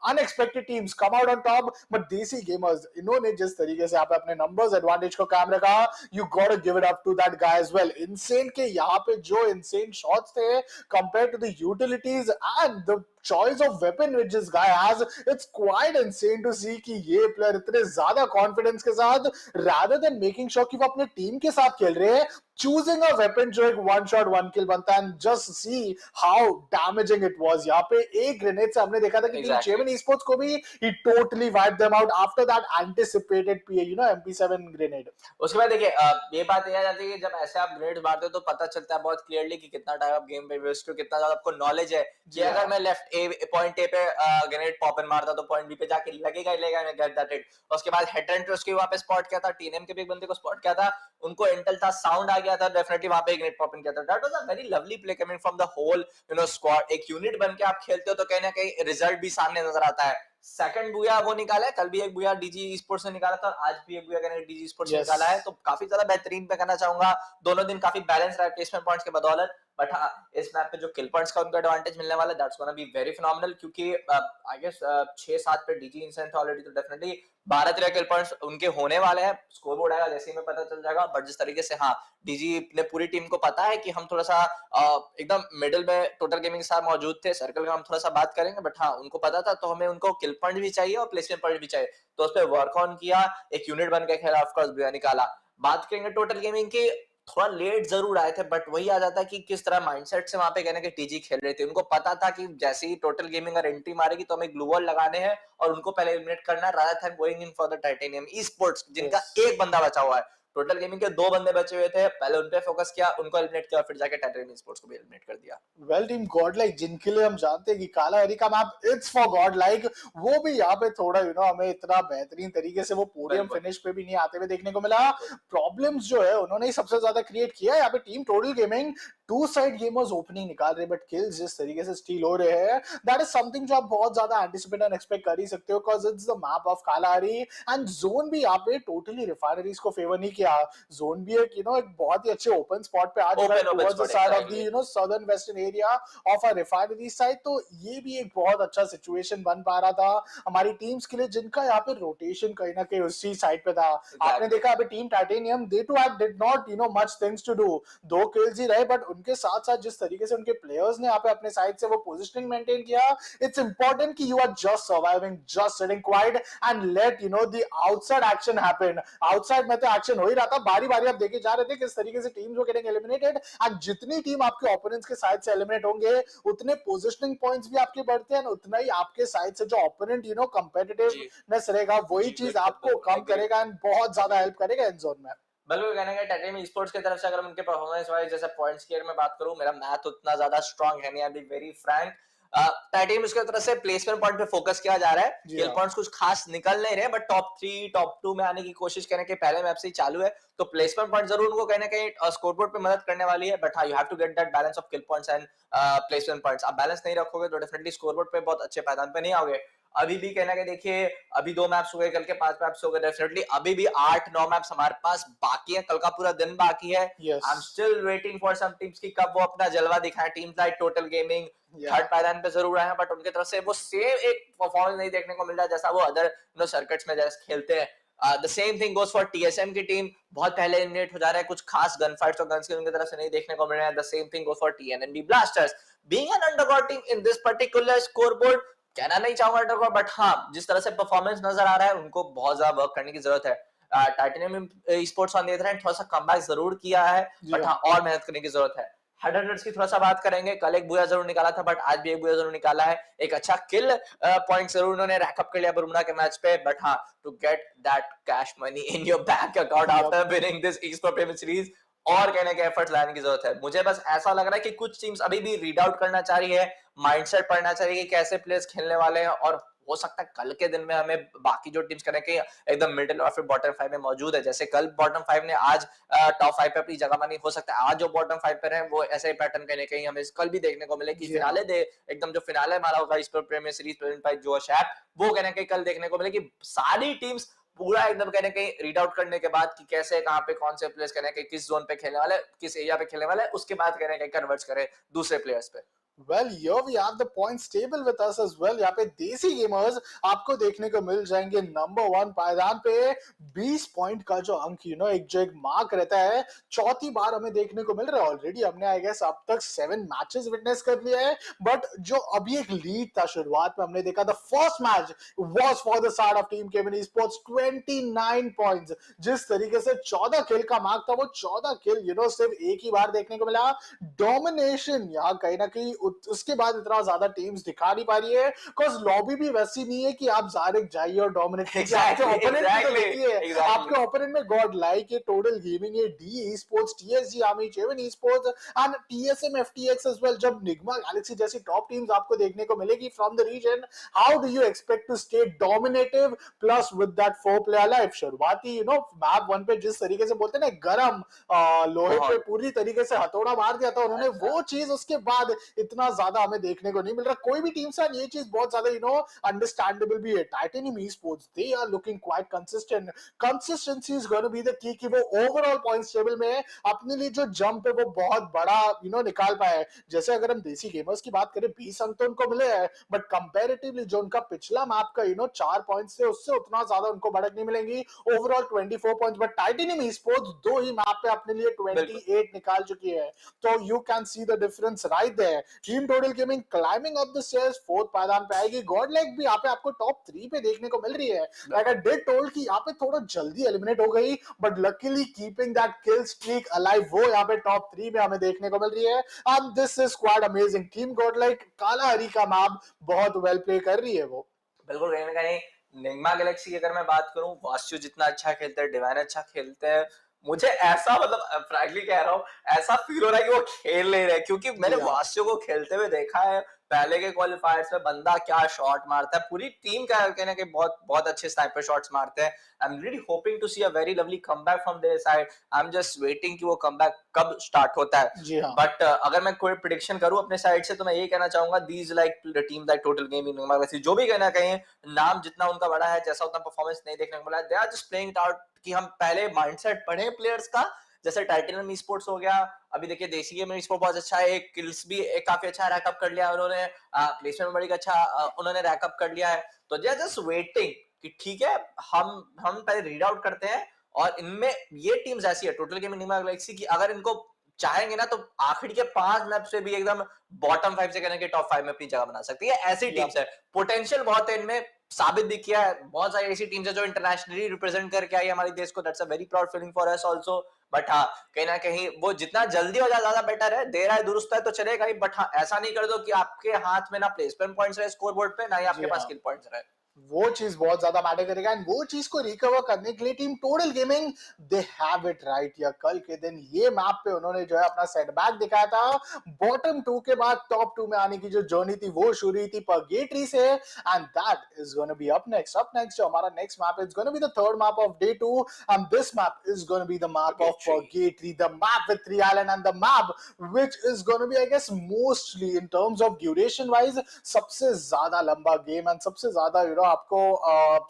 unexpected teams come out on top but desi gamers इन्होंने जिस तरीके से यहाँ पे अपने numbers advantage को कायम रखा you gotta give it up to that guy as well. insane के यहाँ पे जो insane shots थे compared to the utilities and the choice of weapon which this guy has, it's quite insane to see कि ये player इतने ज्यादा confidence के साथ rather than making sure कि वो अपने team के साथ खेल रहे हैं choosing a weapon जो एक one shot one kill बनता है and just see how damaging it was. यहाँ पे एक grenade से हमने देखा था कि टीम चेमिन esports को भी he totally wiped them out after that anticipated MP7 grenade. उसके बाद देखिए ये बात यह आ जाती है कि जब ऐसे आप ग्रेनेड मारते हो तो पता चलता है बहुत क्लियरली कि कितना टाइम आप गेम पे वेस्ट हो कितना ज्यादा आपको नॉलेज है कि अगर मैं लेफ्ट पॉइंट ए पे ग्रेनेड पॉप इन मारता तो पॉइंट बी पे जाके लगेगा ही लगेगा. मैं गेट दैट इट. उसके बाद हेड एंड उसके वहां पे स्पॉट किया था टीएनएम के भी एक बंदे को स्पॉट किया था उनको इंटेल था साउंड आ गया था डेफिनेटली वहां पे ग्रेनेड पॉप इन किया था. That was a very lovely play coming from the whole squad. एक यूनिट बनके आप खेलते हो तो कहीं ना कहीं रिजल्ट भी सामने नजर आता है. सेकंड बुया वो निकाला है कल भी एक बुया डीजी स्पोर्ट्स ने निकाला था और आज भी एक बुया डीजी स्पोर्ट्स ने निकाला है तो काफी ज्यादा बेहतरीन पे करना चाहूंगा. दोनों दिन काफी बैलेंस रहा प्लेसमेंट पॉइंट्स के बदौलत बट हाँ इस मैप पे जो किल पॉइंट्स का उनका एडवांटेज मिलने वाला है that's gonna be very phenomenal क्योंकि आई गेस 6-7 पे डीजी इंसेंट ऑलरेडी तो डेफिनेटली 12-13 किल पॉइंट्स उनके होने वाले हैं. स्कोर बोर्ड आएगा जैसे ही में पता चल जाएगा बट जिस तरीके से हाँ डीजी ने पूरी टीम को पता है कि हम थोड़ा सा एकदम मिडिल में टोटल गेमिंग के साथ मौजूद थे. सर्कल का हम थोड़ा सा बात करेंगे बट हाँ उनको पता था तो हमें उनको किल पॉइंट भी चाहिए और प्लेसमेंट पॉइंट भी चाहिए तो उस पर वर्क ऑन किया. एक यूनिट बन के खेला ऑफकोर्स बुया निकाला. बात करेंगे टोटल गेमिंग की थोड़ा लेट जरूर आए थे बट वही आ जाता है कि किस तरह माइंडसेट से वहां पे कहने के टीजी खेल रहे थे. उनको पता था कि जैसे ही टोटल गेमिंग अगर एंट्री मारेगी तो हमें ग्लू वॉल लगाने हैं और उनको पहले एलिमिनेट करना है rather than going in for the titanium esports जिनका एक बंदा बचा हुआ है. टोटल गेमिंग के 2 बंदे बचे हुए थे पहले उन पे फोकस किया उनको एलिमिनेट किया फिर जाके टाइटेनियम esports को भी एलिमिनेट कर दिया. वेल टीम गॉडलाइक जिनके लिए हम जानते हैं कि कालाहारी का मैप इट्स फॉर गॉडलाइक वो भी यहाँ पे थोड़ा हमें इतना बेहतरीन तरीके से वो पोडियम फिनिश पे भी नहीं आते हुए देखने को मिला. प्रॉब्लम्स जो है उन्होंने ही सबसे ज्यादा क्रिएट किया है. यहाँ पे team total gaming 2 side gamers opening निकाल रहे बट किल्स जिस तरीके से स्टील हो रहे हैं दैट इज समथिंग जो आप बहुत ज्यादा एंटिसिपेट एंड एक्सपेक्ट कर ही सकते हो because it's the map of Kalahari and zone भी यहाँ पे टोटली रिफाइनरीज को फेवर नहीं किया. जोन भी एक एक बहुत ही अच्छे ओपन स्पॉट पे आ चुका है towards the side of the southern western area of a refinery side. तो ये भी एक बहुत अच्छा सिचुएशन बन पा रहा था हमारी टीम्स के लिए जिनका यहाँ पे रोटेशन कहीं ना कहीं उसी साइड पे था. आपने देखा अभी team Titanium they to have did not much things to do. 2 kills ही रहे बट उनके साथ साथ जिस तरीके से उनके प्लेयर्स ने यहाँ पे अपने साइड से वो पोजीशनिंग मेंटेन किया इट्स इंपॉर्टेंट कि you are just surviving just sitting quiet and let the outside action happen. Outside में तो एक्शन हो ही रहा था, बारी बारी आप देखे जा रहे थे किस तरीके से टीम्स वो गेटिंग एलिमिनेटेड, एंड जितनी टीम आपके ओपोनेंट्स के साइड से एलिमिनेट होंगे उतने पोजिशनिंग पॉइंट्स भी आपके बढ़ते हैं, उतना ही आपके साइड से जो ओपोनेंट कंपेटिटिवनेस रहेगा वही चीज आपको कम करेगा एंड बहुत ज्यादा हेल्प करेगा एंड जोन में। बिल्कुल कहने का टाइटनियम स्पोर्ट्स की तरफ से अगर उनके परफॉर्मेंस वाइज जैसे पॉइंट्स की मैं बात करूं, मेरा मैथ उतना ज्यादा स्ट्रांग है नहीं, आई बी वेरी फ्रैंक। टाइटनियम उसकी तरफ से प्लेसमेंट पॉइंट पे फोकस किया जा रहा है, किल पॉइंट्स कुछ खास निकल नहीं रहे, बट टॉप 3 टॉप 2 में आने की कोशिश करने के पहले मैप से ही चालू है, तो प्लेसमेंट पॉइंट जरूर उनको कहीं ना कहीं स्कोरबोर्ड पे मदद करने वाली है, बट हाँ, you have to get that balance of kill points and placement points. आप बैलेंस नहीं रखोगे तो डेफिनेटली स्कोरबोर्ड पे बहुत अच्छे पायदान पे नहीं आओगे। अभी भी कहना कि देखिए अभी 2 मैप्स हो गए, कल के 5 मैप्स हो गए, डेफिनेटली अभी भी 8-9 मैप्स हमारे पास बाकी है, कल का पूरा दिन बाकी है। I am still waiting for some teams की कब वो अपना जलवा दिखाएं। Teams like Total Gaming third पायदान पे जरूर आए हैं, बट उनकी तरफ से वो सेम एक परफॉर्मेंस नहीं देखने को मिल रहा है जैसा वो अदर सर्किट्स में जैसे खेलते हैं। The same thing goes for TSM की टीम, बहुत पहले एलिमिनेट हो जा रहा है, कुछ खास गन फाइट्स और गन्स की उनकी तरफ से नहीं देखने को मिल रहा है। The same thing goes for TNNB Blasters, being an underdog team in this particular scoreboard, कहना नहीं चाहूंगा अंडरडॉग, बट हाँ जिस तरह से परफॉर्मेंस नजर आ रहा है उनको बहुत ज्यादा वर्क करने की जरूरत है। Titanium sports on the other hand थोड़ा सा कमबैक जरूर किया है, बट हाँ और मेहनत करने की जरूरत है। हेडर्स की थोड़ा सा बात करेंगे, कल एक बुया जरूर निकाला था, बट आज भी एक बुया जरूर निकाला है, एक अच्छा किल पॉइंट जरूर उन्होंने रैकअप कर लिया बुमराह के मैच पे, बट हाँ to get that cash money in your bank account after winning this eSports premier series और कहने के एफर्ट्स लाने की जरूरत है। मुझे बस ऐसा लग रहा है कि कुछ टीम्स अभी भी रीड आउट करना चाह रही है, माइंडसेट पढ़ना चाहिए कि कैसे प्लेयर्स खेलने वाले हैं, और हो सकता है कल के दिन में हमें बाकी जो टीम्स करें कि एकदम मिडिल और फिर बॉटम 5 में मौजूद है, जैसे कल बॉटम 5 ने आज टॉप 5 पे अपनी जगह बनी, हो सकता है आज जो बॉटम 5 पे रहे वो ऐसे ही पैटर्न कहीं ना कहीं हमें कल भी देखने को मिले कि फिनाले दे एकदम जो फिनाले मारा होगा इस premiere series present by Josh app, वो कहने कहीं कल देखने को मिले कि सारी टीम्स पूरा एकदम कहने कहीं रीड आउट करने के बाद कि कैसे कहां पे कौन से प्लेयर्स कहने कहीं किस जोन पे खेलने वाले, किस एरिया पे खेलने वाले, उसके बाद कहने कहीं कन्वर्ट करे दूसरे प्लेयर्स पे। Well, here we have the points table with us as well. यहाँ पे देसी गेमर्स आपको देखने को मिल जाएंगे नंबर 1 पायदान पे, 20 पॉइंट का जो अंक एक मार्क रहता है, चौथी बार हमें देखने को मिल रहा है। ऑलरेडी हमने आई गेस अब तक 7 मैचेस विटनेस कर लिया है, बट जो अभी एक लीड था शुरुआत में हमने देखा, the first match was for the side of team केमिन esports, 29 points. जिस तरीके से 14 किल का मार्क था, वो 14 किल सिर्फ एक ही बार देखने को मिला। डोमिनेशन यहाँ कहीं ना कहीं उसके बाद इतना ज्यादा टीम्स दिखा नहीं पा रही है, बिकॉज़ लॉबी भी वैसी नहीं है कि आप डायरेक्ट जाइए और डोमिनेट कीजिए। आपके ओपोनेंट भी तो देखिए, आपके ओपोनेंट में गॉडलाइक है, टोटल गेमिंग है, D esports, TSG Army, CHEMIN esports and TSM FTX as well. जब निग्मा गैलेक्सी जैसी टॉप टीम्स आपको देखने को मिलेगी from the region, how do you expect to stay dominative plus with that 4 player life? शुरुआती map 1 पे जिस तरीके से बोलते हैं ना, गरम लोहे पे पूरी तरीके से हथौड़ा मार दिया था उन्होंने, वो चीज उसके बाद इतना ज्यादा हमें देखने को नहीं मिल रहा कोई भी टीम से। ये चीज बहुत ज्यादा अंडरस्टैंडेबल भी है। Titanium esports, they are looking quite consistent. Consistency is going to be the key कि वो ओवरऑल पॉइंट्स टेबल में अपने लिए जो जंप है वो बहुत बड़ा निकाल पाए। जैसे अगर हम देसी गेमर्स की बात करें, 20 अंक तो उनको मिले हैं, बट कंपैरेटिवली जो उनका पिछला मैप का 4 पॉइंट्स थे, उससे उतना ज्यादा उनको बढ़त नहीं मिलेंगी। Overall 24 points, but Titanium esports 2 ही मैप पे अपने लिए 28 निकाल चुकी है, तो you can see the difference right there. Team total Gaming climbing up the stairs, 4th पायदान पे आएगी। गॉडलाइक भी यहाँ पे आपको टॉप 3 पे देखने को मिल रही है। लाइक आई डिड टोल्ड कि यहाँ पे थोड़ा जल्दी एलिमिनेट हो गई, but luckily keeping that kill streak alive, वो यहाँ पे टॉप 3 में हमें देखने को मिल रही है। And this is quite amazing. Team Godlike काला हरी का मैप बहुत वेल प्ले कर रही है वो। बिल्कुल कहीं ना कहीं निग्मा गैलेक्सी की अगर मैं बात करूं, वास्यु जितना अच्छा खेलते हैं, डिवाइन अच्छा खेलते हैं, मुझे ऐसा मतलब फ्रैंकली कह रहा हूँ, ऐसा फील हो रहा है कि वो खेल नहीं रहे, क्योंकि मैंने वास्यु को खेलते हुए देखा है पहले के क्वालिफायर्स में। बंदा क्या शॉट मारता है, पूरी टीम का कहना कि बहुत बहुत अच्छे स्नाइपर शॉट्स मारते हैं। I am really hoping to see a very lovely comeback from their side. I am just waiting कि वो कमबैक कब स्टार्ट होता है। बट अगर मैं कोई प्रेडिक्शन करूं अपने साइड से, तो मैं ये कहना चाहूंगा, these like the team like Total gaming, वैसे जो भी कहना कहीं नाम जितना उनका बड़ा है, जैसा उतना परफॉर्मेंस नहीं देखने को मिला, they are just playing it out कि हम पहले माइंडसेट पढ़े प्लेयर्स का। जैसे टाइटेनियम esports हो गया, अभी देखिए देसी गेम esports बहुत अच्छा है, किल्स भी काफी अच्छा रैकअप कर लिया उन्होंने, प्लेसमेंट बड़ी अच्छा उन्होंने रैकअप कर लिया है। तो दे आर जस्ट वेटिंग कि ठीक है, हम पहले रीड आउट करते हैं, और इनमें ये टीम्स ऐसी है टोटल गेमिंग निग्मा गैलेक्सी की, अगर इनको चाहेंगे ना तो आखिरी के 5 मैप से भी एकदम बॉटम 5 से कहने के टॉप 5 में अपनी जगह बना सकती है। ऐसी टीम्स है, पोटेंशियल बहुत है इनमें, साबित भी किया है। बहुत सारी ऐसी टीम्स है जो इंटरनेशनली रिप्रेजेंट करके आई है हमारे देश को। That's a very proud feeling for us also. But हाँ, कहीं ना कहीं वो जितना जल्दी हो जाए ज्यादा बेटर है। देर है दुरुस्त है तो चलेगा ही, बट हाँ ऐसा नहीं कर दो कि आपके हाथ में ना प्लेसमेंट पॉइंट्स रहे स्कोर बोर्ड पे, ना ही आपके पास स्किल पॉइंट्स रहे। वो चीज बहुत ज्यादा मैटर करेगा एंड वो चीज को रिकवर करने के लिए team total gaming they have it right. या कल के दिन ये मैप पे उन्होंने जो है अपना सेटबैक दिखाया था। बॉटम 2 के बाद टॉप 2 में आने की जो जर्नी थी वो शुरू हुई थी पर्गेटरी से and that is gonna be up next जो हमारा next map is gonna be the third map of day 2 and this map is gonna be the map of Purgatory, the map with 3 island and the map which is gonna be I guess mostly in terms of duration wise सबसे ज्यादा लंबा game and सबसे ज्यादा आपको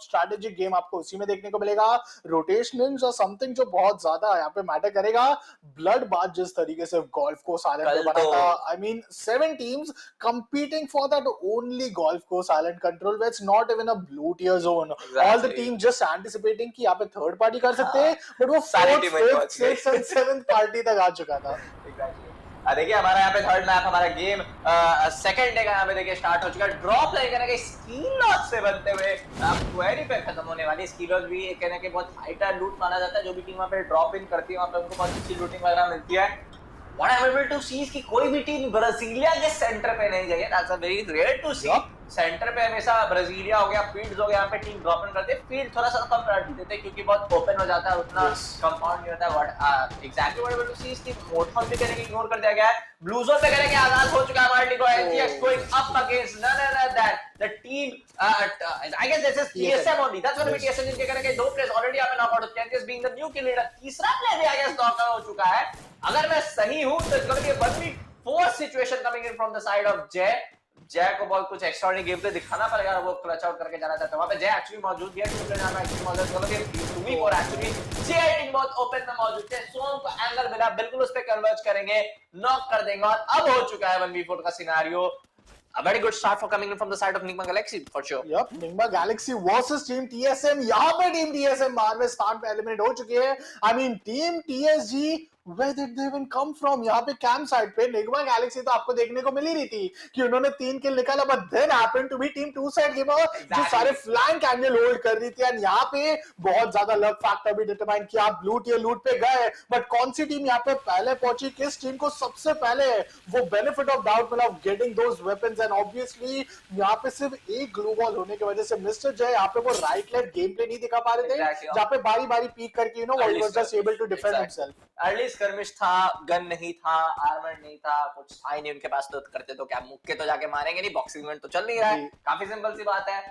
strategic game आपको उसी में देखने को मिलेगा। रोटेशनल्स और समथिंग जो बहुत ज्यादा यहाँ पे मैटर करेगा। ब्लड बाथ जिस तरीके से गोल्फ कोर्स आइलैंड पे बना था, I mean 7 teams competing for that only golf course island control, it's not even a blue tier zone. All the team just anticipating कि यहाँ पे थर्ड पार्टी कर सकते हैं, बट वो 4th, 5th, 6th and 7th party तक आ चुका था। देखिए हमारा यहाँ पे थर्ड मैप, हमारा गेम सेकंड डे का यहाँ पे देखिए स्टार्ट हो चुका है। ड्रॉप लाइन कहने के स्किल लॉस से बनते हुए क्वेरी पे खत्म होने वाली। स्किल लॉस भी कहने के बहुत हाई टायर लूट माना जाता है। जो भी टीम वहाँ पे ड्रॉप इन करती है वहाँ पे उनको बहुत अच्छी लूटिंग वगैरह मिलती है। What I'm able to see is कि कोई भी टीम ब्राजीलिया के सेंटर पे नहीं जाइए। That's a very rare to see। Centre पे हमेशा ब्राजीलिया हो गया, फील्ड्स हो गया, यहाँ पे टीम ड्रॉप इन करते हैं। फील्ड थोड़ा सा कम प्रायोरिटी देते हैं क्योंकि बहुत ओपन हो जाता है, उतना कंपाउंड नहीं होता है। What exactly what I'm able to see is कि मोटफॉन भी कहने के इग्नोर कर दिया गया है। ब्लू जोन पे कहने के आजाद हो चुका है हमारी टीम को। NGX going up against none other than the team I guess this is TSM only। That's gonna be TSM जिनके कहने के 2 प्लेयर्स ऑलरेडी यहाँ पे नॉक आउट हो चुके हैं। NGX being the new kill leader, तीसरा प्लेयर भी I guess नॉक आउट हो चुका है। अगर मैं सही हूं तो it's gonna be a 1v4 situation coming in from the side of Jay। जय को बहुत कुछ एक्स्ट्राऑर्डिनरी गेम प्ले दिखाना पड़ेगा, वो क्लच आउट करके जाना चाहता है। वहां पे जय एक्चुअली मौजूद है, टू प्लेयर में एक्चुअली मौजूद है। 2v4 एक्चुअली जय टीम बहुत ओपन में मौजूद है। सोम को एंगल मिला, बिल्कुल उस पे कन्वर्ज करेंगे, नॉक कर देंगे और अब हो चुका है 1v4 का scenario. A very good start for coming in from the side of NIGMA Galaxy for sure। Yep, NIGMA Galaxy versus Team TSM। यहाँ पे Team TSM बार में स्थान पे एलिमिनेट हो चुकी है। I mean Team TSG where did they even come from? यहाँ पे कैंप साइड पे NIGMA Galaxy तो आपको देखने को मिल ही रही थी कि उन्होंने 3 किल निकाला, but then happened to be Team 2 side gamer जो सारे फ्लैंक एंगल होल्ड कर रही थी। एंड यहाँ पे बहुत ज्यादा लक फैक्टर भी डिटरमाइन किया। आप ब्लू टियर लूट पे गए, बट कौन सी टीम यहाँ पे पहले पहुंची, किस टीम को सबसे पहले वो बेनिफिट ऑफ डाउट मिला getting those weapons. And obviously यहाँ पे सिर्फ एक ग्लू वॉल होने की वजह से मिस्टर जय यहाँ पे वो राइट लेफ्ट गेम प्ले नहीं दिखा पा रहे थे, जहाँ पे बारी बारी पीक करके ही was just able to defend himself. Early skirmish था, गन नहीं था, आर्मर नहीं था, कुछ था ही नहीं उनके पास, तो करते तो क्या, मुक्के तो जाके मारेंगे नहीं, बॉक्सिंग इवेंट तो चल नहीं रहा है। काफी सिंपल सी बात है।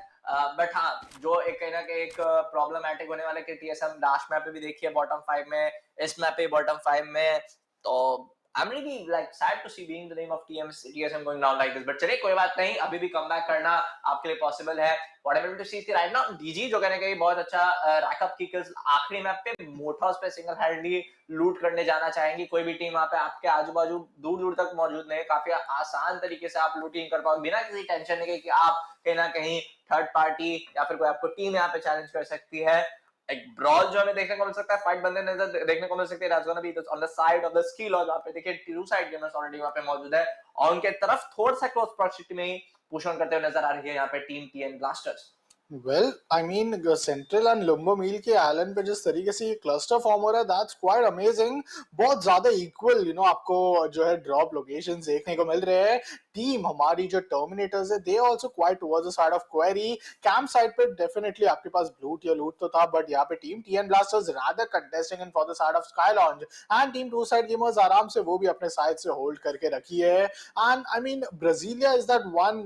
बट हाँ, जो एक कहीं ना कहीं एक प्रॉब्लमेटिक होने वाले के TSM लास्ट मैप पे भी देखिए बॉटम 5 में, इस मैप पे बॉटम 5 में, तो I'm really like sad to see being the name of TSM going down like this, but चलिए कोई बात नहीं, अभी भी कमबैक करना आपके लिए पॉसिबल है। What I'm able to see right now, DG जो कहने का बहुत अच्छा रैकअप की किल्स आखिरी मैप पे मोटॉस पे सिंगल हैंडली लूट करने जाना चाहेंगी। कोई भी टीम वहाँ पे आपके आजू बाजू दूर दूर तक मौजूद नहीं, काफी आसान तरीके से आप लूटिंग कर पाओगे बिना किसी टेंशन के कि आप कहीं ना कहीं थर्ड पार्टी या फिर कोई आपको टीम यहाँ पे चैलेंज कर सकती है। एक ब्रॉल जो हमें देखने को मिल सकता है, फाइट बंदे नजर देखने को मिल सकते हैं। that's gonna be on the side of the skill, और वहाँ पे देखिए टू साइड गेमर्स ऑलरेडी वहाँ पे मौजूद है और उनके तरफ थोड़ा सा क्लोज प्रॉक्सिमिटी में ही पुश ऑन करते हुए नजर आ रही है यहाँ पे team TN Blasters. Well, I mean, central and लुम्बो मील के आइलैंड पे जिस तरीके से क्लस्टर फॉर्म हो रहा है, दैट्स क्वाइट अमेजिंग। बहुत ज्यादा इक्वल आपको जो है ड्रॉप लोकेशंस देखने को मिल रहे हैं। टीम हमारी जो टर्मिनेटर्स है, they also quite towards the side of query. Camp side पे डेफिनेटली आपके पास ब्लू टियर लूट तो था, बट यहाँ पे team TN blasters rather contesting in for the side of sky lounge and team 2 side gamers आराम से वो भी अपने साइड से होल्ड करके रखी है। And I mean Brasilia is that one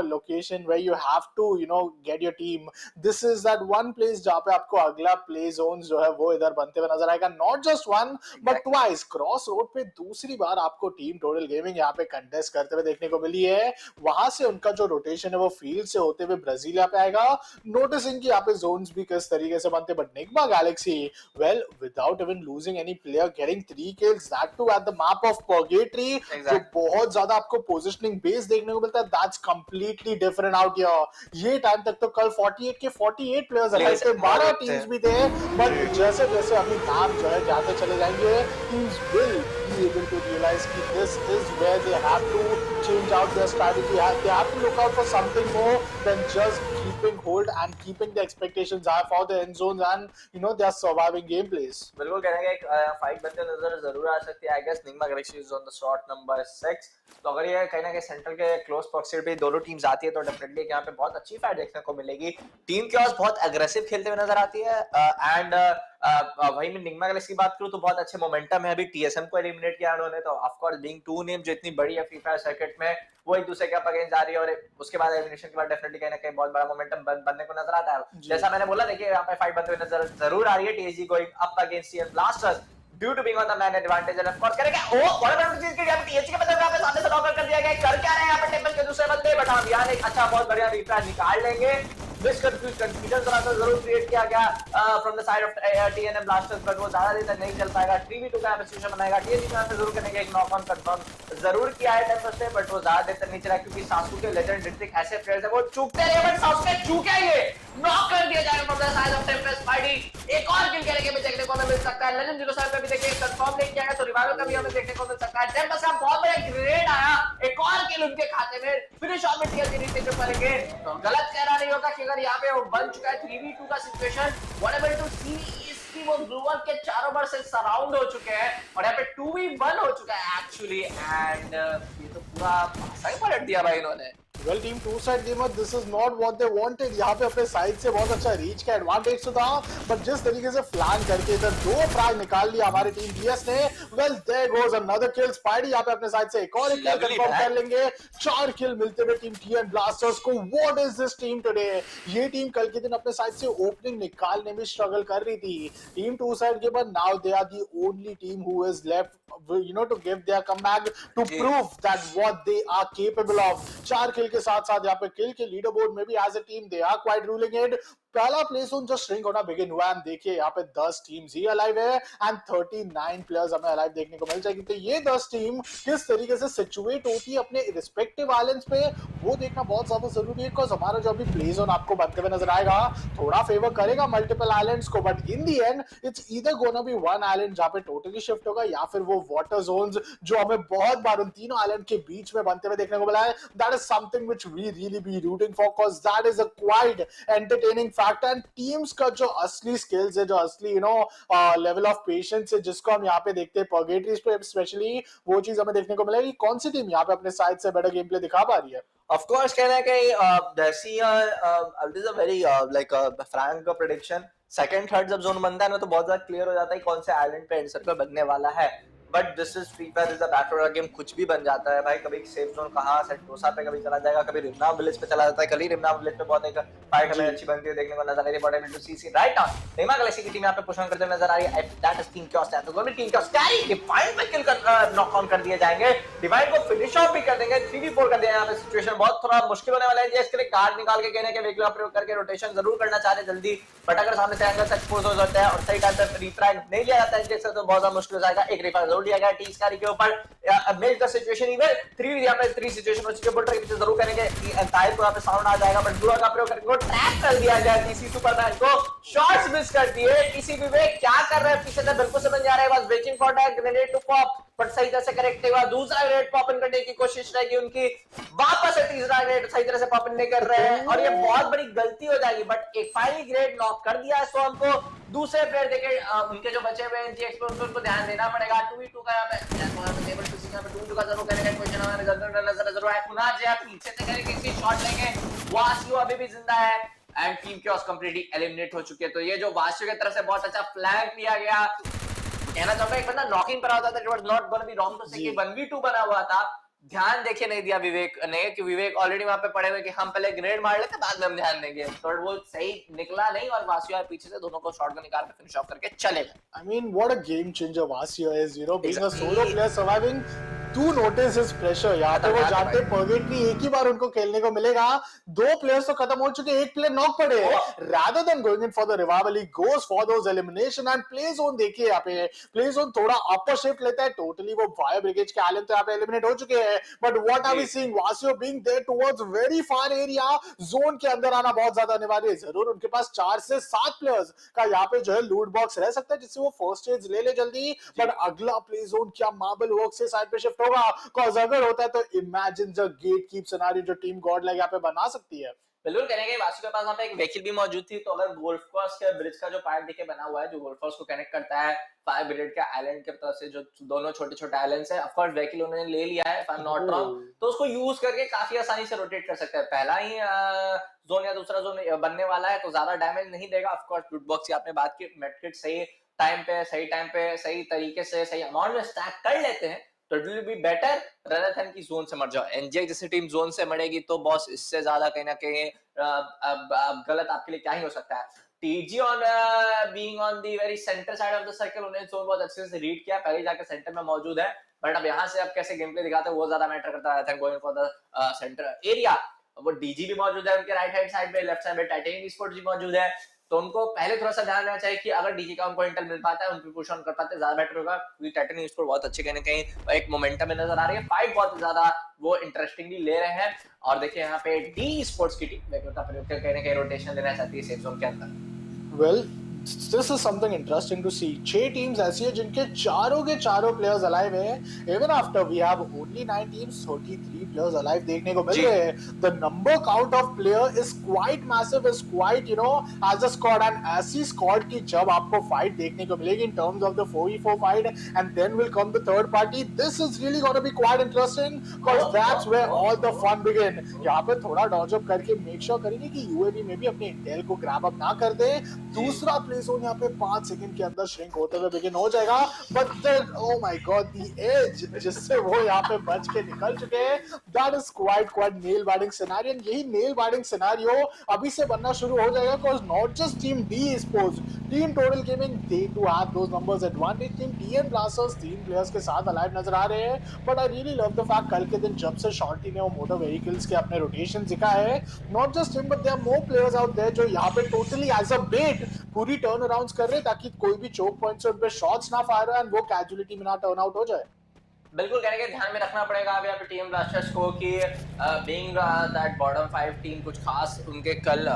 location where you have to get your team. This is that one place जहाँ पे आपको अगला प्ले जोन जो है वो इधर बनते हुए नजर आएगा। Not just one but twice. Cross road पे दूसरी बार आपको टीम टोटल गेमिंग यहाँ पे कंटेस्ट करते हुए देखने को मिली है। वहां से उनका जो रोटेशन है वो फील्ड से होते हुए ब्राजीलिया पे आएगा। नोटिसिंग कि यहाँ पे जोन्स भी किस तरीके से बनते, but Nigma Galaxy well without even losing any player getting 3 kills, that to at the map of Purgatory, जो बहुत ज्यादा आपको पोजिशनिंग बेस देखने को मिलता है। That's completely different out here. ये टाइम तक तो कल 48 के 48 प्लेयर्स अलाइव थे, 12 टीम्स भी थे, बट जैसे जैसे अभी मैप जो है जाते चले जाएंगे, teams will be able to realize that this is where they have to change out their strategy. They have to look out for something more than just keeping hold and keeping the expectations high for the end zones and their surviving gameplays. बिल्कुल कहेंगे एक fight बनते नजर जरूर आ सकती है. I guess Nigma Galaxy is on the shot number 6. तो अगर ये कहीं ना कहीं सेंट्रल के क्लोज प्रॉक्सिमिटी पे दोनों टीम्स आती है तो डेफिनेटली यहाँ पे बहुत अच्छी फाइट देखने को मिलेगी. टीम क्योस बहुत एग्रेसिव खेलते हुए नजर आती है एंड वही मैं निग्मा गैलेक्सी की बात करूं तो बहुत अच्छे मोमेंटम है. अभी टीएसएम को एलिमिनेट किया उन्होंने तो of course being to name जो इतनी बड़ी है फ्री फायर सर्किट में वो एक दूसरे के अगेंस्ट जा रही है और उसके बाद एलिमिनेशन के बाद डेफिनेटली कहीं ना कहीं बहुत बड़ा मोमेंटम बनने को नजर आता है. जैसा मैंने बोला देखिए यहाँ पे फाइट बनते हुए नजर जरूर आ रही है. TSG going up against TN Blasters due to being on the man advantage and of course करेगा ओ बड़ा बड़ा चीज के यहाँ पे टीएसजी के मतलब यहाँ पे सामने से नॉक कर दिया गया. कर क्या रहे हैं यहाँ पे टेम्पल के दूसरे बंदे बट हम यार एक अच्छा बहुत बढ़िया रिफ्रेश निकाल लेंगे. कंफ्यूजन थोड़ा सा जरूर क्रिएट किया गया from the side of TNM blasters but वो ज्यादा देर तक नहीं चल पाएगा. 3v2 का सिचुएशन बनाएगा. टीएनजी यहाँ पे जरूर करने का एक नॉक ऑन कंफर्म जरूर किया है टेम्पल से बट वो ज्यादा देर तक नहीं चला क्योंकि सासू के लेजेंड ऋतिक ऐसे प्लेयर्स है वो चूकते रहे बट सासू के चूके ये नॉक कर दिया जाएगा from the side of temple spidey. एक और किल करने के भी देखने को हमें मिल सकता है. लेजेंड 07 पे भी देखिए कंफर्म नहीं किया है तो रिवाइवल का भी हमें देखने को मिल सकता है. टेम्पल का बहुत बड़ा ग्रेड आया. एक और किल उनके खाते में फिनिश ऑफ में टीएनजी ऋतिक के करेंगे. गलत कहना नहीं होगा कि अगर यहाँ पे वो बन चुका है 3v2 का situation. Whatever to see is कि वो ग्लूवर के चारों बार से सराउंड हो चुके हैं और यहाँ पे 2v1 हो चुका है एक्चुअली एंड ये तो पूरा सही पलट दिया भाई इन्होंने. Well, team 2 side gamer, this is not what they wanted. यहाँ पे अपने साइड से बहुत अच्छा रीच का एडवांटेज तो था बट जिस तरीके से फ्लैंक करके इधर 2 फ्रैग निकाल लिया हमारी टीम डीएस ने. Well there goes another kill. Spidey यहाँ पे अपने साइड से एक और किल कंफर्म कर लेंगे. 4 किल मिलते हुए टीम टीएन ब्लास्टर्स को. What is this team today? ये टीम कल के दिन अपने साइड से ओपनिंग निकालने में स्ट्रगल कर रही थी. Team 2 side gamer, now they are the only team who is left to give their comeback to prove that what they are capable of. 4 किल के साथ साथ यहाँ पे किल के लीडर बोर्ड में भी as a team they are quite ruling it. पहला प्लेस ऑन जस्ट श्रिंक होना बिगिन हुआ है. देखिए यहाँ पे 10 टीम्स ही अलाइव है एंड 39 प्लेयर्स हमें अलाइव देखने को मिल जाएगी. तो ये 10 टीम किस तरीके से सिचुएट होती है अपने रिस्पेक्टिव आइलैंड्स पे वो देखना बहुत ज्यादा जरूरी है बिकॉज हमारा जो अभी प्ले जोन आपको बनते हुए नजर आएगा थोड़ा फेवर करेगा मल्टीपल आइलैंड्स को but in the and it's either gonna be one island जहाँ पे टोटली शिफ्ट होगा या फिर वो वाटर जोन्स जो हमें बहुत बार उन तीनों आइलैंड के बीच में बनते हुए देखने को मिला है. That is something which we really be rooting for because that is a quite entertaining factor. And teams का जो असली स्किल्स है जो असली लेवल ऑफ पेशेंस है जिसको हम यहाँ पे देखते हैं पर्गेटरीज पे स्पेशली वो चीज हमें देखने को मिलेगी. कौन सी टीम यहाँ पे अपने साइड से बेटर गेम प्ले दिखा पा रही है? Of course, कहना है कि DESI it is a very like frank prediction. Second, third जब जोन बनता है ना तो बहुत ज्यादा क्लियर हो जाता है कौन से आइलैंड पे एंड सर्कल बनने वाला है. But this is free fire is a battle royal game. कुछ भी बन जाता है भाई. कभी सेफ जोन कहाँ सेटोसा पे कभी चला जाएगा कभी रिमना विलेज पे चला जाता है. कल ही रिमना विलेज पे बहुत एक फाइट हमें अच्छी बनती है देखने को नजर आ रही है. But able to see right now Nigma Galaxy की टीम यहाँ पे पुश ऑन करते हुए नजर आ रही है. That is team chaos. That is team chaos carry divine पे किल कर नॉक ऑन कर दिए जाएंगे. डिवाइन को फिनिश ऑफ भी कर देंगे. 3v4 कर दिया. यहाँ पे सिचुएशन बहुत थोड़ा मुश्किल होने वाला है. इसके लिए कार्ड निकाल के कहने के वेग का प्रयोग करके रोटेशन जरूर करना चाह रहे जल्दी बट अगर सामने से एंगल से एक्सपोज हो जाता है और सही टाइम पे रिट्राई नहीं लिया जाता है तो बहुत ज्यादा मुश्किल हो जाएगा. एक रिफायर जरूर लिया गया टीस का के ऊपर मेक द सिचुएशन इवन 3 यहाँ पे 3 सिचुएशन हो चुके. बुल्टर के पीछे जरूर करेंगे एंटायर को यहाँ पे साउंड आ जाएगा बट ब्लू का प्रयोग करके वो ट्रैप कर दिया गया. टीसी सुपरमैन को शॉट्स मिस कर दिए. टीसी विवेक क्या कर रहे हैं पीछे से बिल्कुल समझ जा रहे हैं. बस waiting for that grenade to pop but सही तरह से करेक्ट हुआ. दूसरा ग्रेनेड पॉप इन करने की कोशिश रहेगी उनकी. वापस से तीसरा ग्रेनेड सही तरह से पॉप इन नहीं कर रहे हैं और ये बहुत बड़ी गलती हो जाएगी बट एक फाइनल ग्रेनेड नॉक कर दिया है. सो हमको दूसरे प्लेयर देखे उनके जो बचे हुए हैं जी एक्सपोर्ट्स उनको ध्यान देना पड़ेगा. 2v2 का यहाँ पे टेबल टू सी यहाँ पे 2v2 का जरूर करेंगे. क्वेश्चन हमारे नजर जरूर है. खुना जे पीछे से करेंगे किसी शॉट लेंगे. वासियो अभी भी जिंदा है and team chaos completely eliminate हो चुकी है. तो ये जो वासियो की तरफ से बहुत अच्छा फ्लैंक लिया गया. कहना चाहूंगा एक बंदा नॉकिंग पर होता था. It was not gonna be wrong to say कि 1v2 बना हुआ था. ध्यान देखिए नहीं दिया विवेक ने कि विवेक ऑलरेडी वहां पे पड़े हुए कि हम पहले ग्रेनेड मार लेते बाद में हम ध्यान देंगे. तो वो सही निकला नहीं और वासियो पीछे से दोनों को शॉट को निकाल के फिनिश ऑफ करके चले गए. I mean what a game changer Vasio is, being a solo player surviving do notice his pressure. यहाँ पे वो जाते पर्गेटरी एक ही बार उनको खेलने को मिलेगा, 2 प्लेयर्स तो खत्म हो चुके, 1 प्लेयर नॉक पड़े। Rather than going in for the revival, he goes for those elimination and play zone देखिए यहाँ पे play zone थोड़ा upper shift लेता है, totally वो fire brigade के आलम तो यहाँ पे eliminate हो चुके हैं, but what are we seeing? Vasio being there towards very far area, zone के अंदर आना बहुत ज्यादा अनिवार्य है। जरूर उनके पास 4 से 7 प्लेयर्स का यहाँ पे जो है लूट बॉक्स रह सकता है जिससे वो फर्स्ट स्टेज ले जल्दी, बट अगला प्ले जोन क्या मार्बल वर्क से साइड पे शिफ्ट होगा? कॉज अगर होता है तो imagine the gate keep scenario जो टीम गॉडलाइक यहाँ पे बना सकती है। बिल्कुल कहने के वासु के पास वहाँ पे एक व्हीकल भी मौजूद थी, तो अगर गोल्फ कोर्स के ब्रिज का जो पार्ट देखिए बना हुआ है जो गोल्फ कोर्स को कनेक्ट करता है फायर ब्रिगेड के आइलैंड के तरफ से, जो दोनों छोटे-छोटे आइलैंड्स हैं, ऑफ कोर्स व्हीकल उन्होंने ले लिया है, if I am not wrong, तो उसको यूज करके काफी आसानी से रोटेट कर सकते हैं। पहला ही जोन या दूसरा जोन बनने वाला है तो ज्यादा डैमेज नहीं देगा। ऑफ कोर्स लूट बॉक्स की आपने बात की, मेडकिट सही टाइम पे सही तरीके से सही अमाउंट में स्टैक कर लेते हैं तो it will be better rather than की जोन से मर जाओ। एनजीआई जैसी टीम जोन से मरेगी तो बॉस इससे ज्यादा कहीं ना कहीं गलत आपके लिए क्या ही हो सकता है। TG on being on the very centre side of the circle, उन्होंने जोन बहुत अच्छे से रीड किया, पहले जाकर सेंटर में मौजूद है, बट अब यहाँ से अब कैसे गेम प्ले दिखाते हैं वो ज्यादा मैटर करता है। I think going for the centre area, वो डीजी भी मौजूद है उनके राइट हैंड साइड पे, लेफ्ट साइड पे टाइटेनियम स्पोर्ट्स भी मौजूद है, तो उनको पहले थोड़ा सा ध्यान देना चाहिए कि अगर डीजी का उनको इंटेल मिल पाता है, उनको पुश ऑन कर पाते हैं, ज्यादा बेटर होगा, क्योंकि टाइटेनियम स्पोर्ट बहुत अच्छे कहीं कहीं एक मोमेंटम में नजर आ रही है, फाइट बहुत ज्यादा वो इंटरेस्टिंगली ले रहे हैं। और देखिए यहाँ पे डी स्पोर्ट्स की टीम का प्रयोग कर कहीं रोटेशन लेना चाहती है सेफ जोन के अंदर। Well this is something interesting to see. 6 teams ऐसी है जिनके चारों के चारों players alive हैं। Even after we have only 9 teams, 33 players alive देखने को मिल रहे हैं। The number count of player is quite massive, is quite as a squad, and ऐसी squad की जब आपको fight देखने को मिलेगी in terms of the 4v4 fight, and then will come the third party. This is really gonna be quite interesting because that's where all the fun begin. यहाँ पे थोड़ा dodge up करके make sure करेंगे कि UAV में भी अपने intel को grab up ना कर दे। दूसरा जोन यहाँ पे 5 सेकंड के अंदर श्रिंक होते हुए बिगिन हो जाएगा, but then oh my god the edge जिससे वो यहाँ पे बच के निकल चुके हैं, that is quite nail biting scenario. यही नेल बाइटिंग सिनेरियो अभी से बनना शुरू हो जाएगा because not just team D sports, team total gaming, they to have those numbers advantage. Team TN Blasters 3 players के साथ अलाइव नजर आ रहे हैं, but I really love the fact कल के दिन जब से शॉर्टी ने वो मोटर व्हीकल्स के अपने रोटेशन दिखाए है, not just him but there are more players out there जो यहाँ पे टोटली एज अ बेट पूरी टर्न अराउंड्स कर रहे हैं ताकि कोई भी चोक पॉइंट से उन पे शॉट्स ना फायर हो एंड वो कैजुअलिटी में ना टर्न आउट हो जाए। बिल्कुल कहने के ध्यान में रखना पड़ेगा अब यहाँ पे टीम ब्लास्टर्स को कि बीइंग दैट बॉटम 5 टीम कुछ खास उनके कल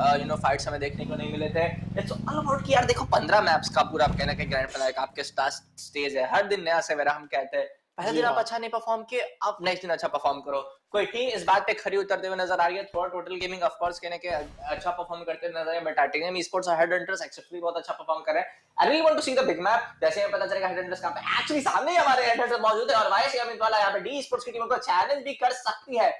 फाइट्स हमें देखने को नहीं मिले थे। इट्स ऑल अबाउट कि यार देखो 15 मैप्स का पूरा आप कहना कि ग्रैंड फिनाले का आपके स्टेज है, हर दिन नया सवेरा हम कहते हैं, पहले दिन आप अच्छा नहीं परफॉर्म किए, आप नेक्स्ट दिन अच्छा परफॉर्म करो। कोई टीम इस बात पे खरी उतरते हुए नजर आ रही है, थोड़ा टोटल गेमिंग ऑफ कोर्स कहने के अच्छा परफॉर्म करते नजर आ रहे हैं, बट टाइटेनियम एस्पोर्ट्स और हेड हंटर्स एक्सेप्शनली बहुत अच्छा परफॉर्म कर रहे हैं। I really want to see the big map, जैसे हमें पता चलेगा हेड हंटर्स कहां पे एक्चुअली सामने ही हमारे हेड हंटर्स मौजूद है और वाइस अमित वाला यहां पे डी एस्पोर्ट्स की टीम को चैलेंज भी कर सकती है।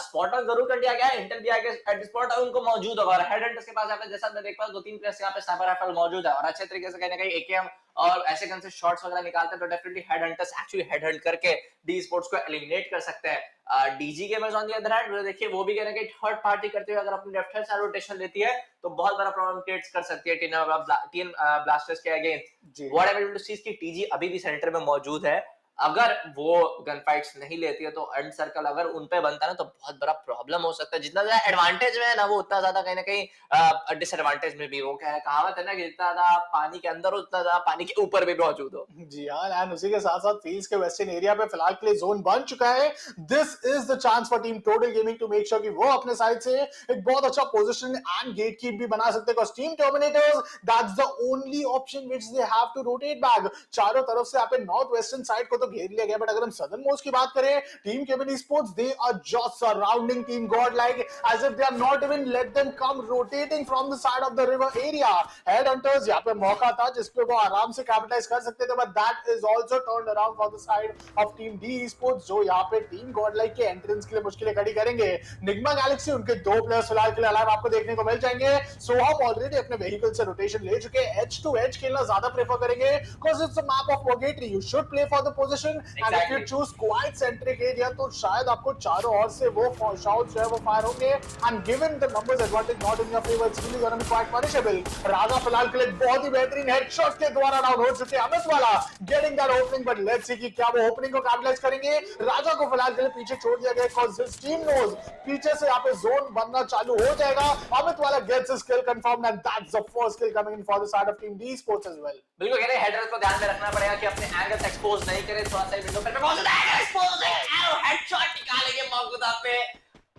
स्पॉट ऑन जरूर कर दिया गया है, इंटेल भी आगे एट स्पॉट और उनको मौजूद होगा, और हेड हंटर्स के पास यहाँ पे जैसा मैं देख पा रहा हूं 2-3 प्लेयर्स यहाँ पे स्नाइपर राइफल मौजूद है और अच्छे तरीके से कहने का एकेएम और ऐसे गन से शॉट्स वगैरह निकालते हैं, तो definitely head hunters actually head Hunt करके डी स्पोर्ट्स को एलिमिनेट कर सकते हैं। DG gamers on the other hand देखिए वो भी कहने के थर्ड पार्टी करते हुए अगर अपनी लेफ्ट हैंड साइड रोटेशन लेती है तो बहुत बड़ा प्रॉब्लम क्रिएट कर सकती है टीम ब्लास्टर्स के against. What I want to see is कि टीजी अभी भी सेंटर में मौजूद है, अगर वो गन फाइट्स नहीं लेती है तो एंड सर्कल अगर उन पे बनता है ना तो बहुत बड़ा प्रॉब्लम हो सकता है। जितना ज्यादा एडवांटेज में है ना वो उतना ज्यादा कहीं ना कहीं डिसएडवांटेज में भी, वो क्या है कहावत है ना कि जितना ज्यादा पानी के अंदर हो उतना ज्यादा पानी के ऊपर भी मौजूद हो। जी हाँ, एंड उसी के साथ साथ फील्ड्स के वेस्टर्न एरिया पे फिलहाल के लिए जोन बन चुका है। This is the chance for team total gaming to make sure कि वो अपने साइड से एक बहुत अच्छा पोजीशन एंड गेट कीप भी बना सकते हैं, because team Terminators that's the only option which they have to rotate back. चारों तरफ से आप नॉर्थ वेस्टर्न साइड को तो घेर लिया गया, बट अगर सदर्न मोस्ट की बात करें, team CHEMIN Esports they are just surrounding team godlike as if they are not even let them come rotating from the side of the river area. Head hunters यहाँ पे मौका था जिसपे वो आराम से कैपिटलाइज कर सकते थे, but that is also turned around for the side of team D Esports जो यहाँ पे टीम godlike के एंट्रेंस के लिए मुश्किलें खड़ी करेंगे। निग्मा गैलेक्सी उनके 2 प्लेयर्स फिलहाल के लिए अलाइव आपको देखने को मिल जाएंगे। सोहम ऑलरेडी अपने व्हीकल से रोटेशन ले चुके हैं, एज टू एज खेलना ज्यादा प्रेफर करेंगे because it's a map of purgatory. You should play for the position position and if you choose quite centric area तो शायद आपको चारों ओर से वो शॉट्स जो है वो फायर होंगे and given the numbers advantage not in your favour it's really gonna be quite punishable. Raja फिलहाल के लिए बहुत ही बेहतरीन हेडशॉट के द्वारा डाउन हो चुके हैं। अमित वाला getting that opening but let's see कि क्या वो ओपनिंग को कैपिटलाइज करेंगे। राजा को फिलहाल के लिए पीछे छोड़ दिया गया cause his team knows पीछे से यहाँ पे जोन बनना चालू हो जाएगा। अमित वाला gets his kill confirmed and that's the first kill coming in for the side of team esports as well। बिल्कुल कह रहे हैं हेडर को ध्यान में रखना पड़ेगा कि अपने एंगल्स एक्सपोज नहीं करें। थोड़ा सा विंडो पे मौजूद है, एक्सपोज है, एरो हेडशॉट निकालेंगे मौजूदा पे।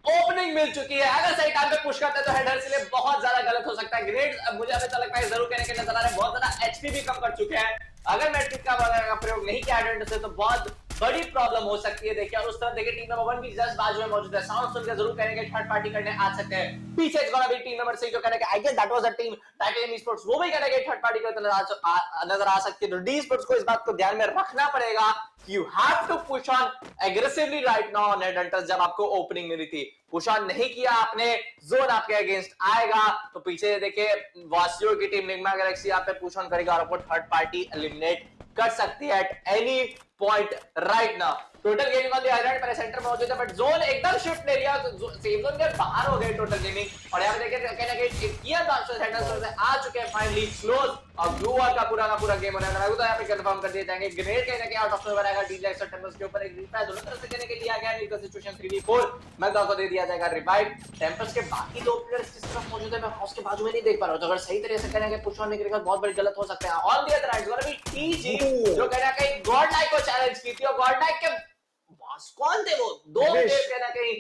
ओपनिंग मिल चुकी है, अगर सही टाइम पे पुश करते हैं तो हेडर के लिए बहुत ज्यादा गलत हो सकता है। ग्रेड मुझे अभी तो लगता है जरूर कहने के नजर आ रहे हैं, बहुत ज्यादा एचपी भी कम कर चुके हैं। अगर मैट्रिक का प्रयोग नहीं किया एडवेंट से तो बहुत बड़ी प्रॉब्लम हो सकती है। देखिए और उस तरफ देखिए टीम नंबर 1 भी जस्ट बाजू में मौजूद है। साउंड सुनकर जरूर करेंगे थर्ड पार्टी करने आ सकते हैं। पीछे इस भी टीम नंबर 6 जो कहने के I guess that was a team Titan Esports, वो भी कहने के थर्ड पार्टी करते नजर आ सकती है। तो डी स्पोर्ट्स को इस बात को ध्यान में रखना पड़ेगा। You have to push on aggressively right now on headhunters। जब आपको ओपनिंग मिली थी पुश ऑन नहीं किया आपने, जोन आपके अगेंस्ट आएगा तो पीछे देखिए वासियों की टीम निग्मा गैलेक्सी आप पे पुश ऑन करेगा और आपको थर्ड पार्टी एलिमिनेट कर सकती है at any point right now. Total gaming on the island पर सेंटर में मौजूद है बट जोन एकदम शिफ्ट ले लिया तो सेफ जोन के बाहर हो गए टोटल गेमिंग। और यहां पे देखिए कहना कि किया ट्रांसफर सेंटर से आ चुके हैं फाइनली क्लोज और ब्लू वॉल का पूरा गेम होने वाला है। तो यहां पे कंफर्म कर दिए जाएंगे ग्रेनेड कहने के आउट ऑफ नोवेयर आएगा। डीजे टेम्पल्स के ऊपर एक रिवाइव दोनों तरफ से कहने के लिया गया है। सिचुएशन 3v4 मैगदा को दे दिया जाएगा रिवाइव। टेम्पल्स के बाकी दो प्लेयर्स किस तरफ मौजूद है मैं हाउस के बाजू में नहीं देख पा रहा हूं, तो अगर सही तरीके से कहने के पुश ऑन नहीं करेगा बहुत बड़ी गलत हो सकता है। On the other hand gonna be TG जो कहना कि गॉड लाइक को चैलेंज की थी और गॉड लाइक के कौन थे वो दो प्लेयर कहना कहीं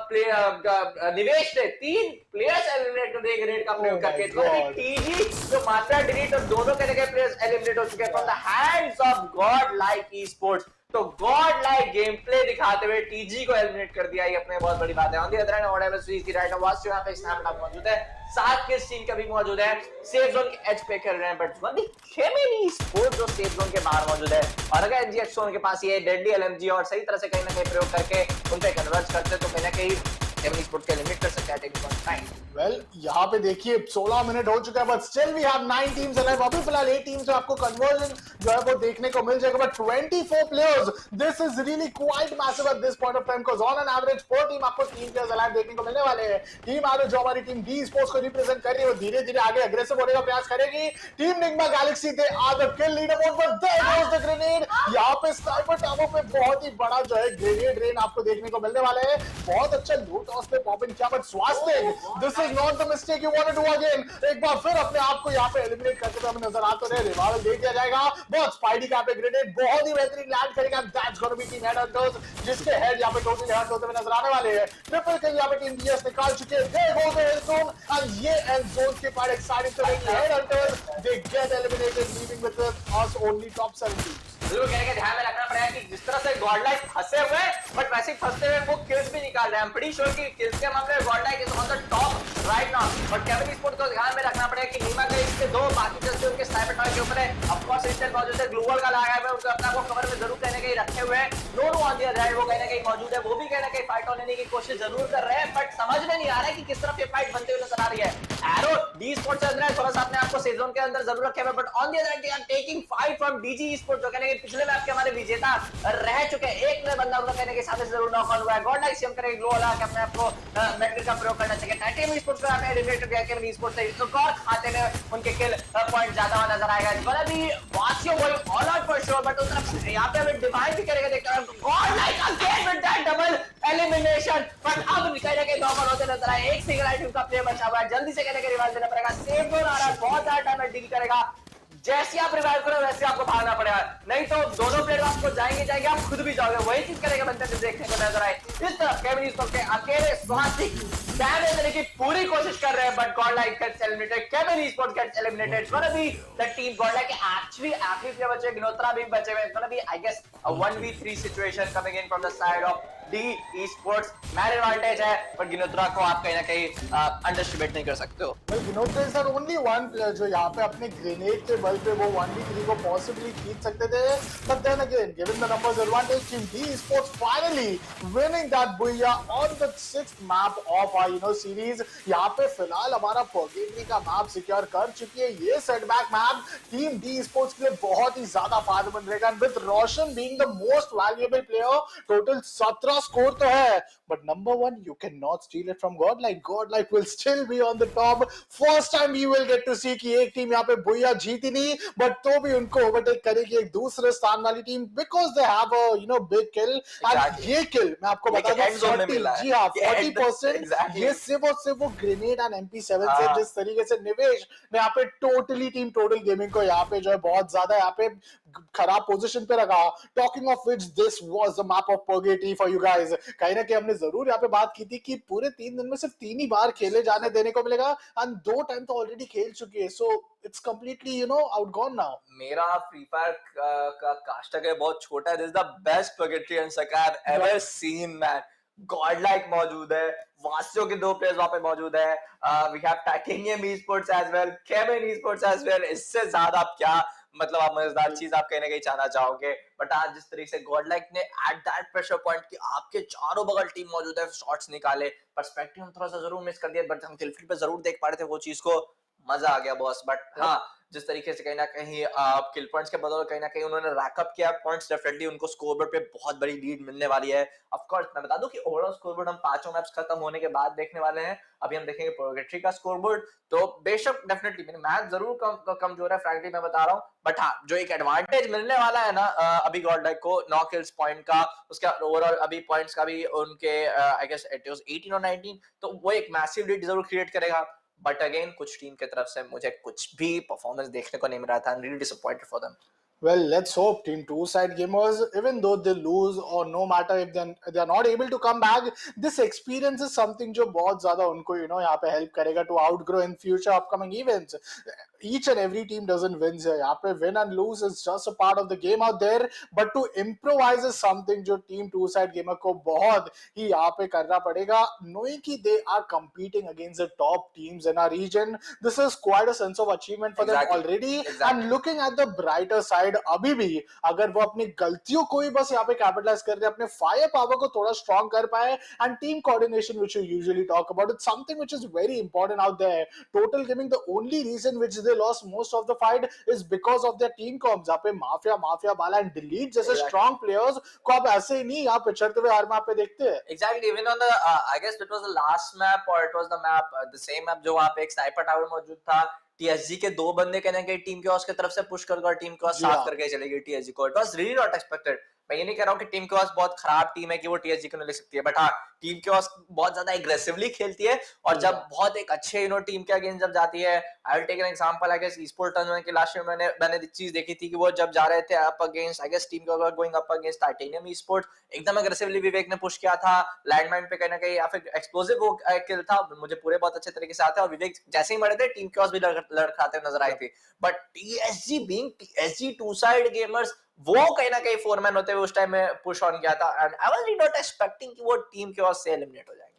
प्लेयर निवेश थे, 3 प्लेयर्स एलिमिनेट कर दिए ग्रेड का प्रयोग करके। तो टीजी जो मात्रा डिलीट और दोनों कहने के प्लेयर्स एलिमिनेट हो चुके हैं from the hands of God like esports. तो गॉड लाइक गेम प्ले दिखाते हुए टीजी को एलिमिनेट कर दिया, ये अपने बहुत बड़ी बात है। On the other hand whatever स्वीज की राइट वास्ट यहां पे स्नैपडाउन मौजूद है, साथ के टीम का भी मौजूद है। सेफ जोन के एज पे खेल रहे हैं बट वही खेमिन स्पोर्ट्स जो सेफ जोन के बाहर मौजूद है। और अगर एनजीएक्स जोन के पास ये डेडली एलएमजी और सही तरह से कहीं ना कहीं प्रयोग करके उन पे कन्वर्ज करते तो कहीं ना कहीं खेमिन स्पोर्ट्स के लिमिट कर सकते हैं टेक्निकल टाइम। वेल यहाँ पे देखिए 16 मिनट हो चुका है but still we have 9 teams alive. अभी फिलहाल 8 टीम्स में आपको कन्वर्जन जो है वो देखने को मिल जाएगा but 24 players this is really quite massive at this point of time because on an average 4 team आपको 3 प्लेयर्स अलाइव देखने को मिलने वाले हैं। टीम आगे जो हमारी टीम डी स्पोर्ट्स को रिप्रेजेंट कर रही है वो धीरे-धीरे आगे एग्रेसिव होने का प्रयास करेगी। Team Nigma Galaxy they are the kill leader board but there goes the grenade. यहाँ पे स्नाइपर टावर पे बहुत ही बड़ा जो है ग्रेनेड रेन आपको देखने को मिलने वाला है। बहुत अच्छा लूट टॉस पे पॉपिंग किया but Swastik this is not the mistake you want to do again। एक बार फिर अपने आप को यहाँ पे एलिमिनेट करते हुए हमें नजर आते रहे। रिवाइवल दे दिया जाएगा बहुत स्पाइडी का पे ग्रेनेड बहुत ही बेहतरीन लैंड करेगा। दैट्स गोना बी टीम हेडहंटर्स जिसके हेड यहाँ पे टोटली हर्ट होते हुए नजर आने वाले हैं। ट्रिपल किल यहाँ पे टीम डीएस निकाल चुके हैं। They go the end zone and ये एंड जोन के पार exciting to be Headhunters they get eliminated leaving with us only top 7 teams. जरूर कहने का ध्यान में रखना पड़ेगा कि जिस तरह से गॉडलाइक फंसे हुए बट वैसे फंसते हुए वो किल्स भी निकाल रहे हैं। आई एम प्रीटी श्योर कि किल्स के मामले में Godlike is on the top right now but केमिन sports को ध्यान में रखना पड़ेगा कि नीमा के इसके दो बाकी जैसे उनके स्नाइपर टावर के ऊपर है। ऑफ कोर्स इंस्टेंट मौजूद है, ग्लोबल का लगाया हुआ है, उनको अपना को कवर में जरूर कहने के रखे हुए हैं। नो ऑन द अदर वो कहने के मौजूद है, वो भी कहने के फाइट होने की कोशिश जरूर कर रहे हैं बट समझ में नहीं आ रहा है कि किस तरफ ये फाइट बनते हुए नजर आ रही है। एरो डी स्पोर्ट्स अंदर है, थोड़ा सा अपने आपको सेफ जोन के अंदर जरूर रखे हुए but on the other they are taking fight from DG sports जो कहने के पिछले मैच के हमारे विजेता रह चुके हैं। एक ने बंदा उनका कहने के साथ जरूर नॉक ऑन हुआ है। गॉड लाइक सीएम करेंगे ग्लो वाला कि अपने आप को मैट्रिक का प्रयोग करना चाहिए। टाइटन स्पोर्ट्स को आपने एलिमिनेट किया केमिन स्पोर्ट्स से एक और खाते में उनके किल पॉइंट ज्यादा हुआ नजर आएगा। गोना बी वासियो going all out for sure but उस तरफ यहां पे हमें डिवाइन भी करेगा देखते हैं। God like again with that double elimination but अब निकलने के नॉक होते नजर आए। एक सिंगल आइटम का प्ले बचा हुआ है, जल्दी से कहने के रिवाइव देना पड़ेगा। सेफ जोन आ रहा है, बहुत ज्यादा डैमेज डील करेगा। जैसे आप रिवाइव करो वैसे आपको भागना पड़ेगा, नहीं तो दोनों प्लेयर आपको जाएंगे आप खुद भी जाओगे। वही चीज करेगा बनते हैं देखने को नजर आए। इस तरफ केमिन स्पोर्ट्स के अकेले स्वास्तिक डैमेज देने की पूरी कोशिश कर रहे हैं but Godlike gets eliminated. Chemin sports gets eliminated. It's gonna be the team Godlike actually athlete के बच्चे गिनोत्रा भी बचे हुए। It's gonna be I guess a 1v3 situation coming in from the side of D esports man advantage है, पर गिनोत्रा को आप कहीं ना कहीं अंडरस्टिमेट नहीं कर सकते हो। गिनोत्रा इज ओनली वन प्लेयर जो यहाँ पे अपने ग्रेनेड के बल पे वो 1v3 को पॉसिबली खींच सकते थे, but then again given the numbers advantage team D esports finally winning that booyah on the 6th map of our series. यहाँ पे फिलहाल हमारा पर्गेटरी का मैप सिक्योर कर चुकी है। ये setback map team D esports के लिए बहुत ही ज्यादा फायदेमंद रहेगा, with Roshan being the most valuable player. Total 17 score तो है, but number 1 you can not steal it from Godlike. Godlike will still be on the top. First time you will get to see कि एक team यहाँ पे बुया जीती नहीं, but तो भी उनको ओवरटेक करेगी एक दूसरे स्थान वाली team, because they have a big kill. And ये किल मैं आपको बता दूं 40, जी हाँ 40% ये सिर्फ और सिर्फ वो ग्रेनेड एंड MP7 से, जिस तरीके से निवेश ने यहाँ पे टोटली टीम टोटल गेमिंग को यहाँ पे जो है बहुत ज्यादा यहाँ पे खराब पोजीशन पे रखा। Talking of which this was the map of purgatory for you guys. कहीं ना कहीं हमने जरूर यहाँ पे बात की थी कि पूरे 3 दिन में सिर्फ 3 ही बार खेले जाने देने को मिलेगा, एंड 2 टाइम तो ऑलरेडी खेल चुकी है, सो इट्स कंप्लीटली आउटगॉन नाउ। मेरा फ्री फायर का कास्टर है बहुत छोटा है। This is the best purgatory I have ever seen man. Godlike मौजूद है, वासियों के 2 प्लेयर्स वहां पे मौजूद है, we have Titanium esports as well, Chemin esports as well. इससे ज्यादा आप क्या मतलब आप मजेदार चीज आप कहीं ना कहीं चाहना चाहोगे। बट आज जिस तरीके से गॉडलाइक ने एट दैट प्रेशर पॉइंट कि आपके चारों बगल टीम मौजूद है, शॉट्स निकाले, पर्सपेक्टिव हम थोड़ा सा जरूर मिस कर दिया, बट हम किल फील्ड पे जरूर देख पा रहे थे वो चीज को। मजा आ गया बॉस। बट हाँ, जिस तरीके से कहीं ना कहीं किल पॉइंट्स के बदौलत कहीं ना कहीं उन्होंने रैकअप किया पॉइंट्स, डेफिनेटली उनको स्कोरबोर्ड पे बहुत बड़ी लीड मिलने वाली है। ऑफ कोर्स मैं बता दूं कि ओवरऑल स्कोरबोर्ड हम 5 मैप्स खत्म होने के बाद देखने वाले हैं। अभी हम देखेंगे पर्गेटरी का स्कोरबोर्ड, तो बेशक डेफिनेटली मैंने मैच जरूर कमजोर है, फ्रैंकली मैं बता रहा हूं, बट हाँ जो एक एडवांटेज मिलने वाला है ना अभी गॉडलाइक को 9 किल्स पॉइंट का, उसका ओवरऑल अभी पॉइंट्स का भी उनके आई गेस इट वाज 18 और 19, तो वो एक मैसिव लीड जरूर क्रिएट करेगा। बट अगेन कुछ टीम की तरफ से मुझे कुछ भी परफॉर्मेंस देखने को नहीं मिल रहा था। I'm really disappointed for them. Well, let's hope Team 2 side gamers, even though they lose or no matter if they are not able to come back, this experience is something जो बहुत ज़्यादा उनको यहाँ पे help करेगा to outgrow in future upcoming events. Each and every team doesn't win here. यहाँ पे win and lose is just a part of the game out there, but to improvise is something जो Team 2 side gamer को बहुत ही यहाँ पे करना पड़ेगा, knowing कि they are competing against the top teams in our region. This is quite a sense of achievement for them already. And looking at the brighter side, अभी भी अगर वो अपनी गलतियों को ही बस यहाँ पे कैपिटलाइज कर रहे हैं, अपने फायर पावर को थोड़ा स्ट्रॉन्ग कर पाए, and team coordination which you usually talk about, it's something which is very important out there. Total gaming the only reason which they lost most of the fight is because of their team comms. यहाँ पे Mafia Bala and Delete जैसे strong players को आप ऐसे ही नहीं यहाँ पे चढ़ते हुए हर मैप पे देखते हैं। Exactly, even on the I guess it was the last map और it was the map the same map जो वहां पे एक स्नाइपर टावर मौजूद था। टीएसजी के 2 बंदे कहने के टीम के ऑस की तरफ से पुश कर टीम के ऑस साफ करके चली गई टीएसजी को। It was really not expected. मैं ये नहीं कह रहा हूं कि टीम के ऑस बहुत खराब टीम है कि वो टीएसजी को नहीं ले सकती है, बट हाँ टीम के ऑस बहुत ज्यादा एग्रेसिवली खेलती है, और जब बहुत एक अच्छे टीम के अगेंस्ट जब जाती है, I will take an example, I guess esports tournament के लास्ट में मैंने चीज देखी थी कि वो जब जा रहे थे up against I guess team के going up against Titanium esports, एकदम एग्रेसिवली विवेक ने पुश किया था लैंडमाइन पे कहीं ना कहीं, या फिर एक्सप्लोसिव वो किल था, मुझे पूरे बहुत अच्छे तरीके से आता है, और विवेक जैसे ही मरे थे टीम के ऑस भी लड़खड़ाते नजर आई थी। But TSG being TSG 2 side gamers, वो कहीं ना कहीं 4 मैन होते हुए उस टाइम में पुश ऑन किया था, and I was not expecting कि वो टीम के ऑस से एलिमिनेट हो जाएंगे।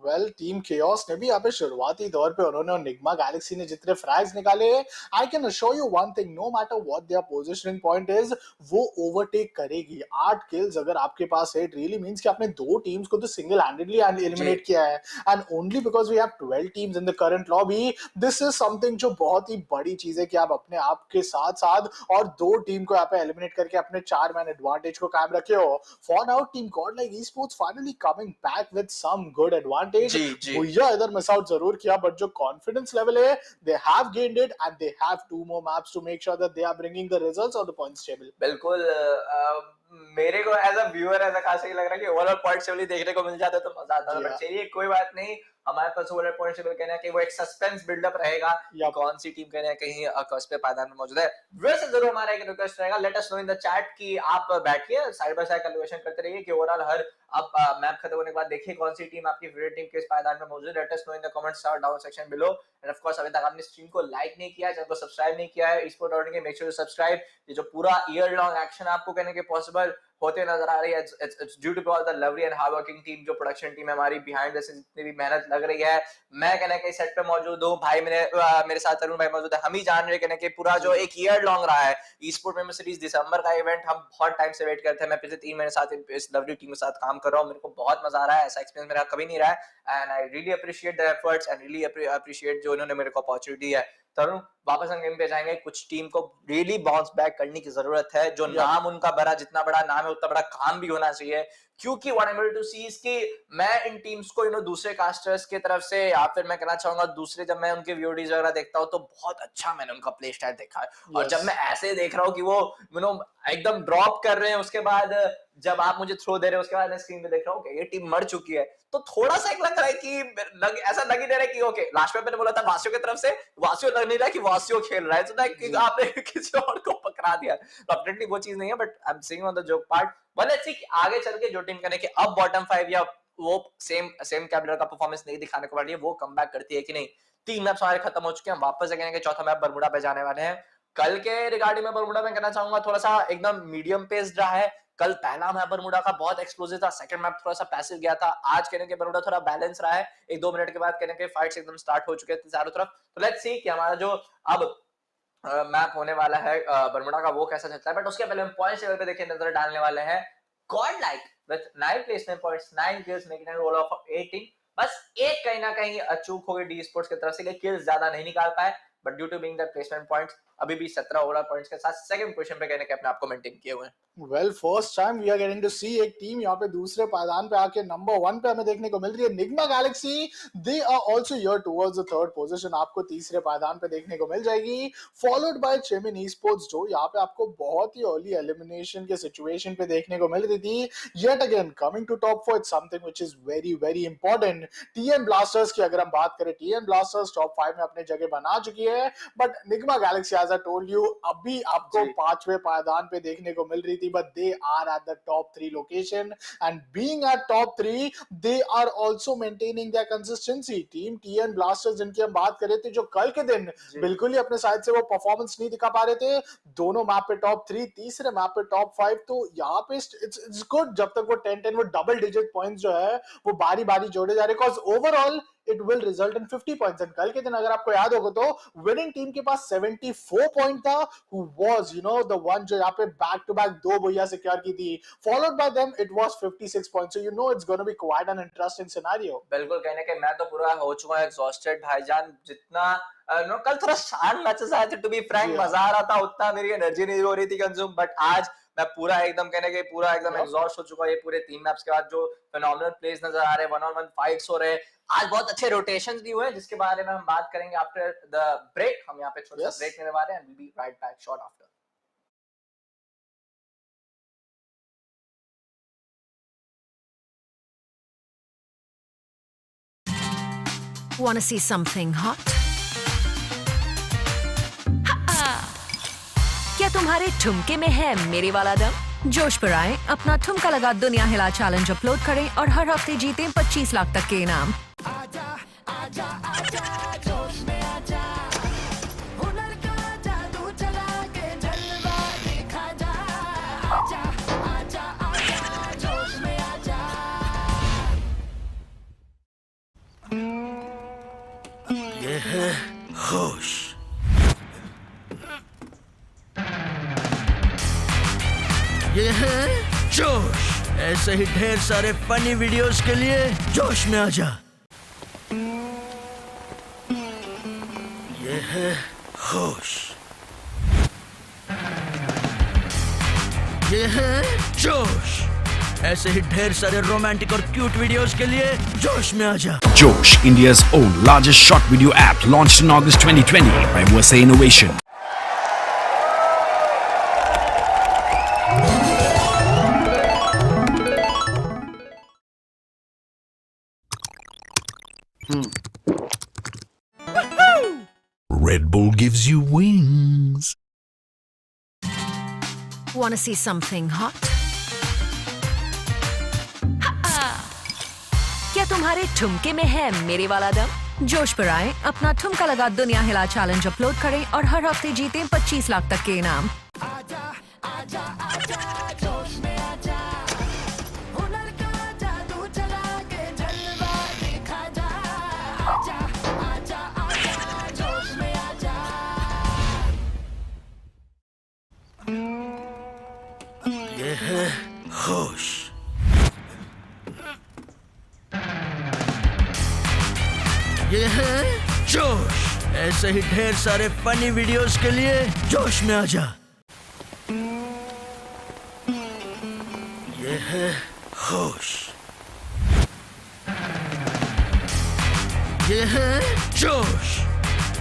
वेल टीम केओस ने भी यहाँ पे शुरुआती दौर पे उन्होंने निग्मा गैलेक्सी ने जितने फ्रैग्स निकाले, I can assure you one thing, no matter what their positioning point is, वो ओवरटेक करेगी। 8 किल्स अगर आपके पास है, इट रियली मींस कि आपने 2 टीम्स को तो सिंगल हैंडेडली एलिमिनेट किया है, and only because we have 12 teams in the current lobby. This is something जो बहुत ही बड़ी चीज है कि आप अपने आप के साथ साथ और 2 टीम को यहाँ पे एलिमिनेट करके अपने 4 मैन एडवांटेज को कायम रखे हो। For now team Godlike esports finally coming back with some good advantage. भैया इधर मिस आउट जरूर किया, बट जो कॉन्फिडेंस लेवल है, they have gained it and they have 2 more maps to make sure that they are bringing the results on the points table. बिल्कुल, मेरे को as a viewer ऐसा खास ही लग रहा है कि ओवरऑल पॉइंट्स टेबल देखने को मिल जाता तो मजा आता, बट चलिए कोई बात नहीं, हमारे पास ओवरऑल पॉइंट्स टेबल कहना है कि वो एक सस्पेंस बिल्डअप रहेगा कि कौन सी टीम कहना है कहीं कस पे पायदान में मौजूद है। वैसे जरूर हमारा एक रिक्वेस्ट रहेगा, late us know in the chat कि आप बैठिए साइड बाय साइड कैलकुलेशन करते रहिए कि ओवरऑल हर आप मैप खत्म होने के बाद देखिए कौन सी टीम आपकी फेवरेट टीम किस पायदान में मौजूद है। Let us know in the comments और down section below, and of course अभी तक आपने स्ट्रीम को लाइक नहीं किया है, चैनल को सब्सक्राइब नहीं किया है esports.org के, मेक श्योर टू सब्सक्राइब। ये जो पूरा ईयर लॉन्ग एक्शन आपको कहने के पॉसिबल होते नजर आ रही है। It's due to all the lovely and hard working team, जो प्रोडक्शन टीम है हमारी, बिहाइंड से जितनी भी मेहनत लग रही है। मैं कहना कि सेट पे मौजूद हूँ भाई, मेरे साथ तरुण भाई मौजूद है। हम ही जान रहे कहना कि पूरा जो एक ईयर लॉन्ग रहा है ई-स्पोर्ट मेंबर सीरीज दिसंबर का इवेंट, हम बहुत टाइम से वेट करते हैं। मैं पिछले 3 महीने साथ इस लवली टीम के साथ काम कर रहा हूँ, मेरे को बहुत मजा आ रहा है, ऐसा एक्सपीरियंस मेरा कभी नहीं रहा है। And I really appreciate the efforts and really appreciate जो इन्होंने मेरे को अपॉर्चुनिटी है। तरुण, वापस हम गेम पे जाएंगे। कुछ टीम को रियली बाउंस बैक करने की जरूरत है, जो नाम उनका बड़ा, जितना बड़ा नाम है उतना बड़ा काम भी होना चाहिए। क्योंकि what I am able to see is कि मैं इन टीम्स को दूसरे कास्टर्स की तरफ से, या फिर मैं कहना चाहूंगा दूसरे, जब मैं उनके वीओडीज वगैरह देखता हूं तो बहुत अच्छा मैंने उनका प्ले स्टाइल देखा है। और जब मैं ऐसे देख रहा हूं कि वो एकदम ड्रॉप कर रहे हैं, उसके बाद जब आप मुझे थ्रो दे रहे हो, उसके बाद मैं स्क्रीन पे देख रहा हूँ कि ये टीम मर चुकी है, तो थोड़ा सा एक लग रहा है कि ऐसा लग ही दे रहा है कि ओके, लास्ट में मैंने बोला था वासियों की तरफ से, वासियों लग नहीं रहा कि वासियों खेल रहा है, तो आपने किसी और को पकड़ा दिया। डेफिनेटली वो चीज नहीं है, but I am saying on the joke part. well let's see कि आगे चल के जो टीम कहने कि अब बॉटम 5 या वो सेम कैलिबर का परफॉर्मेंस नहीं दिखाने को पड़ रही है, वो कमबैक करती है कि नहीं। 3 मैप्स हमारे खत्म हो चुके हैं, वापस कहने के चौथा मैप बरमुडा पे जाने वाले हैं। कल के रिगार्डिंग में बरमुडा में कहना चाहूंगा थोड़ा सा एकदम मीडियम पेस्ड रहा है। कल पहला मैप बरमुडा का बहुत एक्सप्लोसिव था, सेकंड मैप थोड़ा सा पैसिव गया था। आज कहने के बरमुडा थोड़ा बैलेंस रहा है। 1-2 मिनट के बाद कहने के फाइट्स एकदम स्टार्ट हो चुके थे चारों तरफ। तो लेट्स सी कि हमारा जो अब मैप होने वाला है बरमुडा का, वो कैसा चलता है। बट उसके पहले हम पॉइंट्स टेबल पे देखिए नजर डालने वाले हैं। Godlike with 9 placement points, 9 kills, making a roll of 18। बस एक कहीं ना कहीं अचूक हो गई डी स्पोर्ट्स की तरफ से, किल्स ज्यादा नहीं निकाल पाए, but due to being the placement points अभी भी 17 ओवरऑल पॉइंट्स के साथ सेकंड पोजीशन पे कहने के अपने आप को मेंटेन किए हुए हैं। Well, first time we are getting to see एक टीम यहाँ पे दूसरे पायदान पे आके नंबर 1 पे हमें देखने को मिल रही है। Nyingma Galaxy, they are also here towards the third position, आपको तीसरे पायदान पे देखने को मिल जाएगी, followed by CHEMIN Esportz, जो यहाँ पे आपको बहुत ही अर्ली एलिमिनेशन के सिचुएशन पे देखने को मिल रही थी। Yet again coming to top 4, it's something which is very very important। TN Blasters की अगर हम बात करें, TN Blasters top 5 में अपने जगह बना चुकी है, but Nigma Galaxy as I told you अभी आपको 5वें पायदान पे देखने को मिल रही थी, but they are at the top 3 location, and being at top 3 they are also maintaining their consistency। Team TN Blasters जिनकी हम बात कर रहे थे, जो कल के दिन बिल्कुल ही अपने साइड से वो परफॉर्मेंस नहीं दिखा पा रहे थे, दोनों मैप पे टॉप 3, तीसरे मैप पे टॉप 5, तो यहाँ पे इट्स गुड जब तक वो 10-10 वो डबल डिजिट पॉइंट्स जो है वो बारी बारी जोड़े जा रहे, because overall it will result in 50 points। and कल के दिन अगर आपको याद होगा तो विनिंग टीम के पास 74 पॉइंट था, who was the one जो यहाँ पे बैक टू बैक 2 बोया सिक्योर की थी, followed by them it was 56 points। so it's going to be quite an interesting scenario। बिल्कुल कहने के मैं तो पूरा हो चुका हूं एग्जॉस्टेड भाईजान। जितना कल थोड़ा शान मैचेस आए थे, टू बी फ्रैंक मजा आ रहा था, उतना मेरी एनर्जी नहीं हो रही थी कंज्यूम, बट आज मैं पूरा एकदम कहने के पूरा एकदम एग्जॉस्ट हो चुका है। ये पूरे 3 मैप्स के बाद जो फिनोमिनल प्लेस नजर आ रहे हैं, 1-on-1 फाइट्स हो रहे हैं, आज बहुत अच्छे रोटेशंस भी हुए, जिसके बारे में हम बात करेंगे आफ्टर द ब्रेक। हम यहाँ पे छोटा सा ब्रेक लेने वाले हैं, we'll be right back short after। Wanna see something hot? क्या तुम्हारे ठुमके में है मेरे वाला दम? जोश पर आए, अपना ठुमका लगा दुनिया हिला चैलेंज अपलोड करें और हर हफ्ते जीतें 25 लाख तक के इनाम। आजा आजा आजा जोश में आजा, हुनर का जादू चला के जलवा दिखा जा। आजा आजा आजा जोश में आजा। ये है होश, ये है जोश। ऐसे ही ढेर सारे फनी वीडियोस के लिए जोश में आजा। ये है होश, ये है जोश। ऐसे ही ढेर सारे रोमांटिक और क्यूट वीडियोस के लिए जोश में आजा। Josh, India's own largest short video app, launched in August 2020 by Versa Innovation. Red Bull gives you wings. Wanna see something hot? क्या तुम्हारे ठुमके में है मेरे वाला दम? जोश पर आए, अपना ठुमका लगा दुनिया हिला चैलेंज अपलोड करें और हर हफ्ते जीतें 25 लाख तक के इनाम। आजा आजा आजा जोश में आजा। ये है जोश। ऐसे ही ढेर सारे फनी वीडियोस के लिए जोश में आजा। ये है होश। ये है जोश।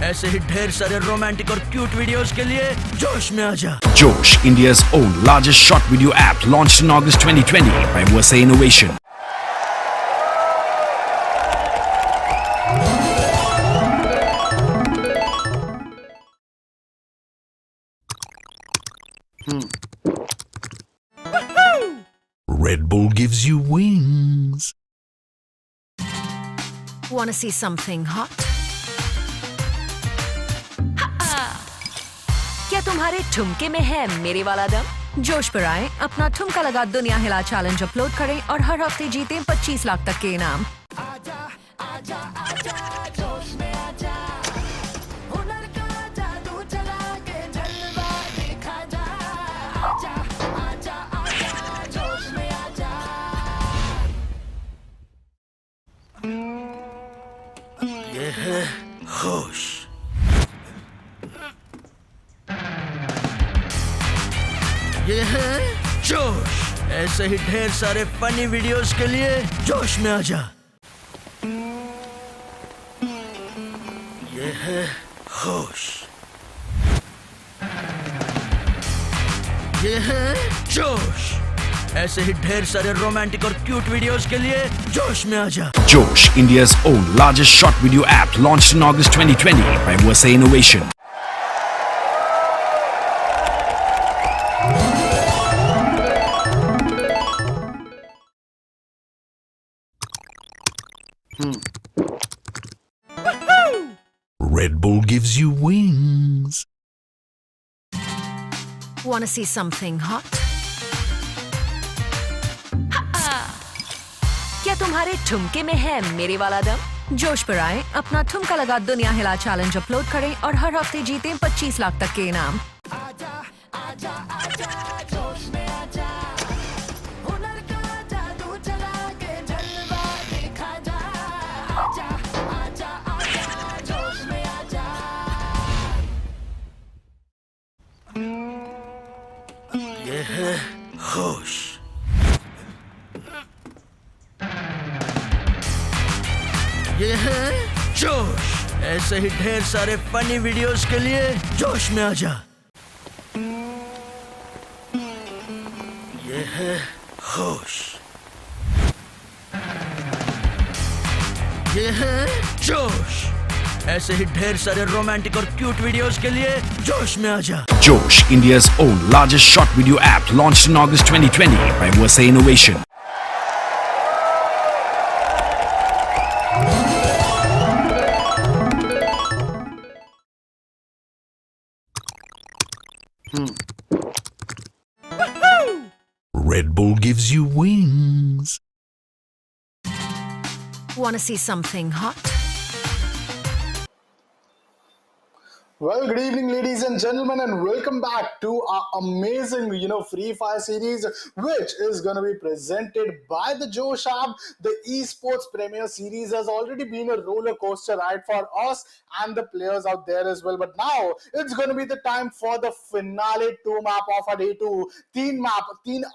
ऐसे ही ढेर सारे रोमांटिक और क्यूट वीडियोस के लिए जोश में आजा। Josh, India's own largest short video app, launched in August 2020 by Versa Innovation. Red Bull gives you wings. Want to see something hot? क्या तुम्हारे ठुमके में है मेरे वाला दम? जोश पर आए, अपना ठुमका लगा दुनिया हिला चैलेंज अपलोड करें और हर हफ्ते जीतें 25 लाख तक के इनाम। ये है होश। ये है जोश। ऐसे ही ढेर सारे फनी वीडियोस के लिए जोश में आजा। ये है होश। ये है जोश। ऐसे ही ढेर सारे रोमांटिक और क्यूट वीडियोस के लिए जोश में आजा। Josh, India's own largest short video app, launched in August 2020 by Versa Innovation. Red Bull gives you wings. Want to see something hot? क्या तुम्हारे ठुमके में है मेरे वाला दम? जोश पर आए, अपना ठुमका लगा दुनिया हिला चैलेंज अपलोड करें और हर हफ्ते जीतें 25 लाख तक के इनाम। ये है होश। ये है जोश। ऐसे ही ढेर सारे फनी वीडियोस के लिए जोश में आजा। ये है होश। ये है जोश। ऐसे ही ढेर सारे रोमांटिक और क्यूट वीडियोस के लिए जोश में आजा। Josh, India's own largest short video app, launched in August 2020 by Versa Innovation. Red Bull gives you wings. Want to see something hot? Well, good evening, ladies and gentlemen, and welcome back to our amazing, Free Fire series, which is going to be presented by the Josh app. The Esports Premier Series has already been a roller coaster ride for us and the players out there as well. But now it's going to be the time for the finale 2 map of our day 2. तीन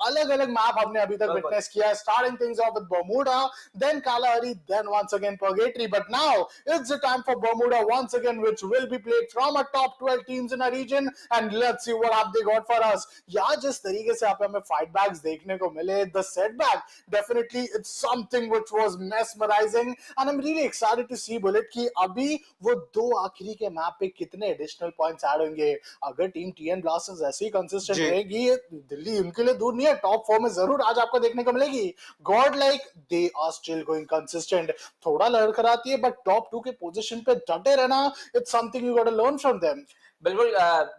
अलग-अलग map हमने अभी तक witness किया है, starting things off with Bermuda, then Kalahari, then once again Purgatory. But now it's the time for Bermuda once again, which will be played from our top 12 teams in our region, and let's see what have they got for us. यार जिस तरीके से यहाँ पे हमें fight backs देखने को मिले, the setback, definitely it's something which was mesmerizing, and I'm really excited to see Bullet कि अभी वो 2 आखिरी के मैप पे कितने additional points ऐड होंगे। अगर टीम TN Blasters ऐसे ही consistent रहेगी, दिल्ली उनके लिए दूर नहीं है, top 4 में जरूर आज आपको देखने को मिलेगी। Godlike, they are still going consistent, थोड़ा लड़खड़ाती है, but top 2 के position पे डटे रहना, it's something you got to learn from them. बिल्कुल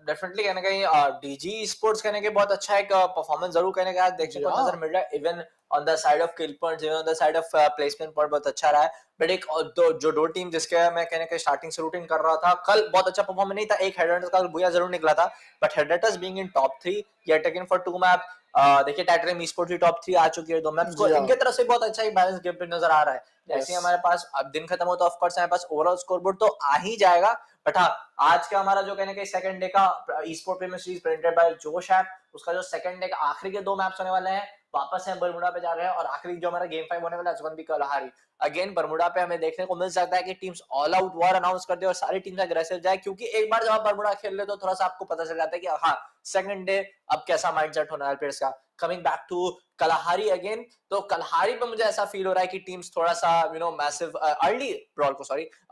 डेफिनेटली कहने कहीं डीजी स्पोर्ट्स कहने के बहुत अच्छा एक परफॉर्मेंस जरूर कहने का देखने को नजर मिल रहा है। Even on the side of kill points, even on the side of placement point बहुत अच्छा रहा है। बट एक दो टीम जिसके मैं कहने के स्टार्टिंग से रूटीन कर रहा था, कल बहुत अच्छा परफॉर्मेंस नहीं था। एक हेडरटस का बुया जरूर निकला था, but Headhunters being in top 3 yet again for 2 map देखिए टाइटल ईस्पोर्ट्स की टॉप 3 आ चुकी है 2 मैप्स को, इनके तरफ से बहुत अच्छा ही बैलेंस गेम प्ले नजर आ रहा है। जैसे हमारे पास अब दिन खत्म हो तो ऑफ कोर्स हमारे पास ओवरऑल स्कोरबोर्ड तो आ ही जाएगा, बट हाँ आज का हमारा जो कहने के सेकंड डे का esport premier series presented by Josh app, उसका जो सेकंड डे का आखिरी के 2 मैप्स होने वाले हैं, वापस से हम बरमुडा पे जा रहे हैं और आखिरी जो हमारा गेम 5 होने वाला है it's gonna be Kalahari. Again Bermuda पे हमें देखने को मिल सकता है कि teams all out war announce कर दे और सारी टीम्स अग्रेसिव जाए, क्योंकि एक बार जब आप बरमुडा खेल ले तो थोड़ा सा आपको पता चल जाता है कि हाँ सेकंड डे अब कैसा माइंडसेट होना है प्लेयर्स का। Coming back to Kalahari again, तो कलहारी पे मुझे ऐसा फील हो रहा है कि टीम्स थोड़ा सा मैसिव अर्ली ब्रॉल को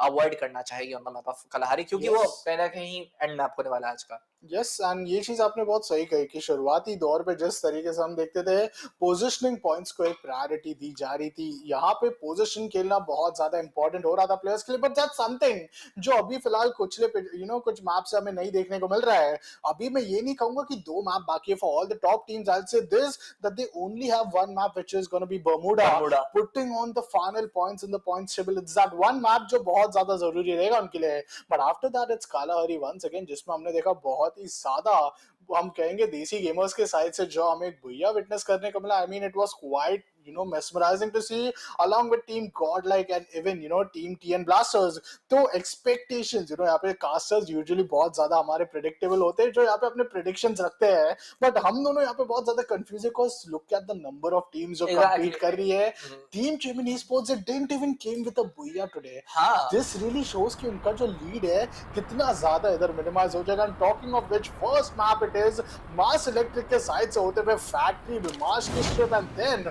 अवॉइड करना चाहेगी on the map of Kalahari, क्योंकि वो कहीं ना कहीं एंड मैप होने वाला है आज का। यस एंड ये चीज आपने बहुत सही कही कि शुरुआती दौर पे जिस तरीके से हम देखते थे पोजीशनिंग पॉइंट्स को एक प्रायोरिटी दी जा रही थी, यहाँ पे पोजीशन खेलना बहुत ज्यादा इंपॉर्टेंट हो रहा था प्लेयर्स के लिए, बट दैट्स समथिंग जो अभी फिलहाल कुछ मैप से हमें नहीं देखने को मिल रहा है। अभी मैं ये नहीं कहूंगा कि 2 मैप बाकी है for all the top teams, I will say this that they only have 1 map which is gonna be Bermuda putting on the final points in the points table. It's that 1 map जो बहुत ज्यादा जरूरी रहेगा उनके लिए, but after that it's Kalahari once again, जिसमें हमने देखा बहुत ही ज्यादा हम कहेंगे देसी गेमर्स के साइड से जो हमें एक भैया विटनेस करने को मिला। I mean it was quite mesmerizing to see along with team Godlike and even team TN Blasters। तो expectations यहाँ पे casters usually बहुत ज्यादा हमारे predictable होते हैं जो यहाँ पे अपने predictions रखते हैं, but हम दोनों यहाँ पे बहुत ज्यादा confused है because look at the number of teams जो compete कर रही है। team CHEMIN Esports didn't even came with a buoya today। this really shows कि उनका जो lead है कितना ज्यादा इधर minimize हो जाएगा। and talking of which first map it is Mars Electric के साइड से होते हुए factory Mars की strip and then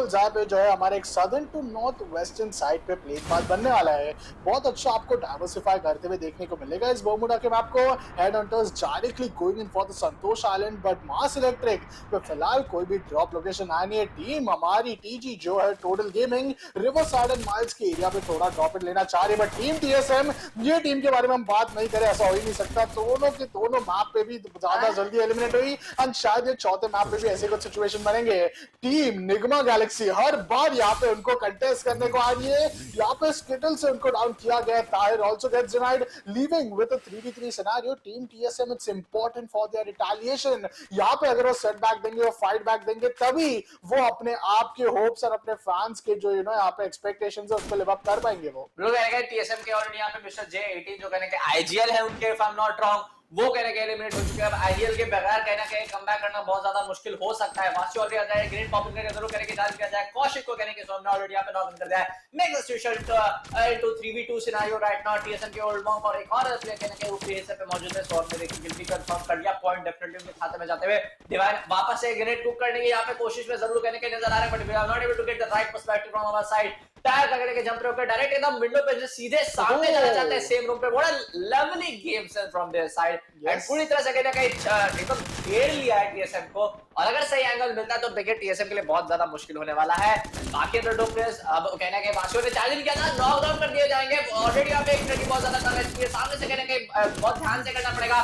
जहाँ पे जो है हमारे एक southern to north western side पे प्लेन पाथ बनने वाला है। बहुत अच्छा आपको डाइवर्सिफाई करते हुए देखने को मिलेगा इस बर्मुडा के मैप को। Head hunters directly going in for the Santosh island, but Mars electric पे फिलहाल कोई भी ड्रॉप लोकेशन आ नहीं है। टीम हमारी टीजी जो है total gaming river side and miles के एरिया पे थोड़ा ड्रॉप लेना चाह रही है, बट टीम टीएसएम ये टीम के बारे में हम बात नहीं करें, ऐसा हो ही नहीं सकता। दोनों के दोनों मैप पे भी ज्यादा जल्दी एलिमिनेट हुई एंड शायद ये चौथे मैप पे भी ऐसे कुछ सिचुएशन बनेंगे। टीम निग्मा गैलेक्सी हर बार यहाँ पे उनको कंटेस्ट करने को आ रही है। यहाँ पे स्किटल से उनको डाउन किया गया। Tahir also gets denied, leaving with a 3v3 scenario. Team TSM it's important for their retaliation। यहाँ पे अगर वो सेट बैक देंगे और फाइट बैक देंगे तभी वो अपने आप के होप्स और अपने फैंस के जो यहाँ पे एक्सपेक्टेशंस है उसको लिव अप कर पाएंगे। वो लोग कहेंगे TSM के ऑलरेडी यहाँ पे मिस्टर J18 जो कहने के IGL है उनके, if I'm not wrong, वो कहने के एलिमिनेट हो चुके हैं। अब आईडीएल के बगैर कहना कहीं कमबैक करना बहुत ज्यादा मुश्किल हो सकता है। वासी और जाए ग्रीन पॉपिंग करके जरूर कहने की जांच किया जाए। कौशिक को कहने के सामने ऑलरेडी यहां पे नॉक कर दिया है। Make the switch into 3v2 scenario right now. TSM के ओल्ड मॉन्क और एक और प्लेयर कहने के ऊपर हिस्से पे मौजूद है। सॉर्ट में देखिए गिल्टी कंफर्म कर लिया, पॉइंट डेफिनेटली उनके खाते में जाते हुए। डिवाइन वापस से ग्रेनेड कुक करने की यहां पे कोशिश में जरूर कहने के नजर आ रहा है, but we are not able to get the right perspective from our side. Tyre पकड़ के जंप होकर डायरेक्ट एकदम विंडो पे सीधे सामने जाना चाहते हैं सेम रूम पे। बड़ा lovely game sense from their side and पूरी तरह से कहना कहीं एकदम घेर लिया है टीएसएम को। और अगर सही एंगल मिलता है तो देखिए टीएसएम के लिए बहुत ज्यादा मुश्किल होने वाला है। बाकी दो प्लेयर्स अब कहना के वासियों ने चार्जिंग किया था, नॉक डाउन कर दिए जाएंगे। ऑलरेडी आप एक मिनट की बहुत ज्यादा कर रहे हैं, सामने से कहने के बहुत ध्यान से करना पड़ेगा।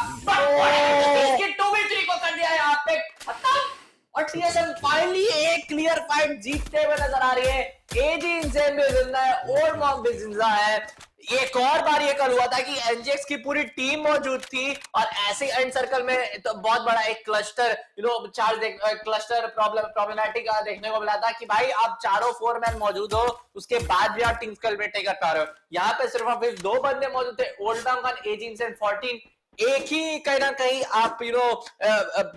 इसकी 2v3 को कर दिया है यहां पे खत्म और टीएसएम फाइनली एक क्लियर फाइट जीतते हुए नजर आ रही है। एजी इंसेन भी जिंदा है, ओल्ड मॉन्क भी जिंदा है। एक और बार ये कल हुआ था कि एनजीएक्स की पूरी टीम मौजूद थी और ऐसे एंड सर्कल में तो बहुत बड़ा एक क्लस्टर क्लस्टर प्रॉब्लमेटिक देखने को मिला था कि भाई आप चारों 4 मैन मौजूद हो, उसके बाद भी आप टीम कल्वेट नहीं कर पा रहे हो। यहाँ पे सिर्फ 2 बंदे मौजूद थे, ओल्ड मॉन्क और एजी इंसेन 14। एक ही कहीं ना कहीं आप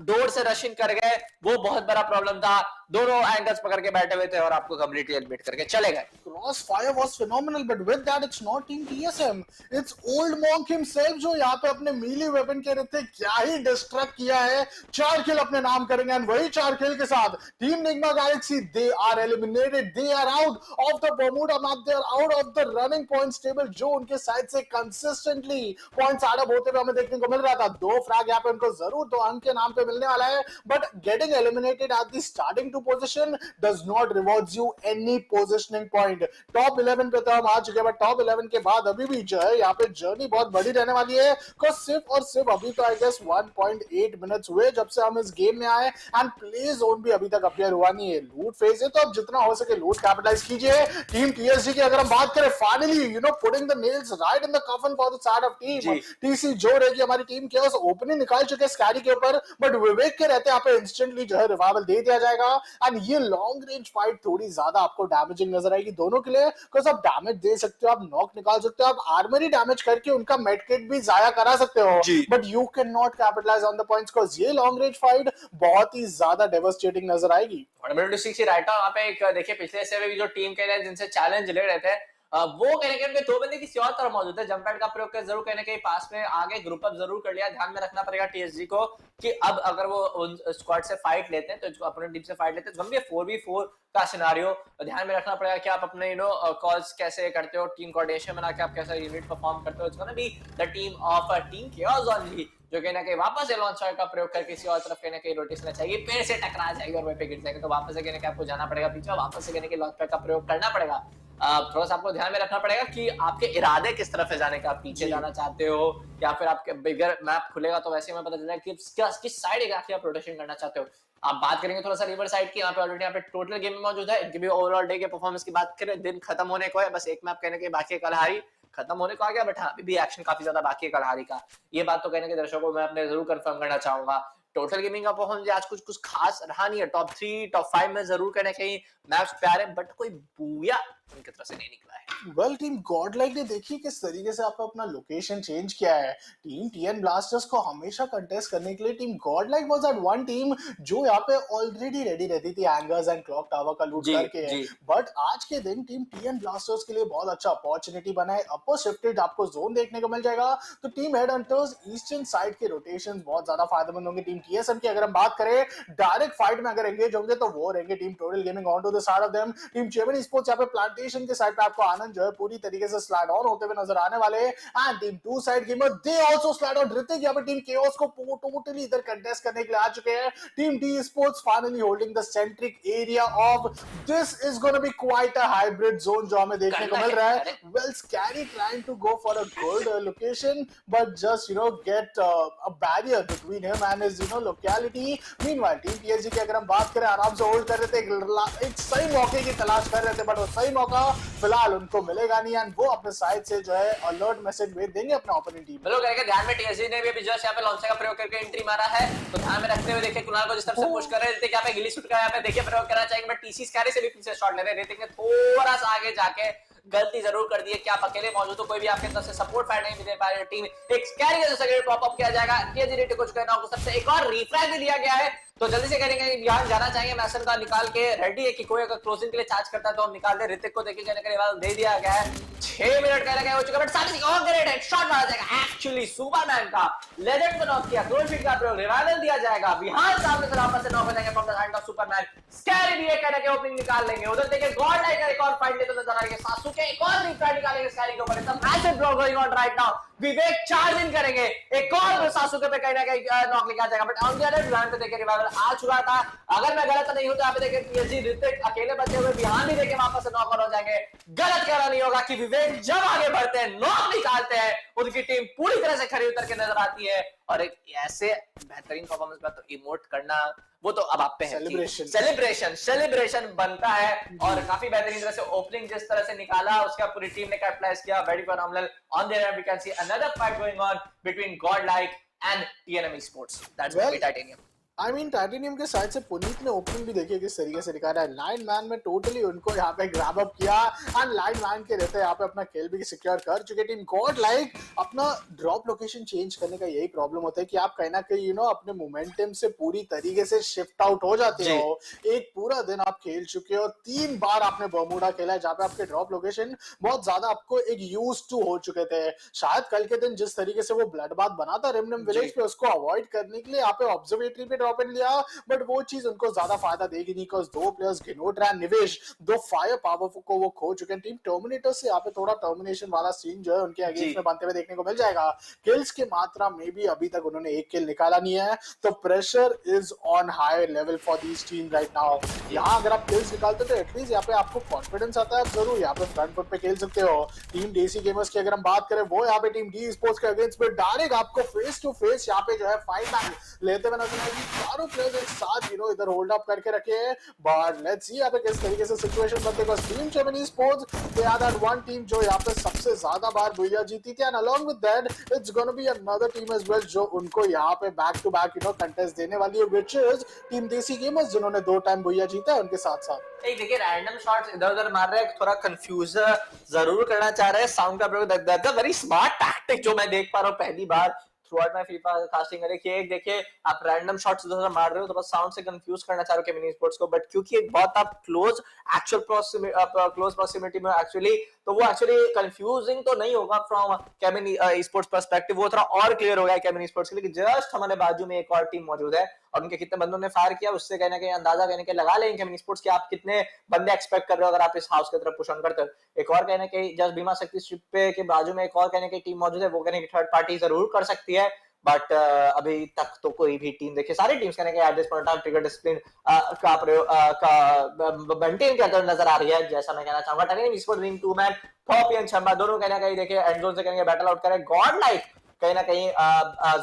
डोर से रश इन कर गए, वो बहुत बड़ा प्रॉब्लम था। दोनों एंगल्स पकड़ के बैठे हुए थे और आपको कंप्लीटली एलिमिनेट करके चले गए। Crossfire was phenomenal, but with that it's not Team TSM, it's Old Monk himself जो यहाँ पे अपने melee weapon के रहते क्या ही डिस्ट्रक्ट किया है। 4 किल अपने नाम करेंगे एंड वही 4 किल के साथ team Nigma Galaxy they are eliminated, they are out of the Bermuda map, they are out of the running points table जो उनके साइड से consistently पॉइंट्स आड़ अप होते हुए हमें देखने को मिल रहा था। 2 फ्रैग यहाँ पे उनको जरूर 2 अंक के नाम पे मिलने वाला है, but getting eliminated at the starting 2 position does not rewards you any positioning point. Top 11 पे तो हम आ चुके हैं, बट टॉप 11 के बाद अभी भी जो है यहाँ पे जर्नी बहुत बड़ी रहने वाली है, बिकॉज सिर्फ और सिर्फ अभी तो आई गेस 1.8 मिनट्स हुए जब से हम इस गेम में आए, एंड प्ले जोन भी अभी तक अपीयर हुआ नहीं है। लूट फेज है, तो अब जितना हो सके लूट कैपिटलाइज कीजिए। टीम टीएसजी की अगर हम बात करें, finally you know putting the nails right in the coffin for the side of team. TC जो रहेगी हमारी टीम के ओपनिंग निकाल चुके हैं स्कैरी के ऊपर, बट विवेक के रहते यहाँ पे इंस्टेंटली जो है रिवाइवल दे दिया जाएगा, एंड ये लॉन्ग रेंज फाइट थोड़ी ज्यादा आपको डैमेजिंग नजर आएगी दोनों के लिए, बिकॉज आप डैमेज दे सकते हो, आप नॉक निकाल सकते हो, आप आर्मरी डैमेज करके उनका मेडकिट भी जाया करा सकते हो, but you can not capitalise on the points, because ये लॉन्ग रेंज फाइट बहुत ही ज्यादा डेवास्टेटिंग नजर आएगी। राइट वहाँ पे एक देखिए पिछले से भी जो टीम के लिए जिनसे चैलेंज ले रहे थे वो कहने के उनके 2 बंदे किसी और तरफ मौजूद है। जंप पैड का प्रयोग कर जरूर कहने के पास में आगे ग्रुप अप जरूर कर लिया। ध्यान में रखना पड़ेगा टीएसजी को कि अब अगर वो उन स्क्वाड से फाइट लेते हैं तो अपनी टीम से फाइट लेते हैं तो भी 4v4 का सिनेरियो ध्यान में रखना पड़ेगा कि आप अपने कॉल्स कैसे करते हो, टीम कोऑर्डिनेशन बना के आप कैसा यूनिट परफॉर्म करते हो। It's gonna be the team of team chaos only, जो कहना कि वापस से लॉन्च का प्रयोग करके किसी और तरफ कहने के रोटेशन चाहिए, पेड़ से टकरा जाएगी और वहीं पे गिर जाएगा, तो वापस से कहने के आपको जाना पड़ेगा पीछे, वापस से कहने के लॉन्च पैड का प्रयोग करना पड़ेगा। थोड़ा सा आपको ध्यान में रखना पड़ेगा कि आपके इरादे किस तरफ है जाने का, आप पीछे जाना चाहते हो या फिर आपके बिगर मैप खुलेगा तो वैसे में पता चलेगा कि किस साइड एग्जैक्टली आप रोटेशन करना चाहते हो। आप बात करेंगे थोड़ा सा रिवर साइड की, यहाँ पे ऑलरेडी यहाँ पे टोटल गेम में मौजूद है। इनकी भी ओवरऑल डे के परफॉर्मेंस की बात करें, दिन खत्म होने को है, बस एक मैप कहने के बाकी कलहारी खत्म होने को आ गया, बट हाँ अभी भी एक्शन काफी ज्यादा बाकी है कलहारी का। ये बात तो कहने के दर्शकों को मैं अपने जरूर कंफर्म करना चाहूंगा। टोटल गेमिंग का परफॉर्मेंस आज कुछ खास रहा नहीं है। टॉप 3 टॉप 5 में जरूर कहने कहीं मैच प्यारे, बट कोई बूया उनकी तरफ से नहीं निकला है। वेल टीम गॉडलाइक ने देखिए किस तरीके से आपको अपना लोकेशन चेंज किया है। टीम टीएन ब्लास्टर्स को हमेशा कंटेस्ट करने के लिए team Godlike was that one team जो यहाँ पे ऑलरेडी रेडी रहती थी एंगर्स एंड क्लॉक टावर का लूट करके, बट आज के दिन टीम टीएन ब्लास्टर्स के लिए बहुत अच्छा अपॉर्चुनिटी बना है। अपर शिफ्टेड आपको जोन देखने को मिल जाएगा, तो team head hunters eastern side के रोटेशन बहुत ज्यादा फायदेमंद होंगे। टीम टीएसएम की अगर हम बात करें डायरेक्ट फाइट में अगर एंगेज होंगे तो वो रहेंगे team total gaming on to the side of them. Team Chemin esports यहाँ पे प्लांटेशन के साइड पे आपको आनंद जो है पूरी तरीके से स्लाइड ऑन होते हुए नजर आने वाले हैं, and team 2 side gamer they also slide on. Hrithik यहाँ पे टीम केओस को टोटली इधर कंटेस्ट करने के लिए आ चुके हैं। Team D sports finally holding the centric area of this is gonna be quite a hybrid zone जो हमें देखने को मिल रहा है। Well scary trying to go for a good location but just get a barrier between him and his locality. Meanwhile team PSG की अगर हम बात करें आराम से होल्ड कर रहे थे, एक सही मौके की तलाश कर रहे थे, बट वो सही मौका फिलहाल उनको मिलेगा नहीं, एंड वो अपने साइड से जो है अलर्ट मैसेज भेज देंगे अपने ओपोनेंट टीम में। लोग करेंगे ध्यान में टीएसजी ने भी अभी जस्ट यहाँ पे लॉन्चर का प्रयोग करके एंट्री मारा है, तो ध्यान में रखते हुए देखिए कुणाल को जिस तरफ से पुश कर रहे हैं, यहाँ पे गिली शूट का यहाँ पे देखिए प्रयोग करना चाहिए, बट टीसी स्कैरी से भी पीछे शॉट ले रहे हैं। ऋतिक ने थोड़ा सा आगे जाके गलती जरूर कर दी है कि आप अकेले मौजूद हो, कोई भी आपके तरफ से सपोर्ट फाइट नहीं दे पा रही टीम। एक स्कैरी के जैसे टॉप अप किया जाएगा, टीएसजी को कहना हो सबसे एक और रिफ्रैग भी दिया गया है, तो जल्दी से करेंगे यहाँ जाना चाहिए। मैसन का निकाल के रेडी है कि कोई अगर क्लोजिंग के लिए चार्ज करता है तो हम निकाल दे। ऋतिक को देखिए कहने के रिवाइवल दे दिया गया है, 6 मिनट कहने का हो चुका, बट साथ ही और ग्रेट हेडशॉट मारा जाएगा। एक्चुअली सुपरमैन का लेजेंड को नॉक किया, क्लोज फिट का प्रयोग, रिवाइवल दिया जाएगा। बिहार सामने से वापस से नॉक हो जाएंगे from the hand of Superman. Scary भी कहने के ओपनिंग निकाल लेंगे। उधर देखिए गॉडलाइक का एक और फाइट लेते नजर आएंगे, सासुके एक और रिफ्राइड निकालेंगे स्कैरी के ऊपर। एकदम massive block going on right now. Vivek charge in करेंगे, एक और सासुके पे कहने का नॉक लेके आ जाएगा, but on the other hand पे देखिए रिवाइवल आ चुका था। अगर मैं गलत नहीं हूं तो आप देखिए पीएसजी ऋतिक अकेले बचे हुए बिहान भी देखे वापस से नॉक हो जाएंगे। गलत कहना नहीं होगा कि विवेक जब आगे बढ़ते हैं नॉक निकालते हैं उनकी टीम पूरी तरह से खरी उतर के नजर आती है, और एक ऐसे बेहतरीन परफॉर्मेंस में तो इमोट करना वो तो अब आप पे है। सेलिब्रेशन बनता है, और काफी बेहतरीन तरह से ओपनिंग जिस तरह से निकाला उसका पूरी टीम ने कैपिटलाइज किया। Very phenomenal. On there we can see another fight going on between Godlike and TNM esports. That's Titanium. I mean Titanium के साइड से पुनीत ने ओपनिंग भी देखिए किस तरीके से निकाला है। लाइन मैन में टोटली उनको यहाँ पे ग्रैब अप किया, एंड लाइन मैन के रहते यहाँ पे अपना खेल भी सिक्योर कर चुके। टीम गॉडलाइक अपना ड्रॉप लोकेशन चेंज करने का यही प्रॉब्लम होता है कि आप कहीं ना कहीं अपने मोमेंटम से पूरी तरीके से शिफ्ट आउट हो जाते हो। एक पूरा दिन आप खेल चुके हो, 3 बार आपने बर्मुडा खेला है जहाँ पे आपके ड्रॉप लोकेशन बहुत ज्यादा आपको एक यूज टू हो चुके थे। शायद कल के दिन जिस तरीके से वो ब्लड बाथ बना था रिमनम विलेज पे, उसको अवॉइड करने के लिए यहाँ पे ऑब्जर्वेटरी पे ड्रॉप इन लिया, बट वो चीज उनको ज्यादा फायदा देगी नहीं, बिकॉज 2 प्लेयर्स गिनोट रैन निवेश 2 फायर पावर को वो खो चुके हैं। टीम टर्मिनेटर से यहाँ पे थोड़ा टर्मिनेशन वाला सीन जो है उनके अगेंस्ट में बनते हुए देखने को मिल जाएगा। किल्स की मात्रा में भी अभी तक उन्होंने 1 किल निकाला नहीं है, तो pressure is on high level for these team right now. यहाँ अगर आप किल्स निकालते तो एटलीस्ट यहाँ पे आपको कॉन्फिडेंस आता है, आप जरूर यहाँ पे फ्रंट फुट पे खेल सकते हो। टीम डेसी गेमर्स की अगर हम बात करें, वो यहाँ पे टीम डी स्पोर्ट्स के अगेंस्ट में डायरेक्ट आपको फेस टू फेस यहाँ पे जो है फाइट बैक लेते हुए नजर आएगी। चारों प्लेयर्स एक साथ इधर होल्ड अप करके रखे हैं, बट लेट्स सी यहाँ पे किस तरीके से सिचुएशन बनते हैं। Team Chemin sports they are that one team जो यहाँ पे सबसे ज्यादा बार बुया जीती थी, and along with that it's gonna be another team as well जो उनको यहाँ पे बैक टू बैक कंटेस्ट देने वाली है, which is team Desi gamers जिन्होंने 2 टाइम बुया जीता है। उनके साथ साथ एक देखिए रैंडम शॉट्स इधर उधर मार रहे हैं, थोड़ा कंफ्यूज जरूर करना चाह रहे हैं, साउंड का प्रयोग that's a very smart tactic जो मैं देख पा रहा हूं पहली बार throughout my FIFA casting करे कि एक देखिए आप रैंडम शॉट्स इधर मार रहे हो तो बस साउंड से कंफ्यूज करना चाह रहे हो केमिन स्पोर्ट्स को, बट क्योंकि एक बहुत आप क्लोज प्रॉक्सिमिटी में एक्चुअली तो वो एक्चुअली कंफ्यूजिंग तो नहीं होगा फ्रॉम केमिन स्पोर्ट्स पर्सपेक्टिव, वो थोड़ा और क्लियर हो गया केमिन स्पोर्ट्स के लिए कि जस्ट हमारे बाजू में एक और टीम मौजूद है और उनके कितने बंदों ने फायर किया उससे कहने के अंदाजा कहने के लगा लेंगे केमिन स्पोर्ट्स कि आप कितने बंदे एक्सपेक्ट कर रहे हो अगर आप इस हाउस की तरफ पुश ऑन करते हो। एक और कहने के जस्ट बीमा शक्ति स्ट्रिप पे के बाजू में एक और कहने की टीम मौजूद है, वो कहने की थर्ड पार्टी जरूर कर सकती है, बट अभी तक तो कोई भी टीम देखिए सारी टीम्स कहने के at this point of trigger discipline का प्रयोग का मेंटेन करते हुए नजर आ रही है, जैसा मैं कहना चाहूंगा। टेनिंग sports team 2 man top and छम्बा दोनों कहने कहीं देखिए एंड जोन से कहने बैटल आउट करे, गॉड लाइक कहीं ना कहीं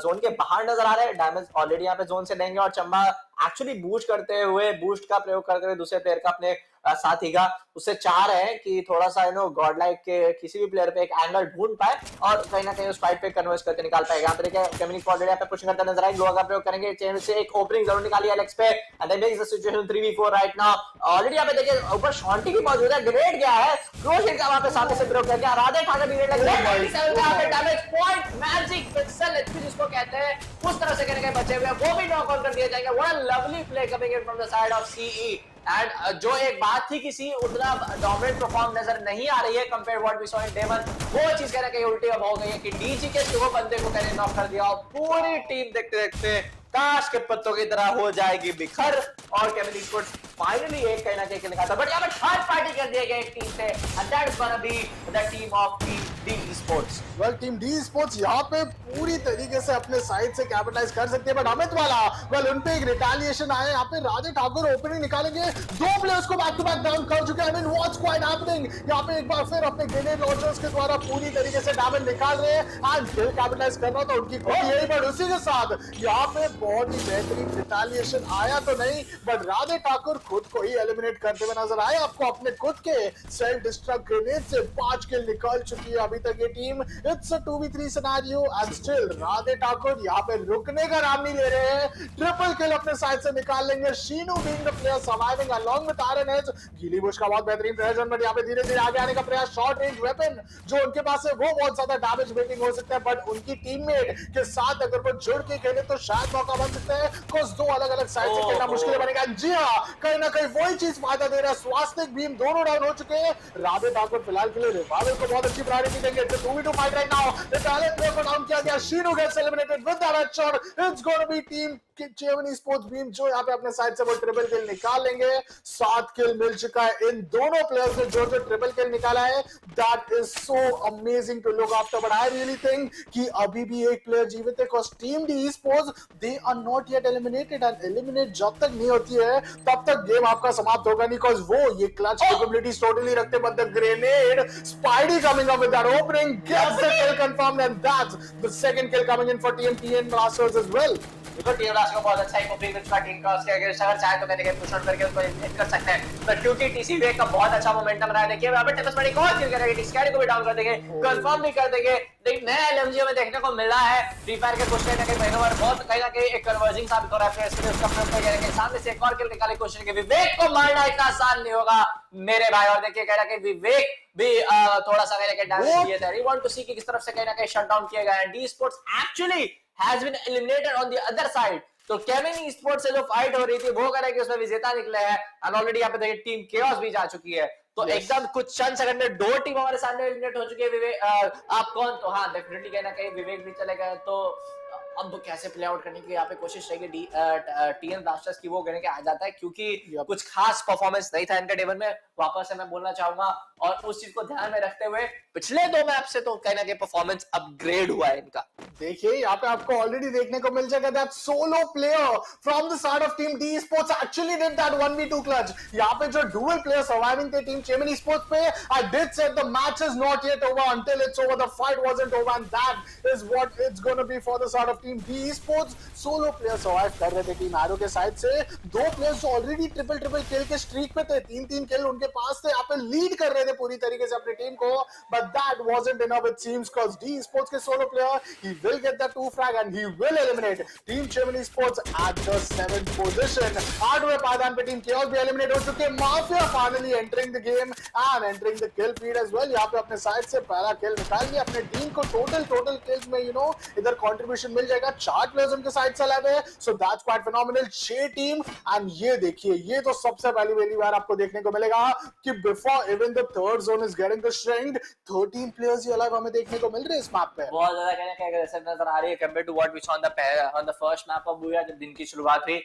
जोन के बाहर नजर आ रहे हैं, डैमेज ऑलरेडी यहाँ पे जोन से देंगे और चंबा एक्चुअली बूस्ट करते हुए बूस्ट का प्रयोग करते हुए दूसरे प्लेयर का अपने साथ हीगा उससे चाह रहे हैं कि थोड़ा सा गॉड लाइक के किसी भी प्लेयर पे एक एंगल ढूंढ पाए और कहीं ना कहीं उस फाइट पे कन्वर्ट करके निकाल पाएगा। यहाँ पे देखिए केमिन ऑलरेडी यहाँ पे पुशिंग करते नजर आएंगे, लोहा का प्रयोग करेंगे, चेन से एक ओपनिंग जरूर निकाली एलेक्स पे and then makes the situation 3v4 right now. Already यहाँ पे देखिए ऊपर शॉन्टी भी मौजूद है, ग्रेड गया है क्रोशिंग का वहां पे सामने से प्रयोग करके राधे ठाकर भी लग रहा है 97 का पे damage point magic pixel HP जिसको कहते हैं उस तरह से कहने के बचे हुए वो भी नॉक आउट कर दिया जाएगा। What a lovely play coming in from the side of CE and जो एक बात थी किसी उतना डोमिनेट परफॉर्म नजर नहीं आ रही है compare what we saw in day 1, वो चीज कहने के उल्टी अब हो गई है कि डीजी के दो बंदे को कहने नॉक कर दिया और पूरी टीम देखते देखते ताश के पत्तों की तरह हो जाएगी बिखर और केमिन स्पोर्ट्स फाइनली एक कहीं ना कहीं निकालता, बट यहाँ पे थर्ड पार्टी कर दिया गया एक टीम से and that is gonna be the team of team D sports. Well team D sports यहाँ पे पूरी तरीके से अपने साइड से कैपिटलाइज कर सकते हैं, बट अमित वाला वेल उन पे एक रिटेलिएशन आया। यहाँ पे राधे ठाकुर ओपनिंग निकालेंगे, 2 प्लेयर्स को बैक टू बैक डाउन कर चुके हैं। I mean what's quite happening, यहाँ पे एक बार फिर अपने ग्रेनेड लॉन्चर्स के द्वारा पूरी तरीके से डैमेज निकाल रहे हैं एंड फिर कैपिटलाइज करना तो उनकी खुद यही, बट उसी के साथ यहाँ पे बहुत ही बेहतरीन रिटेलिएशन आया तो नहीं, बट राधे ठाकुर खुद को ही एलिमिनेट करते हुए नजर आए। आपको अपने खुद के सेल्फ डिस्ट्रक्ट ग्रेनेड से 5 किल निकाल चुकी है अभी तक ये team. It's a 2v3 scenario and still Radhe Thakur यहाँ पे रुकने का नाम नहीं ले रहे हैं, ट्रिपल किल अपने साइड से निकाल लेंगे। Sheenu being the player surviving along with RNH, गीली बुश का बहुत बेहतरीन प्रयोजन, बट यहाँ पे धीरे धीरे आगे आने का प्रयास, शॉर्ट रेंज वेपन जो उनके पास है वो बहुत ज्यादा डैमेज मेकिंग हो सकता है, बट उनकी टीममेट के साथ अगर वो जुड़ के खेले तो शायद मौका बन सकता है, कुछ 2 अलग अलग साइड से खेलना मुश्किल बनेगा। जी हाँ, कहीं ना कहीं वही चीज फायदा दे रहा है। स्वास्तिक भीम दोनों डाउन हो चुके हैं, राधे ठाकुर फिलहाल के लिए रिवाइवल को बहुत अच्छी प्रायोरिटी देंगे। It's 2v2 fight right now, the talent player को डाउन किया गया, Sheenu gets eliminated with that headshot. It's gonna be team Chemin sports भीम जो यहाँ पे अपने साइड से वो ट्रिपल किल निकाल लेंगे। 7 किल मिल चुका है इन दोनों प्लेयर्स ने जो ट्रिपल किल निकाला है, that is so amazing to look after, but I really think कि अभी भी एक प्लेयर जीवित है, because team D sports they are not yet eliminated and eliminate जब तक नहीं होती है तब तक गेम आपका समाप्त होगा नहीं, बिकॉज़ वो ये क्लच कैपेबिलिटीज टोटली रखते, but the grenade Spidey coming up with that opening gets the kill confirmed and that's the second kill coming in for team TN Blasters as well. देखो team Blasters को बहुत अच्छा ही opening विच का team का उसके अगर अगर चाहे तो कहते हैं पुश ऑन करके उसको हिट कर सकते हैं, बट क्योंकि टीसी वेक का बहुत अच्छा मोमेंटम रहा है। देखिए यहां पे टेम्पस बड़ी कॉल किल करेंगे, डिस्कैरी को भी डाउन कर देंगे, कंफर्म भी कर देंगे। लेकिन नया एलएमजी में देखने को मिला है फ्री फायर के पुश करने के महीनों में बहुत कहीं ना कहीं एक कन्वर्जिंग साबित हो रहा है, इसलिए उसका प्रयोग करेंगे सामने से एक और किल निकालने की कोशिश करेंगे। विवेक को मारना इतना आसान नहीं होगा मेरे भाई, और देखिए कह रहा है कि विवेक भी थोड़ा सा कहने के डैमेज दिए थे। आई वांट टू सी कि किस तरफ से कहीं ना कहीं शट डाउन किया गया है। D sports actually has been eliminated on the other side, तो केमिन स्पोर्ट्स से जो फाइट हो रही थी वो कह रहा है कि उसमें विजेता निकले हैं एंड ऑलरेडी यहाँ पे देखिए टीम केओस भी जा चुकी है, तो एकदम कुछ चंद सेकंड में 2 टीम हमारे सामने एलिमिनेट हो चुकी है। विवेक आप कौन, तो हाँ डेफिनेटली कहना कहीं विवेक भी चले गए, तो अब कैसे प्ले आउट करने की यहाँ पे कोशिश रहेगी टीएन ब्लास्टर्स की, वो कहने के आ जाता है क्योंकि कुछ खास परफॉर्मेंस नहीं था इनके टेबल में, वापस से मैं बोलना चाहूंगा। और उस चीज को ध्यान में रखते हुए पिछले 2 मैच से तो कहना कि परफॉर्मेंस अपग्रेड हुआ है इनका। देखिए यहाँ पे आपको ऑलरेडी देखने को मिल जाएगा that solo player from the side of team D sports actually did that 1v2 clutch. यहाँ पे जो डुअल प्लेयर सर्वाइविंग थे टीम चेमिन स्पोर्ट्स पे, I did said the match is not yet over until it's over, the fight wasn't over and that is what it's gonna B for the side of team D sports. Solo player survive कर रहे थे team arrow के side से, 2 players जो already triple किल के streak पे थे, 3-3 किल उनके पास थे, यहाँ पे लीड कर रहे थे पूरी तरीके से अपनी टीम को, but that wasn't enough it seems cuz D Sports के solo player he will get the 2 frag and he will eliminate team CHEMIN Esports at the 7th position। 8वें पायदान पे टीम chaos भी एलिमिनेट हो चुके हैं, Mafia finally entering the game and entering the kill feed as well. यहाँ पे अपने साइड से पहला किल निकाल लिया अपने टीम को, टोटल किल्स में इधर कंट्रीब्यूशन मिल जाएगा, 4 प्लेयर्स उनके साइड से लगे, so that's quite phenomenal 6 team. And ये देखिए, ये तो सबसे पहली बार आपको देखने को मिलेगा कि before even the third zone is getting the strength, 13 players he alive हमें देखने को मिल रहे हैं इस मैप पे। बहुत ज्यादा कहने का एग्रेसिव नजर आ रही है compare to what we saw on the first map of booyah, जब दिन की शुरुआत हुई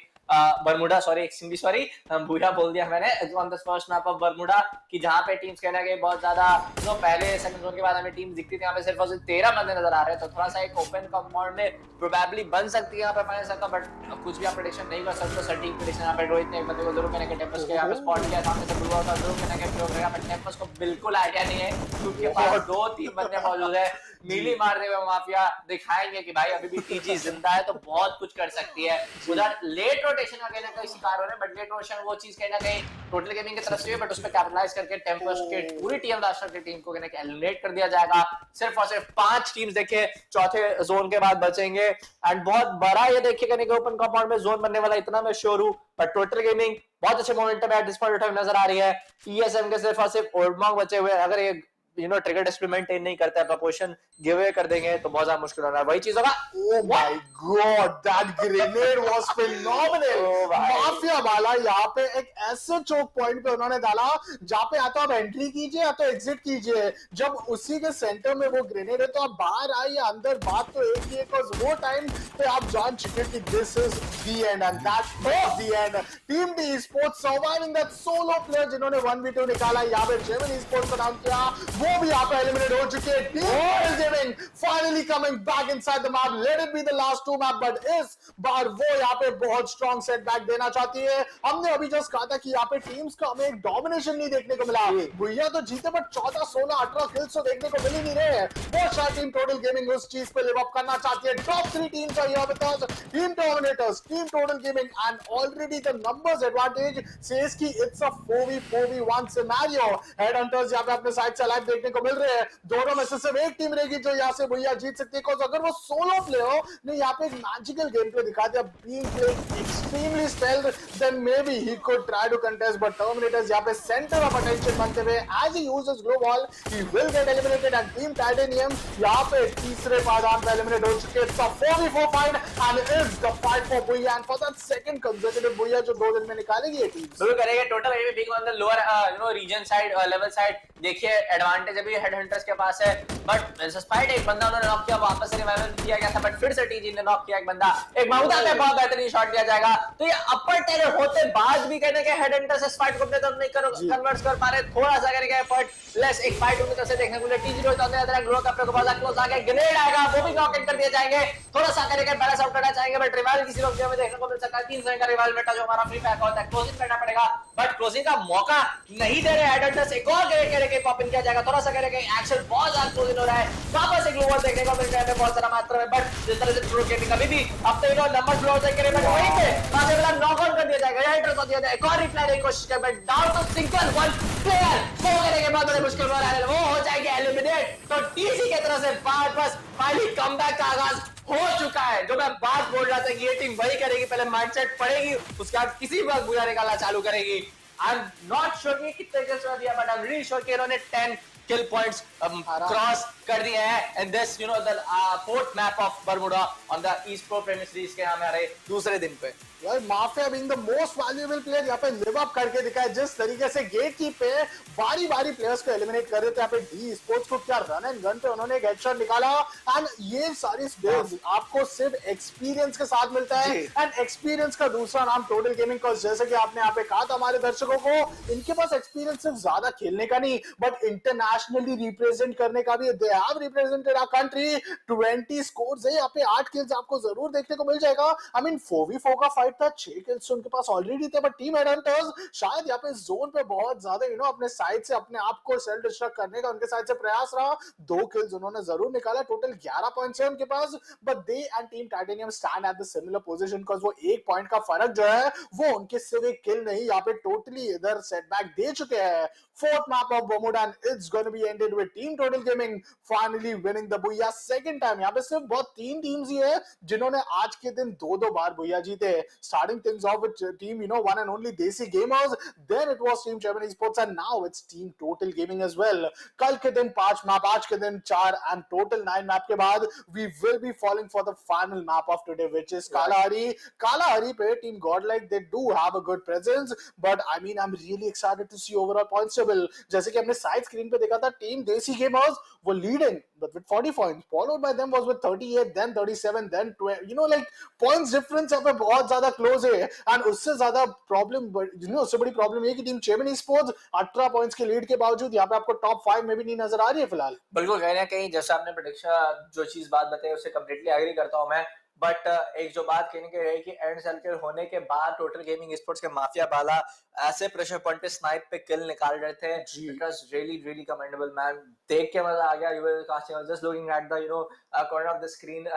बरमुडा, सॉरी बुया बोल दिया मैंने, on the first map of Bermuda, कि जहां पे टीम्स कहना कि बहुत ज्यादा जो पहले सेकंड जोन के बाद हमें टीम दिखती थी, यहाँ पे सिर्फ और सिर्फ 13 बंदे नजर आ रहे हैं, तो थोड़ा सा एक ओपन कंपाउंड में प्रोबेबली बन सकती है यहाँ पे फाइनल का, बट कुछ भी आप प्रेडिक्शन नहीं कर सकते। सटीक प्रेडिक्शन यहाँ पे रोहित ने एक बंदे को जरूर कहने के टेम्पस के यहाँ पे स्पॉट किया, सामने से ब्लू आउट जरूर कहने के प्रयोग रहेगा, बट टेम्पस को बिल्कुल आइडिया नहीं है क्योंकि पास 2-3 बंदे मौजूद है, मीली मारते हुए माफिया दिखाएंगे कि भाई अभी भी टीजी जिंदा है तो बहुत कुछ कर सकती है। उधर लेट रोटेशन का कहना कहीं शिकार हो रहे हैं, बट लेट रोटेशन वो चीज कहना कहीं टोटल गेमिंग की तरफ से है, बट उस पर कैपिटलाइज करके टेम्पस के पूरी टीम ब्लास्टर की टीम को कहना एलिमिनेट कर दिया जाएगा। सिर्फ और सिर्फ 5 टीम्स देखिए चौथे जोन के बाद बचेंगे, एंड बहुत बड़ा ये देखिए कहने के ओपन कंपाउंड में जोन बनने वाला, इतना मैं श्योर हूं। बट टोटल गेमिंग बहुत अच्छे मोमेंटम है, डिस्पॉइंट नजर आ रही है, ईएसएम के सिर्फ और सिर्फ ओल्डमॉन्ग बचे हुए, अगर ये ट्रिगर डिस्प्ले मेंटेन नहीं करता है, प्रपोर्शन गिव अवे कर देंगे तो बहुत ज्यादा मुश्किल होना है, वही चीज होगा। Oh my God, that grenade was phenomenal। Mafia वाला यहाँ पे एक ऐसे चोक पॉइंट पे उन्होंने डाला जहाँ पे या तो आप एंट्री कीजिए या तो एग्जिट कीजिए, जब उसी के सेंटर में वो ग्रेनेड है तो आप बाहर आइए अंदर, बात तो एक ही है, बिकॉज़ वो टाइम पे आप जान चुके कि this is the end and that was the end. Team D sports surviving that solo player जिन्होंने 1v2 निकाला, यहाँ पे चेमिन स्पोर्ट्स का नाम किया, वो भी यहाँ पे एलिमिनेट हो चुके हैं। Team gaming finally coming back inside the map, let it be the last 2 map, but इस बार वो यहाँ पे बहुत स्ट्रॉन्ग सेटबैक देना चाहती है। हमने अभी जस्ट कहा था कि यहाँ पे टीम्स का हमें एक डोमिनेशन नहीं देखने को मिला, भैया तो जीते बट 14, 16, 18 किल्स तो देखने को मिल ही नहीं रहे। वो शायद टीम टोटल गेमिंग उस चीज पे लिव अप करना चाहती है। Top 3 teams are here with us, team dominators, team total gaming, and already the numbers advantage says कि it's a 4v1 scenario. Head hunters यहाँ पे अपने साइड से लाइव देखने को मिल रहे हैं, दोनों में से सिर्फ एक टीम रहेगी जो यहाँ से भैया जीत सकती है, बिकॉज़ अगर वो सोलो प्लेयर ने यहाँ पे एक मैजिकल गेम प्ले दिखा दिया, being played extremely stealth, then maybe he could try to contest, but terminators यहाँ पे सेंटर ऑफ अटेंशन बनते हुए as he uses glow ball he will get eliminated, and team titanium यहाँ पे तीसरे पायदान पे एलिमिनेट हो चुके हैं। It's a 4v4 fight and is the fight for booyah and for that second consecutive booyah जो 2 दिन में निकालेगी ये टीम शुरू करेंगे। Total AV big on the lower region side, level side देखिए एडवांटेज अभी हेड हंटर्स के पास है, बट डिस्पाइट एक बंदा उन्होंने नॉक किया, वापस से रिवाइवल किया गया था, बट फिर से टीजी ने नॉक किया एक बंदा, एक माउदा में बहुत बेहतरीन शॉट लिया जाएगा। तो ये अपर टेरर होते बाद भी कहने के हेड हंटर्स इस फाइट को अपने तरफ नहीं कन्वर्ट कर पा रहे, थोड़ा सा करके एफर्ट लेस एक फाइट उनकी तरफ से देखने को मिले। टीजी रोहित होते हैं ग्रो का प्रको बाजा क्लोज आ गया, ग्रेनेड आएगा वो भी नॉक इन कर दिए जाएंगे, थोड़ा सा करके बैलेंस आउट करना चाहेंगे, बट रिवाइवल किसी वक्त हमें देखने को मिल सकता है। 3 सेकंड का रिवाइवल बेटा जो हमारा फ्री पैक होता है क्लोजिंग करना पड़ेगा, बट क्लोजिंग का मौका नहीं दे रहे हेड हंटर्स, एक और ग्रेनेड करके पॉप इन किया जाएगा, थोड़ा सा करके एक्शन बहुत ज्यादा क्लोज हो रहा है, वापस एक ग्लोबल देखने को मिल रहा है बहुत सारा मात्रा में, बट जिस तरह से प्रो गेमिंग अभी भी अब तो नंबर ग्लोबल देख के बट वहीं पे बाद में नॉक आउट कर दिया जाएगा, हेडर को दिया जाएगा, एक और रिप्लाई की कोशिश कर, but down to single one player, वो करने के बाद बड़े मुश्किल हो रहा है, वो हो जाएगा एलिमिनेट। तो टीसी की तरफ से वापस फाइनली कमबैक का आगाज हो चुका है। जो मैं बात बोल रहा था कि ये टीम वही करेगी, पहले माइंडसेट पड़ेगी, उसके बाद किसी वक्त बुरा निकालना चालू करेगी। आई एम नॉट श्योर कि कितने किल्स दिया, but I am really sure कि इन्होंने 10 किल पॉइंट्स क्रॉस कर दिए हैं in this the fourth map of Bermuda on the esport premier series के हमारे दूसरे दिन पे। यार Mafia being the most valuable player यहाँ पे लिव अप करके दिखाया, जिस तरीके से गेट की पे बारी बारी प्लेयर्स को एलिमिनेट कर रहे थे। यहाँ पे डी स्पोर्ट्स को क्या रन एंड गन पे उन्होंने एक हेडशॉट निकाला। एंड ये सारी स्किल्स आपको सिर्फ एक्सपीरियंस के साथ मिलता है, एंड एक्सपीरियंस का दूसरा नाम टोटल गेमिंग। कॉज जैसे कि आपने यहाँ पे कहा था हमारे दर्शकों को, इनके पास एक्सपीरियंस सिर्फ ज्यादा खेलने का नहीं बट इंटरनेशनली रिप्रेजेंट करने का भी। They have represented our country. 20 scores है यहाँ पे, 8 किल्स आपको जरूर देखने को मिल जाएगा। आई मीन 4v4 का फाइट था, 6 किल्स उनके पास ऑलरेडी थे, बट टीम एडवांटेज शायद यहाँ पे जोन पे बहुत ज्यादा अपने साइड से अपने आप को सेल्फ डिस्ट्रक्ट करने का उनके साइड से प्रयास रहा। 2 किल्स उन्होंने जरूर निकाला, टोटल 11 पॉइंट्स है उनके पास। But they and team titanium stand at the similar position, because वो 1 पॉइंट का फर्क जो है वो उनके सिर्फ एक किल नहीं यहाँ पे टोटली इधर सेटबैक दे चुके हैं। Fourth map of Bermuda and it's going to be ended with Team Total Gaming finally winning the Booyah second time। यहाँ पे सिर्फ बहुत 3 टीम्स ही है जिन्होंने आज के दिन 2-2 बार Booyah जीते। Starting things off with team one and only Desi Gamers, then it was Team CHEMIN Esports and now it's Team Total Gaming as well। कल के दिन 5 मैप, आज के दिन 4 and total 9 मैप के बाद we will be falling for the final map of today which is Kalahari। Kalahari पे Team Godlike they do have a good presence but I mean I'm really excited to see overall points table। जैसे कि हमने side screen पे देखा था, team Desi gamers वो leading but with 40 points, followed by them was with 38, then 37, then 12, like points difference यहाँ पे बहुत ज्यादा क्लोज है। एंड उससे ज्यादा प्रॉब्लम उससे बड़ी प्रॉब्लम ये कि टीम चेमिन स्पोर्ट्स 18 पॉइंट्स के लीड के बावजूद यहाँ पे आपको टॉप 5 में भी नहीं नजर आ रही है फिलहाल। बिल्कुल कहीं ना कहीं जैसा आपने प्रेडिक्शन जो चीज बात बताई उससे कंप्लीटली एग्री करता हूँ मैं। बट एक जो बात कहने की है कि एंड सर्कल होने के बाद टोटल गेमिंग स्पोर्ट्स के माफिया बाला ऐसे प्रेशर पॉइंट पे स्नाइप पे किल निकाल रहे थे। It was really commendable man, देख के मजा आ गया। You were casting just looking at the corner of the screen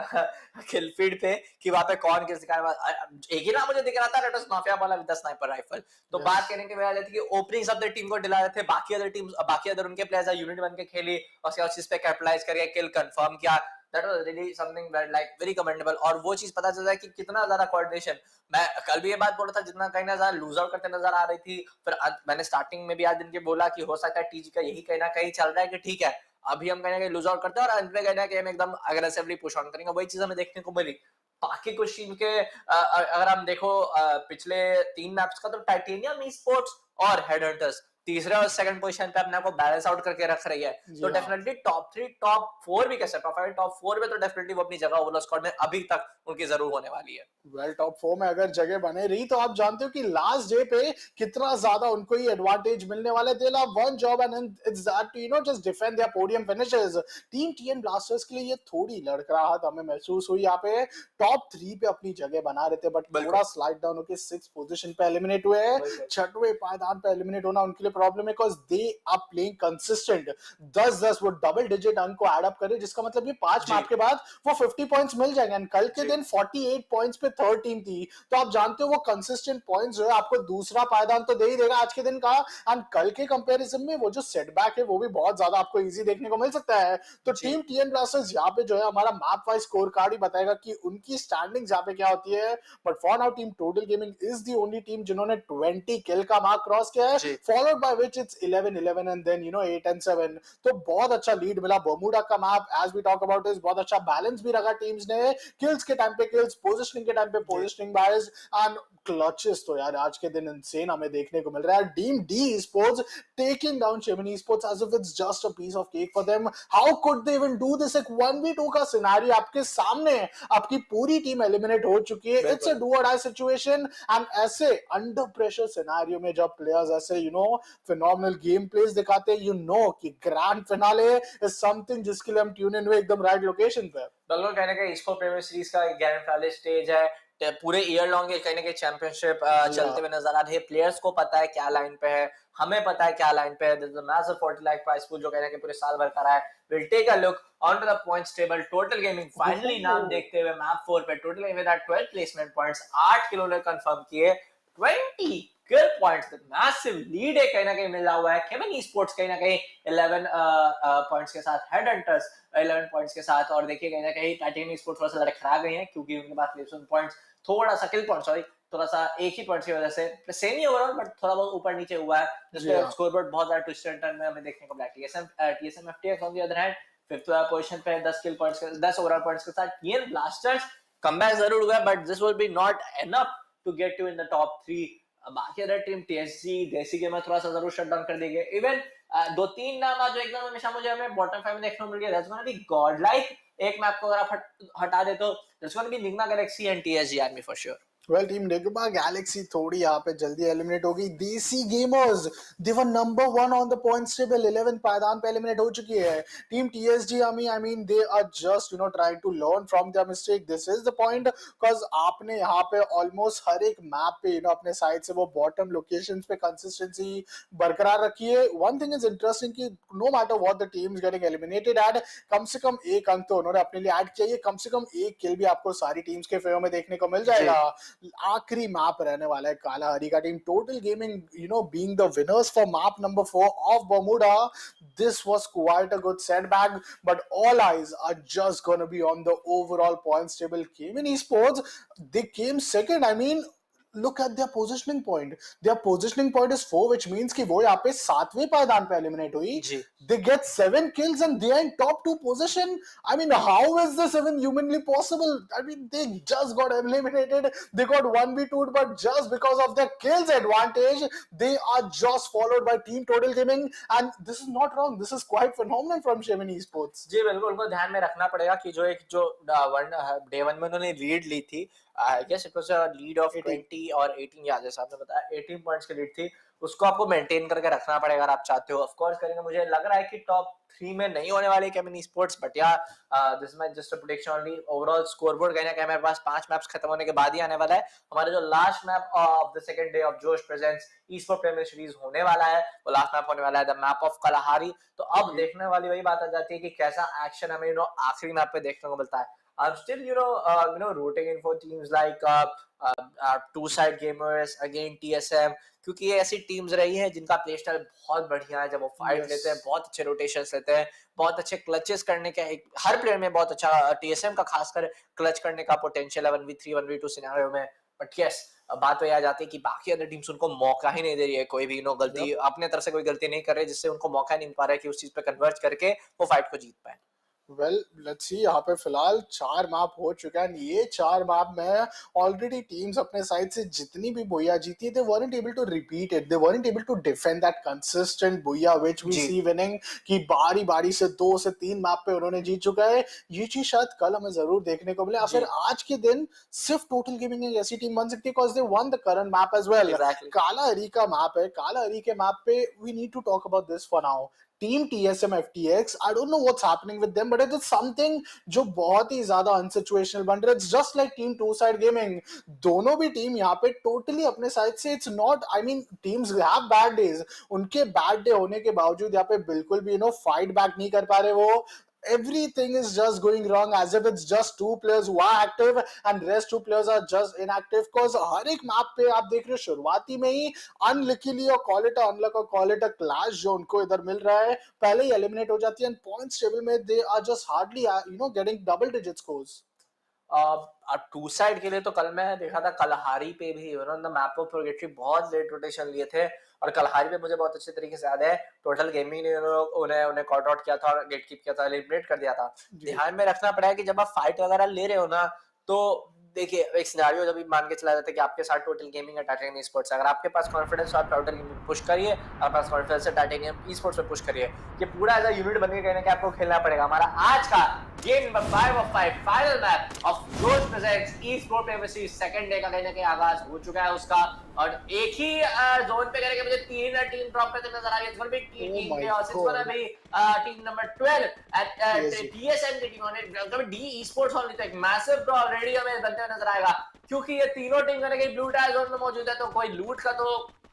kill feed पे कि वहां पे कौन किस निकाल एक ही ना मुझे दिख रहा था, that was mafia Bala with the sniper rifle. तो बात कहने की वजह थी कि ओपनिंग सब टीम को दिला रहे थे, बाकी अदर उनके प्लेयर्स यूनिट बन के खेली और उसके बाद इस पे कैपिटलाइज करके किल कंफर्म किया। That was really something like very commendable। और वो चीज पता चलता है कि कितना ज्यादा कोऑर्डिनेशन। मैं कल भी ये बात बोल रहा था, जितना कहीं ना ज्यादा लूज आउट करते नजर आ रही थी, फिर मैंने स्टार्टिंग में भी आज दिन के बोला कि हो सकता है टीजी का यही कहीं ना कहीं चल रहा है कि ठीक है अभी हम कहीं ना कहीं लूज आउट करते हैं और अंत में कहीं ना कहीं हम एकदम अग्रेसिवली पुश ऑन करेंगे। वही चीज हमें देखने को मिली। बाकी कुछ टीम के अगर हम देखो पिछले 3 मैप्स का, तो टाइटेनियम ईस्पोर्ट्स और हेडहंटर्स तीसरे और सेकंड पोजीशन पे अपने को बैलेंस आउट करके रख रही है। तो डेफिनेटली टॉप 3 टॉप 4 भी कैसे टॉप 5 टॉप 4 में तो डेफिनेटली वो अपनी जगह ओवरऑल स्क्वाड में अभी तक उनकी जरूर होने वाली है। वेल टॉप 4 में अगर जगह बने रही तो आप जानते हो कि लास्ट डे पे कितना ज्यादा उनको ही एडवांटेज मिलने वाला है। They'll have one job and it's that to just defend their podium finishes। Team TN blasters के लिए ये थोड़ी लड़खड़ाहट हमें महसूस हुई। यहाँ पे टॉप 3 पे अपनी जगह बना रहे थे बट थोड़ा स्लाइड डाउन होकर 6th पोजीशन पे एलिमिनेट हुए। 6वें पायदान पे एलिमिनेट होना उनके लिए प्रॉब्लम है because they are playing consistent. 10-10 वो डबल डिजिट अंक को ऐड अप करे, जिसका मतलब ये 5 मैप के बाद वो 50 पॉइंट्स मिल जाएंगे। एंड कल के दिन 48 पॉइंट्स पे थर्ड टीम थी, तो आप जानते हो वो कंसिस्टेंट पॉइंट्स जो है आपको दूसरा पायदान तो दे ही देगा आज के दिन का। एंड कल के कंपैरिजन में वो जो सेटबैक है वो भी बहुत ज्यादा आपको इजी देखने को मिल सकता है। तो टीम टीएन ब्लास्टर्स यहाँ पे जो है हमारा मैप वाइज स्कोर कार्ड ही बताएगा कि उनकी स्टैंडिंग्स यहाँ पे क्या होती है। But for now team total gaming is the only team जिन्होंने 20 किल का मार्क क्रॉस किया है, followed by which it's 11-11 and then 8-7। तो बहुत अच्छा लीड मिला। बर्मुडा का map as we talk about is बहुत अच्छा बैलेंस भी रखा टीम्स ने, किल्स के टाइम पे किल्स, पोजीशनिंग के टाइम पे पोजीशनिंग बायस एंड क्लचेस। तो यार आज के दिन इनसेन हमें देखने को मिल रहा है। Team D sports taking down Chemin sports as if it's just a piece of cake for them. How could they even do this? एक 1v2 का सिनेरियो आपके सामने, आपकी पूरी टीम एलिमिनेट हो चुकी है। इट्स अ डू और डाई सिचुएशन एंड ऐसे अंडर प्रेशर सिनेरियो में जब प्लेयर्स ऐसे फिनोमिनल गेम प्लेस दिखाते हैं, कि ग्रैंड फिनाले इज समथिंग जिसके लिए हम ट्यून इन हुए एकदम राइट लोकेशन पे। बिल्कुल कहने का इसको प्रीमियर सीरीज का ग्रैंड फिनाले स्टेज है। पूरे ईयर लॉन्ग कहीं ना कहीं चैंपियनशिप चलते हुए नजर आ रही है। प्लेयर्स को पता है क्या लाइन पे है, हमें पता है क्या लाइन पे है। This is a massive 40 lakh prize pool जो कहने के पूरे साल भर का रहा है। Will take a look on to the points table. Total gaming finally नाम देखते हुए मैप 4 पे total gaming with 12 placement points 8 kills ने कंफर्म किए। 20 किल पॉइंट्स, मैसिव लीड है कहीं ना कहीं मिला हुआ है। चेमिन ईस्पोर्ट्स कहीं ना कहीं 11 पॉइंट्स के साथ, हेड हंटर्स 11 पॉइंट्स के साथ। और देखिए कहीं ना कहीं टाइटेनियम ईस्पोर्ट्स थोड़ा सा लड़खड़ा गए हैं क्योंकि उनके पास प्लेसमेंट पॉइंट्स थोड़ा सा किल पॉइंट थोड़ा सा एक ही पॉइंट्स की वजह से सेम ही ओवरऑल बट थोड़ा बहुत ऊपर नीचे हुआ है, जिसमें स्कोरबोर्ड बहुत ज्यादा ट्विस्ट एंड टर्न में हमें देखने को मिला। TSM FTX on the other hand 5th position पे 10 किल पॉइंट्स 10 ओवरऑल पॉइंट्स के साथ। TN ब्लास्टर्स कमबैक जरूर हुआ but this will be not enough to get to in the top 3। बाकी अदर टीम TSG DESI के में थोड़ा सा जरूर शट डाउन कर देंगे। इवन 2-3 नाम आज एकदम हमेशा मुझे हमें बॉटम 5 में देखने को मिल गया। दैट्स गोना बी गॉडलाइक, एक मैप को अगर आप हटा दे तो that's gonna be Nigma Galaxy and TSG army for sure. Well, team Nigma Galaxy थोड़ी यहाँ पे जल्दी एलिमिनेट हो गई। Desi gamers they were number 1 on the points table, 11 पायदान पे एलिमिनेट हो चुकी है। Team TSG I mean they are just trying to learn from their mistake. This is the point because आपने यहाँ पे ऑलमोस्ट हर एक मैप पे अपने साइड से वो बॉटम लोकेशंस पे कंसिस्टेंसी बरकरार रखी है। वन थिंग इज इंटरेस्टिंग कि no matter what the teams getting eliminated at, कम से कम एक अंक तो उन्होंने अपने लिए ऐड किया है। कम से कम एक किल भी आपको सारी टीम्स के फेवर में देखने को मिल जाएगा। आखिरी मैप रहने वाला है काला हरी का team total gaming being the winners for map number 4 of Bermuda. This was quite a good setback, but all eyes are just going to be on the overall points table. CHEMIN Esports, they came second. I mean, look at their positioning point. Their positioning point is 4, which means कि वो यहाँ पे 7वें पायदान पे eliminate हुई। They get 7 kills and they are in top 2 position. I mean, how is this even humanly possible? I mean, they just got eliminated. They got 1v2'd, but just because of their kills advantage, they are just followed by Team Total Gaming. And this is not wrong. This is quite phenomenal from CHEMIN Esports. जी बिल्कुल, उनको ध्यान में रखना पड़ेगा कि जो day 1 में उन्होंने लीड ली थी, I guess it was a lead of 20 और 18, याद है आपने बताया 18 पॉइंट्स की लीड थी, उसको आपको मेंटेन करके रखना पड़ेगा अगर आप चाहते हो। ऑफ कोर्स करेंगे, मुझे लग रहा है कि टॉप 3 में नहीं होने वाले CHEMIN Esports, बट या this match just a prediction only. Overall scoreboard कहीं ना कहीं हमारे पास 5 मैप्स खत्म होने के बाद ही आने वाला है। हमारा जो last map of the second day of Josh presents eSport premiere series होने वाला है, वो लास्ट मैप होने वाला है द मैप ऑफ कलाहारी। तो अब देखने वाली वही बात आ जाती है कि कैसा एक्शन हमें आखिरी मैप पे देखने को मिलता है। I'm still, rooting in for teams like Two Side Gamers, again TSM, क्योंकि ये ऐसी टीम्स रही हैं जिनका प्ले स्टाइल बहुत बढ़िया है। जब वो फाइट लेते हैं, बहुत अच्छे रोटेशंस लेते हैं, बहुत अच्छे क्लचेस करने का हर प्लेयर में बहुत अच्छा TSM का खासकर क्लच करने का पोटेंशियल है 1v3 1v2 सिनेरियो में। बट यस, बात तो यह आ जाती है कि बाकी अदर टीम्स उनको मौका ही नहीं दे रही है, कोई भी गलती अपने तरफ से कोई गलती नहीं कर रहे, जिससे उनको मौका नहीं मिल पा रहा है कि उस चीज पे कन्वर्ट करके वो फाइट को जीत पाए। वेल लेट्स सी, यहाँ पे फिलहाल 4 मैप हो चुका है। ये 4 मैप में ऑलरेडी टीम्स अपने साइड से जितनी भी बुया जीती है, they weren't able to repeat it, they weren't able to defend that consistent बुया which we see winning, कि बारी बारी से 2 से 3 मैप पे उन्होंने जीत चुका है। ये चीज शायद कल हमें जरूर देखने को मिले, या फिर आज के दिन सिर्फ टोटल गेमिंग एक ऐसी टीम बन सकती है because they won the current map as well. काला हरी का मैप है, काला हरी के मैप पे we need to talk about this for now. Team TSM FTX, I don't know what's happening with them, but it is something जो बहुत ही ज्यादा unsituational बन रहा है। It's just like Team Two Side Gaming, दोनों भी टीम यहाँ पे totally अपने साइड से, it's not, I mean teams have bad days, उनके bad day होने के बावजूद यहाँ पे बिल्कुल भी fight back नहीं कर पा रहे वो। Everything is just going wrong as if it's just 2 players who are active and rest 2 players are just inactive, cause हर एक मैप पे आप देख रहे हो शुरुआती में ही अनलकीली और कॉल इट अनलक और कॉल इट अ क्लैश जो उनको इधर मिल रहा है, पहले ही एलिमिनेट हो जाती है। एंड पॉइंट्स टेबल में they are just hardly getting double digit scores. Two side के लिए तो कल मैं देखा था कलहारी पे भी मैप ऑफ प्रोगेटरी बहुत लेट रोटेशन लिए थे, और कलहारी पे मुझे बहुत अच्छे तरीके से याद है टोटल गेमिंग ने उन्हें कॉट आउट किया था और गेट कीप किया था, एलिमिनेट कर दिया था। ध्यान में रखना पड़ा है कि जब आप फाइट वगैरह ले रहे हो ना, तो देखिए एक सिनेरियो जब भी मान के चला जाता है कि आपके साथ टोटल गेमिंग है, टाइटेनियम ई-स्पोर्ट्स, अगर आपके पास कॉन्फिडेंस है आप टोटल गेमिंग पुश करिए, आपके पास कॉन्फिडेंस है टाइटेनियम ई-स्पोर्ट्स पे पुश करिए। ये पूरा एज अ यूनिट बनके कहने कि आपको खेलना पड़ेगा। हमारा आज का game number 5 of 5 final match of Josh presents esport premier series second day का कहीं ना कहीं आगाज हो चुका है उसका, और एक ही जोन पे कहने के मुझे 3 टीम ड्रॉप करते नजर आ रही है। It's gonna be team Chaos, it's gonna be team number 12 at TSM की टीम ने डी ई-स्पोर्ट्स ओनली, तो एक मैसिव ड्रॉ ऑलरेडी हमें बनते हुए नजर आएगा, क्योंकि ये तीनों टीम कहने के ब्लू टाइल जोन में मौजूद है, तो कोई लूट का तो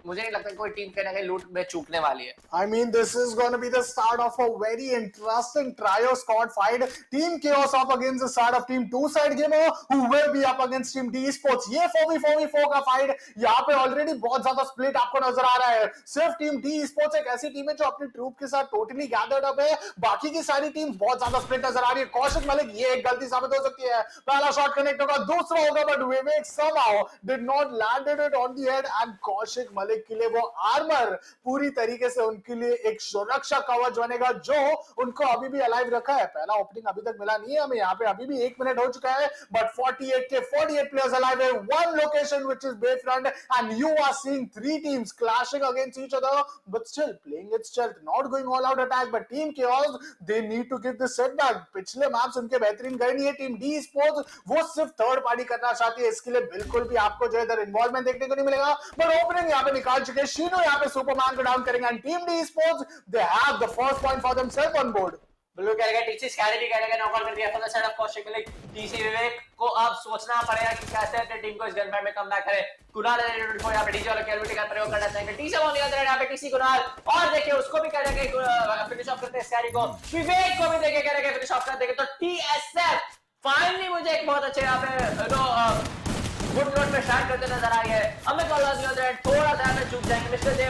मुझे नहीं लगता कोई टीम कहीं ना कहीं लूट में चूकने वाली है। I mean, this is going to be the start of a very interesting trio squad fight. Team Chaos up against the side of Team Two Side Gamer, who will be up against Team D Esports. ये 4v4 का fight यहाँ पे already बहुत ज्यादा split आपको नजर आ रहा है। सिर्फ टीम D Esports एक ऐसी टीम है जो अपनी ट्रूप के साथ टोटली गैदर्ड अप है, बाकी की सारी टीम बहुत ज्यादा स्प्लिट नजर आ रही है। कौशिक मलिक ये एक गलती साबित हो सकती है, पहला शॉट कनेक्ट होगा, दूसरा होगा, but Vivek somehow did not landed it on the head and Kaushik Malik के लिए वो आर्मर पूरी तरीके से उनके लिए एक सुरक्षा कवच बनेगा जो उनको अभी भी अलाइव रखा है। पहला ओपनिंग अभी तक मिला नहीं है हमें, यहाँ पे अभी भी 1 मिनट हो चुका है, बट 48 के 48 प्लेयर्स अलाइव है, one location which is Bayfront, and you are seeing 3 teams clashing against each other but still playing it stealth, not going all out attack, but Team Chaos they need to give this setback। पिछले maps उनके बेहतरीन गए नहीं है। Team D sports वो सिर्फ third party करना चाहती है, इसके लिए बिल्कुल भी आपको जो इधर इन्वॉल्वमेंट देखने को नहीं मिलेगा, बट ओपनिंग यहाँ पे निकाल चुके हैं। शीनो यहाँ पे सुपरमैन को डाउन करेंगे and team D sports they have the first point for themselves on board। Blue करेगा टीसी स्कैनर भी करेगा, नॉकआउट कर दिया for the side of Kaushik Malik. TC Vivek को अब सोचना पड़ेगा कि कैसे अपनी टीम को इस गन फाइट में कमबैक करे। कुणाल को यहाँ पे डीजे वाला कैलकुलेट का प्रयोग करना चाहेंगे, TC on the other hand यहाँ पे टीसी कुणाल, और देखिए उसको भी करेंगे फिनिश ऑफ करते हैं स्कैरी को, विवेक को भी देखिए करेंगे फिनिश ऑफ कर देंगे। तो टीएसएफ फाइनली मुझे एक बहुत अच्छे यहाँ पे गुड नोट में स्टार्ट करते नजर आ रही है। हमें call on the other hand थोड़ा सा में चूक जाएंगे। Mister J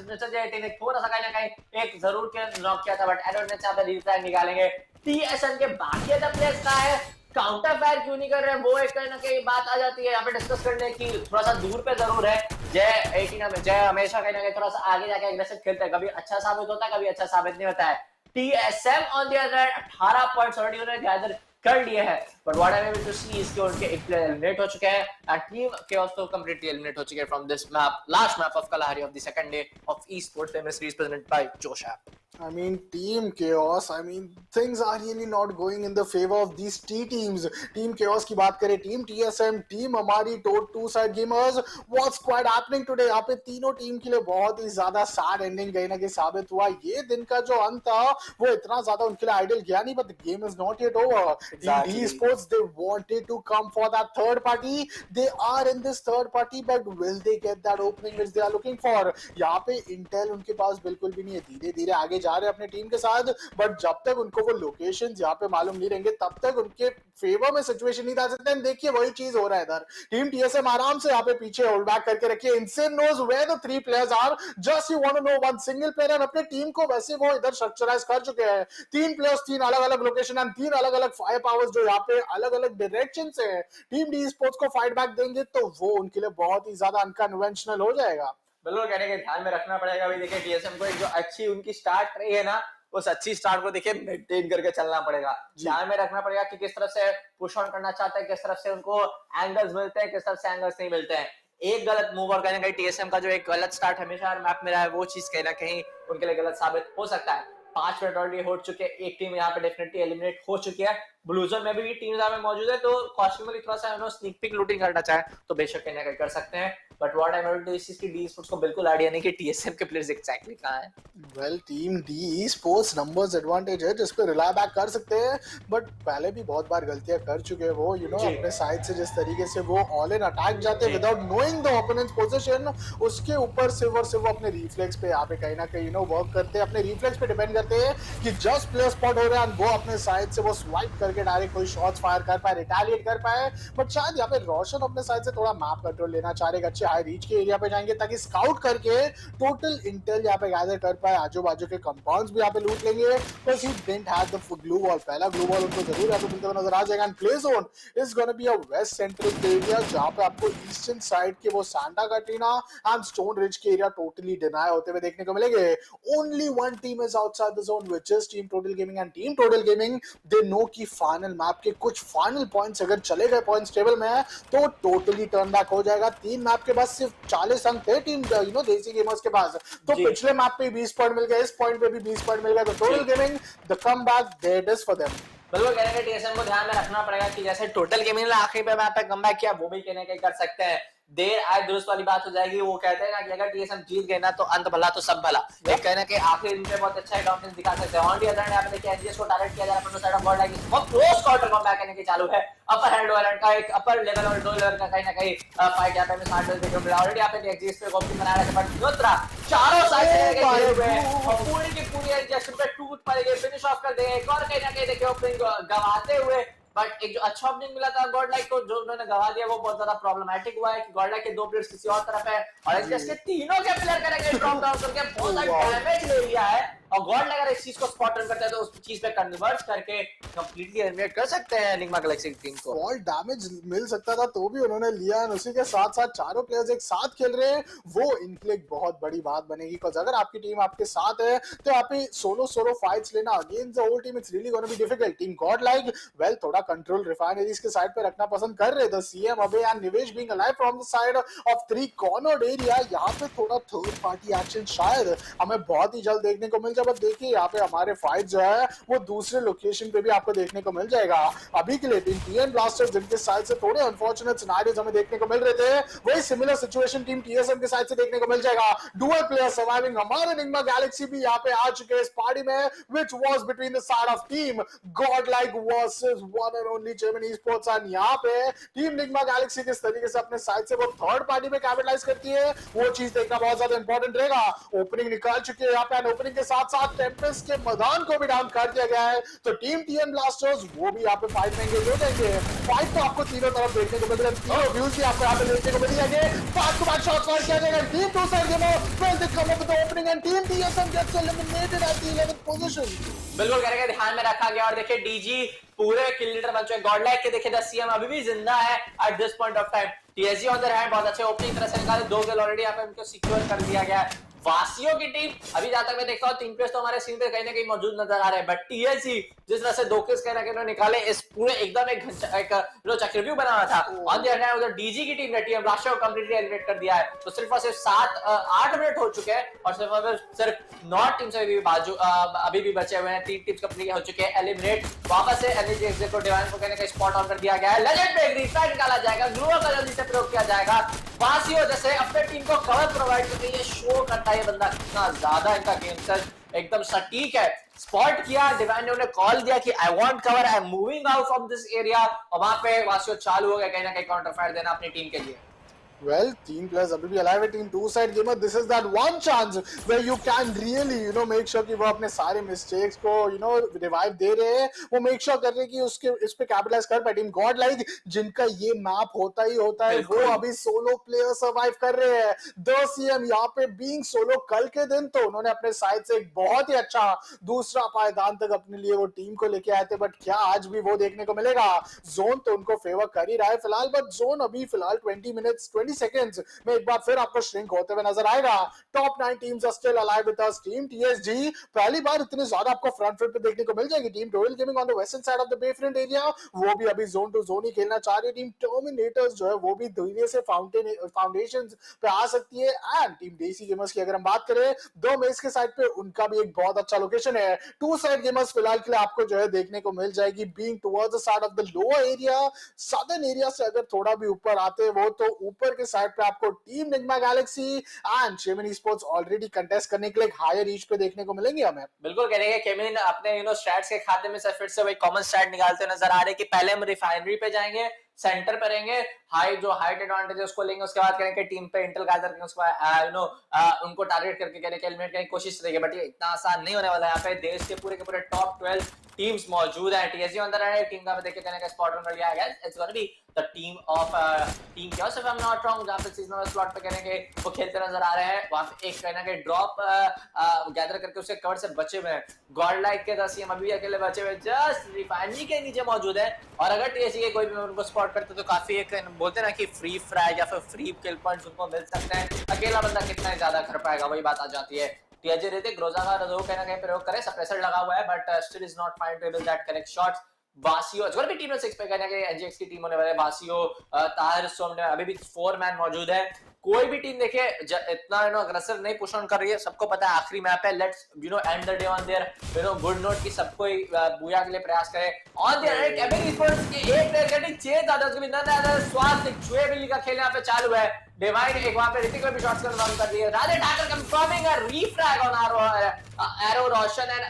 mister J team ने थोड़ा सा कहीं ना कहीं एक जरूर के नॉक किया था, बट एडवर्ड ने चाहता रीट्राई निकालेंगे। टीएसएन के बाकी अदर प्लेयर्स का है, काउंटर फायर क्यों नहीं कर रहे हैं, वो एक कहीं ना कहीं बात आ जाती है यहाँ पे डिस्कस करने की। थोड़ा सा दूर पे जरूर है जय 18 में, जय हमेशा कहीं ना कहीं थोड़ा सा आगे जाके एग्रेसिव खेलता है, कभी अच्छा साबित होता है, कभी अच्छा साबित नहीं होता है। TSM on the other 18 points already उन्होंने गैदर कर लिए है, but what I am able to see इसके उनके एक प्लेयर एलिमिनेट हो चुके हैं एंड टीम केओस तो कंप्लीटली एलिमिनेट हो चुके हैं from this map, last map of Kalahari of the second day of esports famous series presented by Josh app। I mean, Team Chaos, I mean, things are really not going in the favor of these T teams. Team Chaos की बात करें, Team TSM, Team हमारी Two Side Gamers, what's quite happening today? यहाँ पे तीनों team के लिए बहुत ही ज्यादा sad ending कहीं ना कहीं साबित हुआ। ये दिन का जो अंत था वो इतना ज्यादा उनके लिए आइडियल गया नहीं, but the game is not yet over। Team Esports, they wanted to come for that third party. They are in this third party, but will they get that opening which they are looking for? यहाँ पे Intel उनके पास बिल्कुल भी नहीं है, धीरे धीरे आगे जा रहे हैं अपने टीम के साथ, बट जब तक उनको वो लोकेशंस यहाँ पे मालूम नहीं रहेंगे तब तक उनके फेवर में सिचुएशन नहीं आ सकते। देखिए वही चीज हो रहा है इधर, टीम टीएसएम आराम से यहाँ पे पीछे होल्ड बैक करके रखिए। Insane knows where the 3 players are, just you want to know one single player, और अपने टीम को वैसे वो इधर स्ट्रक्चराइज कर चुके हैं। 3 प्लेयर्स 3 अलग अलग लोकेशन एंड 3 अलग अलग फायर पावर्स जो यहाँ पे अलग अलग डायरेक्शन से है। टीम डी स्पोर्ट्स को फाइट बैक देंगे तो वो उनके लिए बहुत ही ज्यादा अनकन्वेंशनल हो जाएगा। बिल्कुल कहने के ध्यान में रखना पड़ेगा। अभी देखिए टीएसएम को एक जो अच्छी उनकी स्टार्ट रही है ना, उस अच्छी स्टार्ट को देखिए मेंटेन करके चलना पड़ेगा। ध्यान में रखना पड़ेगा कि किस तरफ से पुश ऑन करना चाहते हैं, किस तरफ से उनको एंगल्स मिलते हैं, किस तरफ से एंगल्स नहीं मिलते हैं। एक गलत मूव और कहीं ना कहीं टीएसएम का जो एक गलत स्टार्ट हमेशा हर मैप में रहा है, वो चीज कहीं ना कहीं उनके लिए गलत साबित हो सकता है। 5 मिनट ऑलरेडी हो चुके हैं, एक टीम यहाँ पे डेफिनेटली एलिमिनेट हो चुकी है। ब्लू जोन में भी टीम में मौजूद है, तो कॉस्ट्यूमर थोड़ा सा स्नीक पिक लूटिंग करना चाहे तो बेशक कहीं ना कहीं कर सकते हैं, but what I am able to इस चीज की डी स्पोर्ट्स को बिल्कुल आइडिया नहीं कि टीएसएम के प्लेयर्स एग्जैक्टली कहां हैं। Well team D sports numbers advantage है जिस पे रिलाई बैक कर सकते हैं, बट पहले भी बहुत बार गलतियां कर चुके हैं वो, यू नो अपने साइड से जिस तरीके से वो ऑल इन अटैक जाते हैं without knowing the opponents position, उसके ऊपर सिर्फ और सिर्फ अपने रिफ्लेक्स पे यहाँ पे कहीं ना कहीं वर्क करते हैं, अपने रिफ्लेक्स पे डिपेंड करते हैं कि जस्ट प्लेयर स्पॉट हो रहा है वो अपने साइड से वो स्वाइप करके डायरेक्ट कोई शॉट्स फायर कर पाए, रिटेलिएट कर पाए। बट शायद यहाँ पे रोशन अपने साइड से थोड़ा मैप कंट्रोल लेना चाह रहे हैं, अच्छे हाई रीच के एरिया पे जाएंगे ताकि स्काउट करके टोटल इंटेल यहाँ पे गैदर कर पाए, आजू बाजू के कंपाउंड्स भी यहाँ पे लूट लेंगे। बस he didn't have the glue wall, पहला ग्लू वॉल उनको जरूर यहाँ पे मिलते हुए नजर आ जाएगा। And play zone is gonna be a west central area जहाँ पे आपको ईस्टर्न साइड के वो Santa Catarina and Stone Ridge के एरिया टोटली डिनाई होते हुए देखने को मिलेंगे। Only one team is outside the zone which is team total gaming, and team total gaming they know कि फाइनल मैप के कुछ फाइनल पॉइंट्स अगर चले गए पॉइंट्स टेबल में तो टोटली टर्न बैक हो जाएगा। 3 मैप के बाद सिर्फ 40 अंक थे टीम देसी गेमर्स के पास, तो पिछले मैप पे 20 पॉइंट मिल गए, इस पॉइंट पे भी 20 पॉइंट मिल गए, तो total gaming the comeback there it is for them. बिल्कुल कहने के टीएसएम को ध्यान में रखना पड़ेगा कि जैसे टोटल गेमिंग ने आखिरी पे मैप पे कमबैक किया वो भी कहने के कर सकते हैं। देर आए दुरुस्त वाली बात हो जाएगी। वो कहते हैं ना कि अगर टीएसएम जीत गए ना तो अंत भला तो सब भला। कहीं ना कहीं आखिरी दिन पे बहुत अच्छा डोमिनेंस दिखा सकते हैं। ऑन दी अदर हैंड यहाँ पे देखिए एनजीएस को टारगेट किया जा रहा है from the side of Godlike. बहुत क्लोज क्वार्टर कमबैक करने की चालू है। अपर हैंड वालोरेंट का एक अपर लेवल और लो लेवल का कहीं ना कहीं फाइट यहाँ पे हमें स्मार्ट देखने को मिला। ऑलरेडी यहाँ पे एग्जिस्ट पे कॉपी बना रहा है बट योत्रा चारों साइड से घिरे हुए हैं और पूरी की पूरी एग्जिस्ट पे टूट पड़ेगी, फिनिश ऑफ कर देंगे। एक और कहीं ना कहीं देखिए ओपनिंग गंवाते हुए बट एक जो अच्छा ओपनिंग मिला था गॉडलाइक को जो उन्होंने गंवा दिया वो बहुत ज्यादा प्रॉब्लमैटिक हुआ है कि गॉडलाइक के दो प्लेयर्स किसी और तरफ है और एग्जिस्ट के तीनों के प्लेयर करेंगे ड्रॉप डाउन करके बहुत ज्यादा डैमेज ले लिया है और गॉडलाइक अगर इस चीज को स्पॉट रन करता है तो उस चीज पे कन्वर्ट करके कंप्लीटली एलिमिनेट कर सकते हैं एनिग्मा गैलेक्सी की टीम को। फॉल डैमेज मिल सकता था तो भी उन्होंने लिया और उसी के साथ साथ चारों प्लेयर्स एक साथ खेल रहे हैं वो इनके लिए बहुत बड़ी बात बनेगी। बिकॉज अगर आपकी टीम आपके साथ है तो यहाँ पे सोलो फाइट्स लेना against the whole team it's really gonna be difficult. Team Godlike well थोड़ा कंट्रोल रिफाइनरीज के साइड पे रखना पसंद कर रहे थे। सीएम अबे एंड निवेश being alive from the side of 3 cornered area. यहाँ पे थोड़ा थर्ड पार्टी एक्शन शायद हमें बहुत ही जल्द देखने को मिल जाए। बट देखिए यहाँ पे हमारे फाइट जो है वो दूसरे लोकेशन पे भी आपको देखने को मिल जाएगा। अभी के लिए टीम टीएन ब्लास्टर्स जिनके साइड से थोड़े अनफॉर्चुनेट सिनेरियोज हमें देखने को मिल रहे थे वही सिमिलर सिचुएशन टीम टीएसएम के साइड से देखने को मिल जाएगा। डुअल प्लेयर सर्वाइविंग हमारे निग्मा गैलेक्सी भी यहाँ पे आ चुके हैं इस पार्टी में which was between the side of team godlike versus one and only Chemin esports. And यहाँ पे टीम निग्मा गैलेक्सी किस तरीके से अपने साइड से वो थर्ड पार्टी में कैपिटलाइज करती है वो चीज देखना बहुत ज्यादा इंपॉर्टेंट रहेगा। ओपनिंग निकाल चुके हैं यहाँ पे ओपनिंग के साथ साथ टेम्पेस्ट के मैदान को भी डाउन कर दिया गया है तो टीम टीएन ब्लास्टर्स वो भी यहाँ पे फाइट में एंगेज हो जाएंगे। फाइट तो आपको तीनों तरफ देखने को मिल रहा है, तीनों व्यूज भी आपको यहाँ पे देखने को मिल जाएंगे। Back to back shots fire किया जाएगा। Team to side gamer well they come up with the opening and team TSM gets eliminated at the 11th position. बिल्कुल करेंगे ध्यान में रखा गया और देखिए डीजी पूरे किल लीडर बन चुके। गॉडलाइक के देखिए 10 सीएम अभी भी जिंदा है at this point of time. TSG on the hand बहुत अच्छे ओपनिंग तरह से निकाले 2 किल ऑलरेडी यहाँ पे उनको सिक्योर कर दिया गया है। वासियों की टीम अभी जहां तक मैं देखता हूं 3 प्लेयर्स तो हमारे सीन पे कहीं ना कहीं मौजूद नजर आ रहे हैं बट टीएसजी जिस तरह से 2 किल्स कहीं ना कहीं निकाले इस पूरे एकदम एक जो चक्रव्यूह बना हुआ था ऑन द अदर हैंड उधर डीजी की टीम ने टीएम ब्लास्टर को कंप्लीटली एलिमिनेट कर दिया है। तो सिर्फ और सिर्फ 7-8 मिनट हो चुके हैं और सिर्फ 9 टीम से अभी भी बचे हुए हैं। 3 टीम्स कंप्लीट हो चुके हैं एलिमिनेट। वापस से एनर्जी एग्जिट को डिवाइन को कहीं स्पॉट ऑन कर दिया गया है। लेजेंड पे एक रिफाइट निकाला जाएगा, ग्लूअर का जल्दी से प्रयोग किया जाएगा। वासियों जैसे अपने टीम को कवर प्रोवाइड करके ये शो करता है ये बंदा कितना ज्यादा इनका गेम सेंस एकदम सटीक है। स्पॉट किया डिवाइन ने उन्हें कॉल दिया कि I want cover, I am moving out from this area और वहां पे वासियों चालू हो गया कहीं ना कहीं काउंटर फायर देना अपनी टीम के लिए। Well, team players अभी भी alive है। Team 2 side gamer, this is that one chance where you can really, make sure कि वो अपने सारे mistakes को, revive दे रहे हैं। वो make sure कर रहे हैं कि इस पे capitalize कर पाए। Team Godlike जिनका ये मैप होता ही होता है वो अभी सोलो प्लेयर सर्वाइव कर रहे हैं। 2 CM यहाँ पे being solo कल के दिन तो उन्होंने अपने साइड से एक बहुत ही अच्छा दूसरा पायदान तक अपने लिए वो टीम को लेके आए थे बट क्या आज भी वो देखने को मिलेगा? जोन तो उनको फेवर कर ही रहा है फिलहाल बट जोन अभी फिलहाल 20 मिनट्स 20 सेकंड्स में एक बार फिर आपको श्रिंक होते हुए नजर आएगा। Top 9 teams are still alive with us. Team TSG पहली बार इतने ज्यादा आपको फ्रंट फुट पे देखने को मिल जाएगी। Team Royal Gaming on the western side of the bay front area वो भी अभी जोन टू जोन ही खेलना चाह रही है। टीम टर्मिनेटर्स जो है वो भी धीरे से फाउंडेशंस पे आ सकती है। एंड टीम देसी गेमर्स की अगर हम बात करें 2 मेज के साइड पे उनका भी एक बहुत अच्छा लोकेशन है। 2 साइड गेमर्स फिलहाल के लिए आपको जो है देखने को मिल जाएगी being towards the side of the lower area. Southern area से अगर थोड़ा भी ऊपर आते हैं वो तो ऊपर के साइड पे आपको team Nigma Galaxy and Chemin esports already contest करने के लिए एक हायर रीच पे देखने को मिलेंगे हमें। बिल्कुल करेंगे चेमिन अपने स्टैट्स के खाते में से फिर से वही कॉमन स्टैट निकालते नजर आ रहे हैं कि पहले हम रिफाइनरी पे जाएंगे, सेंटर पे रहेंगे, हाइट एडवांटेज है उसको लेंगे, उसके बाद करेंगे टीम पे इंटेल गैदर करके उसको उनको टारगेट करके एलिमिनेट करने की कोशिश करेंगे बट ये इतना आसान नहीं होने वाला है। यहाँ पे देश के पूरे टॉप 12 टीम्स मौजूद हैं। टीएसजी अंदर है टीम का देखिए कहने का स्पॉट रन कर लिया गया। It's gonna be the team of team chaos if I am not wrong जहां पे सीजनल स्लॉट पे कहने वो खेलते नजर आ रहे हैं। वहां पे एक कहना के ड्रॉप गैदर करके उसके कवर से बचे हुए हैं। गॉडलाइक के 10 अभी अकेले बचे हुए जस्ट रिफाइनरी के नीचे मौजूद है और अगर टीएसजी के कोई भी उनको स्पॉट करते तो काफी एक बोलते हैं ना कि फ्री फ्राई या फिर फ्री किल पॉइंट्स उनको मिल सकते हैं। अकेला बंदा कितना ज्यादा कर पाएगा वही बात आ जाती है। टीएसजी रहते ग्रोजा का कहीं ना कहीं प्रयोग करे, सप्रेसर लगा हुआ है but still is not find to able that correct shots. वासियो इट्स गोना बी टीम 6 पे कहना कि एनजीएक्स की टीम होने वाले वासियो ताहिर सोमने अभी भी 4 मैन मौजूद है। कोई भी टीम देखिए इतना अग्रेसिव नहीं पुश ऑन कर रही है, सबको पता है आखिरी मैप है, let's end the day on their good note की सबको बूया के लिए प्रयास करे। ऑन द अदर केमिन एस्पोर्ट्स के एक प्लेयर गेटिंग चेंज अदर्स भी नन अदर स्वाद छुए बिल्ली का खेल यहां पे चालू है। डिवाइन एक वहां पे ऋतिक भी शॉट्स करना बंद कर दिए। Radhe Thakar confirming a refrag on arrow Roshan and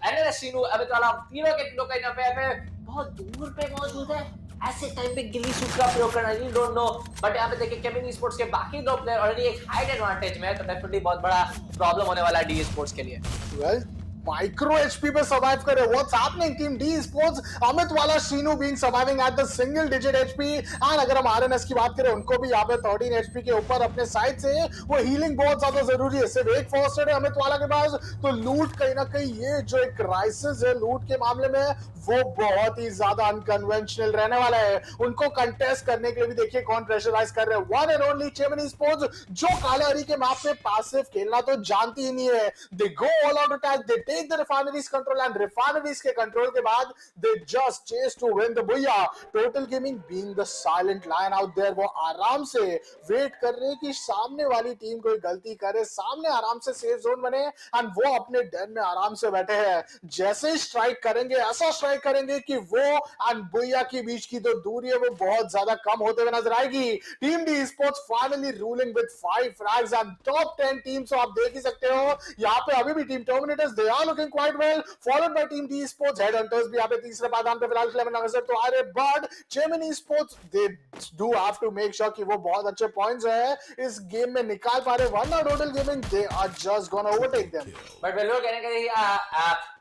एनएससीनू अभी तो वाला तीनों के तीनों कहीं ना पे बहुत दूर पे मौजूद है। ऐसे टाइम पे गिली सूट का प्रयोग करना नहीं डोंट नो, बट यहाँ पे देखिए केमिन एस्पोर्ट्स के बाकी दो प्लेयर ऑलरेडी एक हाइट एडवांटेज में है, तो डेफिनेटली बहुत बड़ा प्रॉब्लम होने वाला है डी एस्पोर्ट्स के लिए। वेल माइक्रो एचपी पे सर्वाइव करे। What's happening team D sports, Amit वाला Sheenu being surviving at the single digit HP. And अगर हम आरएनएस की बात करें, उनको भी यहाँ पे 13 एचपी के ऊपर अपने साइड से वो हीलिंग बहुत ज्यादा जरूरी है। सिर्फ एक फर्स्ट एड है अमित वाला के पास, तो लूट कहीं ना कहीं ये जो एक क्राइसिस है लूट के मामले में वो बहुत ही ज्यादा अनकन्वेंशनल रहने वाला है। उनको कंटेस्ट करने के लिए भी देखिए कौन प्रेशराइज कर रहे हैं। One and only Chemmeen esports, जो कालारी के मैप पे पैसिव खेलना तो जानती ही नहीं है। They go all out attack, they take the refineries control and refineries के कंट्रोल के बाद they just chase to win the booyah. Total gaming being the silent lion out there, वो आराम से वेट कर रहे हैं कि सामने वाली टीम कोई गलती करे, सामने आराम से सेफ जोन बने एंड वो अपने डेन में आराम से बैठे हैं। जैसे ही स्ट्राइक करेंगे ऐसा स्ट्राइक करेंगे कि वो एंड बुया के बीच की जो दूरी है वो बहुत ज्यादा कम होते हुए नजर आएगी। Team D sports finally ruling with 5 फ्रैग्स and top 10 team, तो आप देख ही सकते हो यहाँ पे अभी भी team Terminators they are looking quite well, followed by team D sports. Head hunters भी यहाँ पे तीसरे पायदान पे फिलहाल 11 नजर तो आ रहे, but Chemin sports they do have to make sure कि वो बहुत अच्छे पॉइंट्स है इस गेम में निकाल पा रहे, वरना total gaming they are just gonna overtake them. But well कहने के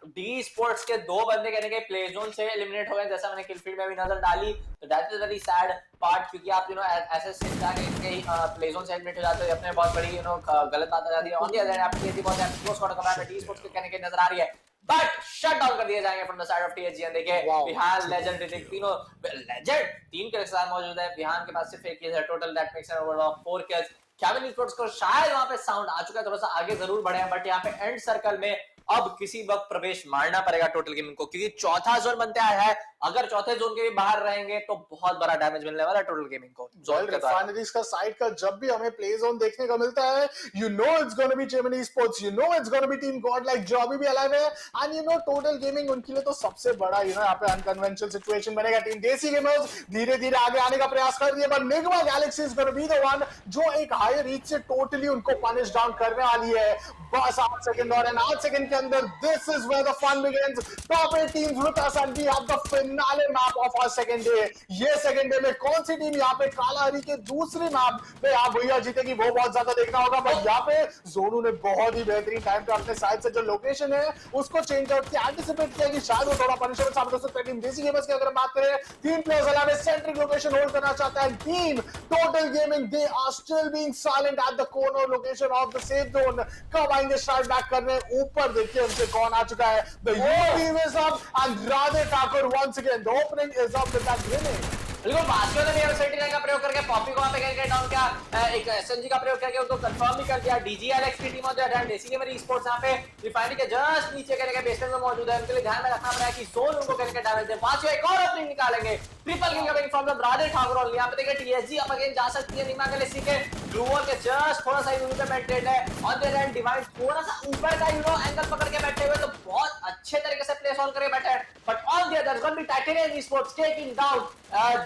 डी स्पोर्ट्स के दो बंदे कहने के प्ले जोन से एलिमिनेट हो गए, जैसा मैंने किलफील्ड में भी नजर डाली, तो that is very sad part, क्योंकि आप ऐसे सिस्टम के प्ले जोन से एलिमिनेट हो जाते हो, अपने बहुत बड़ी गलत बात आ जाती है। ऑन द अदर हैंड आपकी ये बहुत close quarter command D sports के कहने के नजर आ रही है, बट शट डाउन कर दिए जाएंगे फ्रॉम द साइड ऑफ टीएचजी। देखिए बिहान लेजेंड ऋतिक तीनों लेजेंड 3 के साथ मौजूद है, बिहान के पास सिर्फ एक किल है, total that makes an overall of 4 kills. केमिन esports को शायद वहां पे साउंड आ चुका है, थोड़ा सा आगे जरूर बढ़े हैं, बट यहाँ पे एंड सर्कल में अब किसी वक्त प्रवेश मारना पड़ेगा टोटल गेमिंग को, क्योंकि चौथा जोन बनते आया है, अगर चौथे जोन के भी बाहर रहेंगे तो बहुत बड़ा डैमेज मिलने वाला है टोटल गेमिंग को। रिफाइनरीज का साइड का जब भी हमें प्ले जोन देखने को मिलता है, you know it's gonna be Chemin esports, you know it's gonna be team godlike जो अभी भी अलाइव है, and you know total gaming उनके लिए तो सबसे बड़ा यहाँ पे अनकन्वेंशनल सिचुएशन बनेगा। टीम देसी गेमर्स धीरे धीरे आगे आने का प्रयास कर रही है, but Nigma Galaxy is gonna be the one जो एक हाई रीच से टोटली उनको पनिश डाउन करने वाली है। बस 8 सेकंड और 8 सेकंड के अंदर this is where the fun begins. Top 8 teams with us and we have the finale map of our second day. ये सेकंड डे में कौन सी टीम यहाँ पे कालाहरी के दूसरी मैप पे आप भैया जीतेगी वो बहुत ज्यादा देखना होगा, बट यहाँ पे जोनू ने बहुत ही बेहतरीन टाइम पे अपने साइड से जो लोकेशन है उसको चेंज आउट किया, एंटिसिपेट किया कि शायद वो थोड़ा पनिशमेंट साबित हो सकता है। टीम देसी गेमर्स की अगर बात करें, 3 प्लेयर्स अलावा सेंट्रिक लोकेशन होल्ड करना चाहता है team total gaming, they are still being silent at the corner location of the safe zone. कब आएंगे स्ट्राइक बैक करने? ऊपर देखिए उनसे कौन आ चुका है, the UV is up and Radhe Thakur once again the opening is up with that grenade। बिल्कुल बास्केट ने भी सेंटिनल का प्रयोग करके पॉपी को वहां पे करके डाउन किया, एक एसएनजी का प्रयोग करके उसको कंफर्म भी कर दिया। डीजी एलेक्स की टीम और देसी गेमर एस्पोर्ट्स यहां पे रिफाइनरी के जस्ट नीचे करके बेसमेंट में मौजूद है, उनके लिए ध्यान में रखना पड़ेगा कि जोन उनको करके डैमेज दे। पांच एक और ओपनिंग निकालेंगे, triple kill coming from the Radhe Thakur. और यहां पे देखिए टीएसजी अब अगेन जा सकती है निग्मा गैलेक्सी के ब्लू वॉल के जस्ट थोड़ा सा यूनिट पे मेंटेन है। ऑन द एंड डिवाइन थोड़ा सा ऊपर का एंगल पकड़ के बैठे हुए, तो बहुत अच्छे तरीके से प्लेस ऑन करके बैठे हैं, but on the other gonna be titanium esports taking down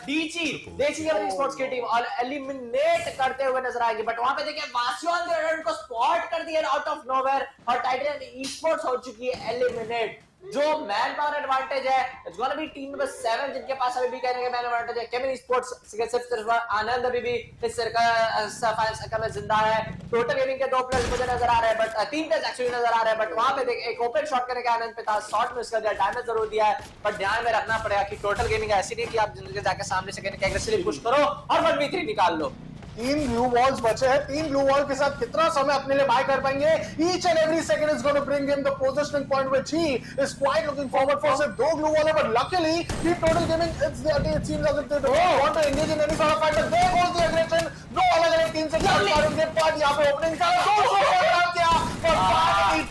DG देसी गेमर एस्पोर्ट्स की टीम और एलिमिनेट करते हुए नजर आएगी। बट वहां पे देखिए वासियोन को स्पॉट कर दिया आउट ऑफ नोवेयर और टाइटेनियम एस्पोर्ट्स हो चुकी है एलिमिनेट। जो मैन पावर एडवांटेज है it's gonna be team number 7 जिनके पास अभी भी कहने का मैन एडवांटेज है। केमिन एस्पोर्ट्स सिर्फ आनंद अभी भी इस सर्कल में जिंदा है। टोटल गेमिंग के 2 प्लेयर्स मुझे नजर आ रहे हैं, बट 3 प्लेयर्स एक्चुअली नजर आ रहे हैं, बट वहां पे देख एक ओपन शॉट करने का आनंद पे था, शॉट मिस कर दिया, डैमेज जरूर दिया है, बट ध्यान में रखना पड़ेगा कि टोटल गेमिंग ऐसी नहीं कि आप जिंदगी जाके सामने से कहने के एग्रेसिवली पुश करो और 1v3 निकाल लो। 3 ब्लू वॉल्स बचे हैं, 3 ब्लू वॉल के साथ कितना समय अपने लिए बाय कर पाएंगे? Each and every second is gonna bring him the positioning point which he is quite looking forward for. सिर्फ 2 ब्लू वॉल है, but luckily team total gaming it's there, it seems as if they don't want to engage in any sort of fight, but there goes the aggression. No अलग-अलग team से उनके बाद यहाँ पे opening का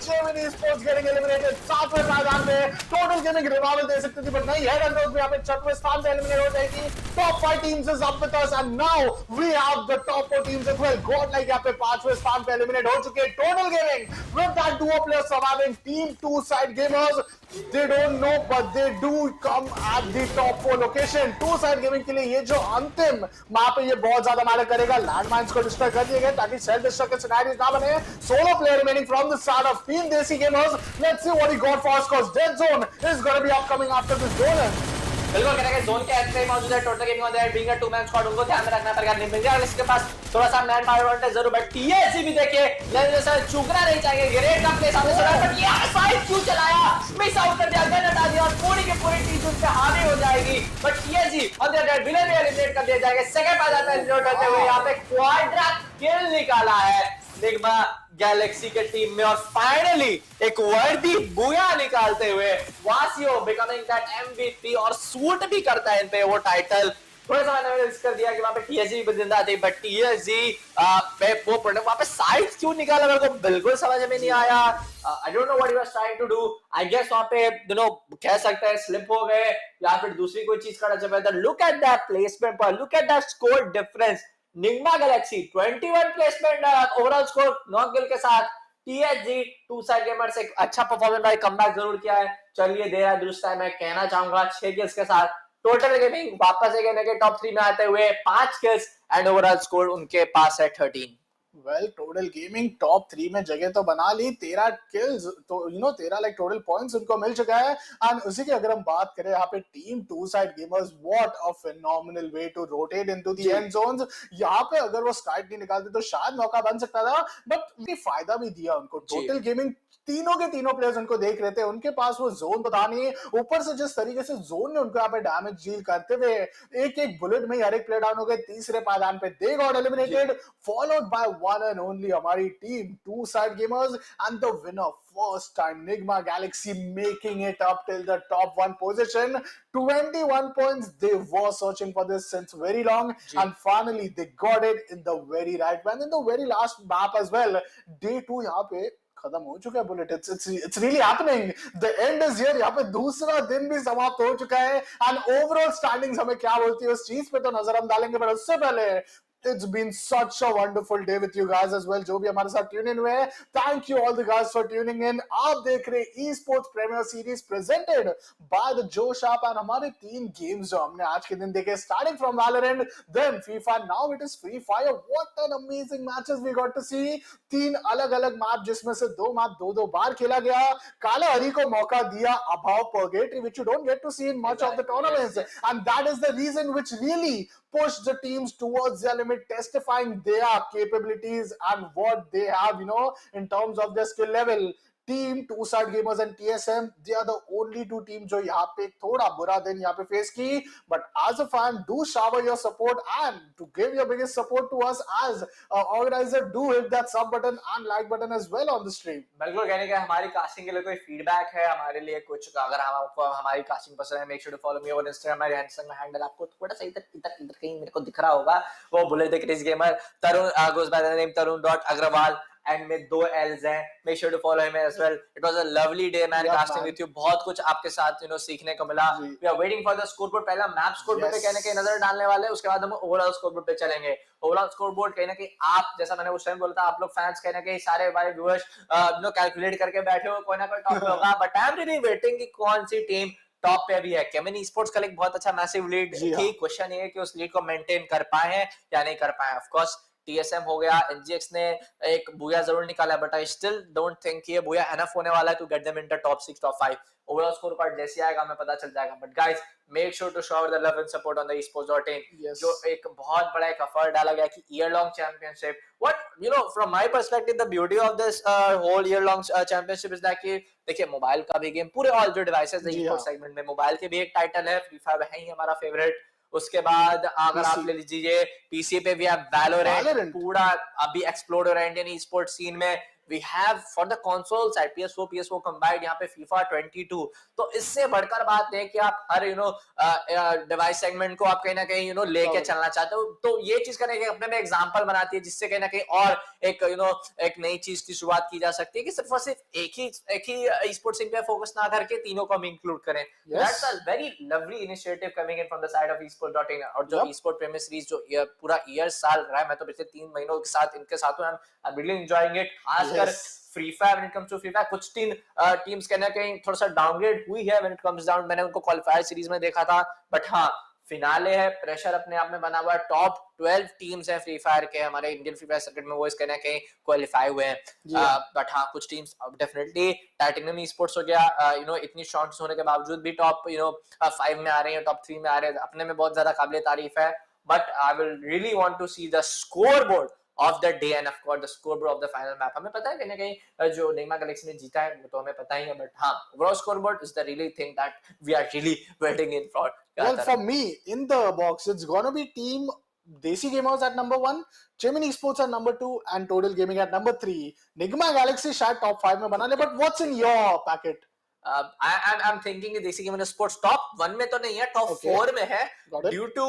CHEMIN Esportz getting eliminated 7वें मैदान में total gaming revival दे सकती थी बट नहीं है रन में यहाँ पे 6वें स्थान पे एलिमिनेट हो जाएगी top 5 teams is up with us and now we have the top 4 teams as well Godlike यहाँ पे 5वें स्थान पे एलिमिनेट हो चुके हैं total gaming with that duo player surviving team 2 side gamers they don't know but they do come at the top 4 location 2 side gaming के लिए ये जो अंतिम मैप है ये बहुत ज्यादा मैटर करेगा लैंडमाइंस को डिस्ट्रॉय कर दिए गए ताकि सेल्फ डिस्ट्रक्शन सिनेरियोस ना बने solo player remaining from the start of team Desi gamers let's see what he got for cause dead zone is going to be upcoming after this zone बिल्कुल कहना है जोन के एंड पे मौजूद है total gaming on the being a two man squad उनको ध्यान में रखना पड़ेगा निम्न और इसके पास थोड़ा सा मैन पावर एडवांटेज जरूर बट टीएससी भी देखिए लेकिन जैसा चुकना नहीं चाहिए ग्रेट का प्ले सामने से बट ये साइड क्यों चलाया मिस आउट कर दिया गन हटा दिया और पूरी की पूरी टीम उस पे हावी हो जाएगी but TSC on the dead villain भी एलिमिनेट कर दिया जाएगा सेकंड बार जाता है एलिमिनेट होते हुए यहां पे क्वाड्रा किल निकाला है निग्मा गैलेक्सी के टीम में और फाइनली एक वर्दी बुया निकालते हुए वासियो बिकमिंग दैट एमवीपी और सूट भी करता है इन पे वो टाइटल थोड़ा सा मैंने रिस्क कर दिया कि वहां पे टीएसजी भी जिंदा थी बट टीएसजी पे वो प्रोडक्ट वहां पे साइड क्यों निकाला मेरे को बिल्कुल समझ में नहीं आया I don't know what he was trying to do I guess वहां पे यू नो कह सकते हैं स्लिप हो गए या फिर दूसरी कोई चीज करना चाहिए था लुक एट दैट प्लेसमेंट पर look at that score difference Nigma Galaxy 21 placement overall score 9 kill के साथ टीएसजी टू साइड गेमर्स एक अच्छा परफॉर्मेंस भाई कमबैक जरूर किया है चलिए दे रहा दुरुस्त है मैं कहना चाहूंगा 6 किल्स के साथ टोटल गेमिंग वापस एक टॉप 3 में आते हुए 5 किल्स एंड ओवरऑल स्कोर उनके पास है 13 वेल टोटल गेमिंग टॉप 3 में जगह तो बना ली 13 किल्स तो you know 13 like total points उनको मिल चुका है एंड उसी की अगर हम बात करें यहाँ पे team 2 side gamers what a phenomenal way to rotate into the end zones यहाँ पे अगर वो स्ट्राइक नहीं निकालते तो शायद मौका बन सकता था बट ये फायदा भी दिया उनको टोटल गेमिंग तीनों के तीनों प्लेयर्स उनको देख रहे थे उनके पास वो जोन पता नहीं ऊपर से जिस तरीके से जोन ने उनको यहाँ पे डैमेज डील करते हुए एक एक बुलेट में हर एक प्लेयर डाउन हो गए तीसरे पायदान पे they got eliminated followed by one and only हमारी team 2 side gamers and the winner first time Nigma Galaxy making it up till the top 1 position 21 points they were searching for this since very long and finally they got it in the very right when in the very last map as well day 2 यहाँ पे खत्म हो चुका है bullet it's really happening the end is here यहाँ पे दूसरा दिन भी समाप्त हो चुका है एंड ओवरऑल स्टैंडिंग्स हमें क्या बोलती है उस चीज पे तो नजर हम डालेंगे पर उससे पहले It's been such a wonderful day with you guys as well जो भी हमारे साथ ट्यून इन हुए हैं thank you all the guys for tuning in आप देख रहे esports premier series presented by the Josh app and हमारे 3 गेम्स जो हमने आज के दिन देखे starting from Valorant then FIFA now it is Free Fire what an amazing matches we got to see 3 अलग-अलग मैप जिसमें से 2 मैप 2-2 बार खेला गया काला हरी को मौका दिया above purgatory which you don't get to see in much of the tournaments and that is the reason which really push the teams towards their limit testifying their capabilities and what they have you know in terms of their skill level team 2 side gamers and TSM they are the only 2 teams जो यहाँ पे थोड़ा बुरा दिन यहाँ पे face की but as a fan do shower your support and to give your biggest support to us as organizer do hit that sub button and like button as well on the stream बिल्कुल कहने का हमारी casting के लिए कोई feedback है हमारे लिए कुछ अगर आपको हमारी कास्टिंग पसंद है make sure to follow me on Instagram मेरे हैंडल आपको थोड़ा सा इधर कहीं मेरे को दिख रहा होगा वो Bullet the crazy gamer Tarun goes by the name tarun.agrawal end में 2 L's हैं make sure to follow him as well it was a lovely day man casting with you बहुत कुछ आपके साथ यू नो सीखने को मिला we are waiting for the score board पहला मैप स्कोर बोर्ड पे कहने के नजर डालने वाले हैं उसके बाद हम ओवरऑल स्कोर बोर्ड पे चलेंगे ओवरऑल स्कोर बोर्ड कहने के आप जैसा मैंने उस टाइम बोला था आप लोग फैंस कहने के सारे हमारे व्यूअर्स यू नो कैलकुलेट करके बैठे हो कोई ना कोई टॉप पे होगा but I am really waiting कि कौन सी टीम टॉप पे भी है CHEMIN Esportz का एक बहुत अच्छा मैसिव लीड थी क्वेश्चन ये है कि उस लीड को मेंटेन कर पाए हैं या नहीं कर पाए ऑफ कोर्स TSM हो गया NGX ने एक बुया जरूर निकाला but I still don't think ये बुया एनफ होने वाला है to get them into top 6 top 5 overall score card जैसे आएगा हमें पता चल जाएगा but guys make sure to show the love and support on the esports.in जो एक बहुत बड़ा एक एफर्ट डाला गया कि year long championship what you know from my perspective the beauty of this whole year long championship is that कि देखिए मोबाइल का भी गेम पूरे ऑल जो डिवाइसेस है esports सेगमेंट में मोबाइल के भी एक टाइटल है फ्री फायर है ही हमारा फेवरेट उसके बाद अगर आप ले लीजिए पीसी पे भी आप वैलोरेंट पूरा अभी एक्सप्लोड हो रहा है इंडियन ई स्पोर्ट्स सीन में we have for the console side PS4 combined यहाँ पे FIFA 22। तो इससे बढ़कर बात है कि आप हर डिवाइस सेगमेंट को आप कहीं ना कहीं लेके चलना चाहते हो। तो ये चीज कहीं ना अपने में एग्जांपल बनाती है, जिससे कहीं ना कहीं और एक एक नई चीज की शुरुआत की जा सकती है कि सिर्फ और सिर्फ एक ही स्पोर्ट्स पे फोकस ना करके तीनों को हम इंक्लूड करें। That's a very lovely initiative coming in from the side of esports.in। और जो esports प्रीमियर सीरीज जो पूरा ईयर साल रहा है, मैं तो पिछले 3 महीनों के साथ इनके साथ हूं। I am really enjoying it. खासकर Free Fire, when it comes to Free Fire, कुछ टीम्स कहना कहीं थोड़ा सा डाउनग्रेड हुई है व्हेन इट कम्स डाउन। मैंने उनको क्वालिफायर सीरीज में देखा था, बट हाँ फिनाले है, प्रेशर अपने आप में बना हुआ है। टॉप 12 टीम्स हैं फ्री फायर के हमारे इंडियन फ्री फायर सर्किट में, वो इस कहना कहीं क्वालिफाई हुए हैं। बट हाँ कुछ टीम्स डेफिनेटली टाइटेनियम esports हो गया, इतनी शॉट्स होने के बावजूद भी टॉप 5 में आ रहे हैं, टॉप 3 में आ रहे हैं, अपने में बहुत ज्यादा काबिल तारीफ है। But I will really want to see the scoreboard of the day and of course the scoreboard of the final map। हमें पता है कहीं ना कहीं जो निग्मा गैलेक्सी ने जीता है वो तो हमें पता ही है, बट हाँ overall scoreboard is the really thing that we are really waiting in for। Well, for me in the box it's gonna be team DESI Gamers at number 1, CHEMIN esports at number 2 and Total Gaming at number 3। Nyingma Galaxy शायद top 5 में बना ले, but what's in your packet? I'm thinking DESI Gaming Sports top 1 में तो नहीं है, top 4 में है। Due to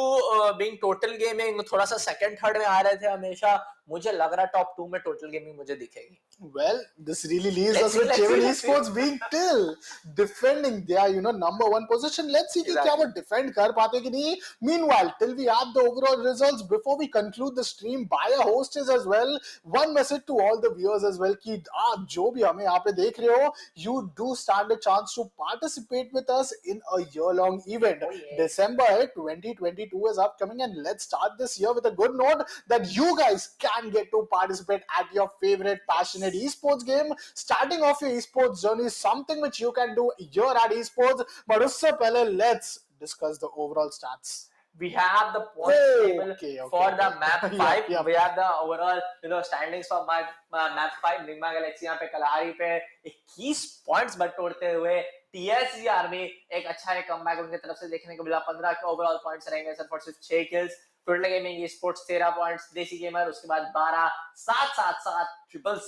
being Total Gaming थोड़ा सा सेकंड थर्ड में आ रहे थे हमेशा, मुझे लग रहा है टॉप 2 में टोटल गेमिंग मुझे दिखेगी। Well, this really leaves us with CHEMIN esports being still defending their number 1 position। Let's see कि क्या वो defend कर पाते कि नहीं। Meanwhile, till we have the overall results, before we conclude the stream, by a hostess as well, one message to all the viewers as well कि आप जो भी हमें यहाँ पे देख रहे हो, you do stand a chance to participate with us in a year-long event। December 2022 is upcoming and let's start this year with a good note that you guys can get to participate at your favorite passionate esports game। Starting off your esports journey is something which you can do here at esports, but usse pehle let's discuss the overall stats। We have the points table for the map 5। We have the overall standings for map 5। Nyingma Galaxy यहाँ पे कलारी पे 21 points बटोरते हुए, TSG army एक अच्छा comeback उनकी तरफ से देखने को मिला। 15 के ओवरऑल पॉइंट्स रहेंगे सर, सिर्फ 6 kills. Total gaming esports 13 points, देसी गेमर उसके बाद 12, 7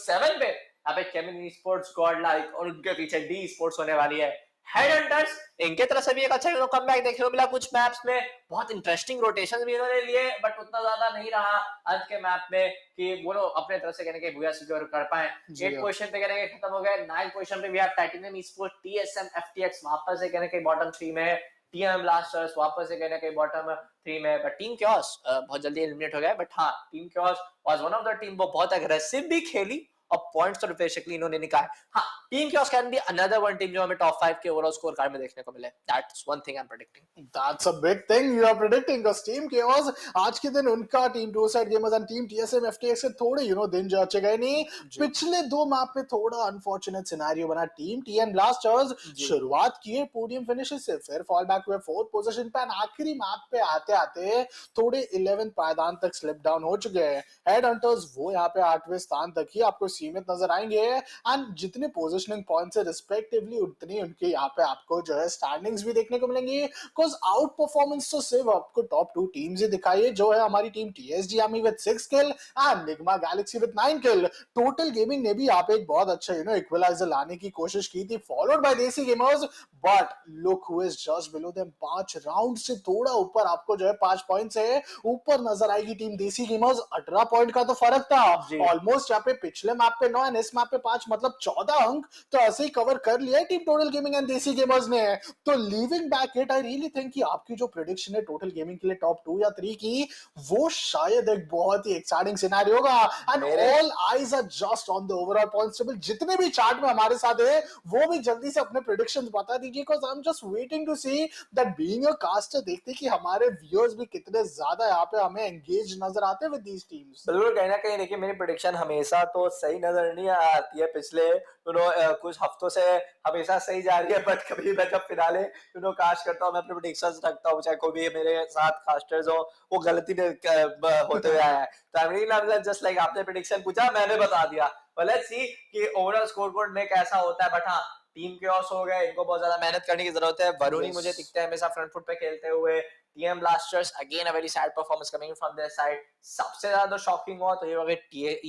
7 पे यहाँ पे CHEMIN esports, गॉडलाइक और उनके पीछे D esports होने वाली है। हेडहंटर्स इनके तरफ से भी एक अच्छा कमबैक देखने को मिला। कुछ मैप्स में बहुत इंटरेस्टिंग रोटेशन भी इन्होंने लिए, बट उतना ज्यादा नहीं रहा अंत के मैप में कि वो लोग अपने तरफ से कहने के भूया सिक्योर कर पाए। 8 पोजीशन पे कहने के खत्म हो गए। 9 पोजीशन पे भी आप टाइटेनियम esports, TSM, FTX वापस से कहने के बॉटम 3 में है। TM ब्लास्टर्स वापस से कहने के बॉटम 3 में, बट टीम क्योस बहुत जल्दी एलिमिनेट हो गया। बट हाँ team chaos was one of the team, वो बहुत अग्रेसिव भी खेली और पॉइंट्स तो बेसिकली इन्होंने निकाले। हाँ team chaos can be another one team जो हमें टॉप 5 के ओवरऑल स्कोर कार्ड में देखने को मिले। That's one thing I am predicting. That's a big thing you are predicting because Team Chaos आज के दिन उनका team to side gamers and team TSM FTX से थोड़े दिन जो अच्छे गए नहीं। पिछले 2 मैप पे थोड़ा अनफॉर्चुनेट सिनेरियो बना। टीम TN ब्लास्टर्स शुरुआत किए पोडियम फिनिशेस से, फिर फॉल बैक हुए 4th पोजीशन पे, आखिरी मैप पे आते आते थोड़े 11th पायदान तक स्लिप डाउन हो चुके हैं। हेडहंटर्स वो यहाँ पे 8वें स्थान तक ही आपको सीमित नजर आएंगे एंड जितने पोजीशनिंग पॉइंट्स है रिस्पेक्टिवली उतनी उनके यहाँ पे आपको जो है स्टैंडिंग्स भी देखने को मिलेंगी। बिकॉज आउट परफॉर्मेंस तो सिर्फ आपको टॉप 2 टीम्स ही दिखाई, जो है हमारी team TSG army with 6 kill and Nigma Galaxy with 9 kill. Total gaming ने भी यहाँ पे एक बहुत अच्छा इक्वलाइजर लाने की कोशिश की थी, फॉलोड बाय देसी gamers, but look who is just below them. 5 round से थोड़ा ऊपर आपको जो है 5 पॉइंट से ऊपर नजर आएगी टीम देसी गेमर्स। 18 पॉइंट का तो फर्क था ऑलमोस्ट। यहाँ पे पिछले मैप पे 9 एंड इस मैप पे 5, मतलब 14 अंक तो ऐसे ही कवर कर लिया है टीम टोटल गेमिंग एंड देसी गेमर्स ने। तो leaving back it I really think कि आपकी जो प्रेडिक्शन है टोटल गेमिंग के लिए टॉप 2 या 3 की, वो शायद एक बहुत ही एक्साइटिंग सिनेरियो होगा and all eyes are just on the overall points table. जितने भी चार्ट में हमारे साथ है वो भी जल्दी से अपने प्रेडिक्शंस बता दीजिए, because I am just waiting to see that being a caster देखते कि हमारे व्यूअर्स भी कितने ज्यादा यहाँ पे हमें एंगेज नजर आते हैं विद दीस टीम्स। बिल्कुल कहीं ना कहीं देखिए मेरी प्रेडिक्शन हमेशा तो सही नजर नहीं आती है, पिछले कुछ हफ्तों से हमेशा सही जा रही है, बट कभी मैं जब फिनाले कास्ट करता हूँ, मैं अपने प्रेडिक्शंस रखता हूँ, चाहे कोई भी मेरे साथ कास्टर्स हो, वो गलती होते हुए आया है। तो आई मीन जस्ट लाइक आपने प्रेडिक्शन पूछा मैंने बता दिया। well, let's see कि ओवरऑल स्कोरबोर्ड में कैसा होता है। बट हाँ टीम क्योस हो गए, इनको बहुत ज्यादा मेहनत करने की जरूरत है। वरुणी मुझे दिखते हैं हमेशा फ्रंट फुट पे खेलते हुए। TM blasters again a very sad performance coming from their side. सबसे ज्यादा शॉकिंग हुआ तो ये हो गई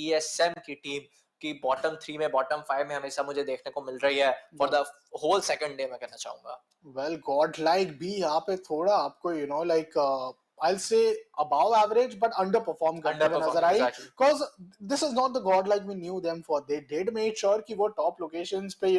ESM की टीम। कि बॉटम 3 में बॉटम 5 में हमेशा मुझे देखने को मिल रही है for the whole second day मैं कहना चाहूंगा। Well, godlike भी यहाँ पे थोड़ा आपको like I'll say above average but underperform करते हुए नजर आई, because this is not the godlike we knew them for. They did make sure कि वो top locations पे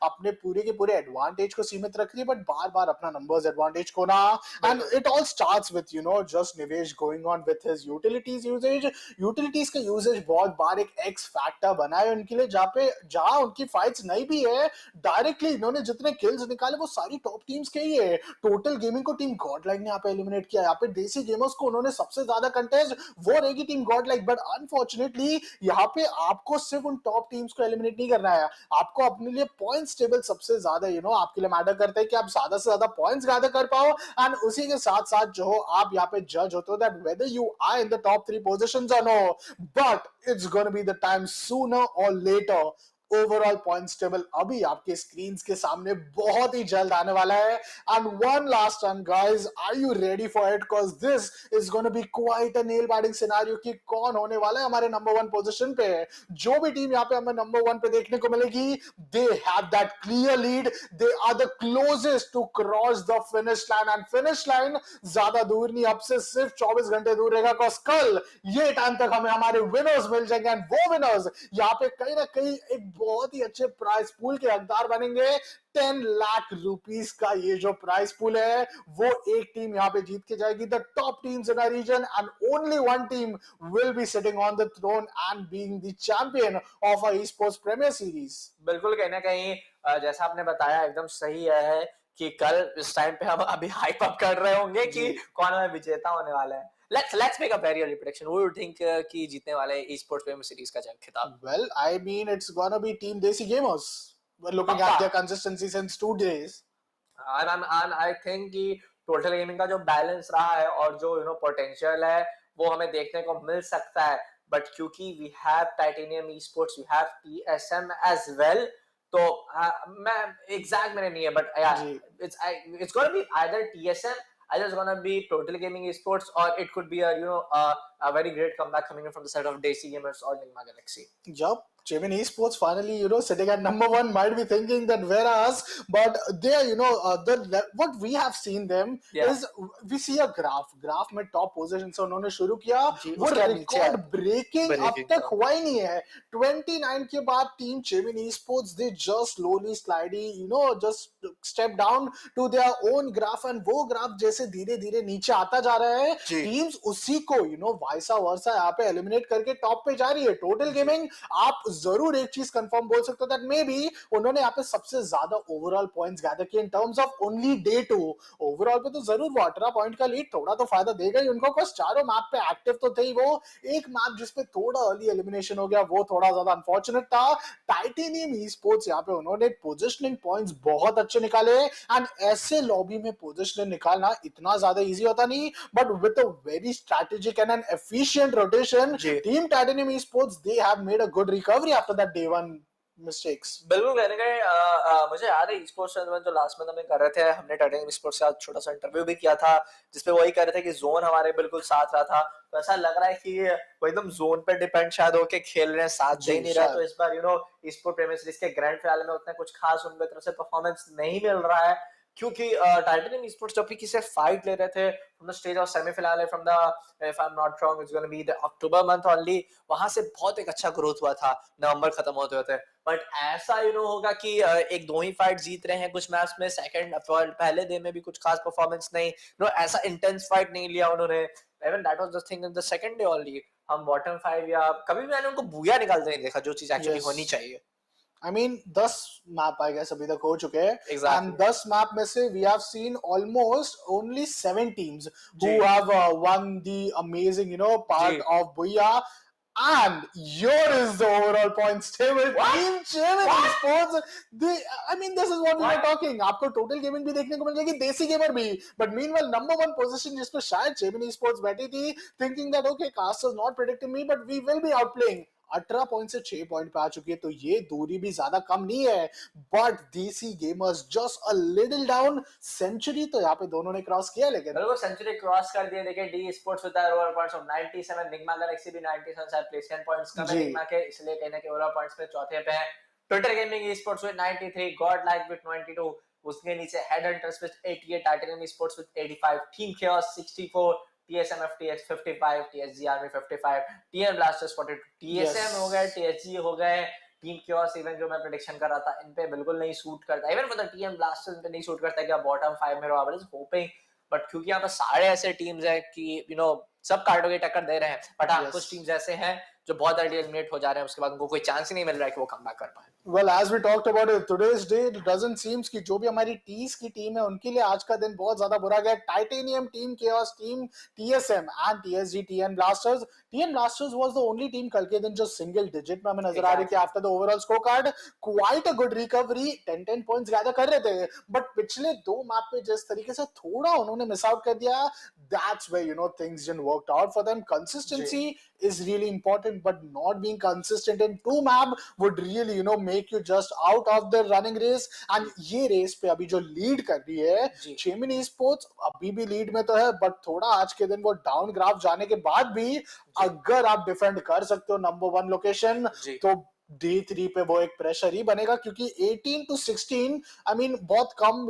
अपने पूरे के पूरे advantage को सीमित रख रही है, but बार-बार अपना numbers advantage को ना, and it all starts with just Nivesh going on with his utilities usage. Utilities का usage बहुत बार एक X factor बना है उनके लिए, जहाँ उनकी fights नहीं भी है, directly इन्होंने जितने kills निकाले वो सारी top teams के ही है। Total gaming को team godlike ने यहाँ पे eliminate किया, यहाँ पे देसी गेमर्स को उन्होंने सबसे ज्यादा कंटेस्ट वो रहेगी टीम गॉडलाइक, बट अनफॉर्चुनेटली यहाँ पे आपको सिर्फ उन टॉप टीम्स को एलिमिनेट नहीं करना है, आपको अपने लिए पॉइंट्स टेबल सबसे ज्यादा आपके लिए मैटर करता है कि आप ज्यादा से ज्यादा पॉइंट्स गैदर कर पाओ, एंड उसी के साथ साथ जो हो आप यहाँ पे जज होते हो that whether you are in the top 3 positions और no, but it's gonna be the time sooner और लेटर। ओवरऑल पॉइंट्स टेबल अभी आपके स्क्रीन्स के सामने बहुत ही जल्द आने वाला है, and one last time guys, are you ready for it, because this is gonna be quite a nail biting scenario कि कौन होने वाला है हमारे नंबर 1 पोजीशन पे। जो भी टीम यहाँ पे हमें नंबर 1 पे देखने को मिलेगी, they have that clear lead, they are the closest to cross the finish line, and finish line ज्यादा दूर नहीं, अब से सिर्फ 24 घंटे दूर रहेगा, बिकॉज़ कल ये टाइम तक हमें हमारे विनर्स मिल जाएंगे, एंड वो विनर्स यहाँ पे कहीं ना कहीं एक बहुत ही अच्छे प्राइस पूल के हकदार बनेंगे। 10 लाख रुपीस का ये जो प्राइस पूल है वो एक टीम यहाँ पे जीत के जाएगी, the top teams in a region, and only one team will be sitting on the throne and being the champion of a esports premier series. बिल्कुल कहीं ना कहीं जैसा आपने बताया एकदम सही है कि कल इस टाइम पे हम अभी हाइप अप कर रहे होंगे कि कौन हमें विजेता होने वाला है। Let's make a very early prediction. Who do you think कि जीतने वाले esports प्रीमियर सीरीज का खिताब? Well, I mean it's gonna be Team Desi Gamers. We're looking at their consistency since 2 days. And I think कि total gaming का जो balance रहा है और जो potential है वो हमें देखने को मिल सकता है, but क्योंकि we have Titanium Esports, we have TSM as well, तो मैं exact मैंने नहीं है, but yeah, it's gonna be either TSM, either it's gonna be Total Gaming Esports, or it could be a very great comeback coming in from the side of DESI Gamers or NIGMA Galaxy. Yup. CHEMIN Esports finally, sitting at number 1 might be thinking that where us, but they are, what we have seen them is we see a graph में top position से उन्होंने शुरू किया, वो record breaking अब तक हुआ ही नहीं है। 29 के बाद team CHEMIN Esports, they just slowly sliding, just step down to their own graph, and वो graph जैसे धीरे धीरे नीचे आता जा रहा है, teams उसी को वाइसा वर्सा यहाँ पे एलिमिनेट करके टॉप पे जा रही है। टोटल गेमिंग आप जरूर एक चीज कंफर्म बोल सकते हो दैट मे बी उन्होंने यहाँ पे सबसे ज्यादा ओवरऑल पॉइंट्स गैदर किए इन terms of only day 2। Overall पे तो जरूर वो 18 पॉइंट का लीड थोड़ा तो फायदा देगा ही उनको, बिकॉज़ चारों मैप पे एक्टिव तो थे ही, वो एक मैप जिसपे थोड़ा अर्ली एलिमिनेशन हो गया वो थोड़ा ज्यादा अनफॉर्चुनेट था। टाइटेनियम ईस्पोर्ट्स यहाँ पे उन्होंने पोजिशनिंग पॉइंट्स बहुत अच्छे निकाले, एंड ऐसे लॉबी में पोजिशनिंग निकालना इतना ज्यादा इजी होता नहीं, but with a very strategic and N efficient rotation, team titanium esports they have made a good recovery after that day 1 mistakes. बिल्कुल कहने गए मुझे याद है esports जो लास्ट मंथ हमें कर रहे थे, हमने टाइटेनियम esports का छोटा सा इंटरव्यू भी किया था जिसपे वही कह रहे थे कि जोन हमारे बिल्कुल साथ रहा था, तो ऐसा लग रहा है कि वो एकदम जोन पे डिपेंड शायद होके खेल रहे हैं, साथ दे नहीं रहा, तो इस बार esports प्रीमियर सीरीज के ग्रैंड फिनाले में उतना कुछ खास उनकी तरफ से परफॉर्मेंस नहीं मिल रहा है, क्योंकि टाइटेनियम esports जब भी किसी फाइट ले रहे थे from the stage of semi-finale from the, if I'm not wrong, it's going to be the October month only, वहां से बहुत एक अच्छा ग्रोथ हुआ था नवंबर खत्म होते होते, बट ऐसा होगा कि एक दो ही फाइट जीत रहे हैं कुछ मैच में, सेकंड पहले डे में भी कुछ खास परफॉर्मेंस नहीं, ऐसा इंटेंस फाइट नहीं लिया उन्होंने, even that was the thing in the second day only. हम बॉटम 5 या कभी भी मैंने उनको बूया निकालते नहीं देखा, जो चीज एक्चुअली होनी चाहिए। I mean 10 map I guess अभी तक हो चुके हैं, and 10 मैप में से we have seen almost only 7 teams who have won the amazing part of Booyah, and here is the overall points table. Team CHEMIN Esports, I mean this is what we were talking, आपको total gaming भी देखने को मिल जाएगी, देसी gamer भी, but meanwhile number 1 position जिस पे शायद CHEMIN Esports बैठी थी, thinking that okay cast is not predicting me but we will be outplaying, 18 point से 6 पॉइंट पे आ चुकी है, तो ये दूरी भी ज्यादा कम नहीं है। But Desi gamers just a little down. Century तो यहाँ पे दोनों ने क्रॉस किया, लेकिन बिल्कुल सेंचुरी क्रॉस कर दिए। देखिए D sports with overall points of 97, Nigma Galaxy भी 97 शायद प्लेसमेंट पॉइंट्स कम है निग्मा के, इसलिए कहीं ना कहीं ओवरऑल पॉइंट्स पे चौथे पे है। Twitter gaming sports with 93, God like with 22, उसके नीचे head hunters with 88, titanium sports with 85, team chaos 64, TSM FTX 55, TSG army 55, TN blasters 42, TSM हो गए, TSG हो गए, टीम chaos इवन जो मैं प्रेडिक्शन कर रहा था इन पे बिल्कुल नहीं सूट करता, even for the TN blasters इन पे नहीं सूट करता कि आप बॉटम 5 में रहो। होपिंग बट क्योंकि यहाँ पे सारे ऐसे टीम्स हैं कि सब कार्डों की टक्कर दे रहे हैं, बट हाँ कुछ टीम्स ऐसे हैं जो बहुत अर्ली एलिमिनेट हो जा रहे हैं, उसके बाद उनको कोई चांस ही नहीं मिल रहा है कि वो कमबैक कर पाए। Well, as we talked about it, today's day it doesn't seems कि जो भी हमारी टीस की टीम है उनके लिए आज का दिन बहुत ज्यादा बुरा गया। Titanium, team chaos, team TSM and TSG TN blasters. TN blasters was the only team कल के दिन जो सिंगल डिजिट में हमें नजर आ रही थी after the overall score card. Quite a good recovery, 10 points gather कर रहे थे, बट पिछले दो मैप पे जिस तरीके से थोड़ा उन्होंने मिस आउट कर दिया, that's where things didn't work out for them. Consistency is really important, but not being consistent in two map would really make you just out of the running race. And ये race पे अभी जो lead कर रही है Chemmeen esports, अभी भी lead में तो है, बट थोड़ा आज के दिन वो डाउन ग्राफ जाने के बाद भी अगर आप डिफेंड कर सकते हो नंबर 1 लोकेशन, तो D3 पे वो एक प्रेशर ही बनेगा, क्योंकि 18 to 16 आई मीन बहुत कम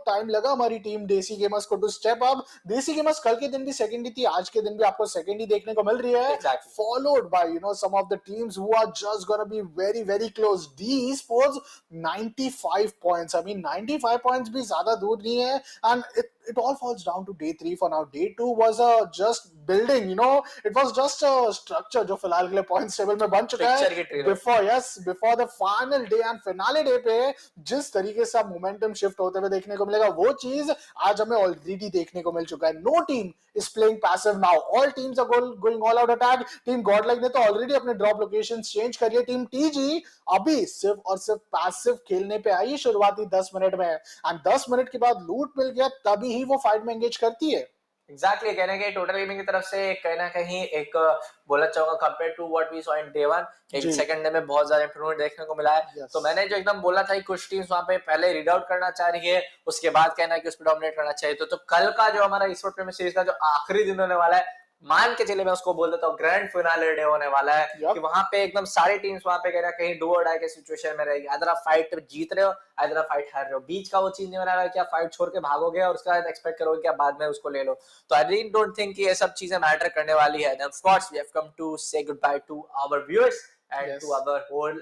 टाइम लगा हमारी टीम देसी गेमर्स को टू स्टेप अप। देसी गेमर्स कल के दिन भी सेकंड ही थी, आज के दिन भी आपको सेकंड ही देखने को मिल रही है, followed by some of the teams who are just gonna be very very close. D sports 95 points, I mean 95 points भी ज्यादा दूर नहीं है, and it all falls down to day 3 for now. Day 2 was just building, it was just a structure जो फिलहाल के लिए points table में बन चुका है। Before the final day and finale day पे जिस तरीके से momentum shift होते हुए देखने को मिलेगा, वो चीज आज हमें already देखने को मिल चुका है। No team is playing passive now. All teams are going all out attack. Team Godlike ने तो already अपने drop locations change कर लिए। Team TG अभी सिर्फ और सिर्फ passive खेलने पे आई शुरुआती 10 मिनट में, and 10 मिनट के बाद लूट मिल गया, तभी ही वो फाइट में एंगेज करती है। एग्जैक्टली कहने के टोटल गेमिंग की तरफ से कहीं ना कहीं एक बोला चाहूंगा compare to what we saw in day 1, एक सेकंड डे में बहुत ज्यादा इंप्रूवमेंट देखने को मिला है। तो मैंने जो एकदम बोला था कि कुछ टीम्स वहां पे पहले रीड आउट करना चाह रही है, उसके बाद कहना है कि उस पर डोमिनेट करना चाहिए। तो कल का जो हमारा esports प्रीमियर सीरीज का जो आखिरी दिन होने वाला है, मान के चले मैं उसको बोल देता हूँ ग्रैंड फिनाले डे होने वाला है, कि वहां पे एकदम सारी टीम्स वहां पे कहीं डू और डाई के सिचुएशन में रहेगी। अगर आप फाइट जीत रहे हो, अगर आप फाइट हार रहे हो, बीच का वो चीज नहीं बना रहा है कि आप फाइट छोड़ के भागोगे और उसका एक्सपेक्ट करोगे कि आप बाद में उसको ले लो। तो आई रियली डोंट थिंक कि ये सब चीजें मैटर करने वाली है। Of course we have come to say goodbye to our viewers and to our whole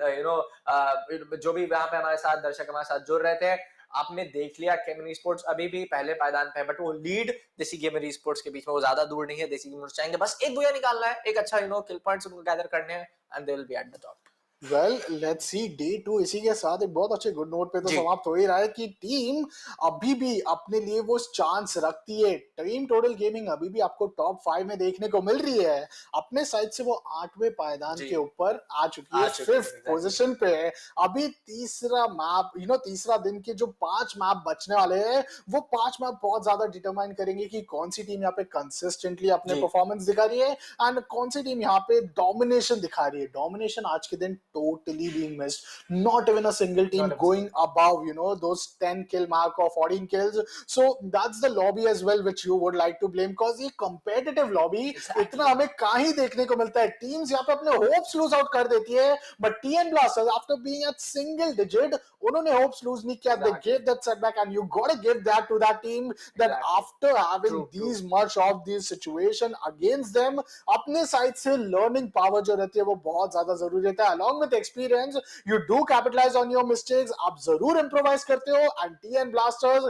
जो भी वहां पे हमारे साथ दर्शक हमारे साथ जुड़ रहे थे। आपने देख लिया चेमिन esports अभी भी पहले पायदान पे है, बट वो लीड देसी गेमर esports के बीच में वो ज्यादा दूर नहीं है। देसी गेमर्स चाहेंगे बस एक बुया निकालना है, एक अच्छा किल पॉइंट्स उनको गैदर करने हैं, and they will be eight the top. Well, let's see day 2 इसी के साथ एक बहुत अच्छे गुड नोट पे तो समाप्त हो ही रहा है कि टीम अभी भी अपने लिए वो चांस रखती है। टीम टोटल गेमिंग अभी भी आपको टॉप 5 में देखने को मिल रही है, अपने साइड से वो 8वें पायदान के ऊपर आ चुकी है, 5th पोजीशन पे है। अभी तीसरा मैप तीसरा दिन के जो 5 मैप बचने वाले हैं, वो 5 मैप बहुत ज्यादा डिटरमाइन करेंगे कि कौन सी टीम यहाँ पे कंसिस्टेंटली अपने परफॉर्मेंस दिखा रही है एंड कौन सी टीम यहाँ पे डोमिनेशन दिखा रही है। डोमिनेशन आज के दिन totally being missed. Not even a single team going above, those 10 kill mark or 14 kills. So that's the lobby as well, which you would like to blame, because ये competitive lobby इतना हमें कहीं देखने को मिलता है। Teams यहाँ पे अपने hopes lose out कर देती है, but TN Blasters after being at single digit, उन्होंने hopes lose नहीं किया। They gave that setback, and you gotta give that to that team that after having these much of this situation against them, अपने side से learning power जो रहती है वो बहुत ज्यादा जरूरी रहता है। Along with experience, you do capitalize on your mistakes. आप जरूर improvise करते हो, and TN Blasters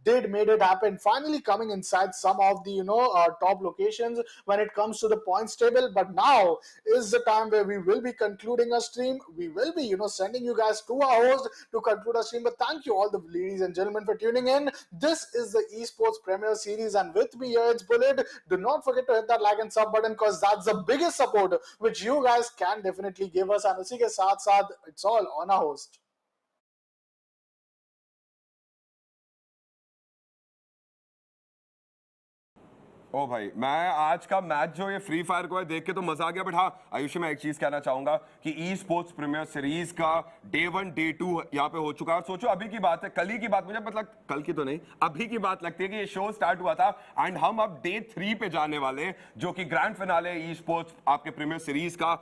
did made it happen, finally coming inside some of the top locations when it comes to the points table. But now is the time where we will be concluding our stream. We will be sending you guys to our host to conclude our stream. But thank you all the ladies and gentlemen for tuning in. This is the Esports Premier Series, and with me here it's Bullet. Do not forget to hit that like and sub button, because that's the biggest support which you guys can definitely give us. And उसी के साथ साथ it's all on our host. ओ भाई, मैं आज का match जो ये फ्री फायर को है देख के तो मजा आ गया, बट हाँ आयुषी मैं एक चीज कहना चाहूंगा कि ई स्पोर्ट्स प्रीमियर सीरीज का डे 1 डे 2 यहाँ पे हो चुका है। और सोचो अभी की बात है, कल ही की बात, मुझे मतलब कल की तो नहीं, अभी की बात लगती है कि ये शो स्टार्ट हुआ था एंड हम अब डे 3 पे जाने वाले हैं, जो कि ग्रैंड फिनाले ई स्पोर्ट्स आपके प्रीमियर सीरीज का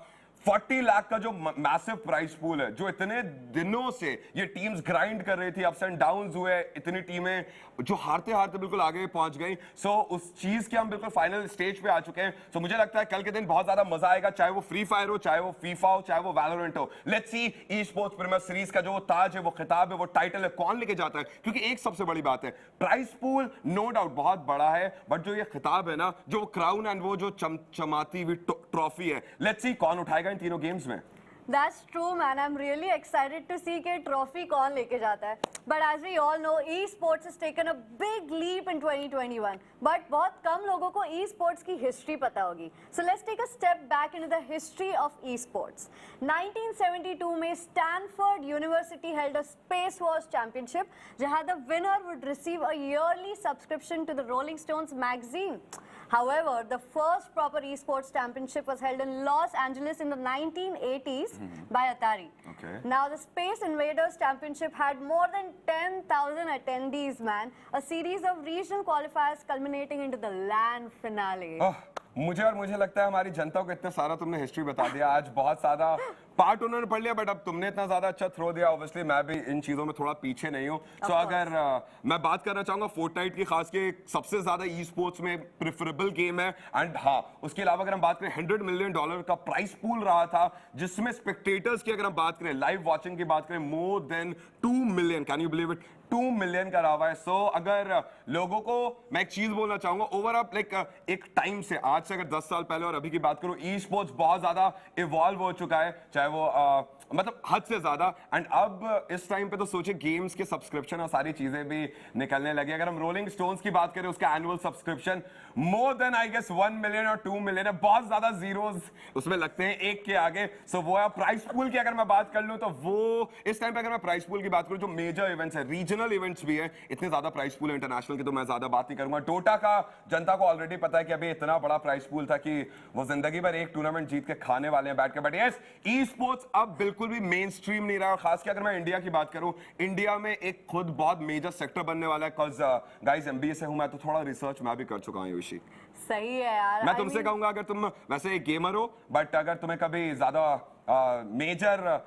40 लाख का जो मैसिव प्राइस पूल है, जो इतने दिनों से ये टीम्स ग्राइंड कर रही थी, अप्स एंड डाउन्स हुए, इतनी टीमें जो हारते हारते बिल्कुल आगे पहुंच गई। सो उस चीज के हम बिल्कुल फाइनल स्टेज पे आ चुके हैं। सो मुझे लगता है कल के दिन बहुत ज्यादा मजा आएगा, चाहे वो फ्री फायर हो, चाहे वो फीफा हो, चाहे वो वैलोरेंट हो। Let's see e sports premier series का जो ताज है, वो खिताब है, वो टाइटल है, कौन लेके जाता है। क्योंकि एक सबसे बड़ी बात है, प्राइस पूल नो डाउट बहुत बड़ा है, बट जो ये खिताब है ना, जो क्राउन एंड वो जो चमचमाती हुई ट्रॉफी है, लेट्स सी कौन उठाएगा इन तीनों गेम्स में। That's true, man. I'm really excited to see कि ट्रॉफी कौन लेके जाता है. But as we all know, esports has taken a big leap in 2021. But बहुत कम लोगों को esports की history पता होगी. So let's take a step back into the history of esports. 1972 में Stanford University held a Space Wars Championship, जहाँ the winner would receive a yearly subscription to the Rolling Stones magazine. However, the first proper esports championship was held in Los Angeles in the 1980s by Atari. Okay. Now, the Space Invaders Championship had more than 10,000 attendees, man. A series of regional qualifiers culminating into the LAN finale. मुझे लगता है हमारी जनता को इतना सारा तुमने history बता दिया, आज बहुत सारा पार्ट उन्होंने पढ़ लिया, बट अब तुमने इतना ज्यादा अच्छा थ्रो दिया। ऑब्वियसली मैं भी इन चीजों में थोड़ा पीछे नहीं हूँ। सो अगर मैं बात करना चाहूंगा फोर्टनाइट की, खास के सबसे ज्यादा ई स्पोर्ट्स में प्रेफरेबल गेम है। एंड हाँ, उसके अलावा अगर हम बात करें $100 मिलियन का प्राइस पूल रहा था, जिसमें स्पेक्टेटर्स की अगर हम बात करें, लाइव वॉचिंग की बात करें, more than 2 million, can you believe it, 2 million का रहा है। सो अगर लोगों को मैं एक चीज बोलना चाहूंगा, ओवरऑल लाइक एक टाइम से, आज से अगर 10 साल पहले और अभी की बात करूं, ई स्पोर्ट्स बहुत ज्यादा इवॉल्व हो चुका है, चाहे वो मतलब हद से ज्यादा। एंड अब इस टाइम पे तो सोचिए गेम्स के सब्सक्रिप्शन और सारी चीजें भी निकलने लगी। अगर हम रोलिंग स्टोन्स की बात करें, उसका annual subscription more than I guess 1 million और 2 मिलियन है, बहुत ज्यादा जीरोस उसमें लगते हैं एक के आगे। सो वो है प्राइस पूल की। अगर मैं बात कर लूं तो वो इस टाइम पे अगर मैं प्राइस पूल की बात करूं, जो मेजर इवेंट्स है, रीजनल इवेंट्स भी है, इतने ज्यादा प्राइस पूल है इंटरनेशनल की तो मैं ज्यादा बात नहीं करूंगा। डोटा का जनता को ऑलरेडी पता है कि अभी इतना बड़ा प्राइस पूल था कि वो जिंदगी भर एक टूर्नामेंट जीत के खाने वाले हैं बैठ के। बट यस, ई स्पोर्ट्स अब बिल्कुल भी मेन स्ट्रीम नहीं रहा। और खास अगर मैं इंडिया की बात करूं, इंडिया में एक खुद बहुत मेजर सेक्टर बनने वाला है। बिकॉज गाइस MBA से हूं मैं, तो थोड़ा रिसर्च मैं भी कर चुका हूं। योशी सही है यार। मैं तुमसे कहूंगा, अगर तुम वैसे एक गेमर हो, बट अगर तुम्हें कभी ज्यादा मेजर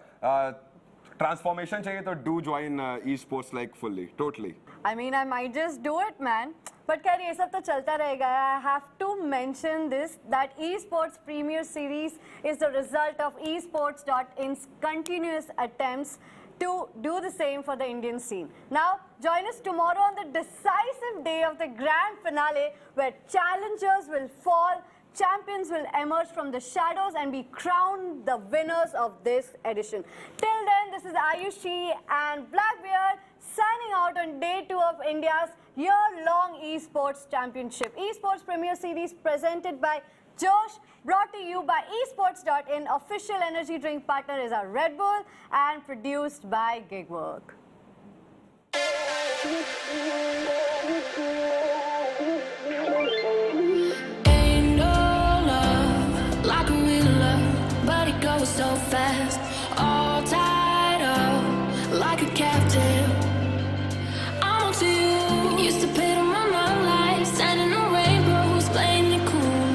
ट्रांसफॉर्मेशन चाहिए तो do join e sports like fully, totally. I mean, I might just do it, man. But खैर ये सब तो चलता रहेगा। I have to mention this, that esports Premier Series is the result of esports.in's continuous attempts to do the same for the Indian scene. Now, join us tomorrow on the decisive day of the grand finale, where challengers will fall, champions will emerge from the shadows and be crowned the winners of this edition. Till then, this is Ayushi and Blackbeard signing out on day 2 of India's year-long esports championship. Esports Premier Series presented by Josh, brought to you by esports.in. Official energy drink partner is our Red Bull, and produced by Gigwork. Ain't no love like a real love, but it goes so fast. All tied up like a captive. I'm on to you. Used to pay to my life, standing on rainbows, playing it cool.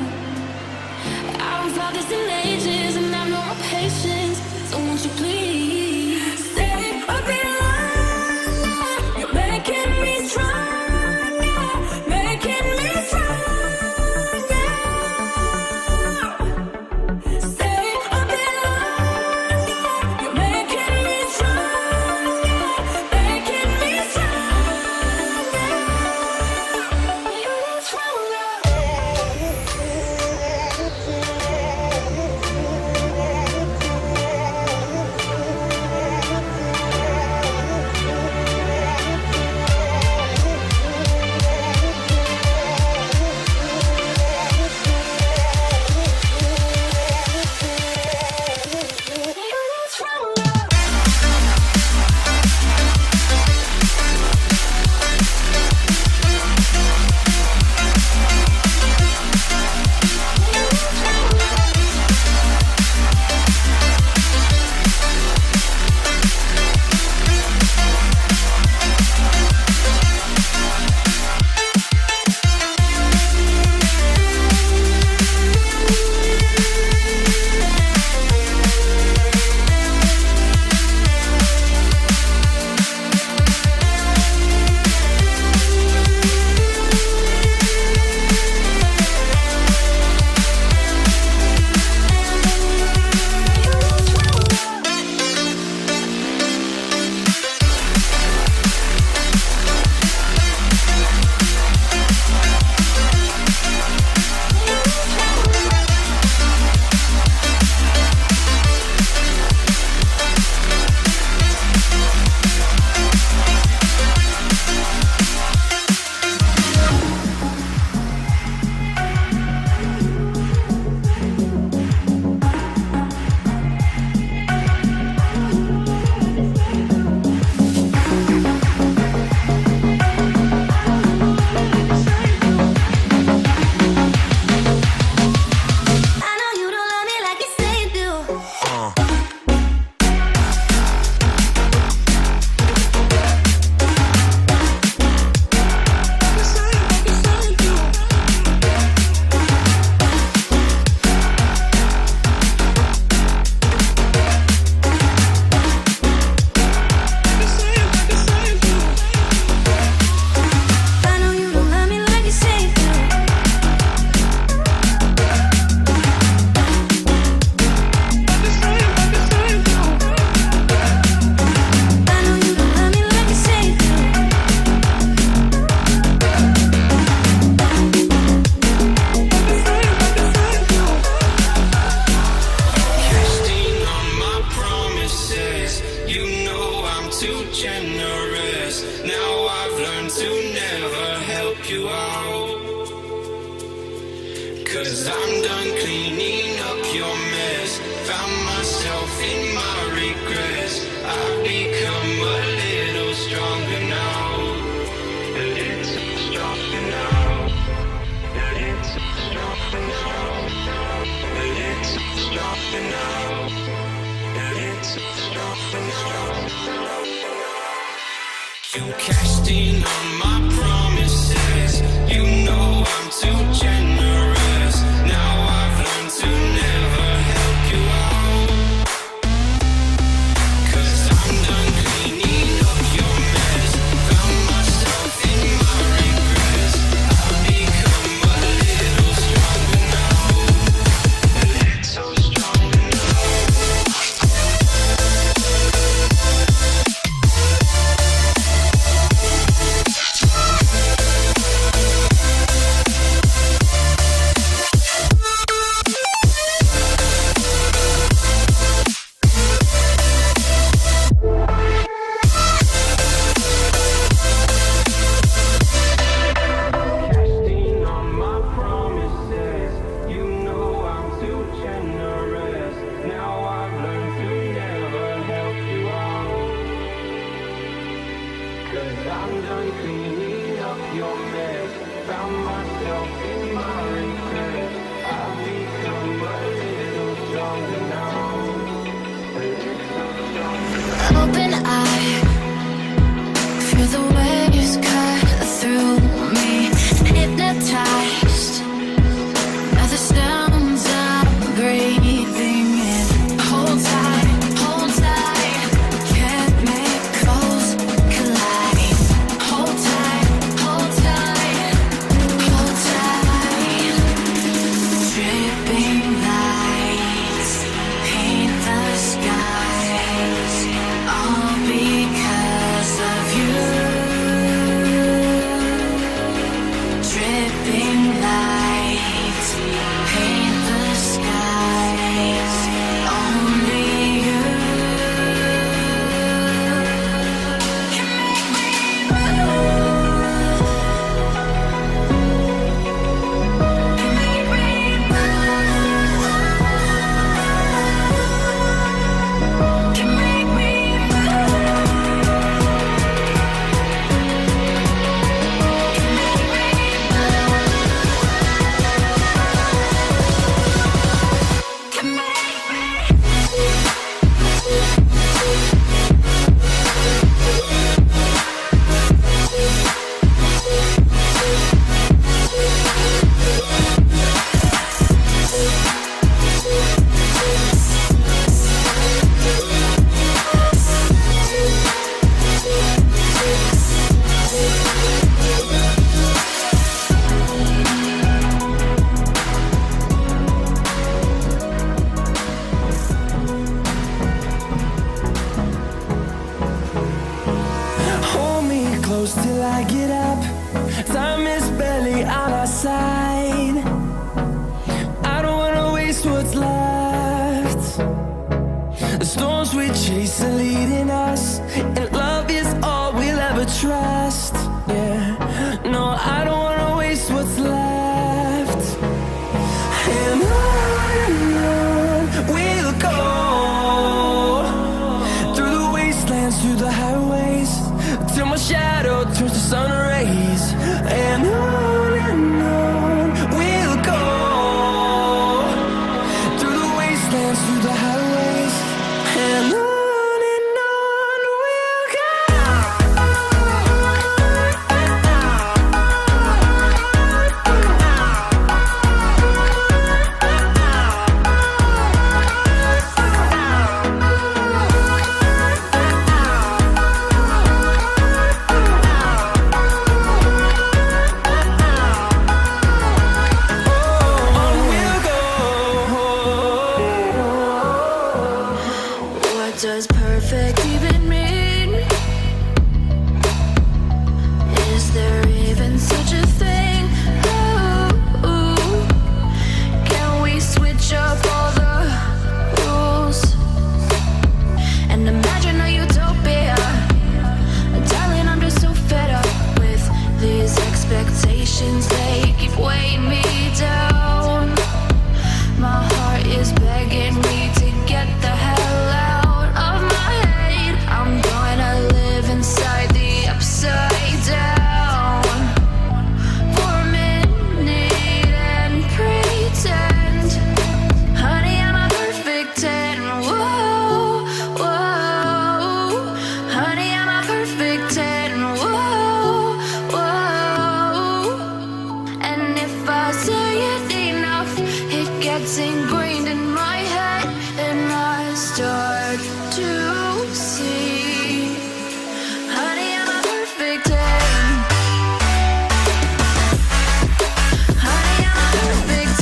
I haven't felt this in ages, and I've no more patience. So won't you please stay up in line? learned to never help you out. 'Cause I'm done cleaning up your mess. Found myself in my regrets. I've become a little stronger now. A little stronger now. A little stronger now. A little stronger now. A little stronger now. You cashed in on my promises. You know I'm too generous. Now I've learned to never help you out. 'Cause I'm done cleaning up your mess. Found myself in my regrets. I've become a little stronger now. A little stronger now. Casting on my promises. You know I'm too generous. Now I've learned to never help you out. 'Cause I'm done cleaning up your mess. Found myself in my regrets. I've become a little stronger